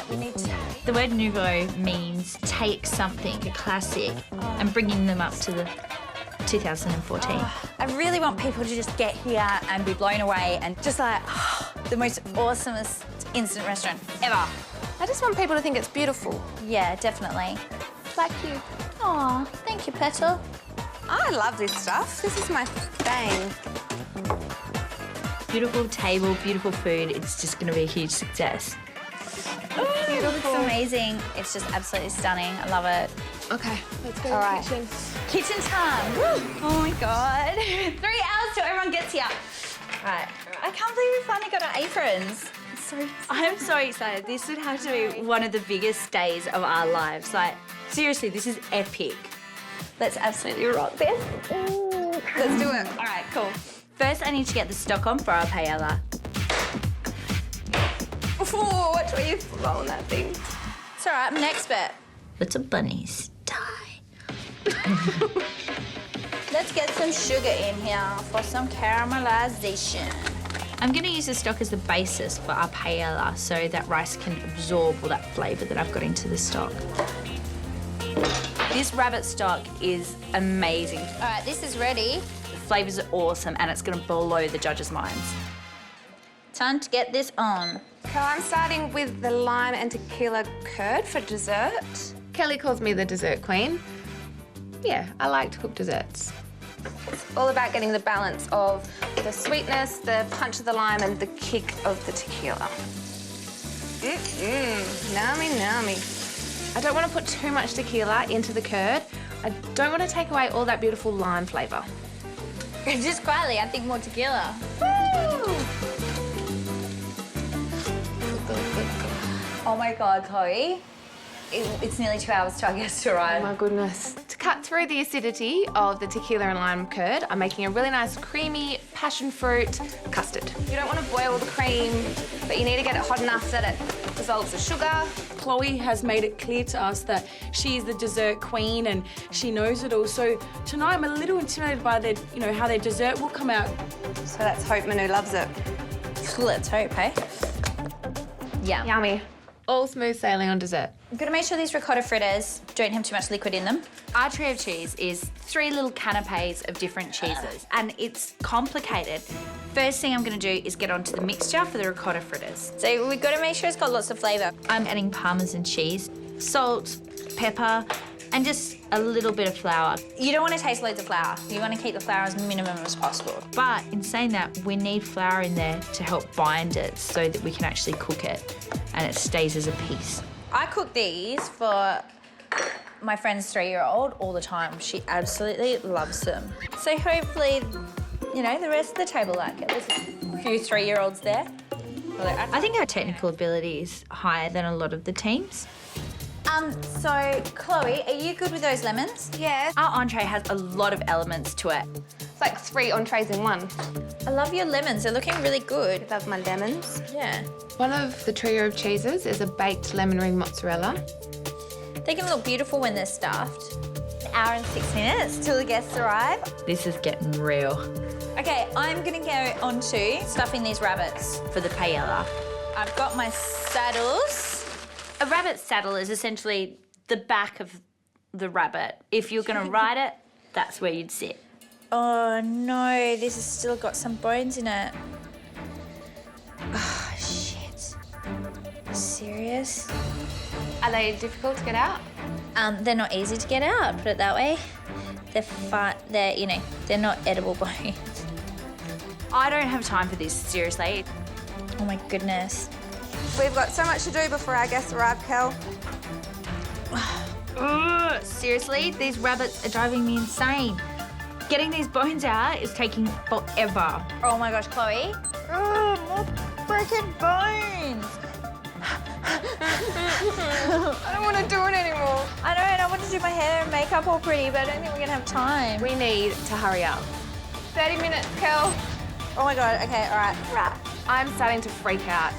We need to... The word nouveau means take something, a classic, and bringing them up to the 2014. I really want people to just get here and be blown away and just like, the most awesomest instant restaurant ever. I just want people to think it's beautiful. Yeah, definitely. Like you. Aw, thank you, Petal. I love this stuff. This is my thing. Beautiful table, beautiful food. It's just going to be a huge success. Beautiful. It's amazing. It's just absolutely stunning. I love it. Okay, let's go All to the right. kitchen. Kitchen time. Oh my God. 3 hours till everyone gets here. Right. I can't believe we finally got our aprons. It's so exciting. I'm so excited. This would have to be one of the biggest days of our lives. Like, seriously, this is epic. Let's absolutely rock this. Let's do it. All right, cool. First, I need to get the stock on for our paella. Oh, watch where you roll on that thing. It's all right, I'm an expert. Little bunnies die. Let's get some sugar in here for some caramelization. I'm going to use the stock as the basis for our paella so that rice can absorb all that flavour that I've got into the stock. This rabbit stock is amazing. All right, this is ready. The flavours are awesome and it's going to blow the judges' minds. Time to get this on. So I'm starting with the lime and tequila curd for dessert. Kelly calls me the dessert queen. Yeah, I like to cook desserts. It's all about getting the balance of the sweetness, the punch of the lime, and the kick of the tequila. Nummy, nummy. I don't want to put too much tequila into the curd. I don't want to take away all that beautiful lime flavour. Just quietly, I think more tequila. Woo! Oh my God, Chloe. It's nearly 2 hours till our guests arrive. Oh my goodness. To cut through the acidity of the tequila and lime curd, I'm making a really nice creamy passion fruit custard. You don't want to boil the cream, but you need to get it hot enough that it dissolves the sugar. Chloe has made it clear to us that she is the dessert queen and she knows it all. So tonight I'm a little intimidated by their, how their dessert will come out. So let's hope Manu loves it. Let's hope, hey? Yeah. Yummy. All smooth sailing on dessert. I'm gonna make sure these ricotta fritters don't have too much liquid in them. Our tray of cheese is 3 little canapes of different cheeses, and it's complicated. First thing I'm gonna do is get onto the mixture for the ricotta fritters. So we've got to make sure it's got lots of flavour. I'm adding Parmesan cheese, salt, pepper, and just a little bit of flour. You don't want to taste loads of flour. You want to keep the flour as minimum as possible. But in saying that, we need flour in there to help bind it so that we can actually cook it and it stays as a piece. I cook these for my friend's 3-year-old all the time. She absolutely loves them. So hopefully, the rest of the table like it. There's a few 3-year-olds there. I think our technical ability is higher than a lot of the teams. So Chloe, are you good with those lemons? Yeah. Our entree has a lot of elements to it. It's like 3 entrees in one. I love your lemons. They're looking really good. Love my lemons. Yeah. One of the trio of cheeses is a baked lemon ring mozzarella. They can look beautiful when they're stuffed. 1 hour and 6 minutes till the guests arrive. This is getting real. Okay, I'm gonna go on to stuffing these rabbits. For the paella. I've got my saddles. A rabbit saddle is essentially the back of the rabbit. If you're going to ride it, that's where you'd sit. Oh no, this has still got some bones in it. Oh, shit. Serious? Are they difficult to get out? They're not easy to get out, put it that way. They're not edible bones. I don't have time for this, seriously. Oh my goodness. We've got so much to do before our guests arrive, Kel. Seriously, these rabbits are driving me insane. Getting these bones out is taking forever. Oh my gosh, Chloe, Oh, more broken bones. I don't want to do it anymore. I know, and I want to do my hair and makeup all pretty, but I don't think we're going to have time. We need to hurry up. 30 minutes, Kel. Oh my God, okay, all right. Right. I'm starting to freak out.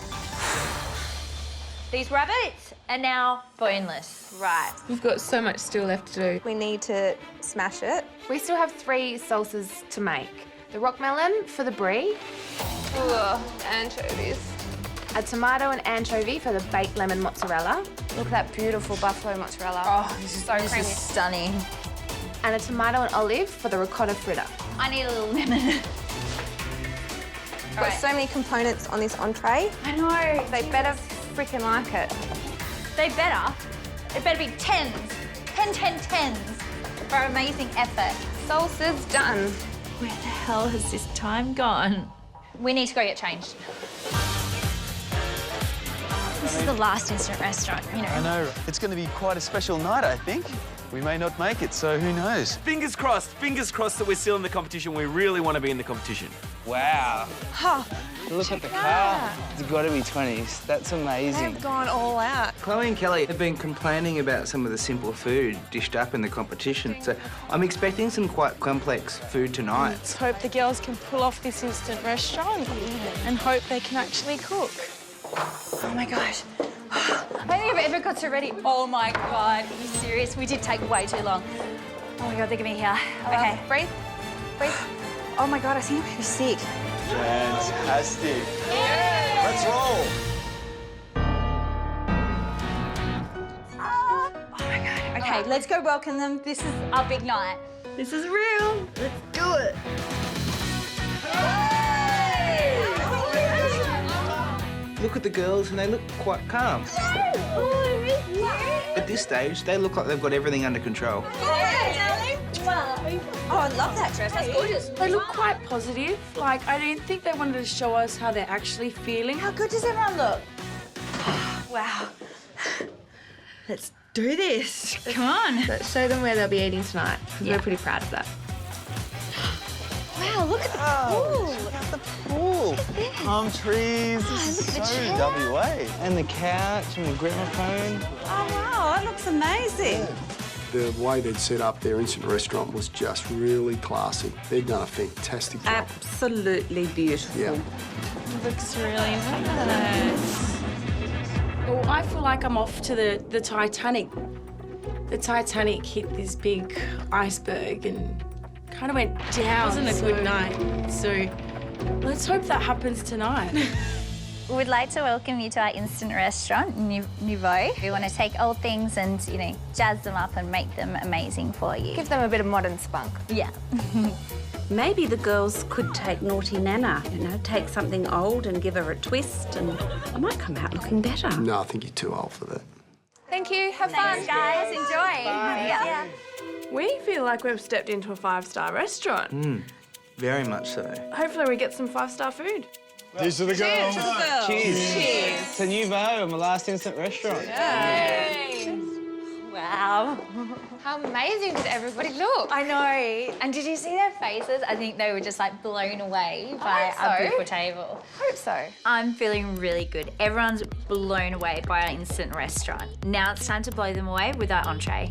These rabbits are now boneless. Right. We've got so much still left to do. We need to smash it. We still have 3 salsas to make. The rock melon for the brie. Ugh, anchovies. A tomato and anchovy for the baked lemon mozzarella. Look at that beautiful buffalo mozzarella. Oh, this is stunning. And a tomato and olive for the ricotta fritter. I need a little lemon. Got so many components on this entree. I know. They better freaking like it. They better. It better be 10s. 10s for amazing effort. Salsa's done. Where the hell has this time gone? We need to go get changed. This is the last instant restaurant, you know. I know. It's going to be quite a special night, I think. We may not make it, so who knows? Fingers crossed that we're still in the competition. We really want to be in the competition. Wow. Huh. Look at the car. It's got to be 20s. That's amazing. They've gone all out. Chloe and Kelly have been complaining about some of the simple food dished up in the competition, so I'm expecting some quite complex food tonight. Let's hope the girls can pull off this instant restaurant and hope they can actually cook. Oh my gosh. I don't think I've ever got so ready. Oh my God, are you serious? We did take way too long. Oh my God, they're gonna be here. Okay, breathe. Oh my God, I think I'm gonna be sick. Fantastic. Let's roll. Oh my God. Okay, let's go welcome them. This is our big night. This is real. Let's do it. Look at the girls and they look quite calm. At this stage, they look like they've got everything under control. Oh, I love that dress. That's gorgeous. They look quite positive. Like, I didn't think they wanted to show us how they're actually feeling. How good does everyone look? Wow. Let's do this. Come on. Let's show them where they'll be eating tonight, because we're pretty proud of that. Wow, look at the pool. Look at the Pool. Palm trees. This is so WA. And the couch and the gramophone. Oh, wow, that looks amazing. The way they'd set up their instant restaurant was just really classy. They'd done a fantastic job. Absolutely beautiful. Yeah. It looks really nice. Well, I feel like I'm off to the Titanic. The Titanic hit this big iceberg and kind of went down. It wasn't a good night. So let's hope that happens tonight. We'd like to welcome you to our instant restaurant, Nouveau. We want to take old things and, you know, jazz them up and make them amazing for you. Give them a bit of modern spunk. Yeah. Maybe the girls could take Naughty Nana, you know, take something old and give her a twist, and I might come out looking better. No, I think you're too old for that. Thank you. Have Thanks, fun. guys. Enjoy. Yeah. We feel like we've stepped into a 5-star restaurant. Very much so. Hopefully we get some 5-star food. Cheers to the girls. Cheers. To Nouveau and my last instant restaurant. Wow. How amazing did everybody look? I know. And did you see their faces? I think they were just like blown away by our beautiful table. Hope so. I'm feeling really good. Everyone's blown away by our instant restaurant. Now it's time to blow them away with our entree.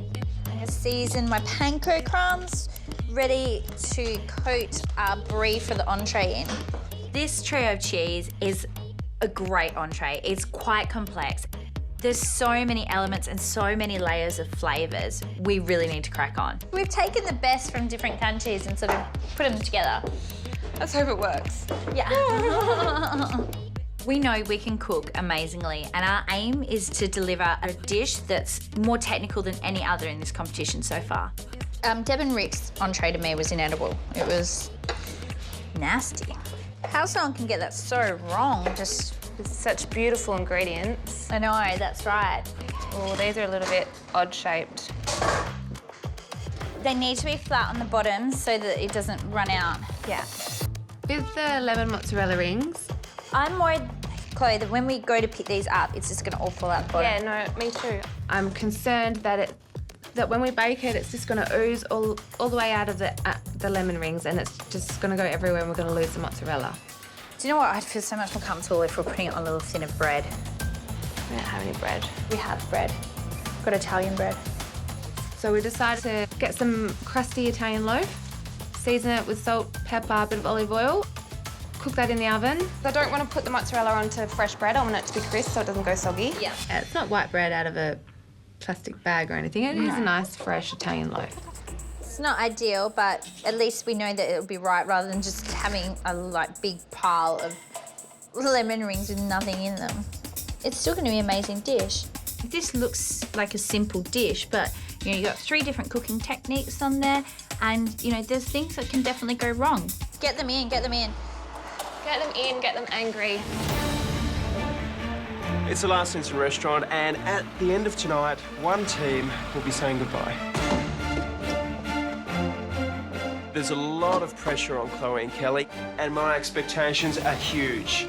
I'm gonna season my panko crumbs, ready to coat our brie for the entree in. This trio of cheese is a great entree. It's quite complex. There's so many elements and so many layers of flavours. We really need to crack on. We've taken the best from different countries and sort of put them together. Let's hope it works. Yeah. We know we can cook amazingly, and our aim is to deliver a dish that's more technical than any other in this competition so far. Deb and Rick's entree to me was inedible. It was nasty. How someone can get that so wrong, just with such beautiful ingredients. I know, that's right. Oh, these are a little bit odd-shaped. They need to be flat on the bottom so that it doesn't run out. Yeah. With the lemon mozzarella rings, I'm worried, Chloe, that when we go to pick these up, it's just going to all fall out the bottom. Yeah, no, me too. I'm concerned that when we bake it, it's just going to ooze all the way out of the lemon rings, and it's just going to go everywhere, and we're going to lose the mozzarella. Do you know what? I'd feel so much more comfortable if we're putting it on a little thin of bread. We don't have any bread. We have bread. We've got Italian bread. So we decided to get some crusty Italian loaf, season it with salt, pepper, a bit of olive oil, cook that in the oven. I don't want to put the mozzarella onto fresh bread. I want it to be crisp so it doesn't go soggy. Yeah. It's not white bread out of a plastic bag or anything. It is a nice, fresh Italian loaf. It's not ideal, but at least we know that it'll be right rather than just having a big pile of lemon rings with nothing in them. It's still going to be an amazing dish. This looks like a simple dish, but you've got 3 different cooking techniques on there, and there's things that can definitely go wrong. Get them in, get them in. Get them in, get them angry. It's the last instant restaurant, and at the end of tonight, one team will be saying goodbye. There's a lot of pressure on Chloe and Kelly, and my expectations are huge.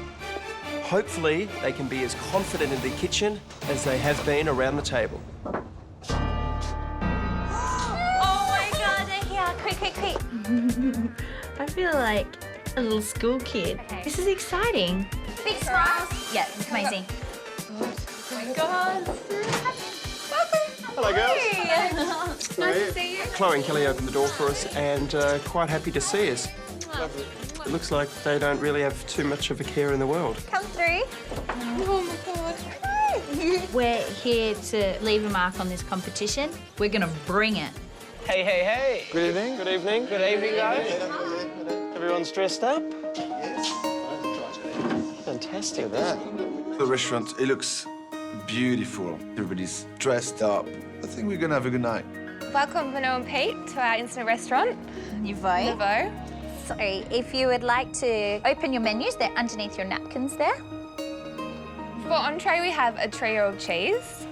Hopefully, they can be as confident in the kitchen as they have been around the table. Oh my God, they're here. Quick, quick, quick. I feel like a little school kid. Okay. This is exciting. Big smiles. Yeah, it's amazing. Oh my God. Hello, girls. Nice to see you. Chloe and Kelly opened the door for us, and quite happy to see us. It looks like they don't really have too much of a care in the world. Come through. Oh my God. We're here to leave a mark on this competition. We're going to bring it. Hey, hey, hey. Good evening. Good evening. Good evening, guys. Everyone's dressed up? Yes. Fantastic. The restaurant, it looks beautiful. Everybody's dressed up. I think we're gonna have a good night. Welcome, Mano and Pete, to our instant restaurant. Nouveau. So if you would like to open your menus, they're underneath your napkins there. For entree, we have a trio of cheese.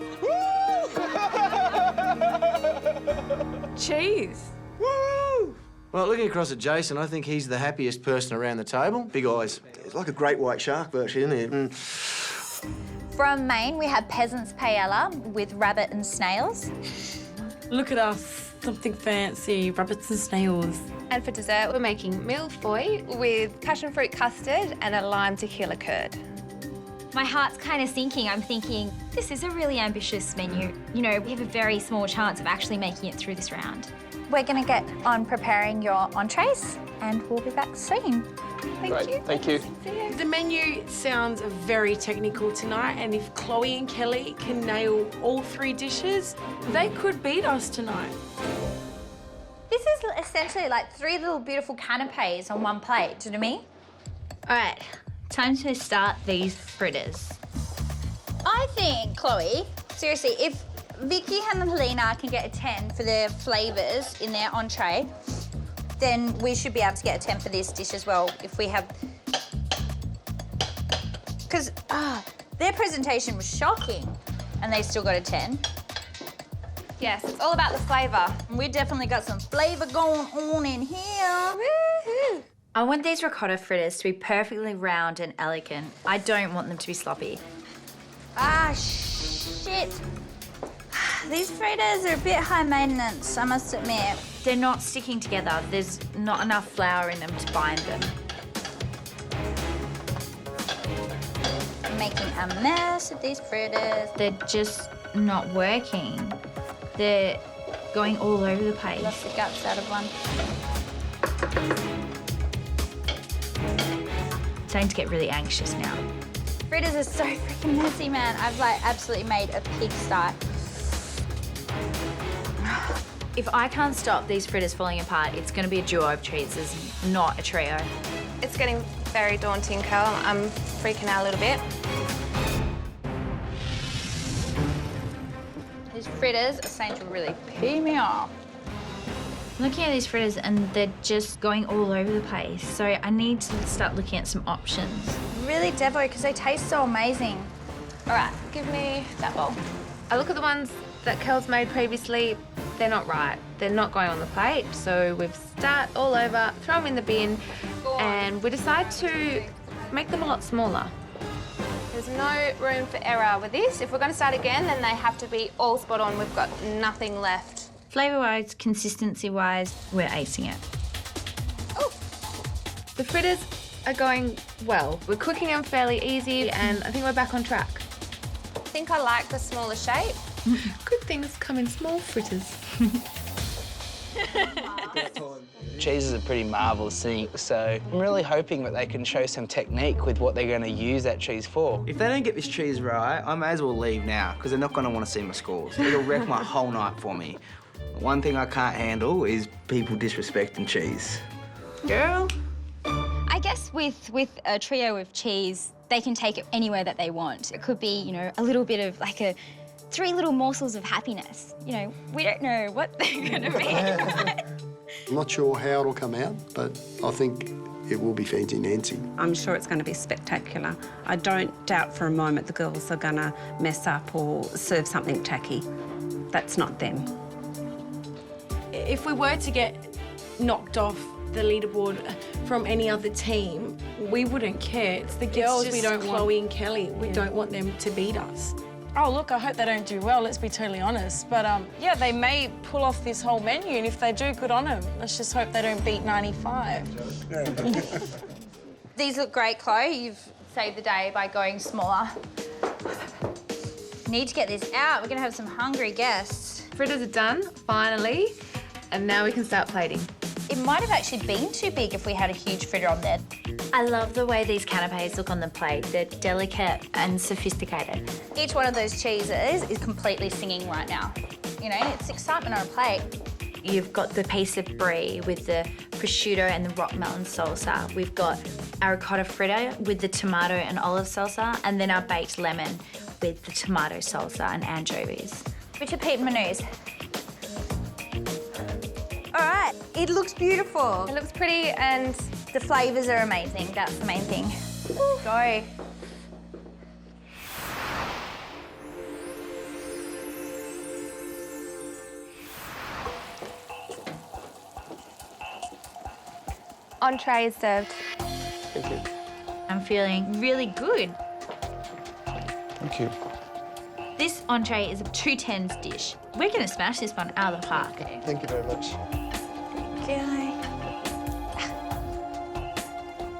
Cheese. Woo! Well, looking across at Jason, I think he's the happiest person around the table. Big eyes. It's like a great white shark, virtually, isn't it? From Maine, we have peasant's paella with rabbit and snails. Look at us, something fancy, rabbits and snails. And for dessert, we're making mille-feuille with passion fruit custard and a lime tequila curd. My heart's kind of sinking. I'm thinking, this is a really ambitious menu. We have a very small chance of actually making it through this round. We're going to get on preparing your entrees, and we'll be back soon. Great. Thank you. The menu sounds very technical tonight, and if Chloe and Kelly can nail all 3 dishes, they could beat us tonight. This is essentially like 3 little beautiful canapes on one plate, do you know what I mean? All right, time to start these fritters. I think, Chloe, seriously, if Vicky and Helena can get a 10 for their flavours in their entree, then we should be able to get a 10 for this dish as well if we have... Because their presentation was shocking and they still got a 10. Yes, it's all about the flavour. We definitely got some flavour going on in here. Woohoo! I want these ricotta fritters to be perfectly round and elegant. I don't want them to be sloppy. Shit. These fritters are a bit high maintenance, I must admit. They're not sticking together. There's not enough flour in them to bind them. I'm making a mess of these fritters. They're just not working. They're going all over the place. Lost the guts out of one. Starting to get really anxious now. Fritters are so freaking messy, man. I've absolutely made a pigsty. If I can't stop these fritters falling apart, it's going to be a duo of cheeses, not a trio. It's getting very daunting, Carl. I'm freaking out a little bit. These fritters are starting to really pee me off. I'm looking at these fritters and they're just going all over the place. So I need to start looking at some options. Really devo, because they taste so amazing. All right, give me that bowl. I look at the ones that Kel's made previously. They're not right. They're not going on the plate. So we've start all over, throw them in the bin, and we decide to make them a lot smaller. There's no room for error with this. If we're going to start again, then they have to be all spot on. We've got nothing left. Flavour-wise, consistency-wise, we're acing it. Oh. The fritters are going well. We're cooking them fairly easy and I think we're back on track. I think I like the smaller shape. Good things come in small fritters. Cheese is a pretty marvellous thing, so I'm really hoping that they can show some technique with what they're going to use that cheese for. If they don't get this cheese right, I may as well leave now, because they're not going to want to see my scores. It'll wreck my whole night for me. One thing I can't handle is people disrespecting cheese. Girl. I guess with a trio of cheese, they can take it anywhere that they want. It could be, you know, a little bit of like 3 little morsels of happiness. You know, we don't know what they're going to be. I'm not sure how it'll come out, but I think it will be fancy Nancy. I'm sure it's going to be spectacular. I don't doubt for a moment the girls are going to mess up or serve something tacky. That's not them. If we were to get knocked off the leaderboard from any other team, we wouldn't care. It's the girls we don't want. Chloe and Kelly, we don't want them to beat us. Oh, look, I hope they don't do well, let's be totally honest. But, yeah, they may pull off this whole menu, and if they do, good on them. Let's just hope they don't beat 95. These look great, Chloe. You've saved the day by going smaller. Need to get this out. We're going to have some hungry guests. Fritters are done, finally, and now we can start plating. It might have actually been too big if we had a huge fritter on there. I love the way these canapes look on the plate. They're delicate and sophisticated. Each one of those cheeses is completely singing right now. You know, it's excitement on a plate. You've got the piece of brie with the prosciutto and the rock melon salsa. We've got our ricotta fritter with the tomato and olive salsa, and then our baked lemon with the tomato salsa and anchovies. Richard Pete menus. All right, it looks beautiful. It looks pretty and the flavours are amazing. That's the main thing. Go. Entree is served. Thank you. I'm feeling really good. Thank you. This entree is a 2 10s dish. We're going to smash this one out of the park. Thank you very much.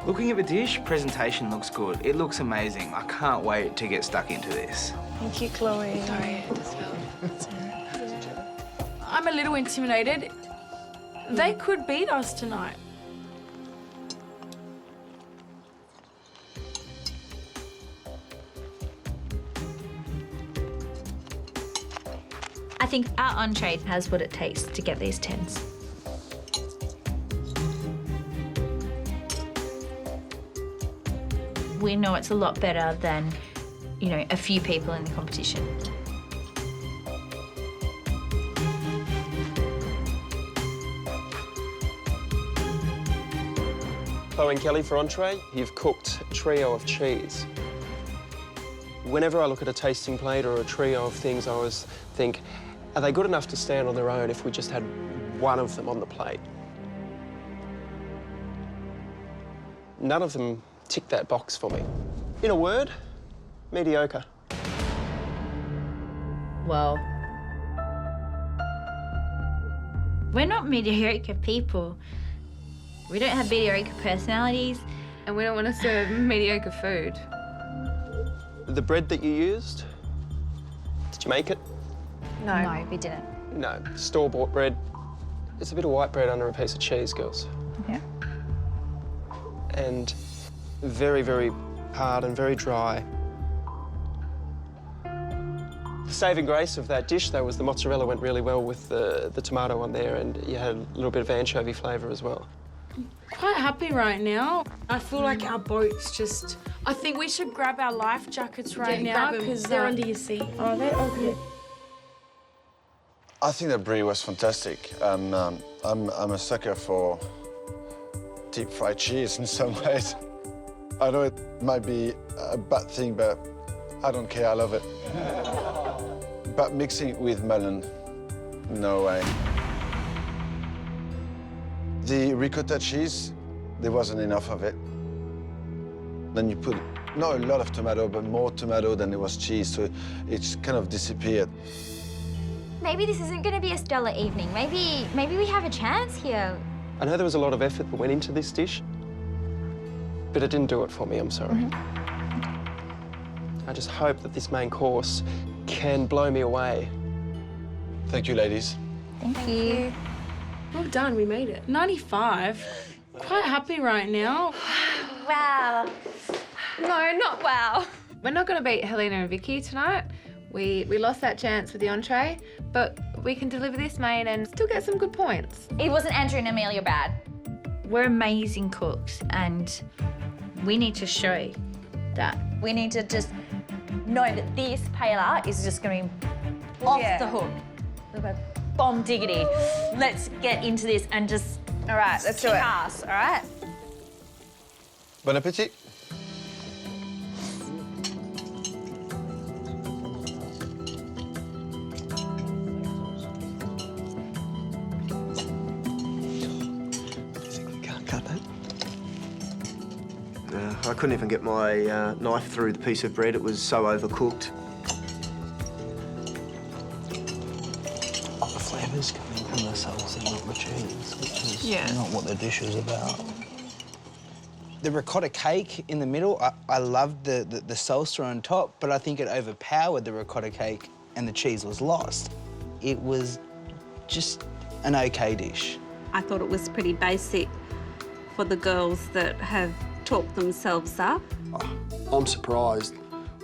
Looking at the dish, presentation looks good. It looks amazing. I can't wait to get stuck into this. Thank you, Chloe. Sorry, I just fell. I'm a little intimidated. They could beat us tonight. I think our entree has what it takes to get these 10s. We know it's a lot better than, you know, a few people in the competition. Chloe and Kelly, for entree, you've cooked a trio of cheese. Whenever I look at a tasting plate or a trio of things, I always think, are they good enough to stand on their own if we just had one of them on the plate? None of them tick that box for me. In a word, mediocre. Well, we're not mediocre people. We don't have mediocre personalities. And we don't want to serve mediocre food. The bread that you used, did you make it? No. No, we didn't. No, store-bought bread. It's a bit of white bread under a piece of cheese, girls. Yeah. And very, very hard and very dry. The saving grace of that dish, though, was the mozzarella went really well with the tomato on there, and you had a little bit of anchovy flavour as well. Quite happy right now. I feel like our boat's just... I think we should grab our life jackets right now because they're under your seat. Oh, they're okay. I think the brie was fantastic. I'm a sucker for deep fried cheese in some ways. I know it might be a bad thing, but I don't care, I love it. But mixing it with melon, no way. The ricotta cheese, there wasn't enough of it. Then you put, not a lot of tomato, but more tomato than there was cheese, so it's kind of disappeared. Maybe this isn't going to be a stellar evening. Maybe we have a chance here. I know there was a lot of effort that went into this dish. But it didn't do it for me, I'm sorry. I just hope that this main course can blow me away. Thank you, ladies. Thank you. Well done, we made it. 95. Quite happy right now. Wow. No, not wow. We're not going to beat Helena and Vicky tonight. We lost that chance with the entree, but we can deliver this main and still get some good points. It wasn't Andrew and Amelia bad. We're amazing cooks and we need to show that. We need to just know that this paella is just going to be off the hook. Bomb diggity. Let's get into this and just All right, let's do it. Ass, all right? Bon appetit. Can't cut that. I couldn't even get my knife through the piece of bread. It was so overcooked. The flavours coming from the salsa, not the cheese, which is not what the dish is about. The ricotta cake in the middle, I loved the salsa on top, but I think it overpowered the ricotta cake and the cheese was lost. It was just an okay dish. I thought it was pretty basic for the girls that have talked themselves up. I'm surprised.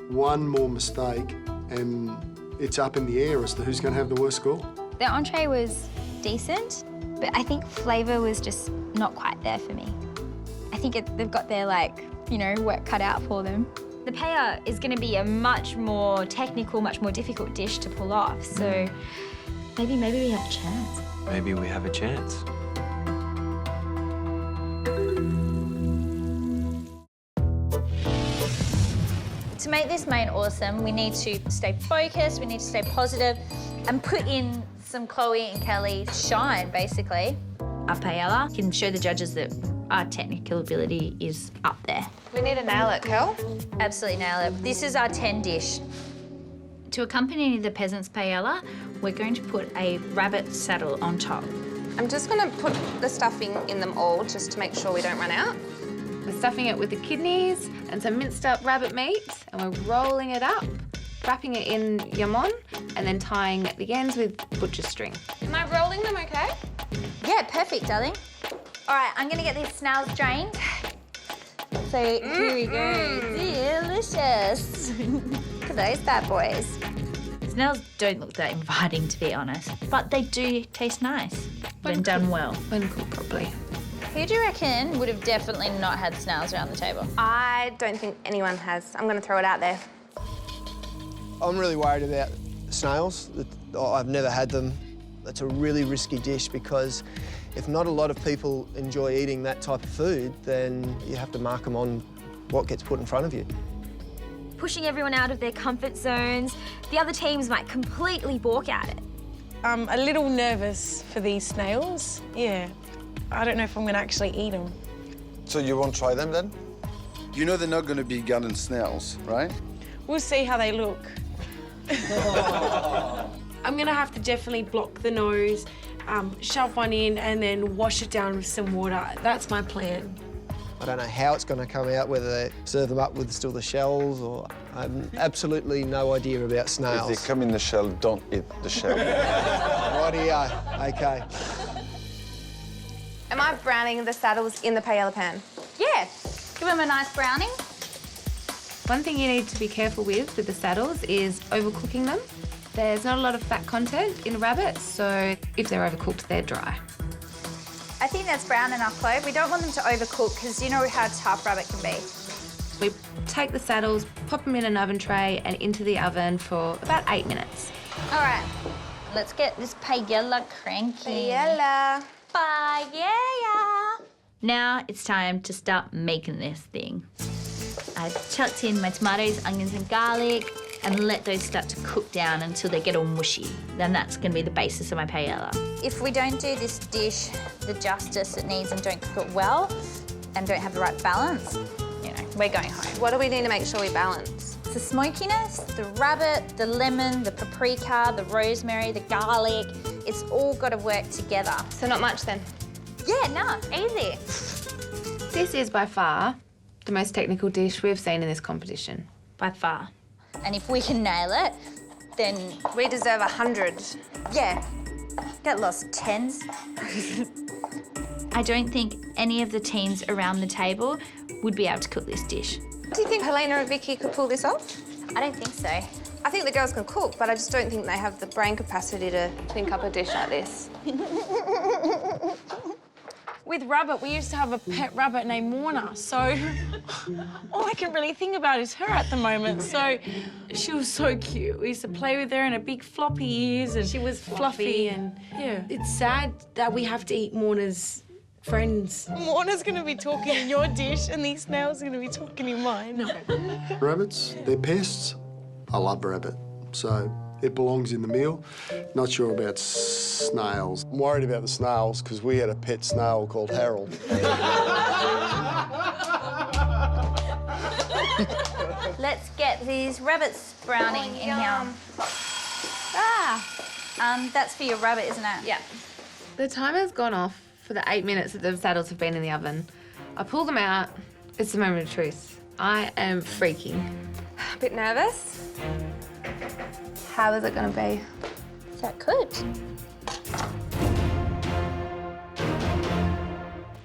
One more mistake and it's up in the air as to who's going to have the worst score. The entree was decent, but I think flavour was just not quite there for me. I think they've got their, work cut out for them. The paella is going to be a much more technical, much more difficult dish to pull off, so maybe we have a chance. Maybe we have a chance. To make this main awesome, we need to stay focused, we need to stay positive, and put in some Chloe and Kelly shine, basically. Our paella can show the judges that our technical ability is up there. We need to nail it, Kel. Absolutely nail it. This is our 10 dish. To accompany the peasant's paella, we're going to put a rabbit saddle on top. I'm just going to put the stuffing in them all just to make sure we don't run out. We're stuffing it with the kidneys and some minced up rabbit meat, and we're rolling it up, wrapping it in yamon, and then tying at the ends with butcher string. Am I rolling them okay? Yeah, perfect, darling. All right, I'm gonna get these snails drained. So here we go. Delicious. Look at those bad boys. Snails don't look that inviting, to be honest, but they do taste nice when done well. When cooked properly. Who do you reckon would have definitely not had snails around the table? I don't think anyone has. I'm going to throw it out there. I'm really worried about snails. I've never had them. It's a really risky dish because if not a lot of people enjoy eating that type of food, then you have to mark them on what gets put in front of you. Pushing everyone out of their comfort zones. The other teams might completely balk at it. I'm a little nervous for these snails. Yeah. I don't know if I'm going to actually eat them. So you won't try them then? You know they're not going to be garden snails, right? We'll see how they look. I'm going to have to definitely block the nose, shove one in and then wash it down with some water. That's my plan. I don't know how it's going to come out, whether they serve them up with still the shells or... I have absolutely no idea about snails. If they come in the shell, don't eat the shell. Rightio, OK. Am I browning the saddles in the paella pan? Yeah, give them a nice browning. One thing you need to be careful with the saddles is overcooking them. There's not a lot of fat content in rabbits, so if they're overcooked, they're dry. I think that's brown enough, Chloe. We don't want them to overcook because you know how tough rabbit can be. We take the saddles, pop them in an oven tray and into the oven for about 8 minutes. All right, let's get this paella cranky. Paella. Paella. Now it's time to start making this thing. I've chucked in my tomatoes, onions and garlic and let those start to cook down until they get all mushy. Then that's going to be the basis of my paella. If we don't do this dish the justice it needs and don't cook it well and don't have the right balance, we're going home. What do we need to make sure we balance? The smokiness, the rabbit, the lemon, the paprika, the rosemary, the garlic, it's all got to work together. So not much then? Yeah, no, easy. This is by far the most technical dish we've seen in this competition. By far. And if we can nail it, then we deserve 100. Yeah. Get lost 10s. I don't think any of the teams around the table would be able to cook this dish. Do you think Helena and Vicky could pull this off? I don't think so. I think the girls can cook, but I just don't think they have the brain capacity to think up a dish like this. With rabbit, we used to have a pet rabbit named Morna, so all I can really think about is her at the moment. So she was so cute. We used to play with her in her big floppy ears, and she was fluffy. And yeah, it's sad that we have to eat Morna's friends. Morna's gonna be talking in your dish, and these snails are gonna be talking in mine. No. Rabbits, they're pests. I love rabbit, so it belongs in the meal. Not sure about snails. I'm worried about the snails because we had a pet snail called Harold. Let's get these rabbits browning in here. That's for your rabbit, isn't it? Yeah. The timer's gone off for the 8 minutes that the saddles have been in the oven. I pull them out. It's the moment of truth. I am freaking. A bit nervous. How is it going to be? Is that good?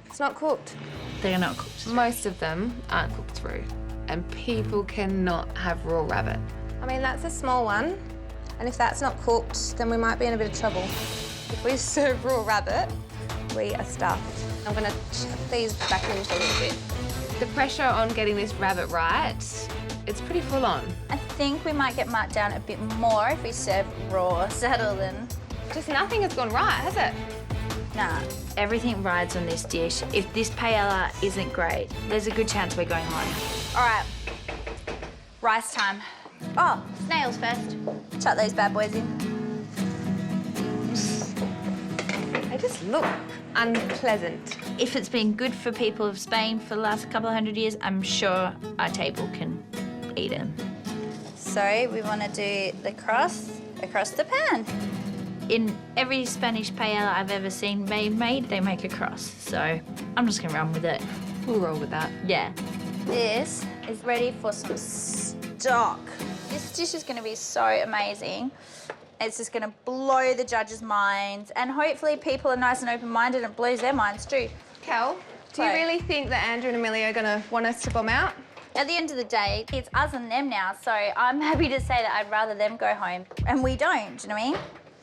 It's not cooked. They are not cooked. Most of them aren't cooked through, and people cannot have raw rabbit. I mean, that's a small one, and if that's not cooked, then we might be in a bit of trouble. If we serve raw rabbit, we are stuffed. I'm going to chuck these back in a little bit. The pressure on getting this rabbit right, it's pretty full on. I think we might get marked down a bit more if we serve raw saddle than... Just nothing has gone right, has it? Nah. Everything rides on this dish. If this paella isn't great, there's a good chance we're going home. All right. Rice time. Oh, snails first. Chuck those bad boys in. They just look unpleasant. If it's been good for people of Spain for the last couple of hundred years, I'm sure our table can eat them. So we want to do the cross across the pan. In every Spanish paella I've ever seen made, they make a cross. So I'm just gonna run with it. We'll roll with that. Yeah. This is ready for some stock. This dish is going to be so amazing. It's just going to blow the judges' minds, and hopefully people are nice and open-minded and it blows their minds too. Kel, do you really think that Andrew and Amelia are going to want us to bomb out? At the end of the day, it's us and them now, so I'm happy to say that I'd rather them go home, and we don't, do you know what I mean?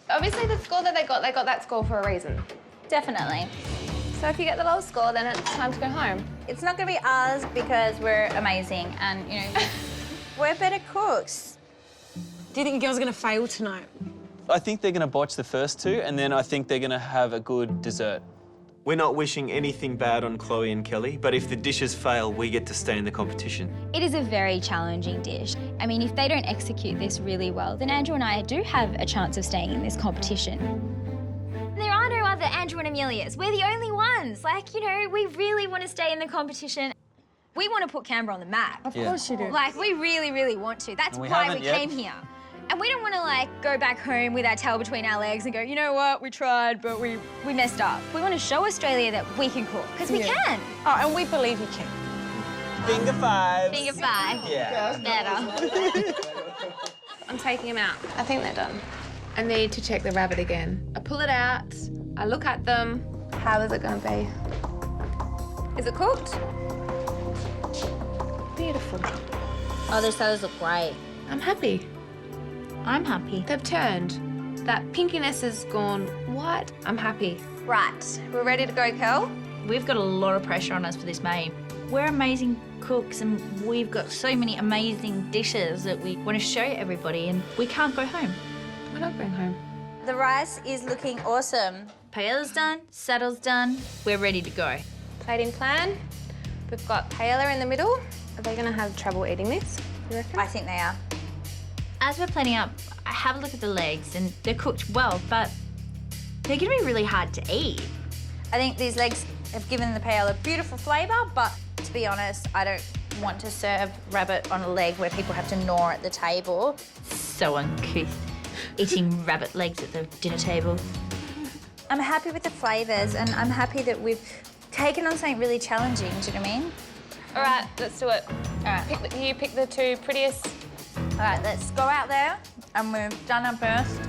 Obviously the score that they got that score for a reason. Definitely. So if you get the lowest score, then it's time to go home. It's not going to be us because we're amazing and, you know, we're better cooks. Do you think the girls are going to fail tonight? I think they're going to botch the first two, and then I think they're going to have a good dessert. We're not wishing anything bad on Chloe and Kelly, but if the dishes fail, we get to stay in the competition. It is a very challenging dish. I mean, if they don't execute this really well, then Andrew and I do have a chance of staying in this competition. There are no other Andrew and Amelias. We're the only ones. Like, you know, we really want to stay in the competition. We want to put Canberra on the map. Of course you do. Like, we really, really want to. That's why we came here. And we don't want to, like, go back home with our tail between our legs and go, you know what, we tried, but we messed up. We want to show Australia that we can cook, because we can. Oh, and we believe you can. Finger fives. Finger five. Yeah. Better. I'm taking them out. I think they're done. I need to check the rabbit again. I pull it out, I look at them. How is it going to be? Is it cooked? Beautiful. Oh, those salads look great. I'm happy. I'm happy. They've turned. That pinkiness has gone white. I'm happy. Right, we're ready to go, Kel. We've got a lot of pressure on us for this main. We're amazing cooks and we've got so many amazing dishes that we want to show everybody, and we can't go home. We're not going home. The rice is looking awesome. Paella's done, saddle's done, we're ready to go. Plating plan. We've got paella in the middle. Are they going to have trouble eating this, you reckon? I think they are. As we're plating up, I have a look at the legs and they're cooked well, but they're going to be really hard to eat. I think these legs have given the paella beautiful flavour, but to be honest, I don't want to serve rabbit on a leg where people have to gnaw at the table. So uncouth, eating rabbit legs at the dinner table. I'm happy with the flavours, and I'm happy that we've taken on something really challenging, do you know what I mean? All right, let's do it. All right, you pick the two prettiest. All right, let's go out there and we've done our best.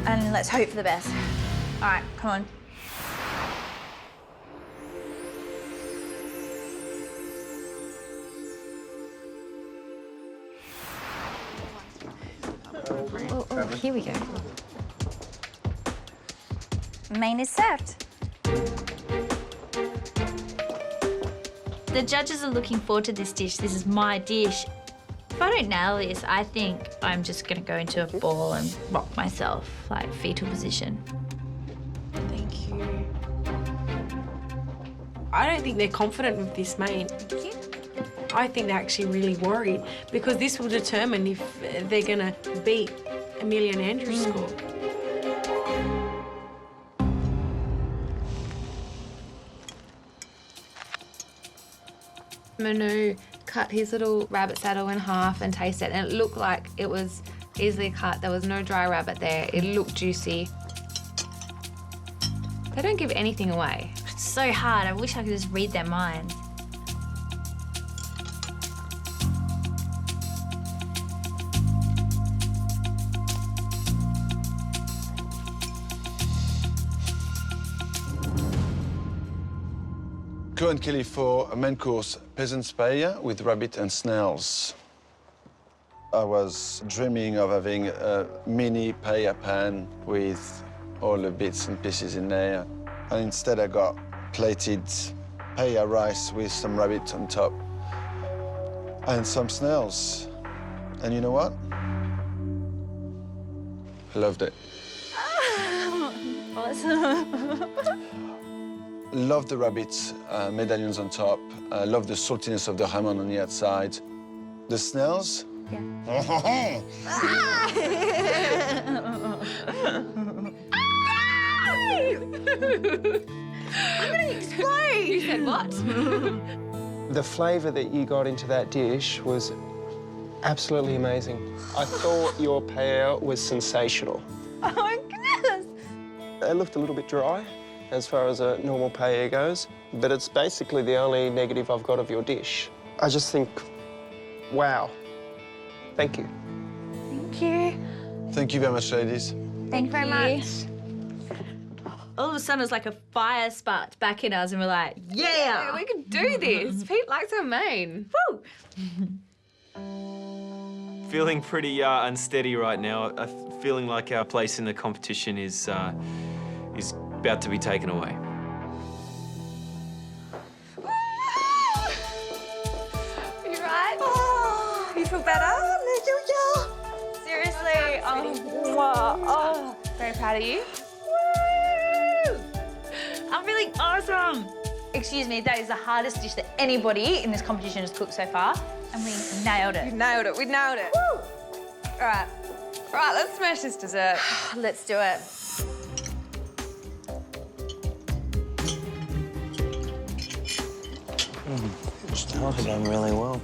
And let's hope for the best. All right, come on. Oh, here we go. Main is served. The judges are looking forward to this dish. This is my dish. If I don't nail this, I think I'm just gonna go into a ball and rock myself, like fetal position. Thank you. I don't think they're confident with this main. I think they're actually really worried because this will determine if they're gonna beat Amelia and Andrew's score. Manu cut his little rabbit saddle in half and tasted it, and it looked like it was easily cut. There was no dry rabbit there. It looked juicy. They don't give anything away. It's so hard. I wish I could just read their minds. Go and Kelly for a main course, peasant's paella with rabbit and snails. I was dreaming of having a mini paella pan with all the bits and pieces in there. And instead I got plated paella rice with some rabbit on top and some snails. And you know what? I loved it. Love the rabbit medallions on top. Love the saltiness of the hamon on the outside. The snails? Yeah. I'm gonna explode! You said what? The flavour that you got into that dish was absolutely amazing. I thought your paella was sensational. Oh my goodness! It looked a little bit dry as far as a normal paella goes, but it's basically the only negative I've got of your dish. I just think, wow. Thank you. Thank you. Thank you very much, ladies. Thank you very much. All of a sudden, it's like a fire sparked back in us, and we're like, yeah! We can do this. Pete likes our main. Woo! Feeling pretty unsteady right now. Feeling like our place in the competition is about to be taken away. You right? Oh, you feel better? Seriously, wow. Very proud of you. Woo! I'm feeling awesome. Excuse me, that is the hardest dish that anybody in this competition has cooked so far, and we nailed it. We nailed it. We nailed it. Woo! All right, let's smash this dessert. Let's do it. Snails are going really well.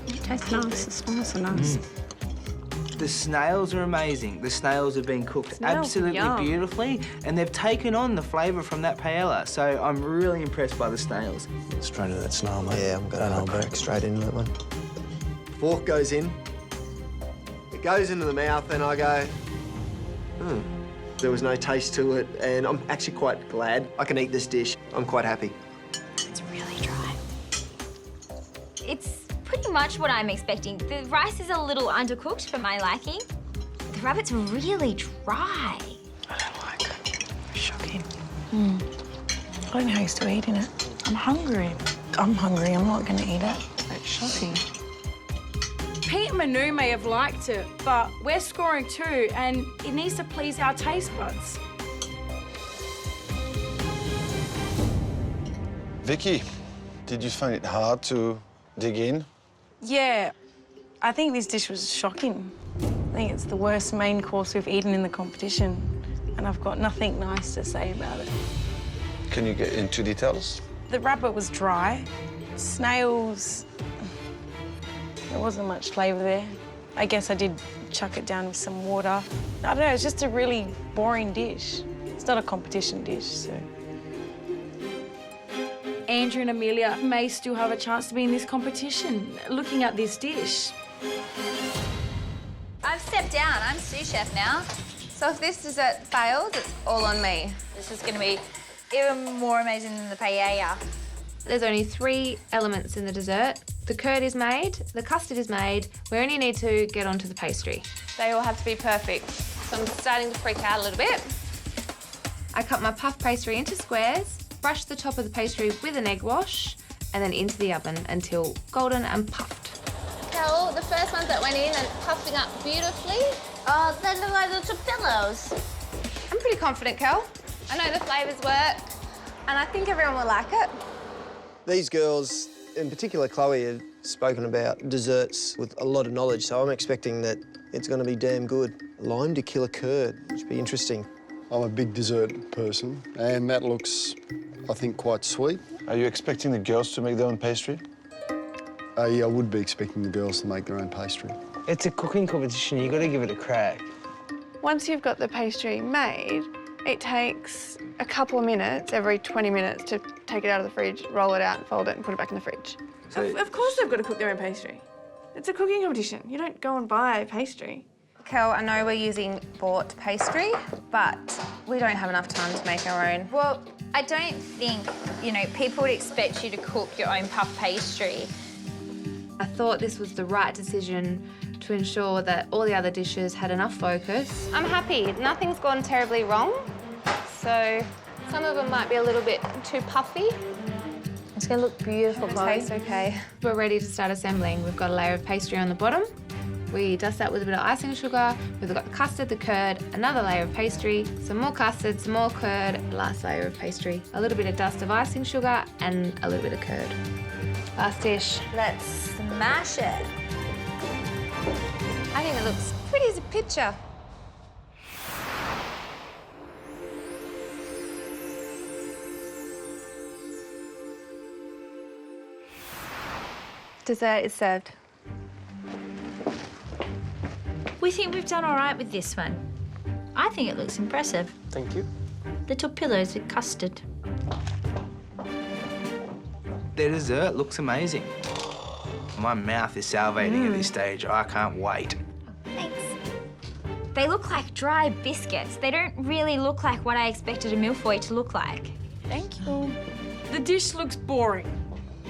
It tastes nice. The snails are nice. The snails are amazing. The snails have been cooked absolutely beautifully, and they've taken on the flavour from that paella. So I'm really impressed by the snails. Straight to that snail, mate. Yeah, I'm going back straight into that one. Fork goes in. It goes into the mouth, and I go, There was no taste to it, and I'm actually quite glad I can eat this dish. I'm quite happy. It's really dry. It's pretty much what I'm expecting. The rice is a little undercooked for my liking. The rabbit's really dry. I don't like it. Shocking. I don't know how you're still eating it. I'm hungry. I'm hungry. I'm not going to eat it. It's shocking. Pete and Manu may have liked it, but we're scoring too, and it needs to please our taste buds. Vicky, did you find it hard to dig in? Yeah, I think this dish was shocking. I think it's the worst main course we've eaten in the competition, and I've got nothing nice to say about it. Can you get into details? The rabbit was dry. Snails, there wasn't much flavour there. I guess I did chuck it down with some water. I don't know, it's just a really boring dish. It's not a competition dish, so. Andrew and Amelia may still have a chance to be in this competition, looking at this dish. I've stepped down. I'm sous chef now. So if this dessert fails, it's all on me. This is going to be even more amazing than the paella. There's only 3 elements in the dessert. The curd is made, the custard is made, we only need to get onto the pastry. They all have to be perfect. So I'm starting to freak out a little bit. I cut my puff pastry into squares, brush the top of the pastry with an egg wash, and then into the oven until golden and puffed. Kel, the first ones that went in and puffing up beautifully. Oh, they look like little pillows. I'm pretty confident, Kel. I know the flavours work, and I think everyone will like it. These girls, in particular Chloe, have spoken about desserts with a lot of knowledge, so I'm expecting that it's going to be damn good. Lime to kill a curd, which would be interesting. I'm a big dessert person, and that looks, I think, quite sweet. Are you expecting the girls to make their own pastry? Yeah, I would be expecting the girls to make their own pastry. It's a cooking competition, you got to give it a crack. Once you've got the pastry made, it takes a couple of minutes, every 20 minutes, to take it out of the fridge, roll it out, fold it and put it back in the fridge. Of course they've got to cook their own pastry. It's a cooking competition. You don't go and buy pastry. Kel, I know we're using bought pastry, but we don't have enough time to make our own. Well, I don't think, you know, people would expect you to cook your own puff pastry. I thought this was the right decision to ensure that all the other dishes had enough focus. I'm happy. Nothing's gone terribly wrong. So some of them might be a little bit too puffy. It's going to look beautiful, It tastes okay. We're ready to start assembling. We've got a layer of pastry on the bottom. We dust that with a bit of icing sugar. We've got the custard, the curd, another layer of pastry, some more custard, some more curd, last layer of pastry, a little bit of dust of icing sugar and a little bit of curd. Last dish. Let's smash it. I think it looks pretty as a picture. Dessert is served. We think we've done all right with this one. I think it looks impressive. Thank you. Little pillows with custard. The dessert looks amazing. My mouth is salivating at this stage. I can't wait. Thanks. They look like dry biscuits. They don't really look like what I expected a millefeuille to look like. Thank you. The dish looks boring.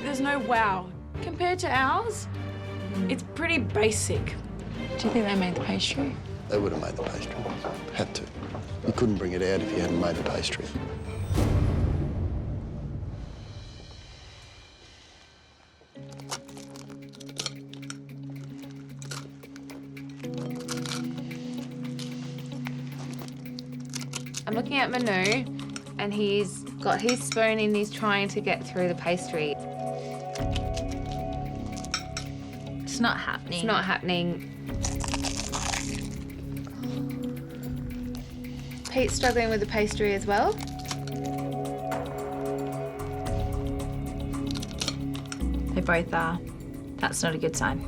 There's no wow. Compared to ours, it's pretty basic. Do you think they made the pastry? They would have made the pastry. Had to. You couldn't bring it out if you hadn't made the pastry. I'm looking at menu and he's got his spoon and he's trying to get through the pastry. It's not happening. It's not happening. Pete's struggling with the pastry as well. They both are. That's not a good sign.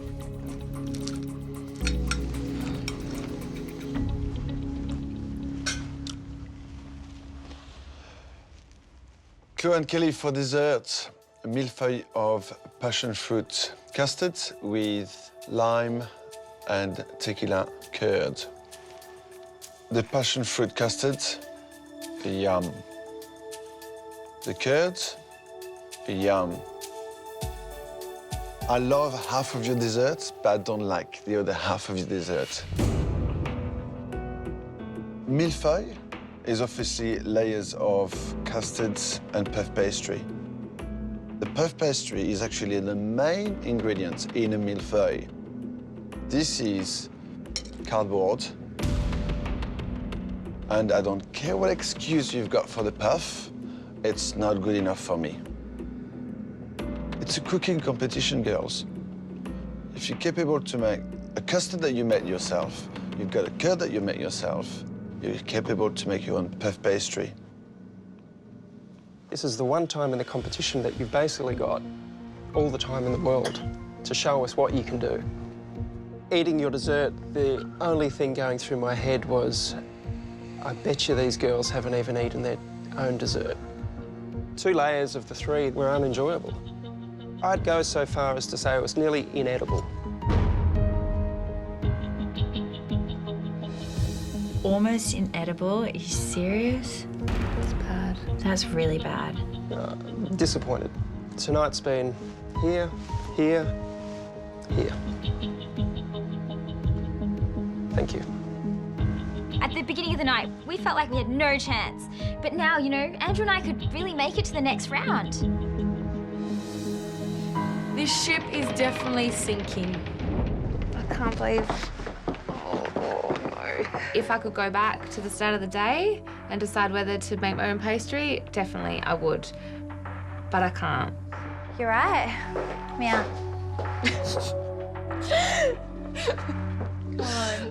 Chloe and Kelly for dessert, a millefeuille of passion fruit custard with lime and tequila curd. The passion fruit custard, yum. The curd, yum. I love half of your dessert, but I don't like the other half of your dessert. Millefeuille is obviously layers of custards and puff pastry. The puff pastry is actually the main ingredient in a millefeuille. This is cardboard, and I don't care what excuse you've got for the puff, it's not good enough for me. It's a cooking competition, girls. If you're capable to make a custard that you made yourself, you've got a curd that you make yourself, you're capable to make your own puff pastry. This is the one time in the competition that you've basically got all the time in the world to show us what you can do. Eating your dessert, the only thing going through my head was, I bet you these girls haven't even eaten their own dessert. 2 layers of the 3 were unenjoyable. I'd go so far as to say it was nearly inedible. Almost inedible? Are you serious? It's bad. That's really bad. Disappointed. Tonight's been here, here, here. Thank you. At the beginning of the night, we felt like we had no chance. But now, you know, Andrew and I could really make it to the next round. This ship is definitely sinking. I can't believe... Oh, no. If I could go back to the start of the day and decide whether to make my own pastry, definitely I would. But I can't. You're right. Meow.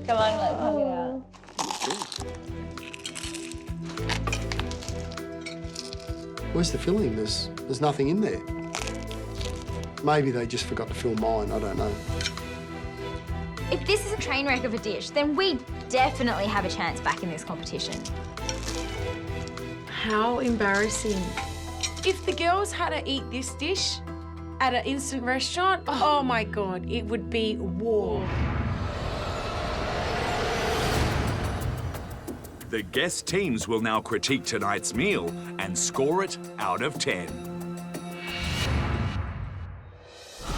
Come on, let's hug it out. Where's the filling? There's nothing in there. Maybe they just forgot to fill mine, I don't know. If this is a train wreck of a dish, then we definitely have a chance back in this competition. How embarrassing. If the girls had to eat this dish at an instant restaurant, oh my God, it would be war. The guest teams will now critique tonight's meal and score it out of 10.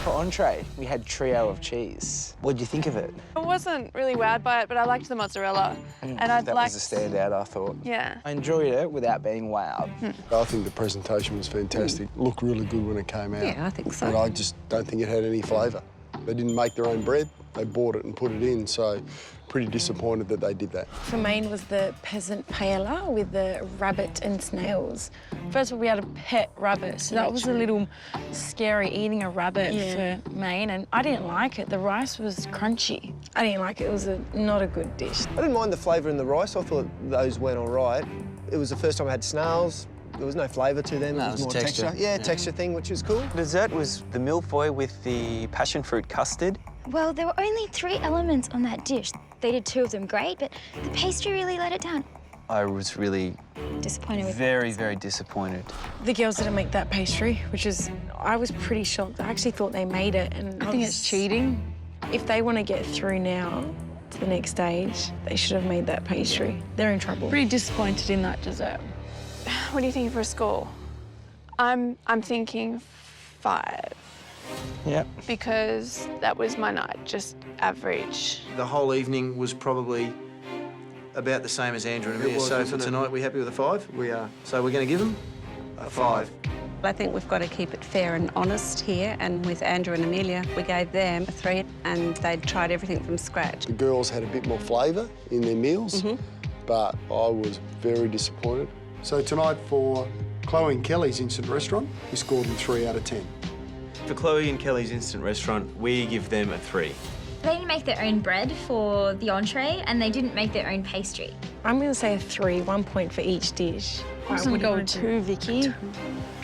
For entree, we had trio of cheese. What did you think of it? I wasn't really wowed by it, but I liked the mozzarella. And I'd That was a standout, I thought. Yeah. I enjoyed it without being wowed. I think the presentation was fantastic. Looked really good when it came out. Yeah, I think so. But I just don't think it had any flavour. They didn't make their own bread. They bought it and put it in, so pretty disappointed that they did that. For mine was the peasant paella with the rabbit and snails. First of all, we had a pet rabbit, so that was a little scary, eating a rabbit for Maine, and I didn't like it. The rice was crunchy. I didn't like it. It was not a good dish. I didn't mind the flavour in the rice. I thought those went all right. It was the first time I had snails. There was no flavour to them. No, it was more texture. Yeah, texture thing, which was cool. Dessert was the millefeuille with the passion fruit custard. Well, there were only 3 elements on that dish. They did 2 of them great, but the pastry really let it down. I was really Disappointed with very disappointed. The girls didn't make that pastry, which is, I was pretty shocked. I actually thought they made it, and I think it's cheating. If they want to get through now to the next stage, they should have made that pastry. They're in trouble. Pretty disappointed in that dessert. What do you think for a score? I'm thinking 5. Yep. Because that was my night, just average. The whole evening was probably about the same as Andrew and Amelia. was, So for wasn't it? tonight, we happy with a 5? We are. So we're going to give them a 5. I think we've got to keep it fair and honest here, and with Andrew and Amelia, we gave them a 3, and they'd tried everything from scratch. The girls had a bit more flavour in their meals, but I was very disappointed. So tonight for Chloe and Kelly's Instant Restaurant, we scored them 3 out of 10. For Chloe and Kelly's Instant Restaurant, we give them a 3. They didn't make their own bread for the entree, and they didn't make their own pastry. I'm going to say a 3, 1 point for each dish. I would go 2, Vicky.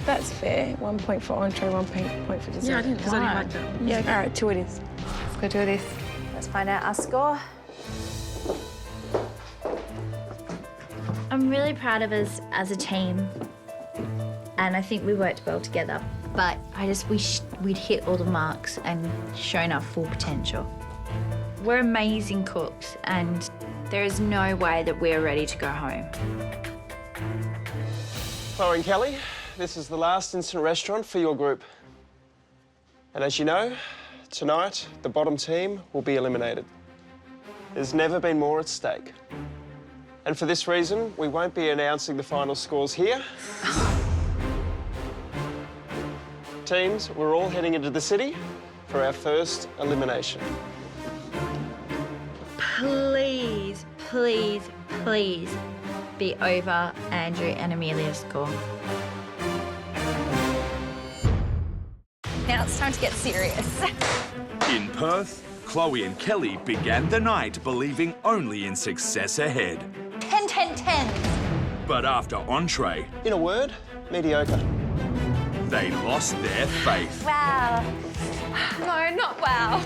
That's fair. 1 point for entree, 1 point for dessert. Yeah, I didn't, because I didn't like that. Yeah, all right, 2 it is. Let's go do this. Let's find out our score. I'm really proud of us as a team, and I think we worked well together. But I just wish we'd hit all the marks and shown our full potential. We're amazing cooks, and there is no way that we're ready to go home. Chloe and Kelly, this is the last instant restaurant for your group. And as you know, tonight, the bottom team will be eliminated. There's never been more at stake. And for this reason, we won't be announcing the final scores here. Teams, we're all heading into the city for our first elimination. Please, please, please be over Andrew and Amelia's score. Now it's time to get serious. In Perth, Chloe and Kelly began the night believing only in success ahead. 10, 10, 10. But after entree, In a word, mediocre. they lost their faith. Wow. No, not wow.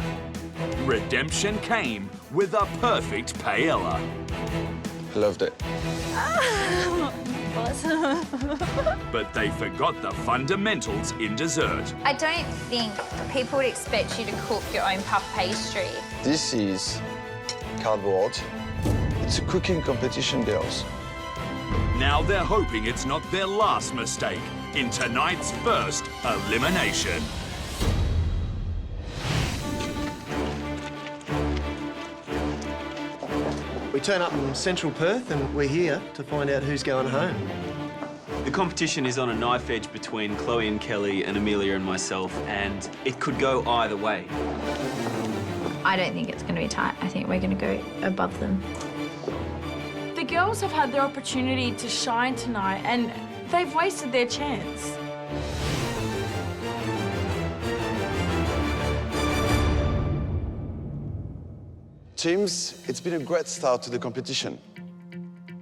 Redemption came with a perfect paella. Loved it. boss. But they forgot the fundamentals in dessert. I don't think people would expect you to cook your own puff pastry. This is cardboard. It's a cooking competition, girls. Now they're hoping it's not their last mistake in tonight's first elimination. We turn up in central Perth and we're here to find out who's going home. The competition is on a knife edge between Chloe and Kelly and Amelia and myself, and it could go either way. I don't think it's going to be tight. I think we're going to go above them. The girls have had their opportunity to shine tonight and they've wasted their chance. Teams, it's been a great start to the competition.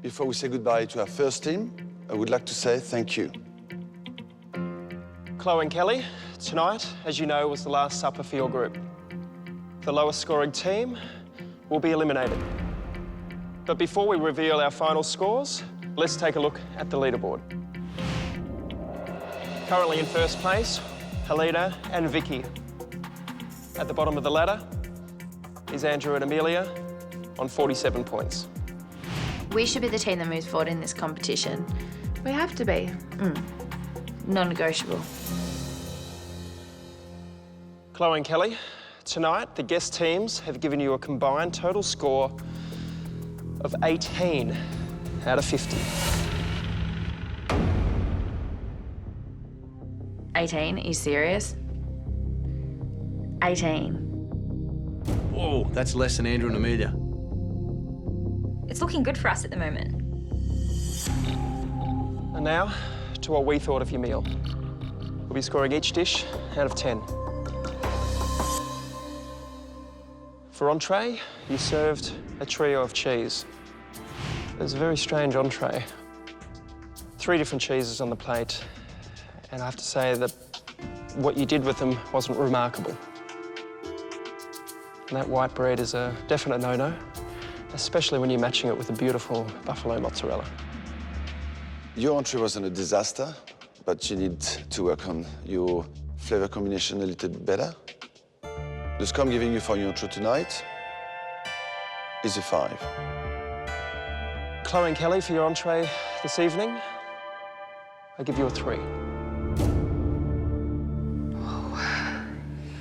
Before we say goodbye to our first team, I would like to say thank you. Chloe and Kelly, tonight, as you know, was the last supper for your group. The lowest scoring team will be eliminated. But before we reveal our final scores, let's take a look at the leaderboard. Currently in first place, Helena and Vicky. At the bottom of the ladder is Andrew and Amelia on 47 points. We should be the team that moves forward in this competition. We have to be. Non-negotiable. Chloe and Kelly, tonight the guest teams have given you a combined total score of 18 out of 50. 18? Are you serious? 18. Whoa, that's less than Andrew and Amelia. It's looking good for us at the moment. And now, to what we thought of your meal. We'll be scoring each dish out of 10. For entree, you served a trio of cheese. It was a very strange entree. 3 different cheeses on the plate, and I have to say that what you did with them wasn't remarkable. And that white bread is a definite no-no, especially when you're matching it with a beautiful buffalo mozzarella. Your entree wasn't a disaster, but you need to work on your flavor combination a little bit better. The score I'm giving you for your entree tonight is a 5. Chloe and Kelly, for your entree this evening, I give you a 3.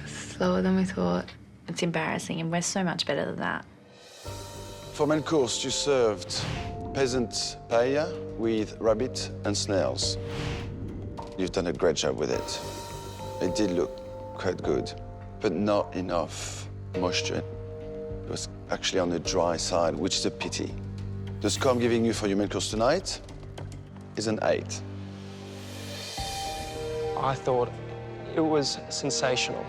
Slower than we thought. It's embarrassing, and we're so much better than that. For main course, you served peasant paella with rabbit and snails. You've done a great job with it. It did look quite good, but not enough moisture. It was actually on the dry side, which is a pity. The score I'm giving you for your main course tonight is an 8. I thought it was sensational.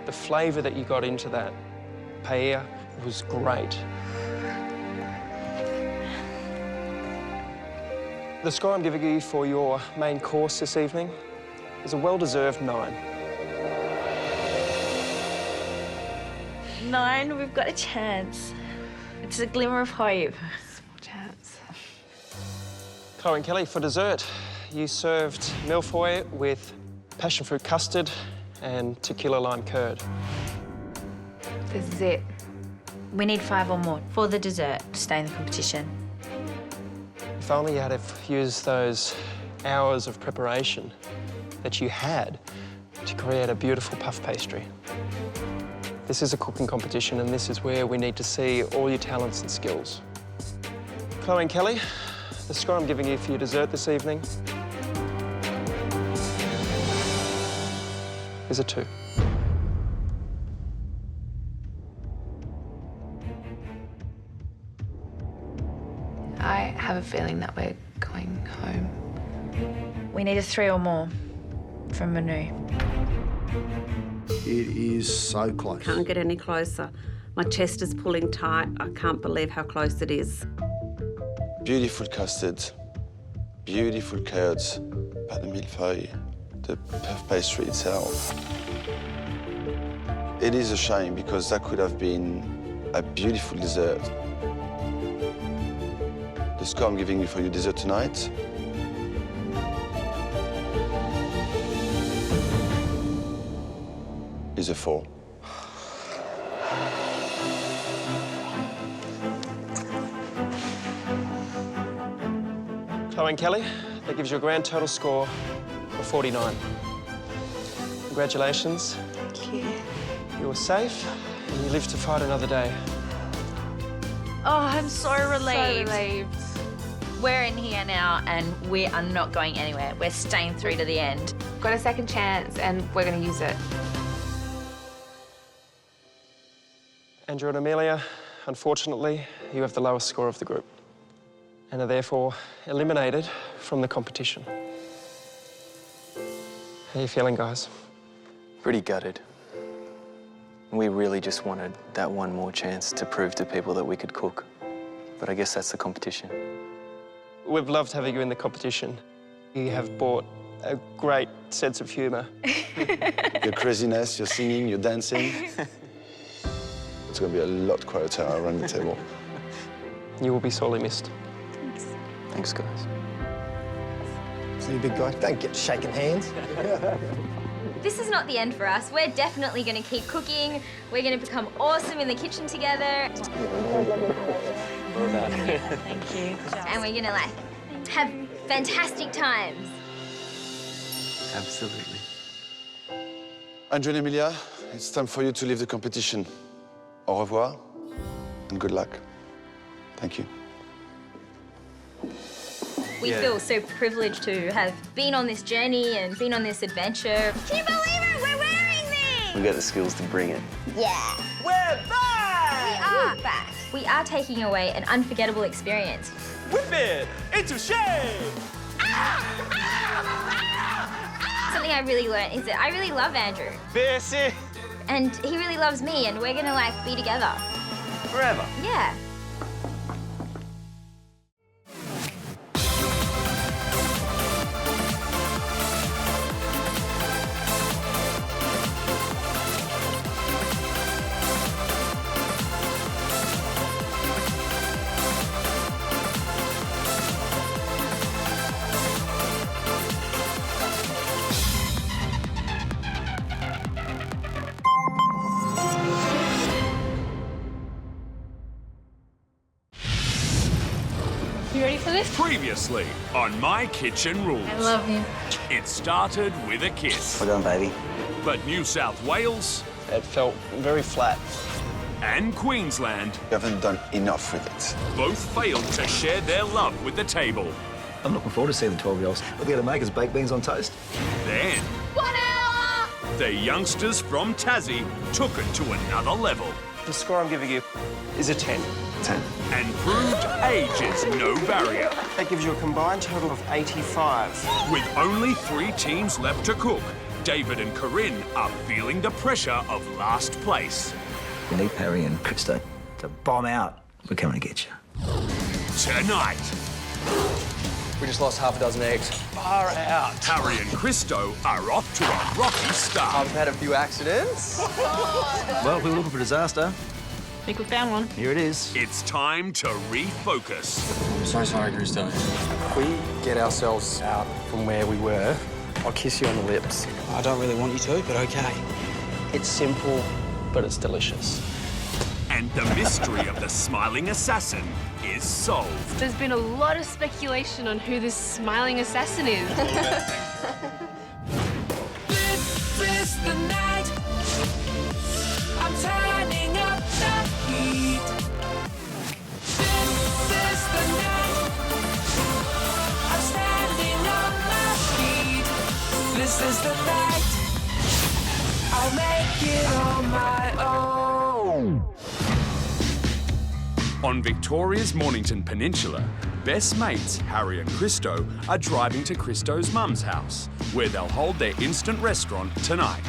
The flavour that you got into that paella was great. The score I'm giving you for your main course this evening is a well-deserved 9. 9, we've got a chance. It's a glimmer of hope. Small chance. Chloe and Kelly, for dessert, you served milfoy with passion fruit custard and tequila lime curd. This is it. We need 5 or more for the dessert to stay in the competition. If only you had used those hours of preparation that you had to create a beautiful puff pastry. This is a cooking competition, and this is where we need to see all your talents and skills. Chloe and Kelly, the score I'm giving you for your dessert this evening is a 2. I have a feeling that we're going home. We need a 3 or more from Manu. It is so close. Can't get any closer. My chest is pulling tight. I can't believe how close it is. Beautiful custard, beautiful curds, but the millefeuille, the puff pastry itself. It is a shame because that could have been a beautiful dessert. The score I'm giving you for your dessert tonight is a 4. Chloe and Kelly, that gives you a grand total score of 49. Congratulations. Thank you. You're safe and you live to fight another day. Oh, I'm so relieved. So relieved. We're in here now and we are not going anywhere. We're staying through to the end. Got a second chance and we're going to use it. Andrew and Amelia, unfortunately, you have the lowest score of the group and are therefore eliminated from the competition. How are you feeling, guys? Pretty gutted. We really just wanted that one more chance to prove to people that we could cook. But I guess that's the competition. We've loved having you in the competition. You have brought a great sense of humour. Your craziness, your singing, your dancing. It's going to be a lot quieter around the table. You will be sorely missed. Thanks, guys. See you, big guy. Don't get shaking hands. This is not the end for us. We're definitely going to keep cooking. We're going to become awesome in the kitchen together. Thank you. And we're going to, like, have fantastic times. Absolutely. Andrew and Emilia, it's time for you to leave the competition. Au revoir and good luck. Thank you. We feel so privileged to have been on this journey and been on this adventure. Can you believe it? We're wearing these! We got the skills to bring it. Yeah. We're back! We are back. We are taking away an unforgettable experience. Whip it into shape! Something I really learned is that I really love Andrew. Bessie! And he really loves me, and we're gonna, like, be together. Forever. Yeah. You ready for this? Previously on My Kitchen Rules. I love you. It started with a kiss. Well done, baby. But New South Wales It felt very flat. and Queensland You haven't done enough with it. both failed to share their love with the table. I'm looking forward to seeing the 12-year-olds. What they're going to make is baked beans on toast. Then 1 hour! the youngsters from Tassie took it to another level The score I'm giving you is a 10. 10. and proved age is no barrier. That gives you a combined total of 85. With only 3 teams left to cook, David and Karin are feeling the pressure of last place. We need Harry and Christo to bomb out. We're coming to get you. Tonight, We just lost half a dozen eggs. far out, Harry and Christo are off to a rocky start. I've had a few accidents. Well, we were looking for disaster. I think we found one. Here it is. It's time to refocus. I'm so sorry, Christo. If we get ourselves out from where we were, I'll kiss you on the lips. I don't really want you to, but okay. It's simple, but it's delicious. And the mystery of the smiling assassin is solved. There's been a lot of speculation on who this smiling assassin is. This is the night. I'm turning up the heat. This is the night. I'm standing on my feet. This is the night. I'll make it on my own. On Victoria's Mornington Peninsula, best mates Harry and Christo are driving to Christo's mum's house, where they'll hold their instant restaurant tonight.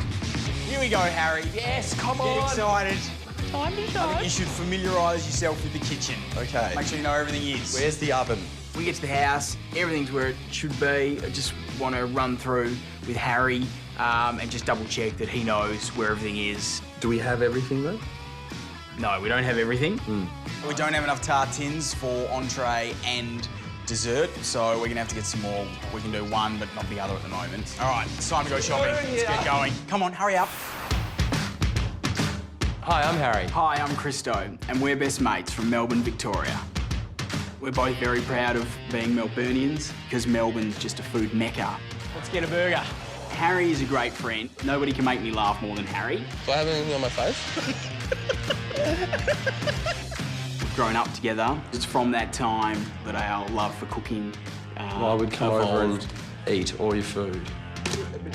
Here we go, Harry. Yes, come on. Get excited. Time to I show. think you should familiarise yourself with the kitchen. Okay. Make sure you know everything is. Where's the oven? We get to the house, everything's where it should be. I just want to run through with Harry and just double check that he knows where everything is. Do we have everything, though? No, we don't have everything. We don't have enough tartines for entree and dessert, so we're gonna have to get some more. We can do one, but not the other at the moment. All right, it's time to go shopping. Let's get going. Come on, hurry up. Hi, I'm Harry. Hi, I'm Christo, and we're best mates from Melbourne, Victoria. We're both very proud of being Melburnians because Melbourne's just a food mecca. Let's get a burger. Harry is a great friend. Nobody can make me laugh more than Harry. Do I have anything on my face? We've grown up together. It's from that time that our love for cooking I would come over and eat all your food.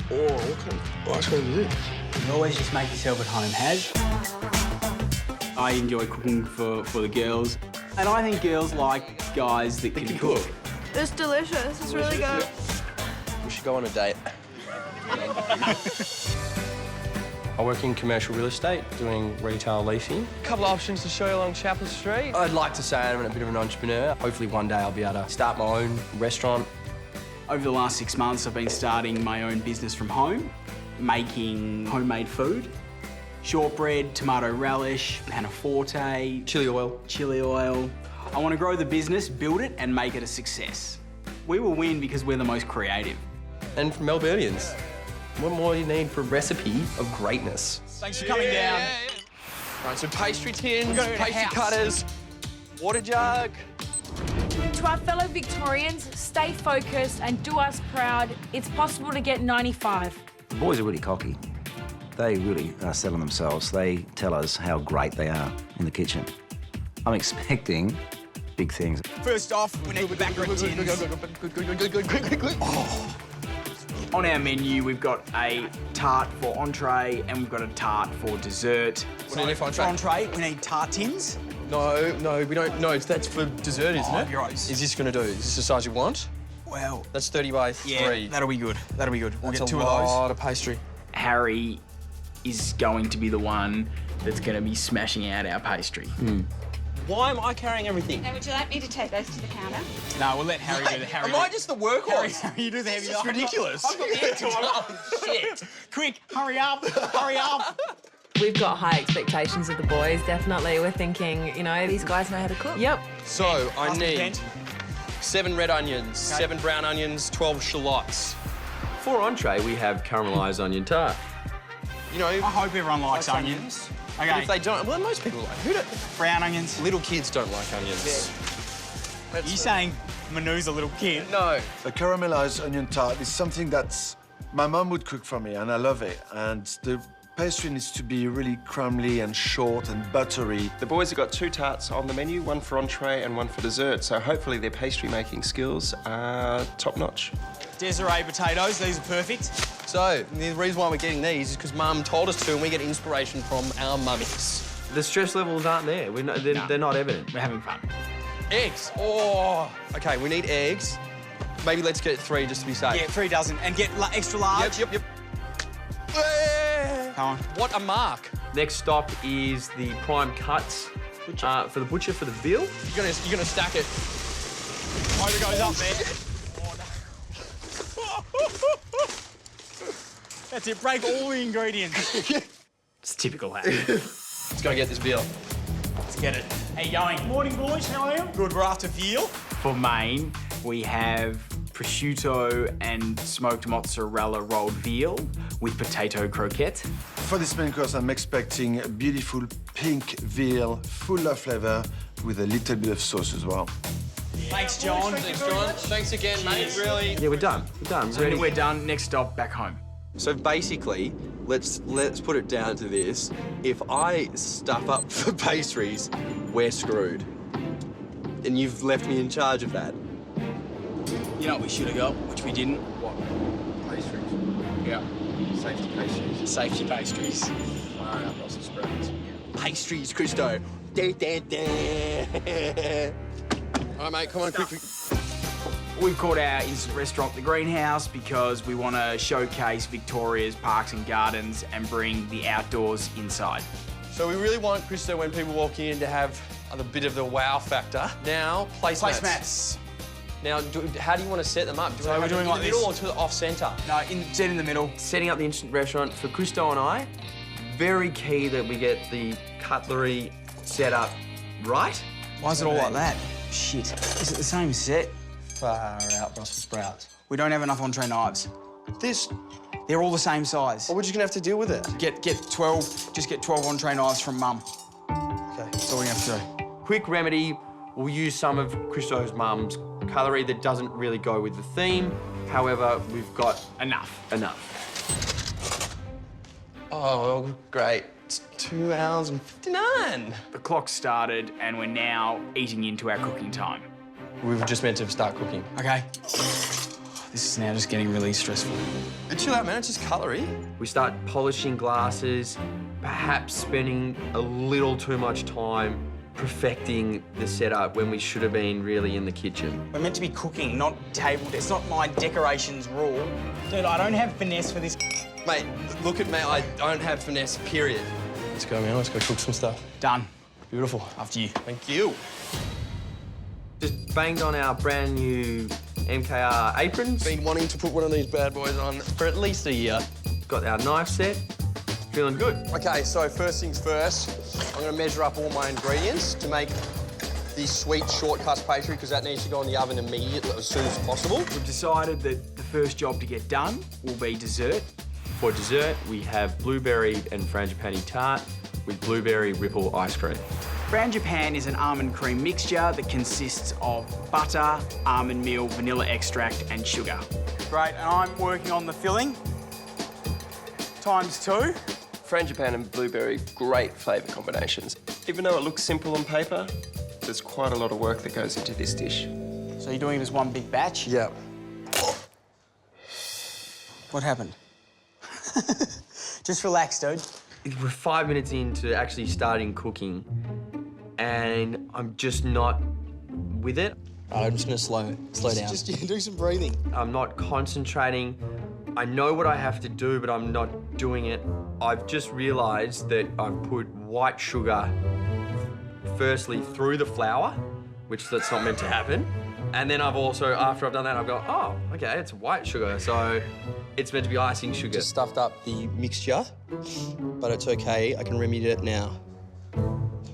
What kind of ice cream is this? You always just make yourself at home, Haj. I enjoy cooking for the girls. And I think girls like guys that can cook. It's delicious. It's really good. We should go on a date. I work in commercial real estate, doing retail leasing. A couple of options to show you along Chapel Street. I'd like to say I'm a bit of an entrepreneur. Hopefully one day I'll be able to start my own restaurant. Over the last 6 months, I've been starting my own business from home, making homemade food. Shortbread, tomato relish, panna forte. Chili oil. Chili oil. I want to grow the business, build it, and make it a success. We will win because we're the most creative. And for Melburnians, what more do you need for a recipe of greatness? Thanks for coming down. Right, so pastry tins, pastry cutters, water jug. To our fellow Victorians, stay focused and do us proud. It's possible to get 95. The boys are really cocky. They really are selling themselves. They tell us how great they are in the kitchen. I'm expecting big things. First off, we need baccarat tins. On our menu, we've got a tart for entree and we've got a tart for dessert. What do you need for entree? For entree, we need tart tins. No, we don't. No, that's for dessert, isn't it? You're right. Is this going to do? Is this the size you want? Well, that's 30 by 3. Yeah, that'll be good. That'll be good. We'll That's get 2 a of those. lot of pastry. Harry is going to be the one that's going to be smashing out our pastry. Why am I carrying everything? Now, would you like me to take those to the counter? No, we'll let Harry do the Harry. Am I just the workhorse? Harry, you do the heavy This is ridiculous. I've got the attitude. Oh, shit. Quick, hurry up, hurry up. We've got high expectations of the boys, definitely. We're thinking, you know, these guys know how to cook. Yep. So, I need 7 red onions, 7 brown onions, 12 shallots. For entree, we have caramelised onion tart. You know... I hope everyone likes onions. Okay. But if they don't... Well, most people like... Brown onions? Little kids don't like onions. Yeah. Are you saying Manu's a little kid? No. A caramelized onion tart is something that my mum would cook for me, and I love it. And the pastry needs to be really crumbly and short and buttery. The boys have got 2 tarts on the menu, one for entree and one for dessert, so hopefully their pastry-making skills are top-notch. Desiree potatoes, these are perfect. So, the reason why we're getting these is because Mum told us to, and we get inspiration from our mummies. The stress levels aren't there. They're not evident. We're having fun. Eggs. Oh. Okay, we need eggs. Maybe let's get 3 just to be safe. Yeah, 3 dozen. And get extra large. Yep. Come on. What a mark. Next stop is the prime cuts for the butcher for the veal. You're gonna stack it. Hope it goes up there. That's it. Break all the ingredients. It's typical, Harry. Let's go get this veal. Let's get it. How you going? Morning, boys. How are you? Good. We're after veal. For main, we have prosciutto and smoked mozzarella rolled veal with potato croquette. For this main course, I'm expecting a beautiful pink veal, full of flavour, with a little bit of sauce as well. Thanks, John. Thanks, John. Thanks again, mate. Really. Yeah, we're done. We're done. So we're done. Next stop, back home. So basically, let's put it down to this. If I stuff up for pastries, we're screwed. And you've left me in charge of that. You know what we should have got, which we didn't? What? Pastries? Yeah. Safety pastries. Safety pastries. Brussels sprouts. Pastries, Christo. All right, mate, come on, quick. We've called our instant restaurant The Greenhouse because we want to showcase Victoria's parks and gardens and bring the outdoors inside. So we really want, Christo, when people walk in to have a bit of the wow factor. Now, placemats. Now, how do you want to set them up? Do you want to have them in the middle or to the off-centre? No, set in the middle. Setting up the instant restaurant for Christo and I, very key that we get the cutlery set up right. Why is it all like that? Shit. Is it the same set? Far out Brussels sprouts. We don't have enough entree knives. They're all the same size. Well, we're just gonna have to deal with it. Get 12, just get 12 entree knives from Mum. Okay. That's all we have to do. Quick remedy, we'll use some of Christo's mum's cutlery that doesn't really go with the theme. However, we've got enough. Oh, great. It's 2 hours and 59. The clock started and we're now eating into our cooking time. We were just meant to start cooking. Okay. This is now just getting really stressful. Chill out, man. It's just cutlery. We start polishing glasses, perhaps spending a little too much time perfecting the setup when we should have been really in the kitchen. We're meant to be cooking, not table. It's not my decorations rule. Dude, I don't have finesse for this. Mate, look at me. I don't have finesse, period. Let's go, man. Let's go cook some stuff. Done. Beautiful. After you. Thank you. Just banged on our brand new MKR aprons. Been wanting to put one of these bad boys on for at least a year. Got our knife set. Feeling good. Okay, so first things first, I'm going to measure up all my ingredients to make the sweet short crust pastry because that needs to go in the oven immediately, as soon as possible. We've decided that the first job to get done will be dessert. For dessert, we have blueberry and frangipani tart with blueberry ripple ice cream. Frangipani is an almond cream mixture that consists of butter, almond meal, vanilla extract and sugar. Great, and I'm working on the filling. ×2. Frangipani and blueberry, great flavour combinations. Even though it looks simple on paper, there's quite a lot of work that goes into this dish. So you're doing it as one big batch? Yeah. What happened? Just relax, dude. We're 5 minutes into actually starting cooking and I'm just not with it. I'm just going to slow down. Just do some breathing. I'm not concentrating. I know what I have to do, but I'm not doing it. I've just realised that I've put white sugar firstly through the flour, which that's not meant to happen. And then I've also, after I've done that, I've gone, oh, okay, it's white sugar, so it's meant to be icing sugar. Just stuffed up the mixture, but it's okay. I can remedy it now.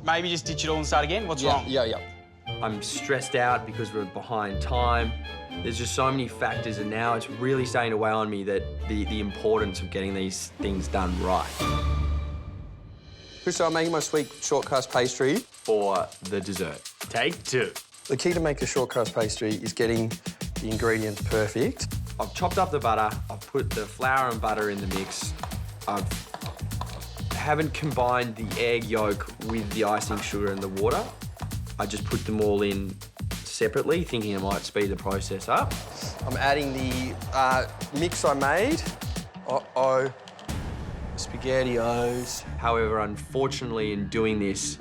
Maybe just ditch it all and start again? What's wrong? Yeah. I'm stressed out because we're behind time. There's just so many factors, and now it's really starting to weigh on me that the importance of getting these things done right. So I'm making my sweet short crust pastry. For the dessert. Take 2. The key to make a short crust pastry is getting the ingredients perfect. I've chopped up the butter, I've put the flour and butter in the mix. I haven't combined the egg yolk with the icing sugar and the water. I just put them all in separately, thinking it might speed the process up. I'm adding the mix I made. Uh-oh. SpaghettiOs. However, unfortunately, in doing this,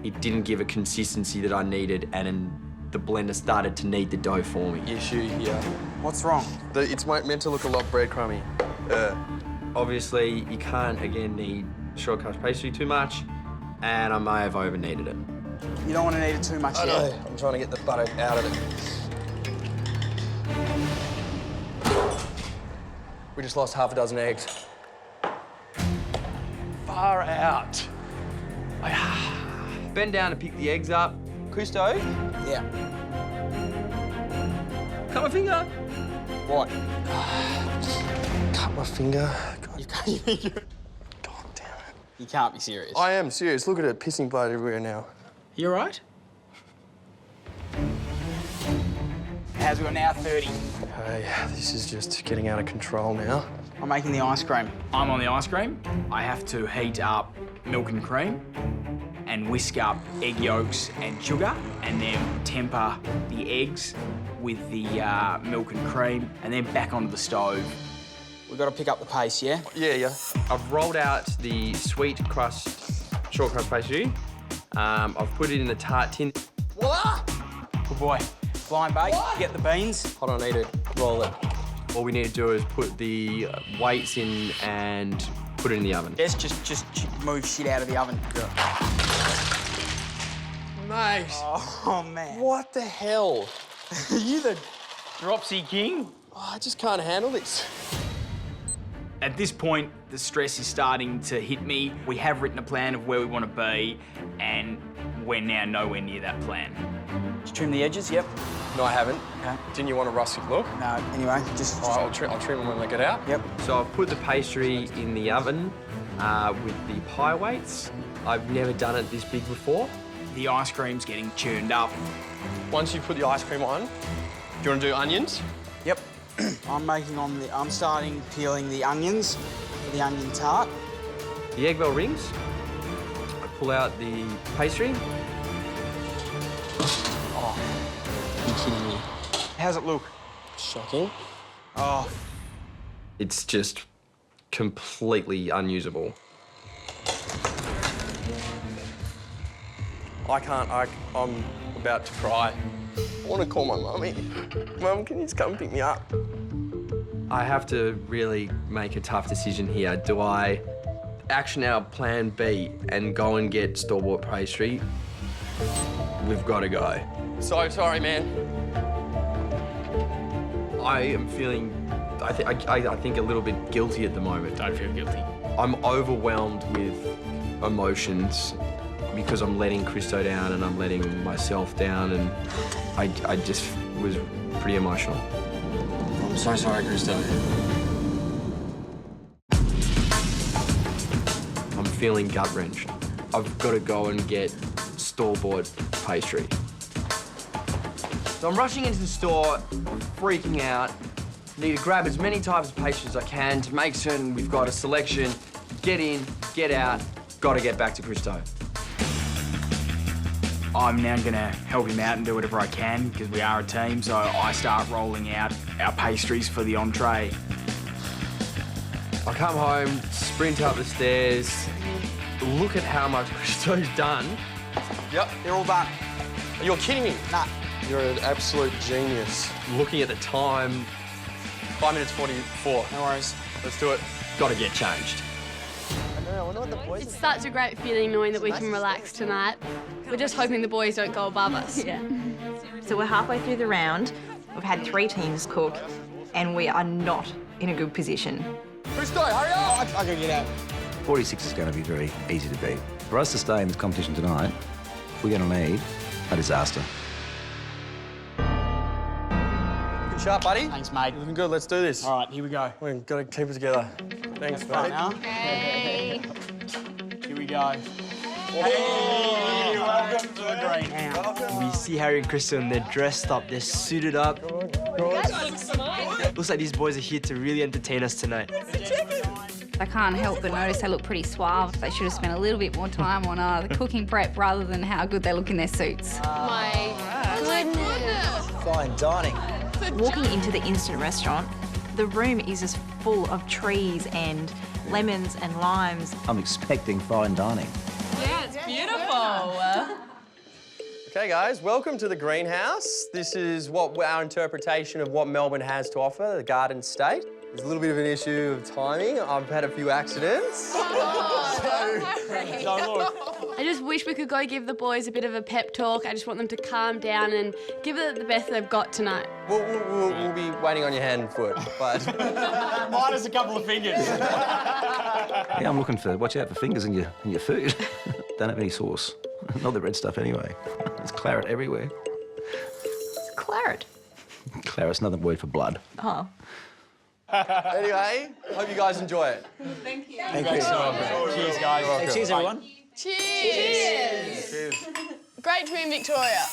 it didn't give a consistency that I needed, and the blender started to knead the dough for me. Issue here. What's wrong? It's meant to look a lot breadcrumby. Obviously, you can't, again, knead short crust pastry too much, and I may have over-kneaded it. You don't want to knead it too much yet. No, I'm trying to get the butter out of it. We just lost half a dozen eggs. Far out. Bend down to pick the eggs up. Christo? Yeah. Cut my finger. What? Cut my finger. God damn it. You can't be serious. I am serious. Look at it, pissing blood everywhere now. You all right? How's we got now? 30. Okay, this is just getting out of control now. I'm making the ice cream. I'm on the ice cream. I have to heat up milk and cream and whisk up egg yolks and sugar and then temper the eggs with the milk and cream and then back onto the stove. We've got to pick up the pace, yeah? Yeah. I've rolled out the sweet crust, short crust pastry. I've put it in the tart tin. Voila! Good boy. Blind bake, get the beans. Hold on, I need to roll it. All we need to do is put the weights in and put it in the oven. Yes, just move shit out of the oven. Mate. Oh, man. What the hell? You the dropsy king? Oh, I just can't handle this. At this point, the stress is starting to hit me. We have written a plan of where we want to be, and we're now nowhere near that plan. Did you trim the edges? Yep. No, I haven't. Okay. Didn't you want a rustic look? No, anyway, just... I'll trim them when they get out. Yep. So I've put the pastry in the oven with the pie weights. I've never done it this big before. The ice cream's getting churned up. Once you put the ice cream on, do you want to do onions? Yep. I'm starting peeling the onions for the onion tart. The egg bell rings. I pull out the pastry. Oh, you're kidding me. How's it look? Shocking. Oh. It's just completely unusable. I'm about to cry. I want to call my mummy. Mum, can you just come and pick me up? I have to really make a tough decision here. Do I action our plan B and go and get store-bought pastry? We've got to go. So sorry, man. I am feeling, I think a little bit guilty at the moment. Don't feel guilty. I'm overwhelmed with emotions because I'm letting Christo down and I'm letting myself down, and I just was pretty emotional. I'm so sorry, Christo. I'm feeling gut-wrenched. I've got to go and get store-bought pastry. So I'm rushing into the store, freaking out. Need to grab as many types of pastry as I can to make certain we've got a selection. Get in, get out, got to get back to Christo. I'm now going to help him out and do whatever I can because we are a team, so I start rolling out our pastries for the entree. I come home, sprint up the stairs, look at how much Christo's done. Yep, they're all done. You're kidding me? Nah. You're an absolute genius. Looking at the time, 5 minutes 44. No worries. Let's do it. Got to get changed. It's such a great feeling knowing that we can relax tonight. We're just hoping the boys don't go above us. Yeah. So we're halfway through the round. We've had 3 teams cook, and we are not in a good position. Christo, hurry up! I can get out. 46 is going to be very easy to beat. For us to stay in this competition tonight, we're going to need a disaster. Good shot, buddy. Thanks, mate. Looking good. Let's do this. All right, here we go. We've got to keep it together. Thanks, mate. Hey. Here we go. Hey, welcome to the greenhouse. We see Harry and Crystal and they're dressed up, they're suited up. Looks like these boys are here to really entertain us tonight. I can't help but notice they look pretty suave. They should have spent a little bit more time on the cooking prep rather than how good they look in their suits. My goodness. Fine dining. Walking into the instant restaurant, the room is just full of trees and lemons and limes. I'm expecting fine dining. Yeah, it's beautiful. Okay, guys, welcome to the greenhouse. This is what our interpretation of what Melbourne has to offer, the Garden State. There's a little bit of an issue of timing. I've had a few accidents. I just wish we could go give the boys a bit of a pep talk. I just want them to calm down and give it the best they've got tonight. We'll be waiting on your hand and foot, but... Minus a couple of fingers. Yeah, I'm looking for, watch out for fingers in your food. Don't have any sauce. Not the red stuff anyway. There's claret everywhere. It's claret. Claret's another word for blood. Oh. Anyway, hope you guys enjoy it. Thank you. Thank you so much. Cheers, guys. Hey, cheers, everyone. Cheers. Cheers. Great to be in Victoria.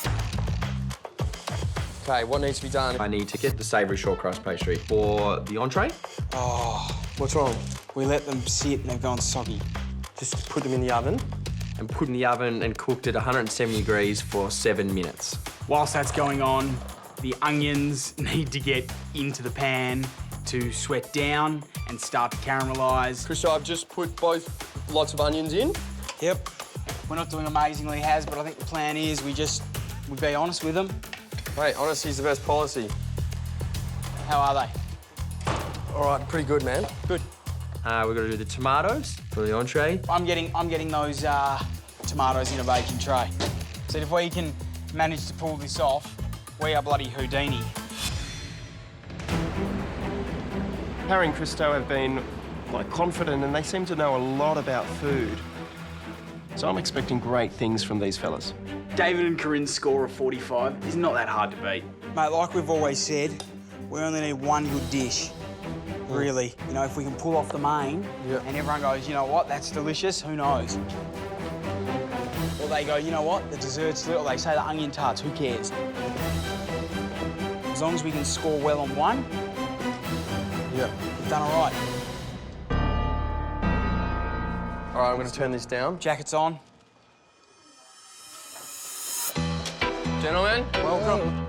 Okay, what needs to be done? I need to get the savoury short crust pastry for the entree. Oh, what's wrong? We let them sit and they've gone soggy. Just put them in the oven. And put in the oven and cooked at 170 degrees for 7 minutes. Whilst that's going on, the onions need to get into the pan to sweat down and start to caramelise. Christo, I've just put both lots of onions in. Yep. We're not doing amazingly, Haz, but I think the plan is we be honest with them. Mate, honesty's the best policy. How are they? All right, pretty good, man. Good. We've got to do the tomatoes for the entree. I'm getting those tomatoes in a baking tray. So if we can manage to pull this off, we are bloody Houdini. Harry and Christo have been like confident, and they seem to know a lot about food. So I'm expecting great things from these fellas. David and Karin's score of 45 is not that hard to beat. Mate, like we've always said, we only need one good dish. Really. You know, if we can pull off the main and everyone goes, you know what, that's delicious, who knows? Or they go, you know what, the dessert's little, they say the onion tarts, who cares? As long as we can score well on one, we've done all right. All right, I'm going to turn this down. Jackets on. Gentlemen, welcome.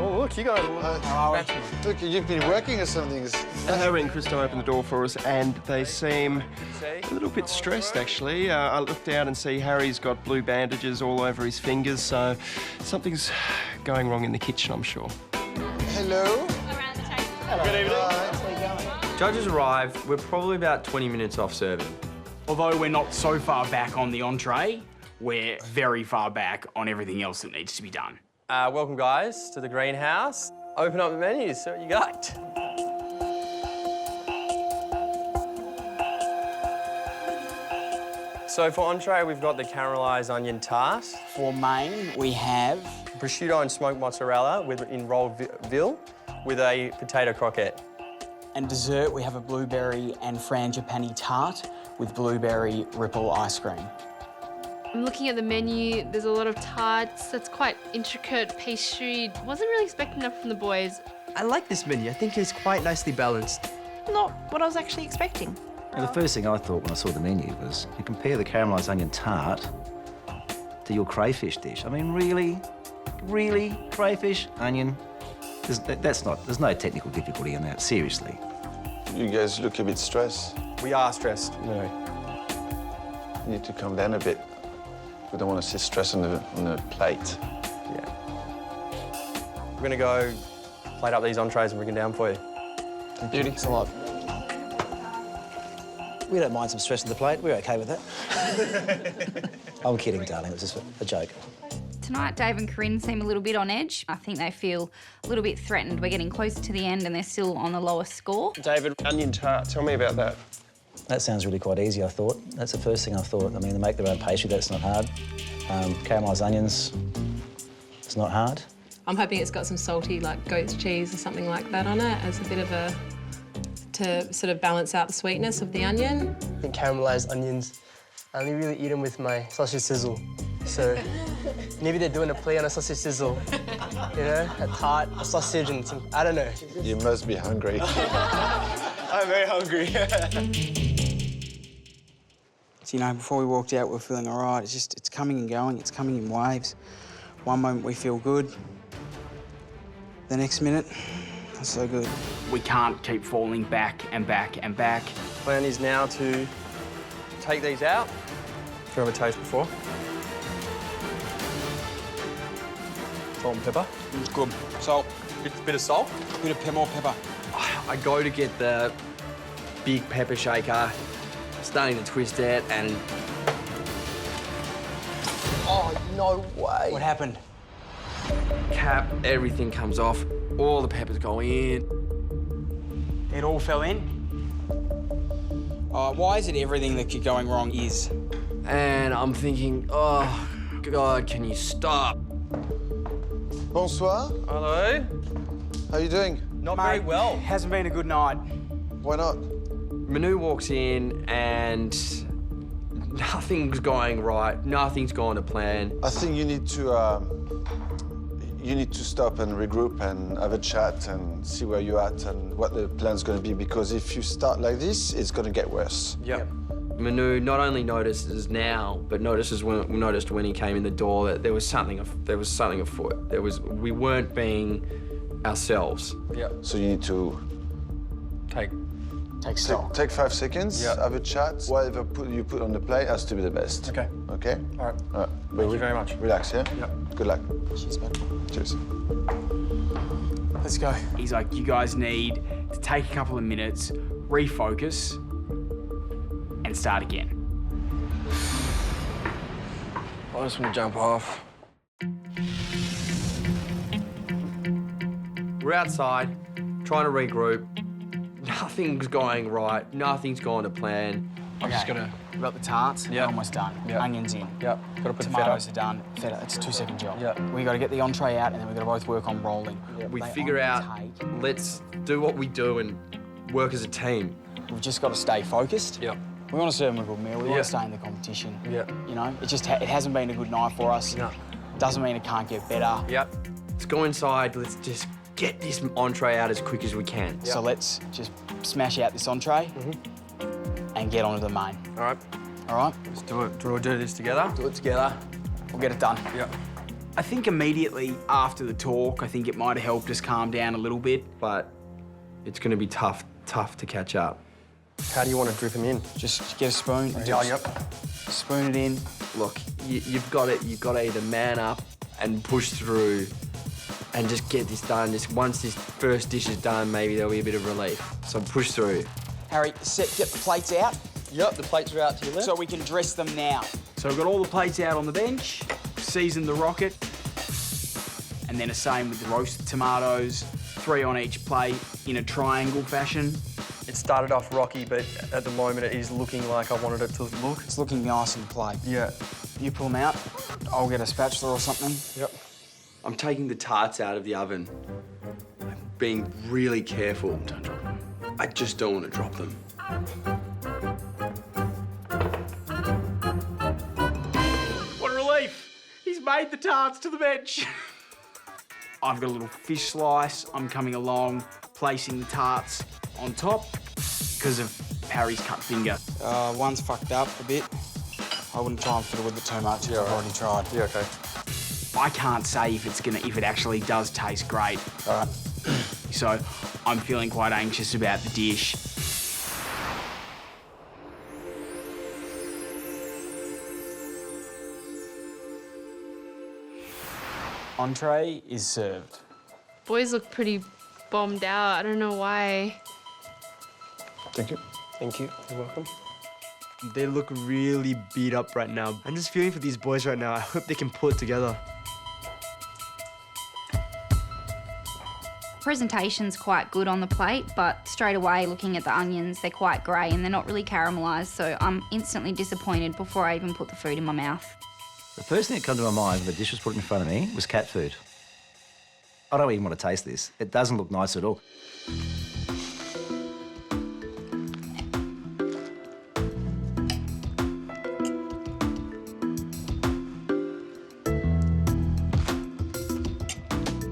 Oh, look, you guys. Look, you've been working or something. Harry and Krista opened the door for us, and they seem a little bit stressed, actually. I looked out and see Harry's got blue bandages all over his fingers, so something's going wrong in the kitchen, I'm sure. Hello. Good evening. Judges arrived. We're probably about 20 minutes off serving. Although we're not so far back on the entree, we're very far back on everything else that needs to be done. Welcome, guys, to the greenhouse. Open up the menus, see what you got. So for entree, we've got the caramelised onion tart. For main, we have prosciutto and smoked mozzarella in rolled veal with a potato croquette. And dessert, we have a blueberry and frangipani tart with blueberry ripple ice cream. I'm looking at the menu, there's a lot of tarts, that's quite intricate pastry. Wasn't really expecting enough from the boys. I like this menu. I think it's quite nicely balanced. Not what I was actually expecting. Now, the first thing I thought when I saw the menu was you compare the caramelised onion tart to your crayfish dish. I mean, really? Really? Crayfish, onion? There's no technical difficulty in that, seriously. You guys look a bit stressed. We are stressed. No. You need to calm down a bit. We don't want to see stress on the plate. Yeah. We're going to go plate up these entrees and bring them down for you. Beauty. Thanks a lot. We don't mind some stress on the plate. We're OK with that. I'm kidding, darling. It was just a joke. Tonight, Dave and Karin seem a little bit on edge. I think they feel a little bit threatened. We're getting closer to the end and they're still on the lowest score. David, onion tart, tell me about that. That sounds really quite easy, I thought. That's the first thing I thought. I mean, they make their own pastry, that's not hard. Caramelised onions, it's not hard. I'm hoping it's got some salty, like goat's cheese or something like that on it as a bit of a... to sort of balance out the sweetness of the onion. I think caramelised onions, I only really eat them with my sausage sizzle. So maybe they're doing a play on a sausage sizzle. You know, a tart, a sausage and some, I don't know. You must be hungry. I'm very hungry. So, you know, before we walked out, we were feeling all right. It's coming and going. It's coming in waves. One moment we feel good. The next minute, not so good. We can't keep falling back and back and back. Plan is now to take these out. Do you have a taste before? Salt and pepper. It's good. Salt. Bit of salt. Bit of more pepper. I go to get the big pepper shaker, starting to twist it, and... Oh, no way. What happened? Cap, everything comes off. All the peppers go in. It all fell in? Why is it everything that kept going wrong is? And I'm thinking, oh, God, can you stop? Bonsoir. Hello. How are you doing? Not very well. Hasn't been a good night. Why not? Manu walks in and nothing's going right. Nothing's going to plan. I think you need to stop and regroup and have a chat and see where you're at and what the plan's going to be, because if you start like this, it's going to get worse. Yep. Manu not only notices now, but noticed when he came in the door that there was something afoot. We weren't being ourselves. Yeah. So you need to take stock. Take 5 seconds. Yeah. Have a chat. Whatever you put on the plate has to be the best. Okay. Okay. All right. Thank you very much. Relax. Yeah. Yep. Good luck. Cheers, man. Cheers. Let's go. He's like, you guys need to take a couple of minutes, refocus, and start again. I just want to jump off. We're outside, trying to regroup. nothing's going right. Nothing's going to plan. I'm just gonna. We've got the tarts. Yeah. Almost done. Yeah. Onions in. Yep. Gotta put Tomatoes feta. are done. Feta. It's a 2-second job. Yeah. We got to get the entree out, and then we got to both work on rolling. We They figure only out, take- let's do what we do and work as a team. We've just got to stay focused. Yep. We want to serve them a good meal. We Yeah. want to stay in the competition. Yeah. You know, it just it hasn't been a good night for us. No. Doesn't mean it can't get better. Yep. Let's go inside. Let's just get this entree out as quick as we can. So let's just smash out this entree and get onto the main. All right. All right? Let's do it. Do we do this together? Do it together. We'll get it done. Yep. I think immediately after the talk, I think it might have helped us calm down a little bit. But it's going to be tough to catch up. How do you want to drip them in? Just get a spoon. And Yeah, just yep. spoon it in. Look, you've got to either man up and push through and just get this done. Just once this first dish is done, maybe there'll be a bit of relief. So push through. Harry, get the plates out. Yep, the plates are out to your left. So we can dress them now. So we've got all the plates out on the bench, seasoned the rocket, and then the same with the roasted tomatoes, 3 on each plate in a triangle fashion. It started off rocky, but at the moment it is looking like I wanted it to look. It's looking nice on the plate. Yeah. You pull them out, I'll get a spatula or something. Yep. I'm taking the tarts out of the oven. I'm being really careful. Don't drop them. I just don't want to drop them. What a relief! He's made the tarts to the bench. I've got a little fish slice. I'm coming along, placing the tarts on top because of Harry's cut finger. One's fucked up a bit. I wouldn't try and fiddle with it too much. Yeah, I've already tried. Yeah, okay. I can't say if it actually does taste great. All right. So I'm feeling quite anxious about the dish. Entree is served. Boys look pretty bombed out. I don't know why. Thank you. Thank you. You're welcome. They look really beat up right now. I'm just feeling for these boys right now. I hope they can pull it together. Presentation's quite good on the plate, but straight away looking at the onions, they're quite grey and they're not really caramelised, so I'm instantly disappointed before I even put the food in my mouth. The first thing that came to my mind when the dish was put in front of me was cat food. I don't even want to taste this. It doesn't look nice at all.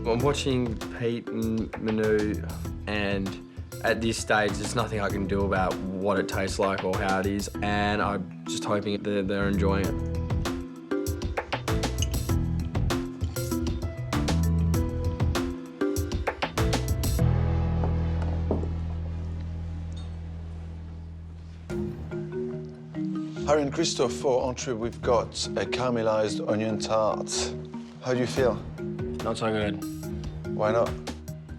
I'm watching Pete and Manu, and at this stage, there's nothing I can do about what it tastes like or how it is, and I'm just hoping that they're enjoying it. Harry and Christophe, for entree, we've got a caramelized onion tart. How do you feel? Not so good. Why not?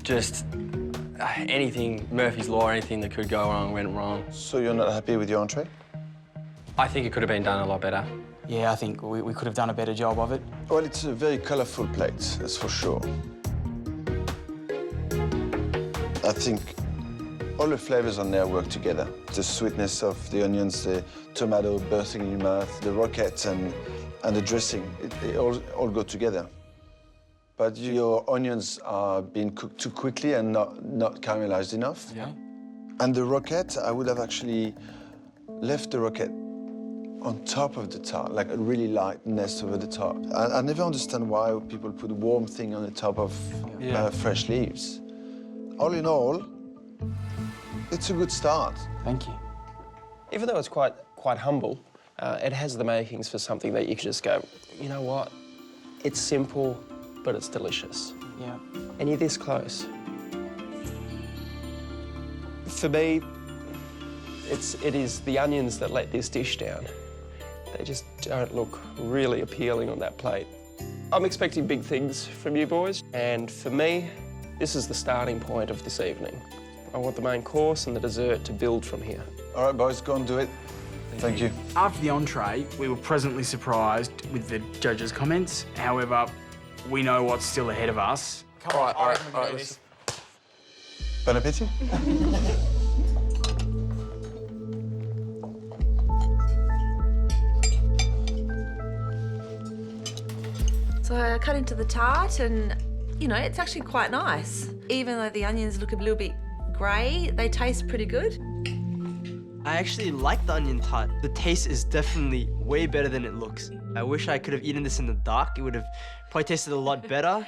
Just anything, Murphy's Law, anything that could go wrong went wrong. So you're not happy with your entree? I think it could have been done a lot better. Yeah, I think we could have done a better job of it. Well, it's a very colourful plate, that's for sure. I think all the flavours on there work together. The sweetness of the onions, the tomato bursting in your mouth, the rocket and the dressing, they all go together. But your onions are being cooked too quickly and not caramelized enough. Yeah. And the rocket, I would have actually left the rocket on top of the tart, like a really lightness over the top. I never understand why people put warm thing on the top of fresh leaves. All in all, it's a good start. Thank you. Even though it's quite humble, it has the makings for something that you could just go, you know what? It's simple, but it's delicious. Yeah. And you're this close. For me, it is the onions that let this dish down. They just don't look really appealing on that plate. I'm expecting big things from you boys, and for me, this is the starting point of this evening. I want the main course and the dessert to build from here. All right, boys, go and do it. Thank you. After the entree, we were pleasantly surprised with the judges' comments. However, we know what's still ahead of us. All right. Bon appétit. So I cut into the tart and, you know, it's actually quite nice. Even though the onions look a little bit grey, they taste pretty good. I actually like the onion tart. The taste is definitely way better than it looks. I wish I could have eaten this in the dark. It would have probably tasted a lot better.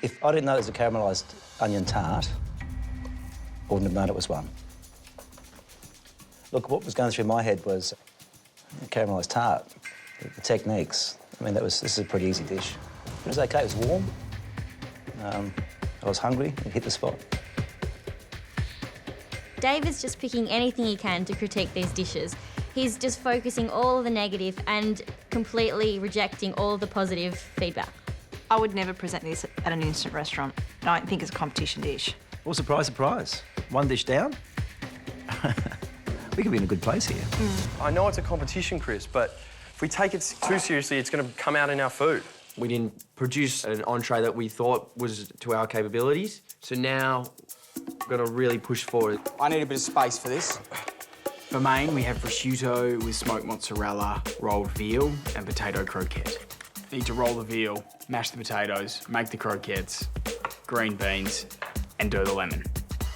If I didn't know it was a caramelised onion tart, I wouldn't have known it was one. Look, what was going through my head was a caramelised tart, the techniques. I mean, this is a pretty easy dish. It was okay, it was warm. I was hungry, it hit the spot. Dave is just picking anything he can to critique these dishes. He's just focusing all of the negative and completely rejecting all of the positive feedback. I would never present this at an instant restaurant. I don't think it's a competition dish. Well, surprise, surprise. One dish down. We could be in a good place here. I know it's a competition, Chris, but if we take it too seriously, it's going to come out in our food. We didn't produce an entree that we thought was to our capabilities, so now we've got to really push forward. I need a bit of space for this. For main, we have prosciutto with smoked mozzarella, rolled veal and potato croquette. Need to roll the veal, mash the potatoes, make the croquettes, green beans, and do the lemon.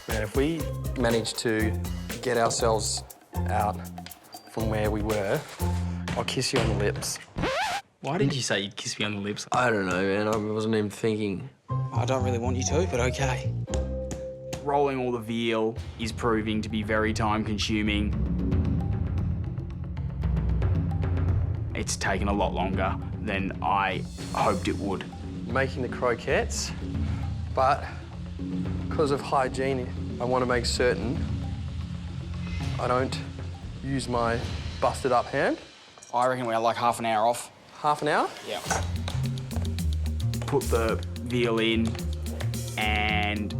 Man, if we manage to get ourselves out from where we were, I'll kiss you on the lips. Why did you say you'd kiss me on the lips? I don't know, man. I wasn't even thinking. I don't really want you to, but okay. Rolling all the veal is proving to be very time-consuming. It's taken a lot longer than I hoped it would. Making the croquettes, but because of hygiene, I want to make certain I don't use my busted up hand. I reckon we're like half an hour off. Half an hour? Yeah. Put the veal in, and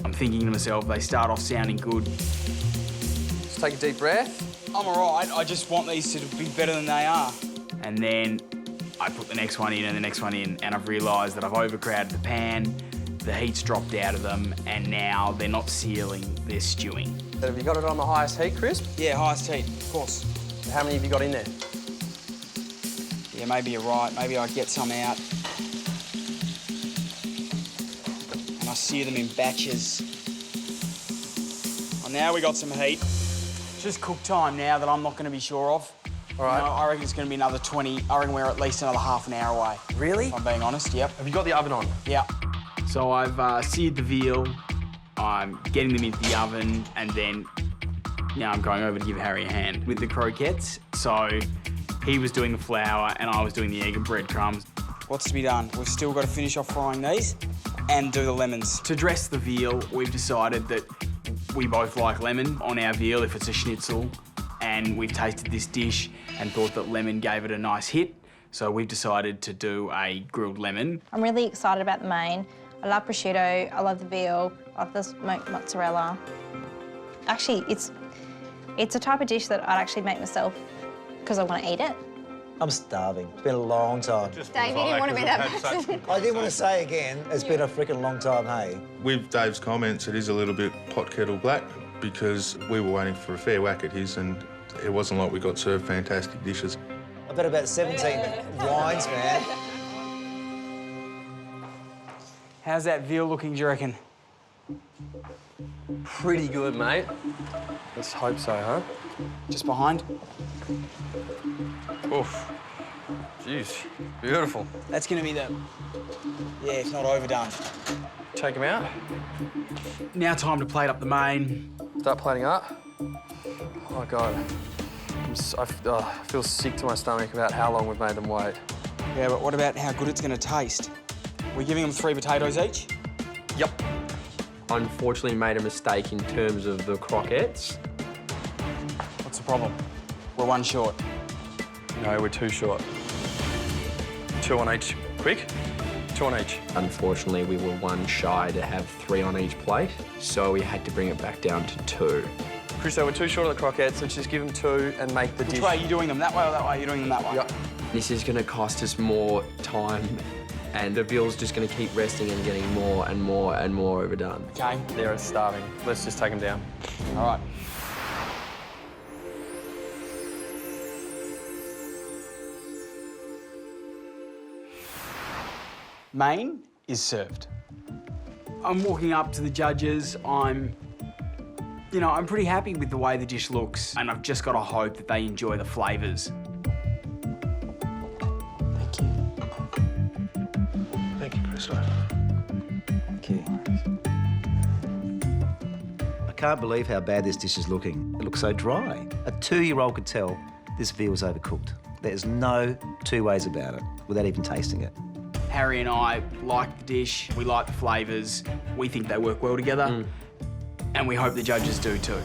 I'm thinking to myself, they start off sounding good. Just take a deep breath. I'm all right. I just want these to be better than they are. And then I put the next one in and the next one in, and I've realised that I've overcrowded the pan, the heat's dropped out of them, and now they're not sealing, they're stewing. Have you got it on the highest heat, Chris? Yeah, highest heat, of course. How many have you got in there? Yeah, maybe you're right. Maybe I get some out. And I sear them in batches. Well, now we got some heat. It's just cook time now that I'm not going to be sure of. All right. You know, I reckon it's going to be another 20. I reckon we're at least another half an hour away. Really? If I'm being honest, yep. Have you got the oven on? Yeah. So I've seared the veal. I'm getting them into the oven, and then now I'm going over to give Harry a hand with the croquettes. So he was doing the flour and I was doing the egg and breadcrumbs. What's to be done? We've still got to finish off frying these and do the lemons. To dress the veal, we've decided that we both like lemon on our veal if it's a schnitzel, and we've tasted this dish and thought that lemon gave it a nice hit. So we've decided to do a grilled lemon. I'm really excited about the main. I love prosciutto, I love the veal, I love the smoked mozzarella. Actually, it's a type of dish that I'd actually make myself because I want to eat it. I'm starving. It's been a long time. Dave, you didn't want to be that person. I didn't want to say again, it's been a freaking long time, hey? With Dave's comments, it is a little bit pot kettle black because we were waiting for a fair whack at his and it wasn't like we got served fantastic dishes. I've had about 17 wines, man. How's that veal looking, do you reckon? Pretty good, mate. Let's hope so, huh? Just behind? Oof. Jeez, beautiful. That's going to be the... Yeah, it's not overdone. Take them out. Now time to plate up the main. Start plating up. Oh, God. I feel sick to my stomach about how long we've made them wait. Yeah, but what about how good it's going to taste? We're giving them 3 potatoes each? Yep. Unfortunately made a mistake in terms of the croquettes. What's the problem? We're 1 short. No, we're 2 short. 2 on each. Quick. 2 on each. Unfortunately, we were 1 shy to have 3 on each plate, so we had to bring it back down to 2. Chris, we're 2 short on the croquettes. Let's just give them 2 and make the dish. Which way are you doing them? That way or that way? You're doing them that way? Yep. This is going to cost us more time, and the veal's just going to keep resting and getting more and more and more overdone. Okay. They're starving. Let's just take them down. All right. Main is served. I'm walking up to the judges. I'm pretty happy with the way the dish looks, and I've just got to hope that they enjoy the flavours. Thank you, Christo. Thank you. I can't believe how bad this dish is looking. It looks so dry. A 2-year-old could tell this veal's overcooked. There's no two ways about it without even tasting it. Harry and I like the dish, we like the flavours, we think they work well together, and we hope the judges do too.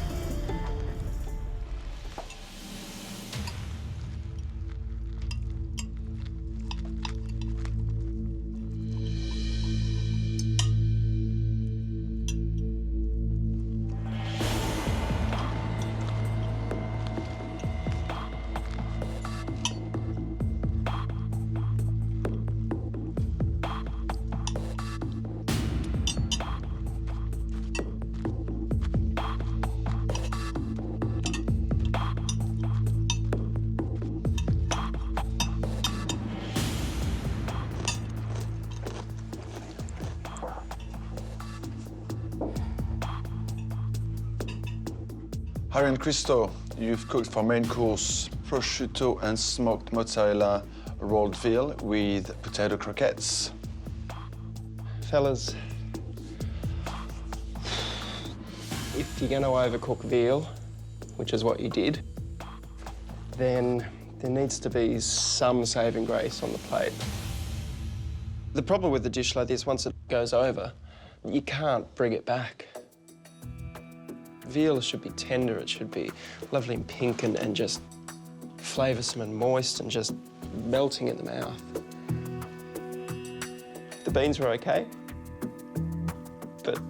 Harry and Christo, you've cooked for main course prosciutto and smoked mozzarella rolled veal with potato croquettes. Fellas, if you're going to overcook veal, which is what you did, then there needs to be some saving grace on the plate. The problem with a dish like this, once it goes over, you can't bring it back. Veal should be tender, it should be lovely and pink and just flavoursome and moist and just melting in the mouth. The beans were okay, but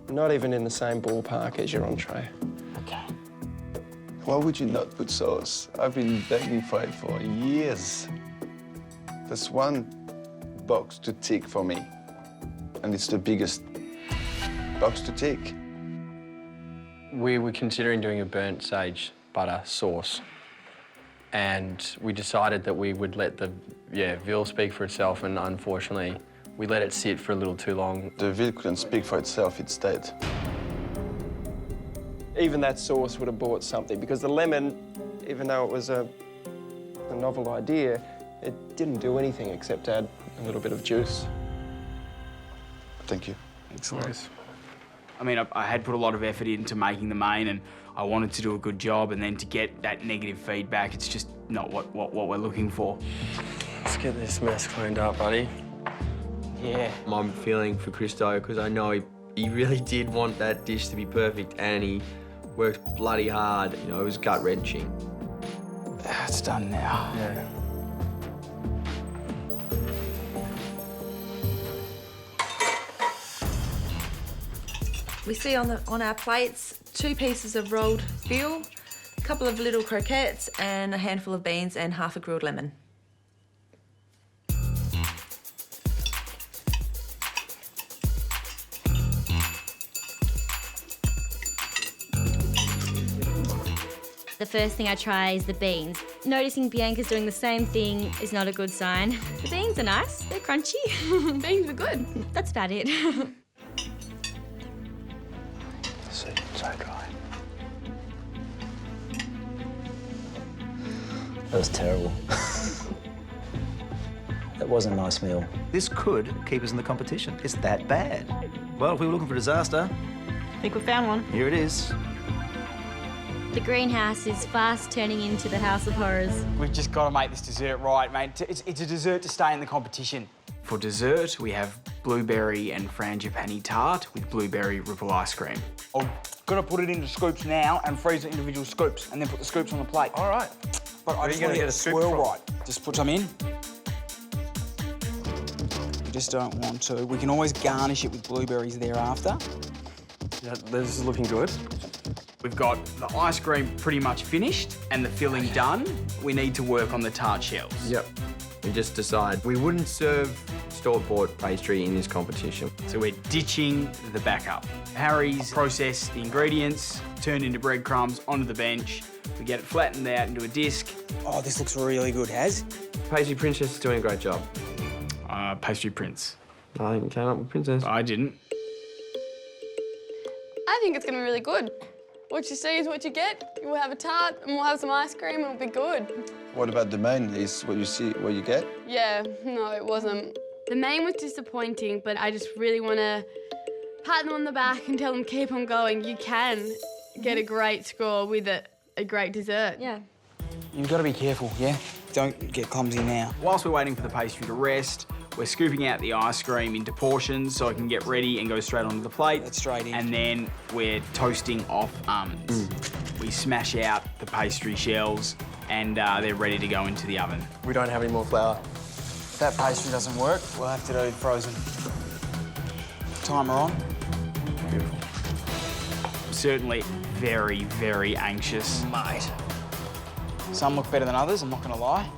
not even in the same ballpark as your entree. Okay. Why would you not put sauce? I've been begging for it for years. There's one box to tick for me, and it's the biggest box to tick. We were considering doing a burnt sage butter sauce, and we decided that we would let the veal speak for itself, and unfortunately we let it sit for a little too long. The veal couldn't speak for itself, it's dead. Even that sauce would have bought something, because the lemon, even though it was a novel idea, it didn't do anything except add a little bit of juice. Thank you. Excellent. Nice. I mean, I had put a lot of effort into making the main, and I wanted to do a good job, and then to get that negative feedback, it's just not what we're looking for. Let's get this mess cleaned up, buddy. Yeah. I'm feeling for Christo, because I know he really did want that dish to be perfect, and he worked bloody hard. You know, it was gut-wrenching. It's done now. Yeah. We see on our plates 2 pieces of rolled veal, a couple of little croquettes, and a handful of beans and half a grilled lemon. The first thing I try is the beans. Noticing Bianca's doing the same thing is not a good sign. The beans are nice, they're crunchy. Beans are good. That's about it. So dry. That was terrible. That wasn't a nice meal. This could keep us in the competition. It's that bad. Well, if we were looking for disaster, I think we found one. here it is. The greenhouse is fast turning into the house of horrors. We've just got to make this dessert right, mate. It's a dessert to stay in the competition. For dessert, we have blueberry and frangipani tart with blueberry ripple ice cream. I'm gonna put it into scoops now and freeze the individual scoops, and then put the scoops on the plate. All right. But I just want to get a swirl right. Just put some in. You just don't want to. We can always garnish it with blueberries thereafter. This is looking good. We've got the ice cream pretty much finished and the filling done. We need to work on the tart shells. Yep. We just decided we wouldn't serve store-bought pastry in this competition. So we're ditching the backup. Harry's processed the ingredients, turned into breadcrumbs onto the bench. We get it flattened out into a disc. Oh, this looks really good, Haz. Pastry Princess is doing a great job. Pastry Prince. I think you came up with Princess. I didn't. I think it's going to be really good. What you see is what you get. We'll have a tart and we'll have some ice cream and it'll be good. What about the main? Is what you see, what you get? Yeah, no, it wasn't. The main was disappointing, but I just really want to pat them on the back and tell them keep on going. You can get a great score with a great dessert. Yeah. You've got to be careful, yeah? Don't get clumsy now. Whilst we're waiting for the pastry to rest, we're scooping out the ice cream into portions so it can get ready and go straight onto the plate. That's straight in. And then we're toasting off almonds. We smash out the pastry shells and they're ready to go into the oven. We don't have any more flour. If that pastry doesn't work, we'll have to do frozen. Timer on. Beautiful. I'm certainly very, very anxious. Mate. Some look better than others, I'm not gonna lie.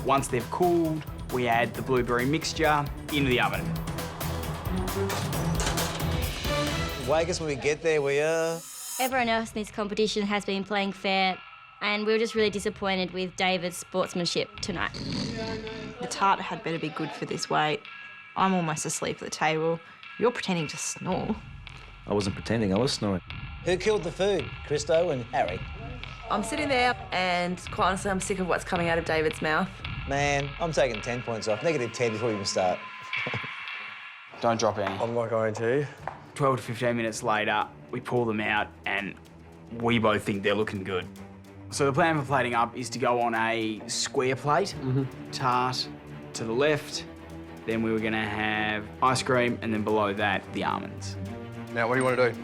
Once they've cooled, we add the blueberry mixture into the oven. Wake us when we get there, we are. Everyone else in this competition has been playing fair, and we were just really disappointed with David's sportsmanship tonight. The tart had better be good for this weight. I'm almost asleep at the table. You're pretending to snore. I wasn't pretending, I was snoring. Who killed the food? Christo and Harry? I'm sitting there and quite honestly I'm sick of what's coming out of David's mouth. Man, I'm taking 10 points off. -10 before we even start. Don't drop any. I'm not going to. 12 to 15 minutes later, we pull them out and we both think they're looking good. So the plan for plating up is to go on a square plate, tart to the left, then we were gonna have ice cream, and then below that, the almonds. Now, what do you want to do?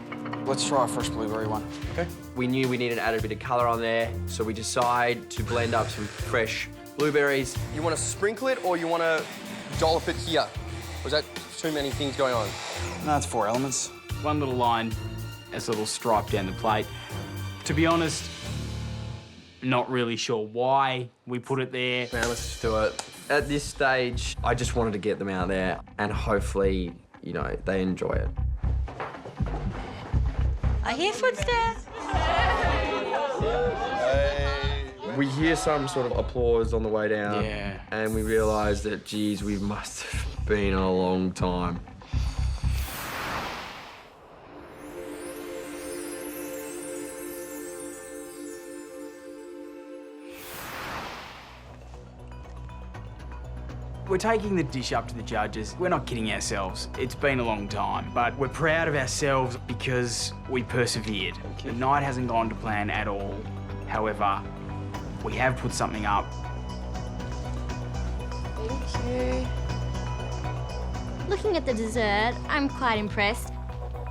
Let's try a fresh blueberry one. Okay. We knew we needed to add a bit of colour on there, so we decide to blend up some fresh blueberries. You want to sprinkle it or you want to dollop it here? Or is that too many things going on? No, it's 4 elements. One little line, as a little stripe down the plate. To be honest, not really sure why we put it there. Man, let's just do it. At this stage, I just wanted to get them out there and hopefully, you know, they enjoy it. I hear footsteps. We hear some sort of applause on the way down. Yeah. And we realise that, geez, we must have been a long time. We're taking the dish up to the judges. We're not kidding ourselves. It's been a long time, but we're proud of ourselves because we persevered. The night hasn't gone to plan at all. However, we have put something up. Thank you. Looking at the dessert, I'm quite impressed.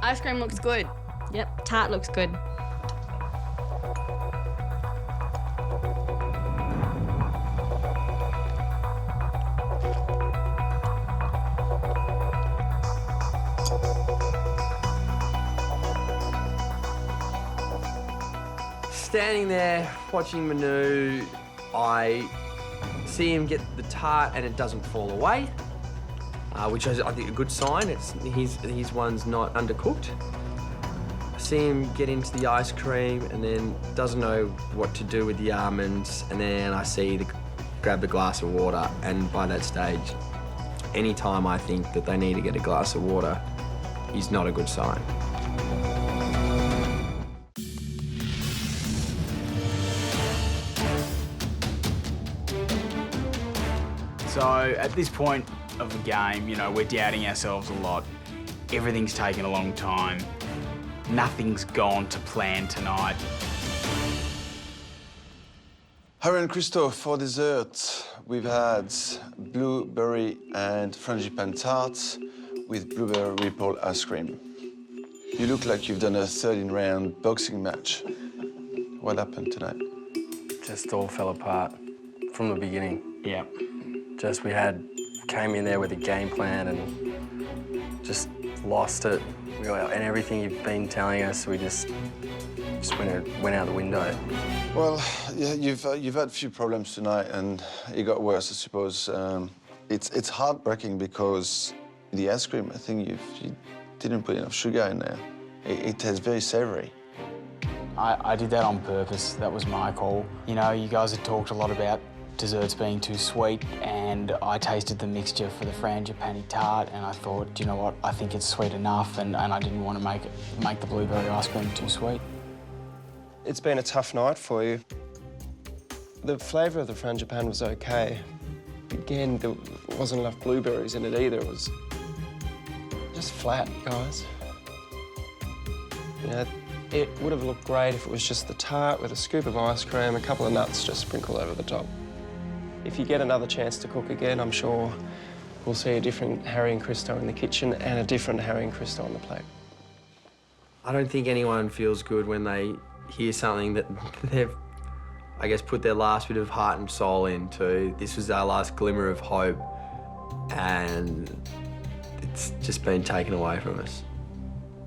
Ice cream looks good. Yep, tart looks good. Standing there watching Manu, I see him get the tart and it doesn't fall away, which is, I think, a good sign. It's his one's not undercooked. I see him get into the ice cream and then doesn't know what to do with the almonds, and then I see grab the glass of water, and by that stage, any time I think that they need to get a glass of water is not a good sign. So at this point of the game, you know, we're doubting ourselves a lot. Everything's taken a long time. Nothing's gone to plan tonight. Harry and Christo, for dessert, we've had blueberry and frangipane tarts with blueberry ripple ice cream. You look like you've done a 13-round boxing match. What happened tonight? Just all fell apart from the beginning. Yeah. Just came in there with a game plan and just lost it. And everything you've been telling us, we just went out the window. Well, yeah, you've had a few problems tonight, and it got worse, I suppose. It's heartbreaking because the ice cream, I think you didn't put enough sugar in there. It tastes very savoury. I did that on purpose. That was my call. You know, you guys had talked a lot about desserts being too sweet, and I tasted the mixture for the frangipani tart, and I thought, do you know what, I think it's sweet enough, and I didn't want to make the blueberry ice cream too sweet. It's been a tough night for you. The flavour of the frangipani was okay. Again, there wasn't enough blueberries in it either. It was just flat, guys. You know, it would have looked great if it was just the tart with a scoop of ice cream, a couple of nuts just sprinkled over the top. If you get another chance to cook again, I'm sure we'll see a different Harry and Christo in the kitchen and a different Harry and Christo on the plate. I don't think anyone feels good when they hear something that they've, I guess, put their last bit of heart and soul into. This was our last glimmer of hope, and it's just been taken away from us.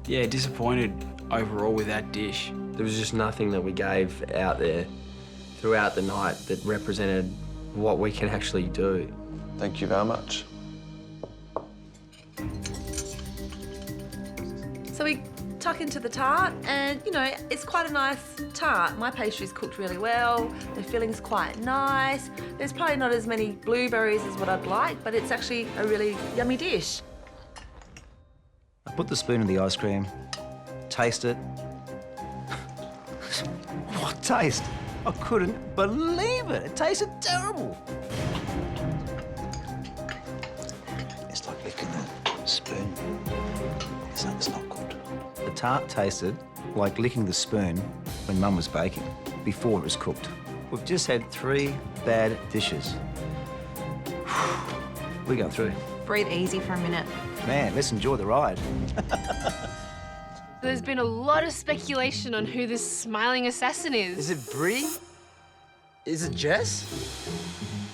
Yeah, disappointed overall with that dish. There was just nothing that we gave out there throughout the night that represented what we can actually do. Thank you very much. So we tuck into the tart, and you know, it's quite a nice tart. My pastry's cooked really well, the filling's quite nice. There's probably not as many blueberries as what I'd like, but it's actually a really yummy dish. I put the spoon in the ice cream, taste it. What taste? I couldn't believe it. It tasted terrible. It's like licking the spoon. It's not good. The tart tasted like licking the spoon when Mum was baking, before it was cooked. We've just had 3 bad dishes. We're going through. Breathe easy for a minute. Man, let's enjoy the ride. There's been a lot of speculation on who this smiling assassin is. Is it Brie? Is it Jess?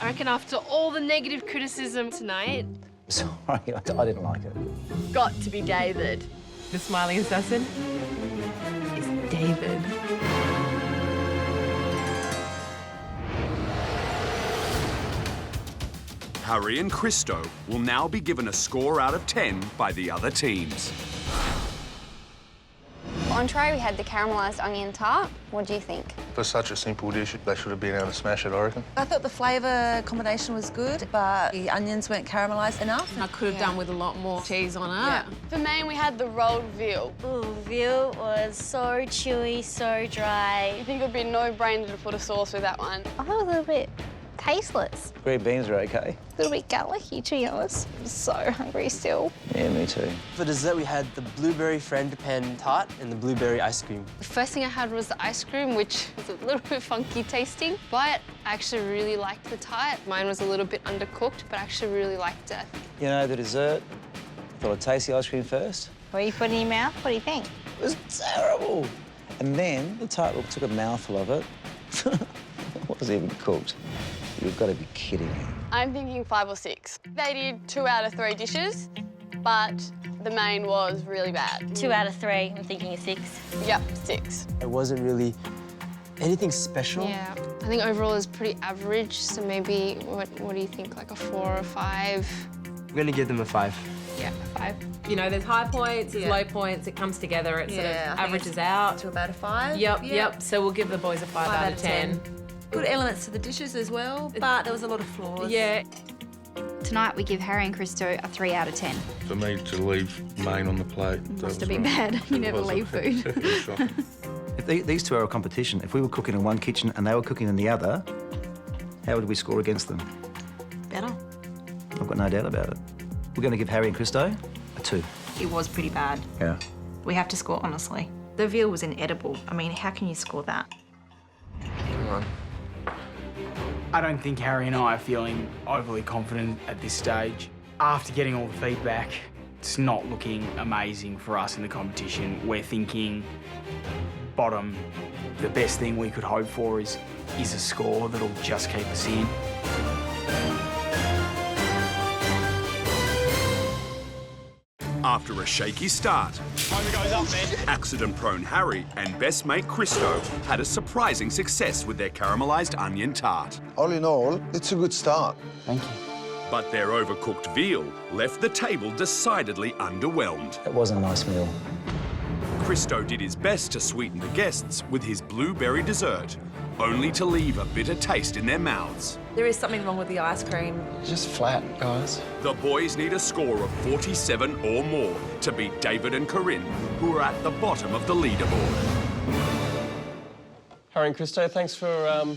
I reckon after all the negative criticism tonight... Sorry, I didn't like it. Got to be David. The smiling assassin is David. Harry and Christo will now be given a score out of 10 by the other teams. Entree, we had the caramelised onion tart. What do you think? For such a simple dish, they should have been able to smash it, I reckon. I thought the flavour combination was good, but the onions weren't caramelised enough. I could have done with a lot more cheese on it. Yeah. For me, we had the rolled veal. Ooh, veal was so chewy, so dry. I think it would be no-brainer to put a sauce with that one. I thought it was a little bit tasteless. Green beans are okay. A little bit garlicky, to be honest. I'm so hungry still. Yeah, me too. For dessert, we had the blueberry frangipani tart and the blueberry ice cream. The first thing I had was the ice cream, which was a little bit funky tasting, but I actually really liked the tart. Mine was a little bit undercooked, but I actually really liked it. You know, the dessert, thought I'd taste the ice cream first. What do you put in your mouth? What do you think? It was terrible. And then the tart took a mouthful of it. It wasn't even cooked. You've got to be kidding me. I'm thinking 5 or 6. They did 2 out of 3 dishes, but the main was really bad. 2 out of 3, I'm thinking a 6. Yep, 6. It wasn't really anything special. Yeah, I think overall is pretty average, so maybe, what do you think, like a 4 or 5? I'm going to give them a 5. Yeah, 5. You know, there's high points, there's low points, it comes together, it sort of averages out. To about a 5. Yep. So we'll give the boys a 5 out of 10. Good elements to the dishes as well, but there was a lot of flaws. Yeah. Tonight we give Harry and Christo a 3 out of 10. For me to leave main on the plate... Must have been bad. You never leave food. It was shocking. If these two are a competition, if we were cooking in one kitchen and they were cooking in the other, how would we score against them? Better. I've got no doubt about it. We're going to give Harry and Christo a 2. It was pretty bad. Yeah. We have to score honestly. The veal was inedible. I mean, how can you score that? Come on. I don't think Harry and I are feeling overly confident at this stage. After getting all the feedback, it's not looking amazing for us in the competition. We're thinking bottom. The best thing we could hope for is a score that'll just keep us in. After a shaky start, accident-prone Harry and best mate Christo had a surprising success with their caramelised onion tart. All in all, it's a good start. Thank you. But their overcooked veal left the table decidedly underwhelmed. It was a nice meal. Christo did his best to sweeten the guests with his blueberry dessert, only to leave a bitter taste in their mouths. There is something wrong with the ice cream. Just flat, guys. The boys need a score of 47 or more to beat David and Karin, who are at the bottom of the leaderboard. Harry and Christo, thanks for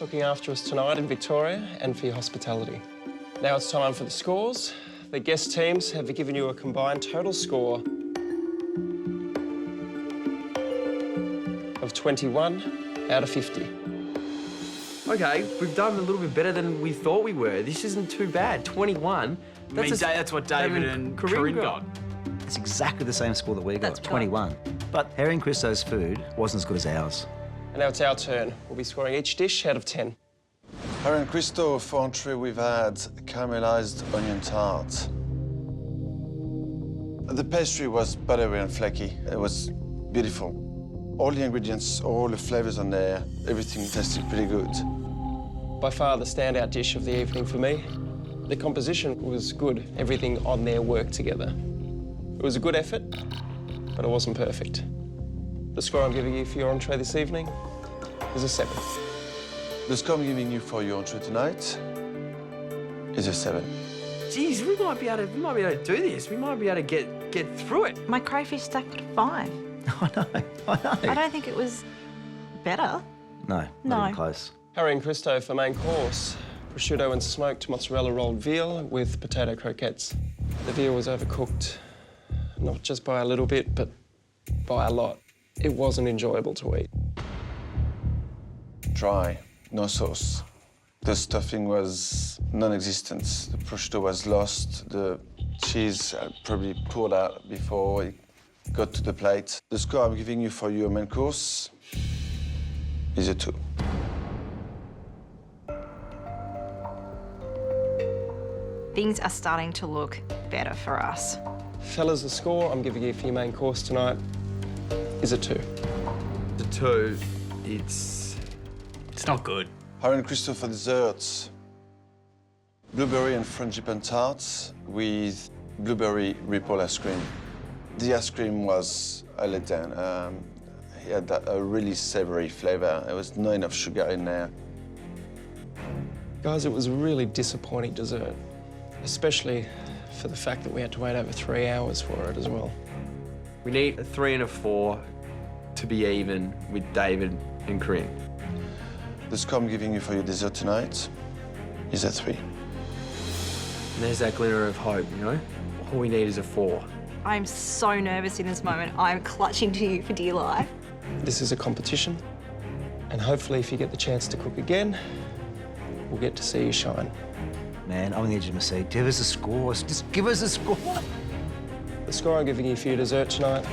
looking after us tonight in Victoria and for your hospitality. Now it's time for the scores. The guest teams have given you a combined total score of 21 out of 50. Okay, we've done a little bit better than we thought we were. This isn't too bad. 21. That's what David and Karin got. It's exactly the same score that we got, 21. But Harry and Christo's food wasn't as good as ours. And now it's our turn. We'll be scoring each dish out of 10. Harry and Christo, for entree, we've had caramelized onion tart. The pastry was buttery and flaky. It was beautiful. All the ingredients, all the flavors on there, everything tasted pretty good. By far the standout dish of the evening for me. The composition was good. Everything on there worked together. It was a good effort, but it wasn't perfect. The score I'm giving you for your entree this evening is a 7. The score I'm giving you for your entree tonight is a 7. Geez, we might be able to do this. We might be able to get through it. My crayfish steak got a 5. I know. I don't think it was better. No, not even close. Harry and Christo for main course. Prosciutto and smoked mozzarella rolled veal with potato croquettes. The veal was overcooked, not just by a little bit, but by a lot. It wasn't enjoyable to eat. Dry, no sauce. The stuffing was non-existent. The prosciutto was lost. The cheese probably poured out before it got to the plate. The score I'm giving you for your main course is a 2. Things are starting to look better for us. Fellas, the score I'm giving you for your main course tonight is a 2. The 2, it's not good. Harry and Christo for desserts. Blueberry and frangipane tarts with blueberry ripple ice cream. The ice cream was a letdown. It had a really savory flavor. There was not enough sugar in there. Guys, it was a really disappointing dessert, especially for the fact that we had to wait over 3 hours for it as well. We need a 3 and a 4 to be even with David and Karin. The score I'm giving you for your dessert tonight is a 3. And there's that glimmer of hope, you know? All we need is a 4. I'm so nervous in this moment. I'm clutching to you for dear life. This is a competition, and hopefully if you get the chance to cook again, we'll get to see you shine. Man, I'm on the edge of my seat. Give us a score. Just give us a score. The score I'm giving you for your dessert tonight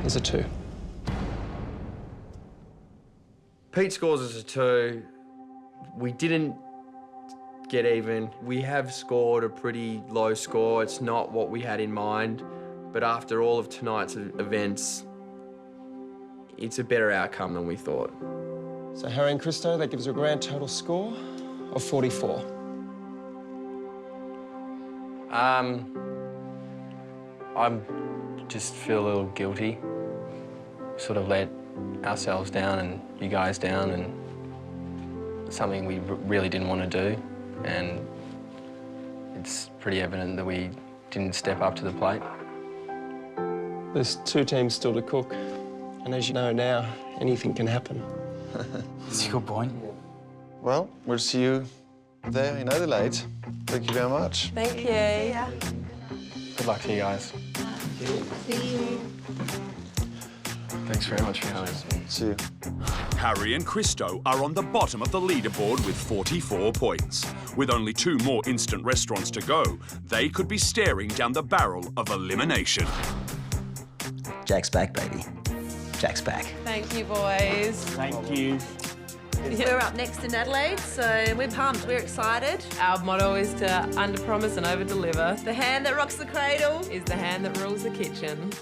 is a 2. Pete scores us a 2. We didn't get even. We have scored a pretty low score. It's not what we had in mind. But after all of tonight's events, it's a better outcome than we thought. So Harry and Christo, that gives you a grand total score of 44. I just feel a little guilty. Sort of let ourselves down and you guys down, and something we really didn't want to do. And it's pretty evident that we didn't step up to the plate. There's 2 teams still to cook, and as you know now, anything can happen. That's a good point. Well, we'll see you there in Adelaide. Thank you very much. Thank you. Good luck to you guys. See you. Thanks very much for coming. See you. Harry and Christo are on the bottom of the leaderboard with 44 points. With only 2 more instant restaurants to go, they could be staring down the barrel of elimination. Jack's back, baby. Jack's back. Thank you, boys. Thank you. We're up next in Adelaide, so we're pumped. We're excited. Our motto is to under-promise and over-deliver. The hand that rocks the cradle is the hand that rules the kitchen.